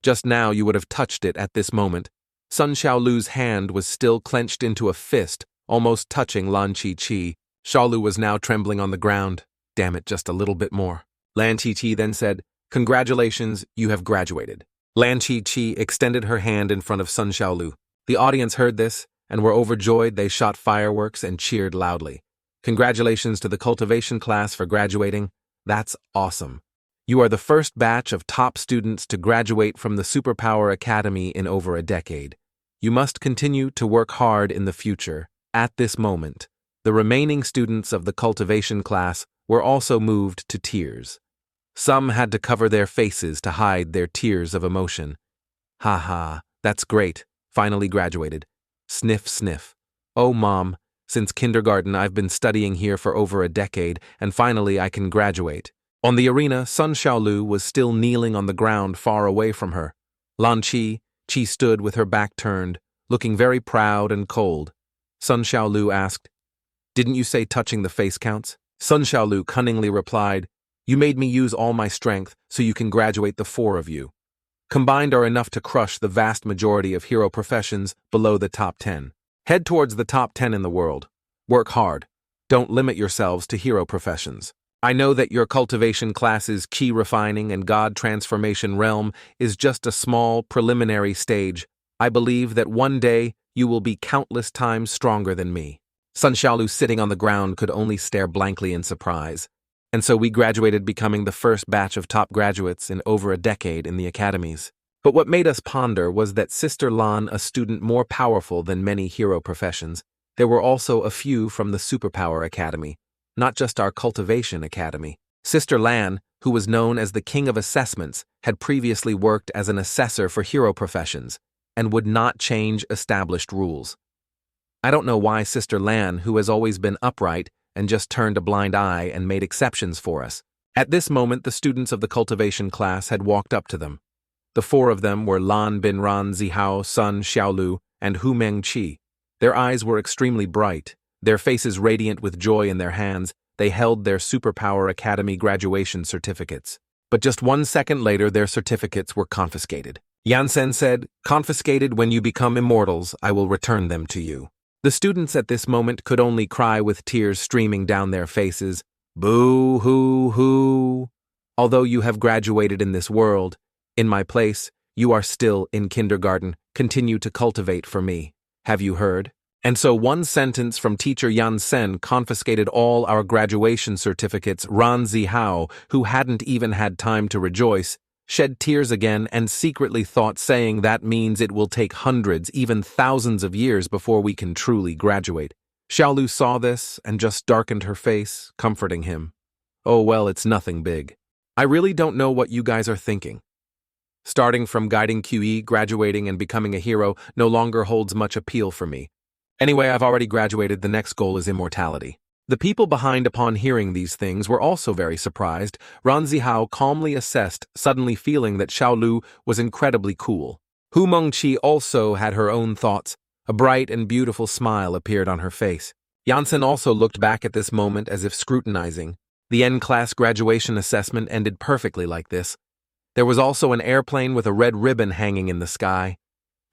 Speaker 1: Just now you would have touched it at this moment. Sunshaolu's hand was still clenched into a fist, almost touching Lan Chi-Chi. Shaolu was now trembling on the ground. Damn it, just a little bit more. Lan Chi-Chi then said, "Congratulations, you have graduated." Lan Chi-Chi extended her hand in front of Sunshaolu. The audience heard this and were overjoyed. They shot fireworks and cheered loudly. Congratulations to the cultivation class for graduating. That's awesome. You are the first batch of top students to graduate from the Superpower Academy in over a decade. You must continue to work hard in the future. At this moment, the remaining students of the cultivation class were also moved to tears. Some had to cover their faces to hide their tears of emotion. "Ha ha, that's great. Finally graduated." Sniff, sniff. "Oh, Mom. Since kindergarten, I've been studying here for over a decade, and finally I can graduate." On the arena, Sunshaolu was still kneeling on the ground far away from her. Lan Chi-Chi stood with her back turned, looking very proud and cold. Sunshaolu asked, "Didn't you say touching the face counts?" Sunshaolu cunningly replied, "You made me use all my strength, so you can graduate the 4 of you. Combined are enough to crush the vast majority of hero professions below the top 10. Head towards the top 10 in the world. Work hard. Don't limit yourselves to hero professions. I know that your cultivation class's key refining and god transformation realm is just a small preliminary stage. I believe that one day you will be countless times stronger than me." Sunshaolu, sitting on the ground, could only stare blankly in surprise. "And so we graduated, becoming the first batch of top graduates in over a decade in the academies. But what made us ponder was that Sister Lan, a student more powerful than many hero professions, there were also a few from the Superpower Academy, not just our Cultivation Academy. Sister Lan, who was known as the King of Assessments, had previously worked as an assessor for hero professions, and would not change established rules. I don't know why Sister Lan, who has always been upright, and just turned a blind eye and made exceptions for us." At this moment, the students of the cultivation class had walked up to them. The 4 of them were Lan bin Ranzihao, Sunshaolu, and Hu Meng-chi. Their eyes were extremely bright, their faces radiant with joy. In their hands, they held their Superpower Academy graduation certificates. But just 1 second later, their certificates were confiscated. Yansen said, "Confiscated. When you become immortals, I will return them to you." The students at this moment could only cry with tears streaming down their faces. "Boo-hoo-hoo. Although you have graduated in this world, in my place, you are still in kindergarten. Continue to cultivate for me. Have you heard?" And so one sentence from teacher Yansen confiscated all our graduation certificates. Ranzihao, who hadn't even had time to rejoice, shed tears again and secretly thought, saying that means it will take hundreds, even thousands of years before we can truly graduate. Shiao saw this and just darkened her face, comforting him. "Oh well, it's nothing big. I really don't know what you guys are thinking. Starting from guiding QE, graduating and becoming a hero no longer holds much appeal for me. Anyway, I've already graduated. The next goal is immortality." The people behind, upon hearing these things, were also very surprised. Ranzihao calmly assessed, suddenly feeling that Shiao was incredibly cool. Hu Meng-chi also had her own thoughts. A bright and beautiful smile appeared on her face. Yansen also looked back at this moment as if scrutinizing. The N-class graduation assessment ended perfectly like this. There was also an airplane with a red ribbon hanging in the sky.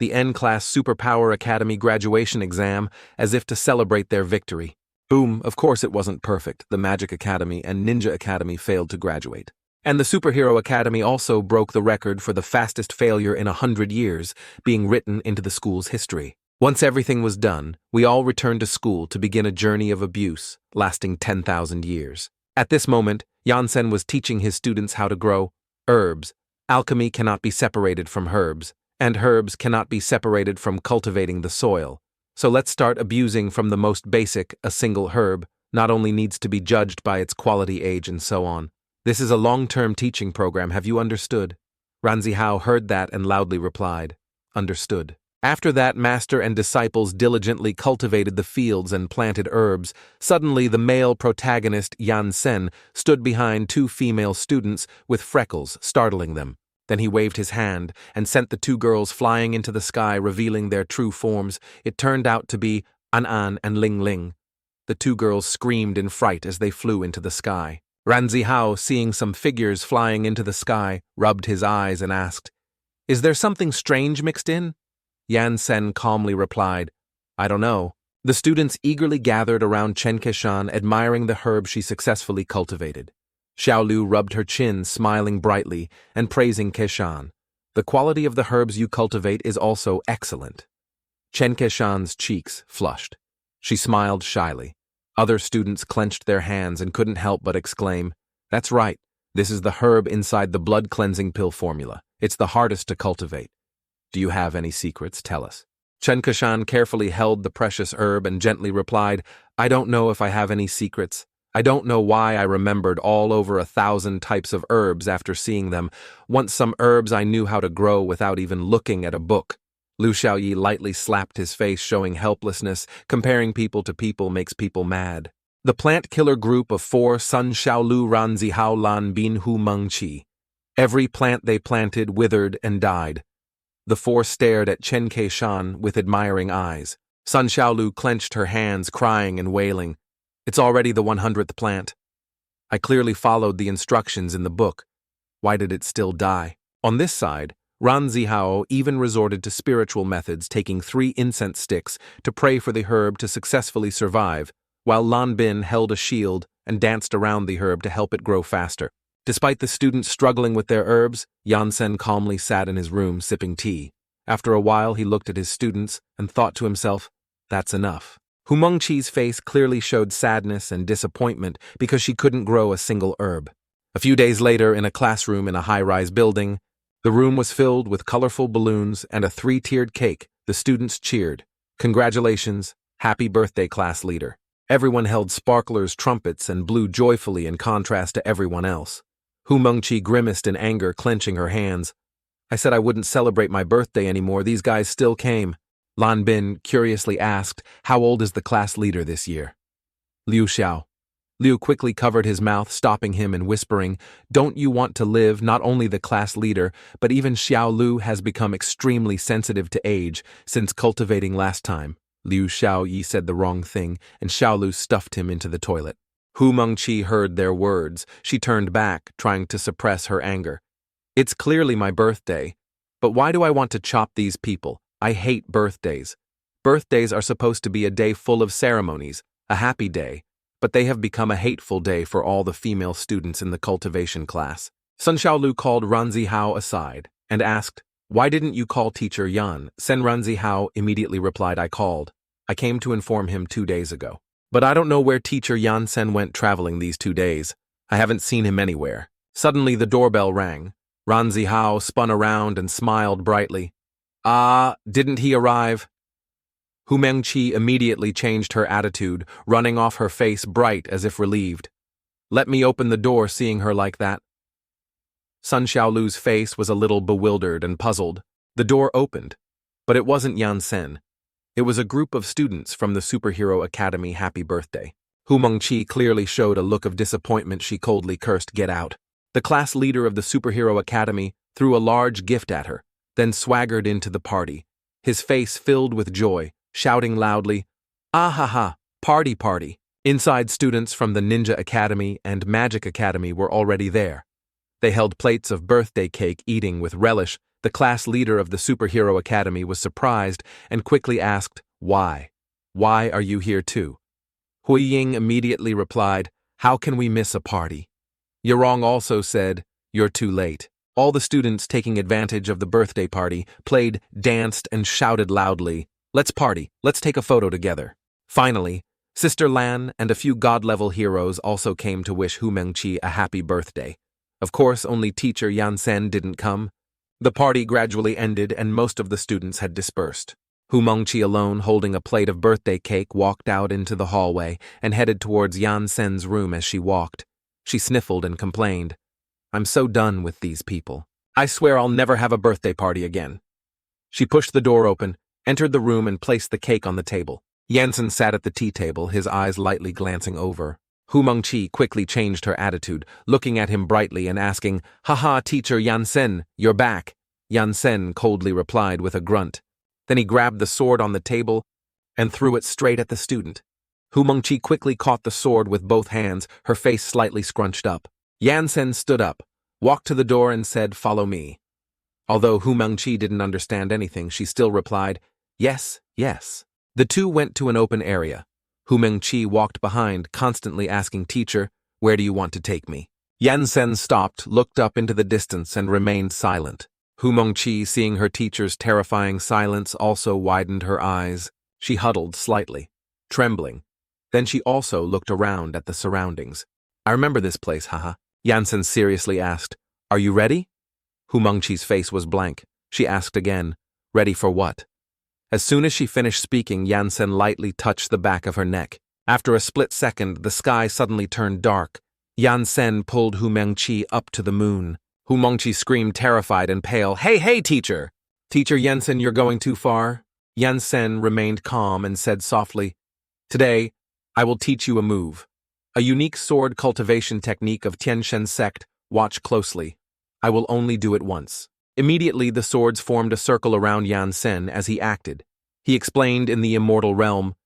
Speaker 1: The N-class Superpower Academy graduation exam, as if to celebrate their victory. Boom, of course it wasn't perfect. The Magic Academy and Ninja Academy failed to graduate. And the Superhero Academy also broke the record for the fastest failure in 100 years, being written into the school's history. Once everything was done, we all returned to school to begin a journey of abuse, lasting 10,000 years. At this moment, Yansen was teaching his students how to grow herbs. Alchemy cannot be separated from herbs, and herbs cannot be separated from cultivating the soil. So let's start abusing from the most basic. A single herb not only needs to be judged by its quality, age, and so on. This is a long-term teaching program, have you understood? Ranzihao heard that and loudly replied, understood. After that, master and disciples diligently cultivated the fields and planted herbs. Suddenly, the male protagonist, Yansen, stood behind two female students with freckles, startling them. Then he waved his hand and sent the two girls flying into the sky, revealing their true forms. It turned out to be An and Ling Ling. The two girls screamed in fright as they flew into the sky. Ranzihao, seeing some figures flying into the sky, rubbed his eyes and asked, "Is there something strange mixed in?" Yansen calmly replied, "I don't know." The students eagerly gathered around Chen Keshan, admiring the herb she successfully cultivated. Xiaolu rubbed her chin, smiling brightly and praising Keshan. "The quality of the herbs you cultivate is also excellent." Chen Keshan's cheeks flushed. She smiled shyly. Other students clenched their hands and couldn't help but exclaim, "That's right. This is the herb inside the blood-cleansing pill formula. It's the hardest to cultivate. Do you have any secrets? Tell us." Chen Keshan carefully held the precious herb and gently replied, "I don't know if I have any secrets. I don't know why I remembered all over 1,000 types of herbs after seeing them. Once some herbs I knew how to grow without even looking at a book." Lu Xiaoyi lightly slapped his face, showing helplessness. Comparing people to people makes people mad. The plant killer group of 4, Sunshaolu, Ranzihao, Lan Bin, Hu, Meng, Chi. Every plant they planted withered and died. The 4 stared at Chen Keshan with admiring eyes. Sunshaolu clenched her hands, crying and wailing. "It's already the 100th plant. I clearly followed the instructions in the book. Why did it still die?" On this side, Ranzihao even resorted to spiritual methods, taking 3 incense sticks to pray for the herb to successfully survive, while Lan Bin held a shield and danced around the herb to help it grow faster. Despite the students struggling with their herbs, Yansen calmly sat in his room sipping tea. After a while, he looked at his students and thought to himself, "That's enough." Hu Mengqi's face clearly showed sadness and disappointment because she couldn't grow a single herb. A few days later, in a classroom in a high-rise building, the room was filled with colorful balloons and a 3-tiered cake. The students cheered. "Congratulations, happy birthday, class leader." Everyone held sparklers, trumpets, and blew joyfully in contrast to everyone else. Hu Mengqi grimaced in anger, clenching her hands. "I said I wouldn't celebrate my birthday anymore. These guys still came." Lan Bin curiously asked, "How old is the class leader this year?" "Liu Xiao." Liu quickly covered his mouth, stopping him and whispering, "Don't you want to live? Not only the class leader, but even Xiaolu has become extremely sensitive to age since cultivating last time." Liu Xiaoyi said the wrong thing, and Xiaolu stuffed him into the toilet. Hu Mengqi heard their words. She turned back, trying to suppress her anger. "It's clearly my birthday, but why do I want to chop these people? I hate birthdays. Birthdays are supposed to be a day full of ceremonies, a happy day, but they have become a hateful day for all the female students in the cultivation class." Sunshaolu called Ranzihao aside and asked, "Why didn't you call teacher Yan?" Ranzihao immediately replied, "I called. I came to inform him 2 days ago. But I don't know where teacher Yansen went traveling these 2 days. I haven't seen him anywhere." Suddenly the doorbell rang. Ranzihao spun around and smiled brightly. "Ah, didn't he arrive?" Hu Mengqi immediately changed her attitude, running off, her face bright as if relieved. "Let me open the door," seeing her like that. Sunshaolu's face was a little bewildered and puzzled. The door opened, but it wasn't Yansen. It was a group of students from the Superhero Academy. Happy birthday. Hu Mengqi clearly showed a look of disappointment. She coldly cursed, "Get out." The class leader of the Superhero Academy threw a large gift at her, then swaggered into the party, his face filled with joy, shouting loudly, "Ah ha ha, party party." Inside, students from the Ninja Academy and Magic Academy were already there. They held plates of birthday cake, eating with relish. The class leader of the Superhero Academy was surprised and quickly asked, "Why? Why are you here too?" Hui Ying immediately replied, "How can we miss a party?" Yurong also said, "You're too late." All the students, taking advantage of the birthday party, played, danced, and shouted loudly, "Let's party, let's take a photo together." Finally, Sister Lan and a few god-level heroes also came to wish Hu Mengqi a happy birthday. Of course, only teacher Yansen didn't come. The party gradually ended and most of the students had dispersed. Hu Mengqi alone, holding a plate of birthday cake, walked out into the hallway and headed towards Yansen's room. As she walked, she sniffled and complained, "I'm so done with these people. I swear I'll never have a birthday party again." She pushed the door open, entered the room and placed the cake on the table. Yansen sat at the tea table, his eyes lightly glancing over. Hu Mengqi quickly changed her attitude, looking at him brightly and asking, "Haha, teacher Yansen, you're back." Yansen coldly replied with a grunt. Then he grabbed the sword on the table and threw it straight at the student. Hu Mengqi quickly caught the sword with both hands, her face slightly scrunched up. Yansen stood up, walked to the door and said, "Follow me." Although Hu Mengqi didn't understand anything, she still replied, "Yes, yes." The two went to an open area. Hu Mengqi walked behind, constantly asking, "Teacher, where do you want to take me?" Yansen stopped, looked up into the distance and remained silent. Hu Mengqi, seeing her teacher's terrifying silence, also widened her eyes. She huddled slightly, trembling. Then she also looked around at the surroundings. "I remember this place, haha." Yansen seriously asked, "Are you ready?" Hu Mengqi's face was blank. She asked again, "Ready for what?" As soon as she finished speaking, Yansen lightly touched the back of her neck. After a split second, the sky suddenly turned dark. Yansen pulled Hu Mengqi up to the moon. Hu Mengqi screamed, terrified and pale, Hey, teacher! Teacher Yansen, you're going too far." Yansen remained calm and said softly, "Today, I will teach you a move. A unique sword cultivation technique of Tianshen sect. Watch closely. I will only do it once." Immediately, the swords formed a circle around Yansen as he acted. He explained, in the immortal realm,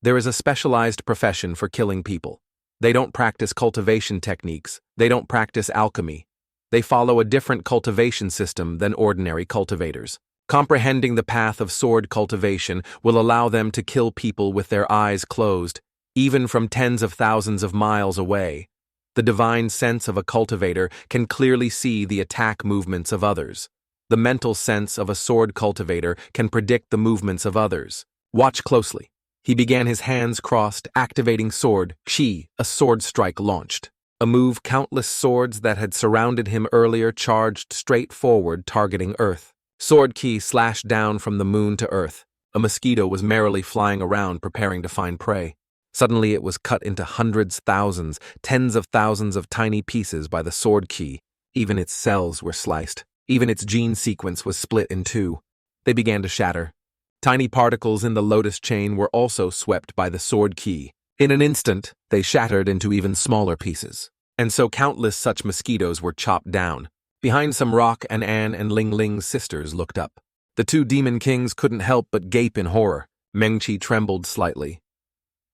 Speaker 1: there is a specialized profession for killing people. They don't practice cultivation techniques. They don't practice alchemy. They follow a different cultivation system than ordinary cultivators. Comprehending the path of sword cultivation will allow them to kill people with their eyes closed, even from tens of thousands of miles away. The divine sense of a cultivator can clearly see the attack movements of others. The mental sense of a sword cultivator can predict the movements of others. Watch closely. He began, his hands crossed, activating sword, Qi, a sword strike launched. A move countless swords that had surrounded him earlier charged straight forward, targeting Earth. Sword Qi slashed down from the moon to Earth. A mosquito was merrily flying around, preparing to find prey. Suddenly it was cut into hundreds, thousands, tens of thousands of tiny pieces by the sword Qi. Even its cells were sliced. Even its gene sequence was split in two. They began to shatter. Tiny particles in the lotus chain were also swept by the sword Qi. In an instant, they shattered into even smaller pieces. And so countless such mosquitoes were chopped down. Behind some rock, An and Ling Ling's sisters looked up. The two demon kings couldn't help but gape in horror. Mengqi trembled slightly.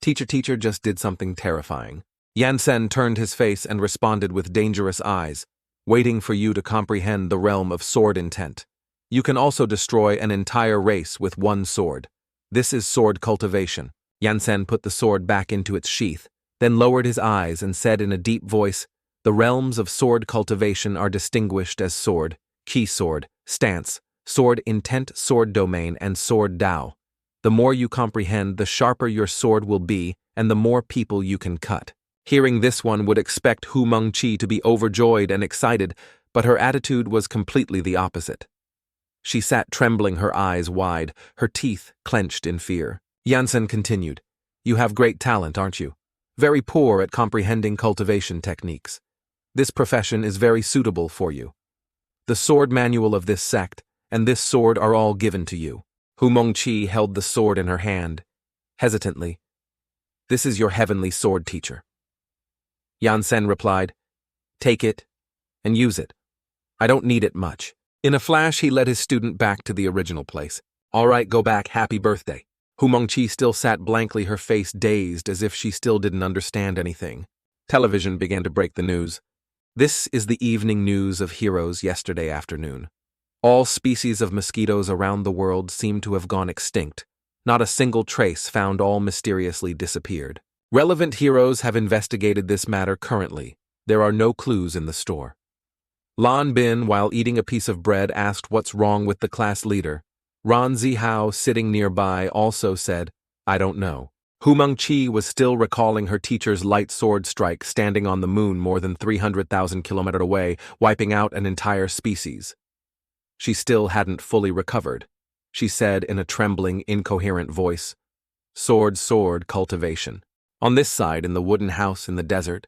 Speaker 1: Teacher just did something terrifying." Yansen turned his face and responded with dangerous eyes, "Waiting for you to comprehend the realm of sword intent. You can also destroy an entire race with one sword. This is sword cultivation." Yansen put the sword back into its sheath, then lowered his eyes and said in a deep voice, "The realms of sword cultivation are distinguished as sword, Qi sword, stance, sword intent, sword domain, and sword Dao. The more you comprehend, the sharper your sword will be, and the more people you can cut." Hearing this, one would expect Hu Mengqi to be overjoyed and excited, but her attitude was completely the opposite. She sat trembling, her eyes wide, her teeth clenched in fear. Yansen continued, "You have great talent, aren't you? Very poor at comprehending cultivation techniques. This profession is very suitable for you. The sword manual of this sect and this sword are all given to you." Hu Mengqi held the sword in her hand, hesitantly. "This is your heavenly sword, teacher." Yansen replied, "Take it and use it. I don't need it much." In a flash, he led his student back to the original place. "All right, go back, happy birthday." Hu Mengqi still sat blankly, her face dazed as if she still didn't understand anything. Television began to break the news. This is the evening news of heroes yesterday afternoon. All species of mosquitoes around the world seem to have gone extinct. Not a single trace found, all mysteriously disappeared. Relevant heroes have investigated this matter currently. There are no clues in the store. Lan Bin, while eating a piece of bread, asked what's wrong with the class leader. Ranzihao, sitting nearby, also said, "I don't know." Chi was still recalling her teacher's light sword strike standing on the moon more than 300,000 kilometers away, wiping out an entire species. She still hadn't fully recovered. She said in a trembling, incoherent voice, "Sword, sword, cultivation." On this side, in the wooden house in the desert,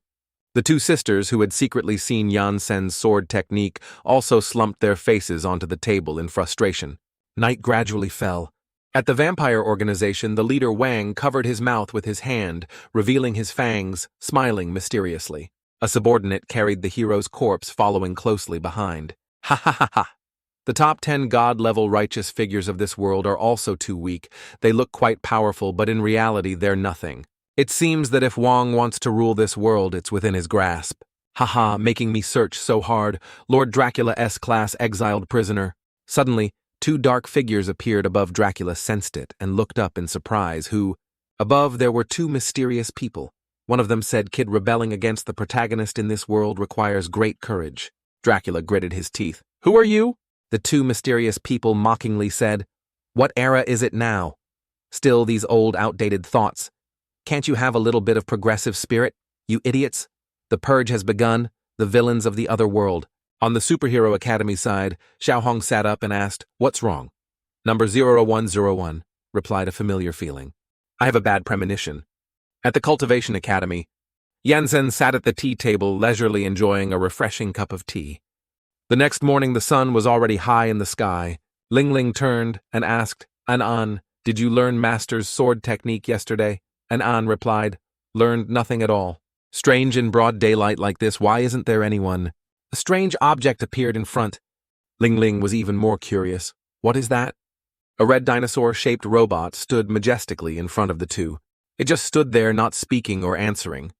Speaker 1: the two sisters who had secretly seen Yansen's sword technique also slumped their faces onto the table in frustration. Night gradually fell. At the vampire organization, the leader Wang covered his mouth with his hand, revealing his fangs, smiling mysteriously. A subordinate carried the hero's corpse, following closely behind. Ha ha ha ha! The top 10 god-level righteous figures of this world are also too weak. They look quite powerful, but in reality they're nothing. It seems that if Wang wants to rule this world, it's within his grasp. Haha, making me search so hard. Lord Dracula S-class exiled prisoner. Suddenly, two dark figures appeared above. Dracula sensed it and looked up in surprise. Above there were two mysterious people. One of them said, "Kid, rebelling against the protagonist in this world requires great courage." Dracula gritted his teeth. "Who are you?" The two mysterious people mockingly said, "What era is it now? Still these old, outdated thoughts. Can't you have a little bit of progressive spirit, you idiots? The purge has begun, the villains of the other world." On the Superhero Academy side, Xiao sat up and asked, "What's wrong?" "Number 0101, replied a familiar feeling. "I have a bad premonition." At the Cultivation Academy, Yansen sat at the tea table leisurely enjoying a refreshing cup of tea. The next morning the sun was already high in the sky. Ling turned and asked, "An, did you learn Master's sword technique yesterday?" An replied, "Learned nothing at all." "Strange, in broad daylight like this, why isn't there anyone?" A strange object appeared in front. Ling was even more curious. "What is that?" A red dinosaur-shaped robot stood majestically in front of the two. It just stood there, not speaking or answering.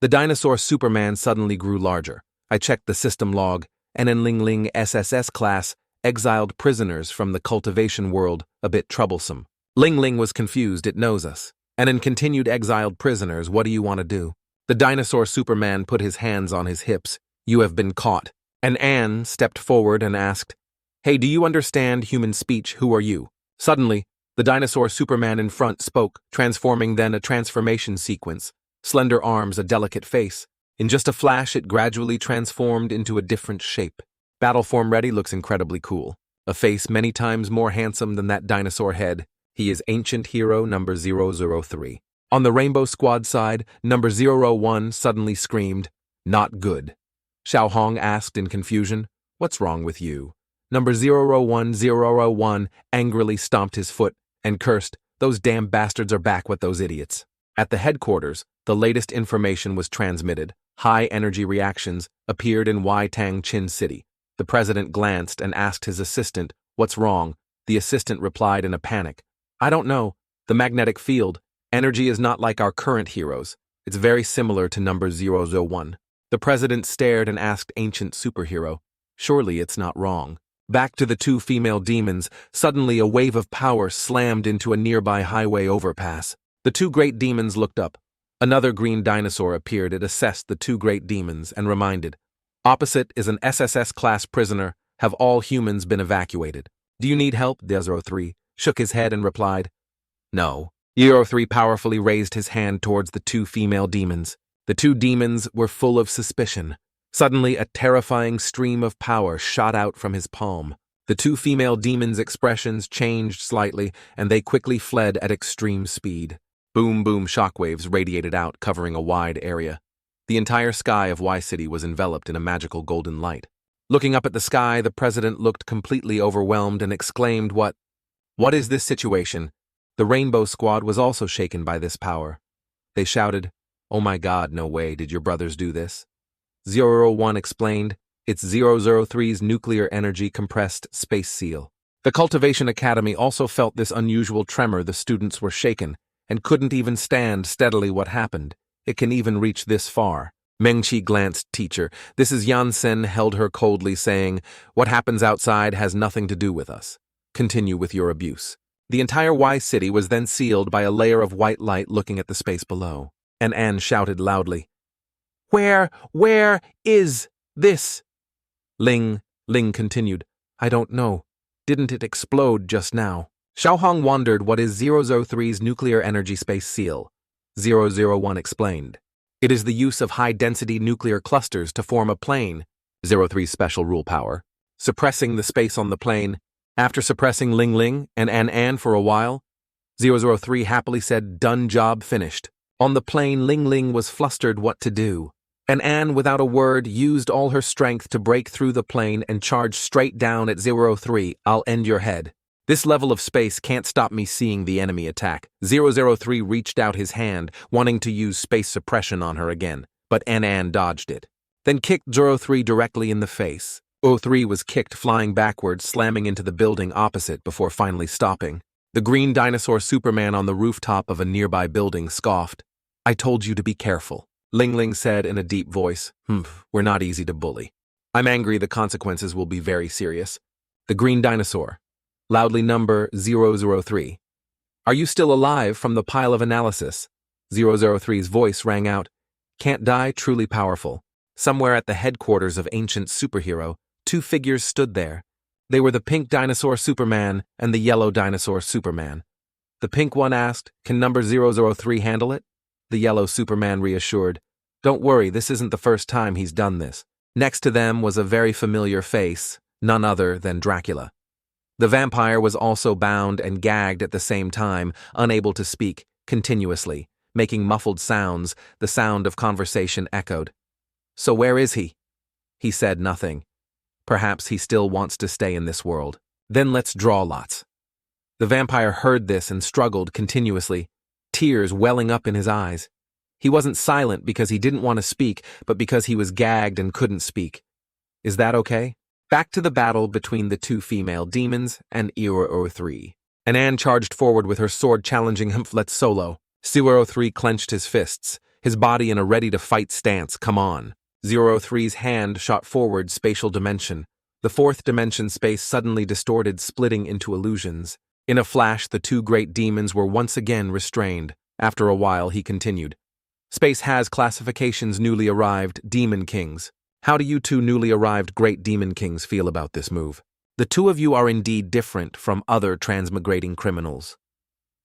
Speaker 1: The dinosaur Superman suddenly grew larger. I checked the system log, and in Ling SSS class, exiled prisoners from the cultivation world, a bit troublesome. Ling was confused, it knows us. And in continued exiled prisoners, what do you want to do? The dinosaur Superman put his hands on his hips. "You have been caught." And Anne stepped forward and asked, "Hey, do you understand human speech? Who are you?" Suddenly, the dinosaur Superman in front spoke, transforming then a transformation sequence. Slender arms, a delicate face. In just a flash, it gradually transformed into a different shape. Battleform ready, looks incredibly cool. A face many times more handsome than that dinosaur head. He is ancient hero number 003. On the Rainbow Squad side, number 01 suddenly screamed, "Not good." Xiao asked in confusion, "What's wrong with you?" Number 001 angrily stomped his foot and cursed, "Those damn bastards are back with those idiots." At the headquarters, the latest information was transmitted. High-energy reactions appeared in Tang Chin City. The president glanced and asked his assistant, "What's wrong?" The assistant replied in a panic, "I don't know. The magnetic field. Energy is not like our current heroes. It's very similar to number 001. The president stared and asked ancient superhero, "Surely it's not wrong." Back to the two female demons, suddenly a wave of power slammed into a nearby highway overpass. The two great demons looked up. Another green dinosaur appeared. It assessed the two great demons and reminded, "Opposite is an SSS-class prisoner. Have all humans been evacuated? Do you need help?" 03 shook his head and replied, "No." 03 powerfully raised his hand towards the two female demons. The two demons were full of suspicion. Suddenly, a terrifying stream of power shot out from his palm. The two female demons' expressions changed slightly, and they quickly fled at extreme speed. Boom, boom, shockwaves radiated out, covering a wide area. The entire sky of Y City was enveloped in a magical golden light. Looking up at the sky, the president looked completely overwhelmed and exclaimed, What is this situation?" The Rainbow Squad was also shaken by this power. They shouted, "Oh my God, no way, did your brothers do this?" 001 explained, "It's 003's nuclear energy compressed space seal." The Cultivation Academy also felt this unusual tremor. The students were shaken and couldn't even stand steadily. What happened? It can even reach this far. Meng-Chi glanced teacher. This is Yansen held her coldly, saying, "What happens outside has nothing to do with us. Continue with your abuse." The entire Y City was then sealed by a layer of white light looking at the space below. And Anne shouted loudly, Where is this?" Ling continued, "I don't know. Didn't it explode just now?" Xiao wondered what is 003's nuclear energy space seal. 001 explained. It is the use of high-density nuclear clusters to form a plane. 03's special rule power. Suppressing the space on the plane. After suppressing Ling Ling and An for a while, 003 happily said, "Done, job finished." On the plane, Ling Ling was flustered what to do. An, without a word, used all her strength to break through the plane and charge straight down at 03. "I'll end your head. This level of space can't stop me seeing the enemy attack." 003 reached out his hand, wanting to use space suppression on her again, but An dodged it. Then kicked 03 directly in the face. 03 was kicked flying backwards, slamming into the building opposite before finally stopping. The green dinosaur Superman on the rooftop of a nearby building scoffed. "I told you to be careful," Ling Ling said in a deep voice. We're not easy to bully. I'm angry the consequences will be very serious." The green dinosaur. Loudly number 003. "Are you still alive from the pile of analysis?" 003's voice rang out. "Can't die, truly powerful." Somewhere at the headquarters of Ancient Superhero, two figures stood there. They were the pink dinosaur Superman and the yellow dinosaur Superman. The pink one asked, "Can number 003 handle it?" The yellow Superman reassured, "Don't worry, this isn't the first time he's done this." Next to them was a very familiar face, none other than Dracula. The vampire was also bound and gagged at the same time, unable to speak, continuously, making muffled sounds. The sound of conversation echoed. "So where is he?" He said nothing. Perhaps he still wants to stay in this world. Then let's draw lots. The vampire heard this and struggled continuously, tears welling up in his eyes. He wasn't silent because he didn't want to speak, but because he was gagged and couldn't speak. Is that okay? Back to the battle between the two female demons and 003. An charged forward with her sword, challenging him. "Let's solo." 003 clenched his fists, his body in a ready-to-fight stance. "Come on." 003's hand shot forward spatial dimension. The fourth dimension space suddenly distorted, splitting into illusions. In a flash, the two great demons were once again restrained. After a while, he continued. "Space has classifications. Newly arrived demon kings. How do you two newly arrived great demon kings feel about this move? The two of you are indeed different from other transmigrating criminals.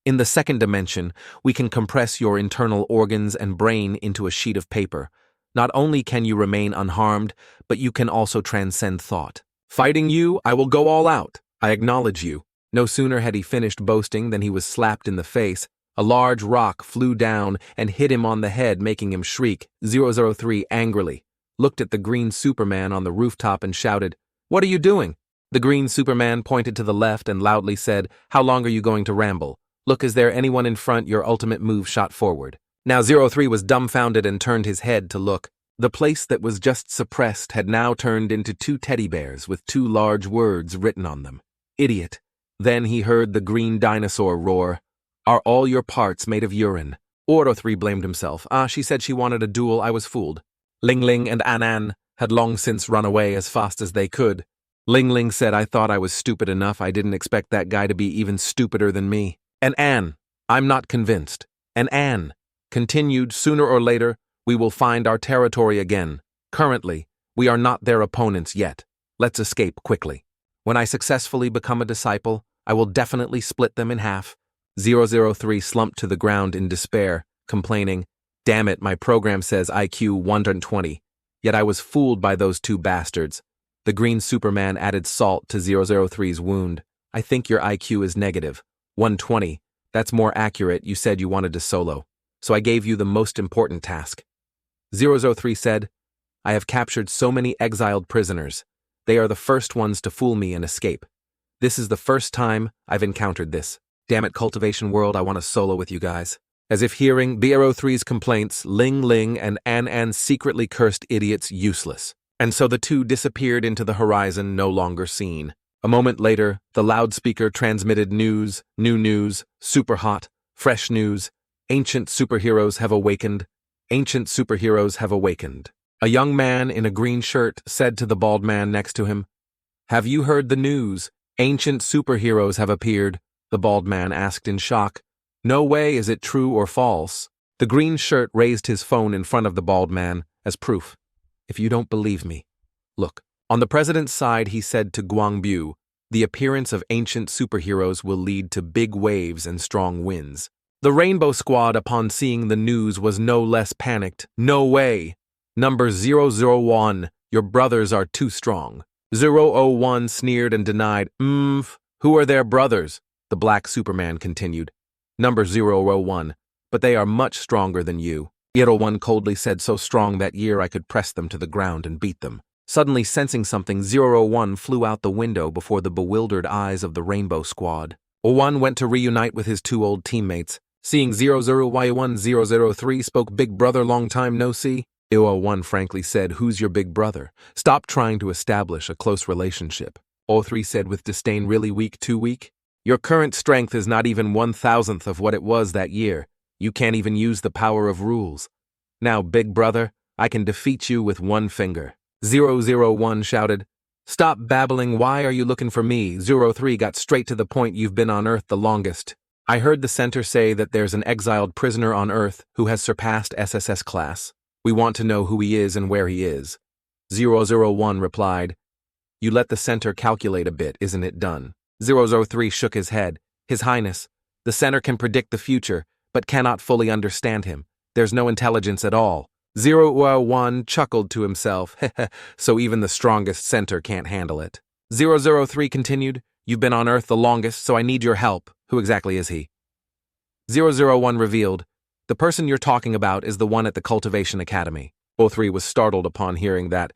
Speaker 1: In the second dimension, we can compress your internal organs and brain into a sheet of paper. Not only can you remain unharmed, but you can also transcend thought. Fighting you, I will go all out. I acknowledge you." No sooner had he finished boasting than he was slapped in the face. A large rock flew down and hit him on the head, making him shriek. 003 angrily looked at the green Superman on the rooftop and shouted, "What are you doing?" The green Superman pointed to the left and loudly said, "How long are you going to ramble? Look, is there anyone in front?" Your ultimate move shot forward. Now 03 was dumbfounded and turned his head to look. The place that was just suppressed had now turned into two teddy bears with two large words written on them. "Idiot." Then he heard the green dinosaur roar, "Are all your parts made of urine?" 003 blamed himself. She said she wanted a duel. I was fooled." Ling Ling and An had long since run away as fast as they could. Ling Ling said, "I thought I was stupid enough. I didn't expect that guy to be even stupider than me." And An, "I'm not convinced." And An continued, "Sooner or later, we will find our territory again. Currently, we are not their opponents yet. Let's escape quickly. When I successfully become a disciple, I will definitely split them in half." 003 slumped to the ground in despair, complaining, "Damn it, my program says IQ 120. Yet I was fooled by those two bastards." The green Superman added salt to 003's wound. "I think your IQ is negative. 120. That's more accurate. You said you wanted to solo. So I gave you the most important task." 003 said, "I have captured so many exiled prisoners. They are the first ones to fool me and escape. This is the first time I've encountered this. Damn it, Cultivation World, I want to solo with you guys." As if hearing 003's complaints, Ling Ling and An secretly cursed idiots useless. And so the two disappeared into the horizon, no longer seen. A moment later, the loudspeaker transmitted news, new news, super hot, fresh news. Ancient superheroes have awakened. Ancient superheroes have awakened. A young man in a green shirt said to the bald man next to him, "Have you heard the news? Ancient superheroes have appeared." The bald man asked in shock, "No way, is it true or false?" The green shirt raised his phone in front of the bald man as proof. "If you don't believe me, look." On the president's side, he said to Guangbu, "The appearance of ancient superheroes will lead to big waves and strong winds. The Rainbow Squad, upon seeing the news, was no less panicked. No way! Number 001, your brothers are too strong. 001 sneered and denied. Who are their brothers? The Black Superman continued. Number 001, but they are much stronger than you. 01 coldly said, so strong that year I could press them to the ground and beat them. Suddenly sensing something, 001 flew out the window before the bewildered eyes of the Rainbow Squad. 01 went to reunite with his two old teammates. Seeing 00Y1, 003 spoke, big brother, long time no see. 01 frankly said, who's your big brother? Stop trying to establish a close relationship. 03 said with disdain, really weak, too weak? Your current strength is not even 1,000th of what it was that year. You can't even use the power of rules. Now, big brother, I can defeat you with one finger. 001 shouted, stop babbling, why are you looking for me? 03 got straight to the point, you've been on Earth the longest. I heard the center say that there's an exiled prisoner on Earth who has surpassed SSS class. We want to know who he is and where he is. 001 replied, you let the center calculate a bit, isn't it done? 003 shook his head. His Highness, the center can predict the future, but cannot fully understand him. There's no intelligence at all. 001 chuckled to himself, so even the strongest center can't handle it. 003 continued, you've been on Earth the longest, so I need your help. Who exactly is he? 001 revealed, the person you're talking about is the one at the Cultivation Academy. 03 was startled upon hearing that.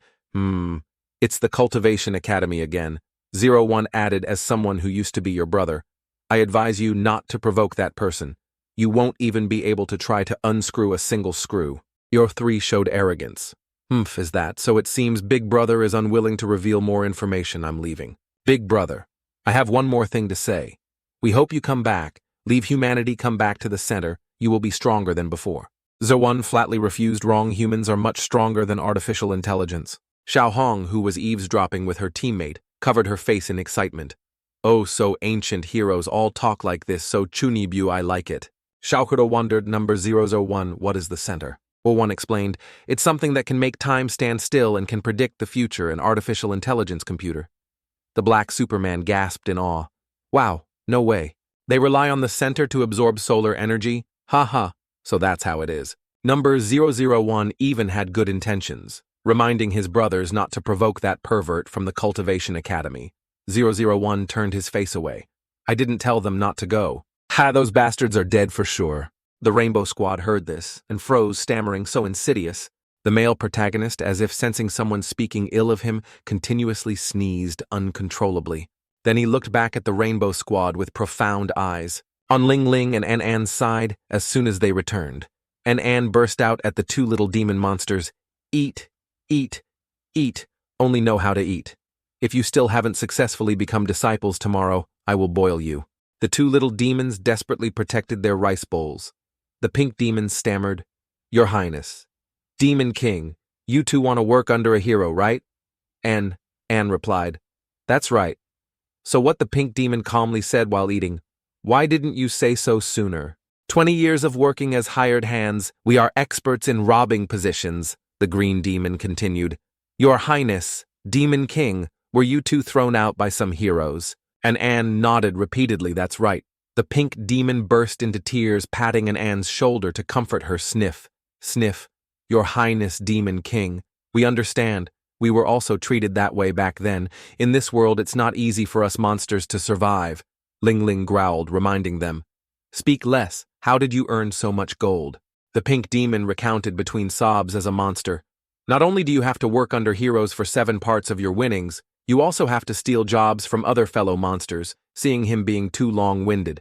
Speaker 1: It's the Cultivation Academy again. 01 added, as someone who used to be your brother, I advise you not to provoke that person. You won't even be able to try to unscrew a single screw. 03 showed arrogance. Is that, so it seems Big Brother is unwilling to reveal more information. I'm leaving. Big Brother, I have one more thing to say. We hope you come back, leave humanity, come back to the center, you will be stronger than before. 01 flatly refused. Wrong, humans are much stronger than artificial intelligence. Xiao Hong, who was eavesdropping with her teammate, covered her face in excitement. Oh, so ancient heroes all talk like this, so Chunibu, I like it. Xiaokuro wondered, number 001, what is the center? 01 explained, it's something that can make time stand still and can predict the future, an artificial intelligence computer. The Black Superman gasped in awe. Wow, no way. They rely on the center to absorb solar energy? So that's how it is. Number 001 even had good intentions, reminding his brothers not to provoke that pervert from the Cultivation Academy. 001 turned his face away. I didn't tell them not to go. Those bastards are dead for sure. The Rainbow Squad heard this and froze, stammering, so insidious. The male protagonist, as if sensing someone speaking ill of him, continuously sneezed uncontrollably. Then he looked back at the Rainbow Squad with profound eyes. On Ling Ling and An side, as soon as they returned, An burst out at the two little demon monsters. Eat, eat, eat, only know how to eat. If you still haven't successfully become disciples tomorrow, I will boil you. The two little demons desperately protected their rice bowls. The pink demon stammered, Your Highness, Demon King, you two want to work under a hero, right? An replied, That's right. So what? The pink demon calmly said while eating, Why didn't you say so sooner? 20 years of working as hired hands, we are experts in robbing positions, the green demon continued. Your Highness, Demon King, were you two thrown out by some heroes? And An nodded repeatedly, that's right. The pink demon burst into tears, patting An's shoulder to comfort her. Sniff, sniff. Your Highness, Demon King, we understand. We were also treated that way back then. In this world, it's not easy for us monsters to survive. Ling Ling growled, reminding them. Speak less. How did you earn so much gold? The pink demon recounted between sobs as a monster. Not only do you have to work under heroes for 7 parts of your winnings, you also have to steal jobs from other fellow monsters, seeing him being too long-winded.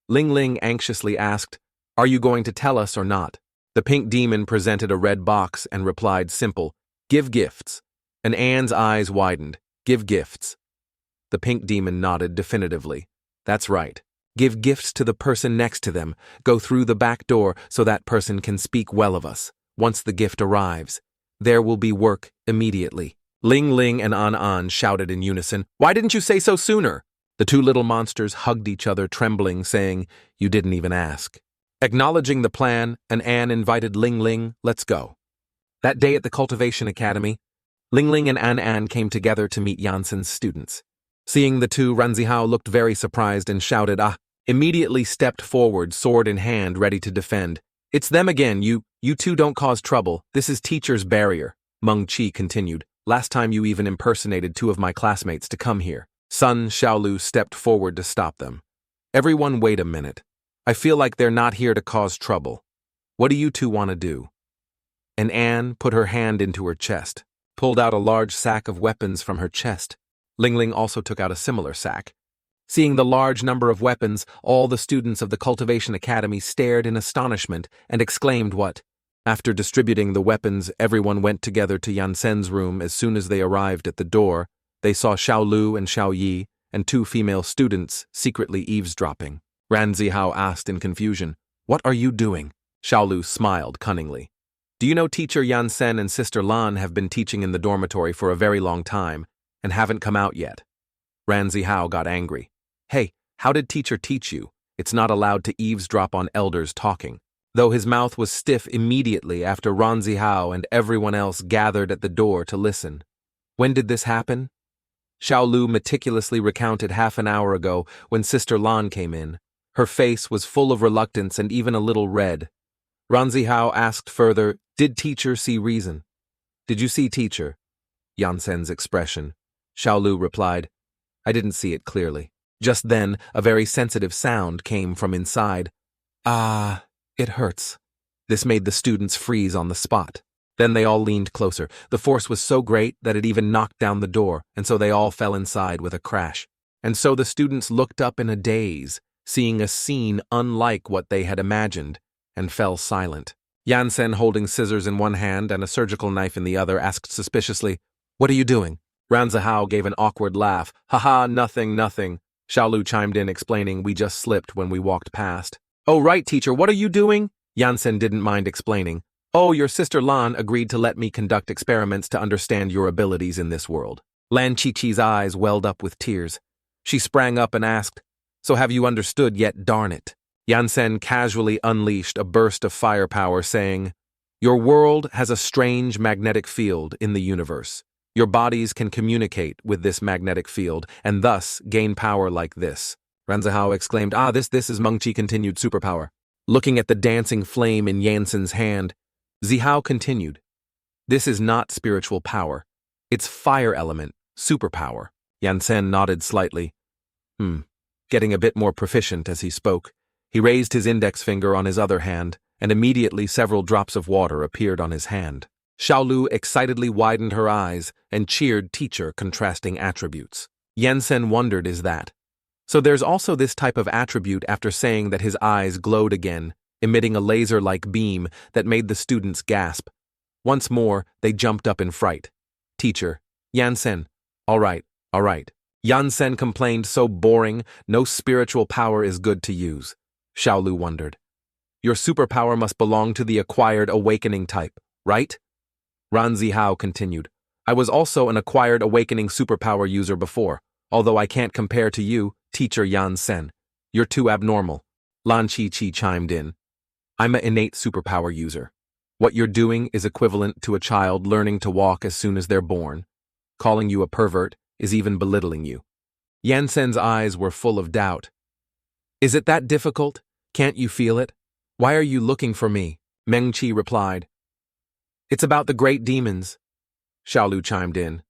Speaker 1: Ling Ling anxiously asked, Are you going to tell us or not? The pink demon presented a red box and replied simple, Give gifts. And Anne's eyes widened. Give gifts. The pink demon nodded definitively. That's right. Give gifts to the person next to them. Go through the back door so that person can speak well of us. Once the gift arrives, there will be work immediately. Ling Ling and An shouted in unison, Why didn't you say so sooner? The two little monsters hugged each other, trembling, saying, You didn't even ask. Acknowledging the plan, An invited Ling Ling, Let's go. That day at the Cultivation Academy, Ling Ling and An came together to meet Yansen's students. Seeing the two, Ranzihao looked very surprised and shouted, immediately stepped forward, sword in hand, ready to defend. It's them again, you two don't cause trouble. This is teacher's barrier, Meng Chi continued. Last time you even impersonated two of my classmates to come here. Sunshaolu stepped forward to stop them. Everyone wait a minute. I feel like they're not here to cause trouble. What do you two want to do? And Anne put her hand into her chest, pulled out a large sack of weapons from her chest. Ling Ling also took out a similar sack. Seeing the large number of weapons, all the students of the Cultivation Academy stared in astonishment and exclaimed what? After distributing the weapons, everyone went together to Yansen's room. As soon as they arrived at the door, they saw Xiaolu and Xiaoyi and two female students secretly eavesdropping. Ranzihao asked in confusion, "What are you doing?" Xiaolu smiled cunningly. "Do you know teacher Yansen and sister Lan have been teaching in the dormitory for a very long time and haven't come out yet?" Ranzihao got angry. "Hey, how did teacher teach you? It's not allowed to eavesdrop on elders talking." Though his mouth was stiff immediately after Ranzihao and everyone else gathered at the door to listen. When did this happen? Xiaolu meticulously recounted half an hour ago when Sister Lan came in. Her face was full of reluctance and even a little red. Ranzihao asked further, "Did teacher see reason?" "Did you see teacher?" Yansen's expression. Xiaolu replied, "I didn't see it clearly." Just then, a very sensitive sound came from inside. "Ah, it hurts." This made the students freeze on the spot. Then they all leaned closer. The force was so great that it even knocked down the door, and so they all fell inside with a crash. And so the students looked up in a daze, seeing a scene unlike what they had imagined, and fell silent. Yansen, holding scissors in one hand and a surgical knife in the other, asked suspiciously, "What are you doing?" Ranzihao gave an awkward laugh. "Haha, nothing, nothing." Xiaolu chimed in, explaining, "We just slipped when we walked past." "Oh, right, teacher, what are you doing?" Yansen didn't mind explaining. "Oh, your sister Lan agreed to let me conduct experiments to understand your abilities in this world." Lan Chi-Chi's eyes welled up with tears. She sprang up and asked, "So have you understood yet, darn it?" Yansen casually unleashed a burst of firepower, saying, "Your world has a strange magnetic field in the universe. Your bodies can communicate with this magnetic field, and thus gain power like this." Ranzihao exclaimed, This is Meng Chi continued superpower. Looking at the dancing flame in Yansen's hand, Zihao continued, "This is not spiritual power. It's fire element, superpower." Yansen nodded slightly. Getting a bit more proficient as he spoke. He raised his index finger on his other hand, and immediately several drops of water appeared on his hand. Xiaolu excitedly widened her eyes and cheered teacher, contrasting attributes. Yansen wondered, is that? So there's also this type of attribute after saying that his eyes glowed again, emitting a laser-like beam that made the students gasp. Once more, they jumped up in fright. "Teacher, Yansen, all right. Yansen complained, "So boring, no spiritual power is good to use." Xiaolu wondered. "Your superpower must belong to the acquired awakening type, right?" Ranzihao continued, "I was also an acquired awakening superpower user before, although I can't compare to you, teacher Yansen. You're too abnormal." Lan Chi-Chi chimed in. "I'm an innate superpower user. What you're doing is equivalent to a child learning to walk as soon as they're born. Calling you a pervert is even belittling you." Yansen's eyes were full of doubt. "Is it that difficult? Can't you feel it? Why are you looking for me?" Meng Chi replied. "It's about the great demons." Xiaolu chimed in.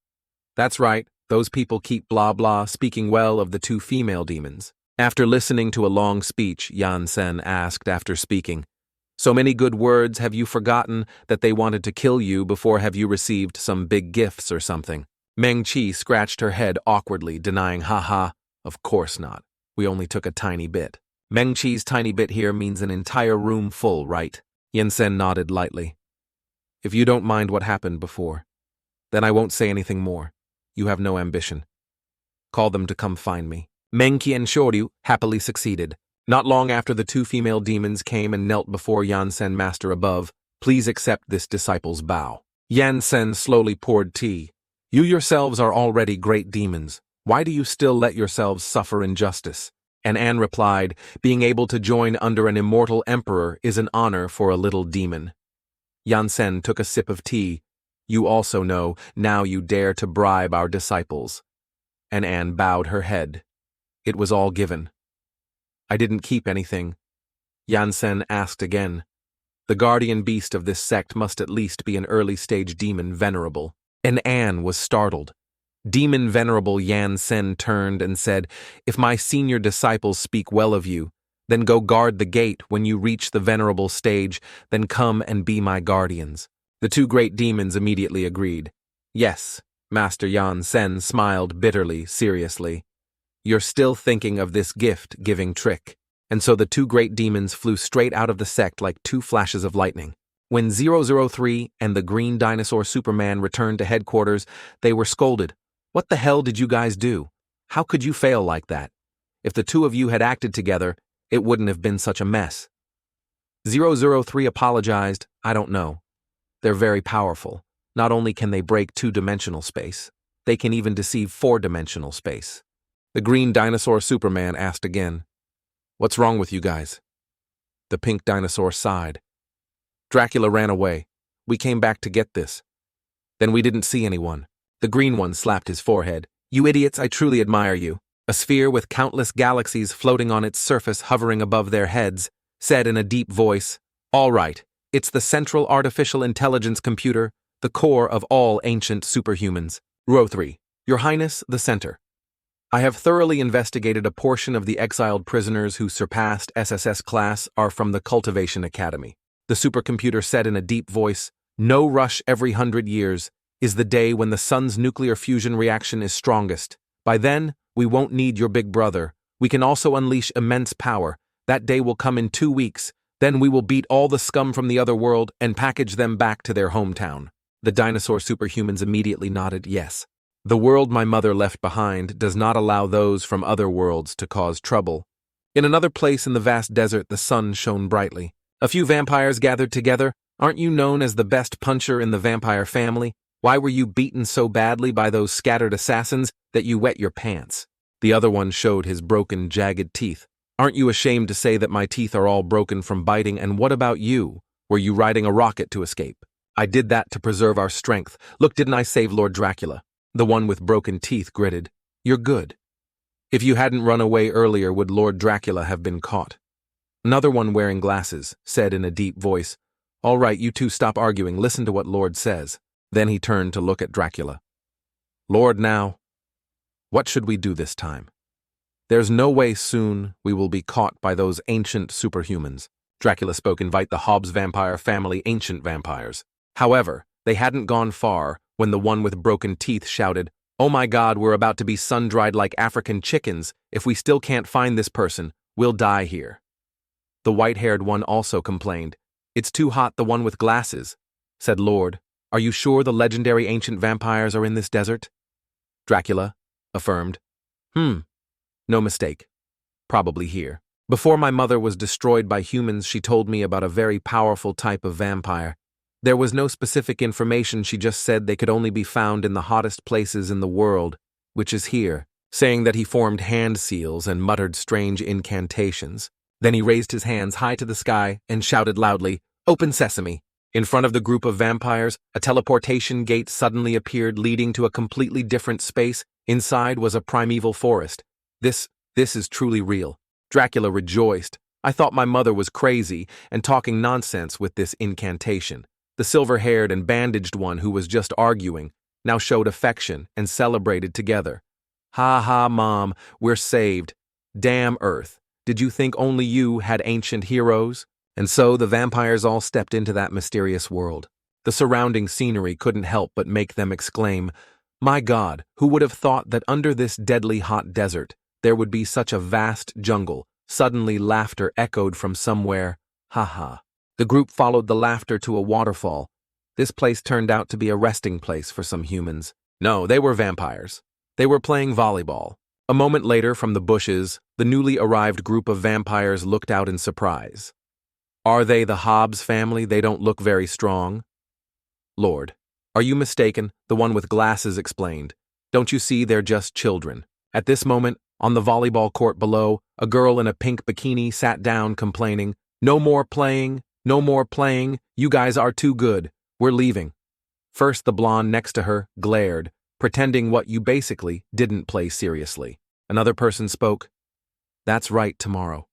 Speaker 1: "That's right, those people keep blah blah speaking well of the two female demons." After listening to a long speech, Yansen asked after speaking, "So many good words, have you forgotten that they wanted to kill you before? Have you received some big gifts or something?" Meng Chi scratched her head awkwardly, denying, "Haha, of course not. We only took a tiny bit." Meng Chi's tiny bit here means an entire room full, right? Yansen nodded lightly. "If you don't mind what happened before, then I won't say anything more. You have no ambition. Call them to come find me." Meng Chi and Shoryu happily succeeded. Not long after, the two female demons came and knelt before Yansen, "Master above, please accept this disciple's bow." Yansen slowly poured tea. "You yourselves are already great demons. Why do you still let yourselves suffer injustice?" And Anne replied, "Being able to join under an immortal emperor is an honor for a little demon." Yansen took a sip of tea. "You also know, now you dare to bribe our disciples." And Anne bowed her head. It was all given. I didn't keep anything. Yansen asked again. The guardian beast of this sect must at least be an early-stage demon venerable. And Anne was startled. Demon venerable Yansen turned and said, "If my senior disciples speak well of you, then go guard the gate when you reach the venerable stage, then come and be my guardians." The two great demons immediately agreed. "Yes," Master Yansen smiled bitterly, seriously. "You're still thinking of this gift-giving trick." And so the two great demons flew straight out of the sect like two flashes of lightning. When 003 and the Green Dinosaur Superman returned to headquarters, they were scolded. "What the hell did you guys do? How could you fail like that? If the two of you had acted together, it wouldn't have been such a mess." 003 apologized. "I don't know. They're very powerful. Not only can they break two-dimensional space, they can even deceive four-dimensional space." The Green Dinosaur Superman asked again, "What's wrong with you guys?" The Pink Dinosaur sighed. "Dracula ran away. We came back to get this. Then we didn't see anyone." The Green One slapped his forehead. "You idiots, I truly admire you." A sphere with countless galaxies floating on its surface hovering above their heads said in a deep voice, "All right, it's the Central Artificial Intelligence Computer, the core of all ancient superhumans. Row 3. Your Highness, the Center. I have thoroughly investigated a portion of the exiled prisoners who surpassed SSS class are from the Cultivation Academy." The supercomputer said in a deep voice, "No rush every 100 years is the day when the sun's nuclear fusion reaction is strongest. By then, we won't need your big brother. We can also unleash immense power. That day will come in 2 weeks. Then we will beat all the scum from the other world and package them back to their hometown." The dinosaur superhumans immediately nodded yes. "The world my mother left behind does not allow those from other worlds to cause trouble." In another place in the vast desert, the sun shone brightly. A few vampires gathered together. "Aren't you known as the best puncher in the vampire family? Why were you beaten so badly by those scattered assassins that you wet your pants?" The other one showed his broken, jagged teeth. "Aren't you ashamed to say that my teeth are all broken from biting? And what about you? Were you riding a rocket to escape?" "I did that to preserve our strength. Look, didn't I save Lord Dracula?" The one with broken teeth gritted. "You're good. If you hadn't run away earlier, would Lord Dracula have been caught?" Another one wearing glasses said in a deep voice, "All right, you two stop arguing. Listen to what Lord says." Then he turned to look at Dracula. "Lord, now, what should we do this time? There's no way soon we will be caught by those ancient superhumans." Dracula spoke. "Invite the Hobbes vampire family, ancient vampires." However, they hadn't gone far when the one with broken teeth shouted, "Oh my God, we're about to be sun-dried like African chickens. If we still can't find this person, we'll die here." The white-haired one also complained. "It's too hot." The one with glasses said, "Lord, are you sure the legendary ancient vampires are in this desert?" Dracula affirmed, No mistake. Probably here. Before my mother was destroyed by humans, she told me about a very powerful type of vampire. There was no specific information, she just said they could only be found in the hottest places in the world, which is here," saying that he formed hand seals and muttered strange incantations. Then he raised his hands high to the sky and shouted loudly, "Open sesame!" In front of the group of vampires, a teleportation gate suddenly appeared, leading to a completely different space. Inside was a primeval forest. This is truly real." Dracula rejoiced. "I thought my mother was crazy and talking nonsense with this incantation." The silver-haired and bandaged one who was just arguing now showed affection and celebrated together. "Ha ha, Mom, we're saved. Damn Earth. Did you think only you had ancient heroes?" And so the vampires all stepped into that mysterious world. The surrounding scenery couldn't help but make them exclaim, "My God, who would have thought that under this deadly hot desert there would be such a vast jungle?" Suddenly laughter echoed from somewhere. "Ha ha." The group followed the laughter to a waterfall. This place turned out to be a resting place for some humans. No, they were vampires. They were playing volleyball. A moment later, from the bushes, the newly arrived group of vampires looked out in surprise. "Are they the Hobbes family? They don't look very strong." "Lord, are you mistaken?" the one with glasses explained. "Don't you see they're just children?" At this moment, on the volleyball court below, a girl in a pink bikini sat down complaining, "No more playing, no more playing, you guys are too good, we're leaving." First, the blonde next to her glared, pretending what you basically didn't play seriously. Another person spoke, "That's right, tomorrow.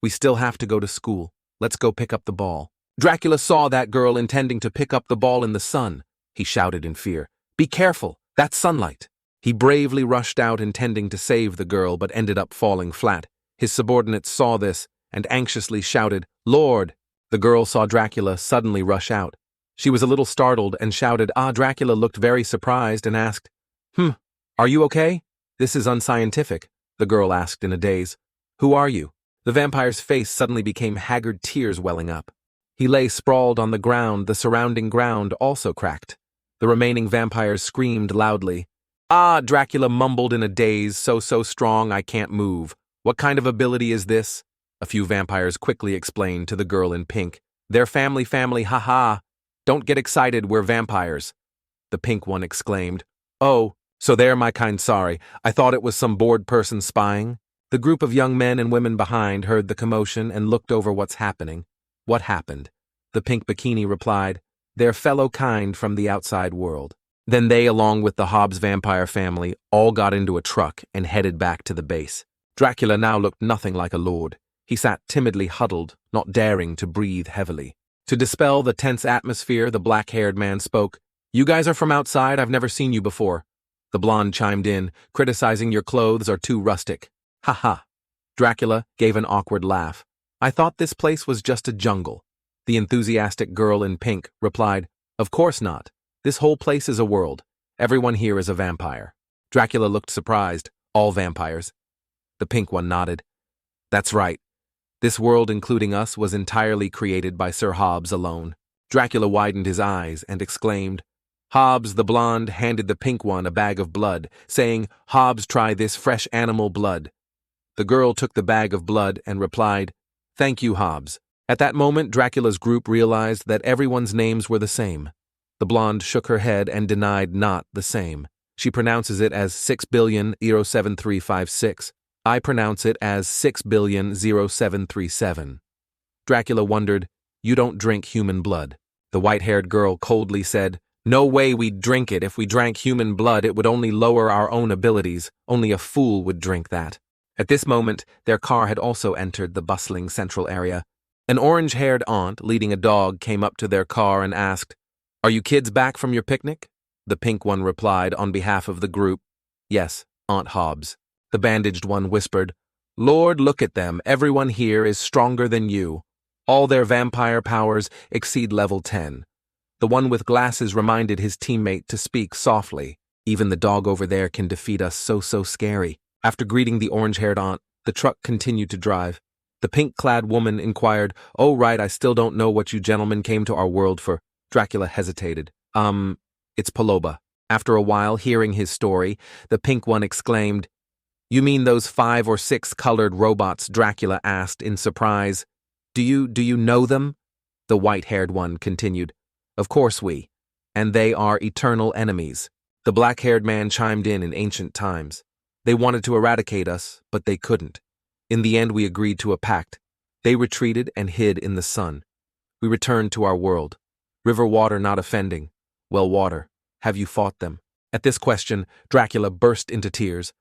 Speaker 1: We still have to go to school. Let's go pick up the ball. Dracula saw that girl intending to pick up the ball in the sun. He shouted in fear. Be careful, that's sunlight. He bravely rushed out intending to save the girl but ended up falling flat. His subordinates saw this and anxiously shouted, Lord! The girl saw Dracula suddenly rush out. She was a little startled and shouted, Dracula looked very surprised and asked, Are you okay? This is unscientific, the girl asked in a daze. Who are you? The vampire's face suddenly became haggard, tears welling up. He lay sprawled on the ground, the surrounding ground also cracked. The remaining vampires screamed loudly. Dracula mumbled in a daze, so strong I can't move. What kind of ability is this? A few vampires quickly explained to the girl in pink. They're family, haha. Don't get excited, we're vampires. The pink one exclaimed. Oh, so they're my kind, sorry. I thought it was some bored person spying. The group of young men and women behind heard the commotion and looked over what's happening. What happened? The pink bikini replied, their fellow kind from the outside world. Then they, along with the Hobbes vampire family, all got into a truck and headed back to the base. Dracula now looked nothing like a lord. He sat timidly huddled, not daring to breathe heavily. To dispel the tense atmosphere, the black-haired man spoke. You guys are from outside, I've never seen you before. The blonde chimed in, criticizing your clothes are too rustic. Ha ha. Dracula gave an awkward laugh. I thought this place was just a jungle. The enthusiastic girl in pink replied, Of course not. This whole place is a world. Everyone here is a vampire. Dracula looked surprised. All vampires. The pink one nodded. That's right. This world, including us, was entirely created by Sir Hobbes alone. Dracula widened his eyes and exclaimed. Hobbes, the blonde, handed the pink one a bag of blood, saying, Hobbes, try this fresh animal blood. The girl took the bag of blood and replied, Thank you, Hobbes. At that moment, Dracula's group realized that everyone's names were the same. The blonde shook her head and denied not the same. She pronounces it as 6,07356. I pronounce it as 6,00737. Dracula wondered, You don't drink human blood. The white-haired girl coldly said, No way we'd drink it. If we drank human blood, it would only lower our own abilities. Only a fool would drink that. At this moment, their car had also entered the bustling central area. An orange-haired aunt leading a dog came up to their car and asked, Are you kids back from your picnic? The pink one replied on behalf of the group, Yes, Aunt Hobbes. The bandaged one whispered, Lord, look at them. Everyone here is stronger than you. All their vampire powers exceed level 10. The one with glasses reminded his teammate to speak softly. Even the dog over there can defeat us, so scary. After greeting the orange-haired aunt, the truck continued to drive. The pink-clad woman inquired, Oh, right, I still don't know what you gentlemen came to our world for. Dracula hesitated. It's Paloba. After a while, hearing his story, the pink one exclaimed, You mean those 5 or 6 colored robots? Dracula asked in surprise. Do you know them? The white-haired one continued. Of course we. And they are eternal enemies. The black-haired man chimed in ancient times. They wanted to eradicate us, but they couldn't. In the end, we agreed to a pact. They retreated and hid in the sun. We returned to our world. River water not offending. Well, water, have you fought them? At this question, Dracula burst into tears.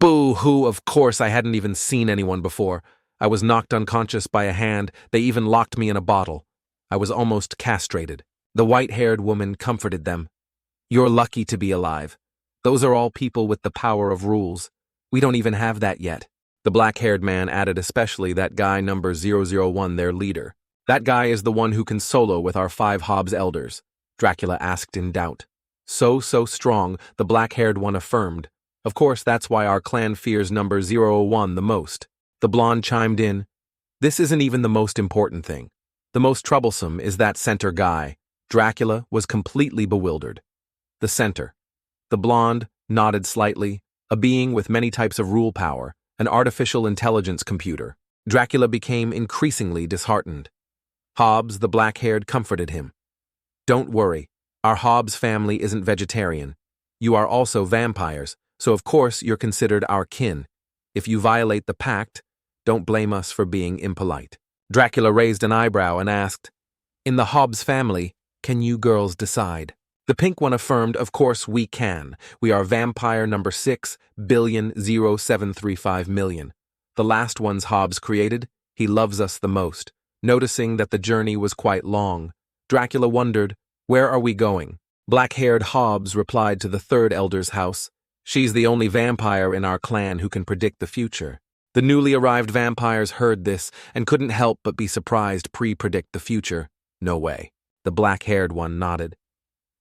Speaker 1: Boo-hoo, of course I hadn't even seen anyone before. I was knocked unconscious by a hand. They even locked me in a bottle. I was almost castrated. The white-haired woman comforted them. You're lucky to be alive. Those are all people with the power of rules. We don't even have that yet. The black-haired man added especially that guy number 001, their leader. That guy is the one who can solo with our 5 Hobbes elders. Dracula asked in doubt. So strong, the black-haired one affirmed. Of course, that's why our clan fears number 001 the most. The blonde chimed in. This isn't even the most important thing. The most troublesome is that center guy. Dracula was completely bewildered. The center. The blonde nodded slightly. A being with many types of rule power, an artificial intelligence computer. Dracula became increasingly disheartened. Hobbes, the black-haired, comforted him. Don't worry, our Hobbes family isn't vegetarian. You are also vampires, so of course you're considered our kin. If you violate the pact, don't blame us for being impolite. Dracula raised an eyebrow and asked, In the Hobbes family, can you girls decide? The pink one affirmed, Of course we can. We are vampire number 6,00735,000,000. The last ones Hobbes created, He loves us the most. Noticing that the journey was quite long, Dracula wondered, "Where are we going?" Black-haired Hobbes replied to the third elder's house, "She's the only vampire in our clan who can predict the future." The newly arrived vampires heard this and couldn't help but be surprised. Predict the future? No way. The black-haired one nodded.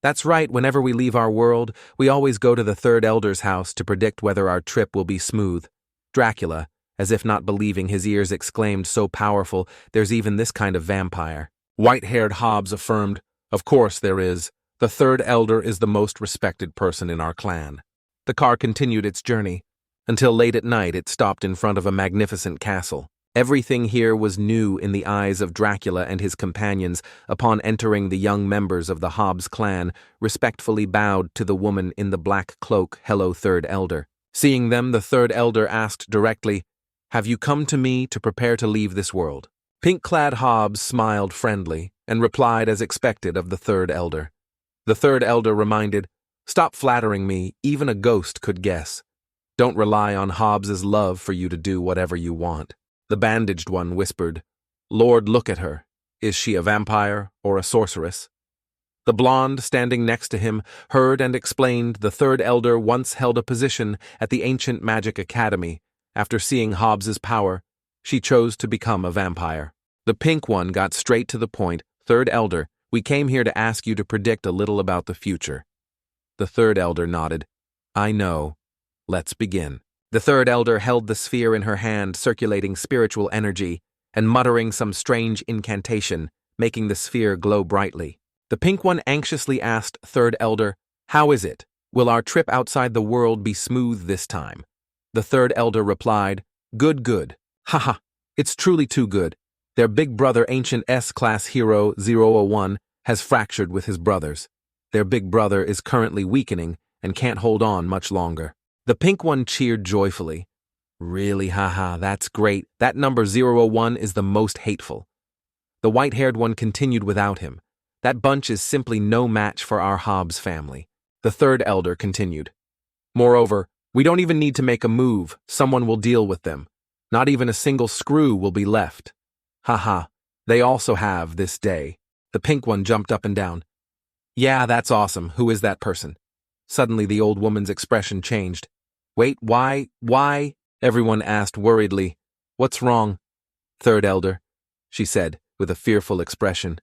Speaker 1: "That's right, whenever we leave our world, we always go to the third elder's house to predict whether our trip will be smooth." Dracula, as if not believing his ears, exclaimed, "So powerful, there's even this kind of vampire." White-haired Hobbes affirmed, "Of course there is. The third elder is the most respected person in our clan." The car continued its journey. Until late at night, it stopped in front of a magnificent castle. Everything here was new in the eyes of Dracula and his companions. Upon entering, the young members of the Hobbes clan respectfully bowed to the woman in the black cloak. "Hello, third elder." Seeing them, the third elder asked directly, "Have you come to me to prepare to leave this world?" Pink-clad Hobbes smiled friendly and replied as expected of the third elder. The third elder reminded, "Stop flattering me, even a ghost could guess. Don't rely on Hobbes's love for you to do whatever you want." The bandaged one whispered, "Lord, look at her. Is she a vampire or a sorceress?" The blonde, standing next to him, heard and explained the third elder once held a position at the ancient magic academy. After seeing Hobbes's power, she chose to become a vampire. The pink one got straight to the point. "Third elder, we came here to ask you to predict a little about the future." The third elder nodded. "I know. Let's begin." The third elder held the sphere in her hand, circulating spiritual energy and muttering some strange incantation, making the sphere glow brightly. The pink one anxiously asked third elder, "How is it? Will our trip outside the world be smooth this time?" The third elder replied, "Good, good. Haha, it's truly too good. Their big brother, ancient S-class hero 001, has fractured with his brothers. Their big brother is currently weakening and can't hold on much longer." The pink one cheered joyfully. "Really, haha, that's great. That number 001 is the most hateful." The white-haired one continued without him. "That bunch is simply no match for our Hobbes family." The third elder continued, "Moreover, we don't even need to make a move. Someone will deal with them. Not even a single screw will be left. Haha, they also have this day." The pink one jumped up and down. "Yeah, that's awesome. Who is that person?" Suddenly the old woman's expression changed. "Wait, why? Everyone asked worriedly. "What's wrong?" "Third elder," she said, with a fearful expression.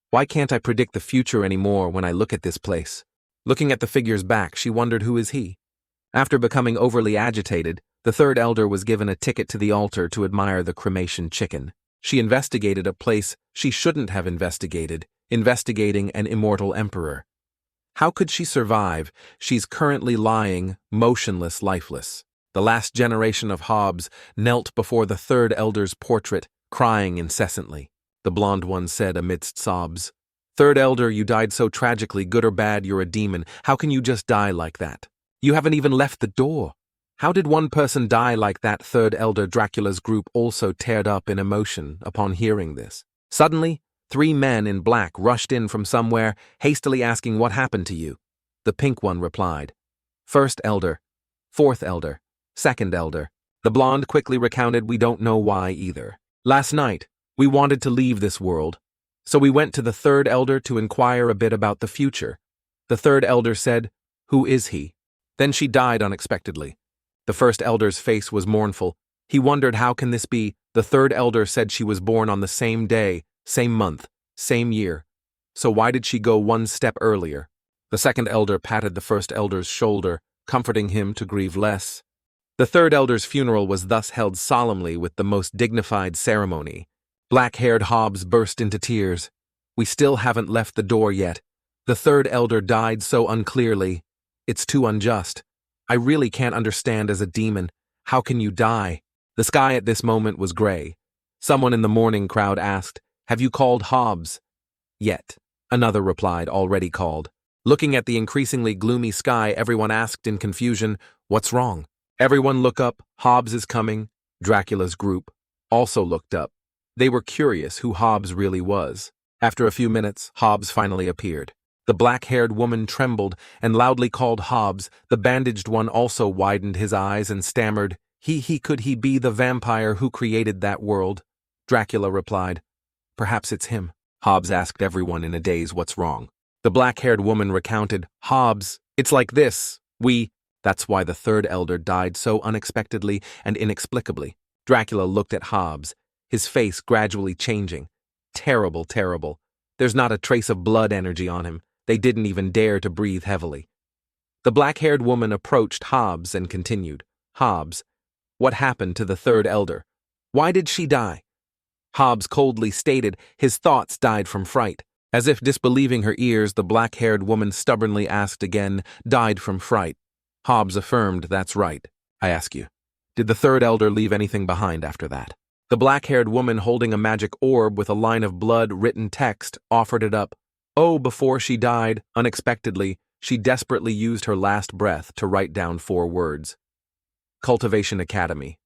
Speaker 1: "Why can't I predict the future anymore when I look at this place?" Looking at the figure's back, she wondered, who is he? After becoming overly agitated, the third elder was given a ticket to the altar to admire the cremation chicken. She investigated a place she shouldn't have investigated, investigating an immortal emperor. How could she survive? She's currently lying, motionless, lifeless. The last generation of Hobbes knelt before the third elder's portrait, crying incessantly. The blonde one said amidst sobs, "Third elder, you died so tragically. Good or bad, you're a demon. How can you just die like that? You haven't even left the door. How did one person die like that?" Third elder Dracula's group also teared up in emotion upon hearing this. Suddenly, 3 men in black rushed in from somewhere, hastily asking, "What happened to you?" The pink one replied, "First elder, fourth elder, second elder." The blonde quickly recounted, "We don't know why either. Last night, we wanted to leave this world, so we went to the third elder to inquire a bit about the future. The third elder said, 'Who is he?' Then she died unexpectedly." The first elder's face was mournful. He wondered, how can this be? The third elder said she was born on the same day, same month, same year. So why did she go 1 step earlier? The second elder patted the first elder's shoulder, comforting him to grieve less. The third elder's funeral was thus held solemnly with the most dignified ceremony. Black-haired Hobbes burst into tears. "We still haven't left the door yet. The third elder died so unclearly. It's too unjust. I really can't understand as a demon. How can you die?" The sky at this moment was gray. Someone in the mourning crowd asked, "Have you called Hobbes?" "Yet," another replied, "Already called." Looking at the increasingly gloomy sky, everyone asked in confusion, "What's wrong?" Everyone look up. Hobbes is coming. Dracula's group also looked up. They were curious who Hobbes really was. After a few minutes, Hobbes finally appeared. The black-haired woman trembled and loudly called Hobbes. The bandaged one also widened his eyes and stammered, He could he be the vampire who created that world?" Dracula replied. Perhaps it's him. Hobbes asked everyone in a daze what's wrong. The black-haired woman recounted, Hobbes, it's like this. That's why the third elder died so unexpectedly and inexplicably. Dracula looked at Hobbes, his face gradually changing. Terrible, terrible. There's not a trace of blood energy on him. They didn't even dare to breathe heavily. The black-haired woman approached Hobbes and continued, Hobbes, what happened to the third elder? Why did she die? Hobbes coldly stated his thoughts died from fright. As if disbelieving her ears, the black-haired woman stubbornly asked again, died from fright. Hobbes affirmed, that's right. I ask you, did the third elder leave anything behind after that? The black-haired woman holding a magic orb with a line of blood-written text offered it up. Oh, before she died, unexpectedly, she desperately used her last breath to write down 4 words. Cultivation Academy.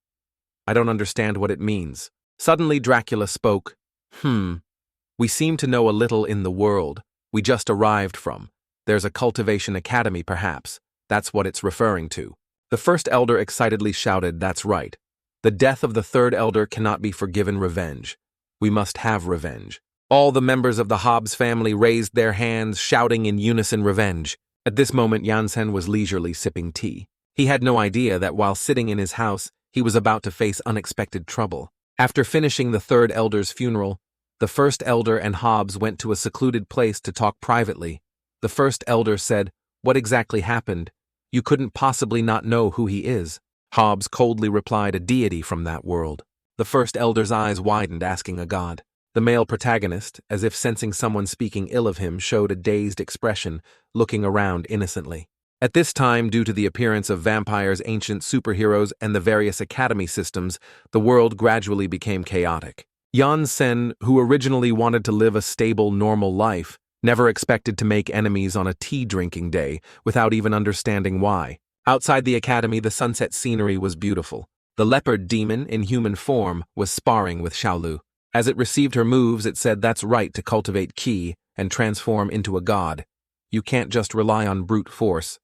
Speaker 1: I don't understand what it means. Suddenly Dracula spoke. We seem to know a little in the world we just arrived from. There's a cultivation academy, perhaps. That's what it's referring to. The first elder excitedly shouted, that's right. The death of the third elder cannot be forgiven revenge. We must have revenge. All the members of the Hobbes family raised their hands, shouting in unison revenge. At this moment, Yansen was leisurely sipping tea. He had no idea that while sitting in his house, he was about to face unexpected trouble. After finishing the third elder's funeral, the first elder and Hobbes went to a secluded place to talk privately. The first elder said, what exactly happened? You couldn't possibly not know who he is. Hobbes coldly replied, a deity from that world. The first elder's eyes widened, asking a god. The male protagonist, as if sensing someone speaking ill of him, showed a dazed expression, looking around innocently. At this time, due to the appearance of vampires, ancient superheroes, and the various academy systems, the world gradually became chaotic. Yansen, who originally wanted to live a stable, normal life, never expected to make enemies on a tea-drinking day without even understanding why. Outside the academy, the sunset scenery was beautiful. The leopard demon, in human form, was sparring with Shiao. As it received her moves, it said that's right to cultivate ki and transform into a god. You can't just rely on brute force.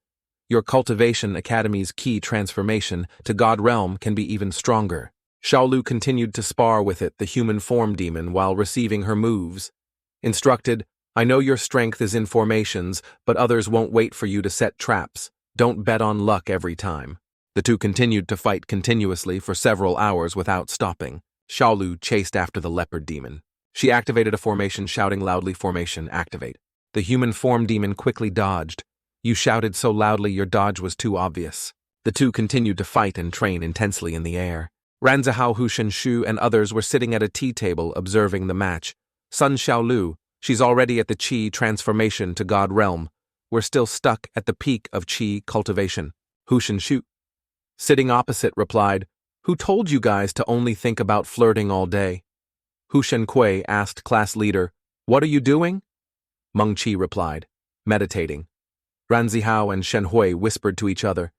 Speaker 1: Your cultivation academy's ki transformation to god realm can be even stronger. Shiao continued to spar with it, the human form demon, while receiving her moves. Instructed, I know your strength is in formations, but others won't wait for you to set traps. Don't bet on luck every time. The two continued to fight continuously for several hours without stopping. Shiao chased after the leopard demon. She activated a formation, shouting loudly, formation, activate. The human form demon quickly dodged. You shouted so loudly your dodge was too obvious. The two continued to fight and train intensely in the air. Ranzihao, Sunshaolu, and others were sitting at a tea table observing the match. Sunshaolu, she's already at the chi transformation to god realm. We're still stuck at the peak of chi cultivation. Sunshaolu, sitting opposite, replied, who told you guys to only think about flirting all day? Shenhui asked class leader, what are you doing? Chi replied, meditating. Ranzihao and Shenhui whispered to each other,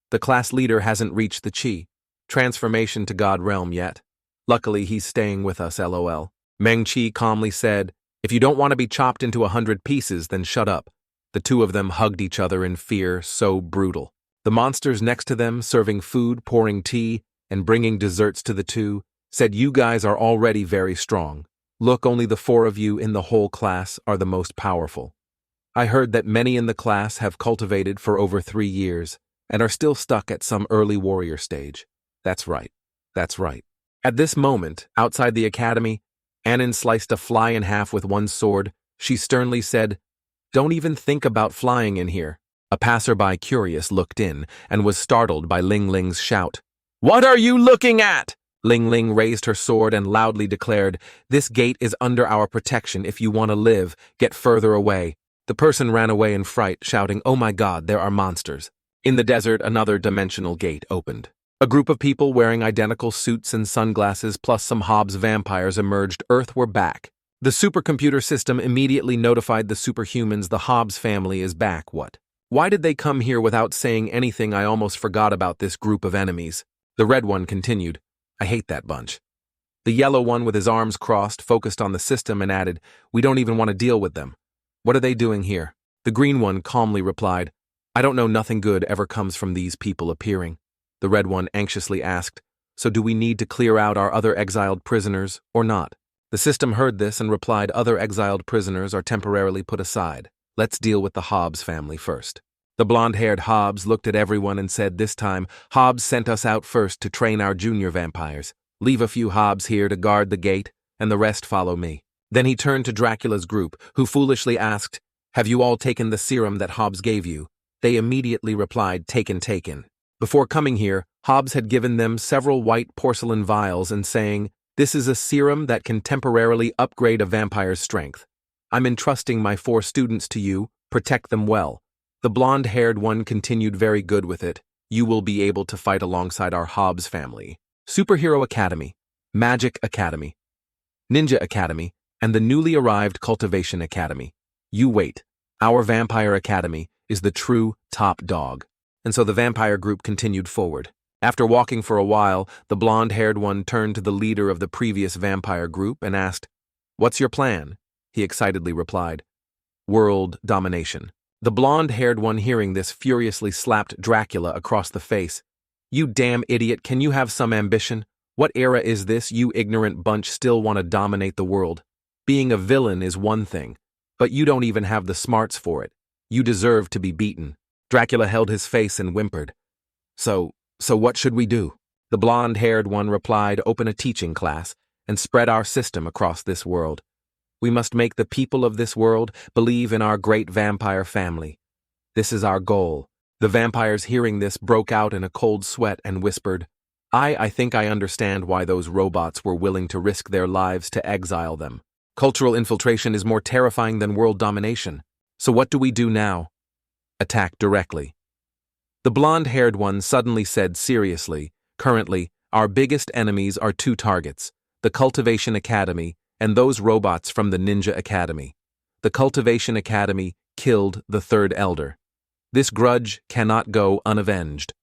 Speaker 1: the class leader hasn't reached the chi transformation to god realm yet. Luckily, he's staying with us, lol. Chi calmly said, if you don't want to be chopped into 100 pieces, then shut up. The two of them hugged each other in fear, so brutal. The monsters next to them, serving food, pouring tea, and bringing desserts to the two, said you guys are already very strong. Look, only the 4 of you in the whole class are the most powerful. I heard that many in the class have cultivated for over 3 years and are still stuck at some early warrior stage. That's right. That's right. At this moment, outside the academy, Annin sliced a fly in half with one sword. She sternly said, don't even think about flying in here. A passerby, curious, looked in and was startled by Ling Ling's shout. What are you looking at? Ling Ling raised her sword and loudly declared, this gate is under our protection. If you want to live, get further away. The person ran away in fright, shouting, oh my god, there are monsters. In the desert, another dimensional gate opened. A group of people wearing identical suits and sunglasses plus some Hobbes vampires emerged. Earth were back. The supercomputer system immediately notified the superhumans the Hobbes family is back. What? Why did they come here without saying anything? I almost forgot about this group of enemies. The red one continued, I hate that bunch. The yellow one with his arms crossed focused on the system and added, we don't even want to deal with them. What are they doing here? The green one calmly replied, I don't know, nothing good ever comes from these people appearing. The red one anxiously asked, So do we need to clear out our other exiled prisoners, or not? The system heard this and replied, other exiled prisoners are temporarily put aside. Let's deal with the Hobbes family first. The blonde-haired Hobbes looked at everyone and said, this time, Hobbes sent us out first to train our junior vampires. Leave a few Hobbes here to guard the gate, and the rest follow me. Then he turned to Dracula's group, who foolishly asked, have you all taken the serum that Hobbes gave you? They immediately replied, taken. Before coming here, Hobbes had given them several white porcelain vials and saying, this is a serum that can temporarily upgrade a vampire's strength. I'm entrusting my 4 students to you, protect them well. The blonde-haired one continued, very good with it. You will be able to fight alongside our Hobbes family. Superhero Academy, Magic Academy, Ninja Academy, and the newly arrived Cultivation Academy. You wait. Our Vampire Academy is the true top dog. And so the vampire group continued forward. After walking for a while, the blonde-haired one turned to the leader of the previous vampire group and asked, what's your plan? He excitedly replied, world domination. The blonde-haired one, hearing this, furiously slapped Dracula across the face. You damn idiot, can you have some ambition? What era is this? You ignorant bunch still want to dominate the world. Being a villain is one thing, but you don't even have the smarts for it. You deserve to be beaten. Dracula held his face and whimpered. So what should we do? The blonde-haired one replied, open a teaching class and spread our system across this world. We must make the people of this world believe in our great vampire family. This is our goal. The vampires, hearing this, broke out in a cold sweat and whispered, I think I understand why those robots were willing to risk their lives to exile them. Cultural infiltration is more terrifying than world domination. So what do we do now? Attack directly. The blonde-haired one suddenly said seriously, currently, our biggest enemies are 2 targets, the Cultivation Academy and those robots from the Ninja Academy. The Cultivation Academy killed the 3rd Elder. This grudge cannot go unavenged.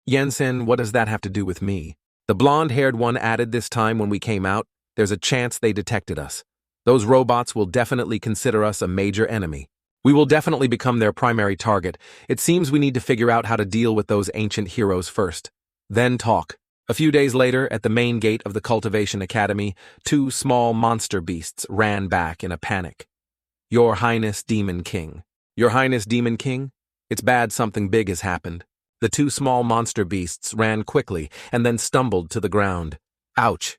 Speaker 1: Yansen, what does that have to do with me? The blonde-haired one added, this time when we came out, there's a chance they detected us. Those robots will definitely consider us a major enemy. We will definitely become their primary target. It seems we need to figure out how to deal with those ancient heroes first. Then talk. A few days later, at the main gate of the Cultivation Academy, 2 small monster beasts ran back in a panic. Your Highness Demon King. Your Highness Demon King? It's bad, something big has happened. The 2 small monster beasts ran quickly and then stumbled to the ground. Ouch.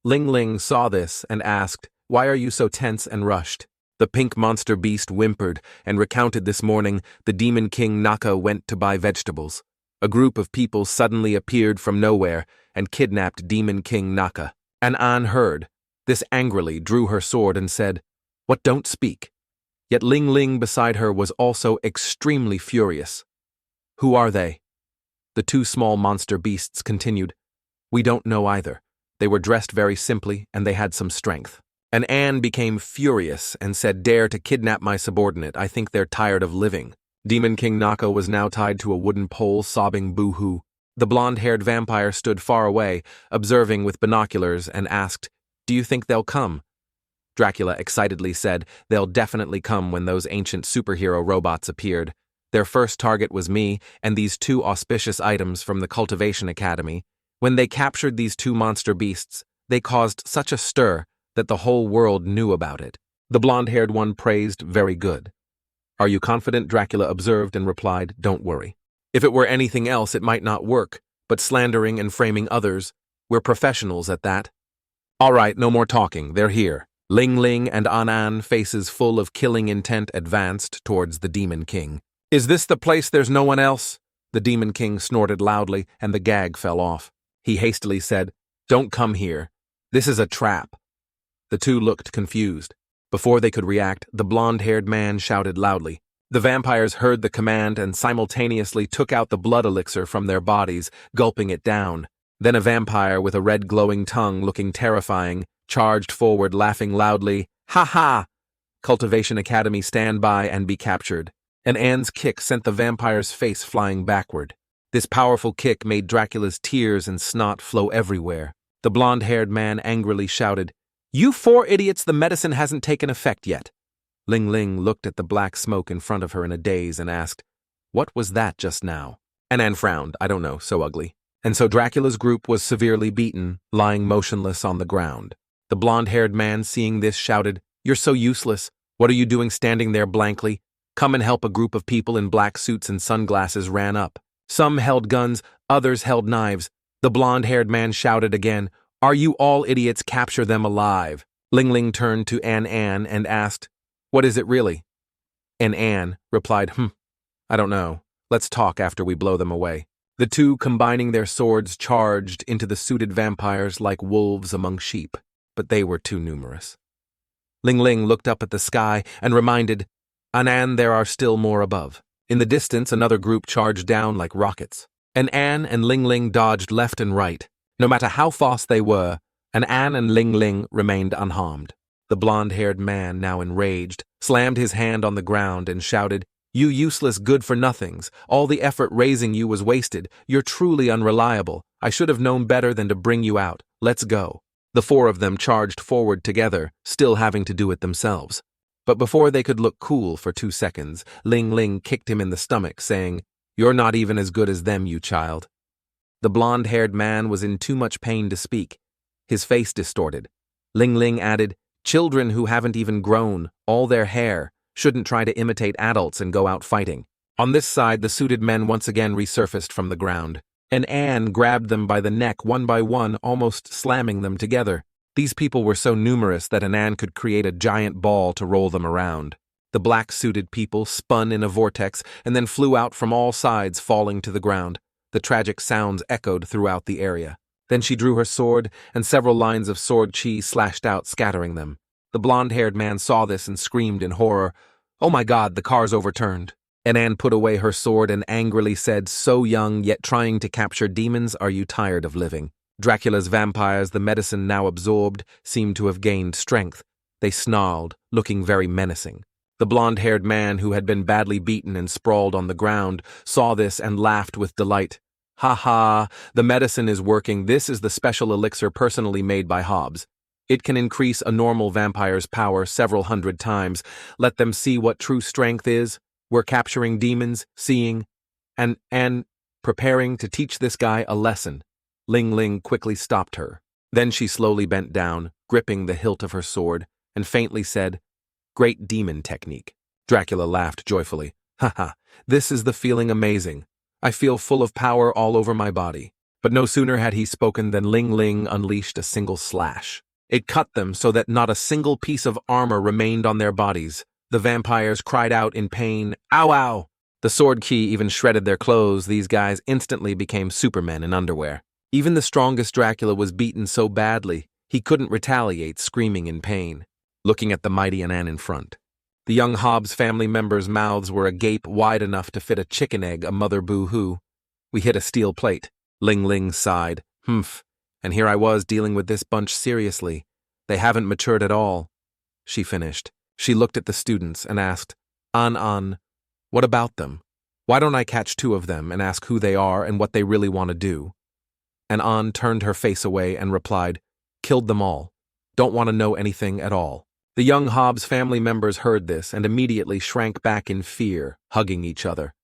Speaker 1: Ling Ling saw this and asked, why are you so tense and rushed? The pink monster beast whimpered and recounted, this morning, the Demon King Naka went to buy vegetables. A group of people suddenly appeared from nowhere and kidnapped Demon King Naka. And An heard. This angrily drew her sword and said, what, don't speak? Yet Ling Ling beside her was also extremely furious. Who are they? The 2 small monster beasts continued. We don't know either. They were dressed very simply and they had some strength. And Anne became furious and said, dare to kidnap my subordinate. I think they're tired of living. Demon King Naka was now tied to a wooden pole, sobbing boo-hoo. The blonde-haired vampire stood far away, observing with binoculars, and asked, do you think they'll come? Dracula excitedly said, they'll definitely come when those ancient superhero robots appeared. Their first target was me and these 2 auspicious items from the Cultivation Academy. When they captured these 2 monster beasts, they caused such a stir that the whole world knew about it. The blonde-haired one praised, very good. Are you confident? Dracula observed and replied, don't worry. If it were anything else, it might not work, but slandering and framing others, we're professionals at that. All right, no more talking, they're here. Ling Ling and Anan, faces full of killing intent, advanced towards the Demon King. Is this the place? There's no one else? The Demon King snorted loudly and the gag fell off. He hastily said, don't come here. This is a trap. The 2 looked confused. Before they could react, the blonde-haired man shouted loudly. The vampires heard the command and simultaneously took out the blood elixir from their bodies, gulping it down. Then a vampire with a red glowing tongue looking terrifying charged forward, laughing loudly. Ha ha! Cultivation Academy, stand by and be captured. And Anne's kick sent the vampire's face flying backward. This powerful kick made Dracula's tears and snot flow everywhere. The blonde-haired man angrily shouted, you 4 idiots, the medicine hasn't taken effect yet. Ling Ling looked at the black smoke in front of her in a daze and asked, what was that just now? And Anne frowned, I don't know, so ugly. And so Dracula's group was severely beaten, lying motionless on the ground. The blonde-haired man, seeing this, shouted, "You're so useless. What are you doing standing there blankly? Come and help." A group of people in black suits and sunglasses ran up. Some held guns, others held knives. The blonde-haired man shouted again, "Are you all idiots? Capture them alive." Ling Ling turned to An and asked, "What is it really?" And An replied, "I don't know. Let's talk after we blow them away." The two, combining their swords, charged into the suited vampires like wolves among sheep, but they were too numerous. Ling Ling looked up at the sky and reminded, "An, there are still more above." In the distance, another group charged down like rockets. An and Ling Ling dodged left and right. No matter how fast they were, An and Ling Ling remained unharmed. The blonde-haired man, now enraged, slammed his hand on the ground and shouted, "You useless good-for-nothings! All the effort raising you was wasted. You're truly unreliable. I should have known better than to bring you out. Let's go." The four of them charged forward together, still having to do it themselves. But before they could look cool for 2 seconds, Ling Ling kicked him in the stomach, saying, "You're not even as good as them, you child." The blonde-haired man was in too much pain to speak. His face distorted. Ling Ling added, "Children who haven't even grown, all their hair, shouldn't try to imitate adults and go out fighting." On this side, the suited men once again resurfaced from the ground. And An grabbed them by the neck one by one, almost slamming them together. These people were so numerous that An could create a giant ball to roll them around. The black-suited people spun in a vortex and then flew out from all sides, falling to the ground. The tragic sounds echoed throughout the area. Then she drew her sword, and several lines of sword chi slashed out, scattering them. The blonde-haired man saw this and screamed in horror, "Oh my God, the car's overturned." An put away her sword and angrily said, "So young, yet trying to capture demons, are you tired of living?" Dracula's vampires, the medicine now absorbed, seemed to have gained strength. They snarled, looking very menacing. The blonde-haired man, who had been badly beaten and sprawled on the ground, saw this and laughed with delight. "Ha ha, the medicine is working. This is the special elixir personally made by Hobbes. It can increase a normal vampire's power several hundred times. Let them see what true strength is. We're capturing demons, seeing, and preparing to teach this guy a lesson." Ling Ling quickly stopped her. Then she slowly bent down, gripping the hilt of her sword, and faintly said, "Great demon technique." Dracula laughed joyfully. "Ha ha, this is the feeling amazing. I feel full of power all over my body." But no sooner had he spoken than Ling Ling unleashed a single slash. It cut them so that not a single piece of armor remained on their bodies. The vampires cried out in pain, "Ow, ow!" The sword key even shredded their clothes. These guys instantly became supermen in underwear. Even the strongest Dracula was beaten so badly, he couldn't retaliate, screaming in pain, looking at the mighty An in front. The young Hobbes family members' mouths were agape wide enough to fit a chicken egg, a mother boo-hoo. "We hit a steel plate." Ling Ling sighed. "Humph, and here I was dealing with this bunch seriously. They haven't matured at all." She finished. She looked at the students and asked, An, what about them? Why don't I catch 2 of them and ask who they are and what they really want to do?" And An turned her face away and replied, "Killed them all. Don't want to know anything at all." The young Hobbes family members heard this and immediately shrank back in fear, hugging each other.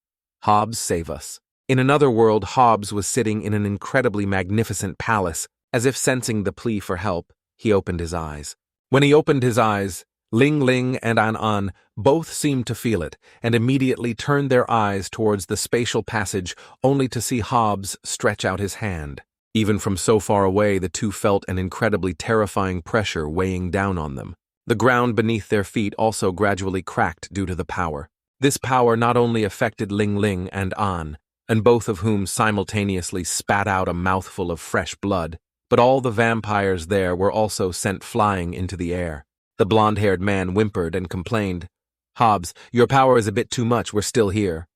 Speaker 1: Hobbes, save us. In another world, Hobbes was sitting in an incredibly magnificent palace. As if sensing the plea for help, he opened his eyes. When he opened his eyes, Ling Ling and An both seemed to feel it, and immediately turned their eyes towards the spatial passage, only to see Hobbes stretch out his hand. Even from so far away, the two felt an incredibly terrifying pressure weighing down on them. The ground beneath their feet also gradually cracked due to the power. This power not only affected Ling Ling and An, and both of whom simultaneously spat out a mouthful of fresh blood, but all the vampires there were also sent flying into the air. The blonde-haired man whimpered and complained, "Hobbes, your power is a bit too much, we're still here."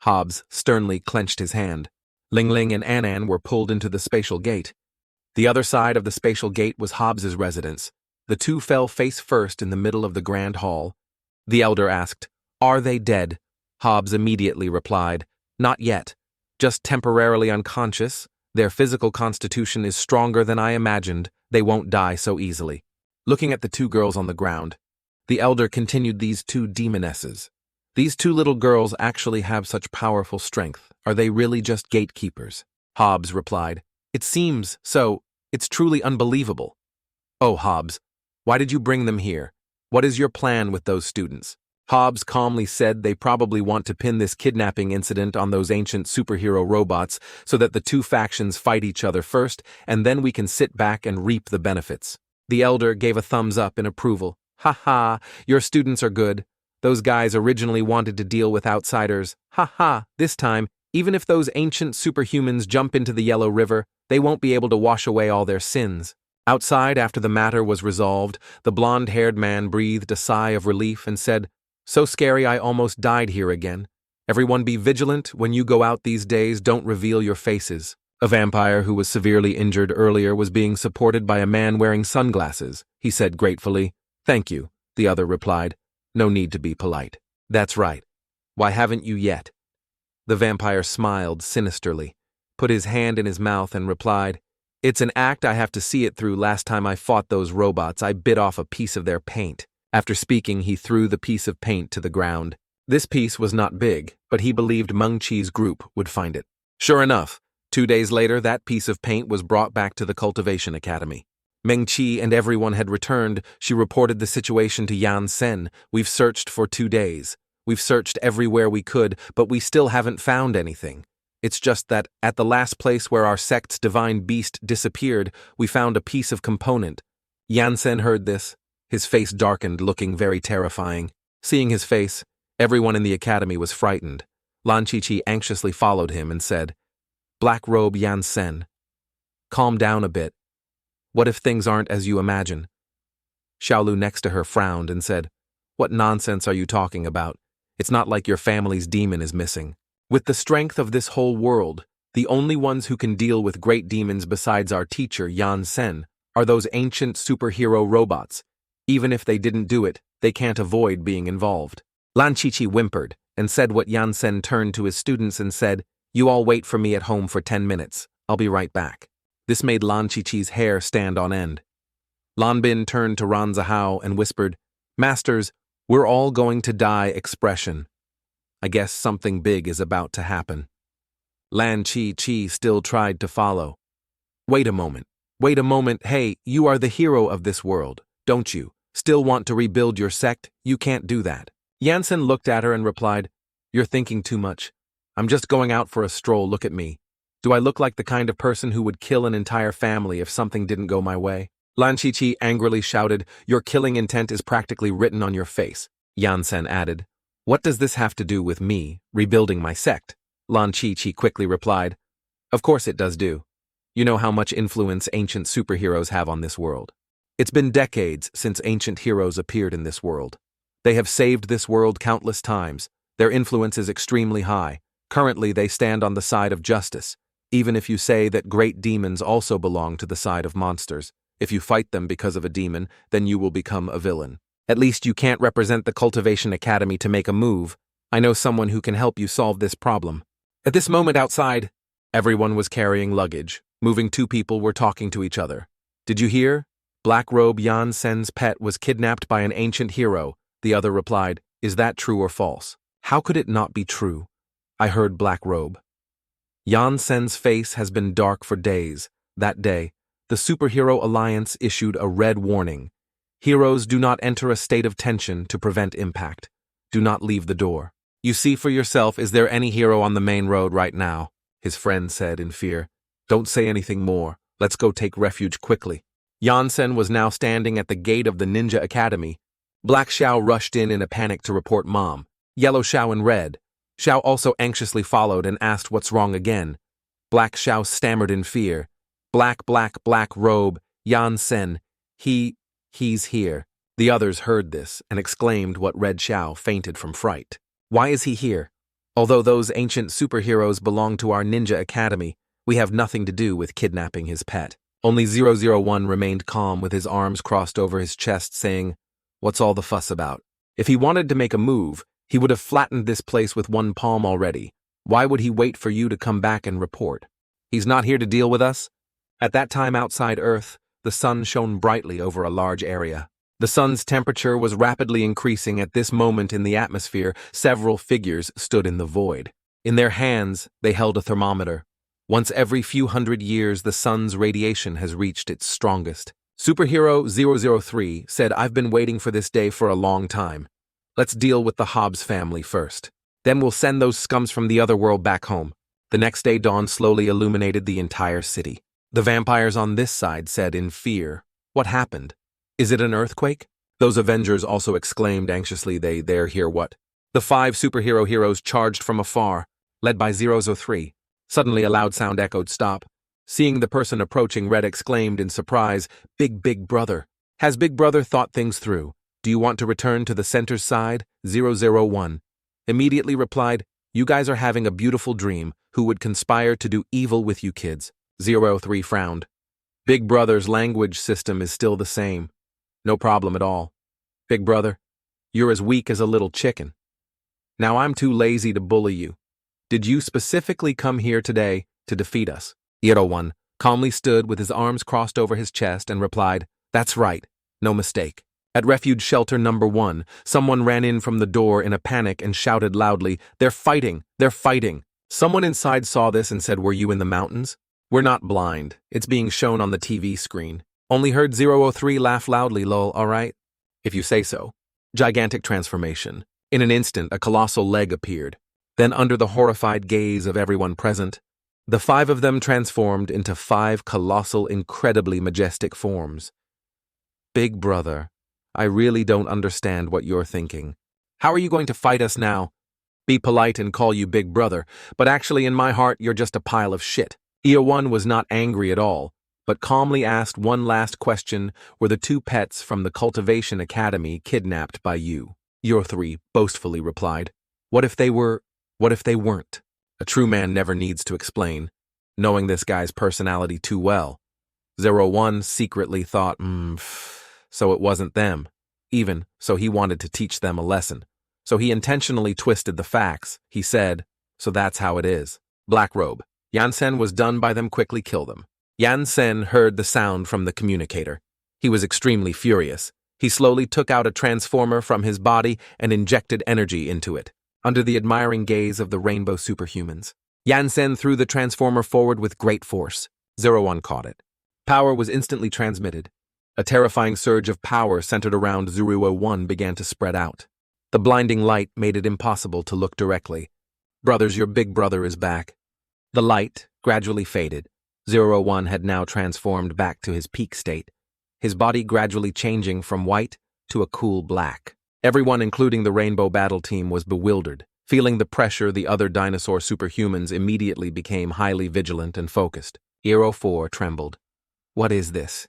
Speaker 1: Hobbes sternly clenched his hand. Ling Ling and An were pulled into the spatial gate. The other side of the spatial gate was Hobbes's residence. The two fell face first in the middle of the grand hall. The elder asked, "Are they dead?" Hobbes immediately replied, "Not yet. Just temporarily unconscious. Their physical constitution is stronger than I imagined. They won't die so easily." Looking at the 2 girls on the ground, the elder continued, "These 2 demonesses. These 2 little girls actually have such powerful strength. Are they really just gatekeepers?" Hobbes replied. It seems so. It's truly unbelievable. Oh, Hobbes, why did you bring them here? What is your plan with those students? Hobbes calmly said they probably want to pin this kidnapping incident on those ancient superhero robots so that the two factions fight each other first, and then we can sit back and reap the benefits. The elder gave a thumbs up in approval. Ha ha, your students are good. Those guys originally wanted to deal with outsiders. Ha ha, this time, even if those ancient superhumans jump into the Yellow River, they won't be able to wash away all their sins. Outside, after the matter was resolved, the blonde-haired man breathed a sigh of relief and said, "So scary I almost died here again. Everyone be vigilant. When you go out these days, don't reveal your faces." A vampire who was severely injured earlier was being supported by a man wearing sunglasses. He said gratefully, "Thank you," the other replied. "No need to be polite." "That's right. Why haven't you yet?" The vampire smiled sinisterly, put his hand in his mouth and replied, "It's an act I have to see it through. Last time I fought those robots, I bit off a piece of their paint." After speaking, he threw the piece of paint to the ground. This piece was not big, but he believed Meng Chi's group would find it. Sure enough, 2 days later, that piece of paint was brought back to the Cultivation Academy. Meng Chi and everyone had returned. She reported the situation to Yansen. "We've searched for 2 days. We've searched everywhere we could, but we still haven't found anything. It's just that, at the last place where our sect's divine beast disappeared, we found a piece of component." Yansen heard this. His face darkened, looking very terrifying. Seeing his face, everyone in the academy was frightened. Lan Chi-Chi anxiously followed him and said, "Black Robe Yansen, calm down a bit. What if things aren't as you imagine?" Shiao next to her frowned and said, "What nonsense are you talking about? It's not like your family's demon is missing. With the strength of this whole world, the only ones who can deal with great demons besides our teacher, Yansen, are those ancient superhero robots. Even if they didn't do it, they can't avoid being involved." Lan Chi-Chi whimpered and said what Yansen turned to his students and said, "You all wait for me at home for 10 minutes. I'll be right back." This made Lan Chi-Chi's hair stand on end. Lan Bin turned to Ranzihao and whispered, "Masters, we're all going to die expression. I guess something big is about to happen." Lan Chi-Chi still tried to follow. Wait a moment. Hey, you are the hero of this world, don't you? Still want to rebuild your sect? You can't do that." Yansen looked at her and replied, "You're thinking too much. I'm just going out for a stroll. Look at me. Do I look like the kind of person who would kill an entire family if something didn't go my way?" Lan Chi-Chi angrily shouted, "Your killing intent is practically written on your face." Yansen added, "What does this have to do with me rebuilding my sect?" Lan Chi-Chi quickly replied, "Of course it does do. You know how much influence ancient superheroes have on this world. It's been decades since ancient heroes appeared in this world. They have saved this world countless times. Their influence is extremely high. Currently, they stand on the side of justice. Even if you say that great demons also belong to the side of monsters, if you fight them because of a demon, then you will become a villain. At least you can't represent the Cultivation Academy to make a move. I know someone who can help you solve this problem." At this moment outside, everyone was carrying luggage. Moving 2 people were talking to each other. "Did you hear? Black Robe Yansen's pet was kidnapped by an ancient hero," the other replied. "Is that true or false?" "How could it not be true? I heard Black Robe." Yansen's face has been dark for days. That day, the Superhero Alliance issued a red warning. "Heroes do not enter a state of tension to prevent impact. Do not leave the door." "You see for yourself, is there any hero on the main road right now?" his friend said in fear. "Don't say anything more. Let's go take refuge quickly." Yansen was now standing at the gate of the Ninja Academy. Black Shiao rushed in a panic to report Mom. Yellow Shiao and Red. Shiao also anxiously followed and asked what's wrong again. Black Shiao stammered in fear. Black Robe, Yansen. He's here." The others heard this and exclaimed what Red Shiao fainted from fright. "Why is he here? Although those ancient superheroes belong to our Ninja Academy, we have nothing to do with kidnapping his pet." Only 001 remained calm with his arms crossed over his chest, saying, "What's all the fuss about? If he wanted to make a move, he would have flattened this place with one palm already. Why would he wait for you to come back and report? He's not here to deal with us?" At that time outside Earth, the sun shone brightly over a large area. The sun's temperature was rapidly increasing. At this moment in the atmosphere, several figures stood in the void. In their hands, they held a thermometer. Once every few hundred years, the sun's radiation has reached its strongest. Superhero 003 said, "I've been waiting for this day for a long time. Let's deal with the Hobbes family first. Then we'll send those scums from the other world back home." The next day, dawn slowly illuminated the entire city. The vampires on this side said in fear, "What happened? Is it an earthquake?" Those Avengers also exclaimed anxiously, "They're here what?" The 5 superhero heroes charged from afar, led by 003. Suddenly a loud sound echoed, "Stop." Seeing the person approaching, Red exclaimed in surprise, Big Brother. "Has Big Brother thought things through? Do you want to return to the center's side?" 001 immediately replied, "You guys are having a beautiful dream. Who would conspire to do evil with you kids?" 003 frowned. Big Brother's language system is still the same. "No problem at all. Big Brother, you're as weak as a little chicken. Now I'm too lazy to bully you. Did you specifically come here today to defeat us?" 01 calmly stood with his arms crossed over his chest and replied, "That's right, no mistake." At refuge shelter number 1, someone ran in from the door in a panic and shouted loudly, "They're fighting! They're fighting!" Someone inside saw this and said, "Were you in the mountains?" "We're not blind. It's being shown on the TV screen." Only heard 003 laugh loudly, "Lol, all right? If you say so." Gigantic transformation. In an instant, a colossal leg appeared. Then, under the horrified gaze of everyone present, the 5 of them transformed into 5 colossal, incredibly majestic forms. "Big Brother, I really don't understand what you're thinking. How are you going to fight us now? Be polite and call you Big Brother, but actually in my heart you're just a pile of shit." EO1 was not angry at all, but calmly asked one last question: "Were the 2 pets from the Cultivation Academy kidnapped by you?" EO3 boastfully replied, What if they weren't?" A true man never needs to explain, knowing this guy's personality too well. 01 secretly thought, so it wasn't them. Even so, he wanted to teach them a lesson. So he intentionally twisted the facts. He said, "So that's how it is." Black Robe. Yansen was done by them. Quickly kill them. Yansen heard the sound from the communicator. He was extremely furious. He slowly took out a transformer from his body and injected energy into it. Under the admiring gaze of the rainbow superhumans, Yansen threw the transformer forward with great force. 01 caught it. Power was instantly transmitted. A terrifying surge of power centered around 001 began to spread out. The blinding light made it impossible to look directly. "Brothers, your big brother is back." The light gradually faded. 01 had now transformed back to his peak state, his body gradually changing from white to a cool black. Everyone, including the Rainbow Battle Team, was bewildered. Feeling the pressure, the other dinosaur superhumans immediately became highly vigilant and focused. 04 trembled. "What is this?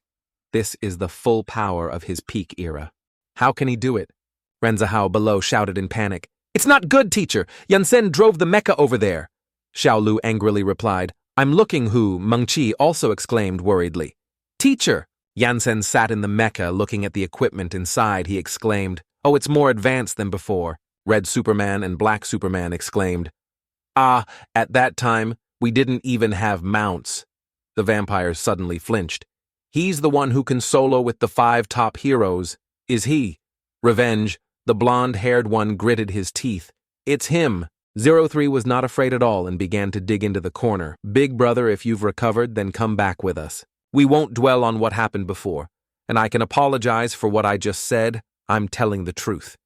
Speaker 1: This is the full power of his peak era. How can he do it?" Ranzihao below shouted in panic. "It's not good, teacher! Yansen drove the mecha over there!" Shiao angrily replied, "I'm looking who," Meng-Chi also exclaimed worriedly. "Teacher!" Yansen sat in the mecha looking at the equipment inside. He exclaimed, "Oh, it's more advanced than before." Red Superman and Black Superman exclaimed, "Ah, at that time, we didn't even have mounts." The vampires suddenly flinched. "He's the one who can solo with the 5 top heroes, is he?" Revenge, the blonde-haired one, gritted his teeth. "It's him." 03 was not afraid at all and began to dig into the corner. "Big Brother, if you've recovered, then come back with us. We won't dwell on what happened before, and I can apologize for what I just said. I'm telling the truth.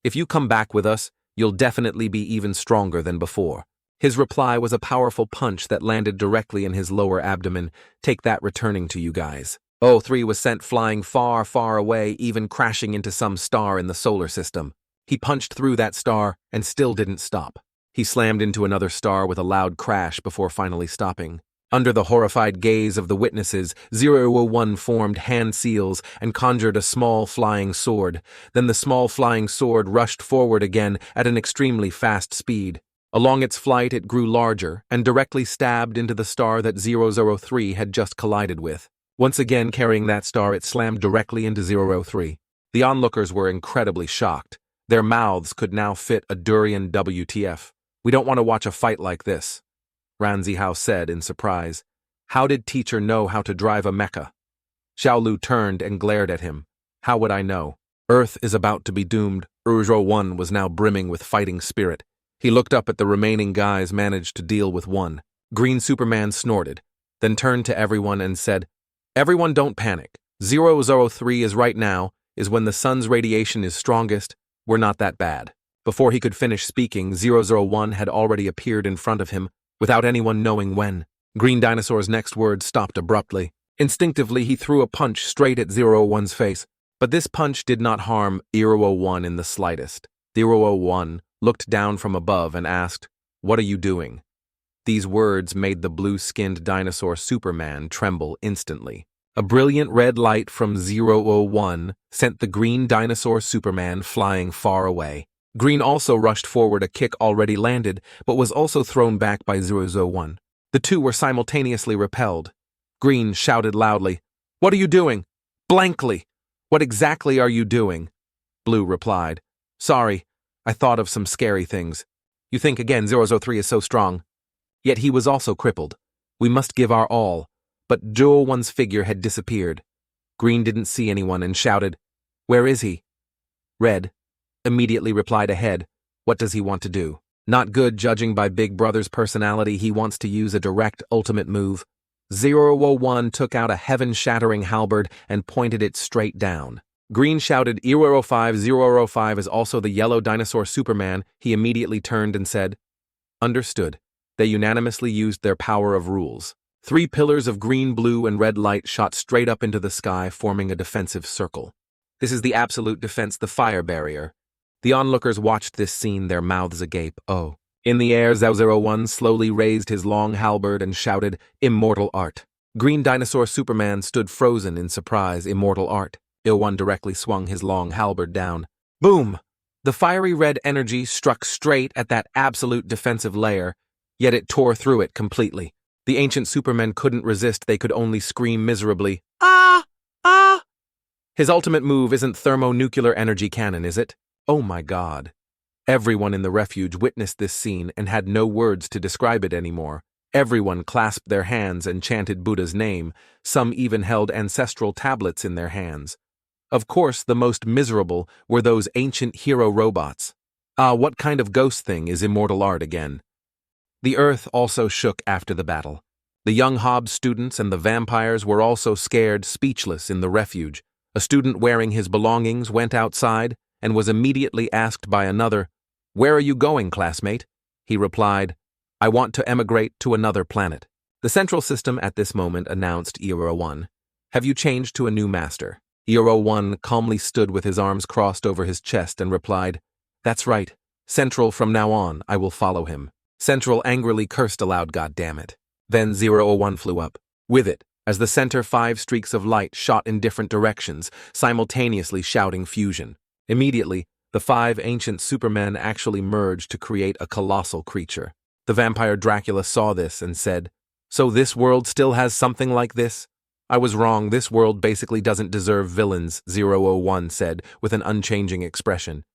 Speaker 1: If you come back with us, you'll definitely be even stronger than before." His reply was a powerful punch that landed directly in his lower abdomen. "Take that, returning to you guys." 03 was sent flying far, far away, even crashing into some star in the solar system. He punched through that star and still didn't stop. He slammed into another star with a loud crash before finally stopping. Under the horrified gaze of the witnesses, 001 formed hand seals and conjured a small flying sword. Then the small flying sword rushed forward again at an extremely fast speed. Along its flight, it grew larger and directly stabbed into the star that 003 had just collided with. Once again carrying that star, it slammed directly into 003. The onlookers were incredibly shocked. Their mouths could now fit a durian. WTF. "We don't want to watch a fight like this," Ranzihao said in surprise. "How did teacher know how to drive a mecha?" Shiao turned and glared at him. "How would I know? Earth is about to be doomed." Urjo-1 was now brimming with fighting spirit. He looked up at the remaining guys, managed to deal with one. Green Superman snorted, then turned to everyone and said, "Everyone don't panic. 003 is right now, is when the sun's radiation is strongest. We're not that bad." Before he could finish speaking, 001 had already appeared in front of him, without anyone knowing when. Green Dinosaur's next words stopped abruptly. Instinctively, he threw a punch straight at 001's face, but this punch did not harm 001 in the slightest. 001 looked down from above and asked, "What are you doing?" These words made the blue-skinned dinosaur Superman tremble instantly. A brilliant red light from 001 sent the green dinosaur Superman flying far away. Green also rushed forward, a kick already landed, but was also thrown back by 001. The two were simultaneously repelled. Green shouted loudly, "What are you doing?" Blankly. "What exactly are you doing?" Blue replied, "Sorry, I thought of some scary things. You think again 003 is so strong." Yet he was also crippled. We must give our all. But 001's figure had disappeared. Green didn't see anyone and shouted, "Where is he?" Red immediately replied ahead, "What does he want to do?" Not good, judging by Big Brother's personality. He wants to use a direct ultimate move. 001 took out a heaven-shattering halberd and pointed it straight down. Green shouted, "005, 005 is also the yellow dinosaur Superman." He immediately turned and said, "Understood." They unanimously used their power of rules. 3 pillars of green, blue, and red light shot straight up into the sky, forming a defensive circle. This is the absolute defense, the fire barrier. The onlookers watched this scene, their mouths agape. Oh. In the air, 001 slowly raised his long halberd and shouted, "Immortal art." Green dinosaur Superman stood frozen in surprise. Immortal art. 01 directly swung his long halberd down. Boom! The fiery red energy struck straight at that absolute defensive layer, yet it tore through it completely. The ancient Supermen couldn't resist, they could only scream miserably, "Ah! Ah!" His ultimate move isn't thermonuclear energy cannon, is it? Oh my God. Everyone in the refuge witnessed this scene and had no words to describe it anymore. Everyone clasped their hands and chanted Buddha's name. Some even held ancestral tablets in their hands. Of course, the most miserable were those ancient hero robots. What kind of ghost thing is immortal art again? The earth also shook after the battle. The young Hobbes students and the vampires were also scared, speechless in the refuge. A student wearing his belongings went outside and was immediately asked by another, "Where are you going, classmate?" He replied, "I want to emigrate to another planet." The central system at this moment announced ERO-1. "Have you changed to a new master?" ERO-1 calmly stood with his arms crossed over his chest and replied, "That's right. Central, from now on, I will follow him." Central angrily cursed aloud, "Goddammit." Then 001 flew up. With it, as the center 5 streaks of light shot in different directions, simultaneously shouting fusion. Immediately, the 5 ancient supermen actually merged to create a colossal creature. The vampire Dracula saw this and said, "So this world still has something like this? I was wrong, this world basically doesn't deserve villains," 001 said with an unchanging expression.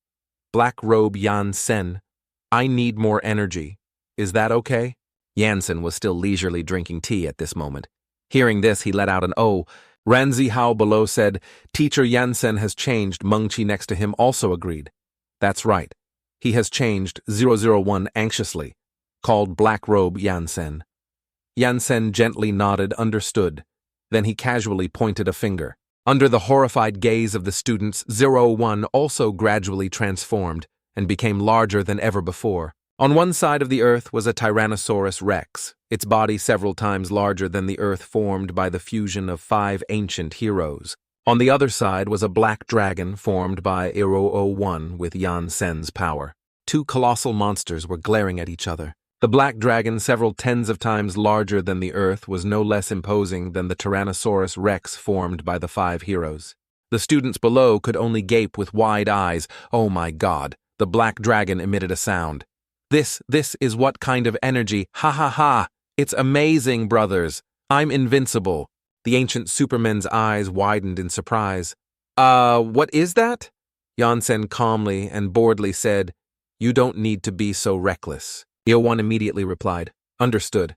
Speaker 1: "Black Robe Yansen, I need more energy. Is that okay?" Yansen was still leisurely drinking tea at this moment. Hearing this, he let out an "oh." Ranzihao below said, "Teacher Yansen has changed." Meng-Chi next to him also agreed. "That's right. He has changed." 001 anxiously called Black Robe Yansen. Yansen gently nodded, understood. Then he casually pointed a finger. Under the horrified gaze of the students, 001 also gradually transformed and became larger than ever before. On one side of the earth was a Tyrannosaurus Rex, its body several times larger than the earth formed by the fusion of 5 ancient heroes. On the other side was a black dragon formed by ERO-01 with Yansen's power. 2 colossal monsters were glaring at each other. The black dragon, several tens of times larger than the earth, was no less imposing than the Tyrannosaurus Rex formed by the 5 heroes. The students below could only gape with wide eyes. Oh my God, the black dragon emitted a sound. This is what kind of energy? Ha ha ha! It's amazing, brothers! I'm invincible." The ancient supermen's eyes widened in surprise. What is that?" Yansen calmly and boredly said, "You don't need to be so reckless." EO-1 immediately replied, "Understood.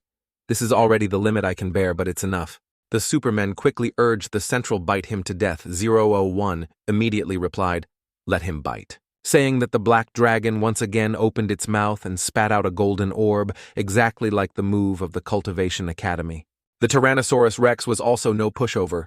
Speaker 1: This is already the limit I can bear, but it's enough." The supermen quickly urged the central bite him to death. 001 immediately replied, "Let him bite." saying that the black dragon once again opened its mouth and spat out a golden orb, exactly like the move of the Cultivation Academy. The Tyrannosaurus Rex was also no pushover.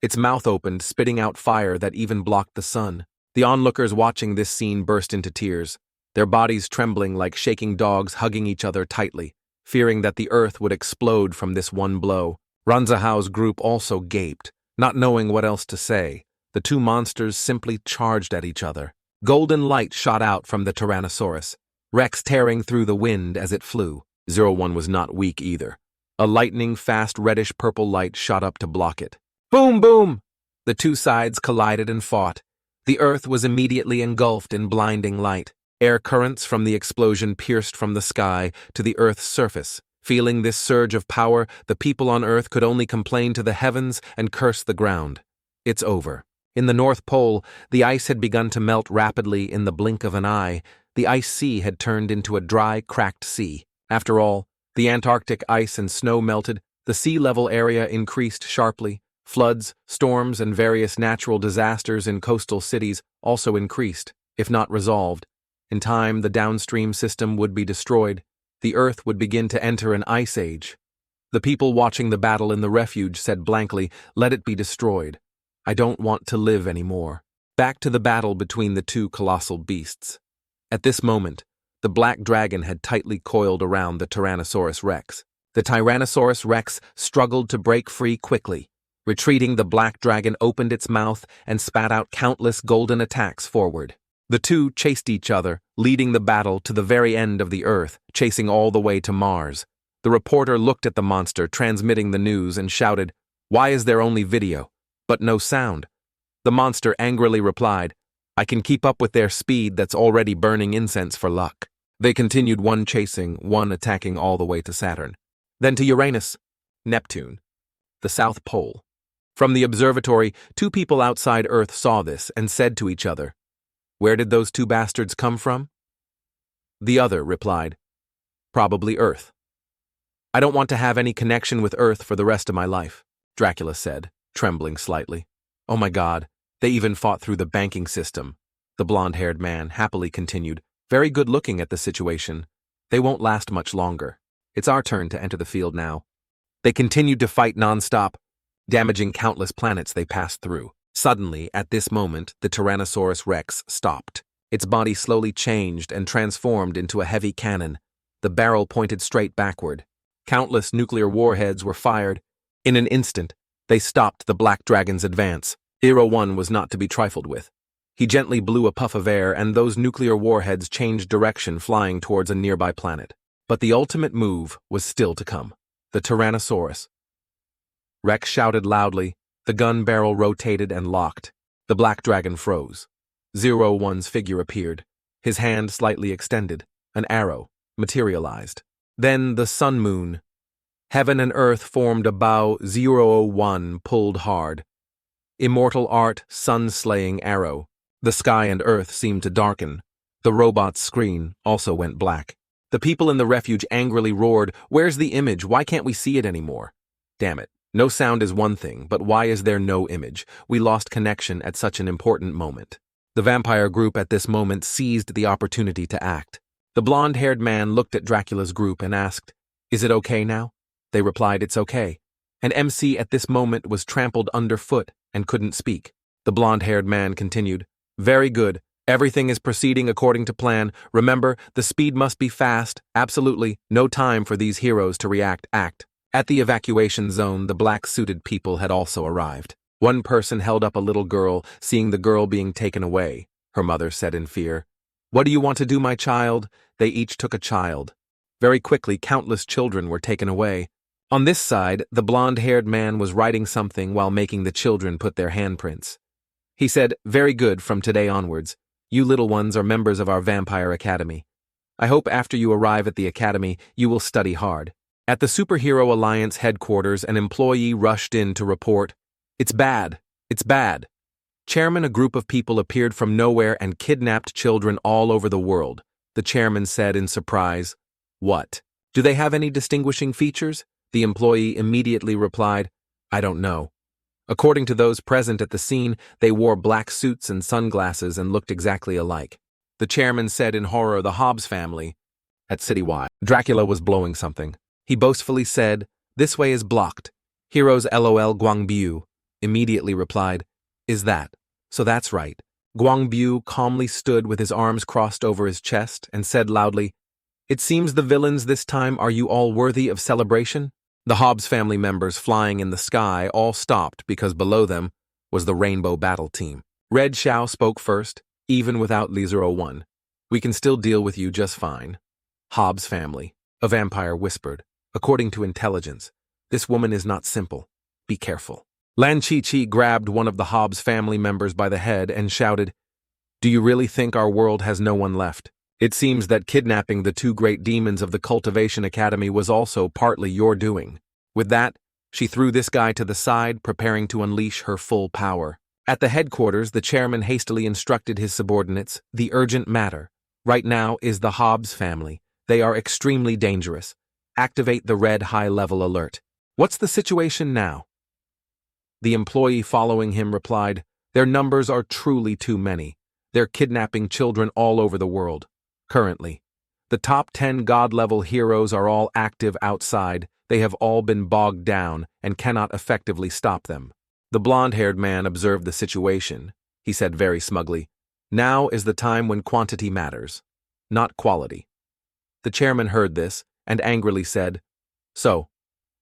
Speaker 1: Its mouth opened, spitting out fire that even blocked the sun. The onlookers watching this scene burst into tears, their bodies trembling like shaking dogs hugging each other tightly, fearing that the earth would explode from this one blow. Ranzihao's group also gaped, not knowing what else to say. The two monsters simply charged at each other. Golden light shot out from the Tyrannosaurus, Rex tearing through the wind as it flew. 01 was not weak either. A lightning-fast reddish-purple light shot up to block it. Boom, boom! The two sides collided and fought. The earth was immediately engulfed in blinding light. Air currents from the explosion pierced from the sky to the earth's surface. Feeling this surge of power, the people on earth could only complain to the heavens and curse the ground. It's over. In the North Pole, the ice had begun to melt rapidly in the blink of an eye. The ice sea had turned into a dry, cracked sea. After all, the Antarctic ice and snow melted, the sea level area increased sharply. Floods, storms, and various natural disasters in coastal cities also increased, if not resolved. In time, the downstream system would be destroyed. The earth would begin to enter an ice age. The people watching the battle in the refuge said blankly, "Let it be destroyed. I don't want to live anymore." Back to the battle between the two colossal beasts. At this moment, the black dragon had tightly coiled around the Tyrannosaurus Rex. The Tyrannosaurus Rex struggled to break free quickly. Retreating, the black dragon opened its mouth and spat out countless golden attacks forward. The two chased each other, leading the battle to the very end of the earth, chasing all the way to Mars. The reporter looked at the monster transmitting the news and shouted, "Why is there only video, but no sound?" The monster angrily replied, "I can keep up with their speed that's already burning incense for luck." They continued, one chasing, one attacking all the way to Saturn. Then to Uranus, Neptune, the South Pole. From the observatory, two people outside Earth saw this and said to each other, "Where did those two bastards come from?" The other replied, "Probably Earth." "I don't want to have any connection with Earth for the rest of my life," Dracula said, trembling slightly. "Oh my God, they even fought through the banking system." The blonde-haired man happily continued, very good looking at the situation. "They won't last much longer. It's our turn to enter the field now." They continued to fight non-stop, damaging countless planets they passed through. Suddenly, at this moment, the Tyrannosaurus Rex stopped. Its body slowly changed and transformed into a heavy cannon. The barrel pointed straight backward. Countless nuclear warheads were fired. In an instant, they stopped the Black Dragon's advance. 01 was not to be trifled with. He gently blew a puff of air, and those nuclear warheads changed direction, flying towards a nearby planet. But the ultimate move was still to come. The Tyrannosaurus Rex shouted loudly. The gun barrel rotated and locked. The black dragon froze. 01's figure appeared, his hand slightly extended. An arrow materialized. Then the sun-moon. Heaven and earth formed a bow. 001 pulled hard. Immortal art, sun-slaying arrow. The sky and earth seemed to darken. The robot's screen also went black. The people in the refuge angrily roared, "Where's the image? Why can't we see it anymore?" Damn it. No sound is one thing, but why is there no image? We lost connection at such an important moment. The vampire group at this moment seized the opportunity to act. The blonde-haired man looked at Dracula's group and asked, "Is it okay now?" They replied, "It's okay." And MC at this moment was trampled underfoot and couldn't speak. The blonde-haired man continued, "Very good. Everything is proceeding according to plan. Remember, the speed must be fast. Absolutely. No time for these heroes to react. Act." At the evacuation zone, the black-suited people had also arrived. One person held up a little girl, seeing the girl being taken away. Her mother said in fear, "What do you want to do, my child?" They each took a child. Very quickly, countless children were taken away. On this side, the blonde-haired man was writing something while making the children put their handprints. He said, "Very good, from today onwards. You little ones are members of our Vampire Academy. I hope after you arrive at the academy, you will study hard." At the Superhero Alliance headquarters, an employee rushed in to report, "It's bad. It's bad." Chairman, a group of people appeared from nowhere and kidnapped children all over the world. The chairman said in surprise, "What? Do they have any distinguishing features?" The employee immediately replied, "I don't know." According to those present at the scene, they wore black suits and sunglasses and looked exactly alike. The chairman said in horror, the Hobbes family. At Citywide, Dracula was blowing something. He boastfully said, "This way is blocked." Heroes LOL Guangbiu immediately replied, "Is that? So that's right." Guangbiu calmly stood with his arms crossed over his chest and said loudly, "It seems the villains this time, are you all worthy of celebration?" The Hobbes family members flying in the sky all stopped because below them was the Rainbow Battle Team. Red Shiao spoke first, even without Li-01. "We can still deal with you just fine." Hobbes family, a vampire whispered, "According to intelligence, this woman is not simple. Be careful." Lan Chi-Chi grabbed one of the Hobbes family members by the head and shouted, "Do you really think our world has no one left? It seems that kidnapping the two great demons of the Cultivation Academy was also partly your doing." With that, she threw this guy to the side, preparing to unleash her full power. At the headquarters, the chairman hastily instructed his subordinates, "The urgent matter right now is the Hobbes family. They are extremely dangerous. Activate the red high-level alert." "What's the situation now?" The employee following him replied, "Their numbers are truly too many. They're kidnapping children all over the world. Currently, the top 10 God-level heroes are all active outside. They have all been bogged down and cannot effectively stop them." The blonde-haired man observed the situation. He said very smugly, "Now is the time when quantity matters, not quality." The chairman heard this and angrily said, "So,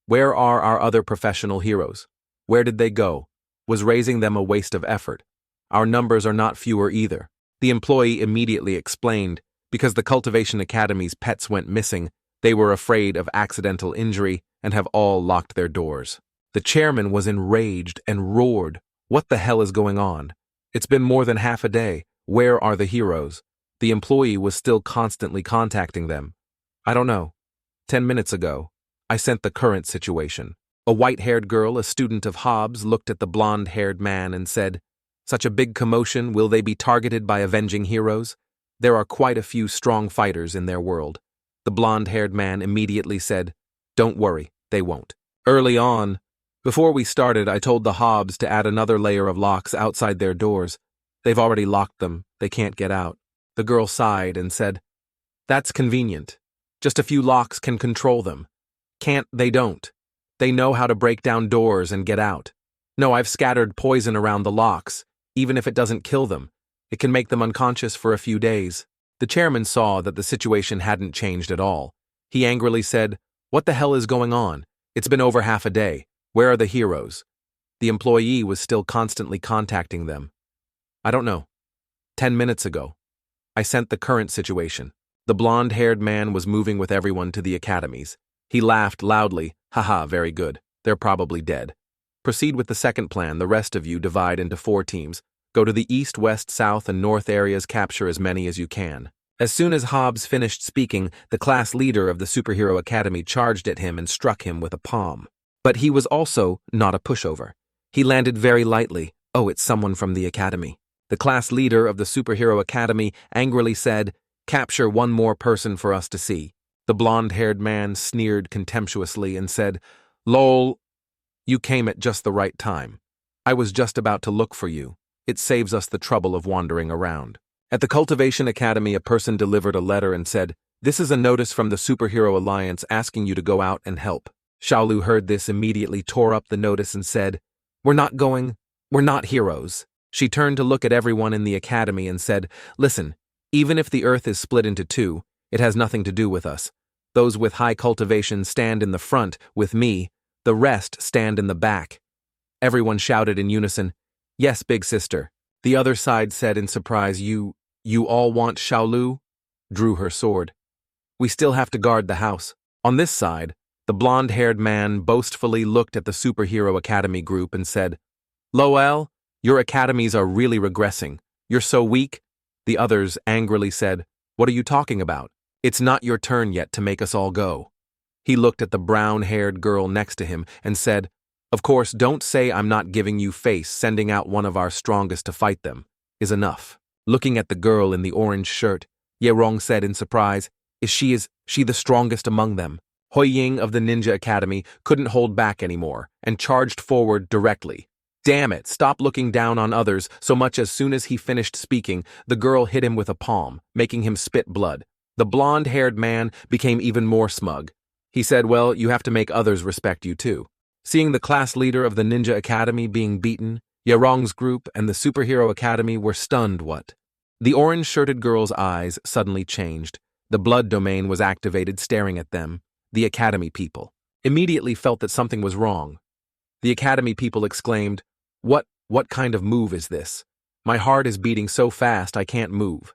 Speaker 1: where are our other professional heroes? Where did they go? Was raising them a waste of effort? Our numbers are not fewer either." The employee immediately explained, because the Cultivation Academy's pets went missing, they were afraid of accidental injury and have all locked their doors. The chairman was enraged and roared, "What the hell is going on? It's been more than half a day. Where are the heroes?" The employee was still constantly contacting them. "I don't know. 10 minutes ago, I sent the current situation." A white-haired girl, a student of Hobbes, looked at the blonde-haired man and said, "Such a big commotion, will they be targeted by avenging heroes? There are quite a few strong fighters in their world." The blonde-haired man immediately said, "Don't worry, they won't." Early on, before we started, I told the Hobbes to add another layer of locks outside their doors. They've already locked them, they can't get out. The girl sighed and said, "That's convenient. Just a few locks can control them. Can't they don't. They know how to break down doors and get out. No, I've scattered poison around the locks. Even if it doesn't kill them, it can make them unconscious for a few days." The chairman saw that the situation hadn't changed at all. He angrily said, "What the hell is going on? It's been over half a day. Where are the heroes?" The employee was still constantly contacting them. "I don't know. 10 minutes ago. I sent the current situation." The blonde-haired man was moving with everyone to the academies. He laughed loudly. "Haha, very good. They're probably dead. Proceed with the second plan. The rest of you divide into 4 teams. Go to the east, west, south, and north areas, capture as many as you can." As soon as Hobbes finished speaking, the class leader of the Superhero Academy charged at him and struck him with a palm. But he was also not a pushover. He landed very lightly. "Oh, it's someone from the academy." The class leader of the Superhero Academy angrily said, "Capture one more person for us to see." The blonde-haired man sneered contemptuously and said, "Lol, you came at just the right time. I was just about to look for you. It saves us the trouble of wandering around." At the Cultivation Academy, a person delivered a letter and said, "This is a notice from the Superhero Alliance asking you to go out and help." Sunshaolu heard this, immediately tore up the notice and said, We're not heroes." She turned to look at everyone in the academy and said, "Listen, even if the earth is split into 2, it has nothing to do with us. Those with high cultivation stand in the front with me, the rest stand in the back." Everyone shouted in unison, "Yes, big sister." The other side said in surprise, You all want Sunshaolu?" Drew her sword. "We still have to guard the house." On this side, the blonde-haired man boastfully looked at the Superhero Academy group and said, "Lol, your academies are really regressing. You're so weak." The others angrily said, "What are you talking about? It's not your turn yet to make us all go." He looked at the brown-haired girl next to him and said, "Of course, don't say I'm not giving you face. Sending out one of our strongest to fight them is enough." Looking at the girl in the orange shirt, Yerong said in surprise, Is she the strongest among them?" Hui Ying of the Ninja Academy couldn't hold back anymore and charged forward directly. Damn it, stop looking down on others so much. As soon as he finished speaking, the girl hit him with a palm, making him spit blood. The blonde-haired man became even more smug. He said, well, you have to make others respect you too. Seeing the class leader of the Ninja Academy being beaten, Yarong's group and the Superhero Academy were stunned. What? The orange-shirted girl's eyes suddenly changed. The blood domain was activated, staring at them. The Academy people immediately felt that something was wrong. The Academy people exclaimed, What kind of move is this? My heart is beating so fast I can't move.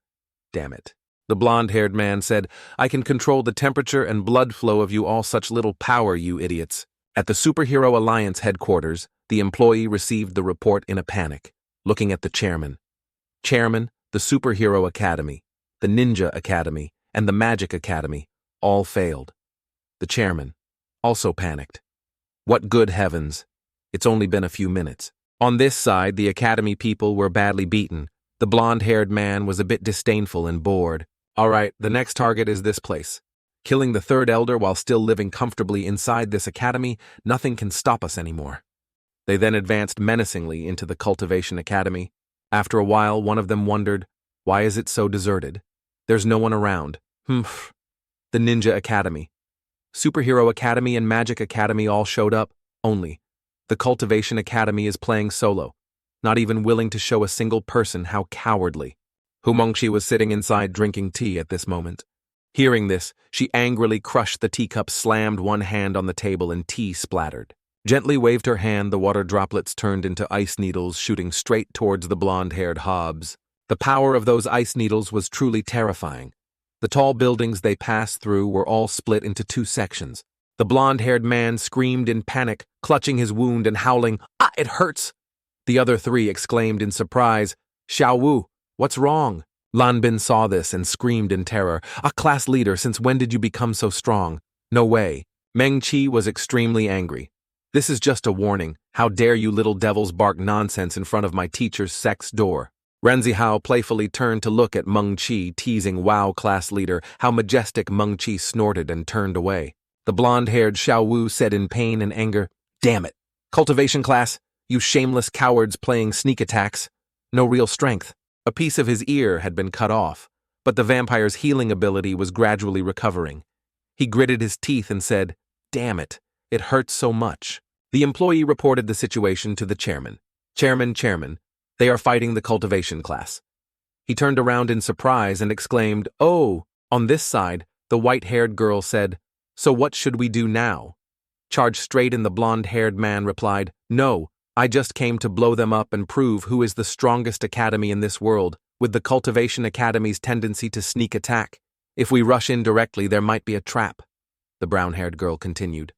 Speaker 1: Damn it. The blonde-haired man said, I can control the temperature and blood flow of you all. Such little power, you idiots. At the Superhero Alliance headquarters, the employee received the report in a panic, looking at the chairman. Chairman, the Superhero Academy, the Ninja Academy, and the Magic Academy all failed. The chairman also panicked. What good heavens? It's only been a few minutes. On this side, the Academy people were badly beaten. The blonde-haired man was a bit disdainful and bored. All right, the next target is this place. Killing the third elder while still living comfortably inside this academy, nothing can stop us anymore. They then advanced menacingly into the Cultivation Academy. After a while, one of them wondered, why is it so deserted? There's no one around. The Ninja Academy, Superhero Academy, and Magic Academy all showed up, only the Cultivation Academy is playing solo, not even willing to show a single person. How cowardly. Hu Mengqi was sitting inside drinking tea at this moment. Hearing this, she angrily crushed the teacup, slammed one hand on the table, and tea splattered. Gently waved her hand, the water droplets turned into ice needles shooting straight towards the blonde-haired Hobbes. The power of those ice needles was truly terrifying. The tall buildings they passed through were all split into two sections. The blonde-haired man screamed in panic, clutching his wound and howling, "Ah, it hurts!" The other three exclaimed in surprise, "Xiao Wu, what's wrong?" Lan Bin saw this and screamed in terror, "A class leader, since when did you become so strong?" "No way." Meng Qi was extremely angry. "This is just a warning. How dare you little devils bark nonsense in front of my teacher's sect's door?" Ranzihao playfully turned to look at Meng Qi, teasing, "Wow, class leader." How majestic. Meng Qi snorted and turned away. The blonde-haired Xiao Wu said in pain and anger, "Damn it. Cultivation class, you shameless cowards playing sneak attacks. No real strength." A piece of his ear had been cut off, but the vampire's healing ability was gradually recovering. He gritted his teeth and said, "Damn it, it hurts so much." The employee reported the situation to the chairman. Chairman, they are fighting the cultivation class." He turned around in surprise and exclaimed, "Oh!" On this side, the white-haired girl said, "So what should we do now?" Charge straight in, the blonde-haired man replied, "No, I just came to blow them up and prove who is the strongest academy in this world, with the Cultivation Academy's tendency to sneak attack. If we rush in directly, there might be a trap." The brown-haired girl continued,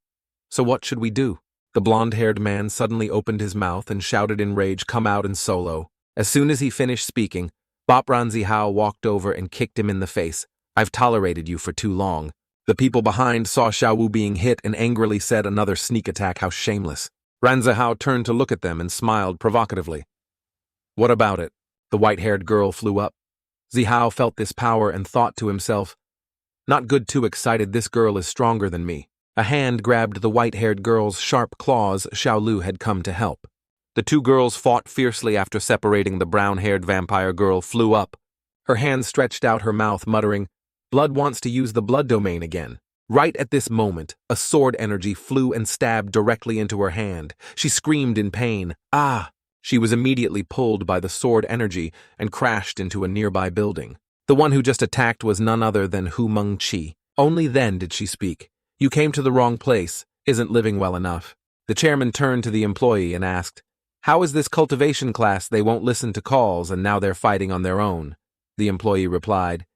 Speaker 1: "So what should we do?" The blonde-haired man suddenly opened his mouth and shouted in rage, "Come out and solo." As soon as he finished speaking, Bop Ranzihao walked over and kicked him in the face. "I've tolerated you for too long." The people behind saw Xiao Wu being hit and angrily said, "Another sneak attack, how shameless." Ranzihao turned to look at them and smiled provocatively. "What about it?" The white-haired girl flew up. Zihao felt this power and thought to himself, "Not good, too excited, this girl is stronger than me." A hand grabbed the white-haired girl's sharp claws. Xiao Lu had come to help. The two girls fought fiercely. After separating, the brown-haired vampire girl flew up. Her hand stretched out her mouth, muttering, "Blood wants to use the blood domain again." Right at this moment, a sword energy flew and stabbed directly into her hand. She screamed in pain. "Ah!" She was immediately pulled by the sword energy and crashed into a nearby building. The one who just attacked was none other than Hu Mengqi. Only then did she speak. "You came to the wrong place. Isn't living well enough." The chairman turned to the employee and asked, "How is this cultivation class? They won't listen to calls and now they're fighting on their own." The employee replied,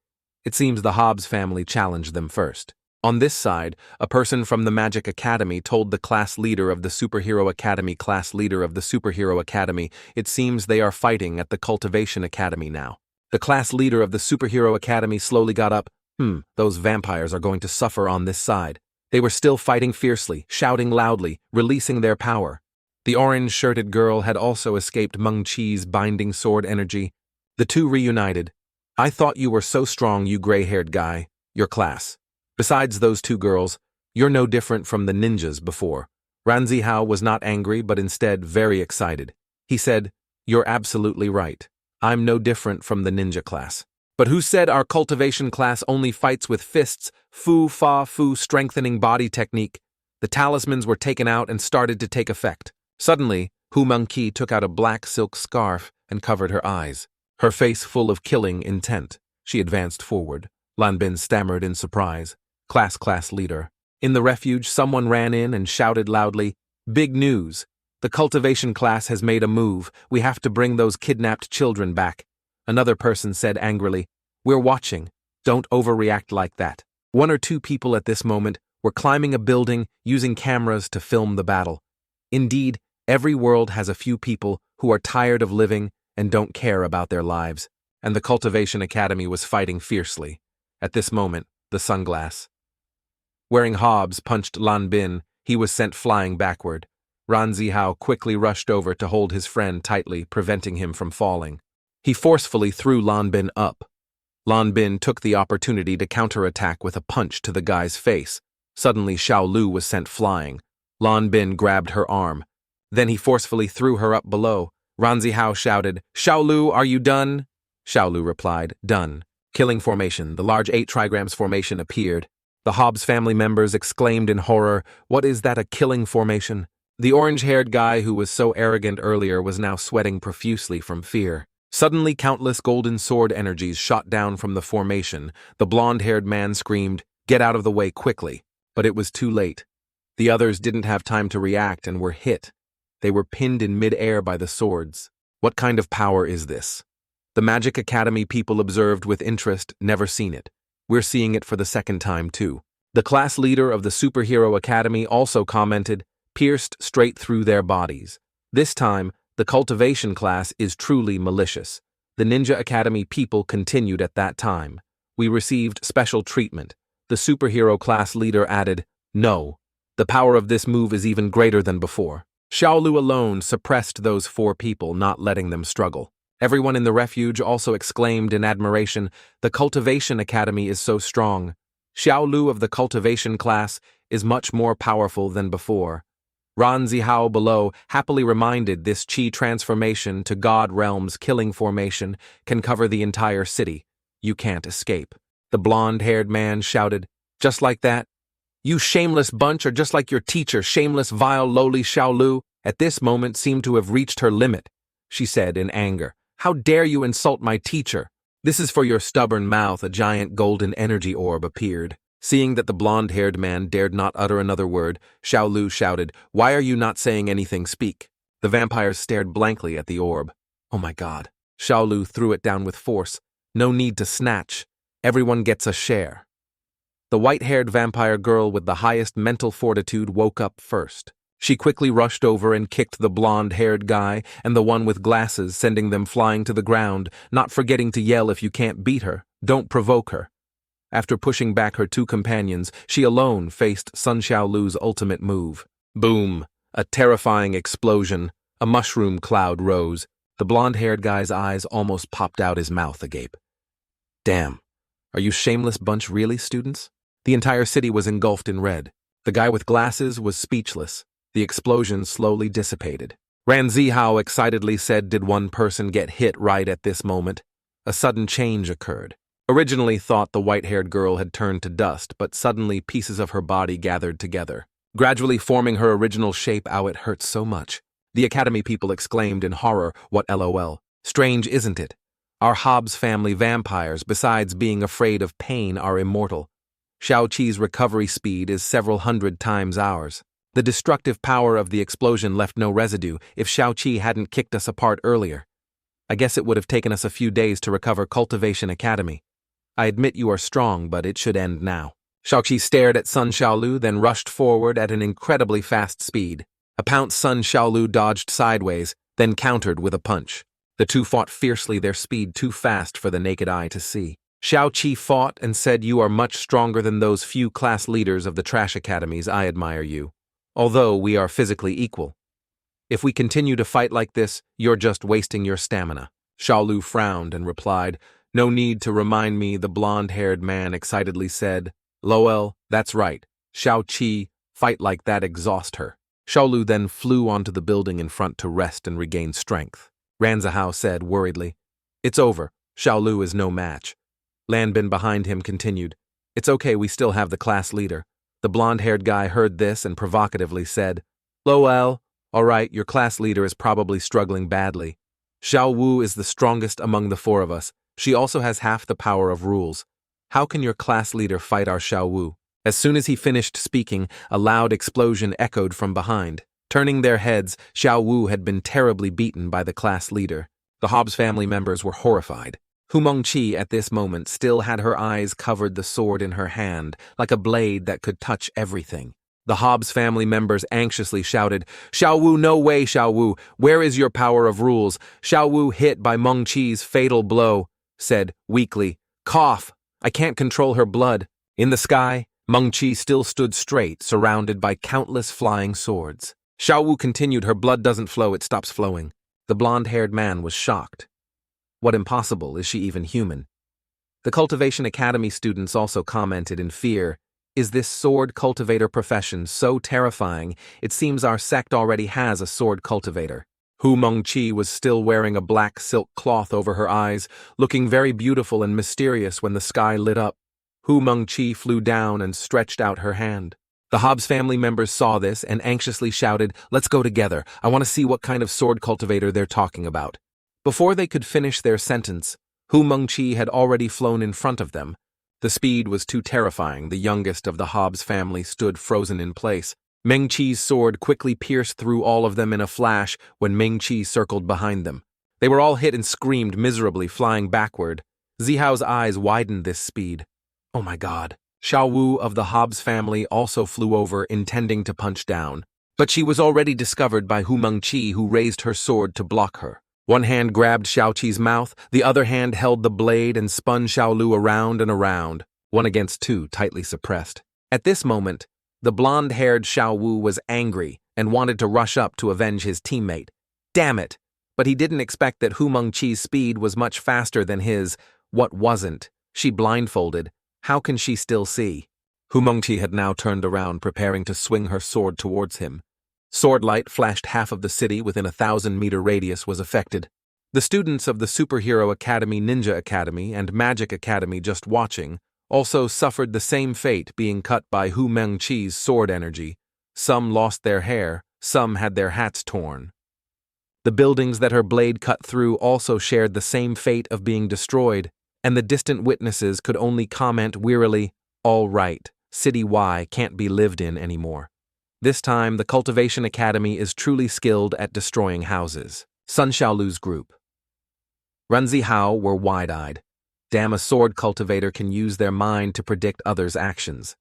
Speaker 1: "It seems the Hobbes family challenged them first." On this side, a person from the Magic Academy told the class leader of the Superhero Academy, "Class leader of the Superhero Academy, it seems they are fighting at the Cultivation Academy now." The class leader of the Superhero Academy slowly got up. Those vampires are going to suffer on this side." They were still fighting fiercely, shouting loudly, releasing their power. The orange-shirted girl had also escaped Meng Qi's binding sword energy. The two reunited. "I thought you were so strong, you gray-haired guy. Your class. Besides those two girls, you're no different from the ninjas before." Ranzihao was not angry, but instead very excited. He said, "You're absolutely right. I'm no different from the ninja class. But who said our cultivation class only fights with fists, fu strengthening body technique?" The talismans were taken out and started to take effect. Suddenly, Hu Mengqi took out a black silk scarf and covered her eyes, her face full of killing intent. She advanced forward. Lan Bin stammered in surprise. Class leader. In the refuge, someone ran in and shouted loudly, "Big news! The cultivation class has made a move. We have to bring those kidnapped children back." Another person said angrily, "We're watching. Don't overreact like that." One or two people at this moment were climbing a building using cameras to film the battle. Indeed, every world has a few people who are tired of living and don't care about their lives, and the Cultivation Academy was fighting fiercely. At this moment, the sunglass wearing Hobbes punched Lan Bin. He was sent flying backward. Ranzihao quickly rushed over to hold his friend tightly, preventing him from falling. He forcefully threw Lan Bin up. Lan Bin took the opportunity to counterattack with a punch to the guy's face. Suddenly, Shiao was sent flying. Lan Bin grabbed her arm. Then he forcefully threw her up below. Ranzihao shouted, "Shiao, are you done?" Shiao replied, "Done." Killing formation, the large 8 trigrams formation appeared. The Hobbes family members exclaimed in horror, "What is that, a killing formation?" The orange-haired guy who was so arrogant earlier was now sweating profusely from fear. Suddenly, countless golden sword energies shot down from the formation. The blonde-haired man screamed, "Get out of the way quickly." But it was too late. The others didn't have time to react and were hit. They were pinned in mid-air by the swords. What kind of power is this? The Magic Academy people observed with interest, never seen it. We're seeing it for the second time, too. The class leader of the Superhero Academy also commented, "Pierced straight through their bodies." This time, the cultivation class is truly malicious. The Ninja Academy people continued at that time. "We received special treatment." The superhero class leader added, "No. The power of this move is even greater than before." Shiao alone suppressed those 4 people, not letting them struggle. Everyone in the refuge also exclaimed in admiration, "The Cultivation Academy is so strong. Shiao of the cultivation class is much more powerful than before." Ranzihao below happily reminded this chi transformation to God Realm's killing formation can cover the entire city. You can't escape. The blonde-haired man shouted, "Just like that? You shameless bunch are just like your teacher, shameless, vile, lowly Shiao." At this moment seemed to have reached her limit. She said in anger, "How dare you insult my teacher? This is for your stubborn mouth." A giant golden energy orb appeared. Seeing that the blonde-haired man dared not utter another word, Shiao shouted, "Why are you not saying anything? Speak." The vampires stared blankly at the orb. "Oh my God." Shiao threw it down with force. "No need to snatch. Everyone gets a share." The white-haired vampire girl with the highest mental fortitude woke up first. She quickly rushed over and kicked the blonde-haired guy and the one with glasses, sending them flying to the ground, not forgetting to yell, "If you can't beat her, don't provoke her." After pushing back her 2 companions, she alone faced Sunshaolu's ultimate move. Boom! A terrifying explosion. A mushroom cloud rose. The blonde-haired guy's eyes almost popped out his mouth agape. "Damn. Are you shameless bunch really, students?" The entire city was engulfed in red. The guy with glasses was speechless. The explosion slowly dissipated. Ranzihao excitedly said, "Did one person get hit right at this moment?" A sudden change occurred. Originally thought the white-haired girl had turned to dust, but suddenly pieces of her body gathered together, gradually forming her original shape. "Ow, it hurts so much." The Academy people exclaimed in horror, "What LOL? Strange, isn't it? Our Hobbes family vampires, besides being afraid of pain, are immortal. Xiaoqi's recovery speed is several hundred times ours. The destructive power of the explosion left no residue if Xiaoqi hadn't kicked us apart earlier. I guess it would have taken us a few days to recover Cultivation Academy. I admit you are strong, but it should end now." Xiaoqi stared at Sunshaolu, then rushed forward at an incredibly fast speed. A pounced Sunshaolu dodged sideways, then countered with a punch. The two fought fiercely, their speed too fast for the naked eye to see. Xiaoqi fought and said, "You are much stronger than those few class leaders of the trash academies. I admire you. Although we are physically equal. If we continue to fight like this, you're just wasting your stamina." Shiao frowned and replied, "No need to remind me," the blonde-haired man excitedly said. "Lowell, that's right. Xiaoqi, fight like that, exhaust her." Xiaolu then flew onto the building in front to rest and regain strength. Ranzihao said worriedly, "It's over. Xiaolu is no match." Lan Bin behind him continued, "It's okay, we still have the class leader." The blonde-haired guy heard this and provocatively said, "Lol, all right, your class leader is probably struggling badly. Xiao Wu is the strongest among the four of us. She also has half the power of rules. How can your class leader fight our Xiao Wu?" As soon as he finished speaking, a loud explosion echoed from behind. Turning their heads, Xiao Wu had been terribly beaten by the class leader. The Hobbes family members were horrified. Lan Chi-Chi at this moment still had her eyes covered the sword in her hand, like a blade that could touch everything. The Hobbes family members anxiously shouted, "Xiao Wu, no way, Xiao Wu! Where is your power of rules?" Xiao Wu, hit by Lan Chi-Chi's fatal blow, said weakly, "Cough! I can't control her blood." In the sky, Lan Chi still stood straight, surrounded by countless flying swords. Xiao Wu continued, "Her blood doesn't flow, it stops flowing." The blonde-haired man was shocked. What impossible, is she even human? The Cultivation Academy students also commented in fear, "Is this sword cultivator profession so terrifying? It seems our sect already has a sword cultivator." Lan Chi-Chi was still wearing a black silk cloth over her eyes, looking very beautiful and mysterious when the sky lit up. Lan Chi-Chi flew down and stretched out her hand. The Hobbes family members saw this and anxiously shouted, "Let's go together. I want to see what kind of sword cultivator they're talking about." Before they could finish their sentence, Lan Chi-Chi had already flown in front of them. The speed was too terrifying. The youngest of the Hobbes family stood frozen in place. Lan Chi-Chi's sword quickly pierced through all of them in a flash when Lan Chi-Chi circled behind them. They were all hit and screamed miserably, flying backward. Zihao's eyes widened this speed. Oh my god. Xiao Wu of the Hobbes family also flew over, intending to punch down. But she was already discovered by Lan Chi-Chi, who raised her sword to block her. One hand grabbed Xiao Qi's mouth, the other hand held the blade and spun Xiaolu around and around, 1 against 2, tightly suppressed. At this moment, the blonde-haired Xiao Wu was angry and wanted to rush up to avenge his teammate. Damn it! But he didn't expect that Lan Chi-Chi's speed was much faster than his. What wasn't? She blindfolded. How can she still see? Lan Chi-Chi had now turned around, preparing to swing her sword towards him. Sword light flashed. Half of the city within a 1,000-meter radius was affected. The students of the Superhero Academy, Ninja Academy, and Magic Academy just watching also suffered the same fate, being cut by Lan Chi-Chi's sword energy. Some lost their hair, some had their hats torn. The buildings that her blade cut through also shared the same fate of being destroyed, and the distant witnesses could only comment wearily, "All right, City Y can't be lived in anymore." This time, the Cultivation Academy is truly skilled at destroying houses. Sunshaolu's group. Ranzihao were wide-eyed. Damn, a sword cultivator can use their mind to predict others' actions.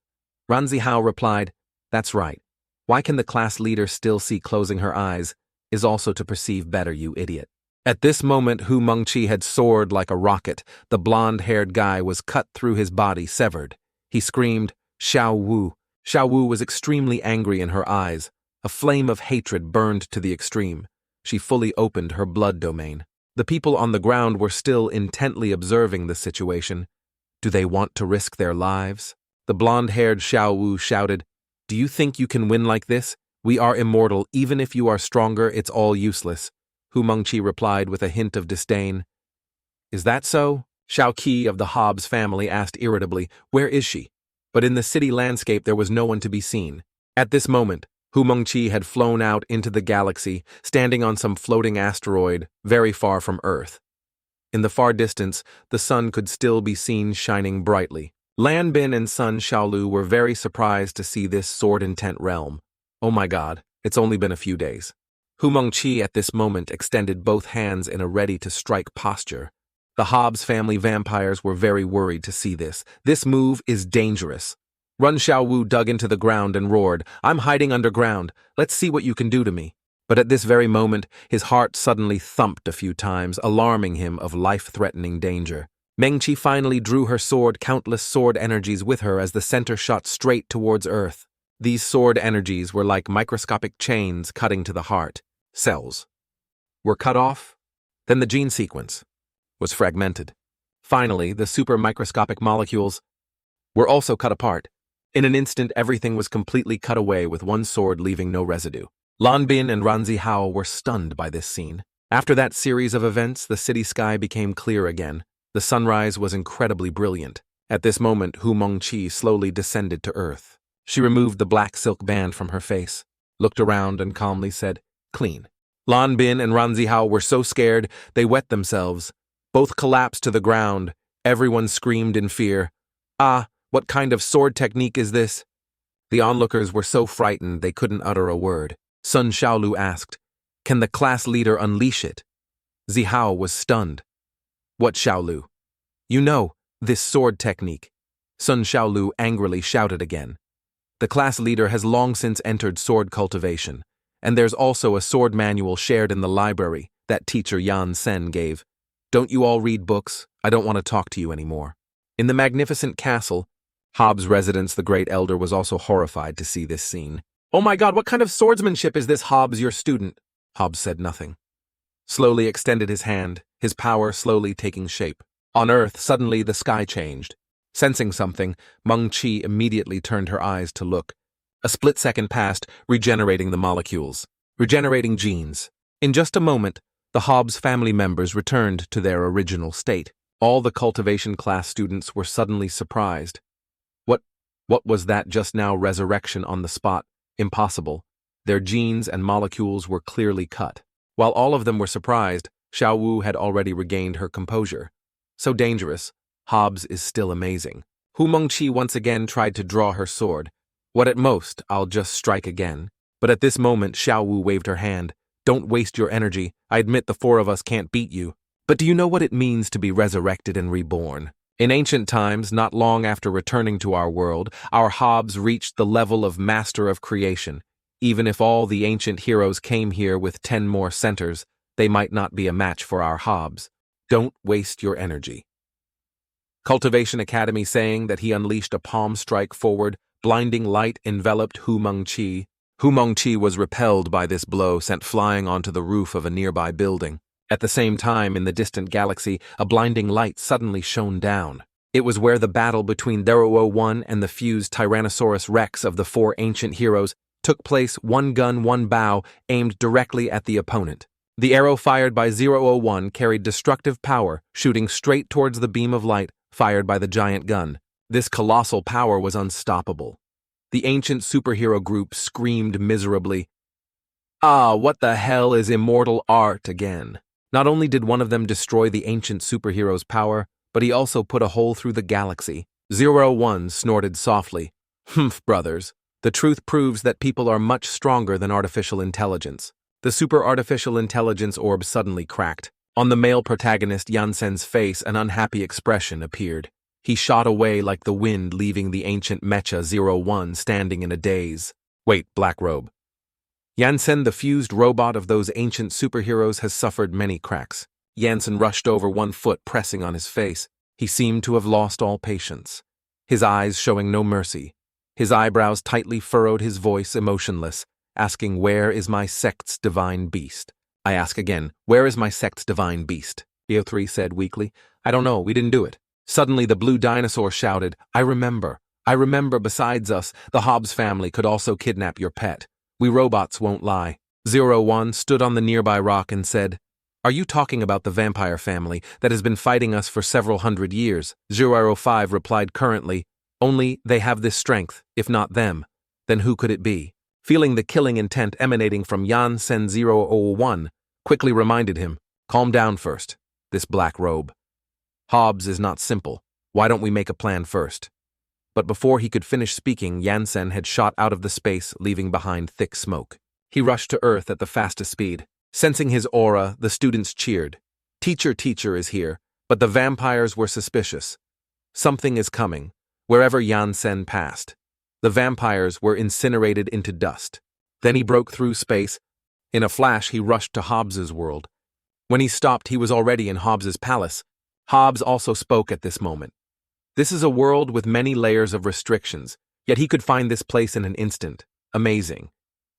Speaker 1: Ranzihao replied, "That's right. Why can the class leader still see? Closing her eyes is also to perceive better, you idiot." At this moment, Lan Chi-Chi had soared like a rocket. The blonde-haired guy was cut through, his body severed. He screamed, "Xiao Wu." Xiao Wu was extremely angry in her eyes. A flame of hatred burned to the extreme. She fully opened her blood domain. The people on the ground were still intently observing the situation. Do they want to risk their lives? The blonde-haired Xiao Wu shouted, "Do you think you can win like this? We are immortal. Even if you are stronger, it's all useless." Lan Chi-Chi replied with a hint of disdain. "Is that so?" Xiao Qi of the Hobbes family asked irritably, "Where is she?" But in the city landscape there was no one to be seen. At this moment, Lan Chi-Chi had flown out into the galaxy, standing on some floating asteroid very far from Earth. In the far distance, the sun could still be seen shining brightly. Lan Bin and Sunshaolu were very surprised to see this sword-intent realm. Oh my god, it's only been a few days. Lan Chi-Chi at this moment extended both hands in a ready-to-strike posture. The Hobbes family vampires were very worried to see this. This move is dangerous. Xiao dug into the ground and roared, "I'm hiding underground. Let's see what you can do to me." But at this very moment, his heart suddenly thumped a few times, alarming him of life-threatening danger. Lan Chi-Chi finally drew her sword, countless sword energies with her as the center shot straight towards Earth. These sword energies were like microscopic chains cutting to the heart. Cells were cut off. Then the gene sequence was fragmented. Finally, the super microscopic molecules were also cut apart. In an instant, everything was completely cut away with one sword leaving no residue. Lan Bin and Ranzihao were stunned by this scene. After that series of events, the city sky became clear again. The sunrise was incredibly brilliant. At this moment, Hu Mengqi slowly descended to earth. She removed the black silk band from her face, looked around and calmly said, "Clean." Lan Bin and Ranzihao were so scared, they wet themselves. Both collapsed to the ground. Everyone screamed in fear. "Ah, what kind of sword technique is this?" The onlookers were so frightened they couldn't utter a word. Sunshaolu asked, "Can the class leader unleash it?" Zihao was stunned. "What Shaolu?" "You know, this sword technique." Sunshaolu angrily shouted again. "The class leader has long since entered sword cultivation, and there's also a sword manual shared in the library that teacher Yansen gave. Don't you all read books? I don't want to talk to you anymore." In the magnificent castle, Hobbes' residence, the Great Elder, was also horrified to see this scene. "Oh my God, what kind of swordsmanship is this, Hobbes, your student?" Hobbes said nothing. Slowly extended his hand, his power slowly taking shape. On Earth, suddenly the sky changed. Sensing something, Mengqi immediately turned her eyes to look. A split second passed, regenerating the molecules, regenerating genes. In just a moment, the Hobbes family members returned to their original state. All the cultivation class students were suddenly surprised. What was that just now? Resurrection on the spot? Impossible. Their genes and molecules were clearly cut. While all of them were surprised, Xiao Wu had already regained her composure. So dangerous, Hobbes is still amazing. Hu Mengqi once again tried to draw her sword. "What at most, I'll just strike again." But at this moment, Xiao Wu waved her hand. "Don't waste your energy. I admit the four of us can't beat you. But do you know what it means to be resurrected and reborn? In ancient times, not long after returning to our world, our Hobbes reached the level of master of creation. Even if all the ancient heroes came here with 10 more centers, they might not be a match for our Hobbes. Don't waste your energy." Cultivation Academy saying that he unleashed a palm strike forward, blinding light enveloped Hu Mengqi. Hu Mengqi was repelled by this blow, sent flying onto the roof of a nearby building. At the same time, in the distant galaxy, a blinding light suddenly shone down. It was where the battle between 001 and the fused Tyrannosaurus Rex of the 4 ancient heroes took place. One gun, one bow, aimed directly at the opponent. The arrow fired by 001 carried destructive power, shooting straight towards the beam of light fired by the giant gun. This colossal power was unstoppable. The ancient superhero group screamed miserably. "Ah, what the hell is immortal art again?" Not only did one of them destroy the ancient superhero's power, but he also put a hole through the galaxy. 001 snorted softly. "Humph, brothers. The truth proves that people are much stronger than artificial intelligence." The super-artificial intelligence orb suddenly cracked. On the male protagonist Yansen's face, an unhappy expression appeared. He shot away like the wind, leaving the ancient Mecha 01 standing in a daze. "Wait, Black Robe. Yansen, the fused robot of those ancient superheroes, has suffered many cracks." Yansen rushed over, one foot pressing on his face. He seemed to have lost all patience. His eyes showing no mercy. His eyebrows tightly furrowed, his voice emotionless, asking, "Where is my sect's divine beast?" "I ask again, where is my sect's divine beast?" Detour said weakly. "I don't know, we didn't do it." Suddenly the blue dinosaur shouted, I remember. Besides us, the Hobbes family could also kidnap your pet. We robots won't lie." 01 stood on the nearby rock and said, "Are you talking about the vampire family that has been fighting us for several hundred years?" 005 replied currently, "Only they have this strength, if not them. Then who could it be?" Feeling the killing intent emanating from Yansen, 001 quickly reminded him, "Calm down first, this Black Robe. Hobbes is not simple. Why don't we make a plan first?" But before he could finish speaking, Yansen had shot out of the space, leaving behind thick smoke. He rushed to Earth at the fastest speed. Sensing his aura, the students cheered. Teacher is here, but the vampires were suspicious. Something is coming. Wherever Yansen passed, the vampires were incinerated into dust. Then he broke through space. In a flash, he rushed to Hobbes's world. When he stopped, he was already in Hobbes's palace. Hobbes also spoke at this moment. This is a world with many layers of restrictions, yet he could find this place in an instant. Amazing.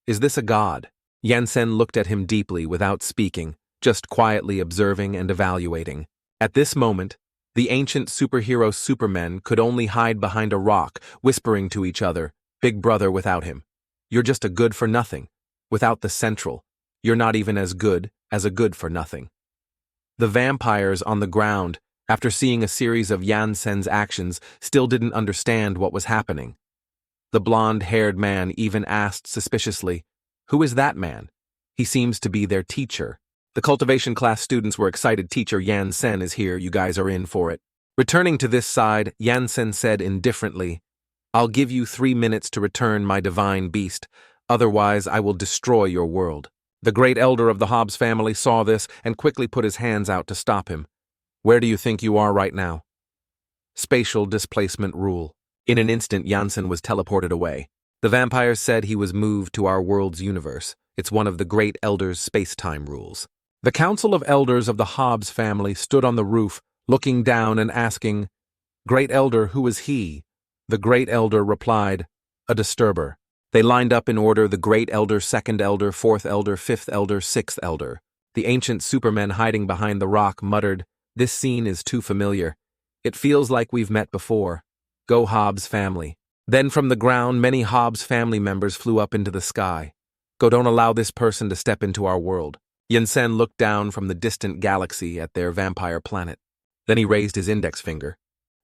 Speaker 1: Is this a god? Yansen looked at him deeply without speaking, just quietly observing and evaluating. At this moment, The ancient superhero supermen could only hide behind a rock, whispering to each other, "Big brother without him. You're just a good for nothing. Without the central, you're not even as good as a good for nothing." The vampires on the ground, after seeing a series of Yansen's actions, still didn't understand what was happening. The blonde-haired man even asked suspiciously, "Who is that man? He seems to be their teacher." The cultivation class students were excited. "Teacher Yansen is here, you guys are in for it." Returning to this side, Yansen said indifferently, "I'll give you 3 minutes to return my divine beast, otherwise I will destroy your world." The great elder of the Hobbes family saw this and quickly put his hands out to stop him. "Where do you think you are right now?" Spatial displacement rule. In an instant, Yansen was teleported away. The vampires said he was moved to our world's universe. It's one of the great elders' space-time rules. The council of elders of the Hobbes family stood on the roof, looking down and asking, "Great elder, who is he?" The great elder replied, "A disturber." They lined up in order: the great elder, second elder, fourth elder, fifth elder, sixth elder. The ancient supermen hiding behind the rock muttered, "This scene is too familiar. It feels like we've met before. Go Hobbes family." Then from the ground, many Hobbes family members flew up into the sky. "Go, don't allow this person to step into our world." Yansen looked down from the distant galaxy at their vampire planet. Then he raised his index finger.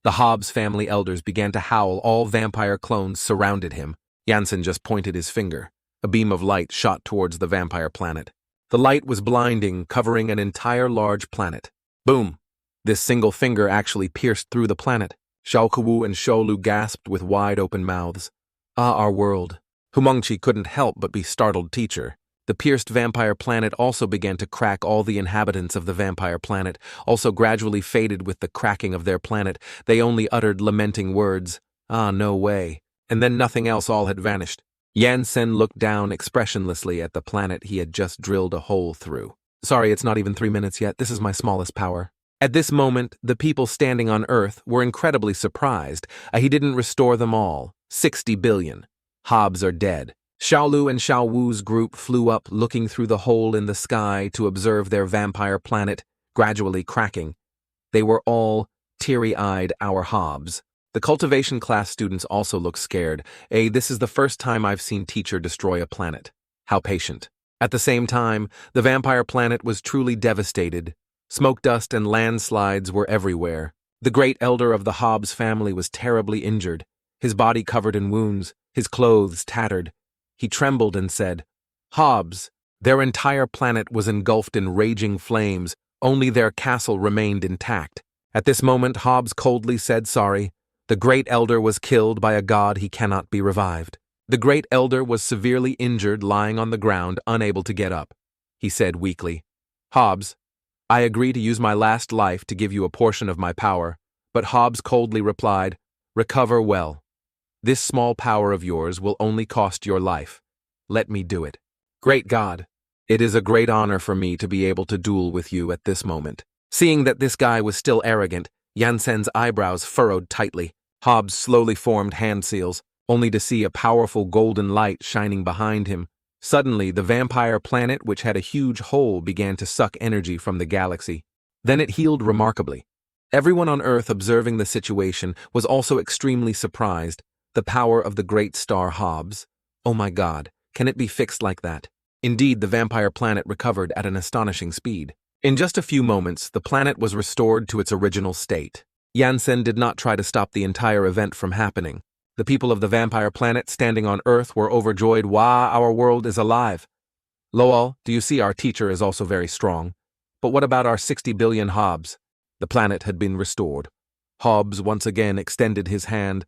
Speaker 1: The Hobbes family elders began to howl. All vampire clones surrounded him. Yansen just pointed his finger. A beam of light shot towards the vampire planet. The light was blinding, covering an entire large planet. Boom! This single finger actually pierced through the planet. Shiao and Sunshaolu gasped with wide-open mouths. "Ah, our world." Humongchi couldn't help but be startled. "Teacher." The pierced vampire planet also began to crack. All the inhabitants of the vampire planet also gradually faded with the cracking of their planet. They only uttered lamenting words. "Ah, no way." And then nothing else, all had vanished. Yansen looked down expressionlessly at the planet he had just drilled a hole through. "Sorry, it's not even 3 minutes yet. This is my smallest power." At this moment, the people standing on Earth were incredibly surprised. He didn't restore them all. 60 billion. Hobbes are dead. Shaolu and Xiaowu's group flew up, looking through the hole in the sky to observe their vampire planet gradually cracking. They were all teary-eyed. "Our Hobbes." The cultivation class students also looked scared. This is the first time I've seen teacher destroy a planet. How patient." At the same time, the vampire planet was truly devastated. Smoke dust and landslides were everywhere. The great elder of the Hobbes family was terribly injured, his body covered in wounds, his clothes tattered. He trembled and said, "Hobbes." Their entire planet was engulfed in raging flames. Only their castle remained intact. At this moment, Hobbes coldly said, "Sorry. The great elder was killed by a god. He cannot be revived." The great elder was severely injured, lying on the ground, unable to get up. He said weakly, "Hobbes, I agree to use my last life to give you a portion of my power." But Hobbes coldly replied, "Recover well. This small power of yours will only cost your life. Let me do it." "Great God, it is a great honor for me to be able to duel with you at this moment." Seeing that this guy was still arrogant, Yansen's eyebrows furrowed tightly. Hobbes slowly formed hand seals, only to see a powerful golden light shining behind him. Suddenly, the vampire planet, which had a huge hole, began to suck energy from the galaxy. Then it healed remarkably. Everyone on Earth observing the situation was also extremely surprised. The power of the great star Hobbes. Oh my God, can it be fixed like that? Indeed, the vampire planet recovered at an astonishing speed. In just a few moments, the planet was restored to its original state. Yansen did not try to stop the entire event from happening. The people of the vampire planet standing on Earth were overjoyed. "Wow, our world is alive." "Lowell, do you see our teacher is also very strong? But what about our 60 billion Hobbes?" The planet had been restored. Hobbes once again extended his hand.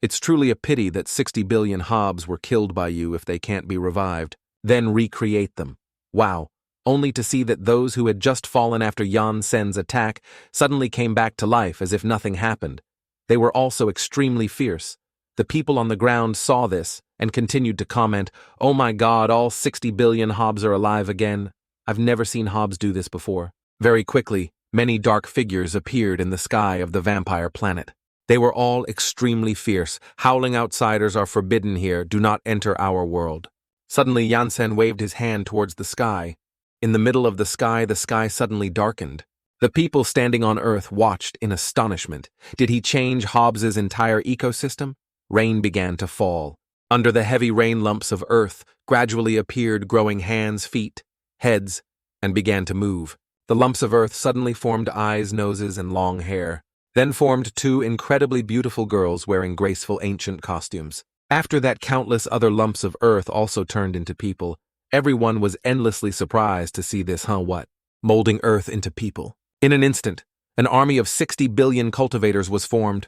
Speaker 1: "It's truly a pity that 60 billion Hobbes were killed by you if they can't be revived. Then recreate them." Wow, only to see that those who had just fallen after Yansen's attack suddenly came back to life as if nothing happened. They were also extremely fierce. The people on the ground saw this and continued to comment, "Oh my God, all 60 billion Hobbes are alive again. I've never seen Hobbes do this before." Very quickly, many dark figures appeared in the sky of the vampire planet. They were all extremely fierce, howling, "Outsiders are forbidden here. Do not enter our world." Suddenly, Yansen waved his hand towards the sky. In the middle of the sky suddenly darkened. The people standing on Earth watched in astonishment. Did he change Hobbes's entire ecosystem? Rain began to fall. Under the heavy rain, lumps of earth gradually appeared, growing hands, feet, heads, and began to move. The lumps of earth suddenly formed eyes, noses, and long hair. Then formed two incredibly beautiful girls wearing graceful ancient costumes. After that, countless other lumps of earth also turned into people. Everyone was endlessly surprised to see this, what? Molding earth into people. In an instant, an army of 60 billion cultivators was formed.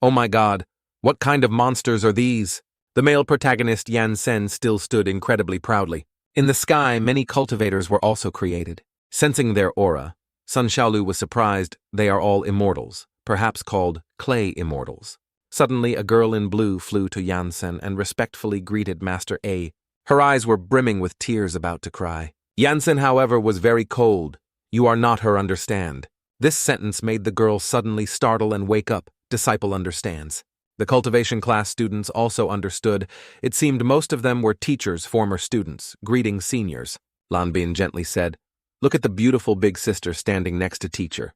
Speaker 1: Oh my God, what kind of monsters are these? The male protagonist Yansen still stood incredibly proudly. In the sky, many cultivators were also created. Sensing their aura, Sunshaolu was surprised. They are all immortals, perhaps called clay immortals. Suddenly, a girl in blue flew to Yansen and respectfully greeted Master A. Her eyes were brimming with tears, about to cry. Yansen, however, was very cold. You are not her, understand. This sentence made the girl suddenly startle and wake up. Disciple understands. The cultivation class students also understood. It seemed most of them were teachers, former students, greeting seniors. Lan Bin gently said, "Look at the beautiful big sister standing next to teacher."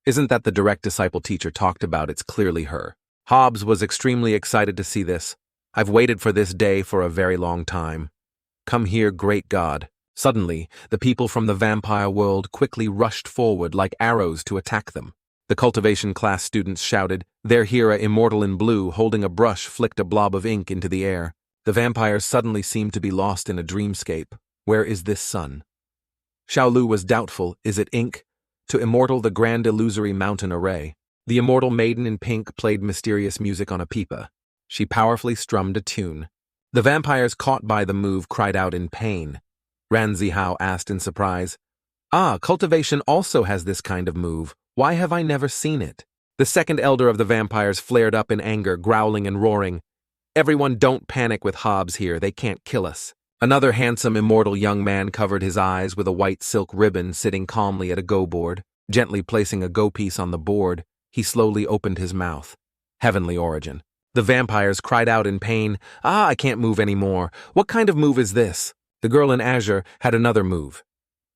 Speaker 1: Isn't that the direct disciple teacher talked about? It's clearly her. Hobbes was extremely excited to see this. I've waited for this day for a very long time. Come here, great God. Suddenly, the people from the vampire world quickly rushed forward like arrows to attack them. The cultivation class students shouted. Their hero, immortal in blue, holding a brush, flicked a blob of ink into the air. The vampires suddenly seemed to be lost in a dreamscape. Where is this sun? Shaolu was doubtful. Is it ink? To immortal the grand illusory mountain array. The immortal maiden in pink played mysterious music on a pipa. She powerfully strummed a tune. The vampires, caught by the move, cried out in pain. Ranzihao asked in surprise, Cultivation also has this kind of move. Why have I never seen it? The second elder of the vampires flared up in anger, growling and roaring. Everyone, don't panic with Hobbes here. They can't kill us. Another handsome immortal young man covered his eyes with a white silk ribbon, sitting calmly at a go board. Gently placing a go piece on the board, he slowly opened his mouth. Heavenly origin. The vampires cried out in pain. I can't move anymore. What kind of move is this? The girl in azure had another move.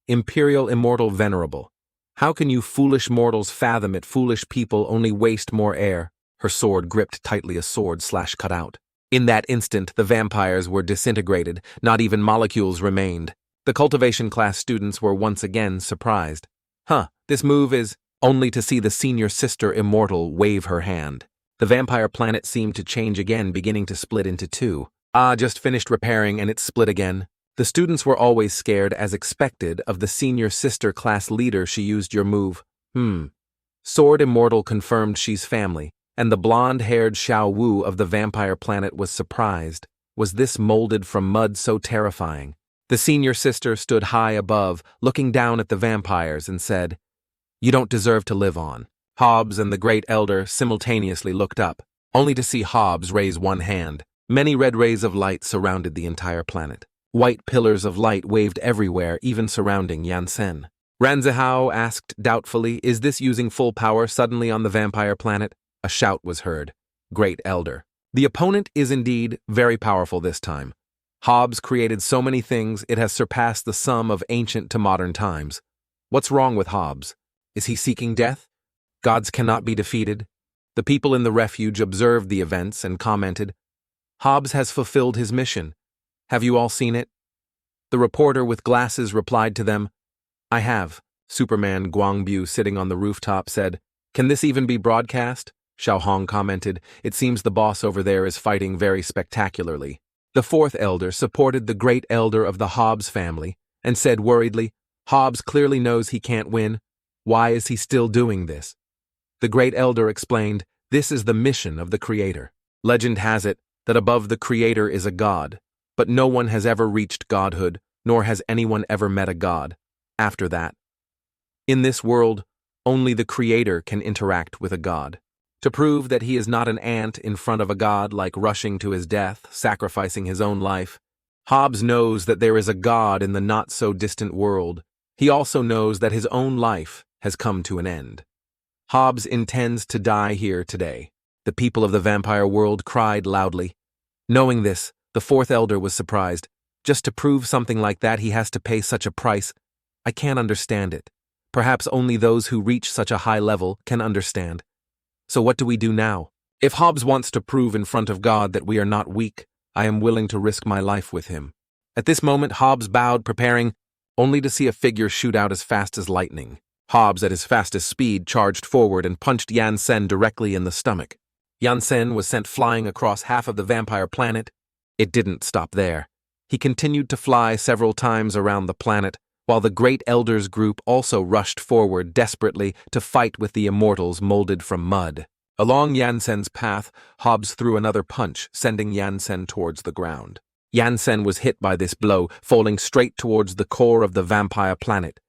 Speaker 1: Imperial immortal venerable. How can you foolish mortals fathom it? Foolish people only waste more air. Her sword gripped tightly, a sword cut out. In that instant, the vampires were disintegrated. Not even molecules remained. The cultivation class students were once again surprised. This move is only to see the senior sister immortal wave her hand. The vampire planet seemed to change again, beginning to split into two. Just finished repairing and it split again. The students were always scared, as expected, of the senior sister class leader. She used your move. Sword immortal confirmed she's family. And the blonde-haired Xiao Wu of the vampire planet was surprised. Was this molded from mud so terrifying? The senior sister stood high above, looking down at the vampires, and said, "You don't deserve to live on." Hobbes and the great elder simultaneously looked up, only to see Hobbes raise one hand. Many red rays of light surrounded the entire planet. White pillars of light waved everywhere, even surrounding Yansen. Ranzihao asked doubtfully, "Is this using full power suddenly on the vampire planet?" A shout was heard. Great elder. The opponent is indeed very powerful this time. Hobbes created so many things it has surpassed the sum of ancient to modern times. What's wrong with Hobbes? Is he seeking death? Gods cannot be defeated. The people in the refuge observed the events and commented, "Hobbes has fulfilled his mission. Have you all seen it?" The reporter with glasses replied to them, "I have." Superman Guangbu, sitting on the rooftop, said, "Can this even be broadcast?" Xiao Hong commented, "It seems the boss over there is fighting very spectacularly." The fourth elder supported the great elder of the Hobbes family and said worriedly, "Hobbes clearly knows he can't win. Why is he still doing this?" The great elder explained, "This is the mission of the Creator. Legend has it that above the Creator is a God, but no one has ever reached godhood, nor has anyone ever met a god after that. In this world, only the Creator can interact with a god. To prove that he is not an ant in front of a god, like rushing to his death, sacrificing his own life, Hobbes knows that there is a god in the not-so-distant world. He also knows that his own life has come to an end. Hobbes intends to die here today." The people of the vampire world cried loudly. Knowing this, the fourth elder was surprised. Just to prove something like that, he has to pay such a price. I can't understand it. Perhaps only those who reach such a high level can understand. So what do we do now? If Hobbes wants to prove in front of God that we are not weak, I am willing to risk my life with him. At this moment, Hobbes bowed, preparing, only to see a figure shoot out as fast as lightning. Hobbes, at his fastest speed, charged forward and punched Yansen directly in the stomach. Yansen was sent flying across half of the vampire planet. It didn't stop there. He continued to fly several times around the planet, while the Great Elders group also rushed forward desperately to fight with the immortals molded from mud. Along Yansen's path, Hobbes threw another punch, sending Yansen towards the ground. Yansen was hit by this blow, falling straight towards the core of the vampire planet.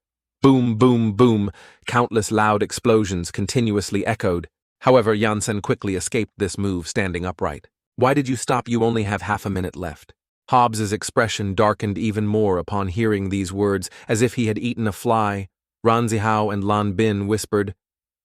Speaker 1: Boom, boom, boom, countless loud explosions continuously echoed. However, Yansen quickly escaped this move, standing upright. Why did you stop? You only have half a minute left. Hobbes's expression darkened even more upon hearing these words, as if he had eaten a fly. Ranzihao and Lan Bin whispered,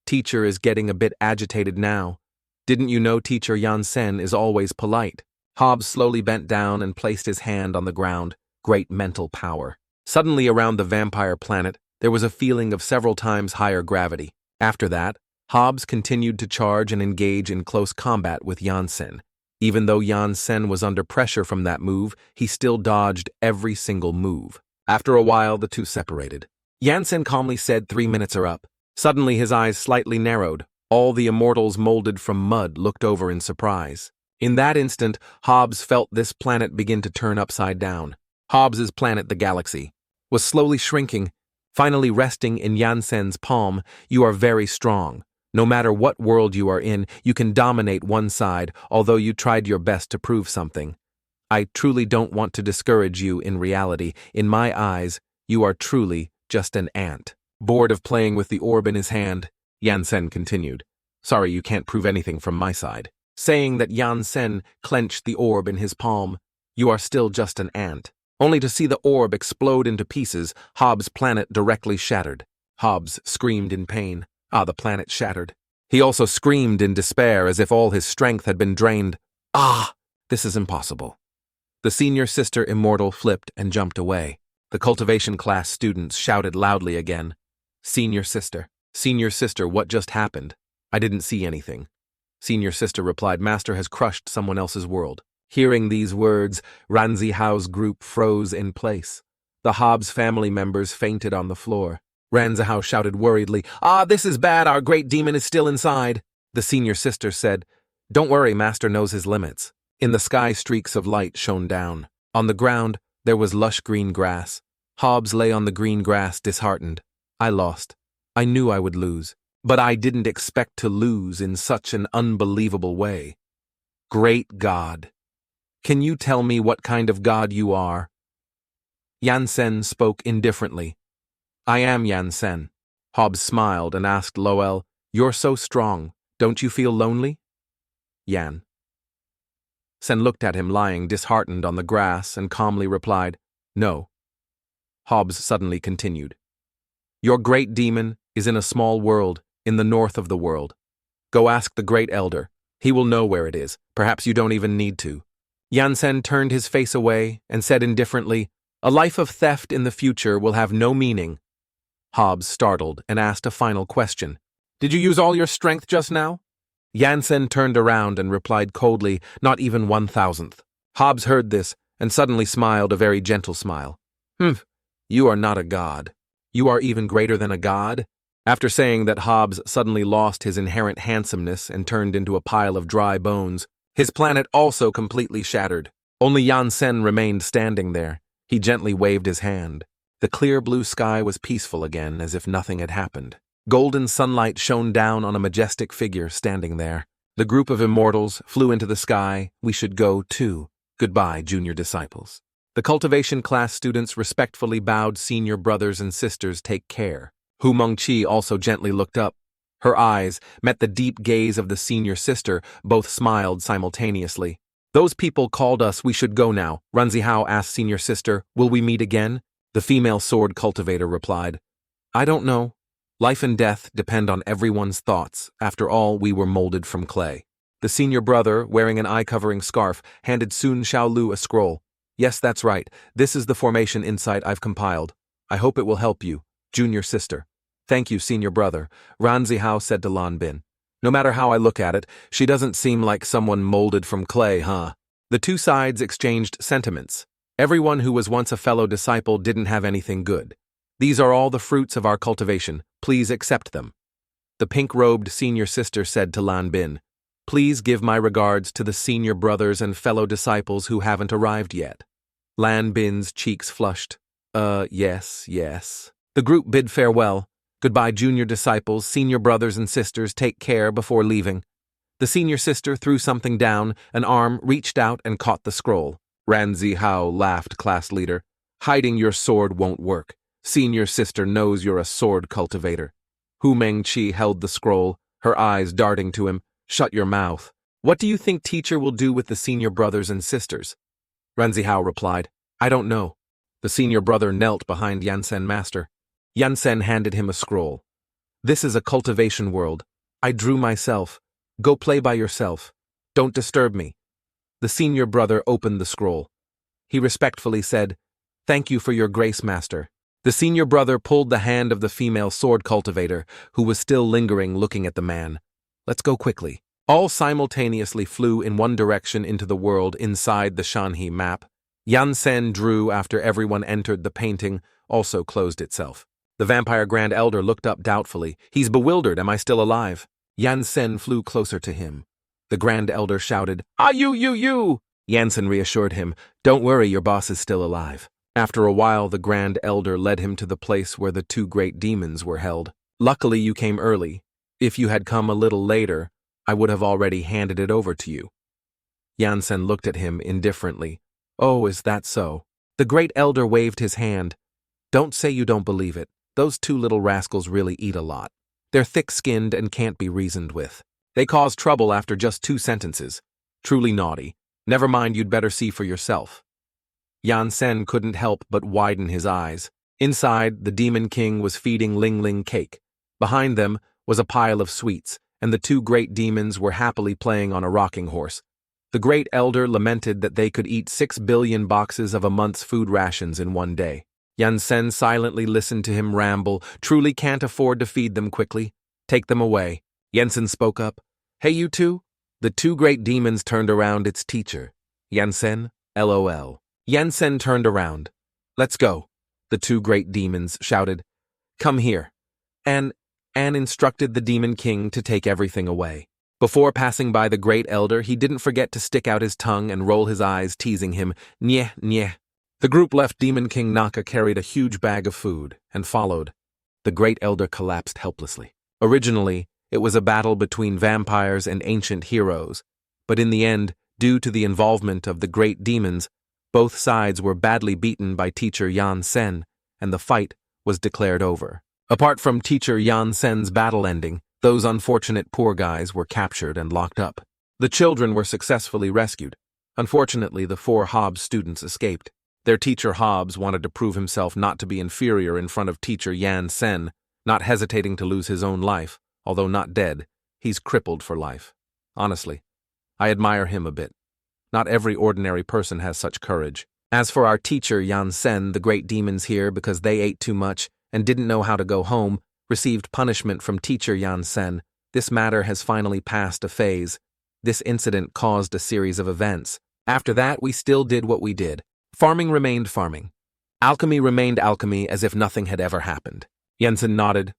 Speaker 1: "Teacher is getting a bit agitated now. Didn't you know Teacher Yansen is always polite?" Hobbes slowly bent down and placed his hand on the ground. Great mental power. Suddenly around the vampire planet, there was a feeling of several times higher gravity. After that, Hobbes continued to charge and engage in close combat with Yansen. Even though Yansen was under pressure from that move, he still dodged every single move. After a while, the two separated. Yansen calmly said, 3 minutes are up. Suddenly his eyes slightly narrowed. All the immortals molded from mud looked over in surprise. In that instant, Hobbes felt this planet begin to turn upside down. Hobbes's planet, the galaxy, was slowly shrinking, finally resting in Yansen's palm. You are very strong. No matter what world you are in, you can dominate one side, although you tried your best to prove something. I truly don't want to discourage you in reality. In my eyes, you are truly just an ant. Bored of playing with the orb in his hand, Yansen continued, "Sorry, you can't prove anything from my side." Saying that, Yansen clenched the orb in his palm. "You are still just an ant." Only to see the orb explode into pieces, Hobbes' planet directly shattered. Hobbes screamed in pain. The planet shattered. He also screamed in despair as if all his strength had been drained. This is impossible. The senior sister immortal flipped and jumped away. The cultivation class students shouted loudly again. Senior sister, what just happened? I didn't see anything. Senior sister replied, Master has crushed someone else's world. Hearing these words, Ranzihao's group froze in place. The Hobbes family members fainted on the floor. Ranzihao shouted worriedly, This is bad, our great demon is still inside. The senior sister said, Don't worry, Master knows his limits. In the sky, streaks of light shone down. On the ground, there was lush green grass. Hobbes lay on the green grass, disheartened. I lost. I knew I would lose. But I didn't expect to lose in such an unbelievable way. Great God. Can you tell me what kind of God you are? Yansen spoke indifferently. I am Yansen. Hobbes smiled and asked Lowell, You're so strong. Don't you feel lonely? Yan. Sen looked at him lying disheartened on the grass and calmly replied, No. Hobbes suddenly continued. Your great demon is in a small world, in the north of the world. Go ask the great elder. He will know where it is. Perhaps you don't even need to. Yansen turned his face away and said indifferently, A life of theft in the future will have no meaning. Hobbes startled and asked a final question. Did you use all your strength just now? Yansen turned around and replied coldly, Not even 1,000th. Hobbes heard this and suddenly smiled a very gentle smile. You are not a god. You are even greater than a god? After saying that, Hobbes suddenly lost his inherent handsomeness and turned into a pile of dry bones. His planet also completely shattered. Only Yansen remained standing there. He gently waved his hand. The clear blue sky was peaceful again, as if nothing had happened. Golden sunlight shone down on a majestic figure standing there. The group of immortals flew into the sky. We should go, too. Goodbye, junior disciples. The cultivation class students respectfully bowed. Senior brothers and sisters, take care. Hu Mengqi also gently looked up. Her eyes met the deep gaze of the senior sister. Both smiled simultaneously. Those people called us. We should go now. Ranzihao asked senior sister, Will we meet again? The female sword cultivator replied, I don't know. Life and death depend on everyone's thoughts. After all, we were molded from clay. The senior brother, wearing an eye-covering scarf, handed Sunshaolu a scroll. Yes, that's right. This is the formation insight I've compiled. I hope it will help you, junior sister. Thank you, senior brother, Ranzihao said to Lan Bin. No matter how I look at it, she doesn't seem like someone molded from clay, huh? The two sides exchanged sentiments. Everyone who was once a fellow disciple didn't have anything good. These are all the fruits of our cultivation. Please accept them. The pink-robed senior sister said to Lan Bin, Please give my regards to the senior brothers and fellow disciples who haven't arrived yet. Lan Bin's cheeks flushed. Yes. The group bid farewell. Goodbye, junior disciples, senior brothers and sisters, take care before leaving. The senior sister threw something down, an arm reached out and caught the scroll. Ranzihao laughed, class leader. Hiding your sword won't work. Senior sister knows you're a sword cultivator. Hu Mengqi held the scroll, her eyes darting to him. Shut your mouth. What do you think teacher will do with the senior brothers and sisters? Ranzihao replied, I don't know. The senior brother knelt behind Yansen master. Yansen handed him a scroll. This is a cultivation world. I drew myself. Go play by yourself. Don't disturb me. The senior brother opened the scroll. He respectfully said, Thank you for your grace, master. The senior brother pulled the hand of the female sword cultivator, who was still lingering looking at the man. Let's go quickly. All simultaneously flew in one direction into the world inside the Shanhe map. Yansen drew after everyone entered the painting, also closed itself. The vampire grand elder looked up doubtfully. He's bewildered, am I still alive? Yansen flew closer to him. The grand elder shouted, you! Yansen reassured him, Don't worry, your boss is still alive. After a while, the grand elder led him to the place where the two great demons were held. Luckily, you came early. If you had come a little later, I would have already handed it over to you. Yansen looked at him indifferently. Oh, is that so? The great elder waved his hand. Don't say you don't believe it. Those two little rascals really eat a lot. They're thick-skinned and can't be reasoned with. They cause trouble after just 2 sentences. Truly naughty. Never mind, you'd better see for yourself. Yansen couldn't help but widen his eyes. Inside, the Demon King was feeding Ling Ling cake. Behind them was a pile of sweets, and the two great demons were happily playing on a rocking horse. The great elder lamented that they could eat 6 billion boxes of a month's food rations in one day. Yansen silently listened to him ramble. Truly can't afford to feed them quickly. Take them away. Yansen spoke up. Hey, you two? The two great demons turned around its teacher. Yansen, LOL. Yansen turned around. Let's go. The two great demons shouted. Come here. An instructed the Demon King to take everything away. Before passing by the great elder, he didn't forget to stick out his tongue and roll his eyes, teasing him. Nyeh. The group left. Demon King Naka carried a huge bag of food and followed. The great elder collapsed helplessly. Originally, it was a battle between vampires and ancient heroes, but in the end, due to the involvement of the great demons, both sides were badly beaten by teacher Yansen, and the fight was declared over. Apart from teacher Yansen's battle ending, those unfortunate poor guys were captured and locked up. The children were successfully rescued. Unfortunately, the 4 Hobbes students escaped. Their teacher Hobbes wanted to prove himself not to be inferior in front of teacher Yansen, not hesitating to lose his own life. Although not dead, he's crippled for life. Honestly, I admire him a bit. Not every ordinary person has such courage. As for our teacher Yansen, the great demons here, because they ate too much and didn't know how to go home, received punishment from teacher Yansen. This matter has finally passed a phase. This incident caused a series of events. After that, we still did what we did. Farming remained farming. Alchemy remained alchemy as if nothing had ever happened. Yansen nodded.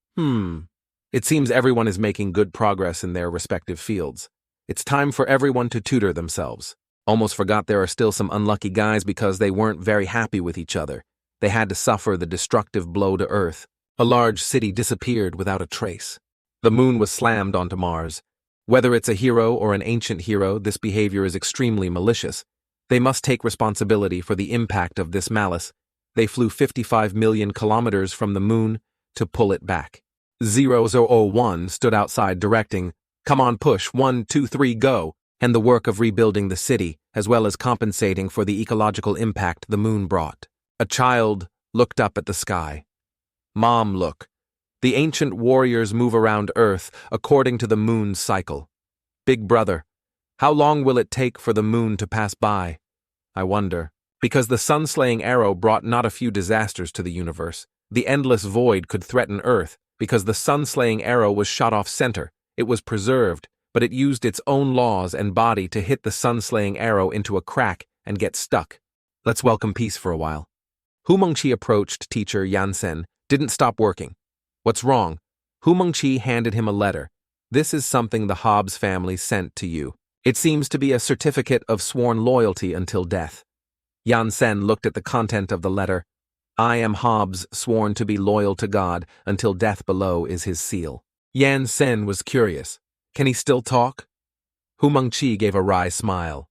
Speaker 1: It seems everyone is making good progress in their respective fields. It's time for everyone to tutor themselves. Almost forgot there are still some unlucky guys because they weren't very happy with each other. They had to suffer the destructive blow to Earth. A large city disappeared without a trace. The moon was slammed onto Mars. Whether it's a hero or an ancient hero, this behavior is extremely malicious. They must take responsibility for the impact of this malice. They flew 55 million kilometers from the moon to pull it back. 0001 stood outside directing, "Come on, push, 1, 2, 3, go," and the work of rebuilding the city, as well as compensating for the ecological impact the moon brought. A child looked up at the sky. Mom, look. The ancient warriors move around Earth according to the moon's cycle. Big brother, how long will it take for the moon to pass by? I wonder. Because the sun-slaying arrow brought not a few disasters to the universe. The endless void could threaten Earth, because the sun-slaying arrow was shot off center. It was preserved, but it used its own laws and body to hit the sun-slaying arrow into a crack and get stuck. Let's welcome peace for a while. Hu Mengqi approached teacher Yansen, didn't stop working. What's wrong? Hu Mengqi handed him a letter. This is something the Hobbes family sent to you. It seems to be a certificate of sworn loyalty until death. Yansen looked at the content of the letter. I am Hobbes, sworn to be loyal to God until death below is his seal. Yansen was curious. Can he still talk? Hu Mengqi gave a wry smile.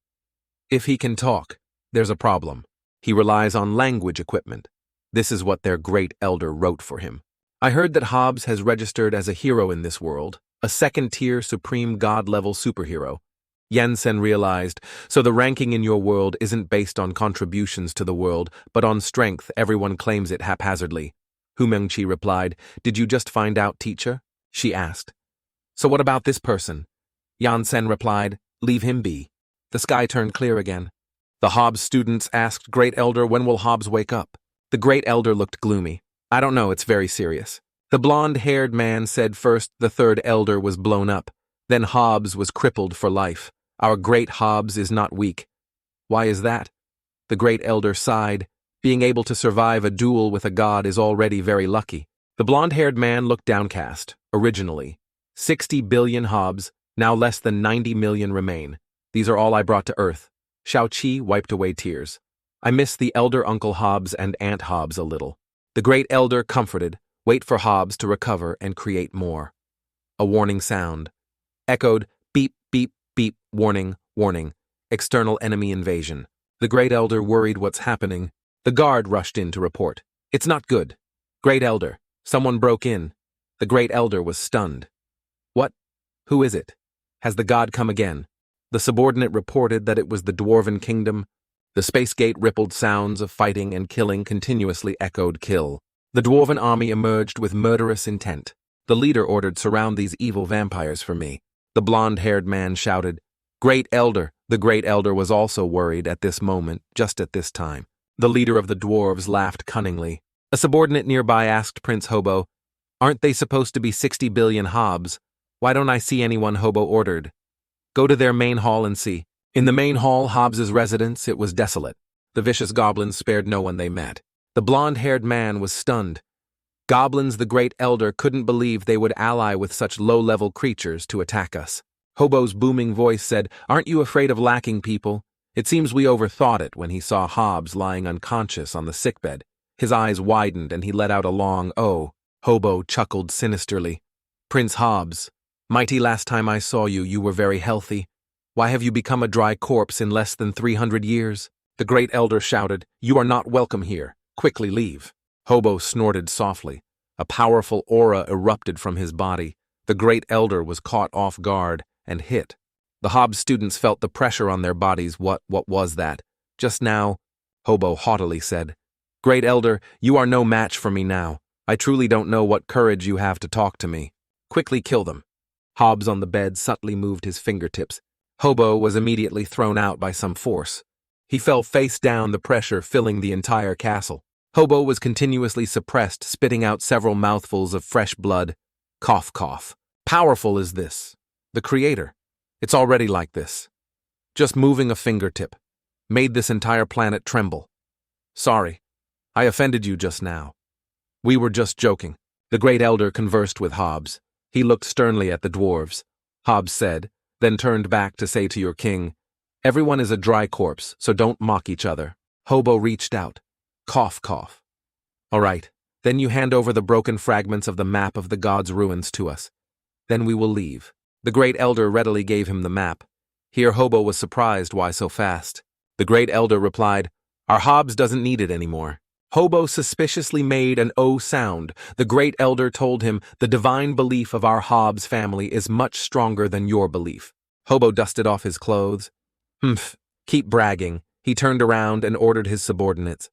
Speaker 1: If he can talk, there's a problem. He relies on language equipment. This is what their great elder wrote for him. I heard that Hobbes has registered as a hero in this world, a second-tier supreme god-level superhero. Yansen realized, so the ranking in your world isn't based on contributions to the world, but on strength. Everyone claims it haphazardly. Hu Mengqi replied, Did you just find out, teacher? She asked. So what about this person? Yansen replied, Leave him be. The sky turned clear again. The Hobbes students asked Great Elder, when will Hobbes wake up? The Great Elder looked gloomy. I don't know, it's very serious. The blonde-haired man said first the third elder was blown up, then Hobbes was crippled for life. Our great Hobbes is not weak. Why is that? The Great Elder sighed. Being able to survive a duel with a god is already very lucky. The blonde-haired man looked downcast. Originally, 60 billion Hobbes, now less than 90 million remain. These are all I brought to Earth. Shao-Chi wiped away tears. I miss the elder Uncle Hobbes and Aunt Hobbes a little. The Great Elder comforted. Wait for Hobbes to recover and create more. A warning sound. Echoed, beep, beep, beep, warning, warning. External enemy invasion. The Great Elder worried what's happening. The guard rushed in to report. It's not good. Great Elder, someone broke in. The Great Elder was stunned. What? Who is it? Has the god come again? The subordinate reported that it was the Dwarven Kingdom. The space gate rippled sounds of fighting and killing continuously echoed kill. The Dwarven army emerged with murderous intent. The leader ordered surround these evil vampires for me. The blonde-haired man shouted, Great Elder! The Great Elder was also worried at this moment, just at this time. The leader of the dwarves laughed cunningly. A subordinate nearby asked Prince Hobo, Aren't they supposed to be 60 billion Hobbes? Why don't I see anyone? Hobo ordered. Go to their main hall and see. In the main hall, Hobbes's residence, it was desolate. The vicious goblins spared no one they met. The blonde-haired man was stunned. Goblins, the Great Elder couldn't believe they would ally with such low-level creatures to attack us. Hobo's booming voice said, Aren't you afraid of lacking people? It seems we overthought it when he saw Hobbes lying unconscious on the sickbed. His eyes widened and he let out a long "oh." Hobo chuckled sinisterly. Prince Hobbes, mighty, last time I saw you, you were very healthy. Why have you become a dry corpse in less than 300 years? The Great Elder shouted, You are not welcome here. Quickly leave. Hobo snorted softly. A powerful aura erupted from his body. The Great Elder was caught off guard and hit. The Hobbes students felt the pressure on their bodies. What was that? Just now, Hobo haughtily said. Great Elder, you are no match for me now. I truly don't know what courage you have to talk to me. Quickly kill them. Hobbes on the bed subtly moved his fingertips. Hobo was immediately thrown out by some force. He fell face down, the pressure filling the entire castle. Hobo was continuously suppressed, spitting out several mouthfuls of fresh blood. Cough, cough. Powerful is this. The Creator. It's already like this. Just moving a fingertip. Made this entire planet tremble. Sorry. I offended you just now. We were just joking. The Great Elder conversed with Hobbes. He looked sternly at the dwarves. Hobbes said, then turned back to say to your king, Everyone is a dry corpse, so don't mock each other. Hobo reached out. Cough, cough. All right, then you hand over the broken fragments of the map of the gods' ruins to us. Then we will leave. The Great Elder readily gave him the map. Here Hobo was surprised why so fast. The Great Elder replied, Our Hobbes doesn't need it anymore. Hobo suspiciously made an O sound. The Great Elder told him, The divine belief of our Hobbes family is much stronger than your belief. Hobo dusted off his clothes. Humph, keep bragging. He turned around and ordered his subordinates.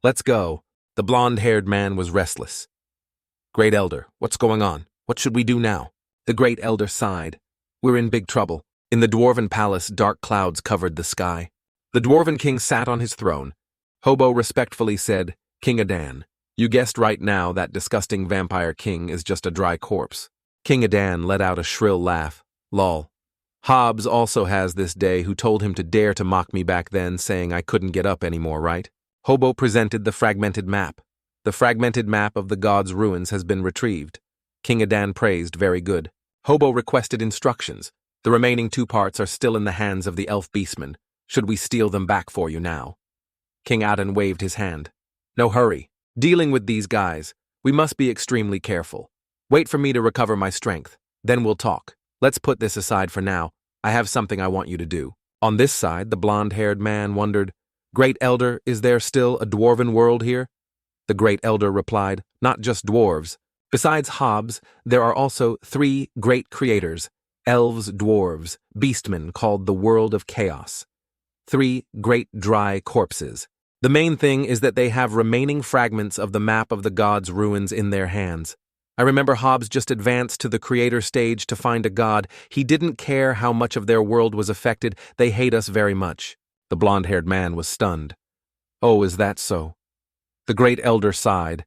Speaker 1: Let's go. The blonde-haired man was restless. Great Elder, what's going on? What should we do now? The Great Elder sighed. We're in big trouble. In the Dwarven palace, dark clouds covered the sky. The Dwarven king sat on his throne. Hobo respectfully said, King Adan, You guessed right now that disgusting vampire king is just a dry corpse. King Adan let out a shrill laugh. Lol. Hobbes also has this day who told him to dare to mock me back then, saying I couldn't get up anymore, right? Hobo presented the fragmented map. The fragmented map of the gods' ruins has been retrieved. King Adan praised, very good. Hobo requested instructions. The remaining 2 parts are still in the hands of the elf beastmen. Should we steal them back for you now? King Adan waved his hand. No hurry. Dealing with these guys, we must be extremely careful. Wait for me to recover my strength. Then we'll talk. Let's put this aside for now. I have something I want you to do. On this side, the blonde-haired man wondered, Great Elder, is there still a dwarven world here? The Great Elder replied, not just dwarves. Besides Hobbes, there are also 3 great creators, elves, dwarves, beastmen called the world of chaos. 3 great dry corpses. The main thing is that they have remaining fragments of the map of the gods' ruins in their hands. I remember Hobbes just advanced to the creator stage to find a god. He didn't care how much of their world was affected. They hate us very much. The blonde-haired man was stunned. Oh, is that so? The Great Elder sighed.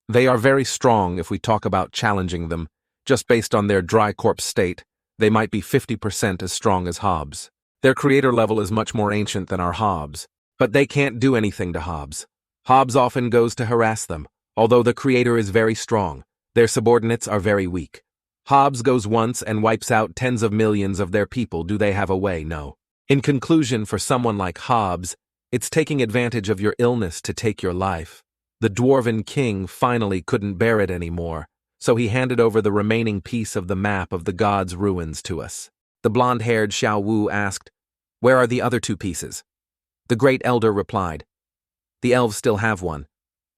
Speaker 1: They are very strong if we talk about challenging them. Just based on their dry corpse state, they might be 50% as strong as Hobbes. Their creator level is much more ancient than our Hobbes. But they can't do anything to Hobbes. Hobbes often goes to harass them. Although the creator is very strong, their subordinates are very weak. Hobbes goes once and wipes out tens of millions of their people. Do they have a way? No. In conclusion, for someone like Hobbes, it's taking advantage of your illness to take your life. The dwarven king finally couldn't bear it anymore, so he handed over the remaining piece of the map of the gods' ruins to us. The blonde-haired Shiao asked, Where are the other 2 pieces? The Great Elder replied, The elves still have one.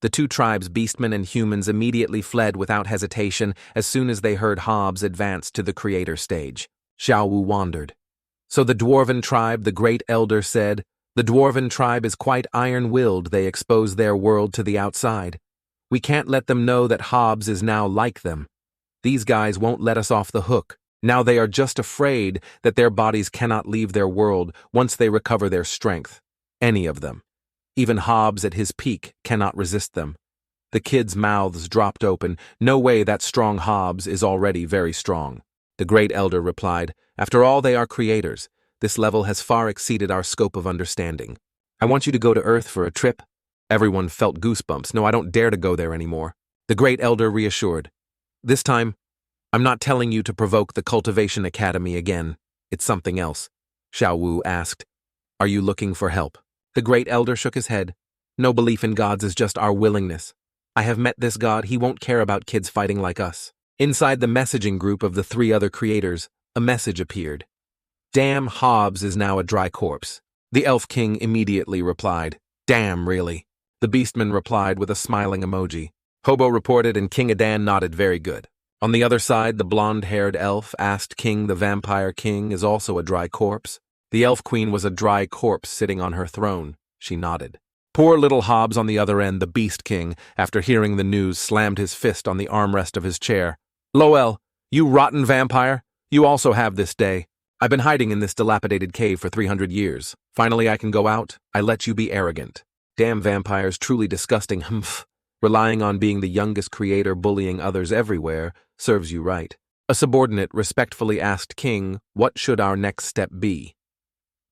Speaker 1: The 2 tribes, beastmen and humans, immediately fled without hesitation as soon as they heard Hobbes advance to the creator stage. Shiao wondered. So the dwarven tribe, the Great Elder said, the dwarven tribe is quite iron-willed. They expose their world to the outside. We can't let them know that Hobbes is now like them. These guys won't let us off the hook. Now they are just afraid that their bodies cannot leave their world once they recover their strength. Any of them. Even Hobbes at his peak cannot resist them. The kids' mouths dropped open. No way, that strong Hobbes is already very strong. The Great Elder replied, After all, they are creators. This level has far exceeded our scope of understanding. I want you to go to Earth for a trip. Everyone felt goosebumps. No, I don't dare to go there anymore. The Great Elder reassured. This time, I'm not telling you to provoke the Cultivation Academy again. It's something else. Shiao asked, Are you looking for help? The Great Elder shook his head. No belief in gods is just our willingness. I have met this god. He won't care about kids fighting like us. Inside the messaging group of the 3 other creators, a message appeared. Damn, Hobbes is now a dry corpse. The Elf King immediately replied. Damn, really? The Beastman replied with a smiling emoji. Hobo reported and King Adan nodded very good. On the other side, the blonde-haired elf asked King the Vampire King is also a dry corpse. The Elf Queen was a dry corpse sitting on her throne. She nodded. Poor little Hobbes on the other end, the Beast King, after hearing the news, slammed his fist on the armrest of his chair. Lowell, you rotten vampire, you also have this day. I've been hiding in this dilapidated cave for 300 years. Finally I can go out. I let you be arrogant. Damn vampires, truly disgusting. Humph. Relying on being the youngest creator, bullying others everywhere, serves you right. A subordinate respectfully asked King, what should our next step be?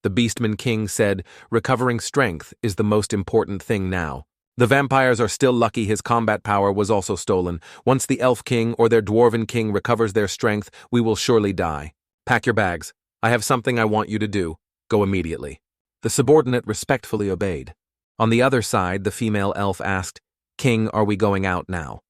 Speaker 1: The Beastman King said, recovering strength is the most important thing now. The vampires are still lucky his combat power was also stolen. Once the Elf King or their Dwarven King recovers their strength, we will surely die. Pack your bags. I have something I want you to do. Go immediately. The subordinate respectfully obeyed. On the other side, the female elf asked, King, are we going out now?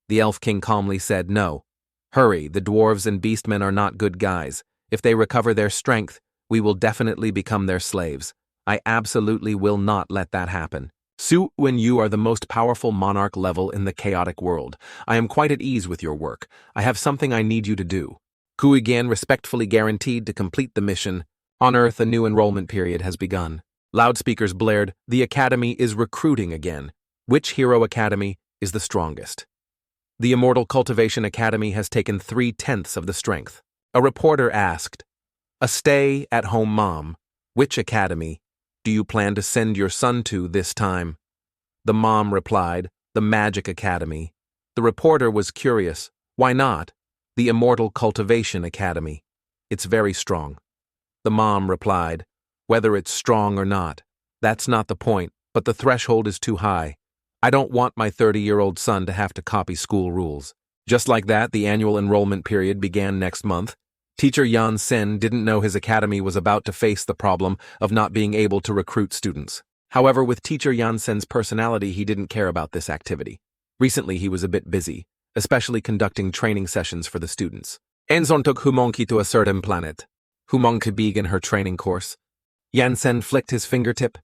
Speaker 1: The Elf King calmly said, no. Hurry, the dwarves and beastmen are not good guys. If they recover their strength, we will definitely become their slaves. I absolutely will not let that happen. Su, when you are the most powerful monarch level in the chaotic world, I am quite at ease with your work. I have something I need you to do. Kuigan respectfully guaranteed to complete the mission. On Earth, a new enrollment period has begun. Loudspeakers blared, the Academy is recruiting again. Which hero academy is the strongest? The Immortal Cultivation Academy has taken 3/10 of the strength. A reporter asked, a stay-at-home mom, which academy do you plan to send your son to this time? The mom replied, The Magic Academy. The reporter was curious. Why not? The Immortal Cultivation Academy. It's very strong. The mom replied, whether it's strong or not. That's not the point, but the threshold is too high. I don't want my 30-year-old son to have to copy school rules. Just like that, the annual enrollment period began next month. Teacher Yansen didn't know his academy was about to face the problem of not being able to recruit students. However, with teacher Yansen's personality, he didn't care about this activity. Recently, he was a bit busy, especially conducting training sessions for the students. Enzon took Humongki to a certain planet. Humongki began her training course. Yansen flicked his fingertip.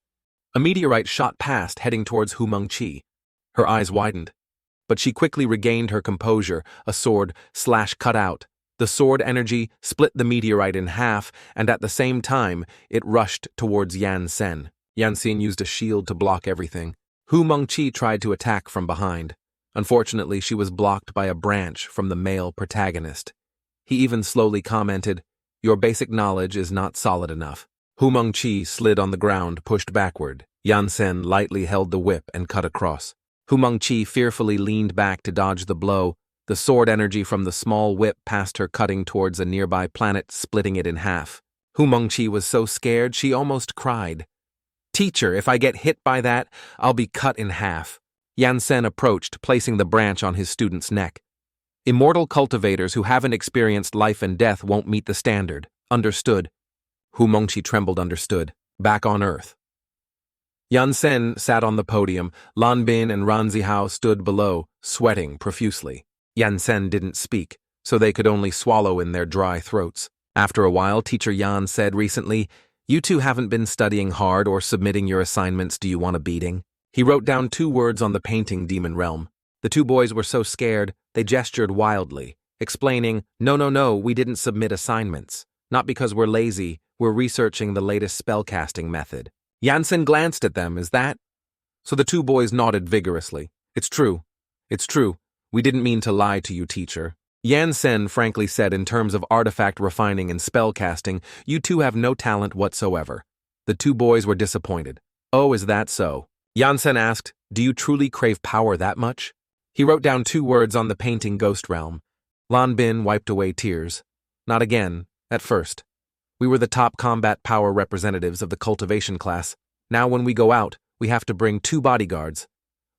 Speaker 1: A meteorite shot past, heading towards Humongchi. Her eyes widened. But she quickly regained her composure. A sword cut out. The sword energy split the meteorite in half, and at the same time, it rushed towards Yansen. Yansen used a shield to block everything. Humongchi tried to attack from behind. Unfortunately, she was blocked by a branch from the male protagonist. He even slowly commented, "Your basic knowledge is not solid enough." Humongchi slid on the ground, pushed backward. Yansen lightly held the whip and cut across. Humongchi fearfully leaned back to dodge the blow. The sword energy from the small whip passed her, cutting towards a nearby planet, splitting it in half. Humongchi was so scared she almost cried. "Teacher, if I get hit by that, I'll be cut in half." Yansen approached, placing the branch on his student's neck. Immortal cultivators who haven't experienced life and death won't meet the standard. Understood. Humongchi trembled. Understood. Back on Earth. Yansen sat on the podium. Lan Bin and Ranzihao stood below, sweating profusely. Yansen didn't speak, so they could only swallow in their dry throats. After a while, Teacher Yan said recently, "You two haven't been studying hard or submitting your assignments. Do you want a beating?" He wrote down 2 words on the painting, Demon Realm. The 2 boys were so scared, they gestured wildly, explaining, No, we didn't submit assignments. Not because we're lazy, we're researching the latest spellcasting method. Yansen glanced at them. Is that? So the 2 boys nodded vigorously. It's true. We didn't mean to lie to you, teacher. Yansen frankly said, in terms of artifact refining and spellcasting, you 2 have no talent whatsoever. The 2 boys were disappointed. Oh, is that so? Yansen asked, do you truly crave power that much? He wrote down 2 words on the painting, Ghost Realm. Lan Bin wiped away tears. Not again, at first. We were the top combat power representatives of the cultivation class. Now when we go out, we have to bring 2 bodyguards.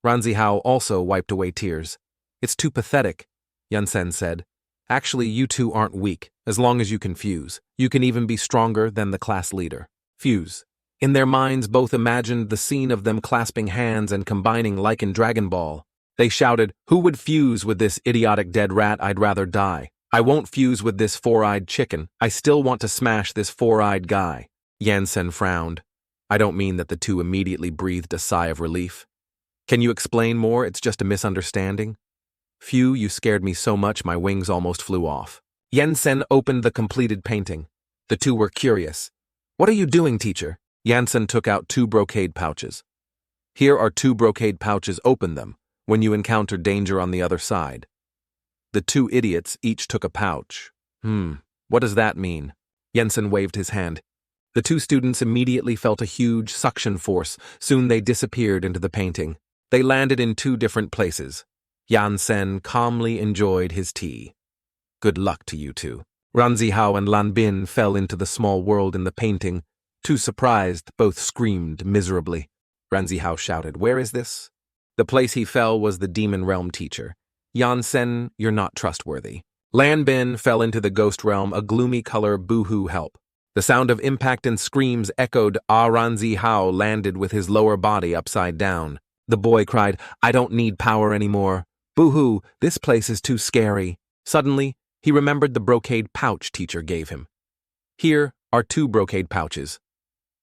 Speaker 1: Ranzihao also wiped away tears. It's too pathetic, Yansen said. Actually, you 2 aren't weak, as long as you can fuse. You can even be stronger than the class leader. Fuse. In their minds, both imagined the scene of them clasping hands and combining like in Dragon Ball. They shouted, who would fuse with this idiotic dead rat? I'd rather die. I won't fuse with this 4-eyed chicken. I still want to smash this 4-eyed guy. Yansen frowned. I don't mean that the 2 immediately breathed a sigh of relief. Can you explain more? It's just a misunderstanding. Phew, you scared me so much my wings almost flew off. Yansen opened the completed painting. The 2 were curious. What are you doing, teacher? Yansen took out 2 brocade pouches. Here are 2 brocade pouches. Open them when you encounter danger on the other side. The 2 idiots each took a pouch. What does that mean? Yansen waved his hand. The 2 students immediately felt a huge suction force. Soon they disappeared into the painting. They landed in 2 different places. Yansen calmly enjoyed his tea. Good luck to you 2. Ranzihao and Lan Bin fell into the small world in the painting. Too surprised, both screamed miserably. Ranzihao shouted, where is this? The place he fell was the Demon Realm, teacher. Yansen, you're not trustworthy. Lan Bin fell into the Ghost Realm, a gloomy color, boo-hoo help. The sound of impact and screams echoed. Ranzihao landed with his lower body upside down. The boy cried, I don't need power anymore. Boo-hoo, this place is too scary. Suddenly, he remembered the brocade pouch teacher gave him. Here are 2 brocade pouches.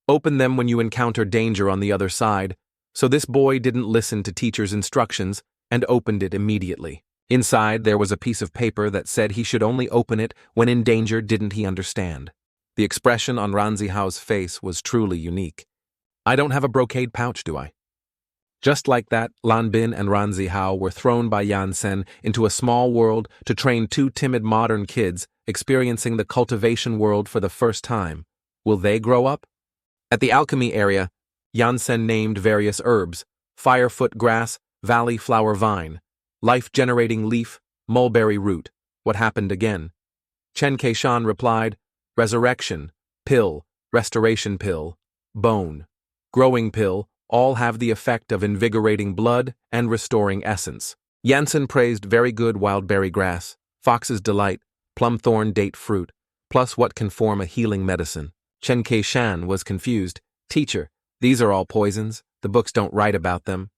Speaker 1: Open them when you encounter danger on the other side. So this boy didn't listen to teacher's instructions and opened it immediately. Inside, there was a piece of paper that said he should only open it when in danger. Didn't he understand? The expression on Ranzihao's face was truly unique. I don't have a brocade pouch, do I? Just like that, Lan Bin and Ranzihao were thrown by Yansen into a small world to train 2 timid modern kids experiencing the cultivation world for the first time. Will they grow up? At the alchemy area, Yansen named various herbs, firefoot grass, Valley flower vine. Life-generating leaf, mulberry root. What happened again? Chen Keishan replied, resurrection, pill, restoration pill, bone, growing pill, all have the effect of invigorating blood and restoring essence. Yansen praised very good wildberry grass, fox's delight, plum-thorn date fruit, plus what can form a healing medicine. Chen Keishan was confused. Teacher, these are all poisons. The books don't write about them.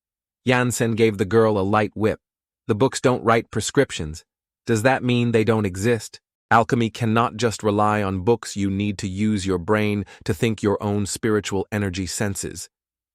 Speaker 1: Yansen gave the girl a light whip. The books don't write prescriptions. Does that mean they don't exist? Alchemy cannot just rely on books. You need to use your brain to think your own spiritual energy senses.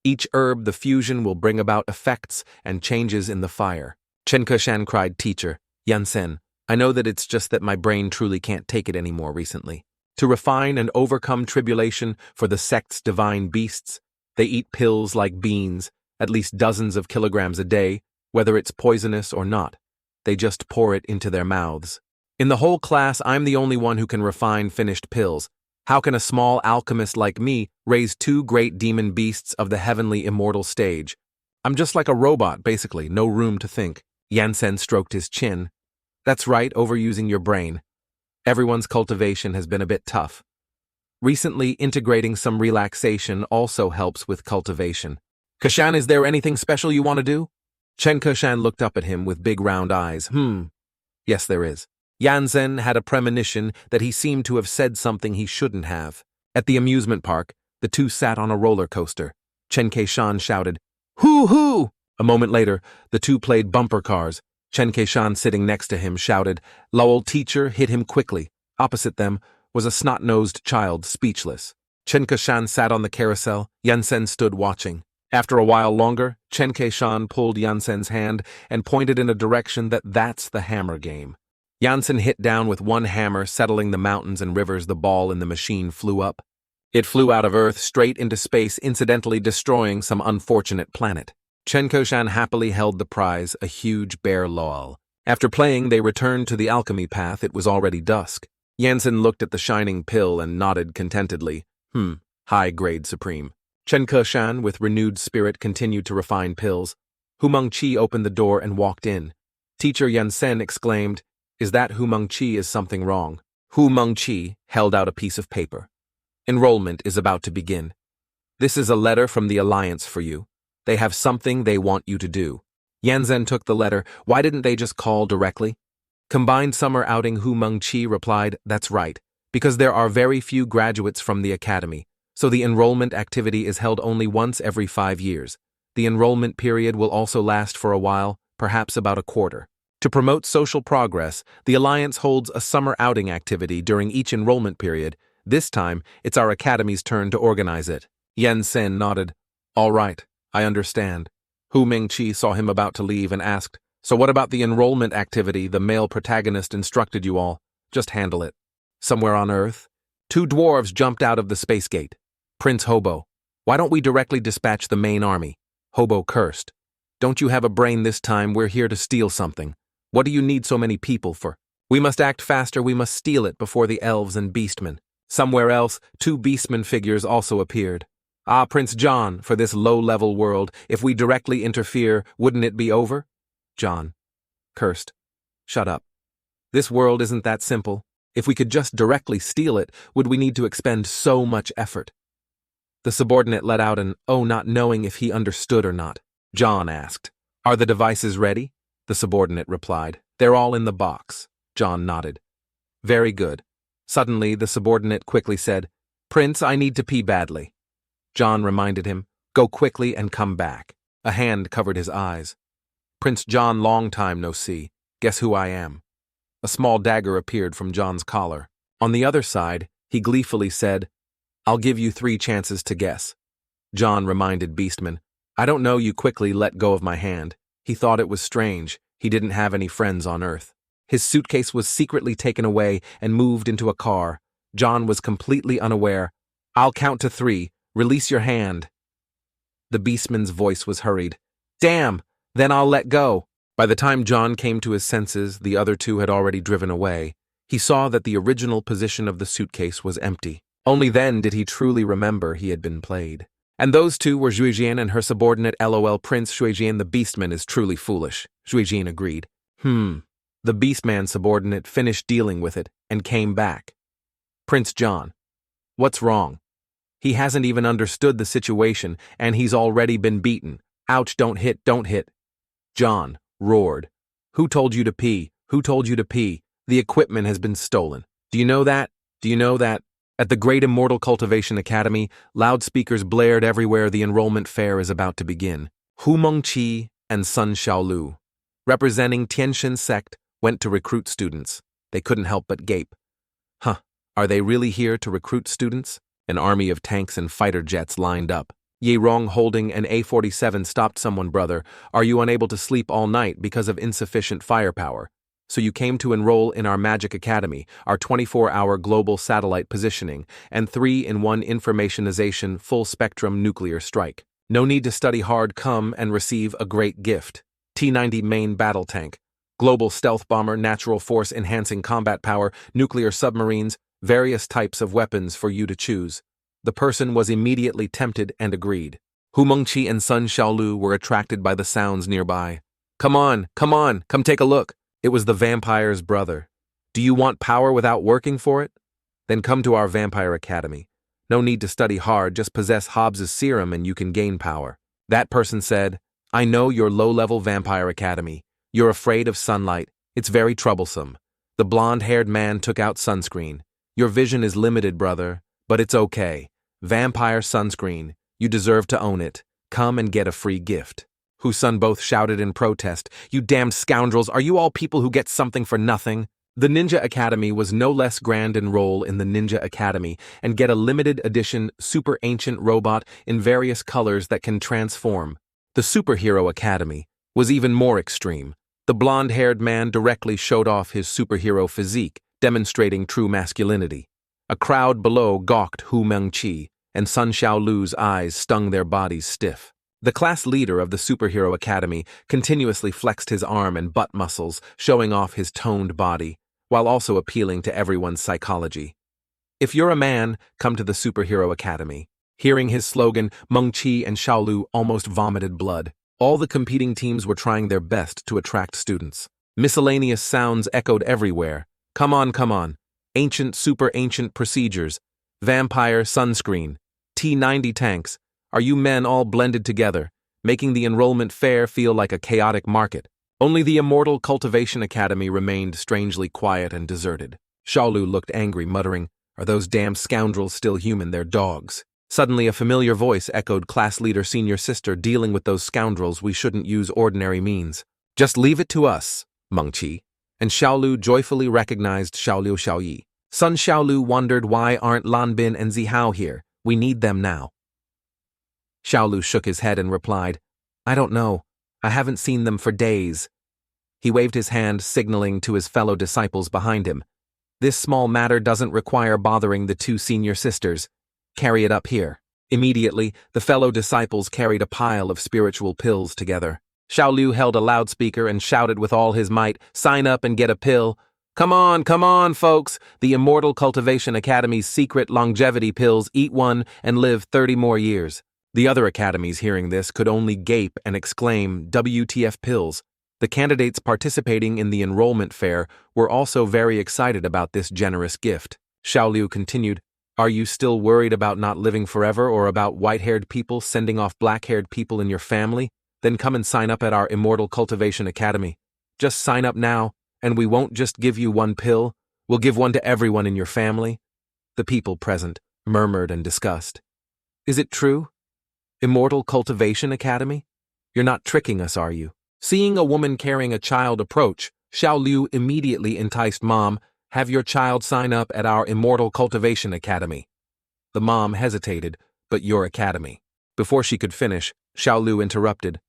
Speaker 1: Each herb, the fusion, will bring about effects and changes in the fire. Chen Keishan cried, Teacher, Yansen, I know that it's just that my brain truly can't take it anymore recently. To refine and overcome tribulation for the sect's divine beasts, they eat pills like beans, at least dozens of kilograms a day, whether it's poisonous or not. They just pour it into their mouths. In the whole class, I'm the only one who can refine finished pills. How can a small alchemist like me raise two great demon beasts of the heavenly immortal stage? I'm just like a robot, basically, no room to think. Yansen stroked his chin. That's right, overusing your brain. Everyone's cultivation has been a bit tough. Recently, integrating some relaxation also helps with cultivation. Keishan, is there anything special you want to do? Chen Keishan looked up at him with big round eyes. Yes, there is. Yansen had a premonition that he seemed to have said something he shouldn't have. At the amusement park, the two sat on a roller coaster. Chen Keishan shouted, Hoo-hoo! A moment later, the two played bumper cars. Chen Keishan, sitting next to him, shouted. Lowell, teacher, hit him quickly. Opposite them was a snot-nosed child, speechless. Chen Keishan sat on the carousel. Yansen stood watching. After a while longer, Chen Keishan pulled Yansen's hand and pointed in a direction that's the hammer game. Yansen hit down with one hammer, settling the mountains and rivers. The ball in the machine flew up. It flew out of Earth straight into space, incidentally destroying some unfortunate planet. Chen Keishan happily held the prize, a huge bear lol. After playing, they returned to the alchemy path. It was already dusk. Yansen looked at the shining pill and nodded contentedly. High grade supreme. Chen Keishan, with renewed spirit, continued to refine pills. Hu Mengqi opened the door and walked in. Teacher Yansen exclaimed, Is that Hu Mengqi? Is something wrong? Hu Mengqi held out a piece of paper. Enrollment is about to begin. This is a letter from the Alliance for you. They have something they want you to do. Yansen took the letter. Why didn't they just call directly? Combined summer outing. Hu Mengqi replied, That's right, because there are very few graduates from the academy, so the enrollment activity is held only once every 5 years. The enrollment period will also last for a while, perhaps about a quarter. To promote social progress, the Alliance holds a summer outing activity during each enrollment period. This time, it's our academy's turn to organize it. Yansen nodded. All right, I understand. Hu Mengqi saw him about to leave and asked, So what about the enrollment activity the male protagonist instructed you all? Just handle it. Somewhere on Earth, 2 dwarves jumped out of the space gate. Prince Hobo, why don't we directly dispatch the main army? Hobo cursed. Don't you have a brain this time? We're here to steal something. What do you need so many people for? We must act faster. We must steal it before the elves and beastmen. Somewhere else, 2 beastmen figures also appeared. Prince John, for this low-level world, if we directly interfere, wouldn't it be over? John cursed. Shut up. This world isn't that simple. If we could just directly steal it, would we need to expend so much effort? The subordinate let out an oh, not knowing if he understood or not. John asked, Are the devices ready? The subordinate replied, They're all in the box. John nodded. Very good. Suddenly, the subordinate quickly said, Prince, I need to pee badly. John reminded him, Go quickly and come back. A hand covered his eyes. Prince John, long time no see. Guess who I am? A small dagger appeared from John's collar. On the other side, he gleefully said, I'll give you 3 chances to guess. John reminded Beastman, I don't know. You quickly let go of my hand. He thought it was strange. He didn't have any friends on Earth. His suitcase was secretly taken away and moved into a car. John was completely unaware. I'll count to 3. Release your hand. The beastman's voice was hurried. Damn! Then I'll let go. By the time John came to his senses, the other 2 had already driven away. He saw that the original position of the suitcase was empty. Only then did he truly remember he had been played. And those two were Zhuijian and her subordinate LOL Prince Zhuijian. The beastman is truly foolish, Zhuijian agreed. The beastman subordinate finished dealing with it and came back. Prince John. What's wrong? He hasn't even understood the situation and he's already been beaten. Ouch, don't hit, don't hit. John roared. Who told you to pee? Who told you to pee? The equipment has been stolen. Do you know that? Do you know that? At the Great Immortal Cultivation Academy, loudspeakers blared everywhere. The enrollment fair is about to begin. Chi-Chi and Sunshaolu, representing Tianxin sect, went to recruit students. They couldn't help but gape. Are they really here to recruit students? An army of tanks and fighter jets lined up. Ye Rong holding an A-47 stopped someone. Brother, are you unable to sleep all night because of insufficient firepower? So you came to enroll in our Magic Academy, our 24-hour global satellite positioning, and 3-in-1 informationization full-spectrum nuclear strike. No need to study hard, come and receive a great gift. T-90 main battle tank, global stealth bomber, natural force enhancing combat power, nuclear submarines, various types of weapons for you to choose. The person was immediately tempted and agreed. Chi-Chi and Sunshaolu were attracted by the sounds nearby. Come on, come take a look. It was the vampire's brother. Do you want power without working for it? Then come to our Vampire Academy. No need to study hard, just possess Hobbes' serum and you can gain power. That person said, I know your low-level Vampire Academy. You're afraid of sunlight. It's very troublesome. The blonde-haired man took out sunscreen. Your vision is limited, brother, but it's okay. Vampire sunscreen. You deserve to own it. Come and get a free gift. Sun both shouted in protest. You damned scoundrels, are you all people who get something for nothing? The Ninja Academy was no less grand. Enroll in the Ninja Academy and get a limited edition super ancient robot in various colors that can transform. The Superhero Academy was even more extreme. The blonde-haired man directly showed off his superhero physique, demonstrating true masculinity. A crowd below gawked Chi-Chi, and Sunshaolu's eyes stung their bodies stiff. The class leader of the Superhero Academy continuously flexed his arm and butt muscles, showing off his toned body, while also appealing to everyone's psychology. If you're a man, come to the Superhero Academy. Hearing his slogan, Chi and Shaolu almost vomited blood. All the competing teams were trying their best to attract students. Miscellaneous sounds echoed everywhere. Come on. Ancient, super ancient procedures. Vampire sunscreen. T-90 tanks. Are you men all blended together, making the enrollment fair feel like a chaotic market? Only the Immortal Cultivation Academy remained strangely quiet and deserted. Shaolu looked angry, muttering, Are those damn scoundrels still human? They're dogs. Suddenly a familiar voice echoed, Class leader, senior sister, dealing with those scoundrels we shouldn't use ordinary means. Just leave it to us, Chi. And Shaolu joyfully recognized Xiaoyi. Sunshaolu wondered, why aren't Lanbin and Zihao here? We need them now. Shaolu shook his head and replied, I don't know. I haven't seen them for days. He waved his hand, signaling to his fellow disciples behind him. This small matter doesn't require bothering the two senior sisters. Carry it up here. Immediately, the fellow disciples carried a pile of spiritual pills together. Shaolu held a loudspeaker and shouted with all his might, Sign up and get a pill. Come on, folks. The Immortal Cultivation Academy's secret longevity pills. Eat one and live 30 more years. The other academies hearing this could only gape and exclaim, WTF pills. The candidates participating in the enrollment fair were also very excited about this generous gift. Shaolu continued, Are you still worried about not living forever or about white-haired people sending off black-haired people in your family? Then come and sign up at our Immortal Cultivation Academy. Just sign up now, and we won't just give you one pill, we'll give one to everyone in your family. The people present murmured in disgust. Is it true? Immortal Cultivation Academy? You're not tricking us, are you? Seeing a woman carrying a child approach, Shaolu immediately enticed Mom, Have your child sign up at our Immortal Cultivation Academy. The mom hesitated, But your academy. Before she could finish, Shaolu interrupted.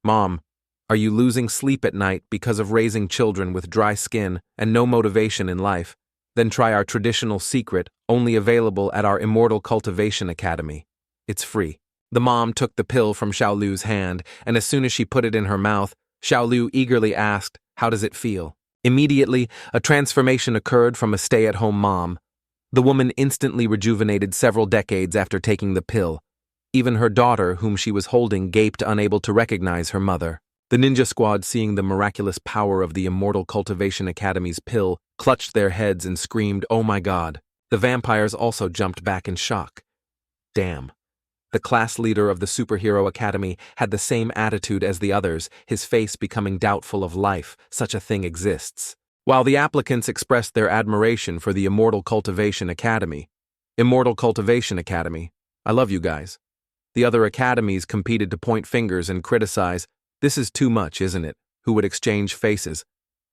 Speaker 1: Mom, are you losing sleep at night because of raising children with dry skin and no motivation in life? Then try our traditional secret, only available at our Immortal Cultivation Academy. It's free. The mom took the pill from Shaolu's hand, and as soon as she put it in her mouth, Shaolu eagerly asked, How does it feel? Immediately, a transformation occurred from a stay-at-home mom. The woman instantly rejuvenated several decades after taking the pill. Even her daughter, whom she was holding, gaped, unable to recognize her mother. The ninja squad, seeing the miraculous power of the Immortal Cultivation Academy's pill, clutched their heads and screamed, "Oh my God!" The vampires also jumped back in shock. Damn. The class leader of the superhero academy had the same attitude as the others, his face becoming doubtful of life. Such a thing exists. While the applicants expressed their admiration for the Immortal Cultivation Academy. Immortal Cultivation Academy. I love you guys. The other academies competed to point fingers and criticize. This is too much, isn't it? Who would exchange faces?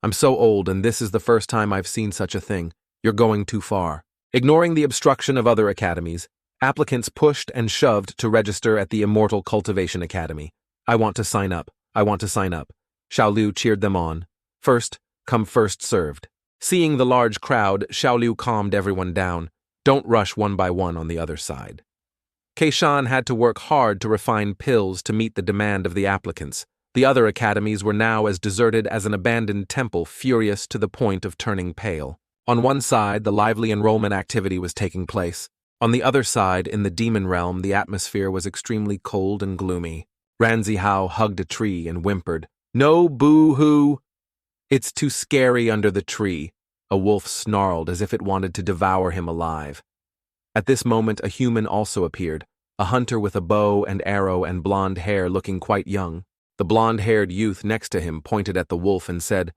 Speaker 1: I'm so old and this is the first time I've seen such a thing. You're going too far. Ignoring the obstruction of other academies, applicants pushed and shoved to register at the Immortal Cultivation Academy. I want to sign up. I want to sign up. Xiaolu cheered them on. First come, first served. Seeing the large crowd, Xiaolu calmed everyone down. Don't rush one by one on the other side. Keishan had to work hard to refine pills to meet the demand of the applicants. The other academies were now as deserted as an abandoned temple, furious to the point of turning pale. On one side, the lively enrollment activity was taking place. On the other side, in the demon realm, the atmosphere was extremely cold and gloomy. Ranzihao hugged a tree and whimpered, "No boo-hoo! It's too scary under the tree." A wolf snarled as if it wanted to devour him alive. At this moment, a human also appeared, a hunter with a bow and arrow and blonde hair, looking quite young. The blonde-haired youth next to him pointed at the wolf and said,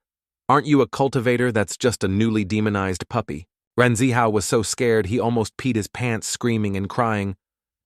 Speaker 1: "Aren't you a cultivator that's just a newly demonized puppy?" Ranzihao was so scared he almost peed his pants, screaming and crying,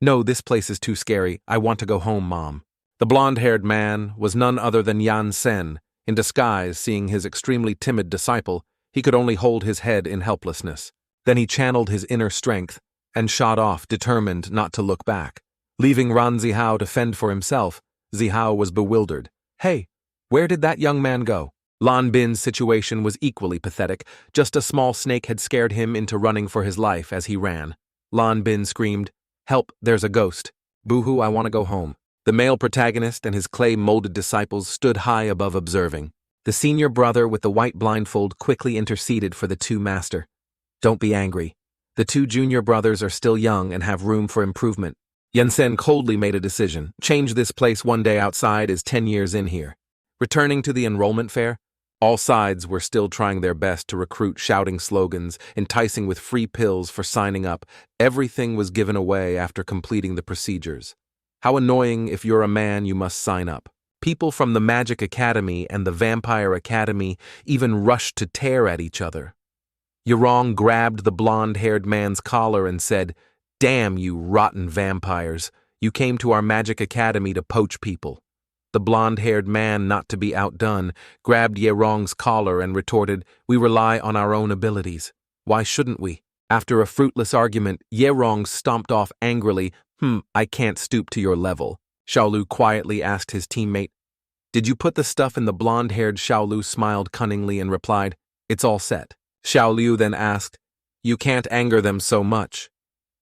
Speaker 1: "No, this place is too scary. I want to go home, Mom." The blonde-haired man was none other than Yansen. In disguise, seeing his extremely timid disciple, he could only hold his head in helplessness. Then he channeled his inner strength and shot off, determined not to look back. Leaving Ranzihao to fend for himself, Zihao was bewildered. Hey, where did that young man go? Lan Bin's situation was equally pathetic. Just a small snake had scared him into running for his life as he ran. Lan Bin screamed, "Help, there's a ghost. Boo-hoo, I want to go home." The male protagonist and his clay-molded disciples stood high above observing. The senior brother with the white blindfold quickly interceded for the two master. "Don't be angry. The two junior brothers are still young and have room for improvement." Yansen coldly made a decision. Change this place one day outside is 10 years in here. Returning to the enrollment fair, all sides were still trying their best to recruit, shouting slogans, enticing with free pills for signing up. Everything was given away after completing the procedures. How annoying! If you're a man, you must sign up. People from the Magic Academy and the Vampire Academy even rushed to tear at each other. Yerong grabbed the blonde-haired man's collar and said, "Damn you rotten vampires! You came to our Magic Academy to poach people." The blonde-haired man, not to be outdone, grabbed Yerong's collar and retorted, "We rely on our own abilities. Why shouldn't we?" After a fruitless argument, Yerong stomped off angrily. I can't stoop to your level." Xiaolu quietly asked his teammate, "Did you put the stuff in?" The blonde-haired Xiaolu smiled cunningly and replied, "It's all set." Xiaolu then asked, "You can't anger them so much."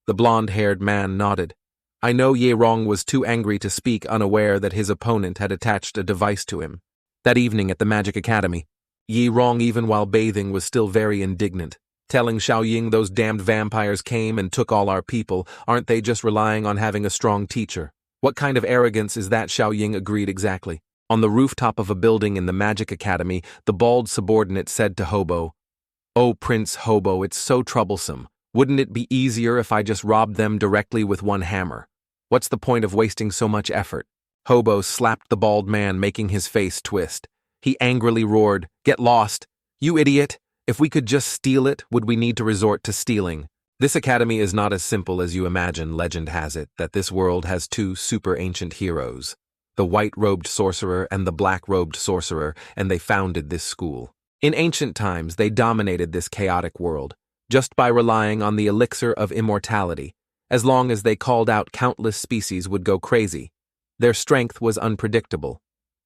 Speaker 1: The blonde-haired man nodded. I know Yerong was too angry to speak, unaware that his opponent had attached a device to him. That evening at the Magic Academy, Yerong, even while bathing, was still very indignant, telling Xiaoying, "Those damned vampires came and took all our people. Aren't they just relying on having a strong teacher?" "What kind of arrogance is that?" Xiaoying agreed exactly. On the rooftop of a building in the Magic Academy, the bald subordinate said to Hobo, "Oh, Prince Hobo, it's so troublesome. Wouldn't it be easier if I just robbed them directly with one hammer? What's the point of wasting so much effort?" Hobo slapped the bald man, making his face twist. He angrily roared, "Get lost! You idiot! If we could just steal it, would we need to resort to stealing? This academy is not as simple as you imagine. Legend has it that this world has two super-ancient heroes, the white-robed sorcerer and the black-robed sorcerer, and they founded this school. In ancient times, they dominated this chaotic world, just by relying on the elixir of immortality. As long as they called out, countless species would go crazy. Their strength was unpredictable.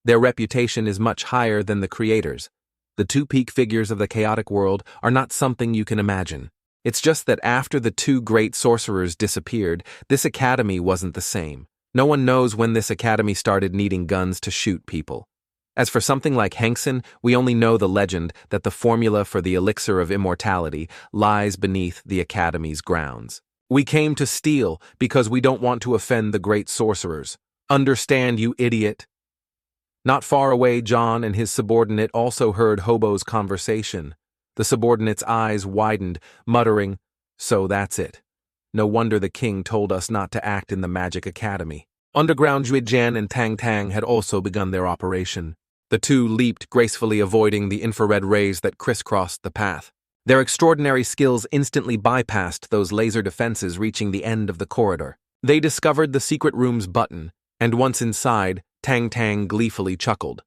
Speaker 1: Their reputation is much higher than the creators. The two peak figures of the chaotic world are not something you can imagine. It's just that after the two great sorcerers disappeared, this academy wasn't the same. No one knows when this academy started needing guns to shoot people. As for something like Yansen, we only know the legend that the formula for the elixir of immortality lies beneath the academy's grounds. We came to steal because we don't want to offend the great sorcerers. Understand, you idiot? Not far away, John and his subordinate also heard Hobo's conversation. The subordinate's eyes widened, muttering, "So that's it. No wonder the king told us not to act in the Magic Academy." Underground Zhuijian and Tang Tang had also begun their operation. The two leaped gracefully, avoiding the infrared rays that crisscrossed the path. Their extraordinary skills instantly bypassed those laser defenses, reaching the end of the corridor. They discovered the secret room's button, and once inside, Tang Tang gleefully chuckled.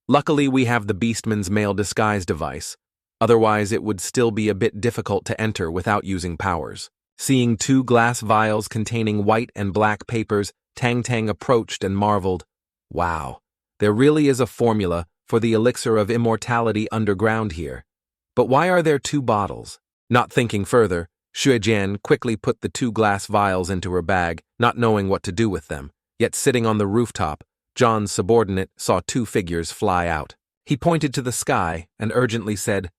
Speaker 1: "Luckily, we have the Beastman's male disguise device. Otherwise, it would still be a bit difficult to enter without using powers." Seeing two glass vials containing white and black papers, Tang Tang approached and marveled. "Wow, there really is a formula for the elixir of immortality underground here. But why are there two bottles?" Not thinking further, Zhuijian quickly put the two glass vials into her bag, not knowing what to do with them. Yet sitting on the rooftop, John's subordinate saw two figures fly out. He pointed to the sky and urgently said,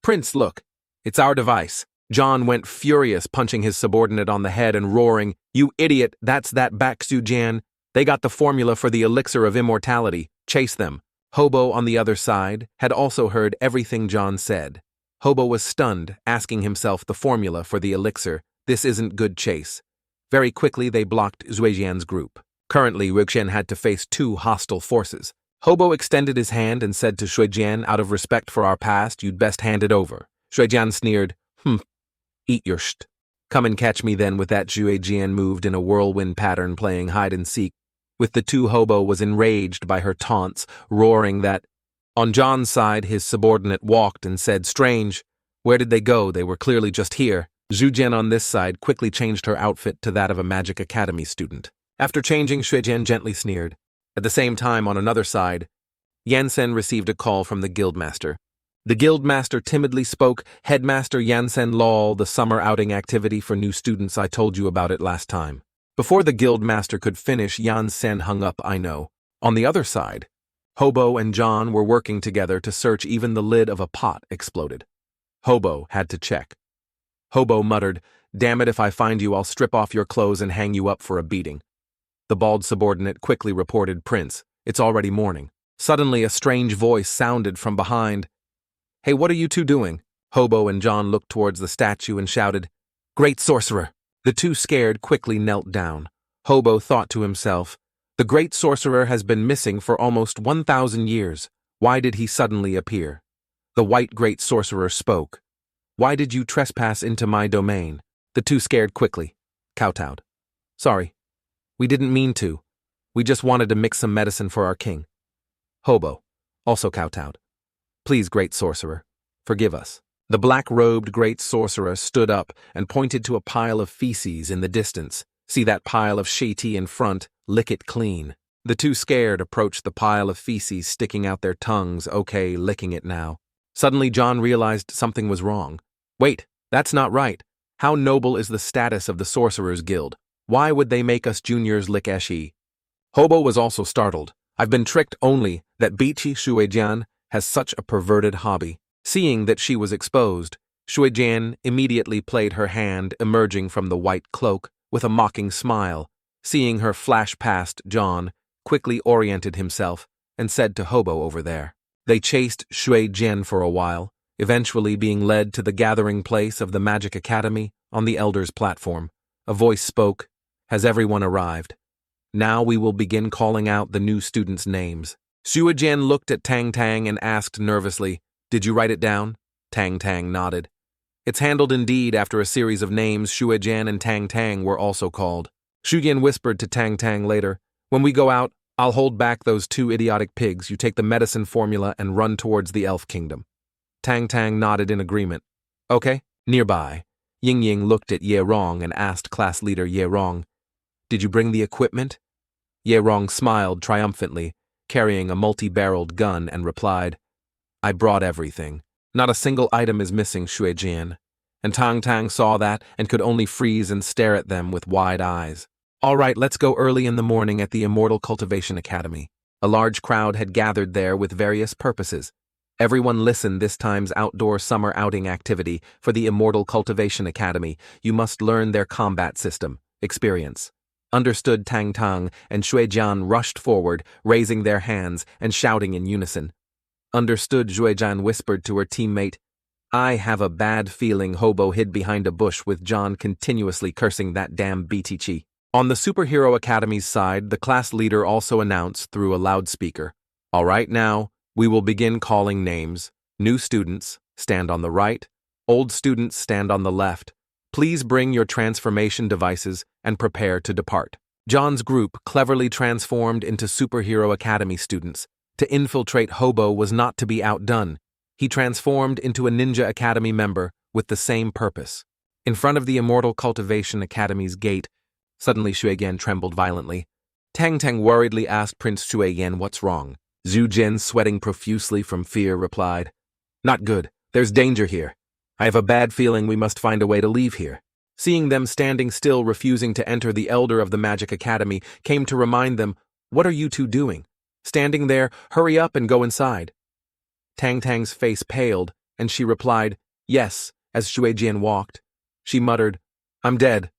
Speaker 1: "Prince, look, it's our device." John went furious, punching his subordinate on the head and roaring, "You idiot, that's that Zhuijian. They got the formula for the elixir of immortality. Chase them." Hobo, on the other side, had also heard everything John said. Hobo was stunned, asking himself the formula for the elixir. This isn't good chase. Very quickly they blocked Zhuijian's group. Currently, Wuxian had to face two hostile forces. Hobo extended his hand and said to Zhuijian, "Out of respect for our past, you'd best hand it over." Zhuijian sneered, "Eat your sht. Come and catch me then." With that, Zhuijian moved in a whirlwind pattern, playing hide-and-seek. With the two, Hobo was enraged by her taunts, roaring that. On John's side, his subordinate walked and said, "Strange. Where did they go? They were clearly just here." Zhuijian on this side quickly changed her outfit to that of a Magic Academy student. After changing, Zhuijian gently sneered. At the same time, on another side, Yansen received a call from the guildmaster. The guildmaster timidly spoke, "Headmaster Yansen, lol, the summer outing activity for new students, I told you about it last time." Before the guildmaster could finish, Yansen hung up, "I know." On the other side, Hobo and John were working together to search. Even the lid of a pot exploded. Hobo had to check. Hobo muttered, "Damn it, if I find you, I'll strip off your clothes and hang you up for a beating." The bald subordinate quickly reported, "Prince, it's already morning." Suddenly, a strange voice sounded from behind. "Hey, what are you two doing?" Hobo and John looked towards the statue and shouted, "Great sorcerer!" The two, scared, quickly knelt down. Hobo thought to himself, "The great sorcerer has been missing for almost 1,000 years. Why did he suddenly appear?" The white great sorcerer spoke. "Why did you trespass into my domain?" The two, scared, quickly kowtowed. "Sorry. We didn't mean to. We just wanted to mix some medicine for our king." Hobo also kowtowed. "Please, great sorcerer, forgive us." The black-robed great sorcerer stood up and pointed to a pile of feces in the distance. "See that pile of shitty in front? Lick it clean." The two, scared, approached the pile of feces, sticking out their tongues. "Okay, licking it now." Suddenly John realized something was wrong. "Wait, that's not right. How noble is the status of the Sorcerers Guild? Why would they make us juniors lick eshi?" Hobo was also startled. "I've been tricked only that Bichi Zhuijian has such a perverted hobby." Seeing that she was exposed, Zhuijian immediately played her hand, emerging from the white cloak with a mocking smile. Seeing her flash past, John quickly oriented himself and said to Hobo over there. They chased Zhuijian for a while, eventually being led to the gathering place of the Magic Academy on the Elders' platform. A voice spoke, "Has everyone arrived? Now we will begin calling out the new students' names." Zhuijian looked at Tang Tang and asked nervously, "Did you write it down?" Tang Tang nodded. "It's handled indeed." After a series of names, Zhuijian and Tang Tang were also called. Zhuijian whispered to Tang Tang later, "When we go out, I'll hold back those two idiotic pigs. You take the medicine formula and run towards the elf kingdom." Tang Tang nodded in agreement. "Okay." Nearby, Ying Ying looked at Ye Rong and asked class leader Ye Rong, "Did you bring the equipment?" Ye Rong smiled triumphantly, carrying a multi-barreled gun, and replied, "I brought everything. Not a single item is missing, Zhuijian." And Tang Tang saw that and could only freeze and stare at them with wide eyes. "All right, let's go." Early in the morning at the Immortal Cultivation Academy. A large crowd had gathered there with various purposes. Everyone listen, this time's outdoor summer outing activity for the Immortal Cultivation Academy. You must learn their combat system. Experience. Understood. Tang Tang and Shuijian rushed forward, raising their hands and shouting in unison. Understood. Shuijian whispered to her teammate. I have a bad feeling. Hobo hid behind a bush with John continuously cursing that damn BTC. On the Superhero Academy's side, the class leader also announced through a loudspeaker. All right, now, we will begin calling names. New students, stand on the right. Old students, stand on the left. Please bring your transformation devices and prepare to depart. John's group cleverly transformed into Superhero Academy students. To infiltrate Hobo was not to be outdone. He transformed into a Ninja Academy member with the same purpose. In front of the Immortal Cultivation Academy's gate, suddenly Shuijian trembled violently. Tang Tang worriedly asked Prince Shuijian what's wrong. Zhu Jin, sweating profusely from fear, replied, Not good. There's danger here. I have a bad feeling we must find a way to leave here. Seeing them standing still, refusing to enter, the elder of the Magic Academy came to remind them, What are you two doing? Standing there, hurry up and go inside. Tang Tang's face paled, and she replied, Yes, as Shuijian walked. She muttered, I'm dead.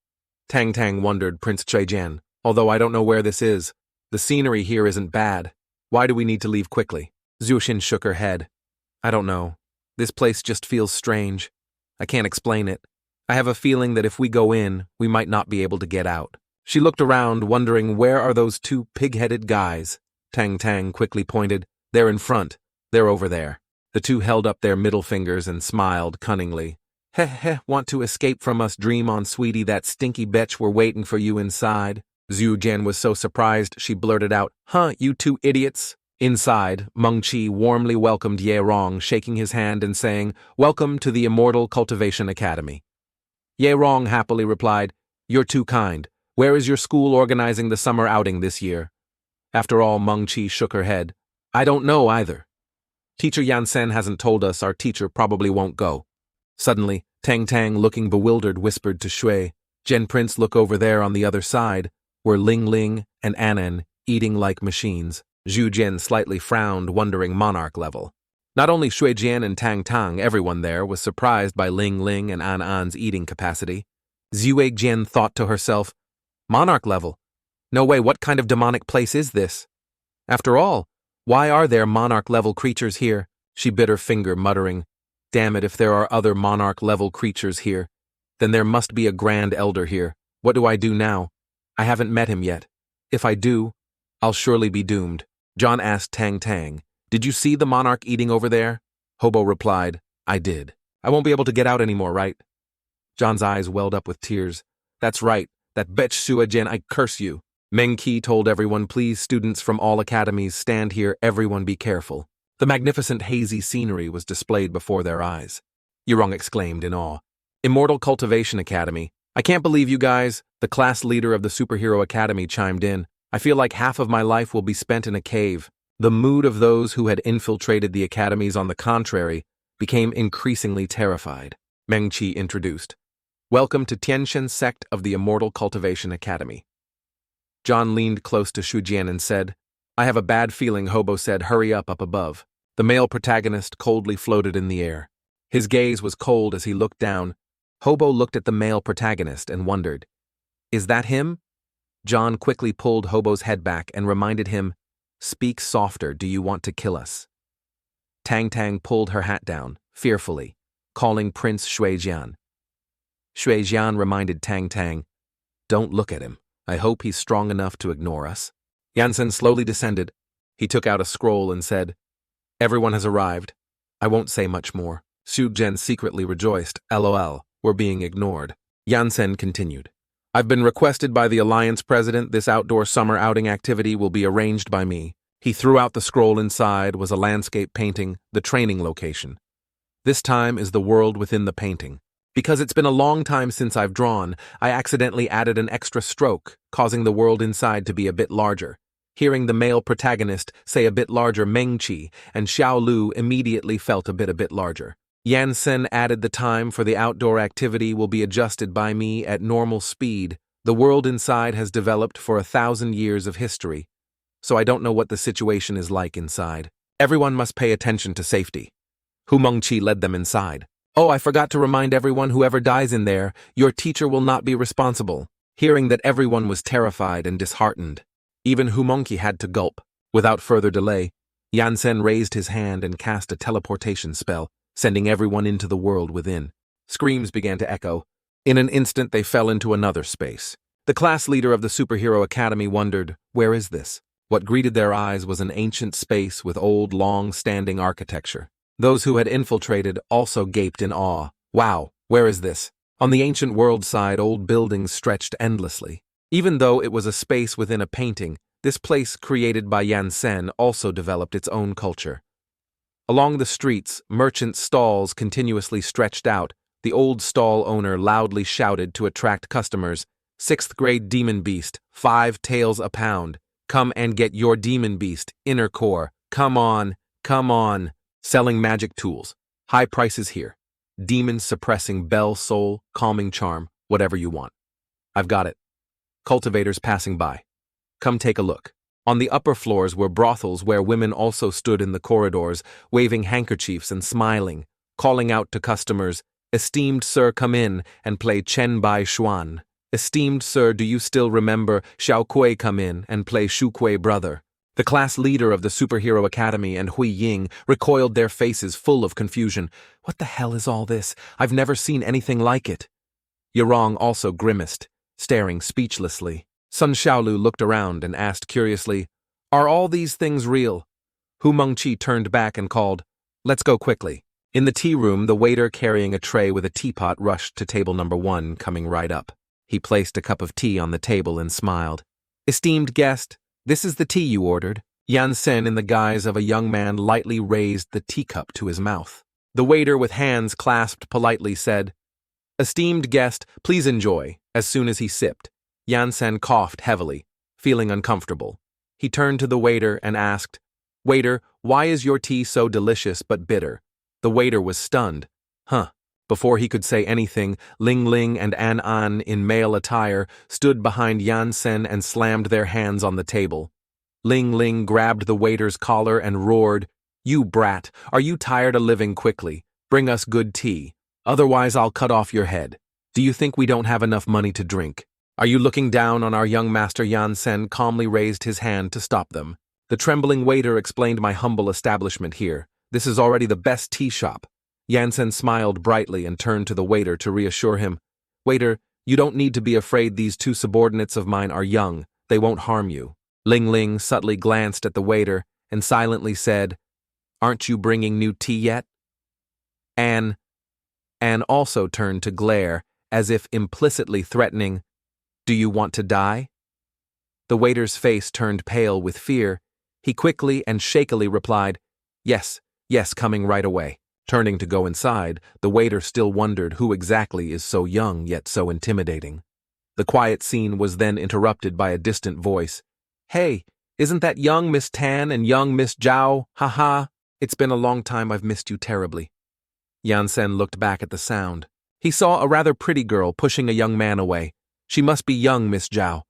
Speaker 1: Tang Tang wondered, Prince Shuijian, although I don't know where this is. The scenery here isn't bad. Why do we need to leave quickly? Zhu shook her head. I don't know. This place just feels strange. I can't explain it. I have a feeling that if we go in, we might not be able to get out. She looked around, wondering where are those two pig-headed guys? Tang Tang quickly pointed. They're in front. They're over there. The two held up their middle fingers and smiled cunningly. Heh, want to escape from us? Dream on, sweetie, that stinky betch we're waiting for you inside. Zhu Jian was so surprised she blurted out, Huh, you two idiots? Inside, Meng Qi warmly welcomed Ye Rong, shaking his hand and saying, Welcome to the Immortal Cultivation Academy. Ye Rong happily replied, You're too kind. Where is your school organizing the summer outing this year? After all, Meng Qi shook her head. I don't know either. Teacher Yansen hasn't told us. Our teacher probably won't go. Suddenly, Tang Tang, looking bewildered, whispered to Shui, Jen Prince, look over there on the other side, were Ling Ling and Anan eating like machines. Zhu Jian slightly frowned, wondering monarch level. Not only Shui Jian and Tang Tang, everyone there was surprised by Ling Ling and An's eating capacity. Zhuai Jian thought to herself, monarch level? No way, what kind of demonic place is this? After all, why are there monarch-level creatures here? She bit her finger, muttering, Damn it, if there are other monarch-level creatures here, then there must be a grand elder here. What do I do now? I haven't met him yet. If I do, I'll surely be doomed. John asked Tang Tang, Did you see the monarch eating over there? Hobo replied, I did. I won't be able to get out anymore, right? John's eyes welled up with tears. That's right, that betch Suajen, I curse you. Meng Qi told everyone, Please, students from all academies, stand here, everyone be careful. The magnificent hazy scenery was displayed before their eyes. Yurong exclaimed in awe. Immortal Cultivation Academy. I can't believe you guys. The class leader of the Superhero Academy chimed in. I feel like half of my life will be spent in a cave. The mood of those who had infiltrated the academies, on the contrary, became increasingly terrified. Meng Qi introduced. Welcome to Tianshan sect of the Immortal Cultivation Academy. John leaned close to Shujian and said, I have a bad feeling. Hobo said, Hurry up above. The male protagonist coldly floated in the air. His gaze was cold as he looked down. Hobo looked at the male protagonist and wondered, Is that him? John quickly pulled Hobo's head back and reminded him, Speak softer, do you want to kill us? Tang Tang pulled her hat down, fearfully, calling Prince Shuijian. Shuijian reminded Tang Tang, Don't look at him. I hope he's strong enough to ignore us. Yansen slowly descended. He took out a scroll and said, Everyone has arrived. I won't say much more. Xu Zhen secretly rejoiced. LOL, we're being ignored. Yansen continued. I've been requested by the Alliance President. This outdoor summer outing activity will be arranged by me. He threw out the scroll. Inside was a landscape painting, the training location. This time is the world within the painting. Because it's been a long time since I've drawn, I accidentally added an extra stroke, causing the world inside to be a bit larger. Hearing the male protagonist say a bit larger, Meng Qi and Xiao immediately felt a bit larger. Yansen added the time for the outdoor activity will be adjusted by me at normal speed. The world inside has developed for 1,000 years of history, so I don't know what the situation is like inside. Everyone must pay attention to safety. Hu Mengqi led them inside. Oh, I forgot to remind everyone, whoever dies in there, your teacher will not be responsible. Hearing that, everyone was terrified and disheartened. Even Hu Mengqi had to gulp. Without further delay, Yansen raised his hand and cast a teleportation spell, sending everyone into the world within. Screams began to echo. In an instant, they fell into another space. The class leader of the superhero academy wondered, where is this? What greeted their eyes was an ancient space with old, long-standing architecture. Those who had infiltrated also gaped in awe. Wow, where is this? On the ancient world side, old buildings stretched endlessly. Even though it was a space within a painting, this place created by Yansen also developed its own culture. Along the streets, merchant stalls continuously stretched out. The old stall owner loudly shouted to attract customers, "6th grade demon beast, 5 taels a pound. Come and get your demon beast, inner core. Come on, come on." Selling magic tools. High prices here. Demons suppressing bell, soul, calming charm, whatever you want. I've got it. Cultivators passing by. Come take a look. On the upper floors were brothels where women also stood in the corridors, waving handkerchiefs and smiling, calling out to customers, "Esteemed sir, come in and play Chen Bai Xuan. Esteemed sir, do you still remember Xiao Kui, come in and play Shu Kui brother?" The class leader of the Superhero Academy and Hui Ying recoiled, their faces full of confusion. What the hell is all this? I've never seen anything like it. Yurong also grimaced, staring speechlessly. Sunshaolu looked around and asked curiously, "Are all these things real?" Hu Mengqi turned back and called, "Let's go quickly." In the tea room, the waiter carrying a tray with a teapot rushed to table number 1, coming right up. He placed a cup of tea on the table and smiled. "Esteemed guest, this is the tea you ordered." Yansen, in the guise of a young man, lightly raised the teacup to his mouth. The waiter, with hands clasped politely, said, "Esteemed guest, please enjoy." As soon as he sipped, Yansen coughed heavily, feeling uncomfortable. He turned to the waiter and asked, "Waiter, why is your tea so delicious but bitter?" The waiter was stunned. Huh. Before he could say anything, Ling Ling and An An, in male attire, stood behind Yansen and slammed their hands on the table. Ling Ling grabbed the waiter's collar and roared, "You brat, are you tired of living quickly? Bring us good tea. Otherwise I'll cut off your head. Do you think we don't have enough money to drink? Are you looking down on our young master?" Yansen calmly raised his hand to stop them. The trembling waiter explained, "My humble establishment here. This is already the best tea shop." Yansen smiled brightly and turned to the waiter to reassure him. "Waiter, you don't need to be afraid. These 2 subordinates of mine are young. They won't harm you." Ling Ling subtly glanced at the waiter and silently said, "Aren't you bringing new tea yet?" Anne also turned to glare, as if implicitly threatening, "Do you want to die?" The waiter's face turned pale with fear. He quickly and shakily replied, Yes, coming right away." Turning to go inside, the waiter still wondered who exactly is so young yet so intimidating. The quiet scene was then interrupted by a distant voice. "Hey, isn't that young Miss Tan and young Miss Zhao? Haha, it's been a long time. I've missed you terribly." Yansen looked back at the sound. He saw a rather pretty girl pushing a young man away. "She must be young Miss Zhao.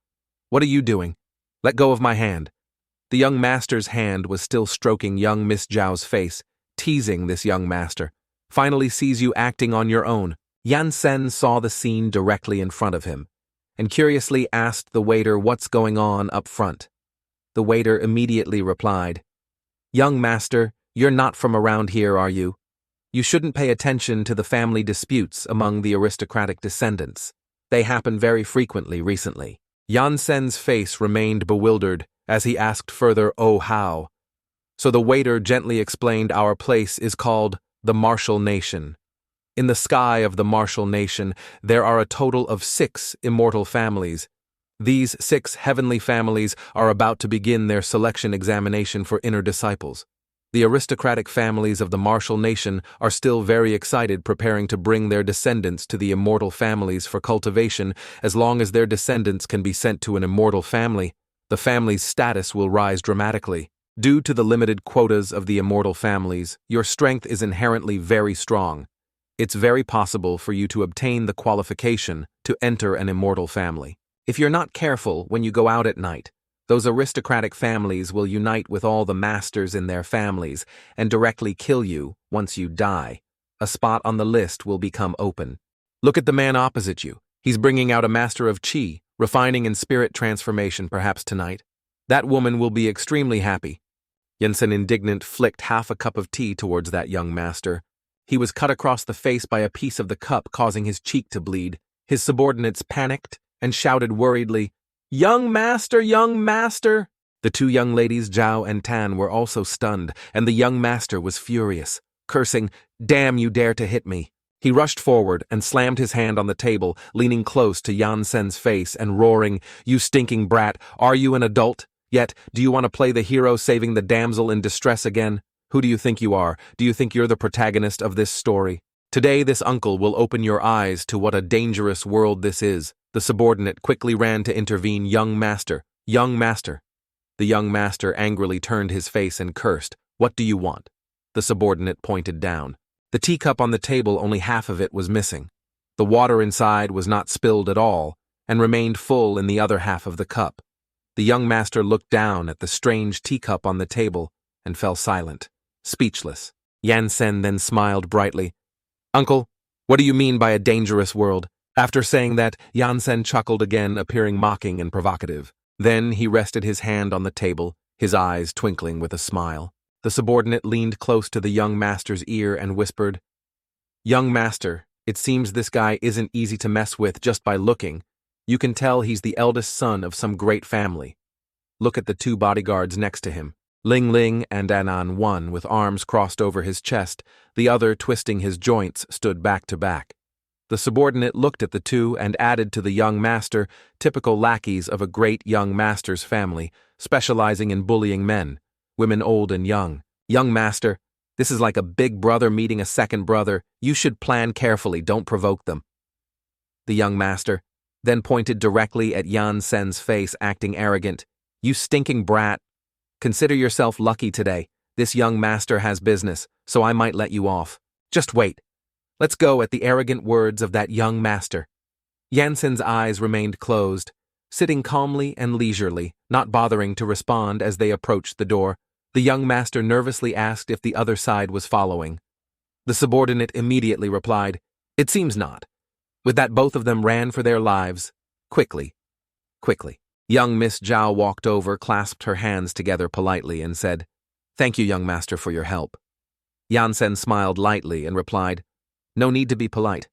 Speaker 1: What are you doing? Let go of my hand." The young master's hand was still stroking young Miss Zhao's face, teasing this young master. "Finally sees you acting on your own." Yansen saw the scene directly in front of him, and curiously asked the waiter what's going on up front. The waiter immediately replied, "Young master, you're not from around here, are you? You shouldn't pay attention to the family disputes among the aristocratic descendants. They happen very frequently recently." Yansen's face remained bewildered as he asked further, "Oh, how?" So the waiter gently explained, "Our place is called the Martial Nation. In the sky of the Martial Nation, there are a total of 6 immortal families. These 6 heavenly families are about to begin their selection examination for inner disciples. The aristocratic families of the Martial Nation are still very excited, preparing to bring their descendants to the immortal families for cultivation. As long as their descendants can be sent to an immortal family, the family's status will rise dramatically. Due to the limited quotas of the immortal families, your strength is inherently very strong. It's very possible for you to obtain the qualification to enter an immortal family. If you're not careful when you go out at night, Those aristocratic families will unite with all the masters in their families and directly kill you once you die. A spot on the list will become open. Look at the man opposite you. He's bringing out a master of Chi, refining and spirit transformation perhaps tonight. That woman will be extremely happy. Yansen, indignant, flicked half a cup of tea towards that young master. He was cut across the face by a piece of the cup, causing his cheek to bleed. His subordinates panicked and shouted worriedly, "Young master, young master!" The two young ladies, Zhao and Tan, were also stunned, and the young master was furious, cursing, "Damn, you dare to hit me!" He rushed forward and slammed his hand on the table, leaning close to Yansen's face and roaring, "You stinking brat, are you an adult? Yet, do you want to play the hero saving the damsel in distress again? Who do you think you are? Do you think you're the protagonist of this story? Today this uncle will open your eyes to what a dangerous world this is." The subordinate quickly ran to intervene. "Young master, young master." The young master angrily turned his face and cursed, "What do you want?" The subordinate pointed down. The teacup on the table, only half of it was missing. The water inside was not spilled at all, and remained full in the other half of the cup. The young master looked down at the strange teacup on the table and fell silent, speechless. Yansen then smiled brightly. "Uncle, what do you mean by a dangerous world?" After saying that, Yansen chuckled again, appearing mocking and provocative. Then he rested his hand on the table, his eyes twinkling with a smile. The subordinate leaned close to the young master's ear and whispered, "Young master, it seems this guy isn't easy to mess with just by looking. You can tell he's the eldest son of some great family. Look at the two bodyguards next to him. Ling Ling and Anan, one with arms crossed over his chest, the other twisting his joints, stood back to back. The subordinate looked at the two and added to the young master, typical lackeys of a great young master's family, specializing in bullying men, women old and young. "Young master, this is like a big brother meeting a second brother. You should plan carefully, don't provoke them." The young master then pointed directly at Yansen's face, acting arrogant. "You stinking brat. Consider yourself lucky today. This young master has business, so I might let you off. Just wait. Let's go at the arrogant words of that young master." Yansen's eyes remained closed, sitting calmly and leisurely, not bothering to respond as they approached the door. The young master nervously asked if the other side was following. The subordinate immediately replied, "It seems not." With that, both of them ran for their lives, quickly. Young Miss Zhao walked over, clasped her hands together politely, and said, "Thank you, young master, for your help." Yansen smiled lightly and replied, "No need to be polite.